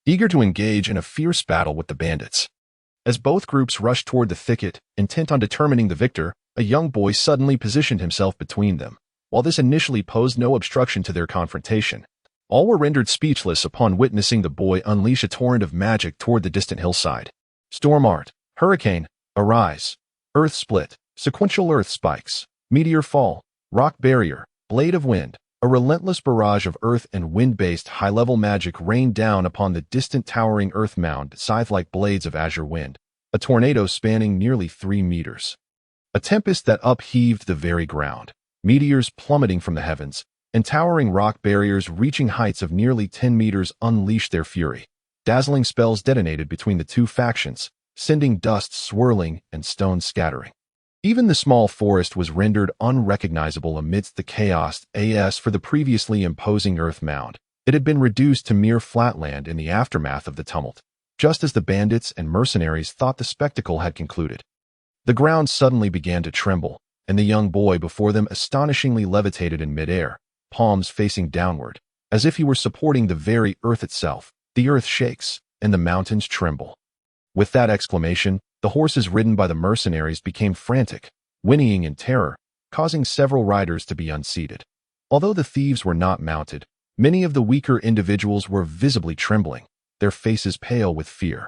Speaker 1: eager to engage in a fierce battle with the bandits. As both groups rushed toward the thicket, intent on determining the victor, a young boy suddenly positioned himself between them. While this initially posed no obstruction to their confrontation, all were rendered speechless upon witnessing the boy unleash a torrent of magic toward the distant hillside. Storm art, hurricane, arise, earth split, sequential earth spikes, meteor fall, rock barrier, blade of wind. A relentless barrage of earth and wind-based high-level magic rained down upon the distant towering earth mound, scythe-like blades of azure wind, a tornado spanning nearly 3 meters. A tempest that upheaved the very ground, meteors plummeting from the heavens, and towering rock barriers reaching heights of nearly 10 meters unleashed their fury. Dazzling spells detonated between the two factions, sending dust swirling and stones scattering. Even the small forest was rendered unrecognizable amidst the chaos as for the previously imposing earth mound. It had been reduced to mere flatland in the aftermath of the tumult, just as the bandits and mercenaries thought the spectacle had concluded. The ground suddenly began to tremble, and the young boy before them astonishingly levitated in midair, palms facing downward, as if he were supporting the very earth itself. The earth shakes, and the mountains tremble. With that exclamation, the horses ridden by the mercenaries became frantic, whinnying in terror, causing several riders to be unseated. Although the thieves were not mounted, many of the weaker individuals were visibly trembling, their faces pale with fear.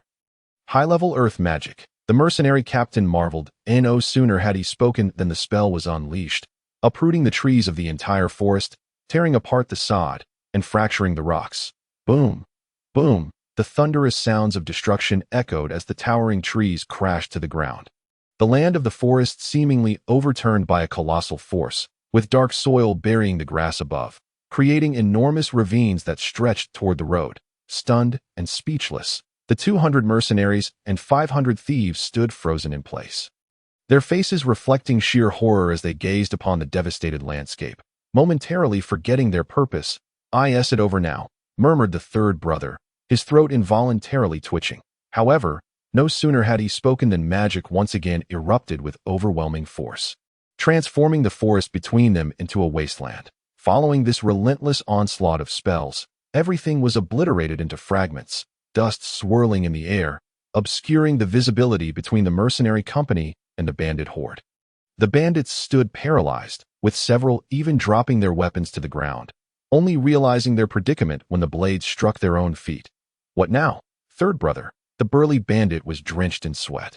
Speaker 1: High-level earth magic, the mercenary captain marveled, and no sooner had he spoken than the spell was unleashed, uprooting the trees of the entire forest, tearing apart the sod, and fracturing the rocks. Boom! Boom! The thunderous sounds of destruction echoed as the towering trees crashed to the ground. The land of the forest seemingly overturned by a colossal force, with dark soil burying the grass above, creating enormous ravines that stretched toward the road. Stunned and speechless, the 200 mercenaries and 500 thieves stood frozen in place, their faces reflecting sheer horror as they gazed upon the devastated landscape, momentarily forgetting their purpose. "Is it over now?" murmured the third brother, his throat involuntarily twitching. However, no sooner had he spoken than magic once again erupted with overwhelming force, transforming the forest between them into a wasteland. Following this relentless onslaught of spells, everything was obliterated into fragments, dust swirling in the air, obscuring the visibility between the mercenary company and the bandit horde. The bandits stood paralyzed, with several even dropping their weapons to the ground, only realizing their predicament when the blades struck their own feet. "What now, third brother?" The burly bandit was drenched in sweat.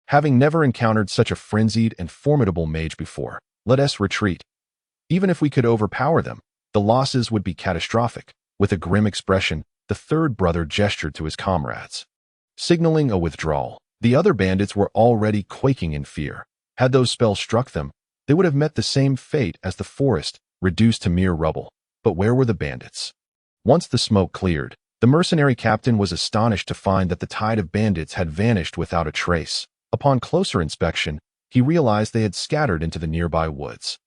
Speaker 1: "Having never encountered such a frenzied and formidable mage before, let us retreat. Even if we could overpower them, the losses would be catastrophic." With a grim expression, the third brother gestured to his comrades, signaling a withdrawal. The other bandits were already quaking in fear. Had those spells struck them, they would have met the same fate as the forest, reduced to mere rubble. But where were the bandits? Once the smoke cleared, the mercenary captain was astonished to find that the tide of bandits had vanished without a trace. Upon closer inspection, he realized they had scattered into the nearby woods,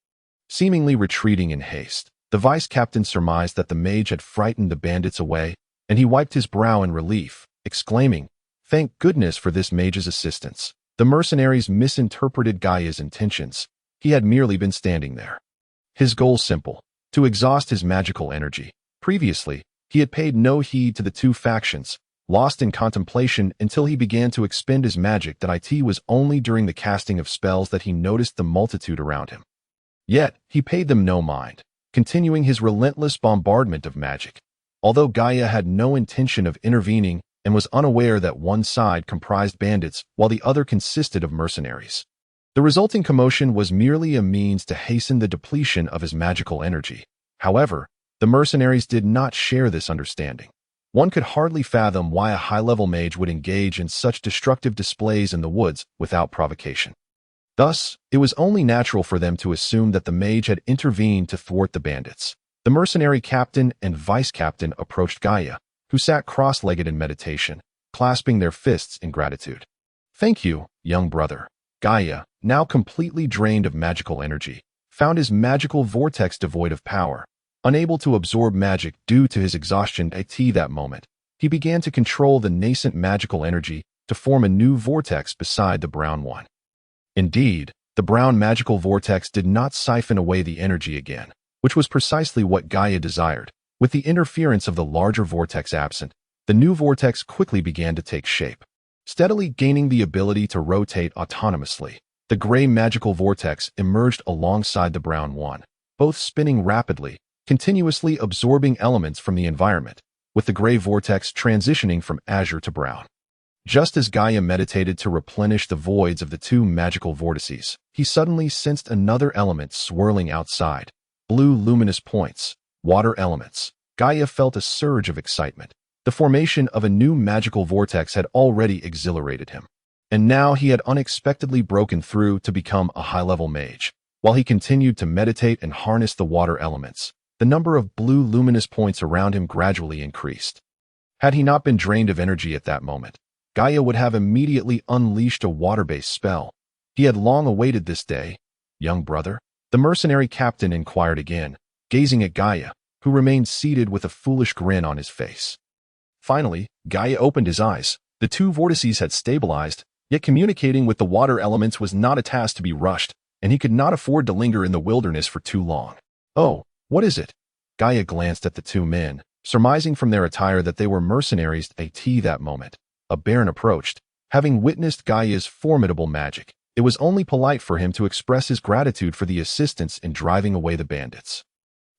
Speaker 1: seemingly retreating in haste. The vice captain surmised that the mage had frightened the bandits away, and he wiped his brow in relief, exclaiming, "Thank goodness for this mage's assistance." The mercenaries misinterpreted Gaia's intentions. He had merely been standing there. His goal simple: to exhaust his magical energy. Previously, he had paid no heed to the two factions, lost in contemplation until he began to expend his magic. That it was only during the casting of spells that he noticed the multitude around him. Yet, he paid them no mind, continuing his relentless bombardment of magic. Although Gaia had no intention of intervening and was unaware that one side comprised bandits while the other consisted of mercenaries, the resulting commotion was merely a means to hasten the depletion of his magical energy. However, the mercenaries did not share this understanding. One could hardly fathom why a high-level mage would engage in such destructive displays in the woods without provocation. Thus, it was only natural for them to assume that the mage had intervened to thwart the bandits. The mercenary captain and vice captain approached Gaia, who sat cross-legged in meditation, clasping their fists in gratitude. Thank you, young brother. Gaia, now completely drained of magical energy, found his magical vortex devoid of power. Unable to absorb magic due to his exhaustion at that moment, he began to control the nascent magical energy to form a new vortex beside the brown one. Indeed, the brown magical vortex did not siphon away the energy again, which was precisely what Gaia desired. With the interference of the larger vortex absent, the new vortex quickly began to take shape. Steadily gaining the ability to rotate autonomously, the gray magical vortex emerged alongside the brown one, both spinning rapidly, continuously absorbing elements from the environment, with the gray vortex transitioning from azure to brown. Just as Gaia meditated to replenish the voids of the two magical vortices, he suddenly sensed another element swirling outside. Blue luminous points, water elements. Gaia felt a surge of excitement. The formation of a new magical vortex had already exhilarated him. And now he had unexpectedly broken through to become a high-level mage. While he continued to meditate and harness the water elements, the number of blue luminous points around him gradually increased. Had he not been drained of energy at that moment, Gaia would have immediately unleashed a water-based spell. He had long awaited this day. Young brother? The mercenary captain inquired again, gazing at Gaia, who remained seated with a foolish grin on his face. Finally, Gaia opened his eyes. The two vortices had stabilized, yet communicating with the water elements was not a task to be rushed, and he could not afford to linger in the wilderness for too long. Oh, what is it? Gaia glanced at the two men, surmising from their attire that they were mercenaries at that moment. A baron approached. Having witnessed Gaia's formidable magic, it was only polite for him to express his gratitude for the assistance in driving away the bandits.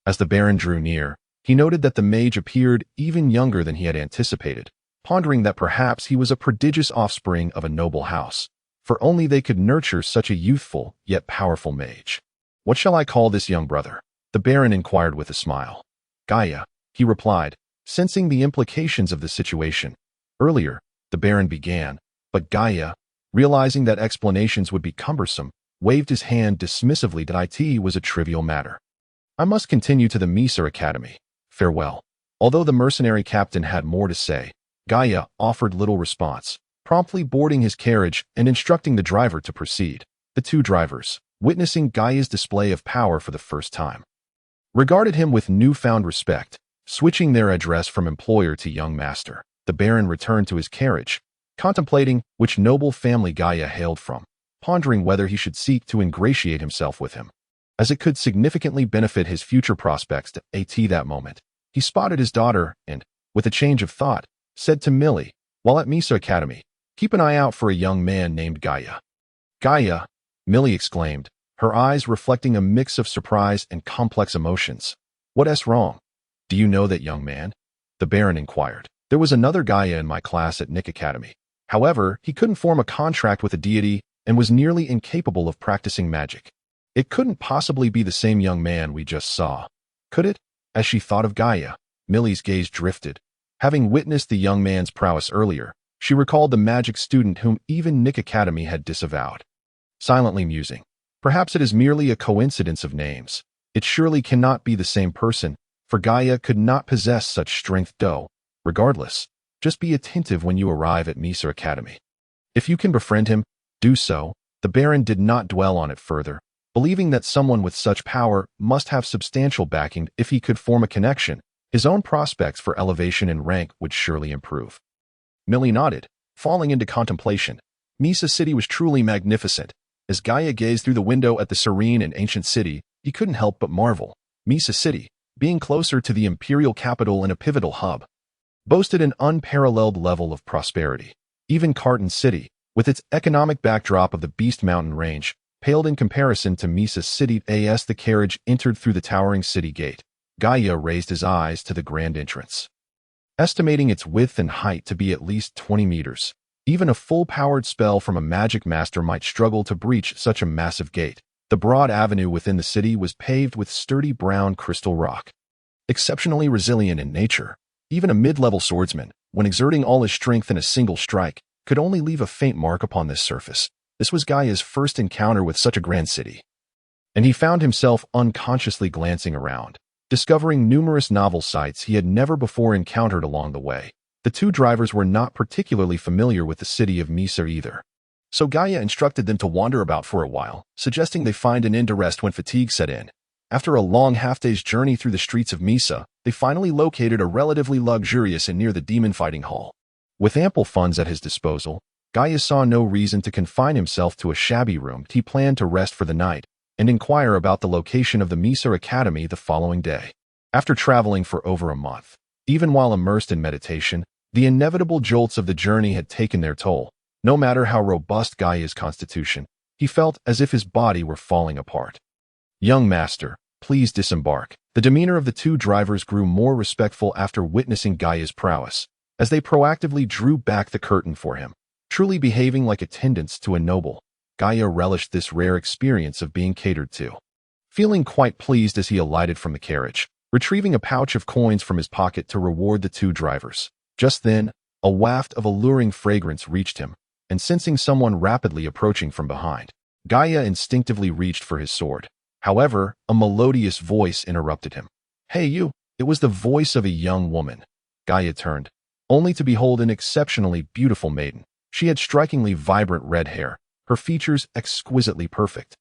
Speaker 1: As the baron drew near, he noted that the mage appeared even younger than he had anticipated, pondering that perhaps he was a prodigious offspring of a noble house, for only they could nurture such a youthful yet powerful mage. What shall I call this young brother? The baron inquired with a smile. Gaia, he replied, sensing the implications of the situation. Earlier, the baron began, but Gaia, realizing that explanations would be cumbersome, waved his hand dismissively that it was a trivial matter. I must continue to the Misa Academy. Farewell. Although the mercenary captain had more to say, Gaia offered little response, promptly boarding his carriage and instructing the driver to proceed. The two drivers, witnessing Gaia's display of power for the first time, regarded him with newfound respect, switching their address from employer to young master. The baron returned to his carriage, contemplating which noble family Gaia hailed from, pondering whether he should seek to ingratiate himself with him, as it could significantly benefit his future prospects at that moment. He spotted his daughter and, with a change of thought, said to Millie, while at Misa Academy, keep an eye out for a young man named Gaia. Gaia, Millie exclaimed, her eyes reflecting a mix of surprise and complex emotions. What's wrong? Do you know that young man? The baron inquired. There was another Gaia in my class at Nick Academy. However, he couldn't form a contract with a deity and was nearly incapable of practicing magic. It couldn't possibly be the same young man we just saw, could it? As she thought of Gaia, Millie's gaze drifted. Having witnessed the young man's prowess earlier, she recalled the magic student whom even Nick Academy had disavowed. Silently musing, perhaps it is merely a coincidence of names. It surely cannot be the same person, for Gaia could not possess such strength though. Regardless, just be attentive when you arrive at Misa Academy. If you can befriend him, do so. The baron did not dwell on it further, believing that someone with such power must have substantial backing. If he could form a connection, his own prospects for elevation and rank would surely improve. Millie nodded, falling into contemplation. Misa City was truly magnificent. As Gaia gazed through the window at the serene and ancient city, he couldn't help but marvel. Misa City, being closer to the imperial capital and a pivotal hub, boasted an unparalleled level of prosperity. Even Carton City, with its economic backdrop of the Beast Mountain Range, paled in comparison to Misa City. As the carriage entered through the towering city gate, Gaia raised his eyes to the grand entrance. Estimating its width and height to be at least 20 meters, even a full-powered spell from a magic master might struggle to breach such a massive gate. The broad avenue within the city was paved with sturdy brown crystal rock. Exceptionally resilient in nature, even a mid-level swordsman, when exerting all his strength in a single strike, could only leave a faint mark upon this surface. This was Gaia's first encounter with such a grand city, and he found himself unconsciously glancing around, discovering numerous novel sights he had never before encountered along the way. The two drivers were not particularly familiar with the city of Misa either. So Gaia instructed them to wander about for a while, suggesting they find an inn to rest when fatigue set in. After a long half-day's journey through the streets of Misa, they finally located a relatively luxurious inn near the demon fighting hall. With ample funds at his disposal, Gaia saw no reason to confine himself to a shabby room. He planned to rest for the night and inquire about the location of the Misa Academy the following day. After traveling for over a month, even while immersed in meditation, the inevitable jolts of the journey had taken their toll. No matter how robust Gaia's constitution, he felt as if his body were falling apart. "Young master, please disembark." The demeanor of the two drivers grew more respectful after witnessing Gaia's prowess, as they proactively drew back the curtain for him. Truly behaving like attendants to a noble, Gaia relished this rare experience of being catered to. Feeling quite pleased as he alighted from the carriage, retrieving a pouch of coins from his pocket to reward the two drivers. Just then, a waft of alluring fragrance reached him, and sensing someone rapidly approaching from behind, Gaia instinctively reached for his sword. However, a melodious voice interrupted him. "Hey you!" It was the voice of a young woman. Gaia turned, only to behold an exceptionally beautiful maiden. She had strikingly vibrant red hair, her features exquisitely perfect,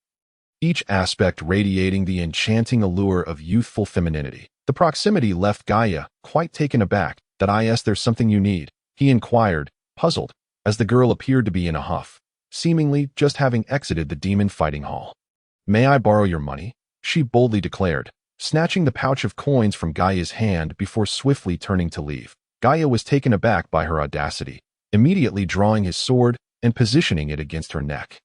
Speaker 1: each aspect radiating the enchanting allure of youthful femininity. The proximity left Gaia quite taken aback. "There's something you need?" he inquired, puzzled, as the girl appeared to be in a huff, seemingly just having exited the demon fighting hall. "May I borrow your money?" she boldly declared, snatching the pouch of coins from Gaia's hand before swiftly turning to leave. Gaia was taken aback by her audacity, immediately drawing his sword and positioning it against her neck.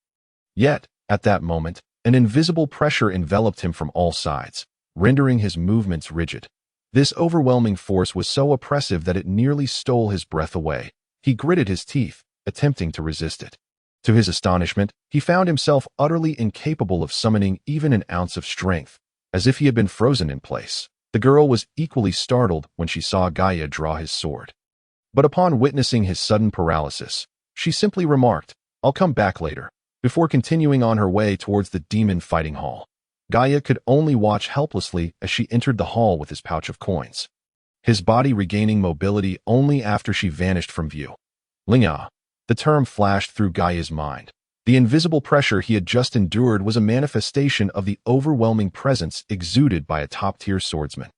Speaker 1: Yet, at that moment, an invisible pressure enveloped him from all sides, rendering his movements rigid. This overwhelming force was so oppressive that it nearly stole his breath away. He gritted his teeth, attempting to resist it. To his astonishment, he found himself utterly incapable of summoning even an ounce of strength, as if he had been frozen in place. The girl was equally startled when she saw Gaia draw his sword. But upon witnessing his sudden paralysis, she simply remarked, "I'll come back later," before continuing on her way towards the demon fighting hall. Gaia could only watch helplessly as she entered the hall with his pouch of coins, his body regaining mobility only after she vanished from view. Linga. The term flashed through Gaia's mind. The invisible pressure he had just endured was a manifestation of the overwhelming presence exuded by a top-tier swordsman,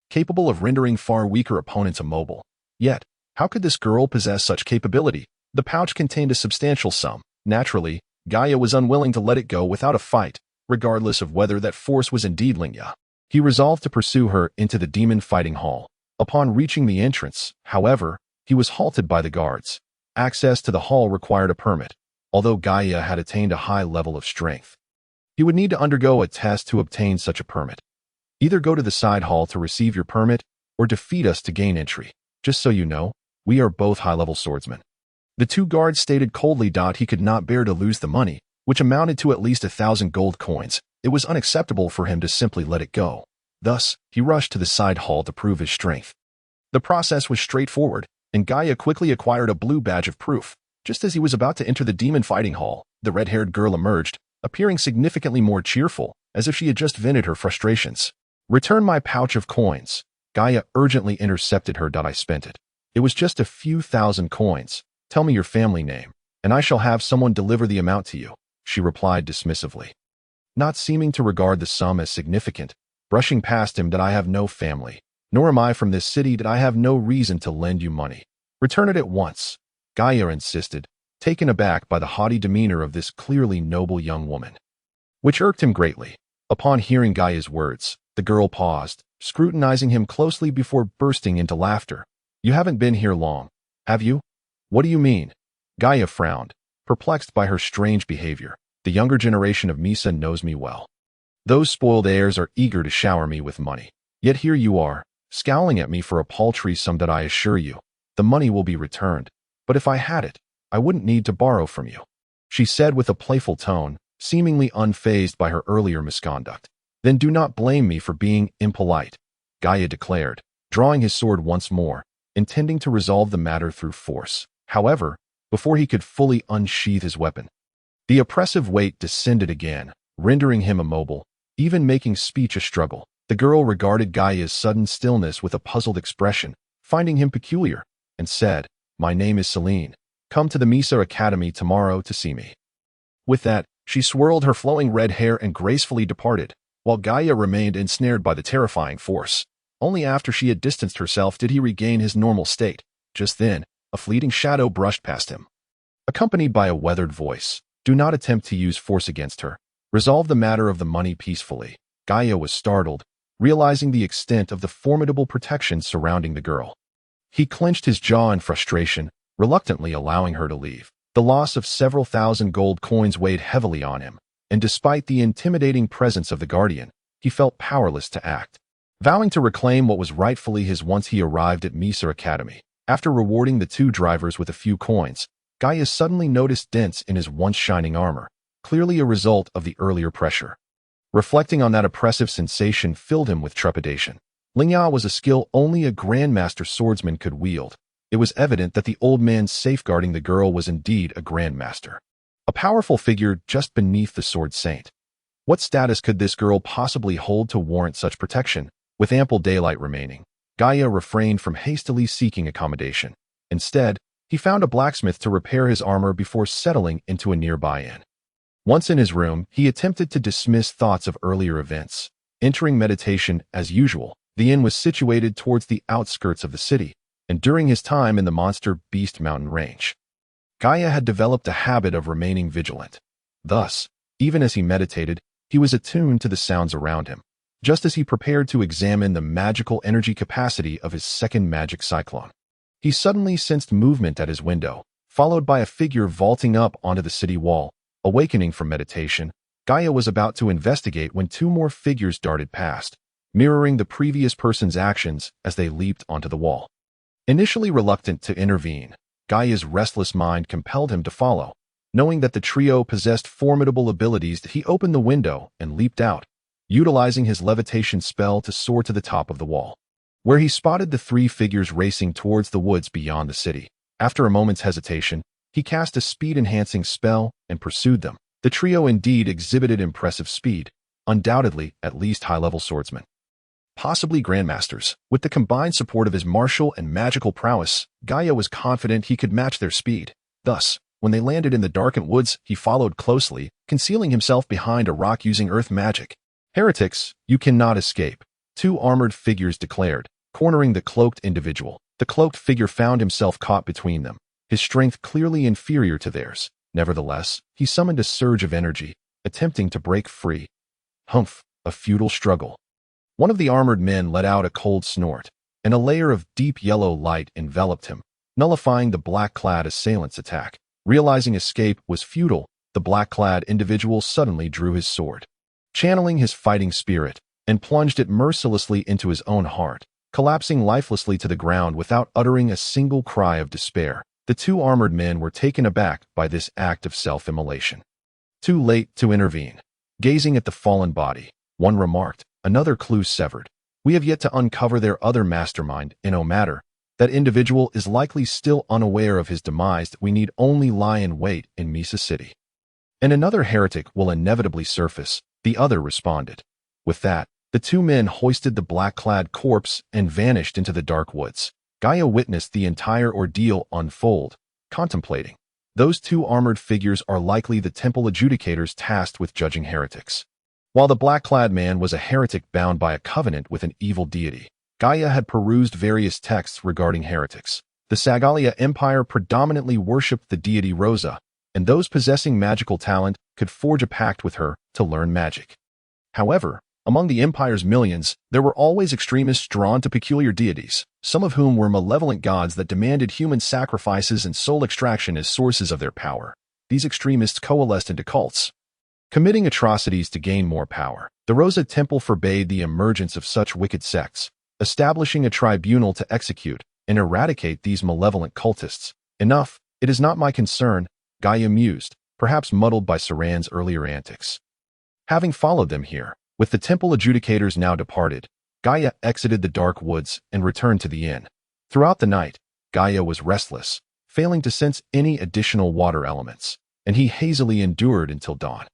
Speaker 1: capable of rendering far weaker opponents immobile. Yet, how could this girl possess such capability? The pouch contained a substantial sum. Naturally, Gaia was unwilling to let it go without a fight, regardless of whether that force was indeed Linga. He resolved to pursue her into the demon fighting hall. Upon reaching the entrance, however, he was halted by the guards. Access to the hall required a permit, although Gaia had attained a high level of strength. He would need to undergo a test to obtain such a permit. "Either go to the side hall to receive your permit, or defeat us to gain entry. Just so you know, we are both high-level swordsmen." The two guards stated coldly. He could not bear to lose the money, which amounted to at least 1,000 gold coins. It was unacceptable for him to simply let it go. Thus, he rushed to the side hall to prove his strength. The process was straightforward, and Gaia quickly acquired a blue badge of proof. Just as he was about to enter the demon fighting hall, the red-haired girl emerged, appearing significantly more cheerful, as if she had just vented her frustrations. "Return my pouch of coins." Gaia urgently intercepted her. "I spent it. It was just a few thousand coins. Tell me your family name, and I shall have someone deliver the amount to you," she replied dismissively, not seeming to regard the sum as significant, brushing past him. "I have no family, nor am I from this city. I have no reason to lend you money. Return it at once," Gaia insisted, taken aback by the haughty demeanor of this clearly noble young woman, which irked him greatly. Upon hearing Gaia's words, the girl paused, scrutinizing him closely before bursting into laughter. "You haven't been here long, have you?" "What do you mean?" Gaia frowned, perplexed by her strange behavior. "The younger generation of Misa knows me well. Those spoiled heirs are eager to shower me with money. Yet here you are, scowling at me for a paltry sum. I assure you, the money will be returned. But if I had it, I wouldn't need to borrow from you," she said with a playful tone, seemingly unfazed by her earlier misconduct. "Then do not blame me for being impolite," Gaia declared, drawing his sword once more, intending to resolve the matter through force. However, before he could fully unsheath his weapon, the oppressive weight descended again, rendering him immobile, even making speech a struggle. The girl regarded Gaia's sudden stillness with a puzzled expression, finding him peculiar, and said, "My name is Celine." Come to the Misa Academy tomorrow to see me." With that, she swirled her flowing red hair and gracefully departed, while Gaia remained ensnared by the terrifying force. Only after she had distanced herself did he regain his normal state. Just then, a fleeting shadow brushed past him, accompanied by a weathered voice. "Do not attempt to use force against her. Resolve the matter of the money peacefully." Gaia was startled, realizing the extent of the formidable protection surrounding the girl. He clenched his jaw in frustration, reluctantly allowing her to leave. The loss of several thousand gold coins weighed heavily on him, and despite the intimidating presence of the guardian, he felt powerless to act. Vowing to reclaim what was rightfully his once he arrived at Misa Academy, after rewarding the two drivers with a few coins, Gaia suddenly noticed dents in his once shining armor, clearly a result of the earlier pressure. Reflecting on that oppressive sensation filled him with trepidation. Lingya was a skill only a grandmaster swordsman could wield. It was evident that the old man safeguarding the girl was indeed a grandmaster, a powerful figure just beneath the sword saint. What status could this girl possibly hold to warrant such protection? With ample daylight remaining, Gaia refrained from hastily seeking accommodation. Instead, he found a blacksmith to repair his armor before settling into a nearby inn. Once in his room, he attempted to dismiss thoughts of earlier events. Entering meditation as usual, the inn was situated towards the outskirts of the city, and during his time in the Monster Beast mountain range, Gaia had developed a habit of remaining vigilant. Thus, even as he meditated, he was attuned to the sounds around him. Just as he prepared to examine the magical energy capacity of his second magic cyclone, he suddenly sensed movement at his window, followed by a figure vaulting up onto the city wall. Awakening from meditation, Gaia was about to investigate when two more figures darted past, mirroring the previous person's actions as they leaped onto the wall. Initially reluctant to intervene, Gaia's restless mind compelled him to follow. Knowing that the trio possessed formidable abilities, he opened the window and leaped out, utilizing his levitation spell to soar to the top of the wall, where he spotted the three figures racing towards the woods beyond the city. After a moment's hesitation, he cast a speed-enhancing spell and pursued them. The trio indeed exhibited impressive speed, undoubtedly at least high-level swordsmen, possibly grandmasters. With the combined support of his martial and magical prowess, Gaia was confident he could match their speed. Thus, when they landed in the darkened woods, he followed closely, concealing himself behind a rock using earth magic. "Heretics, you cannot escape," two armored figures declared, cornering the cloaked individual. The cloaked figure found himself caught between them, his strength clearly inferior to theirs. Nevertheless, he summoned a surge of energy, attempting to break free. Humph, a futile struggle. One of the armored men let out a cold snort, and a layer of deep yellow light enveloped him, nullifying the black-clad assailant's attack. Realizing escape was futile, the black-clad individual suddenly drew his sword, channeling his fighting spirit, and plunged it mercilessly into his own heart, collapsing lifelessly to the ground without uttering a single cry of despair. The two armored men were taken aback by this act of self-immolation. Too late to intervene. Gazing at the fallen body, one remarked, "Another clue severed. We have yet to uncover their other mastermind. In no matter, that individual is likely still unaware of his demise. We need only lie in wait in Misa City, and another heretic will inevitably surface," the other responded. With that, the two men hoisted the black-clad corpse and vanished into the dark woods. Gaia witnessed the entire ordeal unfold, contemplating. Those two armored figures are likely the temple adjudicators tasked with judging heretics, while the black-clad man was a heretic bound by a covenant with an evil deity. Gaia had perused various texts regarding heretics. The Sagalia Empire predominantly worshipped the deity Rosa, and those possessing magical talent could forge a pact with her to learn magic. However, among the Empire's millions, there were always extremists drawn to peculiar deities, some of whom were malevolent gods that demanded human sacrifices and soul extraction as sources of their power. These extremists coalesced into cults, committing atrocities to gain more power. The Rosa Temple forbade the emergence of such wicked sects, establishing a tribunal to execute and eradicate these malevolent cultists. Enough, it is not my concern, Gaia mused, perhaps muddled by Saran's earlier antics. Having followed them here, with the temple adjudicators now departed, Gaia exited the dark woods and returned to the inn. Throughout the night, Gaia was restless, failing to sense any additional water elements, and he hazily endured until dawn.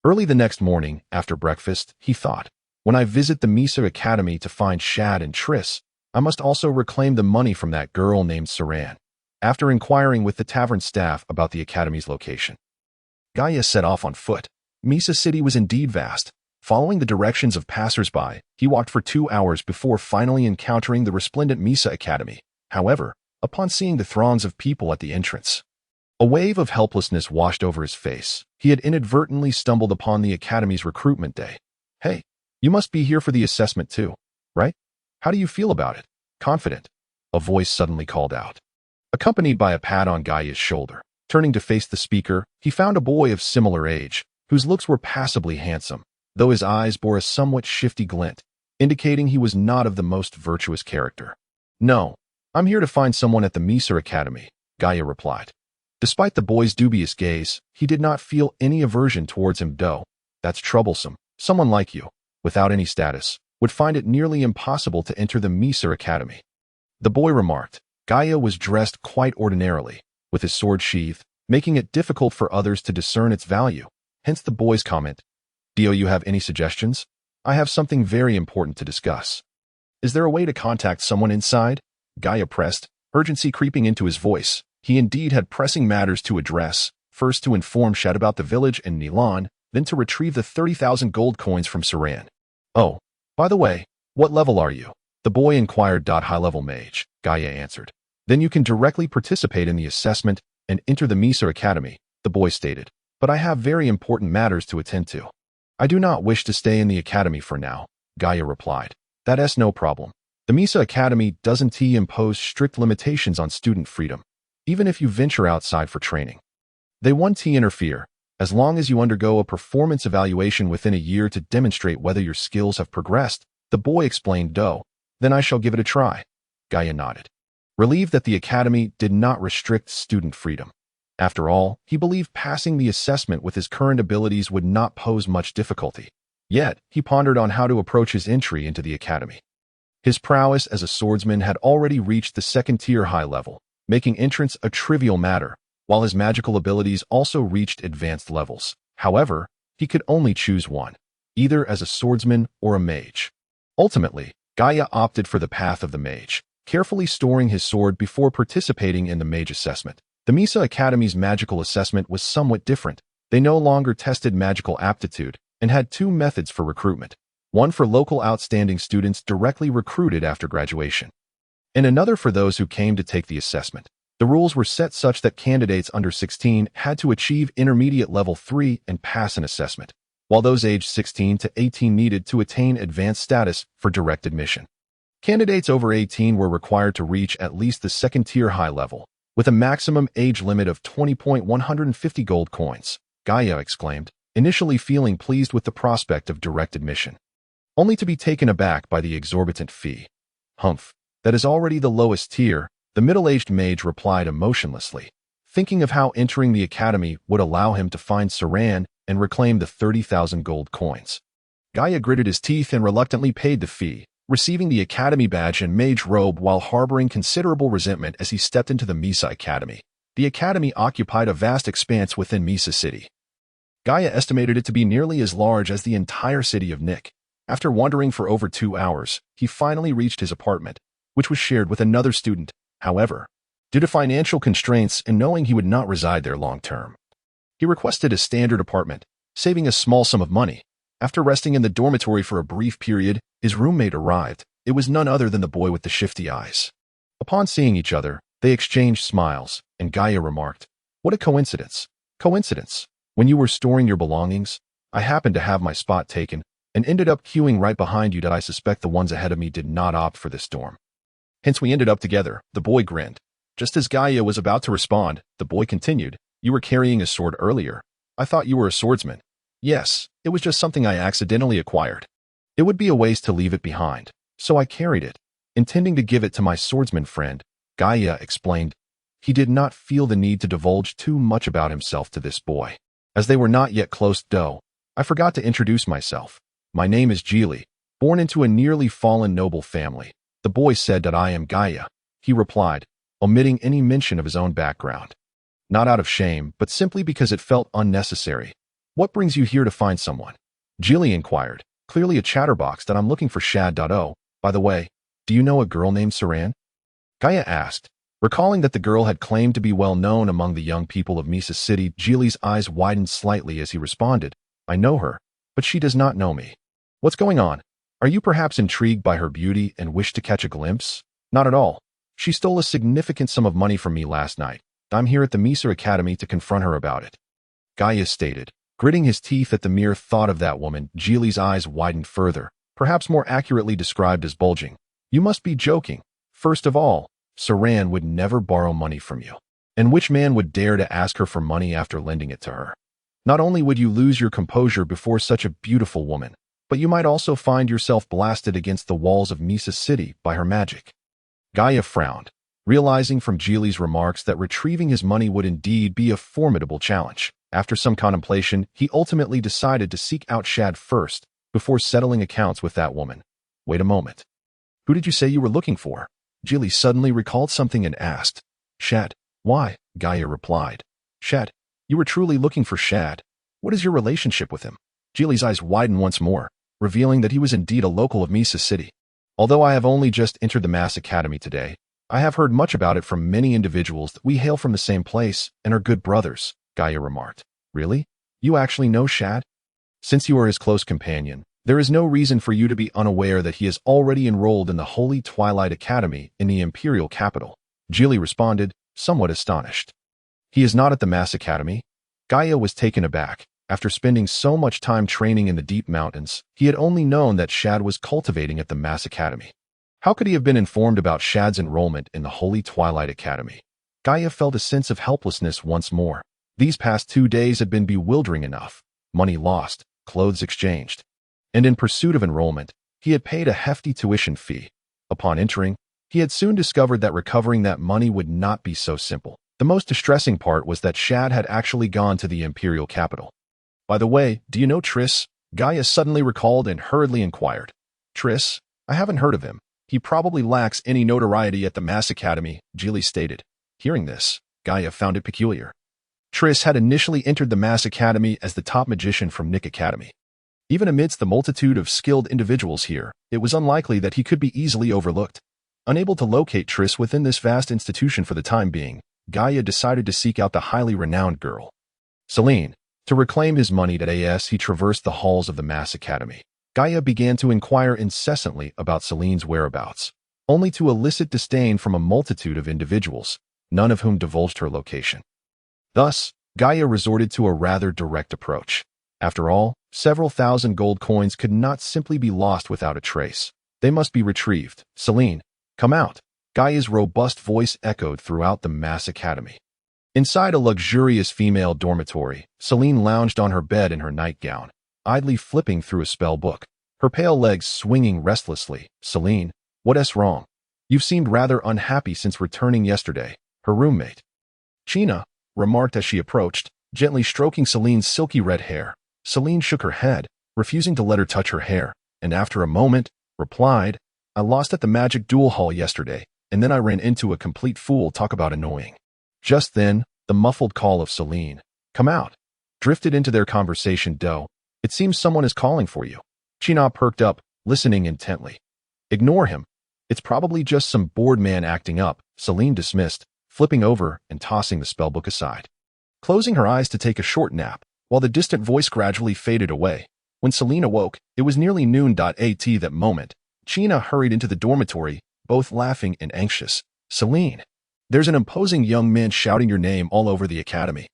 Speaker 1: Early the next morning, after breakfast, he thought, "When I visit the Misa Academy to find Shad and Triss, I must also reclaim the money from that girl named Saran." After inquiring with the tavern staff about the academy's location, Gaia set off on foot. Misa City was indeed vast. Following the directions of passers-by, he walked for 2 hours before finally encountering the resplendent Misa Academy. However, upon seeing the throngs of people at the entrance, a wave of helplessness washed over his face. He had inadvertently stumbled upon the academy's recruitment day. Hey, you must be here for the assessment too, right? How do you feel about it? Confident, a voice suddenly called out, accompanied by a pat on Gaia's shoulder. Turning to face the speaker, he found a boy of similar age, whose looks were passably handsome, though his eyes bore a somewhat shifty glint, indicating he was not of the most virtuous character. No, I'm here to find someone at the Misa Academy, Gaia replied. Despite the boy's dubious gaze, he did not feel any aversion towards him. Though, that's troublesome. Someone like you, without any status, would find it nearly impossible to enter the Misa Academy. The boy remarked. Gaia was dressed quite ordinarily, with his sword sheathed, making it difficult for others to discern its value. Hence the boy's comment. Do you have any suggestions? I have something very important to discuss. Is there a way to contact someone inside? Gaia pressed, urgency creeping into his voice. He indeed had pressing matters to address, first to inform Shad about the village and Nilan, then to retrieve the 30,000 gold coins from Saran. Oh, by the way, what level are you? The boy inquired. High-level mage, Gaia answered. Then you can directly participate in the assessment and enter the Misa Academy, the boy stated. But I have very important matters to attend to. I do not wish to stay in the academy for now, Gaia replied. That's no problem. The Misa Academy doesn't impose strict limitations on student freedom, even if you venture outside for training. They won't interfere, as long as you undergo a performance evaluation within a year to demonstrate whether your skills have progressed, the boy explained. Then I shall give it a try. Gaia nodded, relieved that the academy did not restrict student freedom. After all, he believed passing the assessment with his current abilities would not pose much difficulty. Yet, he pondered on how to approach his entry into the academy. His prowess as a swordsman had already reached the second-tier high level, making entrance a trivial matter, while his magical abilities also reached advanced levels. However, he could only choose one, either as a swordsman or a mage. Ultimately, Gaia opted for the path of the mage, carefully storing his sword before participating in the mage assessment. The Misa Academy's magical assessment was somewhat different. They no longer tested magical aptitude and had 2 methods for recruitment, one for local outstanding students directly recruited after graduation, and another for those who came to take the assessment. The rules were set such that candidates under 16 had to achieve intermediate level 3 and pass an assessment, while those aged 16 to 18 needed to attain advanced status for direct admission. Candidates over 18 were required to reach at least the second-tier high level, with a maximum age limit of 20.150 gold coins, Gaia exclaimed, initially feeling pleased with the prospect of direct admission, only to be taken aback by the exorbitant fee. Humph, that is already the lowest tier, the middle-aged mage replied emotionlessly, thinking of how entering the academy would allow him to find Saran and reclaim the 30,000 gold coins. Gaia gritted his teeth and reluctantly paid the fee, receiving the academy badge and mage robe while harboring considerable resentment as he stepped into the Misa Academy. The academy occupied a vast expanse within Misa City. Gaia estimated it to be nearly as large as the entire city of Nick. After wandering for over 2 hours, he finally reached his apartment, which was shared with another student. However, due to financial constraints and knowing he would not reside there long term, he requested a standard apartment, saving a small sum of money. After resting in the dormitory for a brief period, his roommate arrived. It was none other than the boy with the shifty eyes. Upon seeing each other, they exchanged smiles, and Gaia remarked, "What a coincidence. Coincidence. When you were storing your belongings, I happened to have my spot taken, and ended up queuing right behind you. I suspect the ones ahead of me did not opt for this dorm. Hence we ended up together." The boy grinned. Just as Gaia was about to respond, the boy continued, "You were carrying a sword earlier. I thought you were a swordsman." "Yes, it was just something I accidentally acquired. It would be a waste to leave it behind, so I carried it, intending to give it to my swordsman friend," Gaia explained. He did not feel the need to divulge too much about himself to this boy, as they were not yet close. "I forgot to introduce myself. My name is Geely, born into a nearly fallen noble family." The boy said that "I am Gaia," he replied, omitting any mention of his own background. Not out of shame, but simply because it felt unnecessary. "What brings you here to find someone?" Geely inquired, clearly a chatterbox. "That I'm looking for Shad. By the way, do you know a girl named Saran?" Gaia asked, Recalling that the girl had claimed to be well known among the young people of Misa City, Geely's eyes widened slightly as he responded, I know her, but she does not know me. What's going on? Are you perhaps intrigued by her beauty and wish to catch a glimpse? Not at all. She stole a significant sum of money from me last night. I'm here at the Misa Academy to confront her about it. Gaia stated. Gritting his teeth at the mere thought of that woman, Geely's eyes widened further, perhaps more accurately described as bulging. You must be joking. First of all, Saran would never borrow money from you. And which man would dare to ask her for money after lending it to her? Not only would you lose your composure before such a beautiful woman, but you might also find yourself blasted against the walls of Misa City by her magic. Gaia frowned, realizing from Geely's remarks that retrieving his money would indeed be a formidable challenge. After some contemplation, he ultimately decided to seek out Shad first, before settling accounts with that woman. Wait a moment. Who did you say you were looking for? Geely suddenly recalled something and asked. Shad. Why? Gaia replied. Shad. You were truly looking for Shad. What is your relationship with him? Geely's eyes widened once more, revealing that he was indeed a local of Misa City. Although I have only just entered the Mass Academy today, I have heard much about it from many individuals that we hail from the same place and are good brothers, Gaia remarked. Really? You actually know Shad? Since you are his close companion, there is no reason for you to be unaware that he is already enrolled in the Holy Twilight Academy in the Imperial capital. Geely responded, somewhat astonished. He is not at the Mass Academy? Gaia was taken aback. After spending so much time training in the deep mountains, he had only known that Shad was cultivating at the Mass Academy. How could he have been informed about Shad's enrollment in the Holy Twilight Academy? Gaia felt a sense of helplessness once more. These past 2 days had been bewildering enough. Money lost, clothes exchanged. And in pursuit of enrollment, he had paid a hefty tuition fee. Upon entering, he had soon discovered that recovering that money would not be so simple. The most distressing part was that Shad had actually gone to the Imperial capital. By the way, do you know Triss? Gaia suddenly recalled and hurriedly inquired. Triss? I haven't heard of him. He probably lacks any notoriety at the Mass Academy, Geely stated. Hearing this, Gaia found it peculiar. Triss had initially entered the Mass Academy as the top magician from Nick Academy. Even amidst the multitude of skilled individuals here, it was unlikely that he could be easily overlooked. Unable to locate Triss within this vast institution for the time being, Gaia decided to seek out the highly renowned girl. Celine. To reclaim his money as he traversed the halls of the Mass Academy, Gaia began to inquire incessantly about Celine's whereabouts, only to elicit disdain from a multitude of individuals, none of whom divulged her location. Thus, Gaia resorted to a rather direct approach. After all, several thousand gold coins could not simply be lost without a trace. They must be retrieved. Celine, come out. Gaia's robust voice echoed throughout the Mass Academy. Inside a luxurious female dormitory, Celine lounged on her bed in her nightgown, idly flipping through a spell book, her pale legs swinging restlessly. Celine, what's wrong? You've seemed rather unhappy since returning yesterday, her roommate. China remarked as she approached, gently stroking Celine's silky red hair. Celine shook her head, refusing to let her touch her hair, and after a moment, replied, I lost at the magic duel hall yesterday, and then I ran into a complete fool. Talk about annoying. Just then, the muffled call of Celine, come out, drifted into their conversation. Doe, it seems someone is calling for you. China perked up, listening intently. Ignore him. It's probably just some bored man acting up, Celine dismissed, flipping over and tossing the spellbook aside. Closing her eyes to take a short nap, while the distant voice gradually faded away. When Celine awoke, it was nearly noon. At that moment, China hurried into the dormitory, both laughing and anxious. Celine, there's an imposing young man shouting your name all over the academy.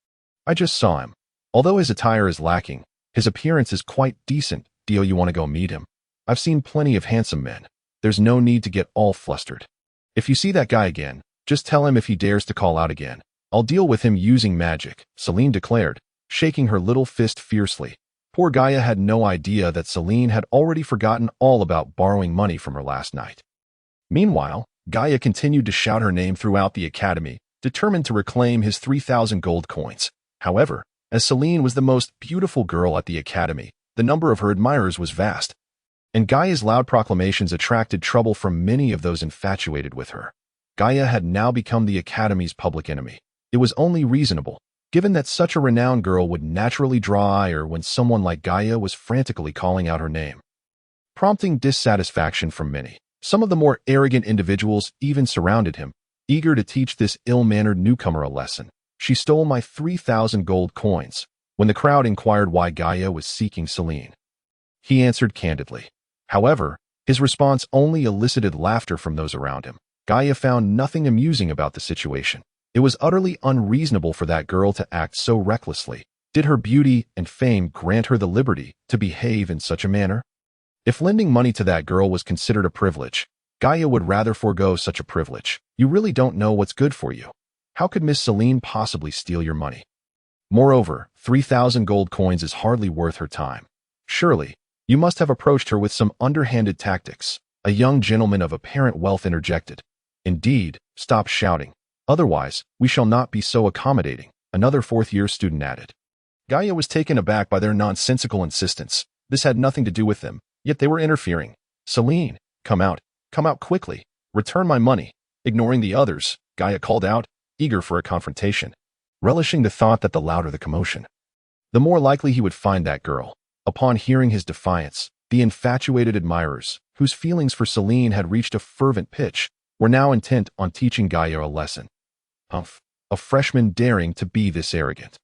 Speaker 1: I just saw him. Although his attire is lacking, his appearance is quite decent. Do you want to go meet him? I've seen plenty of handsome men. There's no need to get all flustered. If you see that guy again, just tell him if he dares to call out again, I'll deal with him using magic, Celine declared, shaking her little fist fiercely. Poor Gaia had no idea that Celine had already forgotten all about borrowing money from her last night. Meanwhile, Gaia continued to shout her name throughout the academy, determined to reclaim his 3,000 gold coins. However, as Celine was the most beautiful girl at the academy, the number of her admirers was vast, and Gaia's loud proclamations attracted trouble from many of those infatuated with her. Gaia had now become the academy's public enemy. It was only reasonable, given that such a renowned girl would naturally draw ire when someone like Gaia was frantically calling out her name, prompting dissatisfaction from many. Some of the more arrogant individuals even surrounded him, Eager to teach this ill-mannered newcomer a lesson, she stole my 3,000 gold coins. When the crowd inquired why Gaia was seeking Celine, he answered candidly. However, his response only elicited laughter from those around him. Gaia found nothing amusing about the situation. It was utterly unreasonable for that girl to act so recklessly. Did her beauty and fame grant her the liberty to behave in such a manner? If lending money to that girl was considered a privilege, Gaia would rather forego such a privilege. You really don't know what's good for you. How could Miss Celine possibly steal your money? Moreover, 3,000 gold coins is hardly worth her time. Surely, you must have approached her with some underhanded tactics. A young gentleman of apparent wealth interjected. Indeed, stop shouting. Otherwise, we shall not be so accommodating, another fourth-year student added. Gaia was taken aback by their nonsensical insistence. This had nothing to do with them, yet they were interfering. Celine, come out quickly, return my money. Ignoring the others, Gaia called out, eager for a confrontation, relishing the thought that the louder the commotion, the more likely he would find that girl. Upon hearing his defiance, the infatuated admirers, whose feelings for Celine had reached a fervent pitch, were now intent on teaching Gaia a lesson. Humph, a freshman daring to be this arrogant.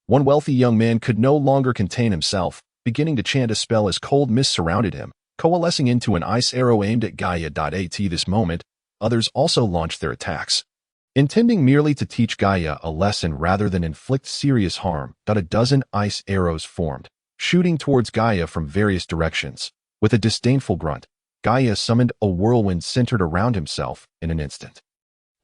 Speaker 1: One wealthy young man could no longer contain himself, beginning to chant a spell as cold mist surrounded him, coalescing into an ice arrow aimed at Gaia. This moment, others also launched their attacks, intending merely to teach Gaia a lesson rather than inflict serious harm. A dozen ice arrows formed, shooting towards Gaia from various directions. With a disdainful grunt, Gaia summoned a whirlwind centered around himself in an instant.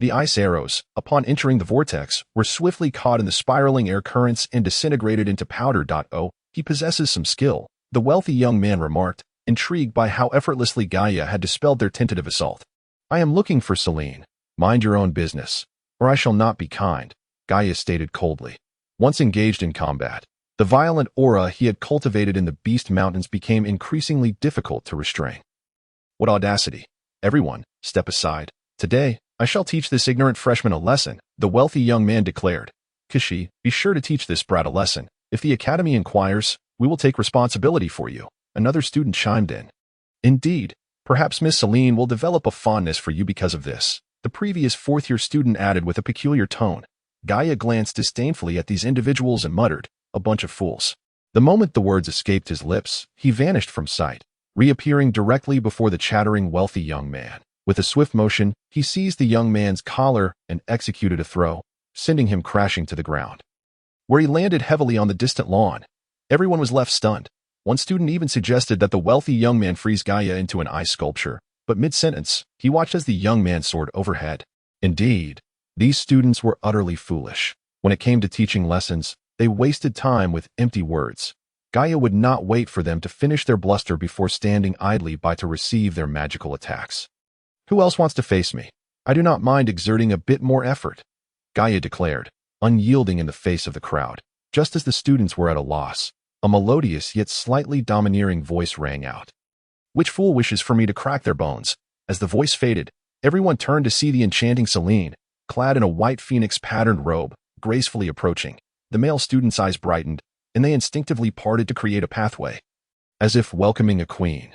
Speaker 1: The ice arrows, upon entering the vortex, were swiftly caught in the spiraling air currents and disintegrated into powder. Oh, he possesses some skill, the wealthy young man remarked, intrigued by how effortlessly Gaia had dispelled their tentative assault. I am looking for Celine. Mind your own business, or I shall not be kind, Gaia stated coldly. Once engaged in combat, the violent aura he had cultivated in the Beast Mountains became increasingly difficult to restrain. What audacity! Everyone, step aside. Today, I shall teach this ignorant freshman a lesson, the wealthy young man declared. Kishi, be sure to teach this brat a lesson. If the academy inquires, we will take responsibility for you. Another student chimed in. Indeed, perhaps Miss Celine will develop a fondness for you because of this, the previous fourth-year student added with a peculiar tone. Gaia glanced disdainfully at these individuals and muttered, a bunch of fools. The moment the words escaped his lips, he vanished from sight, reappearing directly before the chattering wealthy young man. With a swift motion, he seized the young man's collar and executed a throw, sending him crashing to the ground, where he landed heavily on the distant lawn. Everyone was left stunned. One student even suggested that the wealthy young man freeze Gaia into an ice sculpture, but mid-sentence, he watched as the young man soared overhead. Indeed, these students were utterly foolish. When it came to teaching lessons, they wasted time with empty words. Gaia would not wait for them to finish their bluster before standing idly by to receive their magical attacks. Who else wants to face me? I do not mind exerting a bit more effort, Gaia declared, unyielding in the face of the crowd. Just as the students were at a loss, a melodious yet slightly domineering voice rang out. Which fool wishes for me to crack their bones? As the voice faded, everyone turned to see the enchanting Celine, clad in a white phoenix-patterned robe, gracefully approaching. The male students' eyes brightened, and they instinctively parted to create a pathway, as if welcoming a queen.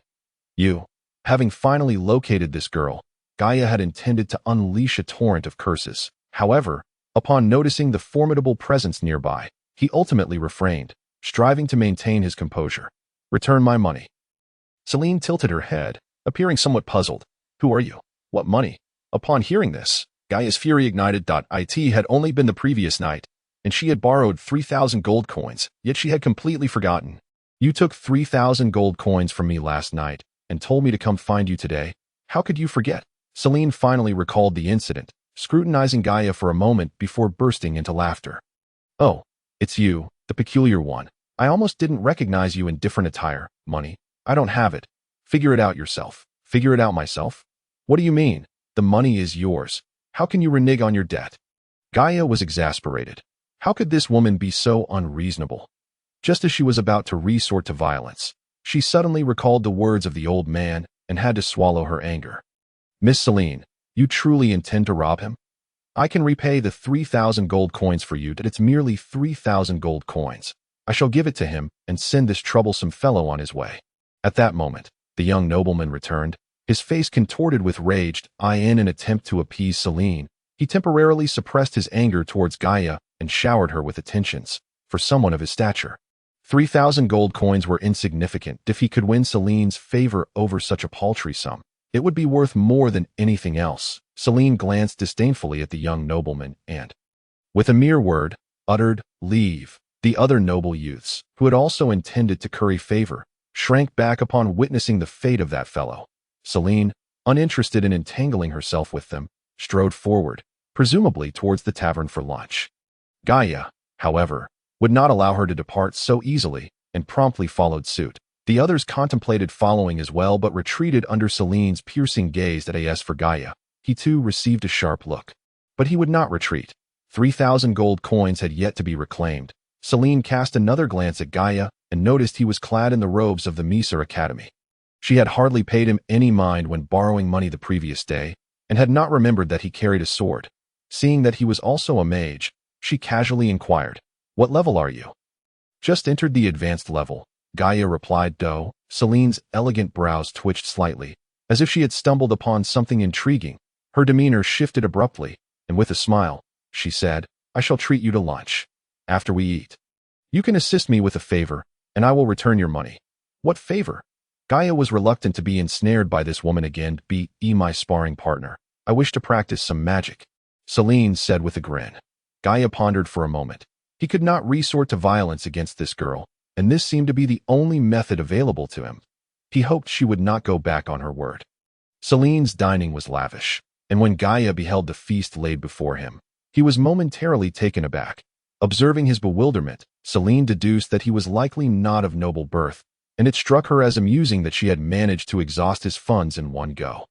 Speaker 1: Having finally located this girl, Gaia had intended to unleash a torrent of curses. However, upon noticing the formidable presence nearby, he ultimately refrained, striving to maintain his composure. Return my money. Celine tilted her head, appearing somewhat puzzled. Who are you? What money? Upon hearing this, Gaia's fury ignited. It had only been the previous night, and she had borrowed 3,000 gold coins, yet she had completely forgotten. You took 3,000 gold coins from me last night, and told me to come find you today. How could you forget? Celine finally recalled the incident, scrutinizing Gaia for a moment before bursting into laughter. Oh, it's you, the peculiar one. I almost didn't recognize you in different attire. Money? I don't have it. Figure it out yourself. Figure it out myself? What do you mean? The money is yours. How can you renege on your debt? Gaia was exasperated. How could this woman be so unreasonable? Just as she was about to resort to violence, she suddenly recalled the words of the old man and had to swallow her anger. Miss Celine, you truly intend to rob him? I can repay the 3,000 gold coins for you. It's merely 3,000 gold coins. I shall give it to him and send this troublesome fellow on his way. At that moment, the young nobleman returned, his face contorted with rage. In an attempt to appease Celine, He temporarily suppressed his anger towards Gaia and showered her with attentions, for someone of his stature. 3,000 gold coins were insignificant. If he could win Celine's favor over such a paltry sum, it would be worth more than anything else. Celine glanced disdainfully at the young nobleman and, with a mere word, uttered, "Leave." The other noble youths, who had also intended to curry favor, shrank back upon witnessing the fate of that fellow. Celine, uninterested in entangling herself with them, strode forward, presumably towards the tavern for lunch. Gaia, however, would not allow her to depart so easily, and promptly followed suit. The others contemplated following as well but retreated under Celine's piercing gaze. As for Gaia, he too received a sharp look. But he would not retreat. 3,000 gold coins had yet to be reclaimed. Celine cast another glance at Gaia and noticed he was clad in the robes of the Misa Academy. She had hardly paid him any mind when borrowing money the previous day, and had not remembered that he carried a sword. Seeing that he was also a mage, she casually inquired, "What level are you?" "Just entered the advanced level," Gaia replied. Though Celine's elegant brows twitched slightly, as if she had stumbled upon something intriguing, her demeanor shifted abruptly, and with a smile, she said, "I shall treat you to lunch. After we eat, you can assist me with a favor, and I will return your money." "What favor?" Gaia was reluctant to be ensnared by this woman again. "Be my sparring partner. I wish to practice some magic," Celine said with a grin. Gaia pondered for a moment. He could not resort to violence against this girl, and this seemed to be the only method available to him. He hoped she would not go back on her word. Celine's dining was lavish, and when Gaia beheld the feast laid before him, he was momentarily taken aback. Observing his bewilderment, Celine deduced that he was likely not of noble birth, and it struck her as amusing that she had managed to exhaust his funds in one go.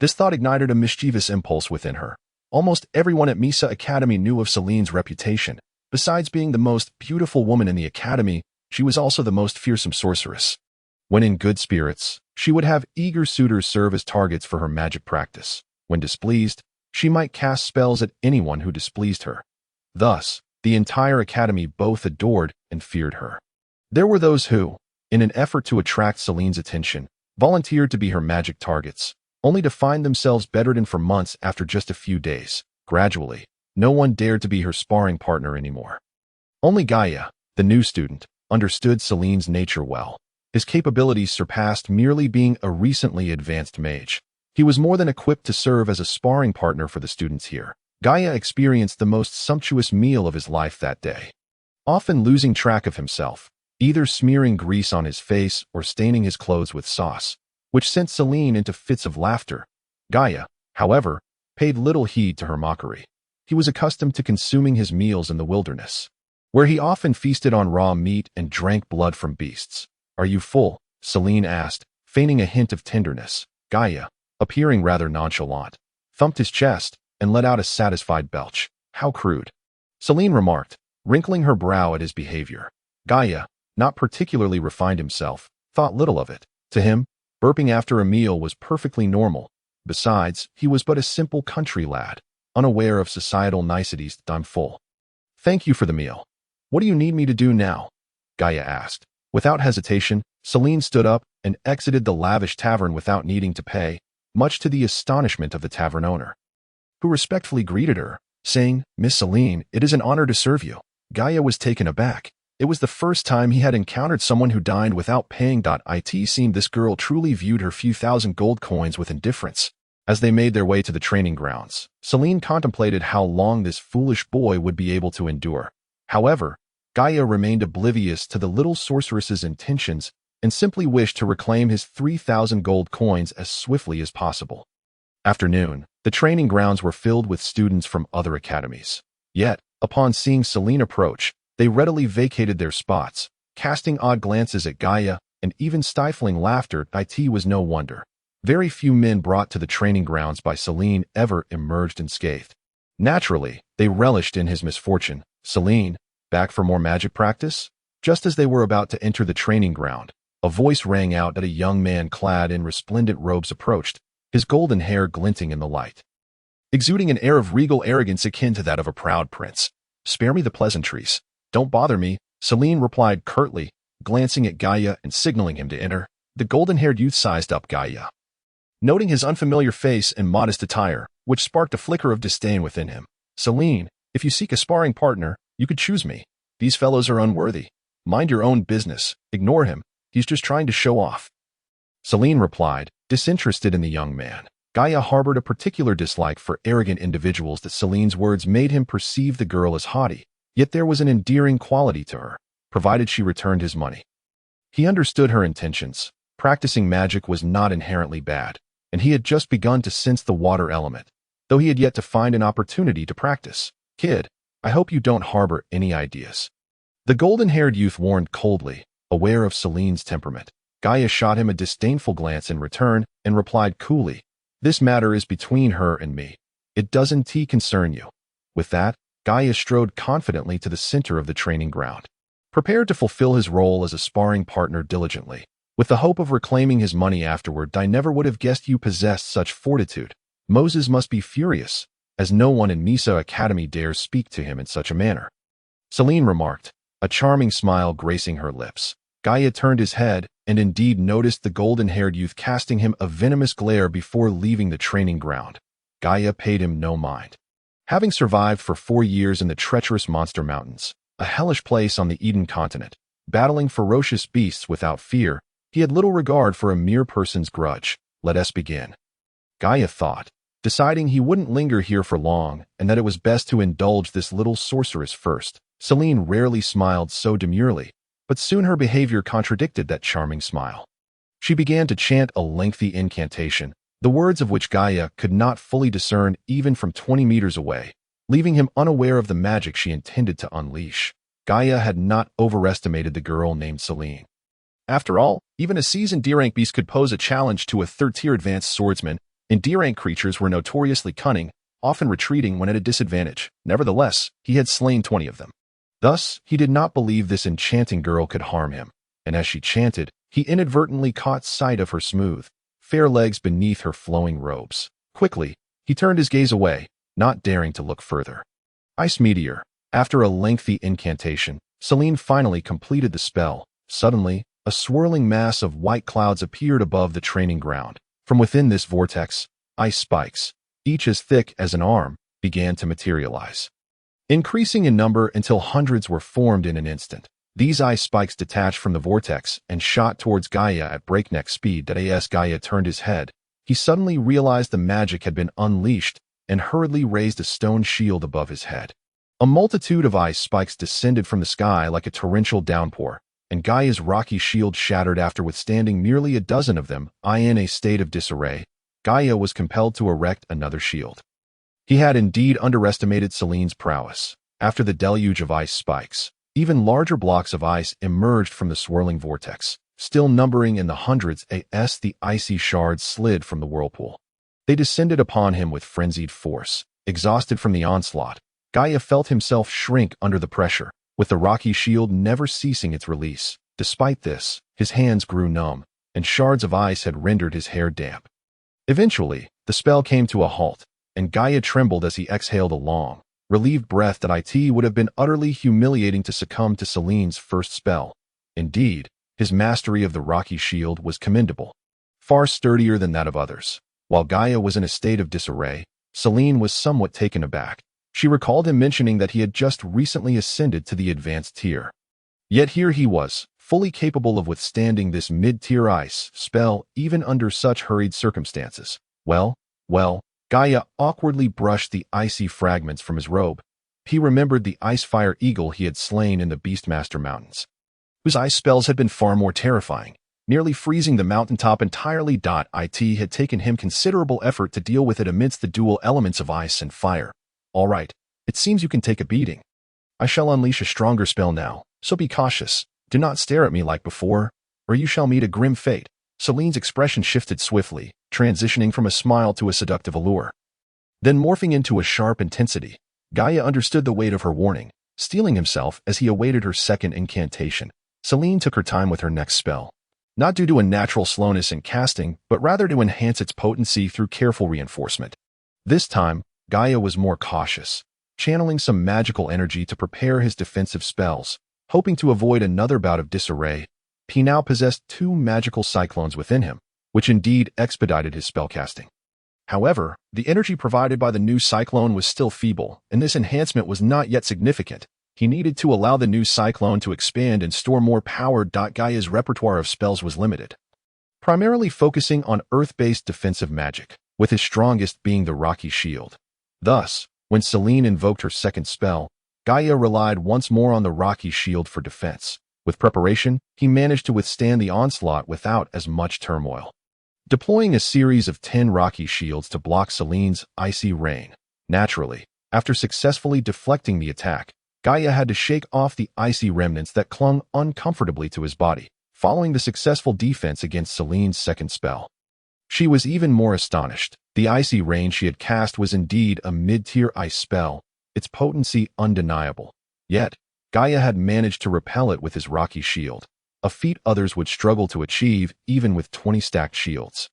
Speaker 1: This thought ignited a mischievous impulse within her. Almost everyone at Misa Academy knew of Celine's reputation. Besides being the most beautiful woman in the academy, she was also the most fearsome sorceress. When in good spirits, she would have eager suitors serve as targets for her magic practice. When displeased, she might cast spells at anyone who displeased her. Thus, the entire academy both adored and feared her. There were those who, in an effort to attract Celine's attention, volunteered to be her magic targets, only to find themselves bedridden for months after just a few days. Gradually, no one dared to be her sparring partner anymore. Only Gaia, the new student, understood Celine's nature well. His capabilities surpassed merely being a recently advanced mage. He was more than equipped to serve as a sparring partner for the students here. Gaia experienced the most sumptuous meal of his life that day. Often losing track of himself, either smearing grease on his face or staining his clothes with sauce, which sent Celine into fits of laughter. Gaia, however, paid little heed to her mockery. He was accustomed to consuming his meals in the wilderness, where he often feasted on raw meat and drank blood from beasts. "Are you full?" Celine asked, feigning a hint of tenderness. Gaia, appearing rather nonchalant, thumped his chest and let out a satisfied belch. "How crude," Celine remarked, wrinkling her brow at his behavior. Gaia, not particularly refined himself, thought little of it. To him, burping after a meal was perfectly normal. Besides, he was but a simple country lad, unaware of societal niceties. "I'm full. Thank you for the meal. What do you need me to do now?" Gaia asked. Without hesitation, Celine stood up and exited the lavish tavern without needing to pay, much to the astonishment of the tavern owner, who respectfully greeted her, saying, "Miss Celine, it is an honor to serve you." Gaia was taken aback. It was the first time he had encountered someone who dined without paying. It seemed this girl truly viewed her few thousand gold coins with indifference. As they made their way to the training grounds, Celine contemplated how long this foolish boy would be able to endure. However, Gaia remained oblivious to the little sorceress's intentions and simply wished to reclaim his 3,000 gold coins as swiftly as possible. After noon, the training grounds were filled with students from other academies. Yet, upon seeing Celine approach, they readily vacated their spots, casting odd glances at Gaia and even stifling laughter. It was no wonder. Very few men brought to the training grounds by Celine ever emerged unscathed. Naturally, they relished in his misfortune. "Celine, back for more magic practice?" Just as they were about to enter the training ground, a voice rang out that a young man clad in resplendent robes approached, his golden hair glinting in the light, exuding an air of regal arrogance akin to that of a proud prince. "Spare me the pleasantries. Don't bother me," Celine replied curtly, glancing at Gaia and signaling him to enter. The golden-haired youth sized up Gaia. noting his unfamiliar face and modest attire, which sparked a flicker of disdain within him. Celine, if you seek a sparring partner, you could choose me. These fellows are unworthy. Mind your own business. Ignore him. He's just trying to show off. Celine replied, disinterested in the young man. Gaia harbored a particular dislike for arrogant individuals that Celine's words made him perceive the girl as haughty, yet there was an endearing quality to her, provided she returned his money. He understood her intentions. Practicing magic was not inherently bad, and he had just begun to sense the water element, though he had yet to find an opportunity to practice. Kid, I hope you don't harbor any ideas. The golden-haired youth warned coldly, aware of Celine's temperament. Gaia shot him a disdainful glance in return and replied coolly, this matter is between her and me. It doesn't concern you. With that, Gaia strode confidently to the center of the training ground, prepared to fulfill his role as a sparring partner diligently. With the hope of reclaiming his money afterward, I never would have guessed you possessed such fortitude. Moses must be furious, as no one in Misa Academy dares speak to him in such a manner. Celine remarked, a charming smile gracing her lips. Gaia turned his head and indeed noticed the golden-haired youth casting him a venomous glare before leaving the training ground. Gaia paid him no mind. Having survived for 4 years in the treacherous Monster Mountains, a hellish place on the Eden continent, battling ferocious beasts without fear, he had little regard for a mere person's grudge. Let us begin. Gaia thought, deciding he wouldn't linger here for long and that it was best to indulge this little sorceress first. Celine rarely smiled so demurely, but soon her behavior contradicted that charming smile. She began to chant a lengthy incantation, the words of which Gaia could not fully discern even from 20 meters away, leaving him unaware of the magic she intended to unleash. Gaia had not overestimated the girl named Celine. After all, even a seasoned D-rank beast could pose a challenge to a third-tier advanced swordsman, and D-rank creatures were notoriously cunning, often retreating when at a disadvantage. Nevertheless, he had slain 20 of them. Thus, he did not believe this enchanting girl could harm him, and as she chanted, he inadvertently caught sight of her smooth, fair legs beneath her flowing robes. Quickly, he turned his gaze away, not daring to look further. Ice Meteor. After a lengthy incantation, Celine finally completed the spell. Suddenly, a swirling mass of white clouds appeared above the training ground. From within this vortex, ice spikes, each as thick as an arm, began to materialize, increasing in number until hundreds were formed in an instant. These ice spikes detached from the vortex and shot towards Gaia at breakneck speed. As Gaia turned his head, he suddenly realized the magic had been unleashed and hurriedly raised a stone shield above his head. A multitude of ice spikes descended from the sky like a torrential downpour, and Gaia's rocky shield shattered after withstanding nearly a dozen of them. In a state of disarray, Gaia was compelled to erect another shield. He had indeed underestimated Celine's prowess. After the deluge of ice spikes, even larger blocks of ice emerged from the swirling vortex, still numbering in the hundreds. As the icy shards slid from the whirlpool, they descended upon him with frenzied force. Exhausted from the onslaught, Gaia felt himself shrink under the pressure, with the rocky shield never ceasing its release. Despite this, his hands grew numb, and shards of ice had rendered his hair damp. Eventually, the spell came to a halt, and Gaia trembled as he exhaled a long, relieved breath. That it would have been utterly humiliating to succumb to Celine's first spell. Indeed, his mastery of the rocky shield was commendable, far sturdier than that of others. While Gaia was in a state of disarray, Celine was somewhat taken aback. She recalled him mentioning that he had just recently ascended to the advanced tier. Yet here he was, fully capable of withstanding this mid-tier ice spell even under such hurried circumstances. Well, Gaia awkwardly brushed the icy fragments from his robe. He remembered the ice-fire eagle he had slain in the Beastmaster Mountains, whose ice spells had been far more terrifying, nearly freezing the mountaintop entirely. It had taken him considerable effort to deal with it amidst the dual elements of ice and fire. All right, it seems you can take a beating. I shall unleash a stronger spell now, so be cautious. Do not stare at me like before, or you shall meet a grim fate. Celine's expression shifted swiftly, transitioning from a smile to a seductive allure, then morphing into a sharp intensity. Gaia understood the weight of her warning, steeling himself as he awaited her second incantation. Celine took her time with her next spell, not due to a natural slowness in casting, but rather to enhance its potency through careful reinforcement. This time, Gaia was more cautious, channeling some magical energy to prepare his defensive spells, hoping to avoid another bout of disarray. He now possessed 2 magical cyclones within him, which indeed expedited his spellcasting. However, the energy provided by the new cyclone was still feeble, and this enhancement was not yet significant. He needed to allow the new cyclone to expand and store more power. Gaia's repertoire of spells was limited, primarily focusing on earth-based defensive magic, with his strongest being the rocky shield. Thus, when Selene invoked her second spell, Gaia relied once more on the rocky shield for defense. With preparation, he managed to withstand the onslaught without as much turmoil, deploying a series of 10 rocky shields to block Selene's icy rain. Naturally, after successfully deflecting the attack, Gaia had to shake off the icy remnants that clung uncomfortably to his body, following the successful defense against Selene's second spell. She was even more astonished. The icy rain she had cast was indeed a mid-tier ice spell, its potency undeniable. Yet, Gaia had managed to repel it with his rocky shield, a feat others would struggle to achieve even with 20 stacked shields.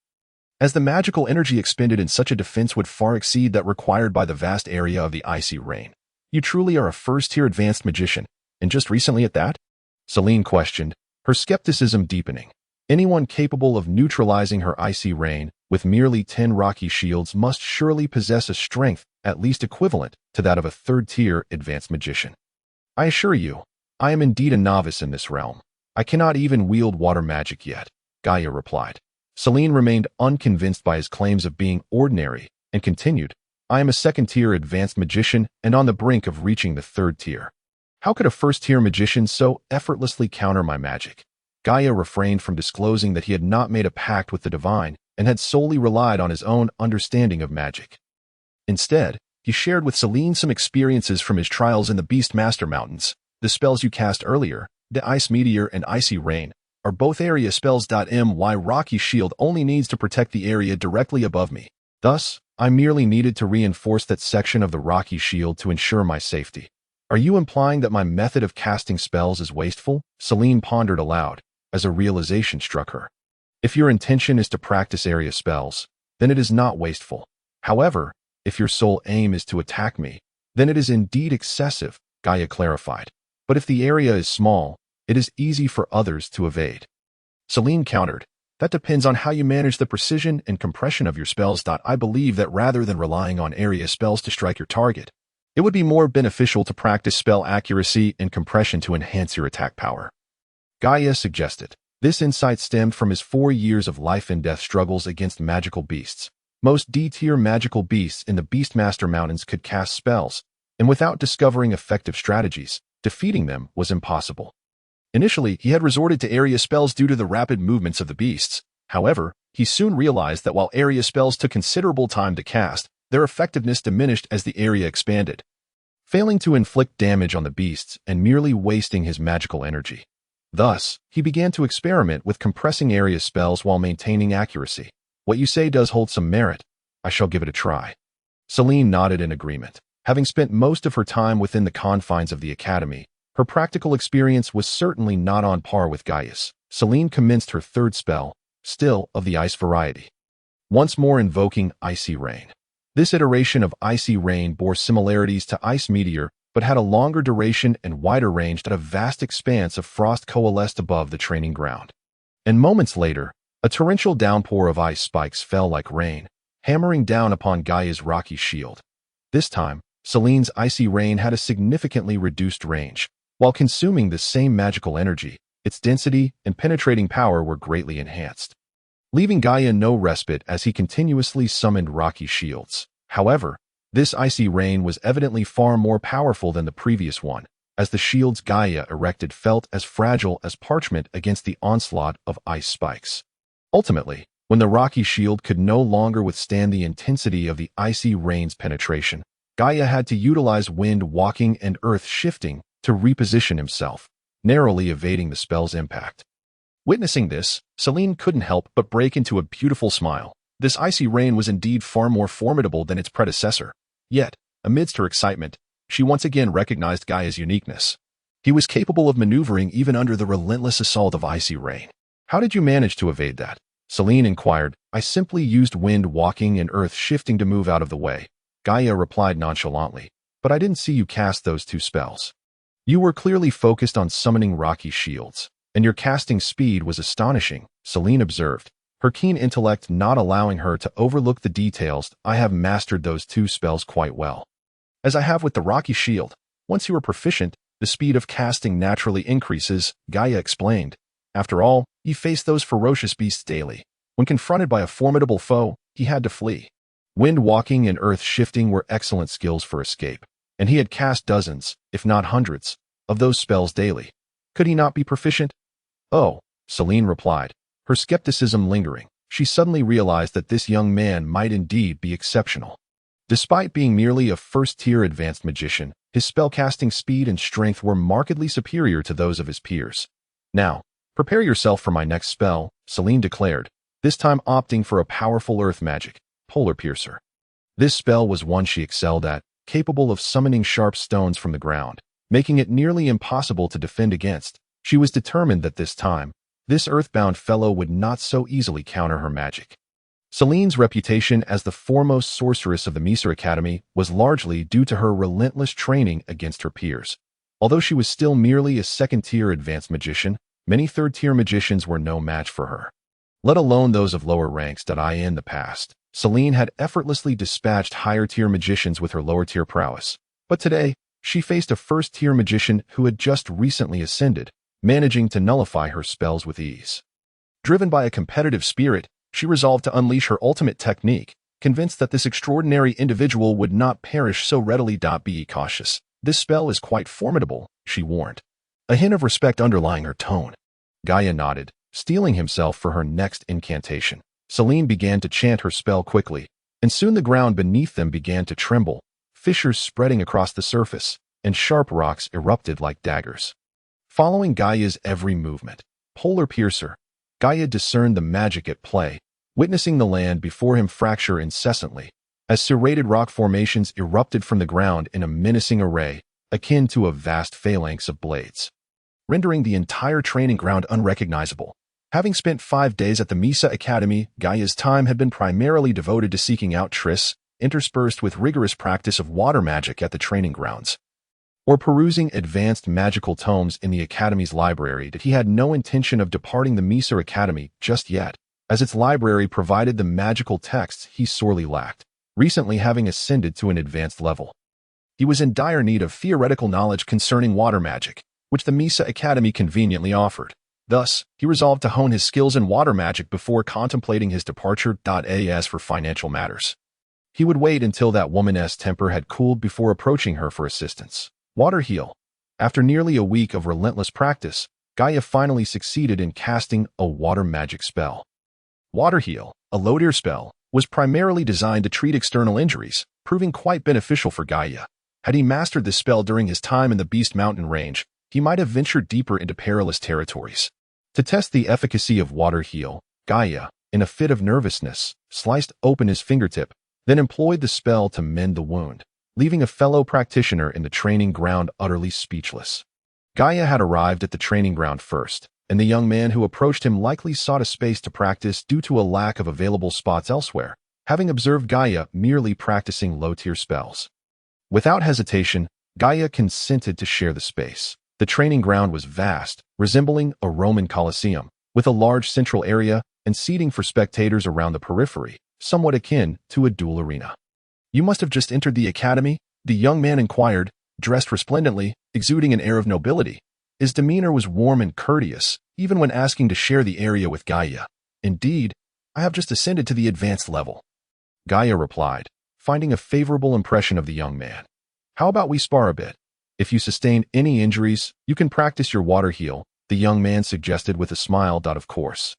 Speaker 1: As the magical energy expended in such a defense would far exceed that required by the vast area of the icy rain. You truly are a first-tier advanced magician, and just recently at that? Selene questioned, her skepticism deepening. Anyone capable of neutralizing her icy rain with merely 10 rocky shields must surely possess a strength at least equivalent to that of a third-tier advanced magician. I assure you, I am indeed a novice in this realm. I cannot even wield water magic yet, Gaia replied. Selene remained unconvinced by his claims of being ordinary and continued, I am a second-tier advanced magician and on the brink of reaching the third tier. How could a first-tier magician so effortlessly counter my magic? Gaia refrained from disclosing that he had not made a pact with the divine and had solely relied on his own understanding of magic. Instead, he shared with Selene some experiences from his trials in the Beastmaster Mountains. The spells you cast earlier, the Ice Meteor and Icy Rain, are both area spells. My rocky shield only needs to protect the area directly above me. Thus, I merely needed to reinforce that section of the rocky shield to ensure my safety. Are you implying that my method of casting spells is wasteful? Selene pondered aloud, as a realization struck her. If your intention is to practice area spells, then it is not wasteful. However, if your sole aim is to attack me, then it is indeed excessive, Gaia clarified. But if the area is small, it is easy for others to evade. Selene countered, that depends on how you manage the precision and compression of your spells. I believe that rather than relying on area spells to strike your target, it would be more beneficial to practice spell accuracy and compression to enhance your attack power. Gaia suggested. This insight stemmed from his 4 years of life-and-death struggles against magical beasts. Most D-tier magical beasts in the Beastmaster Mountains could cast spells, and without discovering effective strategies, defeating them was impossible. Initially, he had resorted to area spells due to the rapid movements of the beasts. However, he soon realized that while area spells took considerable time to cast, their effectiveness diminished as the area expanded, failing to inflict damage on the beasts and merely wasting his magical energy. Thus, he began to experiment with compressing area spells while maintaining accuracy. What you say does hold some merit. I shall give it a try. Selene nodded in agreement. Having spent most of her time within the confines of the academy, her practical experience was certainly not on par with Gaia's. Selene commenced her third spell, still of the ice variety, once more invoking Icy Rain. This iteration of Icy Rain bore similarities to Ice Meteor, but had a longer duration and wider range that a vast expanse of frost coalesced above the training ground. And moments later, a torrential downpour of ice spikes fell like rain, hammering down upon Gaia's rocky shield. This time, Selene's Icy Rain had a significantly reduced range. While consuming the same magical energy, its density and penetrating power were greatly enhanced, leaving Gaia no respite as he continuously summoned rocky shields. However, this Icy Rain was evidently far more powerful than the previous one, as the shields Gaia erected felt as fragile as parchment against the onslaught of ice spikes. Ultimately, when the rocky shield could no longer withstand the intensity of the Icy Rain's penetration, Gaia had to utilize wind walking and earth shifting to reposition himself, narrowly evading the spell's impact. Witnessing this, Selene couldn't help but break into a beautiful smile. This Icy Rain was indeed far more formidable than its predecessor. Yet, amidst her excitement, she once again recognized Gaia's uniqueness. He was capable of maneuvering even under the relentless assault of Icy Rain. How did you manage to evade that? Selene inquired. I simply used wind walking and earth shifting to move out of the way. Gaia replied nonchalantly, but I didn't see you cast those 2 spells. You were clearly focused on summoning rocky shields, and your casting speed was astonishing, Selene observed, her keen intellect not allowing her to overlook the details. I have mastered those two spells quite well. As I have with the rocky shield. Once you are proficient, the speed of casting naturally increases, Gaia explained. After all, he faced those ferocious beasts daily. When confronted by a formidable foe, he had to flee. Wind walking and earth shifting were excellent skills for escape, and he had cast dozens, if not hundreds, of those spells daily. Could he not be proficient? Oh, Celine replied, her skepticism lingering. She suddenly realized that this young man might indeed be exceptional. Despite being merely a first-tier advanced magician, his spellcasting speed and strength were markedly superior to those of his peers. Now, prepare yourself for my next spell, Celine declared, this time opting for a powerful earth magic, Polar Piercer. This spell was one she excelled at, capable of summoning sharp stones from the ground, making it nearly impossible to defend against. She was determined that this time, this earthbound fellow would not so easily counter her magic. Celine's reputation as the foremost sorceress of the Misa Academy was largely due to her relentless training against her peers. Although she was still merely a second-tier advanced magician, many third-tier magicians were no match for her. Let alone those of lower ranks. In the past, Celine had effortlessly dispatched higher-tier magicians with her lower-tier prowess. But today, she faced a first-tier magician who had just recently ascended, managing to nullify her spells with ease. Driven by a competitive spirit, she resolved to unleash her ultimate technique, convinced that this extraordinary individual would not perish so readily. Be cautious. This spell is quite formidable, she warned, a hint of respect underlying her tone. Gaia nodded, steeling himself for her next incantation. Celine began to chant her spell quickly, and soon the ground beneath them began to tremble, fissures spreading across the surface, and sharp rocks erupted like daggers. Following Gaia's every movement, Polar Piercer, Gaia discerned the magic at play, witnessing the land before him fracture incessantly, as serrated rock formations erupted from the ground in a menacing array, akin to a vast phalanx of blades, rendering the entire training ground unrecognizable. Having spent 5 days at the Misa Academy, Gaia's time had been primarily devoted to seeking out trysts, interspersed with rigorous practice of water magic at the training grounds, or perusing advanced magical tomes in the Academy's library. He had no intention of departing the Misa Academy just yet, as its library provided the magical texts he sorely lacked, recently having ascended to an advanced level. He was in dire need of theoretical knowledge concerning water magic, which the Misa Academy conveniently offered. Thus, he resolved to hone his skills in water magic before contemplating his departure. As for financial matters, he would wait until that woman's temper had cooled before approaching her for assistance. Water heal. After nearly a week of relentless practice, Gaia finally succeeded in casting a water magic spell. Water heal, a low-tier spell, was primarily designed to treat external injuries, proving quite beneficial for Gaia. Had he mastered this spell during his time in the Beast Mountain range, he might have ventured deeper into perilous territories. To test the efficacy of water heal, Gaia, in a fit of nervousness, sliced open his fingertip, then employed the spell to mend the wound, leaving a fellow practitioner in the training ground utterly speechless. Gaia had arrived at the training ground first, and the young man who approached him likely sought a space to practice due to a lack of available spots elsewhere, having observed Gaia merely practicing low-tier spells. Without hesitation, Gaia consented to share the space. The training ground was vast, resembling a Roman Colosseum, with a large central area and seating for spectators around the periphery, somewhat akin to a duel arena. "You must have just entered the academy?" the young man inquired, dressed resplendently, exuding an air of nobility. His demeanor was warm and courteous, even when asking to share the area with Gaia. "Indeed, I have just ascended to the advanced level," Gaia replied, finding a favorable impression of the young man. "How about we spar a bit? If you sustain any injuries, you can practice your water heal," the young man suggested with a smile. "Of course.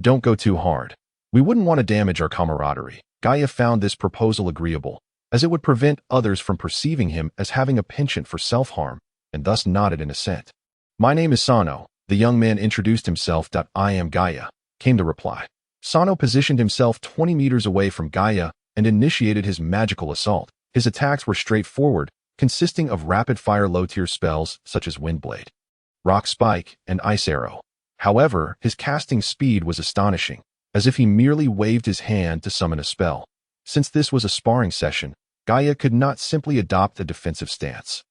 Speaker 1: Don't go too hard. We wouldn't want to damage our camaraderie." Gaia found this proposal agreeable, as it would prevent others from perceiving him as having a penchant for self-harm, and thus nodded in assent. "My name is Sano," the young man introduced himself. "I am Gaia," came the reply. Sano positioned himself 20 meters away from Gaia and initiated his magical assault. His attacks were straightforward, consisting of rapid-fire low-tier spells such as Windblade, Rock Spike, and Ice Arrow. However, his casting speed was astonishing, as if he merely waved his hand to summon a spell. Since this was a sparring session, Gaia could not simply adopt a defensive stance.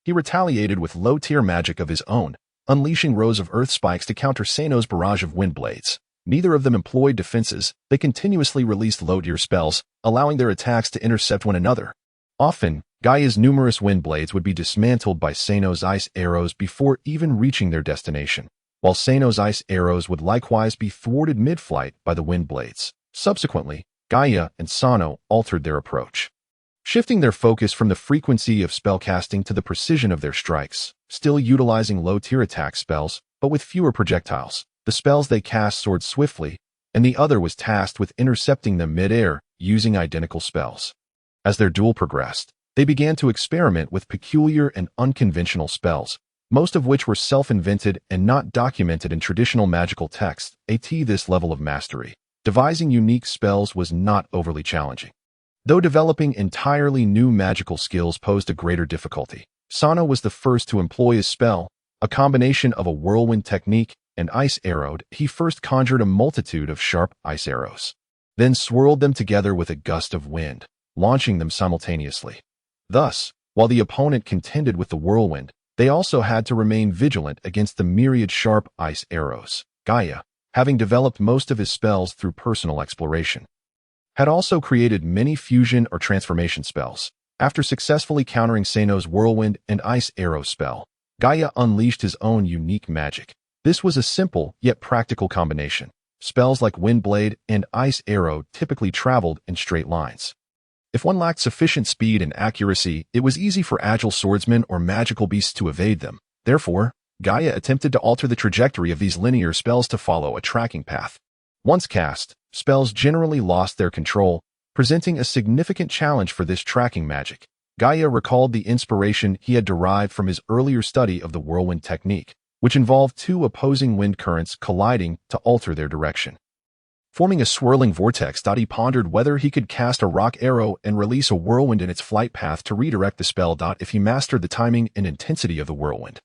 Speaker 1: He retaliated with low-tier magic of his own, unleashing rows of earth spikes to counter Sano's barrage of wind blades. Neither of them employed defenses. They continuously released low-tier spells, allowing their attacks to intercept one another. Often, Gaia's numerous wind blades would be dismantled by Sano's ice arrows before even reaching their destination, while Sano's ice arrows would likewise be thwarted mid-flight by the wind blades. Subsequently, Gaia and Sano altered their approach, shifting their focus from the frequency of spellcasting to the precision of their strikes, still utilizing low-tier attack spells, but with fewer projectiles. The spells they cast soared swiftly, and the other was tasked with intercepting them mid-air using identical spells. As their duel progressed, they began to experiment with peculiar and unconventional spells, most of which were self-invented and not documented in traditional magical texts. At this level of mastery, devising unique spells was not overly challenging. Though developing entirely new magical skills posed a greater difficulty, Sano was the first to employ a spell, a combination of a whirlwind technique and ice arrowed. He first conjured a multitude of sharp ice arrows, then swirled them together with a gust of wind, launching them simultaneously. Thus, while the opponent contended with the whirlwind, they also had to remain vigilant against the myriad sharp ice arrows. Gaia, having developed most of his spells through personal exploration, had also created many fusion or transformation spells. After successfully countering Sano's whirlwind and ice arrow spell, Gaia unleashed his own unique magic. This was a simple yet practical combination. Spells like Wind Blade and Ice Arrow typically traveled in straight lines. If one lacked sufficient speed and accuracy, it was easy for agile swordsmen or magical beasts to evade them. Therefore, Gaia attempted to alter the trajectory of these linear spells to follow a tracking path. Once cast, spells generally lost their control, presenting a significant challenge for this tracking magic. Gaia recalled the inspiration he had derived from his earlier study of the whirlwind technique, which involved two opposing wind currents colliding to alter their direction, forming a swirling vortex. He pondered whether he could cast a rock arrow and release a whirlwind in its flight path to redirect the spell. If he mastered the timing and intensity of the whirlwind,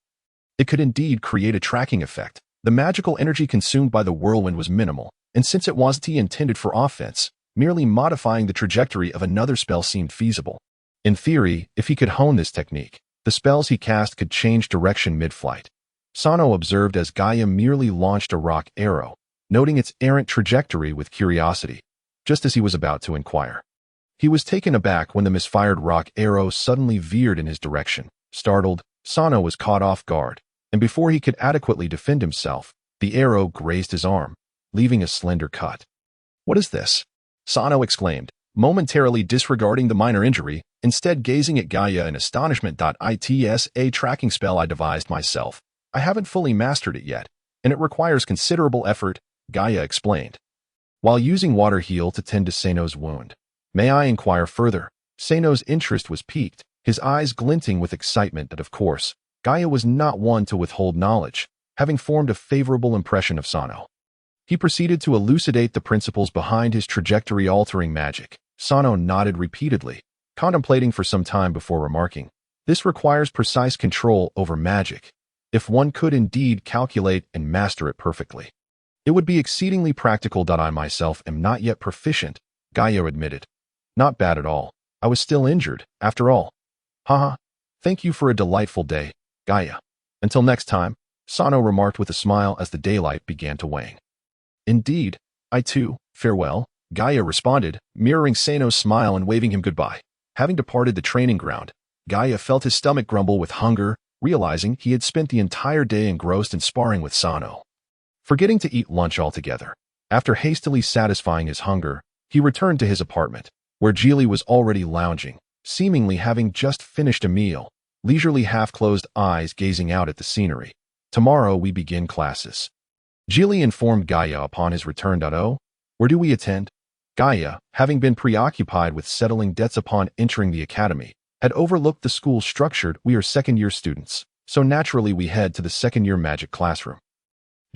Speaker 1: it could indeed create a tracking effect. The magical energy consumed by the whirlwind was minimal, and since it wasn't intended for offense, merely modifying the trajectory of another spell seemed feasible. In theory, if he could hone this technique, the spells he cast could change direction mid-flight. Sano observed as Gaia merely launched a rock arrow, noting its errant trajectory with curiosity. Just as he was about to inquire, he was taken aback when the misfired rock arrow suddenly veered in his direction. Startled, Sano was caught off guard, and before he could adequately defend himself, the arrow grazed his arm, leaving a slender cut. "What is this?" Sano exclaimed, momentarily disregarding the minor injury, instead gazing at Gaia in astonishment. "It's a tracking spell I devised myself. I haven't fully mastered it yet, and it requires considerable effort," Gaia explained, while using water heal to tend to Sano's wound. "May I inquire further?" Sano's interest was piqued, his eyes glinting with excitement. But of course, Gaia was not one to withhold knowledge, having formed a favorable impression of Sano. He proceeded to elucidate the principles behind his trajectory-altering magic. Sano nodded repeatedly, contemplating for some time before remarking, "This requires precise control over magic. If one could indeed calculate and master it perfectly, it would be exceedingly practical." "I myself am not yet proficient," Gaia admitted. "Not bad at all. I was still injured, after all." "Haha. Thank you for a delightful day, Gaia. Until next time," Sano remarked with a smile as the daylight began to wane. "Indeed, I too. Farewell," Gaia responded, mirroring Sano's smile and waving him goodbye. Having departed the training ground, Gaia felt his stomach grumble with hunger, realizing he had spent the entire day engrossed in sparring with Sano, forgetting to eat lunch altogether. After hastily satisfying his hunger, he returned to his apartment, where Geely was already lounging, seemingly having just finished a meal, leisurely half-closed eyes gazing out at the scenery. "Tomorrow we begin classes," Geely informed Gaia upon his return. "Oh, where do we attend?" Gaia, having been preoccupied with settling debts upon entering the academy, had overlooked the school's structure. "We are second-year students, so naturally we head to the second-year magic classroom,"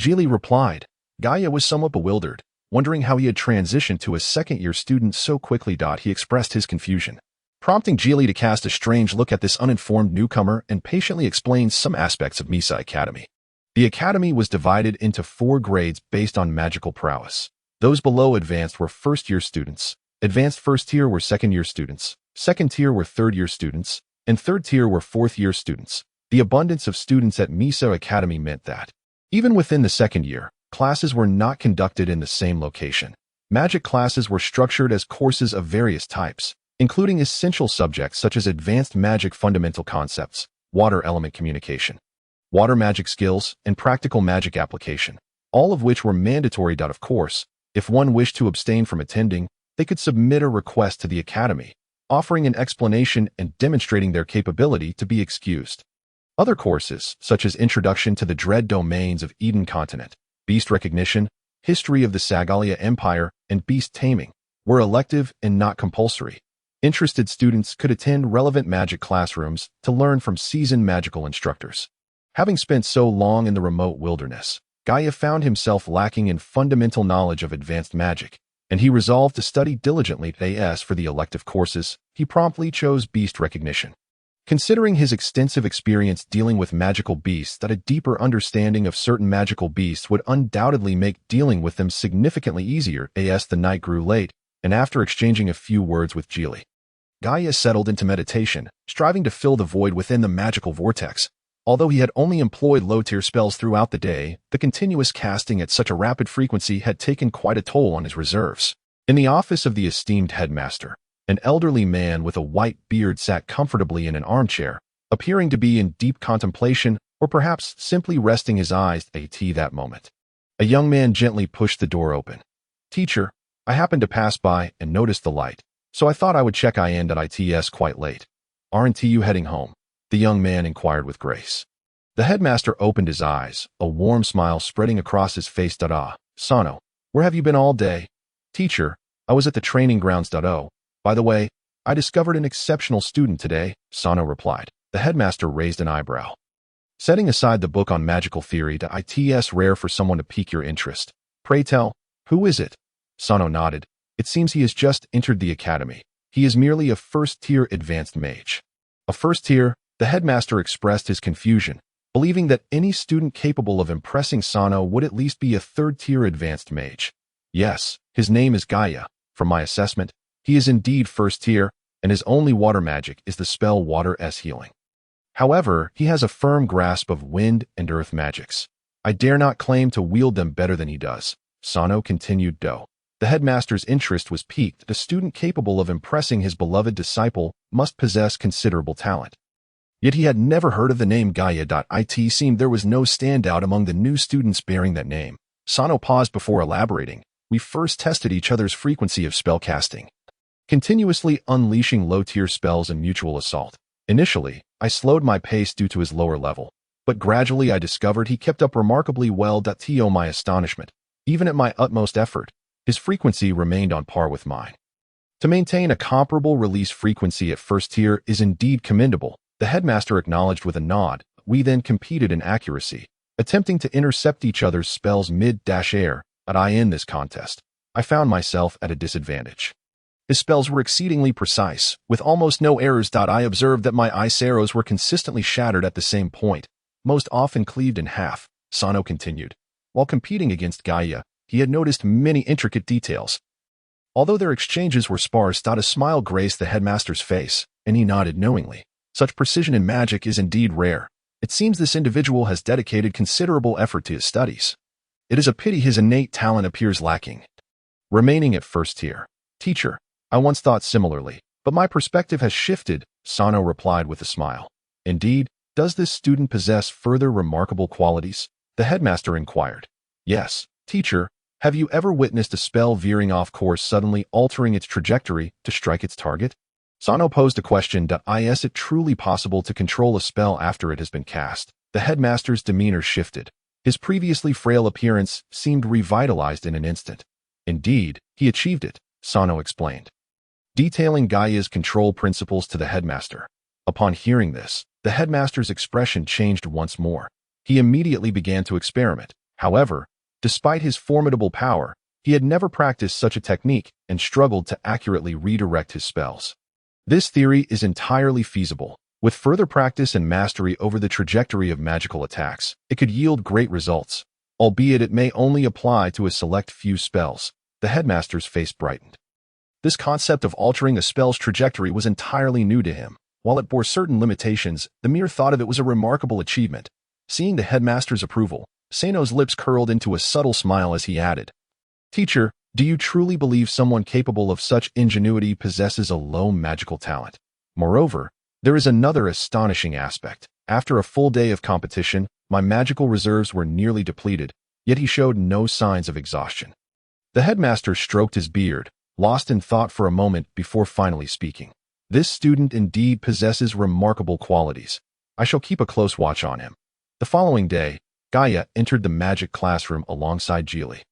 Speaker 1: Geely replied. Gaia was somewhat bewildered, wondering how he had transitioned to a second-year student so quickly. He expressed his confusion, prompting Geely to cast a strange look at this uninformed newcomer and patiently explain some aspects of Misa Academy. The academy was divided into 4 grades based on magical prowess. Those below advanced were first-year students, advanced first tier were second-year students, second tier were third-year students, and third tier were fourth-year students. The abundance of students at Misa Academy meant that, even within the second year, Classes were not conducted in the same location. Magic classes were structured as courses of various types, including essential subjects such as advanced magic fundamental concepts, water element communication, water magic skills, and practical magic application, all of which were mandatory. Of course, if one wished to abstain from attending, they could submit a request to the academy, offering an explanation and demonstrating their capability to be excused. Other courses, such as Introduction to the Dread Domains of Eden Continent, Beast Recognition, History of the Sagalia Empire, and Beast Taming, were elective and not compulsory. Interested students could attend relevant magic classrooms to learn from seasoned magical instructors. Having spent so long in the remote wilderness, Gaia found himself lacking in fundamental knowledge of advanced magic, and he resolved to study diligently. As for the elective courses, he promptly chose Beast Recognition. Considering his extensive experience dealing with magical beasts, that a deeper understanding of certain magical beasts would undoubtedly make dealing with them significantly easier. As the night grew late, and after exchanging a few words with Geely, Gaia settled into meditation, striving to fill the void within the magical vortex. Although he had only employed low-tier spells throughout the day, the continuous casting at such a rapid frequency had taken quite a toll on his reserves. In the office of the esteemed headmaster, an elderly man with a white beard sat comfortably in an armchair, appearing to be in deep contemplation or perhaps simply resting his eyes at that moment. A young man gently pushed the door open. "Teacher, I happened to pass by and noticed the light, so I thought I would check in. It's quite late. Aren't you heading home?" the young man inquired with grace. The headmaster opened his eyes, a warm smile spreading across his face. "Sano, where have you been all day?" "Teacher, I was at the training grounds. By the way, I discovered an exceptional student today," Sano replied. The headmaster raised an eyebrow. "Setting aside the book on magical theory, it's rare for someone to pique your interest. Pray tell, who is it?" Sano nodded. "It seems he has just entered the academy. He is merely a first-tier advanced mage." "A first-tier?" The headmaster expressed his confusion, believing that any student capable of impressing Sano would at least be a third-tier advanced mage. "Yes, his name is Gaia. From my assessment, he is indeed first-tier, and his only water magic is the spell Water's Healing. However, he has a firm grasp of wind and earth magics. I dare not claim to wield them better than he does," Sano continued. The headmaster's interest was piqued. A student capable of impressing his beloved disciple must possess considerable talent. Yet he had never heard of the name Gaia. It seemed there was no standout among the new students bearing that name. Sano paused before elaborating. "We first tested each other's frequency of spell casting, continuously unleashing low-tier spells and mutual assault. Initially, I slowed my pace due to his lower level, but gradually I discovered he kept up remarkably well. To my astonishment, even at my utmost effort, his frequency remained on par with mine. To maintain a comparable release frequency at first tier is indeed commendable," the headmaster acknowledged with a nod. "We then competed in accuracy, attempting to intercept each other's spells mid-air. In this contest, I found myself at a disadvantage. His spells were exceedingly precise, with almost no errors. I observed that my ice arrows were consistently shattered at the same point, most often cleaved in half," Sano continued. While competing against Gaia, he had noticed many intricate details. Although their exchanges were sparse, a smile graced the headmaster's face, and he nodded knowingly. Such precision in magic is indeed rare. It seems this individual has dedicated considerable effort to his studies. It is a pity his innate talent appears lacking. Remaining at first tier. "Teacher, I once thought similarly, but my perspective has shifted," Sano replied with a smile. "Indeed, does this student possess further remarkable qualities?" the headmaster inquired. "Yes, teacher. Have you ever witnessed a spell veering off course, suddenly altering its trajectory to strike its target?" Sano posed a question. Is it truly possible to control a spell after it has been cast? The headmaster's demeanor shifted. His previously frail appearance seemed revitalized in an instant. "Indeed, he achieved it," Sano explained, detailing Gaia's control principles to the headmaster. Upon hearing this, the headmaster's expression changed once more. He immediately began to experiment. However, despite his formidable power, he had never practiced such a technique and struggled to accurately redirect his spells. This theory is entirely feasible. With further practice and mastery over the trajectory of magical attacks, it could yield great results, albeit it may only apply to a select few spells. The headmaster's face brightened. This concept of altering a spell's trajectory was entirely new to him. While it bore certain limitations, the mere thought of it was a remarkable achievement. Seeing the headmaster's approval, Sano's lips curled into a subtle smile as he added, "Teacher, do you truly believe someone capable of such ingenuity possesses a low magical talent? Moreover, there is another astonishing aspect. After a full day of competition, my magical reserves were nearly depleted, yet he showed no signs of exhaustion." The headmaster stroked his beard, lost in thought for a moment before finally speaking. "This student indeed possesses remarkable qualities. I shall keep a close watch on him." The following day, Gaia entered the magic classroom alongside Geely.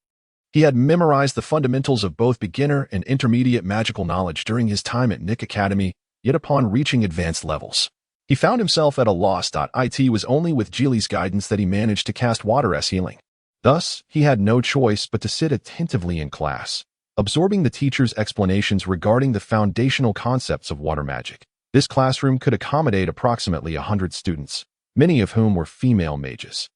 Speaker 1: He had memorized the fundamentals of both beginner and intermediate magical knowledge during his time at Nick Academy, yet upon reaching advanced levels, he found himself at a loss. It was only with Geely's guidance that he managed to cast water as healing. Thus, he had no choice but to sit attentively in class, absorbing the teacher's explanations regarding the foundational concepts of water magic. This classroom could accommodate approximately 100 students, many of whom were female mages.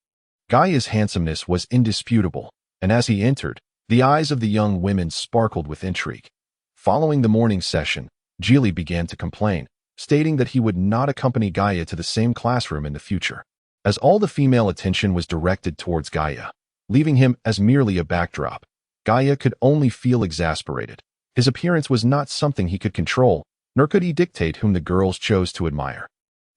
Speaker 1: Gaia's handsomeness was indisputable, and as he entered, the eyes of the young women sparkled with intrigue. Following the morning session, Geely began to complain, stating that he would not accompany Gaia to the same classroom in the future, as all the female attention was directed towards Gaia, leaving him as merely a backdrop. Gaia could only feel exasperated. His appearance was not something he could control, nor could he dictate whom the girls chose to admire.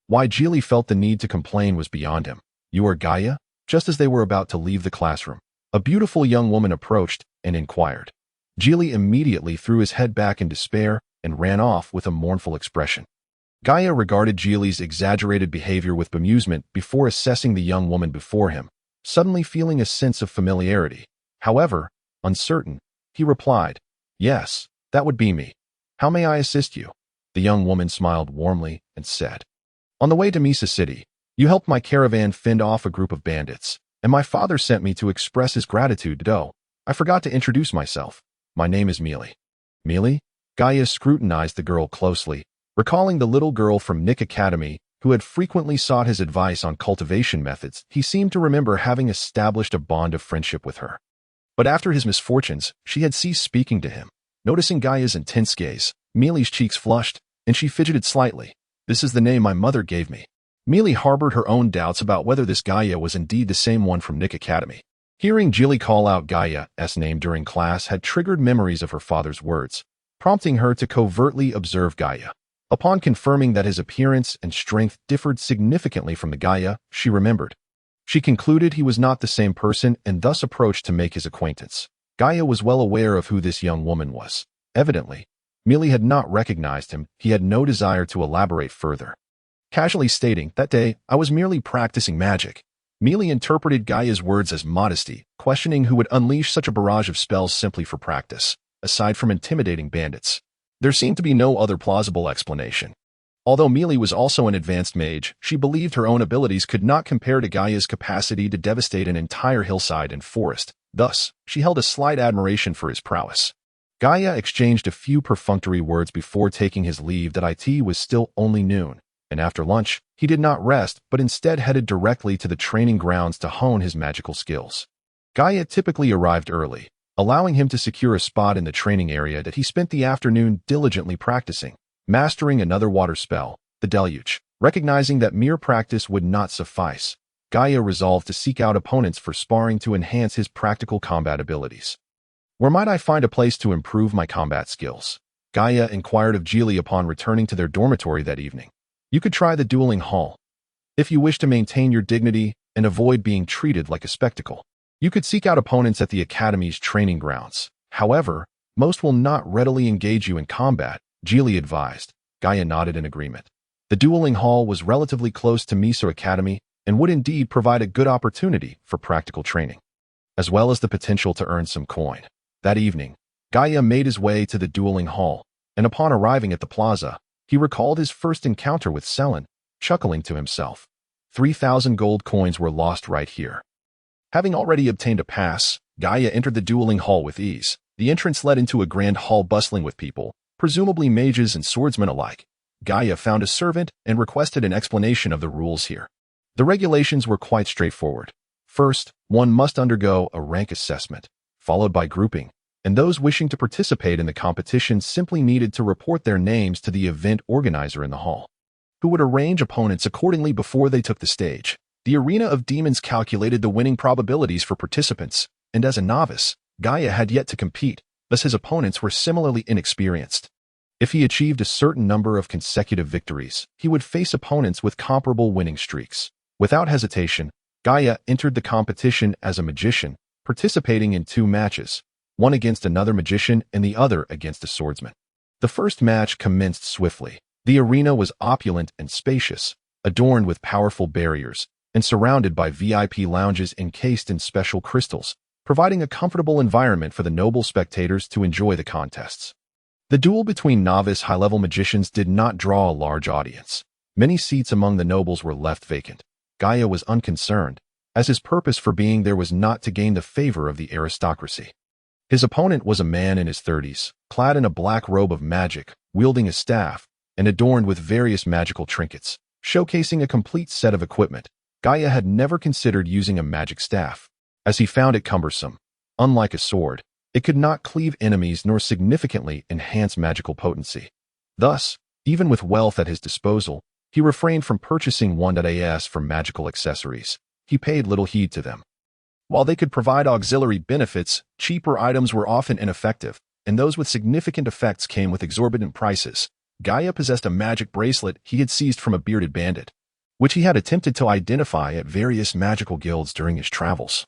Speaker 1: Why Geely felt the need to complain was beyond him. "You are Gaia?" Just as they were about to leave the classroom, a beautiful young woman approached and inquired. Geely immediately threw his head back in despair and ran off with a mournful expression. Gaia regarded Geely's exaggerated behavior with bemusement before assessing the young woman before him, suddenly feeling a sense of familiarity. However, uncertain, he replied, "Yes, that would be me. How may I assist you?" The young woman smiled warmly and said, "On the way to Mesa City, you helped my caravan fend off a group of bandits, and my father sent me to express his gratitude. Though I forgot to introduce myself. My name is Mealy." "Mealy?" Gaia scrutinized the girl closely, recalling the little girl from Nick Academy who had frequently sought his advice on cultivation methods. He seemed to remember having established a bond of friendship with her. But after his misfortunes, she had ceased speaking to him. Noticing Gaia's intense gaze, Mealy's cheeks flushed, and she fidgeted slightly. "This is the name my mother gave me." Mealy harbored her own doubts about whether this Gaia was indeed the same one from Nick Academy. Hearing Geely call out Gaia's name during class had triggered memories of her father's words, prompting her to covertly observe Gaia. Upon confirming that his appearance and strength differed significantly from the Gaia she remembered, she concluded he was not the same person and thus approached to make his acquaintance. Gaia was well aware of who this young woman was. Evidently, Mealy had not recognized him. He had no desire to elaborate further, casually stating, "That day, I was merely practicing magic." Mealy interpreted Gaia's words as modesty, questioning who would unleash such a barrage of spells simply for practice, aside from intimidating bandits. There seemed to be no other plausible explanation. Although Mealy was also an advanced mage, she believed her own abilities could not compare to Gaia's capacity to devastate an entire hillside and forest. Thus, she held a slight admiration for his prowess. Gaia exchanged a few perfunctory words before taking his leave. That it was still only noon, and after lunch, he did not rest but instead headed directly to the training grounds to hone his magical skills. Gaia typically arrived early, allowing him to secure a spot in the training area. That he spent the afternoon diligently practicing, mastering another water spell, the deluge. Recognizing that mere practice would not suffice, Gaia resolved to seek out opponents for sparring to enhance his practical combat abilities. "Where might I find a place to improve my combat skills?" Gaia inquired of Geely upon returning to their dormitory that evening. "You could try the dueling hall. If you wish to maintain your dignity and avoid being treated like a spectacle, you could seek out opponents at the Academy's training grounds. However, most will not readily engage you in combat," Geely advised. Gaia nodded in agreement. The dueling hall was relatively close to Mesa Academy and would indeed provide a good opportunity for practical training, as well as the potential to earn some coin. That evening, Gaia made his way to the dueling hall, and upon arriving at the plaza, he recalled his first encounter with Selen, chuckling to himself. 3,000 gold coins were lost right here. Having already obtained a pass, Gaia entered the dueling hall with ease. The entrance led into a grand hall bustling with people, presumably mages and swordsmen alike. Gaia found a servant and requested an explanation of the rules here. The regulations were quite straightforward. First, one must undergo a rank assessment, followed by grouping, and those wishing to participate in the competition simply needed to report their names to the event organizer in the hall, who would arrange opponents accordingly before they took the stage. The arena of demons calculated the winning probabilities for participants, and as a novice, Gaia had yet to compete, thus his opponents were similarly inexperienced. If he achieved a certain number of consecutive victories, he would face opponents with comparable winning streaks. Without hesitation, Gaia entered the competition as a magician, participating in 2 matches, one against another magician and the other against a swordsman. The first match commenced swiftly. The arena was opulent and spacious, adorned with powerful barriers, and surrounded by VIP lounges encased in special crystals, providing a comfortable environment for the noble spectators to enjoy the contests. The duel between novice high-level magicians did not draw a large audience. Many seats among the nobles were left vacant. Gaia was unconcerned, as his purpose for being there was not to gain the favor of the aristocracy. His opponent was a man in his 30s, clad in a black robe of magic, wielding a staff, and adorned with various magical trinkets, showcasing a complete set of equipment. Gaia had never considered using a magic staff, as he found it cumbersome. Unlike a sword, it could not cleave enemies nor significantly enhance magical potency. Thus, even with wealth at his disposal, he refrained from purchasing wondrous for magical accessories. He paid little heed to them. While they could provide auxiliary benefits, cheaper items were often ineffective, and those with significant effects came with exorbitant prices. Gaia possessed a magic bracelet he had seized from a bearded bandit, which he had attempted to identify at various magical guilds during his travels.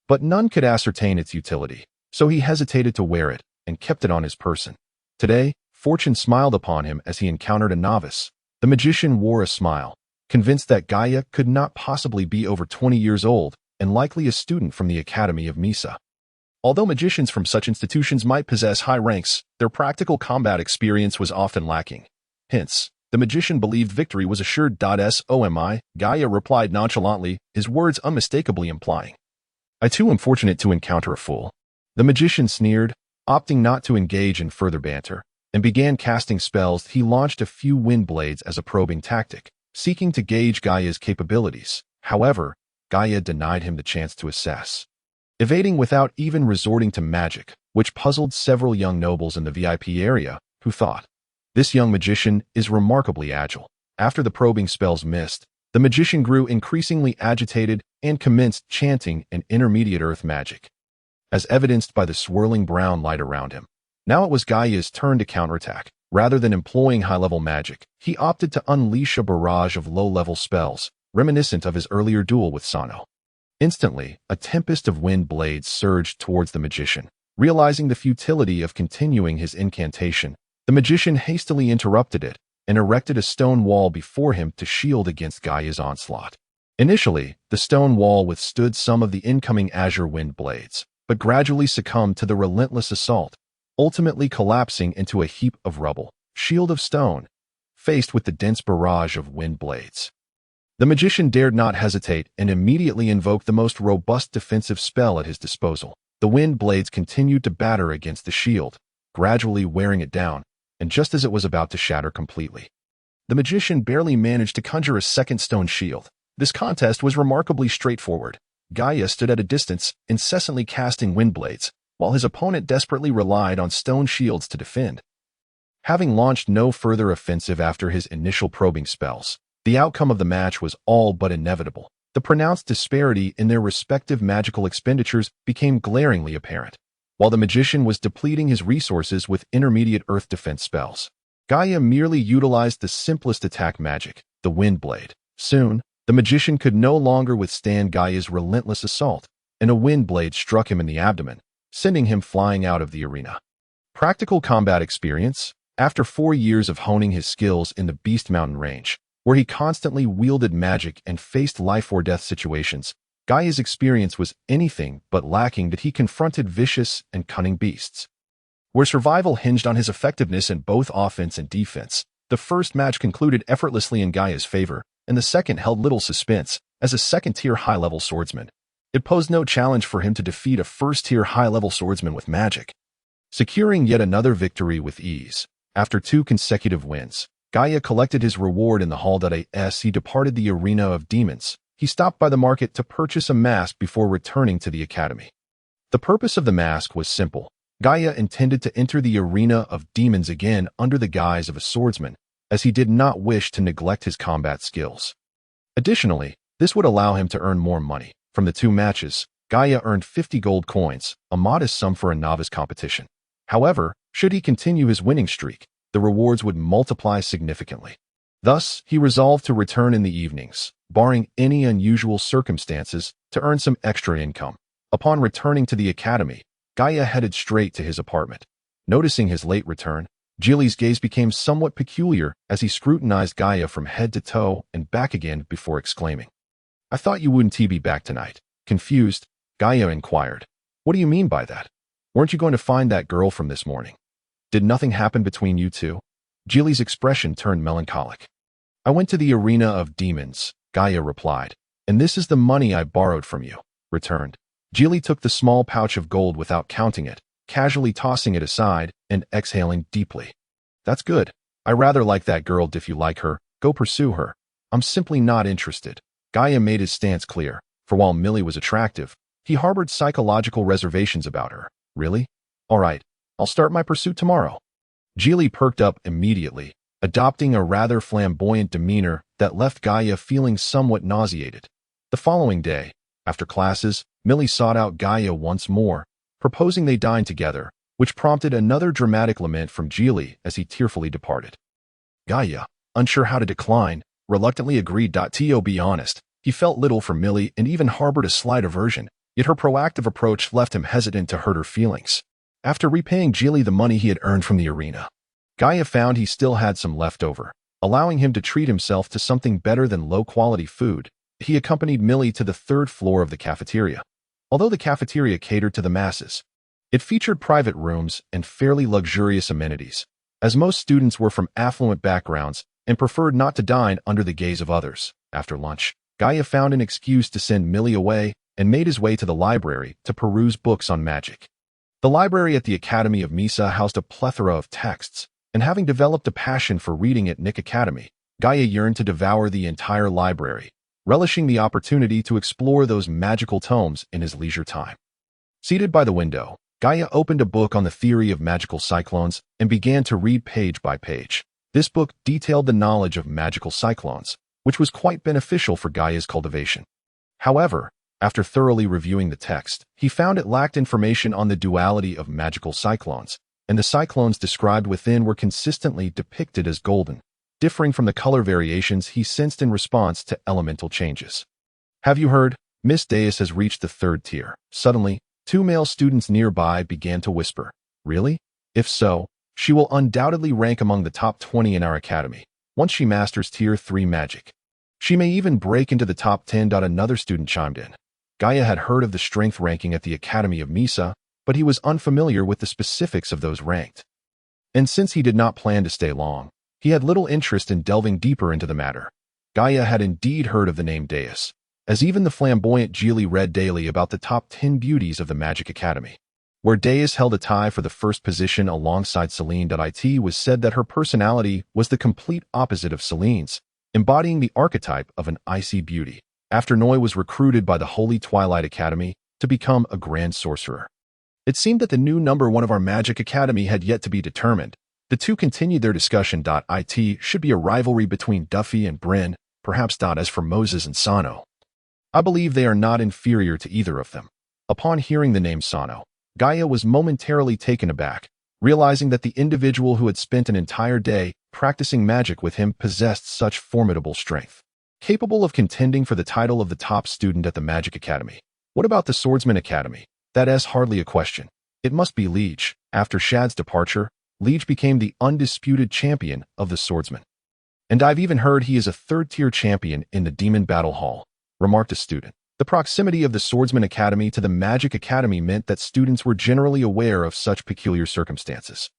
Speaker 1: But none could ascertain its utility, so he hesitated to wear it and kept it on his person. Today, fortune smiled upon him as he encountered a novice. The magician wore a smile, convinced that Gaia could not possibly be over 20 years old and likely a student from the Academy of Misa. Although magicians from such institutions might possess high ranks, their practical combat experience was often lacking. Hence, the magician believed victory was assured. "Somi," Gaia replied nonchalantly, his words unmistakably implying, "I too am fortunate to encounter a fool." The magician sneered, opting not to engage in further banter, and began casting spells. He launched a few wind blades as a probing tactic, seeking to gauge Gaia's capabilities. However, Gaia denied him the chance to assess, evading without even resorting to magic, which puzzled several young nobles in the VIP area, who thought, "This young magician is remarkably agile." After the probing spells missed, the magician grew increasingly agitated and commenced chanting an intermediate earth magic, as evidenced by the swirling brown light around him. Now it was Gaia's turn to counterattack. Rather than employing high-level magic, he opted to unleash a barrage of low-level spells, reminiscent of his earlier duel with Sano. Instantly, a tempest of wind blades surged towards the magician. Realizing the futility of continuing his incantation, the magician hastily interrupted it and erected a stone wall before him to shield against Gaia's onslaught. Initially, the stone wall withstood some of the incoming azure wind blades, but gradually succumbed to the relentless assault, ultimately collapsing into a heap of rubble. Shield of stone, faced with the dense barrage of wind blades, the magician dared not hesitate and immediately invoked the most robust defensive spell at his disposal. The wind blades continued to batter against the shield, gradually wearing it down, and just as it was about to shatter completely, the magician barely managed to conjure a second stone shield. This contest was remarkably straightforward. Gaia stood at a distance, incessantly casting wind blades, while his opponent desperately relied on stone shields to defend. Having launched no further offensive after his initial probing spells, the outcome of the match was all but inevitable. The pronounced disparity in their respective magical expenditures became glaringly apparent. While the magician was depleting his resources with intermediate earth defense spells, Gaia merely utilized the simplest attack magic, the wind blade. Soon, the magician could no longer withstand Gaia's relentless assault, and a wind blade struck him in the abdomen, sending him flying out of the arena. Practical combat experience. After 4 years of honing his skills in the Beast Mountain range, where he constantly wielded magic and faced life-or-death situations, Gaia's experience was anything but lacking. That he confronted vicious and cunning beasts, where survival hinged on his effectiveness in both offense and defense. The first match concluded effortlessly in Gaia's favor, and the second held little suspense. As a second-tier high-level swordsman, it posed no challenge for him to defeat a first-tier high-level swordsman with magic, securing yet another victory with ease. After 2 consecutive wins, Gaia collected his reward in the hall. As he departed the arena of demons, he stopped by the market to purchase a mask before returning to the academy. The purpose of the mask was simple. Gaia intended to enter the arena of demons again under the guise of a swordsman, as he did not wish to neglect his combat skills. Additionally, This would allow him to earn more money. From the 2 matches, Gaia earned 50 gold coins, a modest sum for a novice competition. However, should he continue his winning streak, the rewards would multiply significantly. Thus, he resolved to return in the evenings, barring any unusual circumstances, to earn some extra income. Upon returning to the academy, Gaia headed straight to his apartment. Noticing his late return, Jili's gaze became somewhat peculiar as he scrutinized Gaia from head to toe and back again before exclaiming, "I thought you wouldn't be back tonight." Confused, Gaia inquired, "What do you mean by that? Weren't you going to find that girl from this morning? Did nothing happen between you two?" Jili's expression turned melancholic. "I went to the arena of demons," Gaia replied, "and this is the money I borrowed from you." Returned. Jili took the small pouch of gold without counting it, casually tossing it aside and exhaling deeply. "That's good. I rather like that girl. If you like her, go pursue her. I'm simply not interested." Gaia made his stance clear, for while Millie was attractive, he harbored psychological reservations about her. "Really? All right, I'll start my pursuit tomorrow." Jili perked up immediately, adopting a rather flamboyant demeanor that left Gaia feeling somewhat nauseated. The following day, after classes, Millie sought out Gaia once more, proposing they dine together, which prompted another dramatic lament from Jili as he tearfully departed. Gaia, unsure how to decline, reluctantly agreed. To be honest, he felt little for Millie and even harbored a slight aversion, yet her proactive approach left him hesitant to hurt her feelings. After repaying Jili the money he had earned from the arena, Gaia found he still had some left over, allowing him to treat himself to something better than low-quality food. He accompanied Millie to the 3rd floor of the cafeteria. Although the cafeteria catered to the masses, it featured private rooms and fairly luxurious amenities, as most students were from affluent backgrounds and preferred not to dine under the gaze of others. After lunch, Gaia found an excuse to send Millie away and made his way to the library to peruse books on magic. The library at the Academy of Misa housed a plethora of texts, and having developed a passion for reading at Nick Academy, Gaia yearned to devour the entire library, relishing the opportunity to explore those magical tomes in his leisure time. Seated by the window, Gaia opened a book on the theory of magical cyclones and began to read page by page. This book detailed the knowledge of magical cyclones, which was quite beneficial for Gaia's cultivation. However, after thoroughly reviewing the text, he found it lacked information on the duality of magical cyclones, and the cyclones described within were consistently depicted as golden, differing from the color variations he sensed in response to elemental changes. "Have you heard? Miss Deus has reached the 3rd tier." Suddenly, 2 male students nearby began to whisper. "Really? If so, she will undoubtedly rank among the top 20 in our academy, once she masters Tier 3 magic. She may even break into the top 10." Another student chimed in. Gaia had heard of the strength ranking at the Academy of Misa, but he was unfamiliar with the specifics of those ranked. And since he did not plan to stay long, he had little interest in delving deeper into the matter. Gaia had indeed heard of the name Deus, as even the flamboyant Jili read daily about the top 10 beauties of the Magic Academy. Where Deus held a tie for the first position alongside Celine. It was said that her personality was the complete opposite of Celine's, embodying the archetype of an icy beauty. After Noi was recruited by the Holy Twilight Academy to become a Grand Sorcerer, it seemed that the new number 1 of our Magic Academy had yet to be determined. The two continued their discussion. It should be a rivalry between Duffy and Bryn, perhaps. As for Moses and Sano, I believe they are not inferior to either of them. Upon hearing the name Sano, Gaia was momentarily taken aback, realizing that the individual who had spent an entire day practicing magic with him possessed such formidable strength, capable of contending for the title of the top student at the Magic Academy. What about the Swordsman Academy? That's hardly a question. It must be Liege. After Shad's departure, Liege became the undisputed champion of the swordsman. "And I've even heard he is a 3rd-tier champion in the Demon Battle Hall," remarked a student. The proximity of the Swordsman Academy to the Magic Academy meant that students were generally aware of such peculiar circumstances.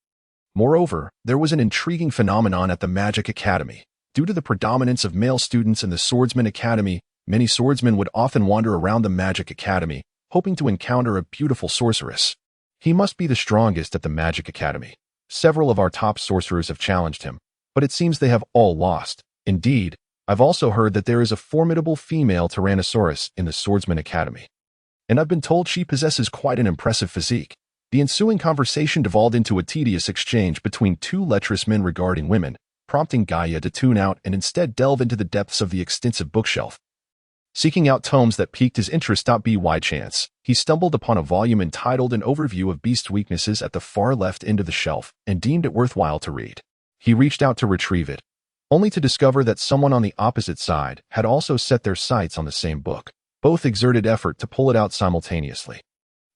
Speaker 1: Moreover, there was an intriguing phenomenon at the Magic Academy. Due to the predominance of male students in the Swordsman Academy, many swordsmen would often wander around the Magic Academy, hoping to encounter a beautiful sorceress. He must be the strongest at the Magic Academy. Several of our top sorcerers have challenged him, but it seems they have all lost. Indeed, I've also heard that there is a formidable female Tyrannosaurus in the Swordsman Academy, and I've been told she possesses quite an impressive physique. The ensuing conversation devolved into a tedious exchange between 2 lecherous men regarding women, prompting Gaia to tune out and instead delve into the depths of the extensive bookshelf. Seeking out tomes that piqued his interest. By chance, he stumbled upon a volume entitled An Overview of Beast Weaknesses at the far left end of the shelf and deemed it worthwhile to read. He reached out to retrieve it, only to discover that someone on the opposite side had also set their sights on the same book. Both exerted effort to pull it out simultaneously,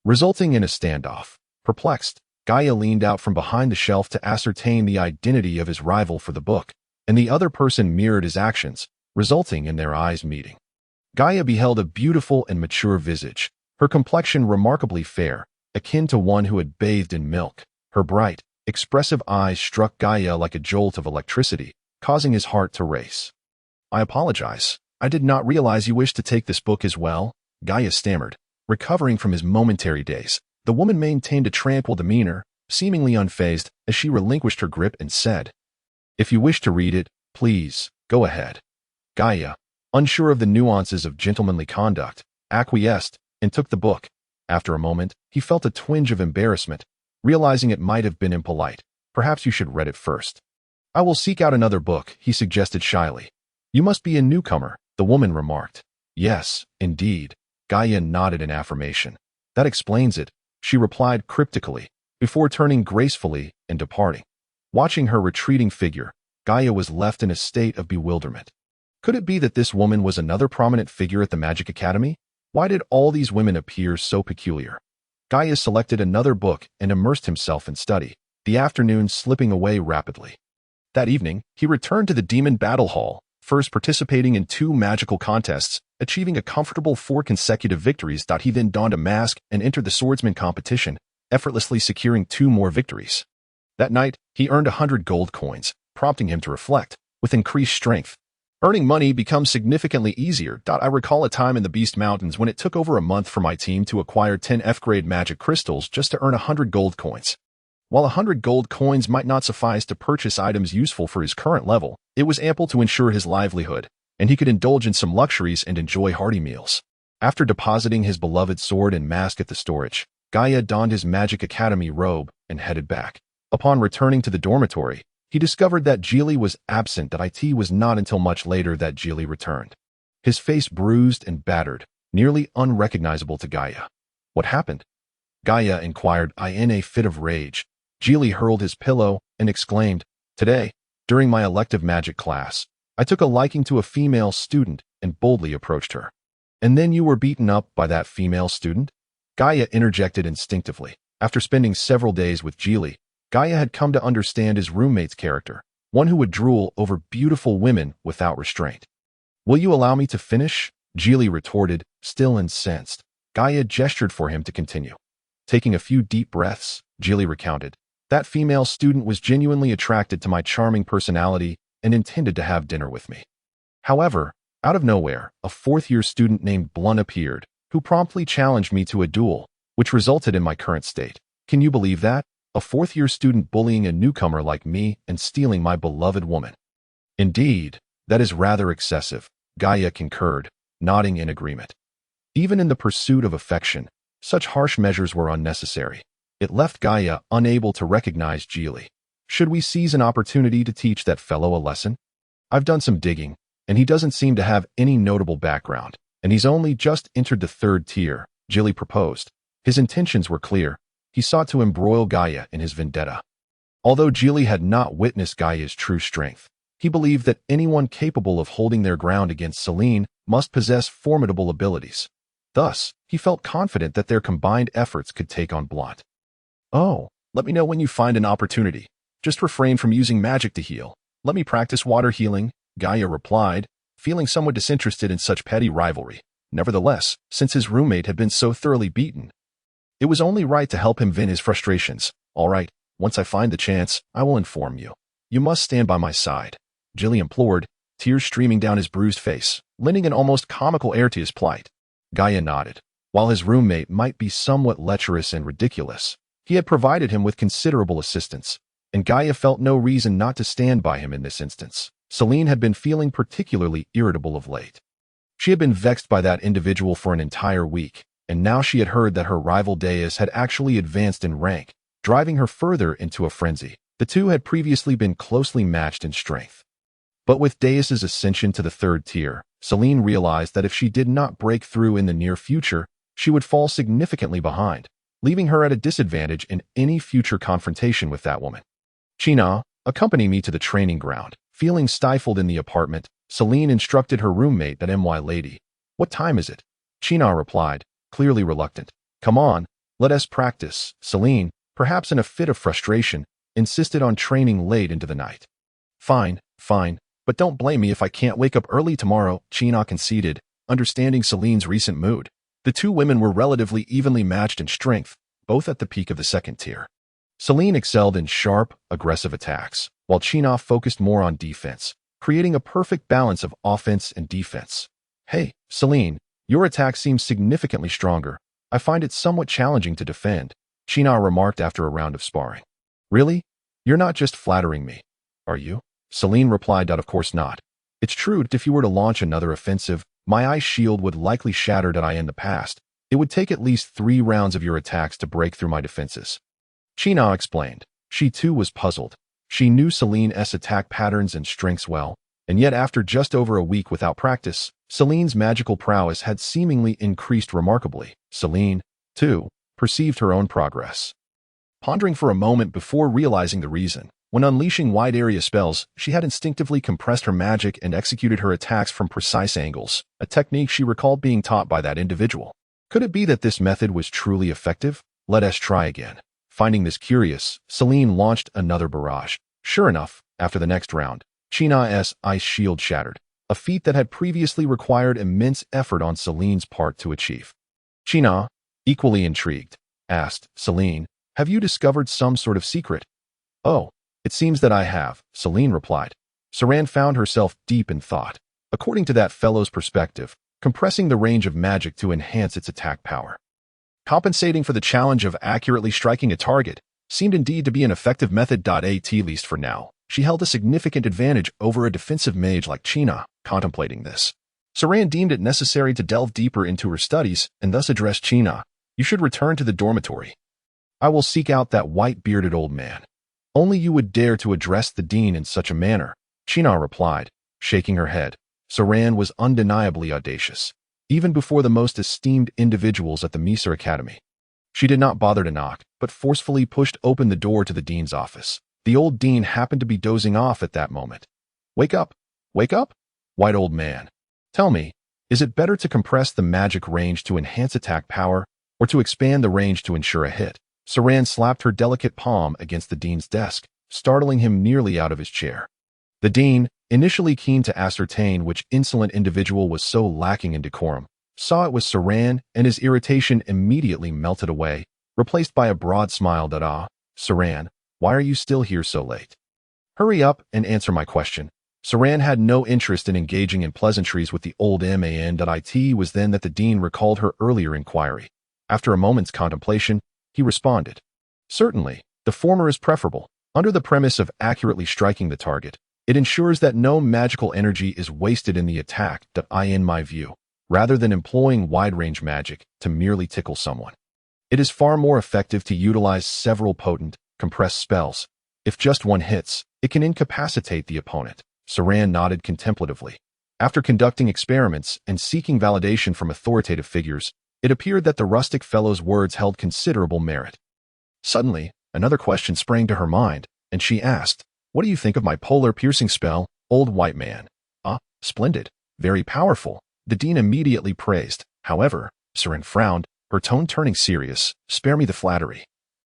Speaker 1: resulting in a standoff. Perplexed, Gaia leaned out from behind the shelf to ascertain the identity of his rival for the book, and the other person mirrored his actions, resulting in their eyes meeting. Gaia beheld a beautiful and mature visage, her complexion remarkably fair, akin to one who had bathed in milk. Her bright, expressive eyes struck Gaia like a jolt of electricity, causing his heart to race. "I apologize. I did not realize you wished to take this book as well," Gaia stammered. Recovering from his momentary daze, the woman maintained a tranquil demeanor, seemingly unfazed, as she relinquished her grip and said, "If you wish to read it, please, go ahead." Gaia, unsure of the nuances of gentlemanly conduct, acquiesced and took the book. After a moment, he felt a twinge of embarrassment, realizing it might have been impolite. "Perhaps you should read it first." "I will seek out another book," he suggested shyly. "You must be a newcomer," the woman remarked. "Yes, indeed." Gaia nodded in affirmation. "That explains it," she replied cryptically, before turning gracefully and departing. Watching her retreating figure, Gaia was left in a state of bewilderment. Could it be that this woman was another prominent figure at the Magic Academy? Why did all these women appear so peculiar? Gaia selected another book and immersed himself in study, the afternoon slipping away rapidly. That evening, he returned to the Demon Battle Hall, first participating in 2 magical contests, achieving a comfortable 4 consecutive victories. He then donned a mask and entered the swordsman competition, effortlessly securing 2 more victories. That night, he earned 100 gold coins, prompting him to reflect. With increased strength, earning money becomes significantly easier. I recall a time in the Beast Mountains when it took over a month for my team to acquire 10 F-grade magic crystals just to earn 100 gold coins. While 100 gold coins might not suffice to purchase items useful for his current level, it was ample to ensure his livelihood, and he could indulge in some luxuries and enjoy hearty meals. After depositing his beloved sword and mask at the storage, Gaia donned his Magic Academy robe and headed back. Upon returning to the dormitory, he discovered that Geely was absent. It was not until much later that Geely returned. His face bruised and battered, nearly unrecognizable to Gaia. "What happened?" Gaia inquired. In a fit of rage, Geely hurled his pillow and exclaimed, "Today, during my elective magic class, I took a liking to a female student and boldly approached her." "And then you were beaten up by that female student?" Gaia interjected instinctively. After spending several days with Geely, Gaia had come to understand his roommate's character, one who would drool over beautiful women without restraint. "Will you allow me to finish?" Geely retorted, still incensed. Gaia gestured for him to continue. Taking a few deep breaths, Geely recounted, "That female student was genuinely attracted to my charming personality and intended to have dinner with me. However, out of nowhere, a 4th-year student named Blun appeared, who promptly challenged me to a duel, which resulted in my current state. Can you believe that? A 4th-year student bullying a newcomer like me and stealing my beloved woman." "Indeed, that is rather excessive," Gaia concurred, nodding in agreement. Even in the pursuit of affection, such harsh measures were unnecessary. It left Gaia unable to recognize Geely. "Should we seize an opportunity to teach that fellow a lesson? I've done some digging, and he doesn't seem to have any notable background, and he's only just entered the 3rd tier," Geely proposed. His intentions were clear. He sought to embroil Gaia in his vendetta. Although Geely had not witnessed Gaia's true strength, he believed that anyone capable of holding their ground against Celine must possess formidable abilities. Thus, he felt confident that their combined efforts could take on Blunt. "Oh, let me know when you find an opportunity. Just refrain from using magic to heal. Let me practice water healing," Gaia replied, feeling somewhat disinterested in such petty rivalry. Nevertheless, since his roommate had been so thoroughly beaten, it was only right to help him vent his frustrations. "All right, once I find the chance, I will inform you. You must stand by my side," Geely implored, tears streaming down his bruised face, lending an almost comical air to his plight. Gaia nodded. While his roommate might be somewhat lecherous and ridiculous, he had provided him with considerable assistance, and Gaia felt no reason not to stand by him in this instance. Celine had been feeling particularly irritable of late. She had been vexed by that individual for an entire week, and now she had heard that her rival Deus had actually advanced in rank, driving her further into a frenzy. The two had previously been closely matched in strength. But with Deus's ascension to the 3rd tier, Celine realized that if she did not break through in the near future, she would fall significantly behind, leaving her at a disadvantage in any future confrontation with that woman. China, accompany me to the training ground. Feeling stifled in the apartment, Celine instructed her roommate that "My lady, what time is it?" China replied, clearly reluctant. "Come on, let us practice." Celine, perhaps in a fit of frustration, insisted on training late into the night. Fine, but don't blame me if I can't wake up early tomorrow," China conceded, understanding Celine's recent mood. The two women were relatively evenly matched in strength, both at the peak of the second tier. Celine excelled in sharp, aggressive attacks, while China focused more on defense, creating a perfect balance of offense and defense. "Hey, Celine, your attack seems significantly stronger. I find it somewhat challenging to defend," China remarked after a round of sparring. "Really? You're not just flattering me, are you?" Celine replied, "Of course not. It's true that if you were to launch another offensive, my ice shield would likely shatter that I in the past. It would take at least 3 rounds of your attacks to break through my defenses." China explained. She too was puzzled. She knew Celine's attack patterns and strengths well, and yet after just over a week without practice, Celine's magical prowess had seemingly increased remarkably. Celine, too, perceived her own progress. Pondering for a moment before realizing the reason, when unleashing wide-area spells, she had instinctively compressed her magic and executed her attacks from precise angles, a technique she recalled being taught by that individual. Could it be that this method was truly effective? Let us try again. Finding this curious, Celine launched another barrage. Sure enough, after the next round, China's ice shield shattered, a feat that had previously required immense effort on Celine's part to achieve. China, equally intrigued, asked, "Celine, have you discovered some sort of secret?" "Oh, it seems that I have," Celine replied. Saran found herself deep in thought. According to that fellow's perspective, compressing the range of magic to enhance its attack power, compensating for the challenge of accurately striking a target, seemed indeed to be an effective method. At least for now, she held a significant advantage over a defensive mage like China. Contemplating this, Saran deemed it necessary to delve deeper into her studies and thus addressed China. "You should return to the dormitory. I will seek out that white-bearded old man." "Only you would dare to address the dean in such a manner," China replied, shaking her head. Saran was undeniably audacious, even before the most esteemed individuals at the Miser Academy. She did not bother to knock, but forcefully pushed open the door to the dean's office. The old dean happened to be dozing off at that moment. Wake up, white old man. Tell me, is it better to compress the magic range to enhance attack power, or to expand the range to ensure a hit?" Saran slapped her delicate palm against the dean's desk, startling him nearly out of his chair. The dean, initially keen to ascertain which insolent individual was so lacking in decorum, saw it was Saran, and his irritation immediately melted away, replaced by a broad smile. "Saran, why are you still here so late? Hurry up and answer my question." Saran had no interest in engaging in pleasantries with the old man. It was then that the dean recalled her earlier inquiry. After a moment's contemplation, he responded, "Certainly, the former is preferable. Under the premise of accurately striking the target, it ensures that no magical energy is wasted in the attack. In my view, rather than employing wide-range magic to merely tickle someone, it is far more effective to utilize several potent, compressed spells. If just one hits, it can incapacitate the opponent." Saran nodded contemplatively. After conducting experiments and seeking validation from authoritative figures, it appeared that the rustic fellow's words held considerable merit. Suddenly, another question sprang to her mind, and she asked, "What do you think of my polar piercing spell, old white man?" "Ah, splendid. Very powerful," the dean immediately praised. However, Saran frowned, her tone turning serious. "Spare me the flattery.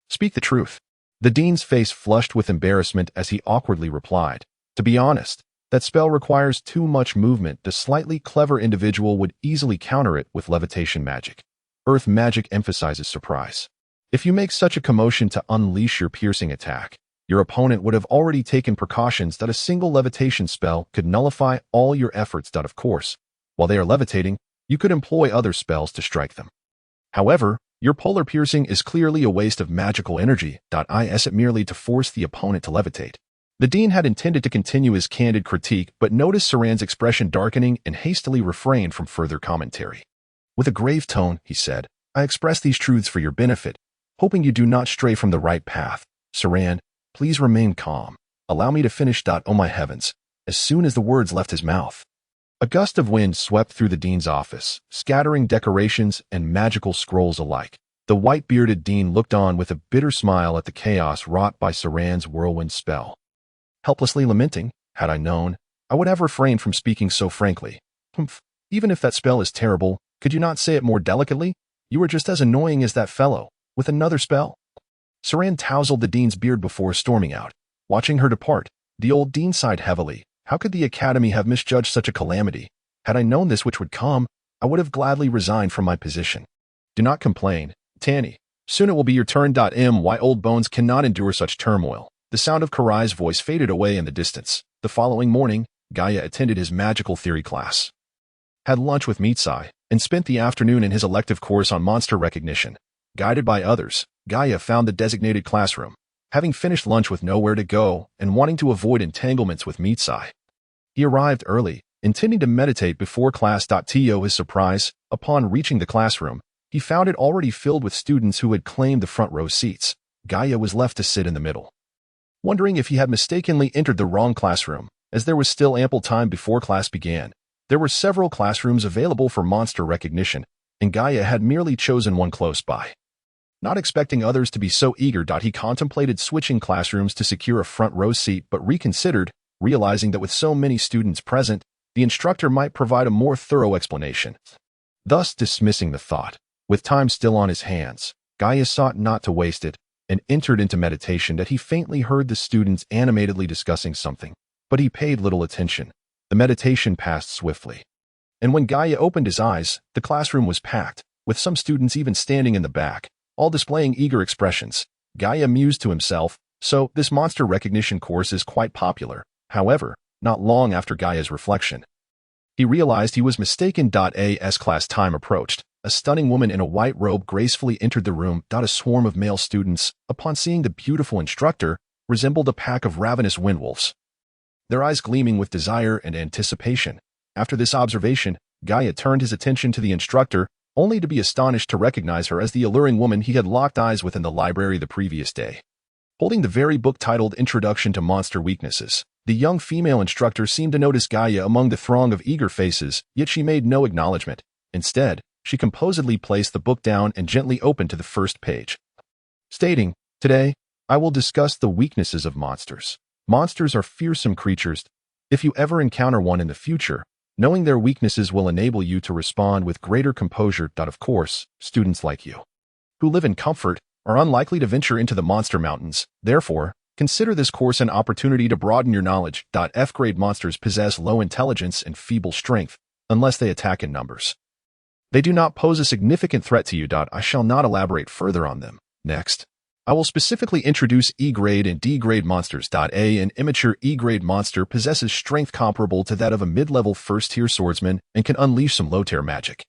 Speaker 1: Speak the truth." The dean's face flushed with embarrassment as he awkwardly replied, "To be honest, that spell requires too much movement. The slightly clever individual would easily counter it with levitation magic. Earth magic emphasizes surprise. If you make such a commotion to unleash your piercing attack, your opponent would have already taken precautions that a single levitation spell could nullify all your efforts. Of course, while they are levitating, you could employ other spells to strike them. However, your polar piercing is clearly a waste of magical energy. Is it merely to force the opponent to levitate?" The dean had intended to continue his candid critique, but noticed Saran's expression darkening and hastily refrained from further commentary. With a grave tone, he said, "I express these truths for your benefit, hoping you do not stray from the right path. Saran, please remain calm. Allow me to finish. Oh my heavens." As soon as the words left his mouth, A gust of wind swept through the dean's office, scattering decorations and magical scrolls alike. The white-bearded dean looked on with a bitter smile at the chaos wrought by Saran's whirlwind spell. Helplessly lamenting, had I known, I would have refrained from speaking so frankly. Humph, even if that spell is terrible, could you not say it more delicately? You are just as annoying as that fellow, with another spell. Saran tousled the dean's beard before storming out. Watching her depart, the old dean sighed heavily. How could the academy have misjudged such a calamity? Had I known this which would come, I would have gladly resigned from my position. Do not complain, Tanny. Soon it will be your turn. My old bones cannot endure such turmoil. The sound of Karai's voice faded away in the distance. The following morning, Gaia attended his magical theory class, had lunch with Mitsai, and spent the afternoon in his elective course on monster recognition. Guided by others, Gaia found the designated classroom. Having finished lunch with nowhere to go and wanting to avoid entanglements with Mitsai, he arrived early, intending to meditate before class. To his surprise, upon reaching the classroom, he found it already filled with students who had claimed the front row seats. Gaia was left to sit in the middle, wondering if he had mistakenly entered the wrong classroom, as there was still ample time before class began. There were several classrooms available for monster recognition, and Gaia had merely chosen one close by. Not expecting others to be so eager, he contemplated switching classrooms to secure a front row seat but reconsidered, realizing that with so many students present, the instructor might provide a more thorough explanation. Thus dismissing the thought, with time still on his hands, Gaia sought not to waste it, and entered into meditation that he faintly heard the students animatedly discussing something, but he paid little attention. The meditation passed swiftly. And when Gaia opened his eyes, the classroom was packed, with some students even standing in the back, all displaying eager expressions. Gaia mused to himself, so this monster recognition course is quite popular. However, not long after Gaia's reflection, he realized he was mistaken. As class time approached, a stunning woman in a white robe gracefully entered the room. A swarm of male students, upon seeing the beautiful instructor, resembled a pack of ravenous windwolves, their eyes gleaming with desire and anticipation. After this observation, Gaia turned his attention to the instructor, only to be astonished to recognize her as the alluring woman he had locked eyes with in the library the previous day. Holding the very book titled Introduction to Monster Weaknesses, the young female instructor seemed to notice Gaia among the throng of eager faces, yet she made no acknowledgement. Instead, she composedly placed the book down and gently opened to the first page, stating, "Today, I will discuss the weaknesses of monsters. Monsters are fearsome creatures. If you ever encounter one in the future, knowing their weaknesses will enable you to respond with greater composure. Of course, students like you, who live in comfort, are unlikely to venture into the monster mountains. Therefore, consider this course an opportunity to broaden your knowledge. F-grade monsters possess low intelligence and feeble strength, unless they attack in numbers. They do not pose a significant threat to you. I shall not elaborate further on them. Next, I will specifically introduce E-grade and D-grade monsters. An immature E-grade monster possesses strength comparable to that of a mid-level first-tier swordsman and can unleash some low-tier magic.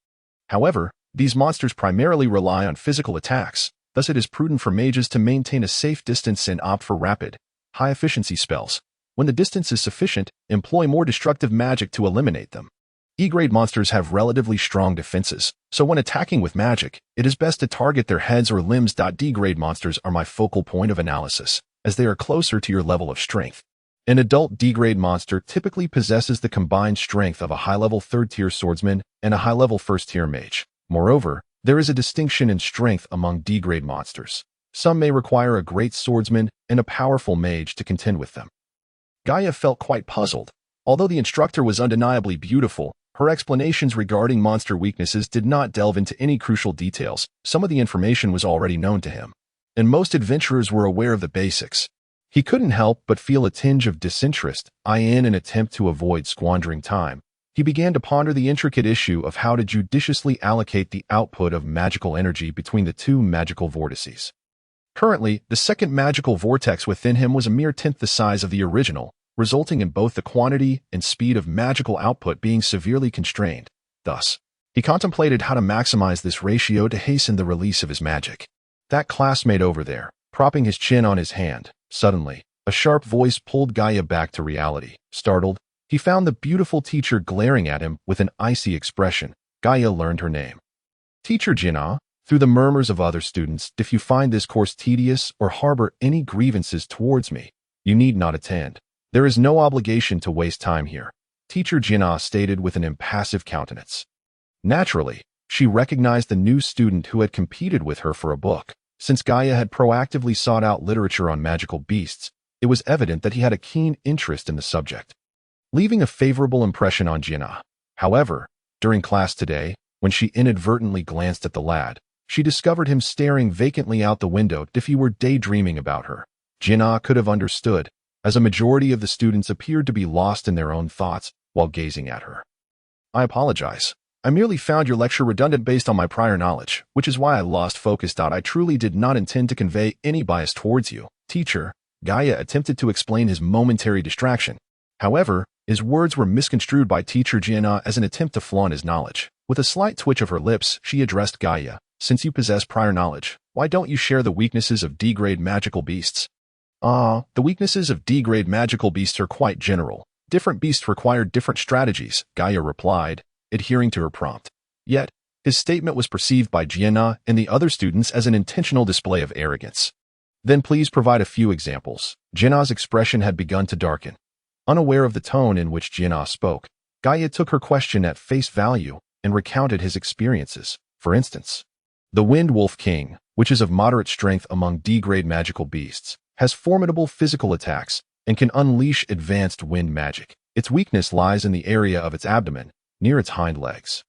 Speaker 1: However, these monsters primarily rely on physical attacks, thus it is prudent for mages to maintain a safe distance and opt for rapid, high-efficiency spells. When the distance is sufficient, employ more destructive magic to eliminate them. E-grade monsters have relatively strong defenses, so when attacking with magic, it is best to target their heads or limbs. D-grade monsters are my focal point of analysis, as they are closer to your level of strength. An adult D-grade monster typically possesses the combined strength of a high-level third-tier swordsman and a high-level first-tier mage. Moreover, there is a distinction in strength among D-grade monsters. Some may require a great swordsman and a powerful mage to contend with them. Gaia felt quite puzzled. Although the instructor was undeniably beautiful, her explanations regarding monster weaknesses did not delve into any crucial details. Some of the information was already known to him, and most adventurers were aware of the basics. He couldn't help but feel a tinge of disinterest. In an attempt to avoid squandering time, he began to ponder the intricate issue of how to judiciously allocate the output of magical energy between the two magical vortices. Currently, the second magical vortex within him was a mere tenth the size of the original, resulting in both the quantity and speed of magical output being severely constrained. Thus, he contemplated how to maximize this ratio to hasten the release of his magic. That classmate over there, propping his chin on his hand, suddenly, a sharp voice pulled Gaia back to reality. Startled, he found the beautiful teacher glaring at him with an icy expression. Gaia learned her name. Teacher Jinna. Through the murmurs of other students, if you find this course tedious or harbor any grievances towards me, you need not attend. There is no obligation to waste time here. Teacher Jinnah stated with an impassive countenance. Naturally, she recognized the new student who had competed with her for a book. Since Gaia had proactively sought out literature on magical beasts, it was evident that he had a keen interest in the subject, leaving a favorable impression on Jinnah. However, during class today, when she inadvertently glanced at the lad, she discovered him staring vacantly out the window as if he were daydreaming about her. Jinnah could have understood, as a majority of the students appeared to be lost in their own thoughts while gazing at her. I apologize. I merely found your lecture redundant based on my prior knowledge, which is why I lost focus. I truly did not intend to convey any bias towards you, teacher. Gaia attempted to explain his momentary distraction. However, his words were misconstrued by Teacher Jinnah as an attempt to flaunt his knowledge. With a slight twitch of her lips, she addressed Gaia. Since you possess prior knowledge, why don't you share the weaknesses of D-grade magical beasts? The weaknesses of D-grade magical beasts are quite general. Different beasts require different strategies, Gaia replied, adhering to her prompt. Yet, his statement was perceived by Jinnah and the other students as an intentional display of arrogance. Then please provide a few examples. Jinnah's expression had begun to darken. Unaware of the tone in which Jinnah spoke, Gaia took her question at face value and recounted his experiences. For instance, the Wind Wolf King, which is of moderate strength among D-grade magical beasts, has formidable physical attacks and can unleash advanced wind magic. Its weakness lies in the area of its abdomen, near its hind legs.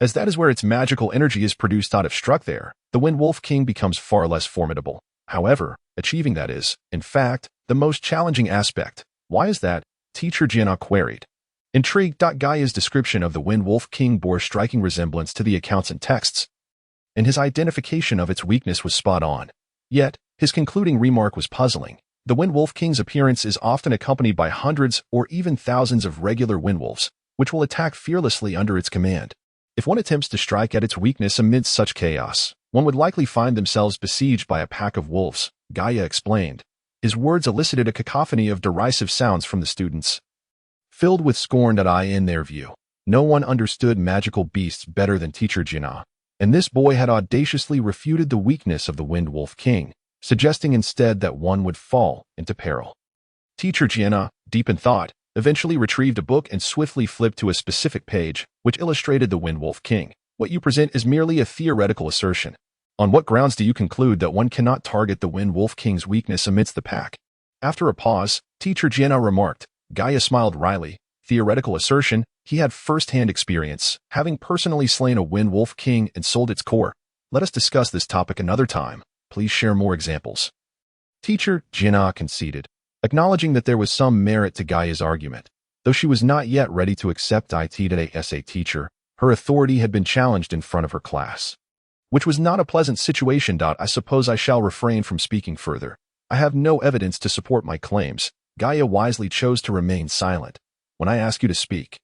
Speaker 1: As that is where its magical energy is produced out of struck there, the Wind Wolf King becomes far less formidable. However, achieving that is, in fact, the most challenging aspect. Why is that? Teacher Jinnah queried. Intrigued, Gaia's description of the Wind Wolf King bore striking resemblance to the accounts and texts, and his identification of its weakness was spot on. Yet, his concluding remark was puzzling. The Wind Wolf King's appearance is often accompanied by hundreds or even thousands of regular wind wolves, which will attack fearlessly under its command. If one attempts to strike at its weakness amidst such chaos, one would likely find themselves besieged by a pack of wolves, Gaia explained. His words elicited a cacophony of derisive sounds from the students, filled with scorn. In their view, no one understood magical beasts better than Teacher Jinnah, and this boy had audaciously refuted the weakness of the Wind Wolf King, suggesting instead that one would fall into peril. Teacher Jinnah, deep in thought, eventually retrieved a book and swiftly flipped to a specific page, which illustrated the Wind Wolf King. What you present is merely a theoretical assertion. On what grounds do you conclude that one cannot target the Wind Wolf King's weakness amidst the pack? After a pause, Teacher Jinnah remarked. Gaia smiled wryly. Theoretical assertion, he had first-hand experience, having personally slain a Wind Wolf King and sold its core. Let us discuss this topic another time. Please share more examples. Teacher Jinnah conceded, acknowledging that there was some merit to Gaia's argument. Though she was not yet ready to accept it as a teacher, her authority had been challenged in front of her class, which was not a pleasant situation. I suppose I shall refrain from speaking further. I have no evidence to support my claims. Gaia wisely chose to remain silent. When I ask you to speak,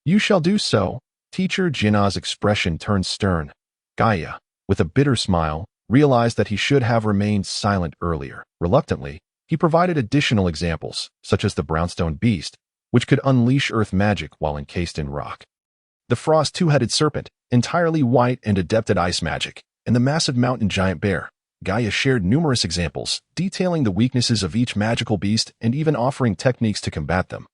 Speaker 1: you shall do so. Teacher Jinnah's expression turned stern. Gaia, with a bitter smile, realized that he should have remained silent earlier. Reluctantly, he provided additional examples, such as the brownstone beast, which could unleash earth magic while encased in rock, the frost two-headed serpent, entirely white and adept at ice magic, and the massive mountain giant bear. Gaia shared numerous examples, detailing the weaknesses of each magical beast and even offering techniques to combat them.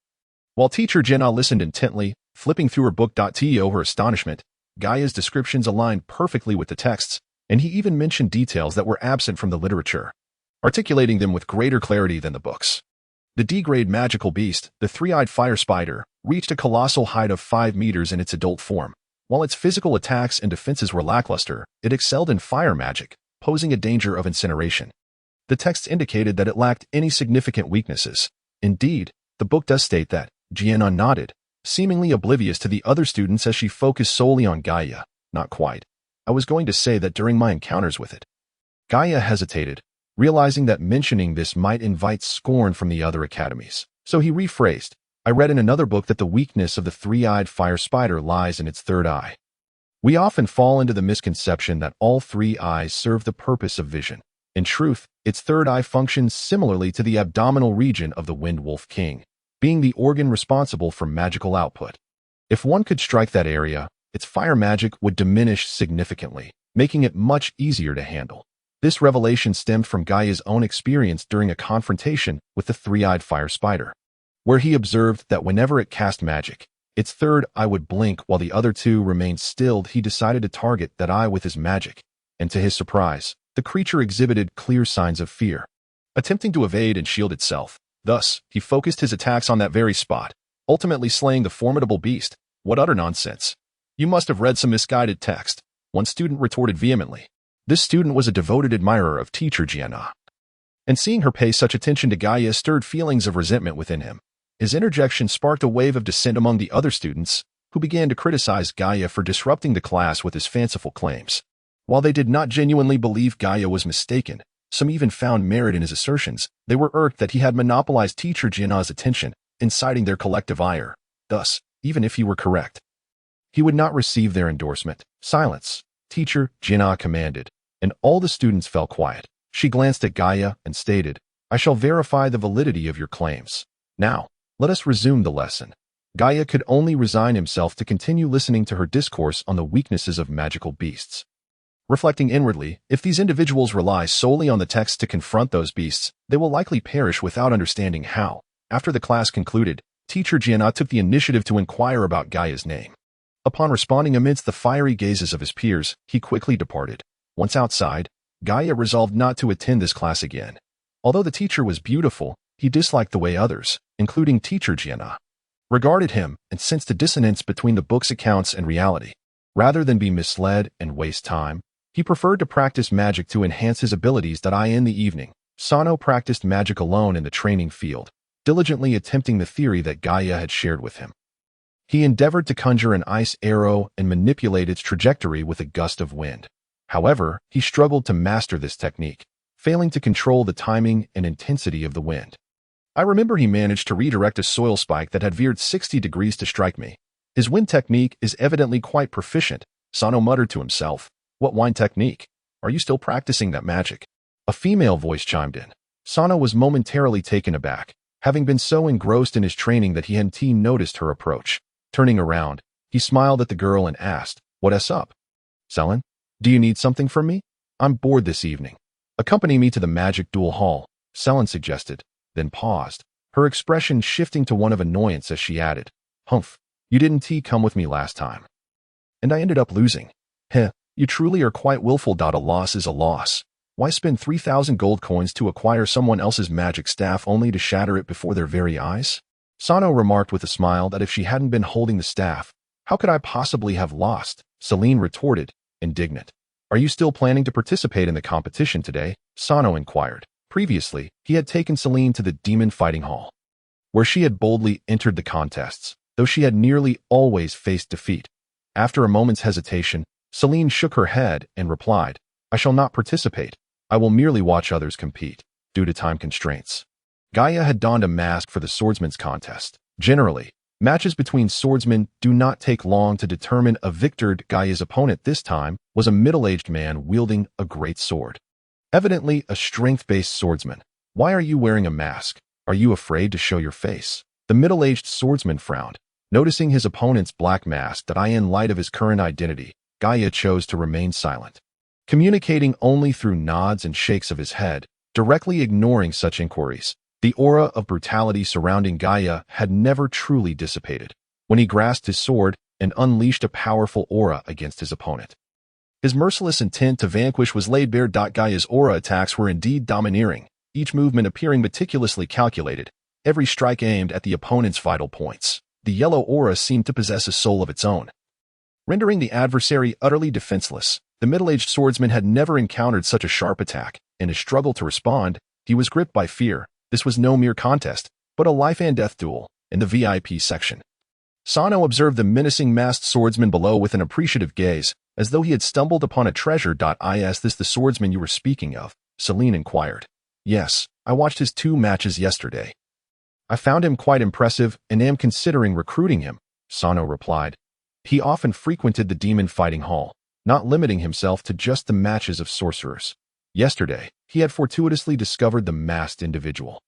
Speaker 1: While Teacher Jinnah listened intently, flipping through her book. To her astonishment, Gaia's descriptions aligned perfectly with the texts, and he even mentioned details that were absent from the literature, articulating them with greater clarity than the books. The D-grade magical beast, the three-eyed fire spider, reached a colossal height of 5 meters in its adult form. While its physical attacks and defenses were lackluster, it excelled in fire magic, posing a danger of incineration. The text indicated that it lacked any significant weaknesses. Indeed, the book does state that. Jinnah nodded, seemingly oblivious to the other students as she focused solely on Gaia. Not quite. I was going to say that during my encounters with it. Gaia hesitated, realizing that mentioning this might invite scorn from the other academies. So he rephrased. I read in another book that the weakness of the three-eyed fire spider lies in its third eye. We often fall into the misconception that all 3 eyes serve the purpose of vision. In truth, its third eye functions similarly to the abdominal region of the Wind Wolf King, being the organ responsible for magical output. If one could strike that area, its fire magic would diminish significantly, making it much easier to handle. This revelation stemmed from Gaia's own experience during a confrontation with the three-eyed fire spider. where he observed that whenever it cast magic, its third eye would blink while the other two remained stilled. He decided to target that eye with his magic, and to his surprise, the creature exhibited clear signs of fear, attempting to evade and shield itself. Thus, he focused his attacks on that very spot, ultimately slaying the formidable beast. What utter nonsense! You must have read some misguided text, one student retorted vehemently. This student was a devoted admirer of teacher Gaia, and seeing her pay such attention to Gaia stirred feelings of resentment within him. His interjection sparked a wave of dissent among the other students, who began to criticize Gaia for disrupting the class with his fanciful claims. While they did not genuinely believe Gaia was mistaken, some even found merit in his assertions. They were irked that he had monopolized teacher Gaia's attention, inciting their collective ire. Thus, even if he were correct, he would not receive their endorsement. Silence, teacher Gaia commanded, and all the students fell quiet. She glanced at Gaia and stated, I shall verify the validity of your claims. Now, let us resume the lesson. Gaia could only resign himself to continue listening to her discourse on the weaknesses of magical beasts. Reflecting inwardly, if these individuals rely solely on the text to confront those beasts, they will likely perish without understanding how. After the class concluded, teacher Gaia took the initiative to inquire about Gaia's name. Upon responding amidst the fiery gazes of his peers, he quickly departed. Once outside, Gaia resolved not to attend this class again. Although the teacher was beautiful, he disliked the way others, including teacher Gaia, regarded him and sensed a dissonance between the book's accounts and reality. Rather than be misled and waste time, he preferred to practice magic to enhance his abilities. In the evening, Sano practiced magic alone in the training field, diligently attempting the theory that Gaia had shared with him. He endeavored to conjure an ice arrow and manipulate its trajectory with a gust of wind. However, he struggled to master this technique, failing to control the timing and intensity of the wind. I remember he managed to redirect a soil spike that had veered 60 degrees to strike me. His wind technique is evidently quite proficient, Sano muttered to himself. What wind technique? Are you still practicing that magic? A female voice chimed in. Sano was momentarily taken aback, having been so engrossed in his training that he hadn't noticed her approach. Turning around, he smiled at the girl and asked, What's up? Selin, do you need something from me? I'm bored this evening. Accompany me to the magic duel hall, Selin suggested, then paused, her expression shifting to one of annoyance as she added, Humph, you didn't come with me last time. And I ended up losing. Heh, you truly are quite willful. A loss is a loss. Why spend 3,000 gold coins to acquire someone else's magic staff only to shatter it before their very eyes? Sano remarked with a smile that if she hadn't been holding the staff, how could I possibly have lost? Celine retorted, indignant. Are you still planning to participate in the competition today? Sano inquired. Previously, he had taken Celine to the demon fighting hall, where she had boldly entered the contests, though she had nearly always faced defeat. After a moment's hesitation, Celine shook her head and replied, I shall not participate. I will merely watch others compete, due to time constraints. Gaia had donned a mask for the swordsman's contest. Generally, matches between swordsmen do not take long to determine a victor. Gaia's opponent this time was a middle-aged man wielding a great sword. Evidently a strength-based swordsman. Why are you wearing a mask? Are you afraid to show your face? The middle-aged swordsman frowned, noticing his opponent's black mask. In light of his current identity, Gaia chose to remain silent, communicating only through nods and shakes of his head, directly ignoring such inquiries. The aura of brutality surrounding Gaia had never truly dissipated when he grasped his sword and unleashed a powerful aura against his opponent. His merciless intent to vanquish was laid bare. Gaia's aura attacks were indeed domineering, each movement appearing meticulously calculated, every strike aimed at the opponent's vital points. The yellow aura seemed to possess a soul of its own, rendering the adversary utterly defenseless. The middle-aged swordsman had never encountered such a sharp attack. In his struggle to respond, he was gripped by fear. This was no mere contest, but a life-and-death duel in the VIP section. Sano observed the menacing masked swordsman below with an appreciative gaze, as though he had stumbled upon a treasure. Is this the swordsman you were speaking of? Celine inquired. Yes, I watched his 2 matches yesterday. I found him quite impressive and am considering recruiting him, Sano replied. He often frequented the demon fighting hall, not limiting himself to just the matches of sorcerers. Yesterday, he had fortuitously discovered the masked individual,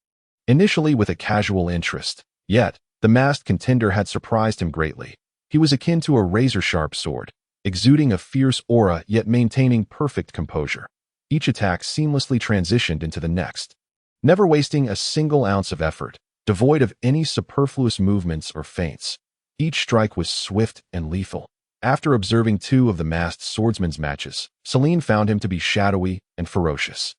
Speaker 1: initially with a casual interest. Yet, the masked contender had surprised him greatly. He was akin to a razor-sharp sword, exuding a fierce aura yet maintaining perfect composure. Each attack seamlessly transitioned into the next, never wasting a single ounce of effort. devoid of any superfluous movements or feints. Each strike was swift and lethal. After observing 2 of the masked swordsman's matches, Celine found him to be shadowy and ferocious,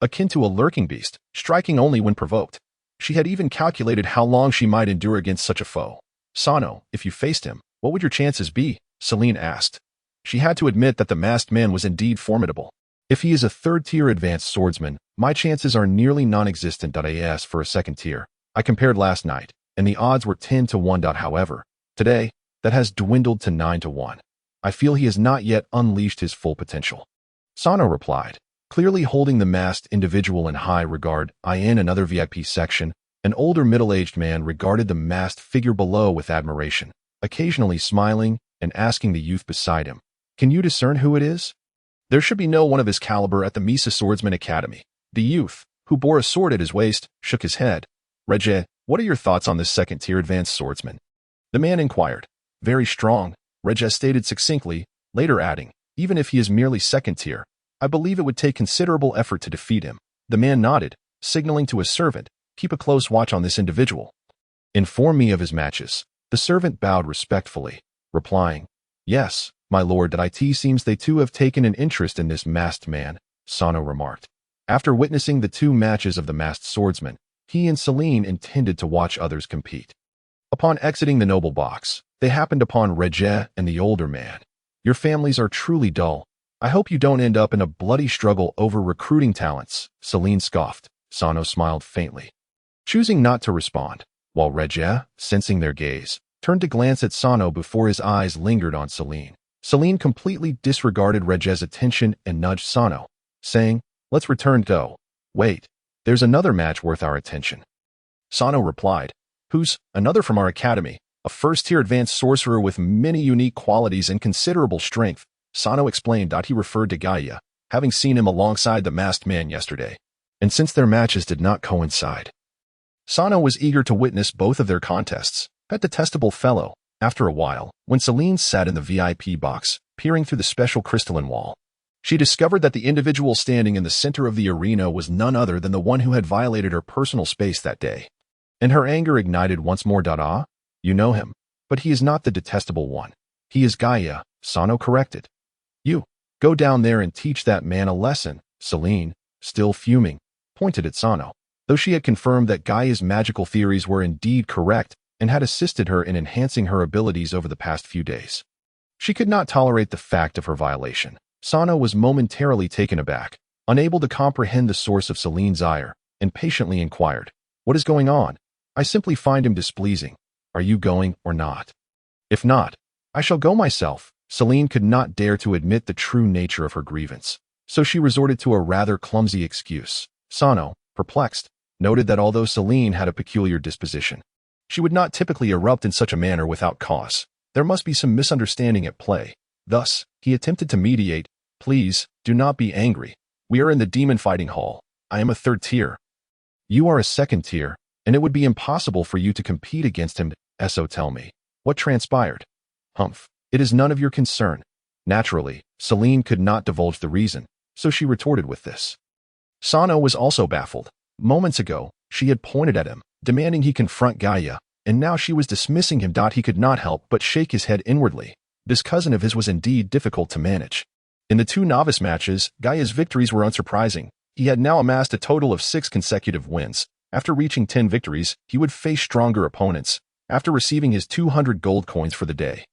Speaker 1: akin to a lurking beast, striking only when provoked. She had even calculated how long she might endure against such a foe. "Sano, if you faced him, what would your chances be?" Celine asked. She had to admit that the masked man was indeed formidable. "If he is a 3rd-tier advanced swordsman, my chances are nearly non-existent. As for a 2nd tier, I compared last night, and the odds were 10 to 1. However, today, that has dwindled to 9 to 1. I feel he has not yet unleashed his full potential." Sano replied, clearly holding the masked individual in high regard. In another VIP section, an older middle-aged man regarded the masked figure below with admiration, occasionally smiling and asking the youth beside him, "Can you discern who it is? There should be no one of his caliber at the Misa Swordsman Academy." The youth, who bore a sword at his waist, shook his head. "Regé, what are your thoughts on this 2nd-tier advanced swordsman?" the man inquired. "Very strong," Regé stated succinctly, later adding, "even if he is merely 2nd tier, I believe it would take considerable effort to defeat him." The man nodded, signaling to his servant, "Keep a close watch on this individual. Inform me of his matches." The servant bowed respectfully, replying, "Yes, my lord. It seems they too have taken an interest in this masked man," Sano remarked. After witnessing the 2 matches of the masked swordsman, he and Celine intended to watch others compete. Upon exiting the noble box, they happened upon Regé and the older man. "Your families are truly dull. I hope you don't end up in a bloody struggle over recruiting talents," Celine scoffed. Sano smiled faintly, choosing not to respond, while Regé, sensing their gaze, turned to glance at Sano before his eyes lingered on Celine. Celine completely disregarded Regé's attention and nudged Sano, saying, "Let's return to. Wait, there's another match worth our attention." Sano replied, "Who's another from our academy? A 1st-tier advanced sorcerer with many unique qualities and considerable strength." Sano explained that he referred to Gaia, having seen him alongside the masked man yesterday, and since their matches did not coincide, Sano was eager to witness both of their contests. That detestable fellow. After a while, when Celine sat in the VIP box, peering through the special crystalline wall, she discovered that the individual standing in the center of the arena was none other than the one who had violated her personal space that day. And her anger ignited once more. "You know him, but he is not the detestable one. He is Gaia," Sano corrected. "You, go down there and teach that man a lesson." Celine, still fuming, pointed at Sano. Though she had confirmed that Gaia's magical theories were indeed correct and had assisted her in enhancing her abilities over the past few days, she could not tolerate the fact of her violation. Sano was momentarily taken aback, unable to comprehend the source of Celine's ire, and patiently inquired, "What is going on? I simply find him displeasing. Are you going or not? If not, I shall go myself." Celine could not dare to admit the true nature of her grievance, so she resorted to a rather clumsy excuse. Sano, perplexed, noted that although Celine had a peculiar disposition, she would not typically erupt in such a manner without cause. There must be some misunderstanding at play. Thus, he attempted to mediate. "Please, do not be angry. We are in the demon fighting hall. I am a 3rd tier. You are a 2nd tier, and it would be impossible for you to compete against him. So tell me, what transpired?" "Humph. It is none of your concern." Naturally, Celine could not divulge the reason, so she retorted with this. Sano was also baffled. Moments ago, she had pointed at him, demanding he confront Gaia, and now she was dismissing him. He could not help but shake his head inwardly. This cousin of his was indeed difficult to manage. In the 2 novice matches, Gaia's victories were unsurprising. He had now amassed a total of 6 consecutive wins. After reaching 10 victories, he would face stronger opponents, after receiving his 200 gold coins for the day.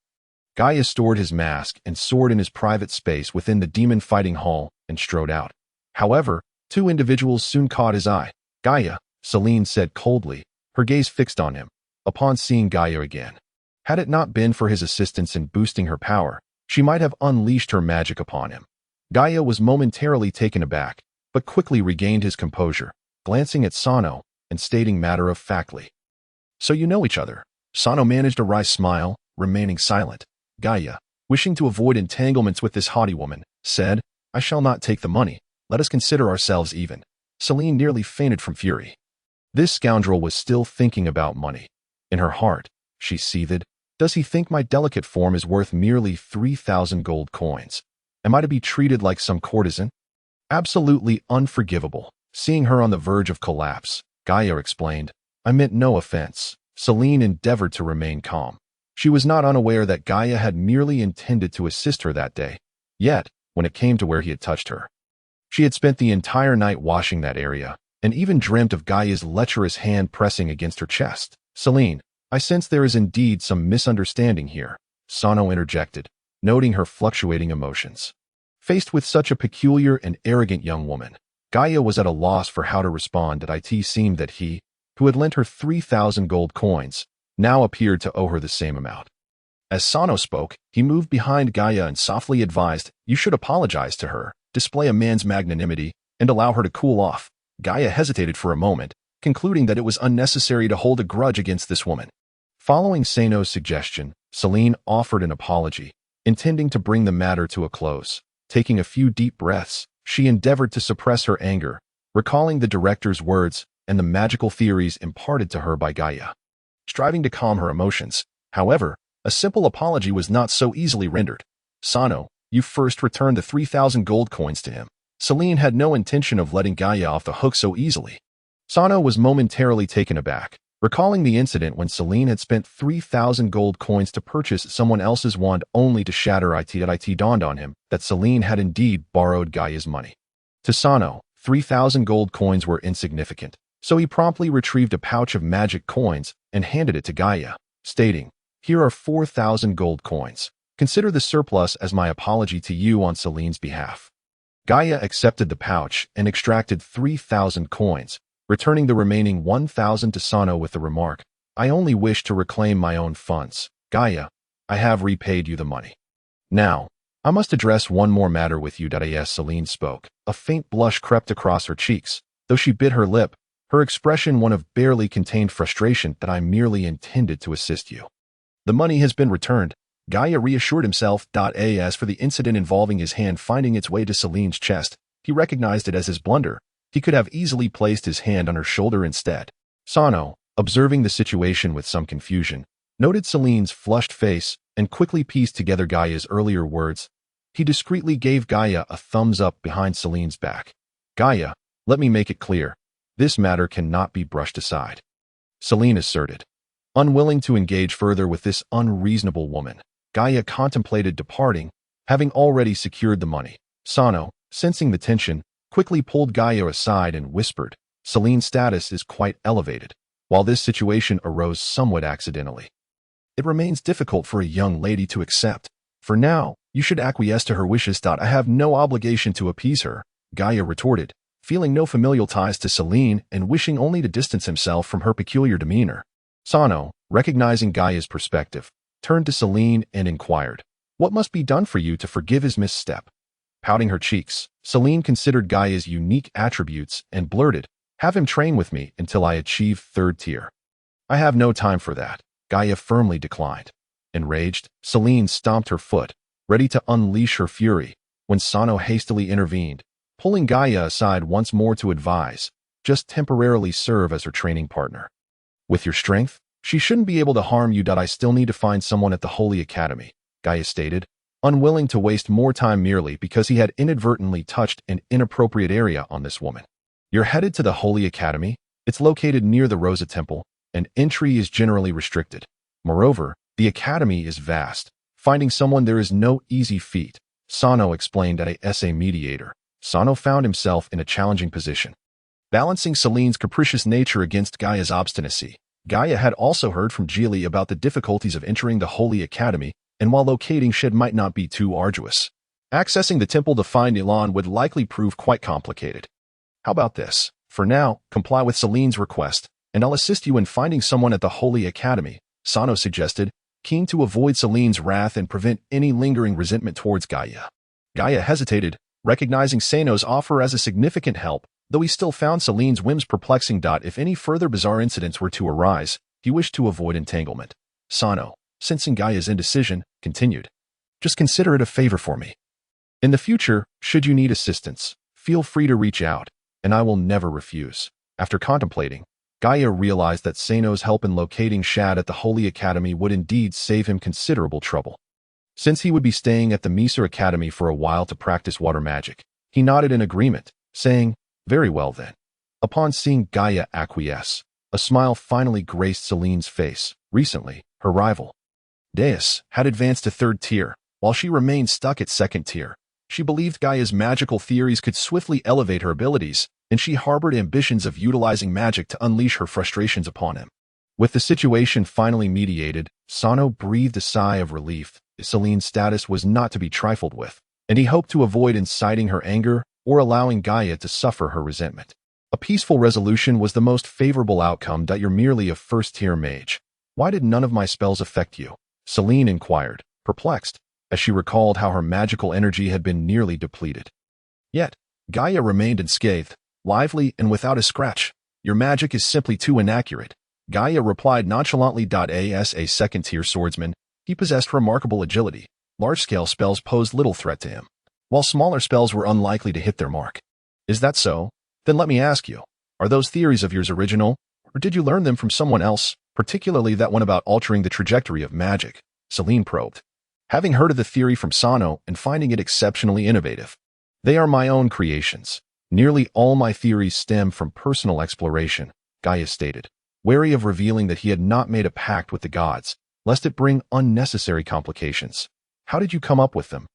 Speaker 1: Gaia stored his mask and sword in his private space within the demon fighting hall and strode out. However, 2 individuals soon caught his eye. "Gaia," Celine said coldly, her gaze fixed on him, upon seeing Gaia again. Had it not been for his assistance in boosting her power, she might have unleashed her magic upon him. Gaia was momentarily taken aback, but quickly regained his composure, glancing at Sano and stating matter-of-factly, "So you know each other?" Sano managed a wry smile, remaining silent. Gaia, wishing to avoid entanglements with this haughty woman, said, "I shall not take the money. Let us consider ourselves even." Celine nearly fainted from fury. This scoundrel was still thinking about money. In her heart, she seethed, "Does he think my delicate form is worth merely 3,000 gold coins? Am I to be treated like some courtesan?" Absolutely unforgivable. Seeing her on the verge of collapse, Gaia explained, I meant no offense. Celine endeavored to remain calm. She was not unaware that Gaia had merely intended to assist her that day. Yet, when it came to where he had touched her, she had spent the entire night washing that area, and even dreamt of Gaia's lecherous hand pressing against her chest. Celine, I sense there is indeed some misunderstanding here, Sano interjected, noting her fluctuating emotions. Faced with such a peculiar and arrogant young woman, Gaia was at a loss for how to respond. It seemed that he, who had lent her 3,000 gold coins, now appeared to owe her the same amount. As Sano spoke, he moved behind Gaia and softly advised, "You should apologize to her, display a man's magnanimity, and allow her to cool off." Gaia hesitated for a moment, concluding that it was unnecessary to hold a grudge against this woman. Following Sano's suggestion, Celine offered an apology, intending to bring the matter to a close. Taking a few deep breaths, she endeavored to suppress her anger, recalling the director's words and the magical theories imparted to her by Gaia. Striving to calm her emotions, however, a simple apology was not so easily rendered. "Sano, you first returned the 3,000 gold coins to him." Celine had no intention of letting Gaia off the hook so easily. Sano was momentarily taken aback, recalling the incident when Celine had spent 3,000 gold coins to purchase someone else's wand only to shatter it. It dawned on him that Celine had indeed borrowed Gaia's money. To Sano, 3,000 gold coins were insignificant, so he promptly retrieved a pouch of magic coins and handed it to Gaia, stating, "Here are 4,000 gold coins. Consider the surplus as my apology to you on Celine's behalf." Gaia accepted the pouch and extracted 3,000 coins, returning the remaining 1,000 to Sano with the remark, "I only wish to reclaim my own funds. Gaia, I have repaid you the money. Now, I must address one more matter with you." As Celine spoke, a faint blush crept across her cheeks, though she bit her lip, her expression one of barely contained frustration. "I merely intended to assist you. The money has been returned," Gaia reassured himself. As for the incident involving his hand finding its way to Celine's chest, he recognized it as his blunder. He could have easily placed his hand on her shoulder instead. Sano, observing the situation with some confusion, noted Celine's flushed face and quickly pieced together Gaia's earlier words. He discreetly gave Gaia a thumbs up behind Celine's back. "Gaia, let me make it clear. This matter cannot be brushed aside," Celine asserted. Unwilling to engage further with this unreasonable woman, Gaia contemplated departing, having already secured the money. Sano, sensing the tension, quickly pulled Gaia aside and whispered, "Celine's status is quite elevated. While this situation arose somewhat accidentally, it remains difficult for a young lady to accept. For now, you should acquiesce to her wishes. I have no obligation to appease her," Gaia retorted, feeling no familial ties to Celine and wishing only to distance himself from her peculiar demeanor. Sano, recognizing Gaia's perspective, turned to Celine and inquired, "What must be done for you to forgive his misstep?" Pouting her cheeks, Celine considered Gaia's unique attributes and blurted, "Have him train with me until I achieve 3rd tier." "I have no time for that," Gaia firmly declined. Enraged, Celine stomped her foot, ready to unleash her fury, when Sano hastily intervened, pulling Gaia aside once more to advise, "Just temporarily serve as her training partner. With your strength, she shouldn't be able to harm you. I still need to find someone at the Holy Academy," Gaia stated, unwilling to waste more time merely because he had inadvertently touched an inappropriate area on this woman. "You're headed to the Holy Academy. It's located near the Rosa Temple, and entry is generally restricted. Moreover, the academy is vast. Finding someone there is no easy feat," Sano explained as a mediator. Sano found himself in a challenging position. Balancing Celine's capricious nature against Gaia's obstinacy, Gaia had also heard from Geely about the difficulties of entering the Holy Academy, and while locating Shed might not be too arduous, accessing the temple to find Elan would likely prove quite complicated. "How about this? For now, comply with Celine's request, and I'll assist you in finding someone at the Holy Academy," Sano suggested, keen to avoid Celine's wrath and prevent any lingering resentment towards Gaia. Gaia hesitated, recognizing Sano's offer as a significant help, though he still found Celine's whims perplexing. If any further bizarre incidents were to arise, he wished to avoid entanglement. Sano, sensing Gaia's indecision, continued, "Just consider it a favor for me. In the future, should you need assistance, feel free to reach out, and I will never refuse." After contemplating, Gaia realized that Sano's help in locating Shad at the Holy Academy would indeed save him considerable trouble. Since he would be staying at the Misr Academy for a while to practice water magic, he nodded in agreement, saying, "Very well then." Upon seeing Gaia acquiesce, A smile finally graced Celine's face. Recently, her rival, Deus, had advanced to 3rd tier, while she remained stuck at 2nd tier. She believed Gaia's magical theories could swiftly elevate her abilities, and she harbored ambitions of utilizing magic to unleash her frustrations upon him. With the situation finally mediated, Sano breathed a sigh of relief. Celine's status was not to be trifled with, and he hoped to avoid inciting her anger or allowing Gaia to suffer her resentment. A peaceful resolution was the most favorable outcome. You're merely a 1st-tier mage. Why did none of my spells affect you? Celine inquired, perplexed, as she recalled how her magical energy had been nearly depleted. Yet, Gaia remained unscathed, lively and without a scratch. Your magic is simply too inaccurate, Gaia replied nonchalantly. As a 2nd-tier swordsman, he possessed remarkable agility. Large-scale spells posed little threat to him, while smaller spells were unlikely to hit their mark. Is that so? Then let me ask you, are those theories of yours original, or did you learn them from someone else, particularly that one about altering the trajectory of magic? Celine probed, having heard of the theory from Sano and finding it exceptionally innovative. They are my own creations. Nearly all my theories stem from personal exploration, Gaia stated, wary of revealing that he had not made a pact with the gods, lest it bring unnecessary complications. How did you come up with them?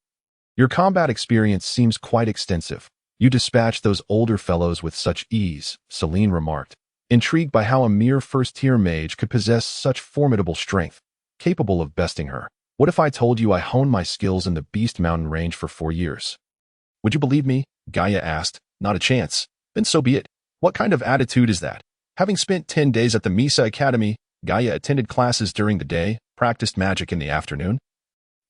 Speaker 1: Your combat experience seems quite extensive. You dispatched those older fellows with such ease, Celine remarked, intrigued by how a mere 1st-tier mage could possess such formidable strength, capable of besting her. What if I told you I honed my skills in the Beast Mountain range for 4 years? Would you believe me? Gaia asked. Not a chance. Then so be it. What kind of attitude is that? Having spent 10 days at the Misa Academy, Gaia attended classes during the day, practiced magic in the afternoon,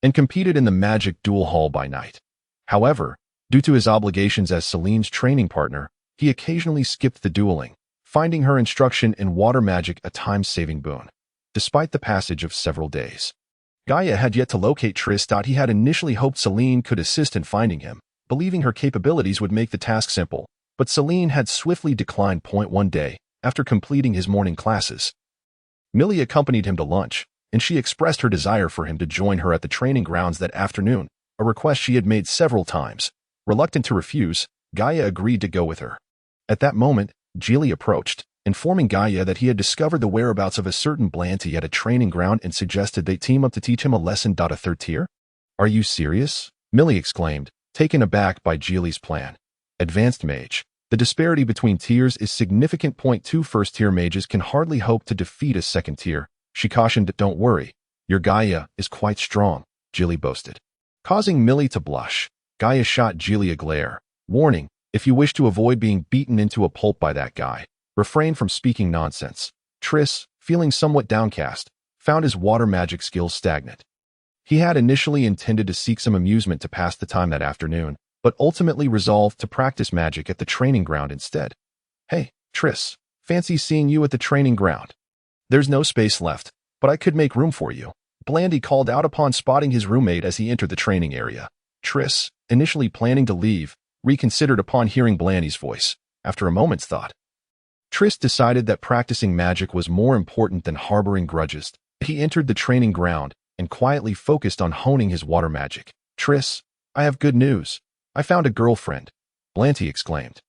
Speaker 1: and competed in the magic duel hall by night. However, due to his obligations as Celine's training partner, he occasionally skipped the dueling, finding her instruction in water magic a time-saving boon. Despite the passage of several days, Gaia had yet to locate Triss. He had initially hoped Celine could assist in finding him, believing her capabilities would make the task simple, but Celine had swiftly declined. One day, after completing his morning classes, Millie accompanied him to lunch, and she expressed her desire for him to join her at the training grounds that afternoon, a request she had made several times. Reluctant to refuse, Gaia agreed to go with her. At that moment, Geely approached, informing Gaia that he had discovered the whereabouts of a certain Blanty at a training ground and suggested they team up to teach him a lesson. A 3rd tier? Are you serious? Millie exclaimed, taken aback by Geely's plan. Advanced mage. The disparity between tiers is significant. 2 1st-tier mages can hardly hope to defeat a 2nd tier. She cautioned, don't worry. Your Gaia is quite strong, Geely boasted. Causing Millie to blush, Gaia shot Geely a glare, warning, if you wish to avoid being beaten into a pulp by that guy, refrain from speaking nonsense. Triss, feeling somewhat downcast, found his water magic skills stagnant. He had initially intended to seek some amusement to pass the time that afternoon, but ultimately resolved to practice magic at the training ground instead. Hey, Triss, fancy seeing you at the training ground. There's no space left, but I could make room for you, Blandy called out upon spotting his roommate as he entered the training area. Triss, initially planning to leave, reconsidered upon hearing Blandy's voice. After a moment's thought, Triss decided that practicing magic was more important than harboring grudges. He entered the training ground and quietly focused on honing his water magic. Triss, I have good news. I found a girlfriend, Blanty exclaimed.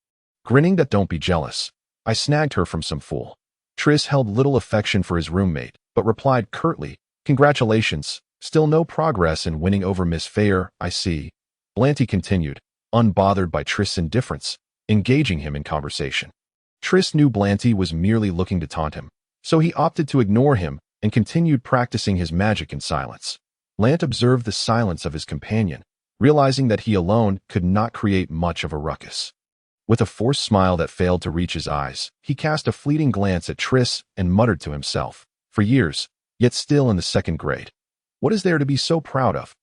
Speaker 1: Grinning, that don't be jealous. I snagged her from some fool. Triss held little affection for his roommate, but replied curtly, congratulations, still no progress in winning over Miss Fair, I see. Blanty continued, unbothered by Triss' indifference, engaging him in conversation. Triss knew Blanty was merely looking to taunt him, so he opted to ignore him and continued practicing his magic in silence. Lant observed the silence of his companion, realizing that he alone could not create much of a ruckus. With a forced smile that failed to reach his eyes, he cast a fleeting glance at Triss and muttered to himself, for years, yet still in the 2nd grade. What is there to be so proud of?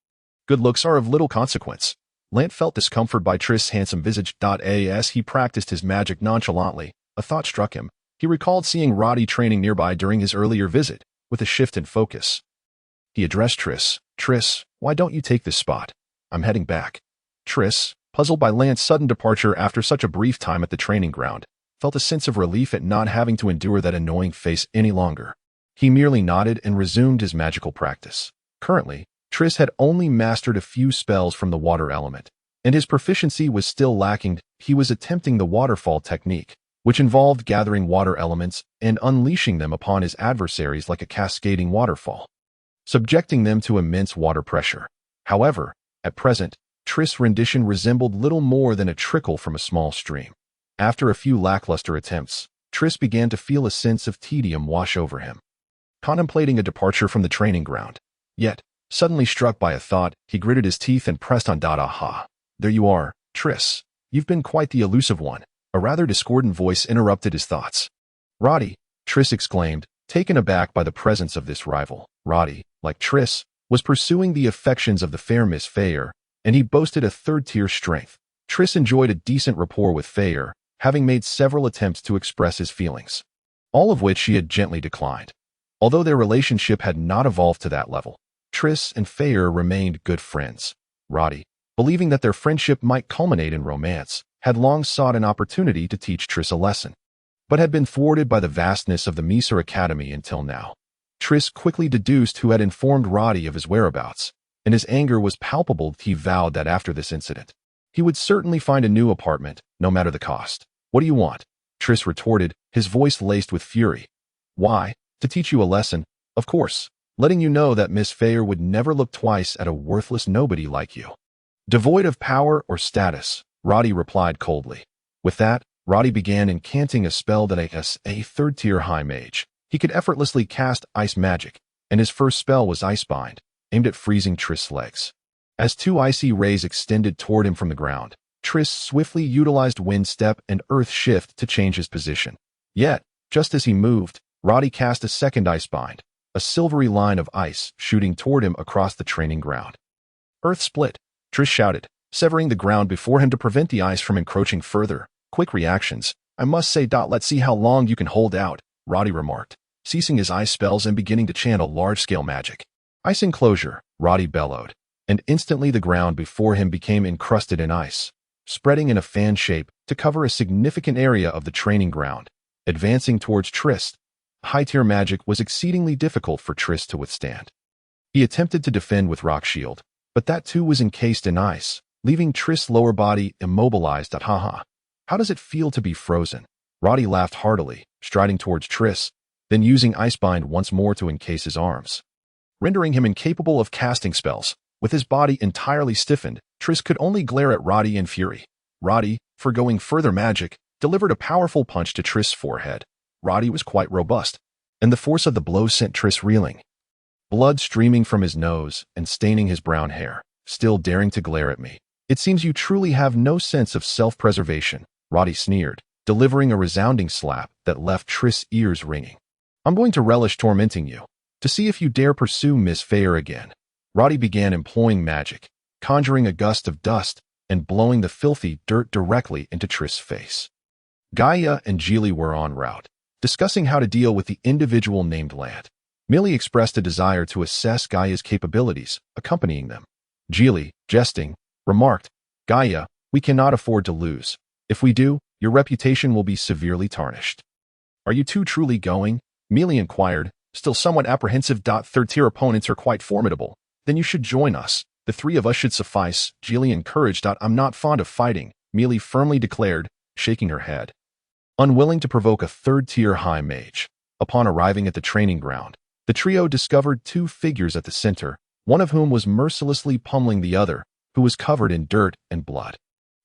Speaker 1: Good looks are of little consequence. Lant felt discomfort by Triss' handsome visage. As he practiced his magic nonchalantly, a thought struck him. He recalled seeing Roddy training nearby during his earlier visit, with a shift in focus. He addressed Triss. Triss, why don't you take this spot? I'm heading back. Triss, puzzled by Lant's sudden departure after such a brief time at the training ground, felt a sense of relief at not having to endure that annoying face any longer. He merely nodded and resumed his magical practice. Currently, Triss had only mastered a few spells from the water element, and his proficiency was still lacking. He was attempting the waterfall technique, which involved gathering water elements and unleashing them upon his adversaries like a cascading waterfall, subjecting them to immense water pressure. However, at present, Triss' rendition resembled little more than a trickle from a small stream. After a few lackluster attempts, Triss began to feel a sense of tedium wash over him, contemplating a departure from the training ground. Yet, suddenly struck by a thought, he gritted his teeth and pressed on. Aha. There you are, Triss. You've been quite the elusive one. A rather discordant voice interrupted his thoughts. Roddy, Triss exclaimed, taken aback by the presence of this rival. Roddy, like Triss, was pursuing the affections of the fair Miss Feyre, and he boasted a third-tier strength. Triss enjoyed a decent rapport with Feyre, having made several attempts to express his feelings, all of which she had gently declined. Although their relationship had not evolved to that level, Triss and Feyre remained good friends. Roddy, believing that their friendship might culminate in romance, had long sought an opportunity to teach Triss a lesson, but had been thwarted by the vastness of the Misa Academy until now. Triss quickly deduced who had informed Roddy of his whereabouts, and his anger was palpable. He vowed that after this incident, he would certainly find a new apartment, no matter the cost. What do you want? Triss retorted, his voice laced with fury. Why? To teach you a lesson, of course, letting you know that Miss Feyre would never look twice at a worthless nobody like you. Devoid of power or status, Roddy replied coldly. With that, Roddy began incanting a spell that as a third-tier high mage, he could effortlessly cast ice magic, and his first spell was Icebind, aimed at freezing Triss' legs. As two icy rays extended toward him from the ground, Triss swiftly utilized Wind Step and Earth Shift to change his position. Yet, just as he moved, Roddy cast a second Icebind, a silvery line of ice shooting toward him across the training ground. Earth split, Triss shouted, severing the ground before him to prevent the ice from encroaching further. Quick reactions. I must say. Let's see how long you can hold out, Roddy remarked, ceasing his ice spells and beginning to channel large-scale magic. Ice enclosure, Roddy bellowed, and instantly the ground before him became encrusted in ice, spreading in a fan shape to cover a significant area of the training ground. Advancing towards Triss, high-tier magic was exceedingly difficult for Triss to withstand. He attempted to defend with Rock Shield, but that too was encased in ice, leaving Triss' lower body immobilized. Haha. How does it feel to be frozen? Roddy laughed heartily, striding towards Triss, then using Icebind once more to encase his arms, rendering him incapable of casting spells. With his body entirely stiffened, Triss could only glare at Roddy in fury. Roddy, forgoing further magic, delivered a powerful punch to Triss' forehead. Roddy was quite robust, and the force of the blow sent Triss reeling, blood streaming from his nose and staining his brown hair. Still daring to glare at me. It seems you truly have no sense of self-preservation, Roddy sneered, delivering a resounding slap that left Triss' ears ringing. I'm going to relish tormenting you, to see if you dare pursue Miss Feyre again. Roddy began employing magic, conjuring a gust of dust and blowing the filthy dirt directly into Triss' face. Gaia and Geely were en route, discussing how to deal with the individual named land. Millie expressed a desire to assess Gaia's capabilities, accompanying them. Geely, jesting, remarked, Gaia, we cannot afford to lose. If we do, your reputation will be severely tarnished. Are you two truly going? Millie inquired, still somewhat apprehensive. Third-tier opponents are quite formidable. Then you should join us. The three of us should suffice, Geely encouraged. I'm not fond of fighting, Millie firmly declared, shaking her head. Unwilling to provoke a third-tier high mage. Upon arriving at the training ground, the trio discovered two figures at the center, one of whom was mercilessly pummeling the other, who was covered in dirt and blood.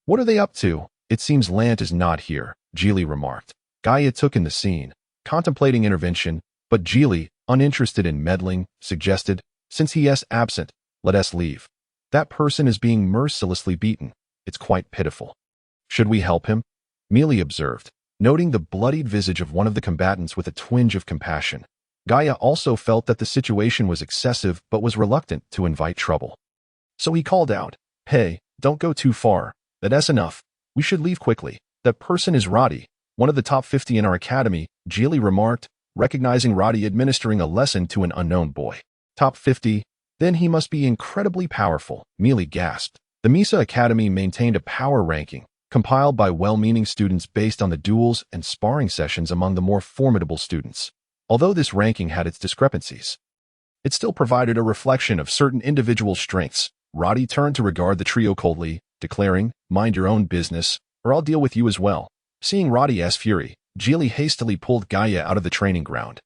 Speaker 1: What are they up to? It seems Lant is not here, Geely remarked. Gaia took in the scene, contemplating intervention, but Geely, uninterested in meddling, suggested, since he is absent, let us leave. That person is being mercilessly beaten. It's quite pitiful. Should we help him? Millie observed, noting the bloodied visage of one of the combatants with a twinge of compassion. Gaia also felt that the situation was excessive but was reluctant to invite trouble. So he called out, Hey, don't go too far. That's enough. We should leave quickly. That person is Roddy, one of the top 50 in our academy, Geely remarked, recognizing Roddy administering a lesson to an unknown boy. Top 50? Then he must be incredibly powerful, Millie gasped. The Misa Academy maintained a power ranking, compiled by well-meaning students based on the duels and sparring sessions among the more formidable students. Although this ranking had its discrepancies, it still provided a reflection of certain individual strengths. Roddy turned to regard the trio coldly, declaring, Mind your own business, or I'll deal with you as well. Seeing Roddy's fury, Geely hastily pulled Gaia out of the training ground.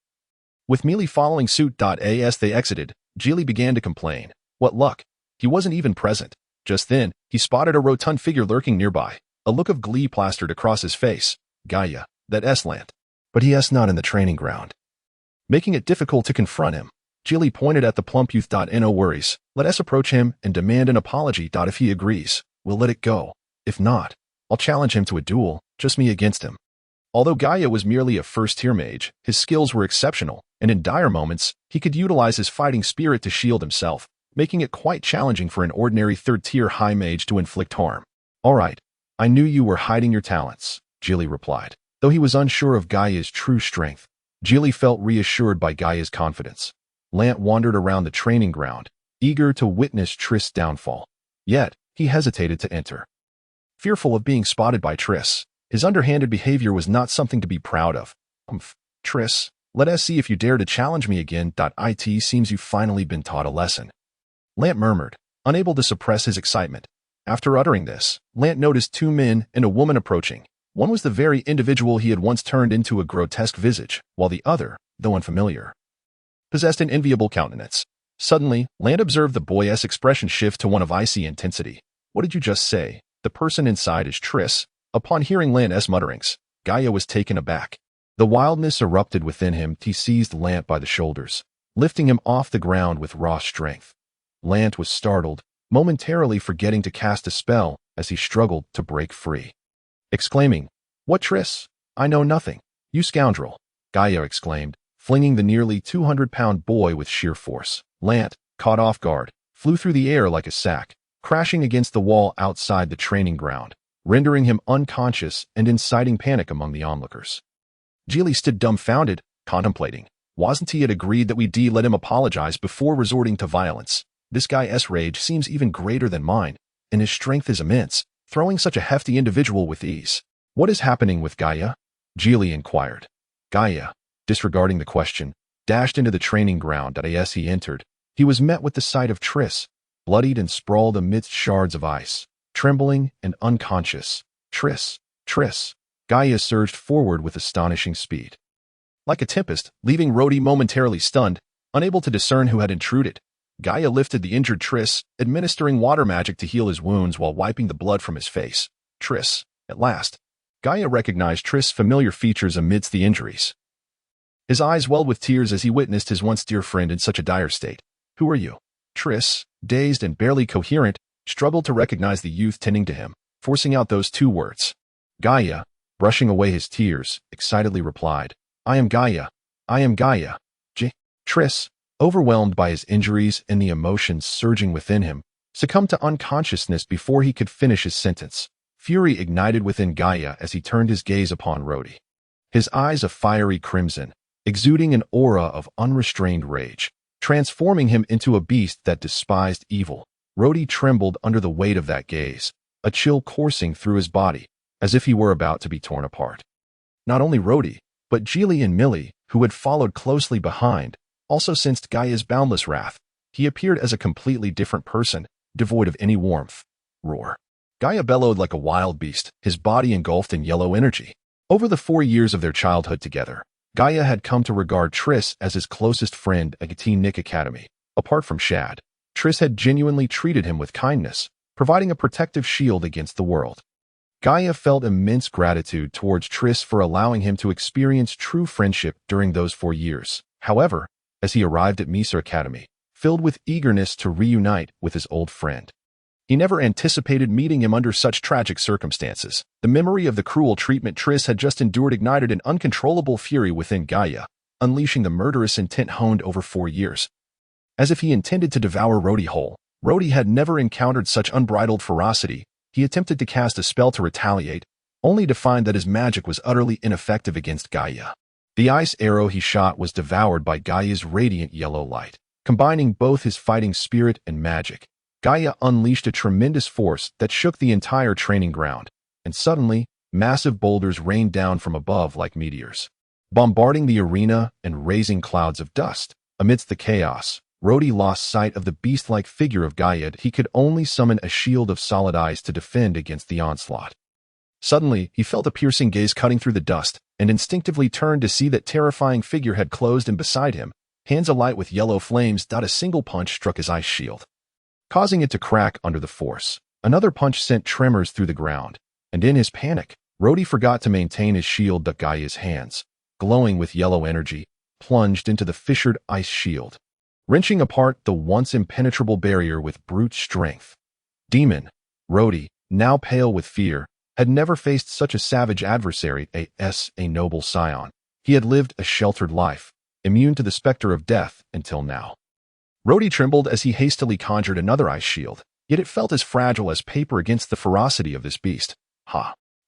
Speaker 1: With Mealy following suit. As they exited, Geely began to complain. What luck! He wasn't even present. Just then, he spotted a rotund figure lurking nearby. A look of glee plastered across his face. Gaia, that S-Lant. But he is not in the training ground. Making it difficult to confront him, Geely pointed at the plump youth. No worries, let us approach him and demand an apology. If he agrees, we'll let it go. If not, I'll challenge him to a duel, just me against him. Although Gaia was merely a first-tier mage, his skills were exceptional, and in dire moments, he could utilize his fighting spirit to shield himself, making it quite challenging for an ordinary third-tier high mage to inflict harm. All right, I knew you were hiding your talents, Geely replied. Though he was unsure of Gaia's true strength, Geely felt reassured by Gaia's confidence. Lant wandered around the training ground, eager to witness Triss' downfall. Yet, he hesitated to enter. Fearful of being spotted by Triss, his underhanded behavior was not something to be proud of. Triss, let us see if you dare to challenge me again. It seems you've finally been taught a lesson. Lant murmured, unable to suppress his excitement. After uttering this, Lant noticed two men and a woman approaching. One was the very individual he had once turned into a grotesque visage, while the other, though unfamiliar, possessed an enviable countenance. Suddenly, Lant observed the boy's expression shift to one of icy intensity. What did you just say? The person inside is Triss. Upon hearing Lant's mutterings, Gaia was taken aback. The wildness erupted within him. He seized Lant by the shoulders, lifting him off the ground with raw strength. Lant was startled, momentarily forgetting to cast a spell as he struggled to break free. Exclaiming, "What, Triss? I know nothing. You scoundrel!" Gaia exclaimed, flinging the nearly 200-pound boy with sheer force. Lant, caught off guard, flew through the air like a sack, crashing against the wall outside the training ground, rendering him unconscious and inciting panic among the onlookers. Geely stood dumbfounded, contemplating. Wasn't he had agreed that we'd let him apologize before resorting to violence? This guy's rage seems even greater than mine, and his strength is immense, throwing such a hefty individual with ease. What is happening with Gaia? Geely inquired. Gaia, disregarding the question, dashed into the training ground. As he entered, he was met with the sight of Triss, bloodied and sprawled amidst shards of ice, trembling and unconscious. Triss, Triss. Gaia surged forward with astonishing speed. Like a tempest, leaving Rhodey momentarily stunned, unable to discern who had intruded, Gaia lifted the injured Triss, administering water magic to heal his wounds while wiping the blood from his face. Triss, at last. Gaia recognized Triss' familiar features amidst the injuries. His eyes welled with tears as he witnessed his once dear friend in such a dire state. Who are you? Triss, dazed and barely coherent, struggled to recognize the youth tending to him, forcing out those two words. Gaia, brushing away his tears, excitedly replied, I am Gaia. I am Gaia. Triss, overwhelmed by his injuries and the emotions surging within him, succumbed to unconsciousness before he could finish his sentence. Fury ignited within Gaia as he turned his gaze upon Rhodey. His eyes a fiery crimson, exuding an aura of unrestrained rage, transforming him into a beast that despised evil. Rhodey trembled under the weight of that gaze, a chill coursing through his body, as if he were about to be torn apart. Not only Rhodey, but Geely and Millie, who had followed closely behind, also sensed Gaia's boundless wrath. He appeared as a completely different person, devoid of any warmth. Roar. Gaia bellowed like a wild beast, his body engulfed in yellow energy. Over the 4 years of their childhood together, Gaia had come to regard Triss as his closest friend at Teen Nick Academy. Apart from Shad, Triss had genuinely treated him with kindness, providing a protective shield against the world. Gaia felt immense gratitude towards Triss for allowing him to experience true friendship during those 4 years. However, as he arrived at Misa Academy, filled with eagerness to reunite with his old friend, he never anticipated meeting him under such tragic circumstances. The memory of the cruel treatment Triss had just endured ignited an uncontrollable fury within Gaia, unleashing the murderous intent honed over 4 years. As if he intended to devour Rhodey whole, Rhodey had never encountered such unbridled ferocity. He attempted to cast a spell to retaliate, only to find that his magic was utterly ineffective against Gaia. The ice arrow he shot was devoured by Gaia's radiant yellow light. Combining both his fighting spirit and magic, Gaia unleashed a tremendous force that shook the entire training ground, and suddenly, massive boulders rained down from above like meteors, bombarding the arena and raising clouds of dust. Amidst the chaos, Rhodey lost sight of the beast-like figure of Gaia. He could only summon a shield of solid ice to defend against the onslaught. Suddenly, he felt a piercing gaze cutting through the dust, and instinctively turned to see that terrifying figure had closed in beside him, hands alight with yellow flames. A single punch struck his ice shield, causing it to crack under the force. Another punch sent tremors through the ground, and in his panic, Rhodey forgot to maintain his shield. Gaia's hands, glowing with yellow energy, plunged into the fissured ice shield, wrenching apart the once impenetrable barrier with brute strength. Demon Rhodey, now pale with fear, had never faced such a savage adversary. A noble scion. He had lived a sheltered life, immune to the specter of death until now. Rhodey trembled as he hastily conjured another ice shield, yet it felt as fragile as paper against the ferocity of this beast.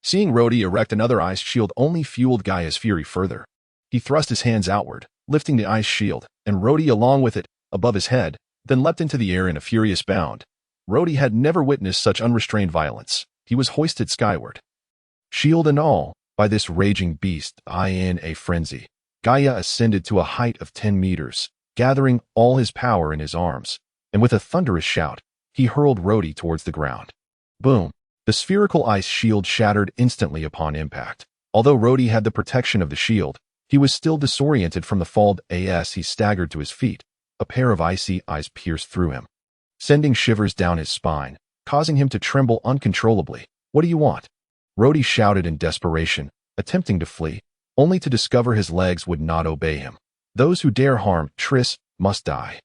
Speaker 1: Seeing Rhodey erect another ice shield only fueled Gaia's fury further. He thrust his hands outward, lifting the ice shield, and Rhodey along with it, above his head, then leapt into the air in a furious bound. Rhodey had never witnessed such unrestrained violence. He was hoisted skyward, shield and all, by this raging beast. In a frenzy, Gaia ascended to a height of 10 meters, gathering all his power in his arms, and with a thunderous shout, he hurled Rhodey towards the ground. Boom! The spherical ice shield shattered instantly upon impact. Although Rhodey had the protection of the shield, he was still disoriented from the fall. As he staggered to his feet, a pair of icy eyes pierced through him, sending shivers down his spine, causing him to tremble uncontrollably. What do you want? Rhodey shouted in desperation, attempting to flee, only to discover his legs would not obey him. Those who dare harm Triss must die.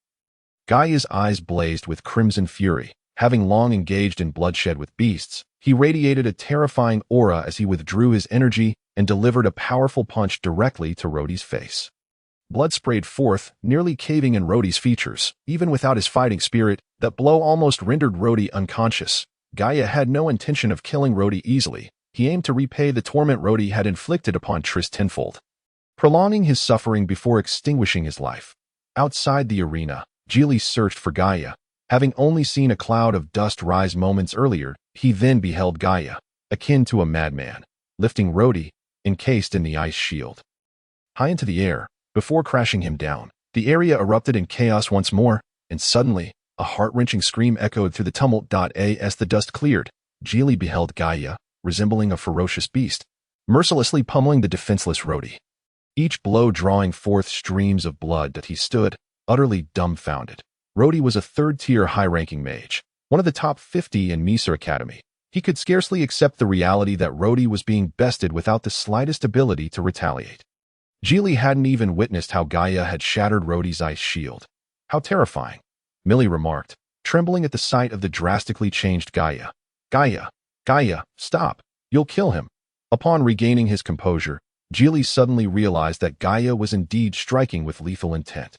Speaker 1: Gaia's eyes blazed with crimson fury. Having long engaged in bloodshed with beasts, he radiated a terrifying aura as he withdrew his energy and delivered a powerful punch directly to Rhodey's face. Blood sprayed forth, nearly caving in Rhodey's features. Even without his fighting spirit, that blow almost rendered Rhodey unconscious. Gaia had no intention of killing Rhodey easily. He aimed to repay the torment Rhodey had inflicted upon Triss tenfold, prolonging his suffering before extinguishing his life. Outside the arena, Geely searched for Gaia. Having only seen a cloud of dust rise moments earlier, he then beheld Gaia, akin to a madman, lifting Rhodey, encased in the ice shield, high into the air. Before crashing him down, the area erupted in chaos once more, and suddenly, a heart-wrenching scream echoed through the tumult. As the dust cleared, Geely beheld Gaia, resembling a ferocious beast, mercilessly pummeling the defenseless Rhodey, each blow drawing forth streams of blood. He stood, utterly dumbfounded. Rhodey was a third-tier high-ranking mage, one of the top 50 in Misa Academy. He could scarcely accept the reality that Rhodey was being bested without the slightest ability to retaliate. Geely hadn't even witnessed how Gaia had shattered Rhodey's ice shield. How terrifying, Millie remarked, trembling at the sight of the drastically changed Gaia. Gaia, stop! You'll kill him. Upon regaining his composure, Geely suddenly realized that Gaia was indeed striking with lethal intent.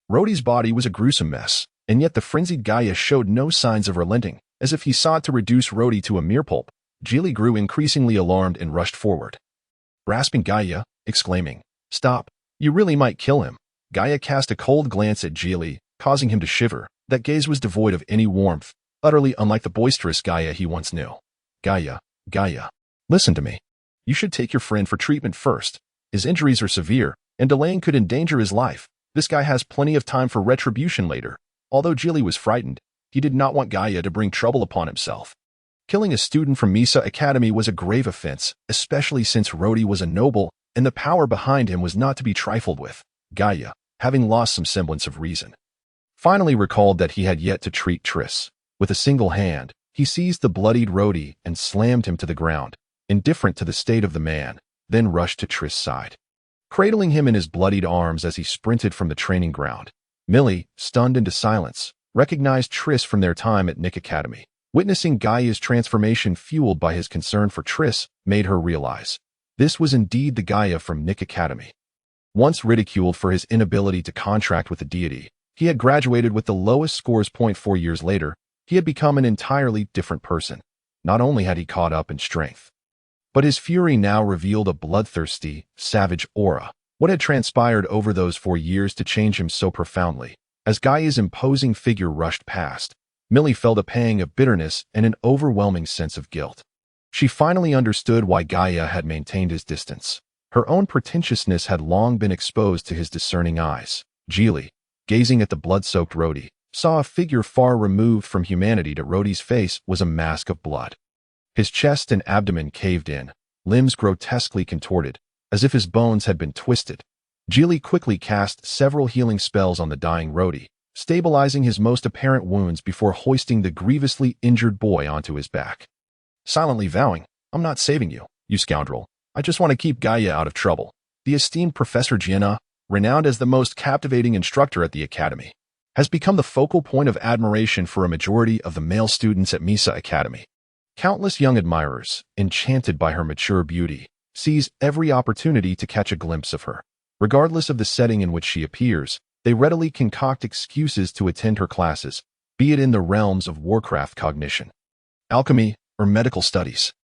Speaker 1: Rhodey's body was a gruesome mess, and yet the frenzied Gaia showed no signs of relenting. As if he sought to reduce Rhodey to a mere pulp, Geely grew increasingly alarmed and rushed forward, grasping Gaia, exclaiming, "Stop! You really might kill him." Gaia cast a cold glance at Geely, causing him to shiver. That gaze was devoid of any warmth, utterly unlike the boisterous Gaia he once knew. Gaia, listen to me. You should take your friend for treatment first. His injuries are severe, and delaying could endanger his life. This guy has plenty of time for retribution later. Although Geely was frightened, he did not want Gaia to bring trouble upon himself. Killing a student from Misa Academy was a grave offense, especially since Rhodey was a noble, and the power behind him was not to be trifled with. Gaia, having lost some semblance of reason, finally recalled that he had yet to treat Triss. With a single hand, he seized the bloodied Rhodey and slammed him to the ground, indifferent to the state of the man, then rushed to Triss' side, cradling him in his bloodied arms as he sprinted from the training ground. Millie, stunned into silence, recognized Triss from their time at Nick Academy. Witnessing Gaia's transformation fueled by his concern for Triss made her realize this was indeed the Gaia from Nick Academy. Once ridiculed for his inability to contract with the deity, he had graduated with the lowest scores. 4 years later, he had become an entirely different person. Not only had he caught up in strength, but his fury now revealed a bloodthirsty, savage aura. What had transpired over those 4 years to change him so profoundly? As Gaia's imposing figure rushed past, Millie felt a pang of bitterness and an overwhelming sense of guilt. She finally understood why Gaia had maintained his distance. Her own pretentiousness had long been exposed to his discerning eyes. Geely, gazing at the blood-soaked Rhodey, saw a figure far removed from humanity. To Rhodey's face was a mask of blood, His chest and abdomen caved in, limbs grotesquely contorted, as if his bones had been twisted. Geely quickly cast several healing spells on the dying roadie, stabilizing his most apparent wounds before hoisting the grievously injured boy onto his back. Silently vowing, "I'm not saving you, you scoundrel. I just want to keep Gaia out of trouble." The esteemed Professor Jiena, renowned as the most captivating instructor at the academy, has become the focal point of admiration for a majority of the male students at Misa Academy. Countless young admirers, enchanted by her mature beauty, seize every opportunity to catch a glimpse of her. Regardless of the setting in which she appears, they readily concoct excuses to attend her classes, be it in the realms of Warcraft cognition, alchemy, or medical studies.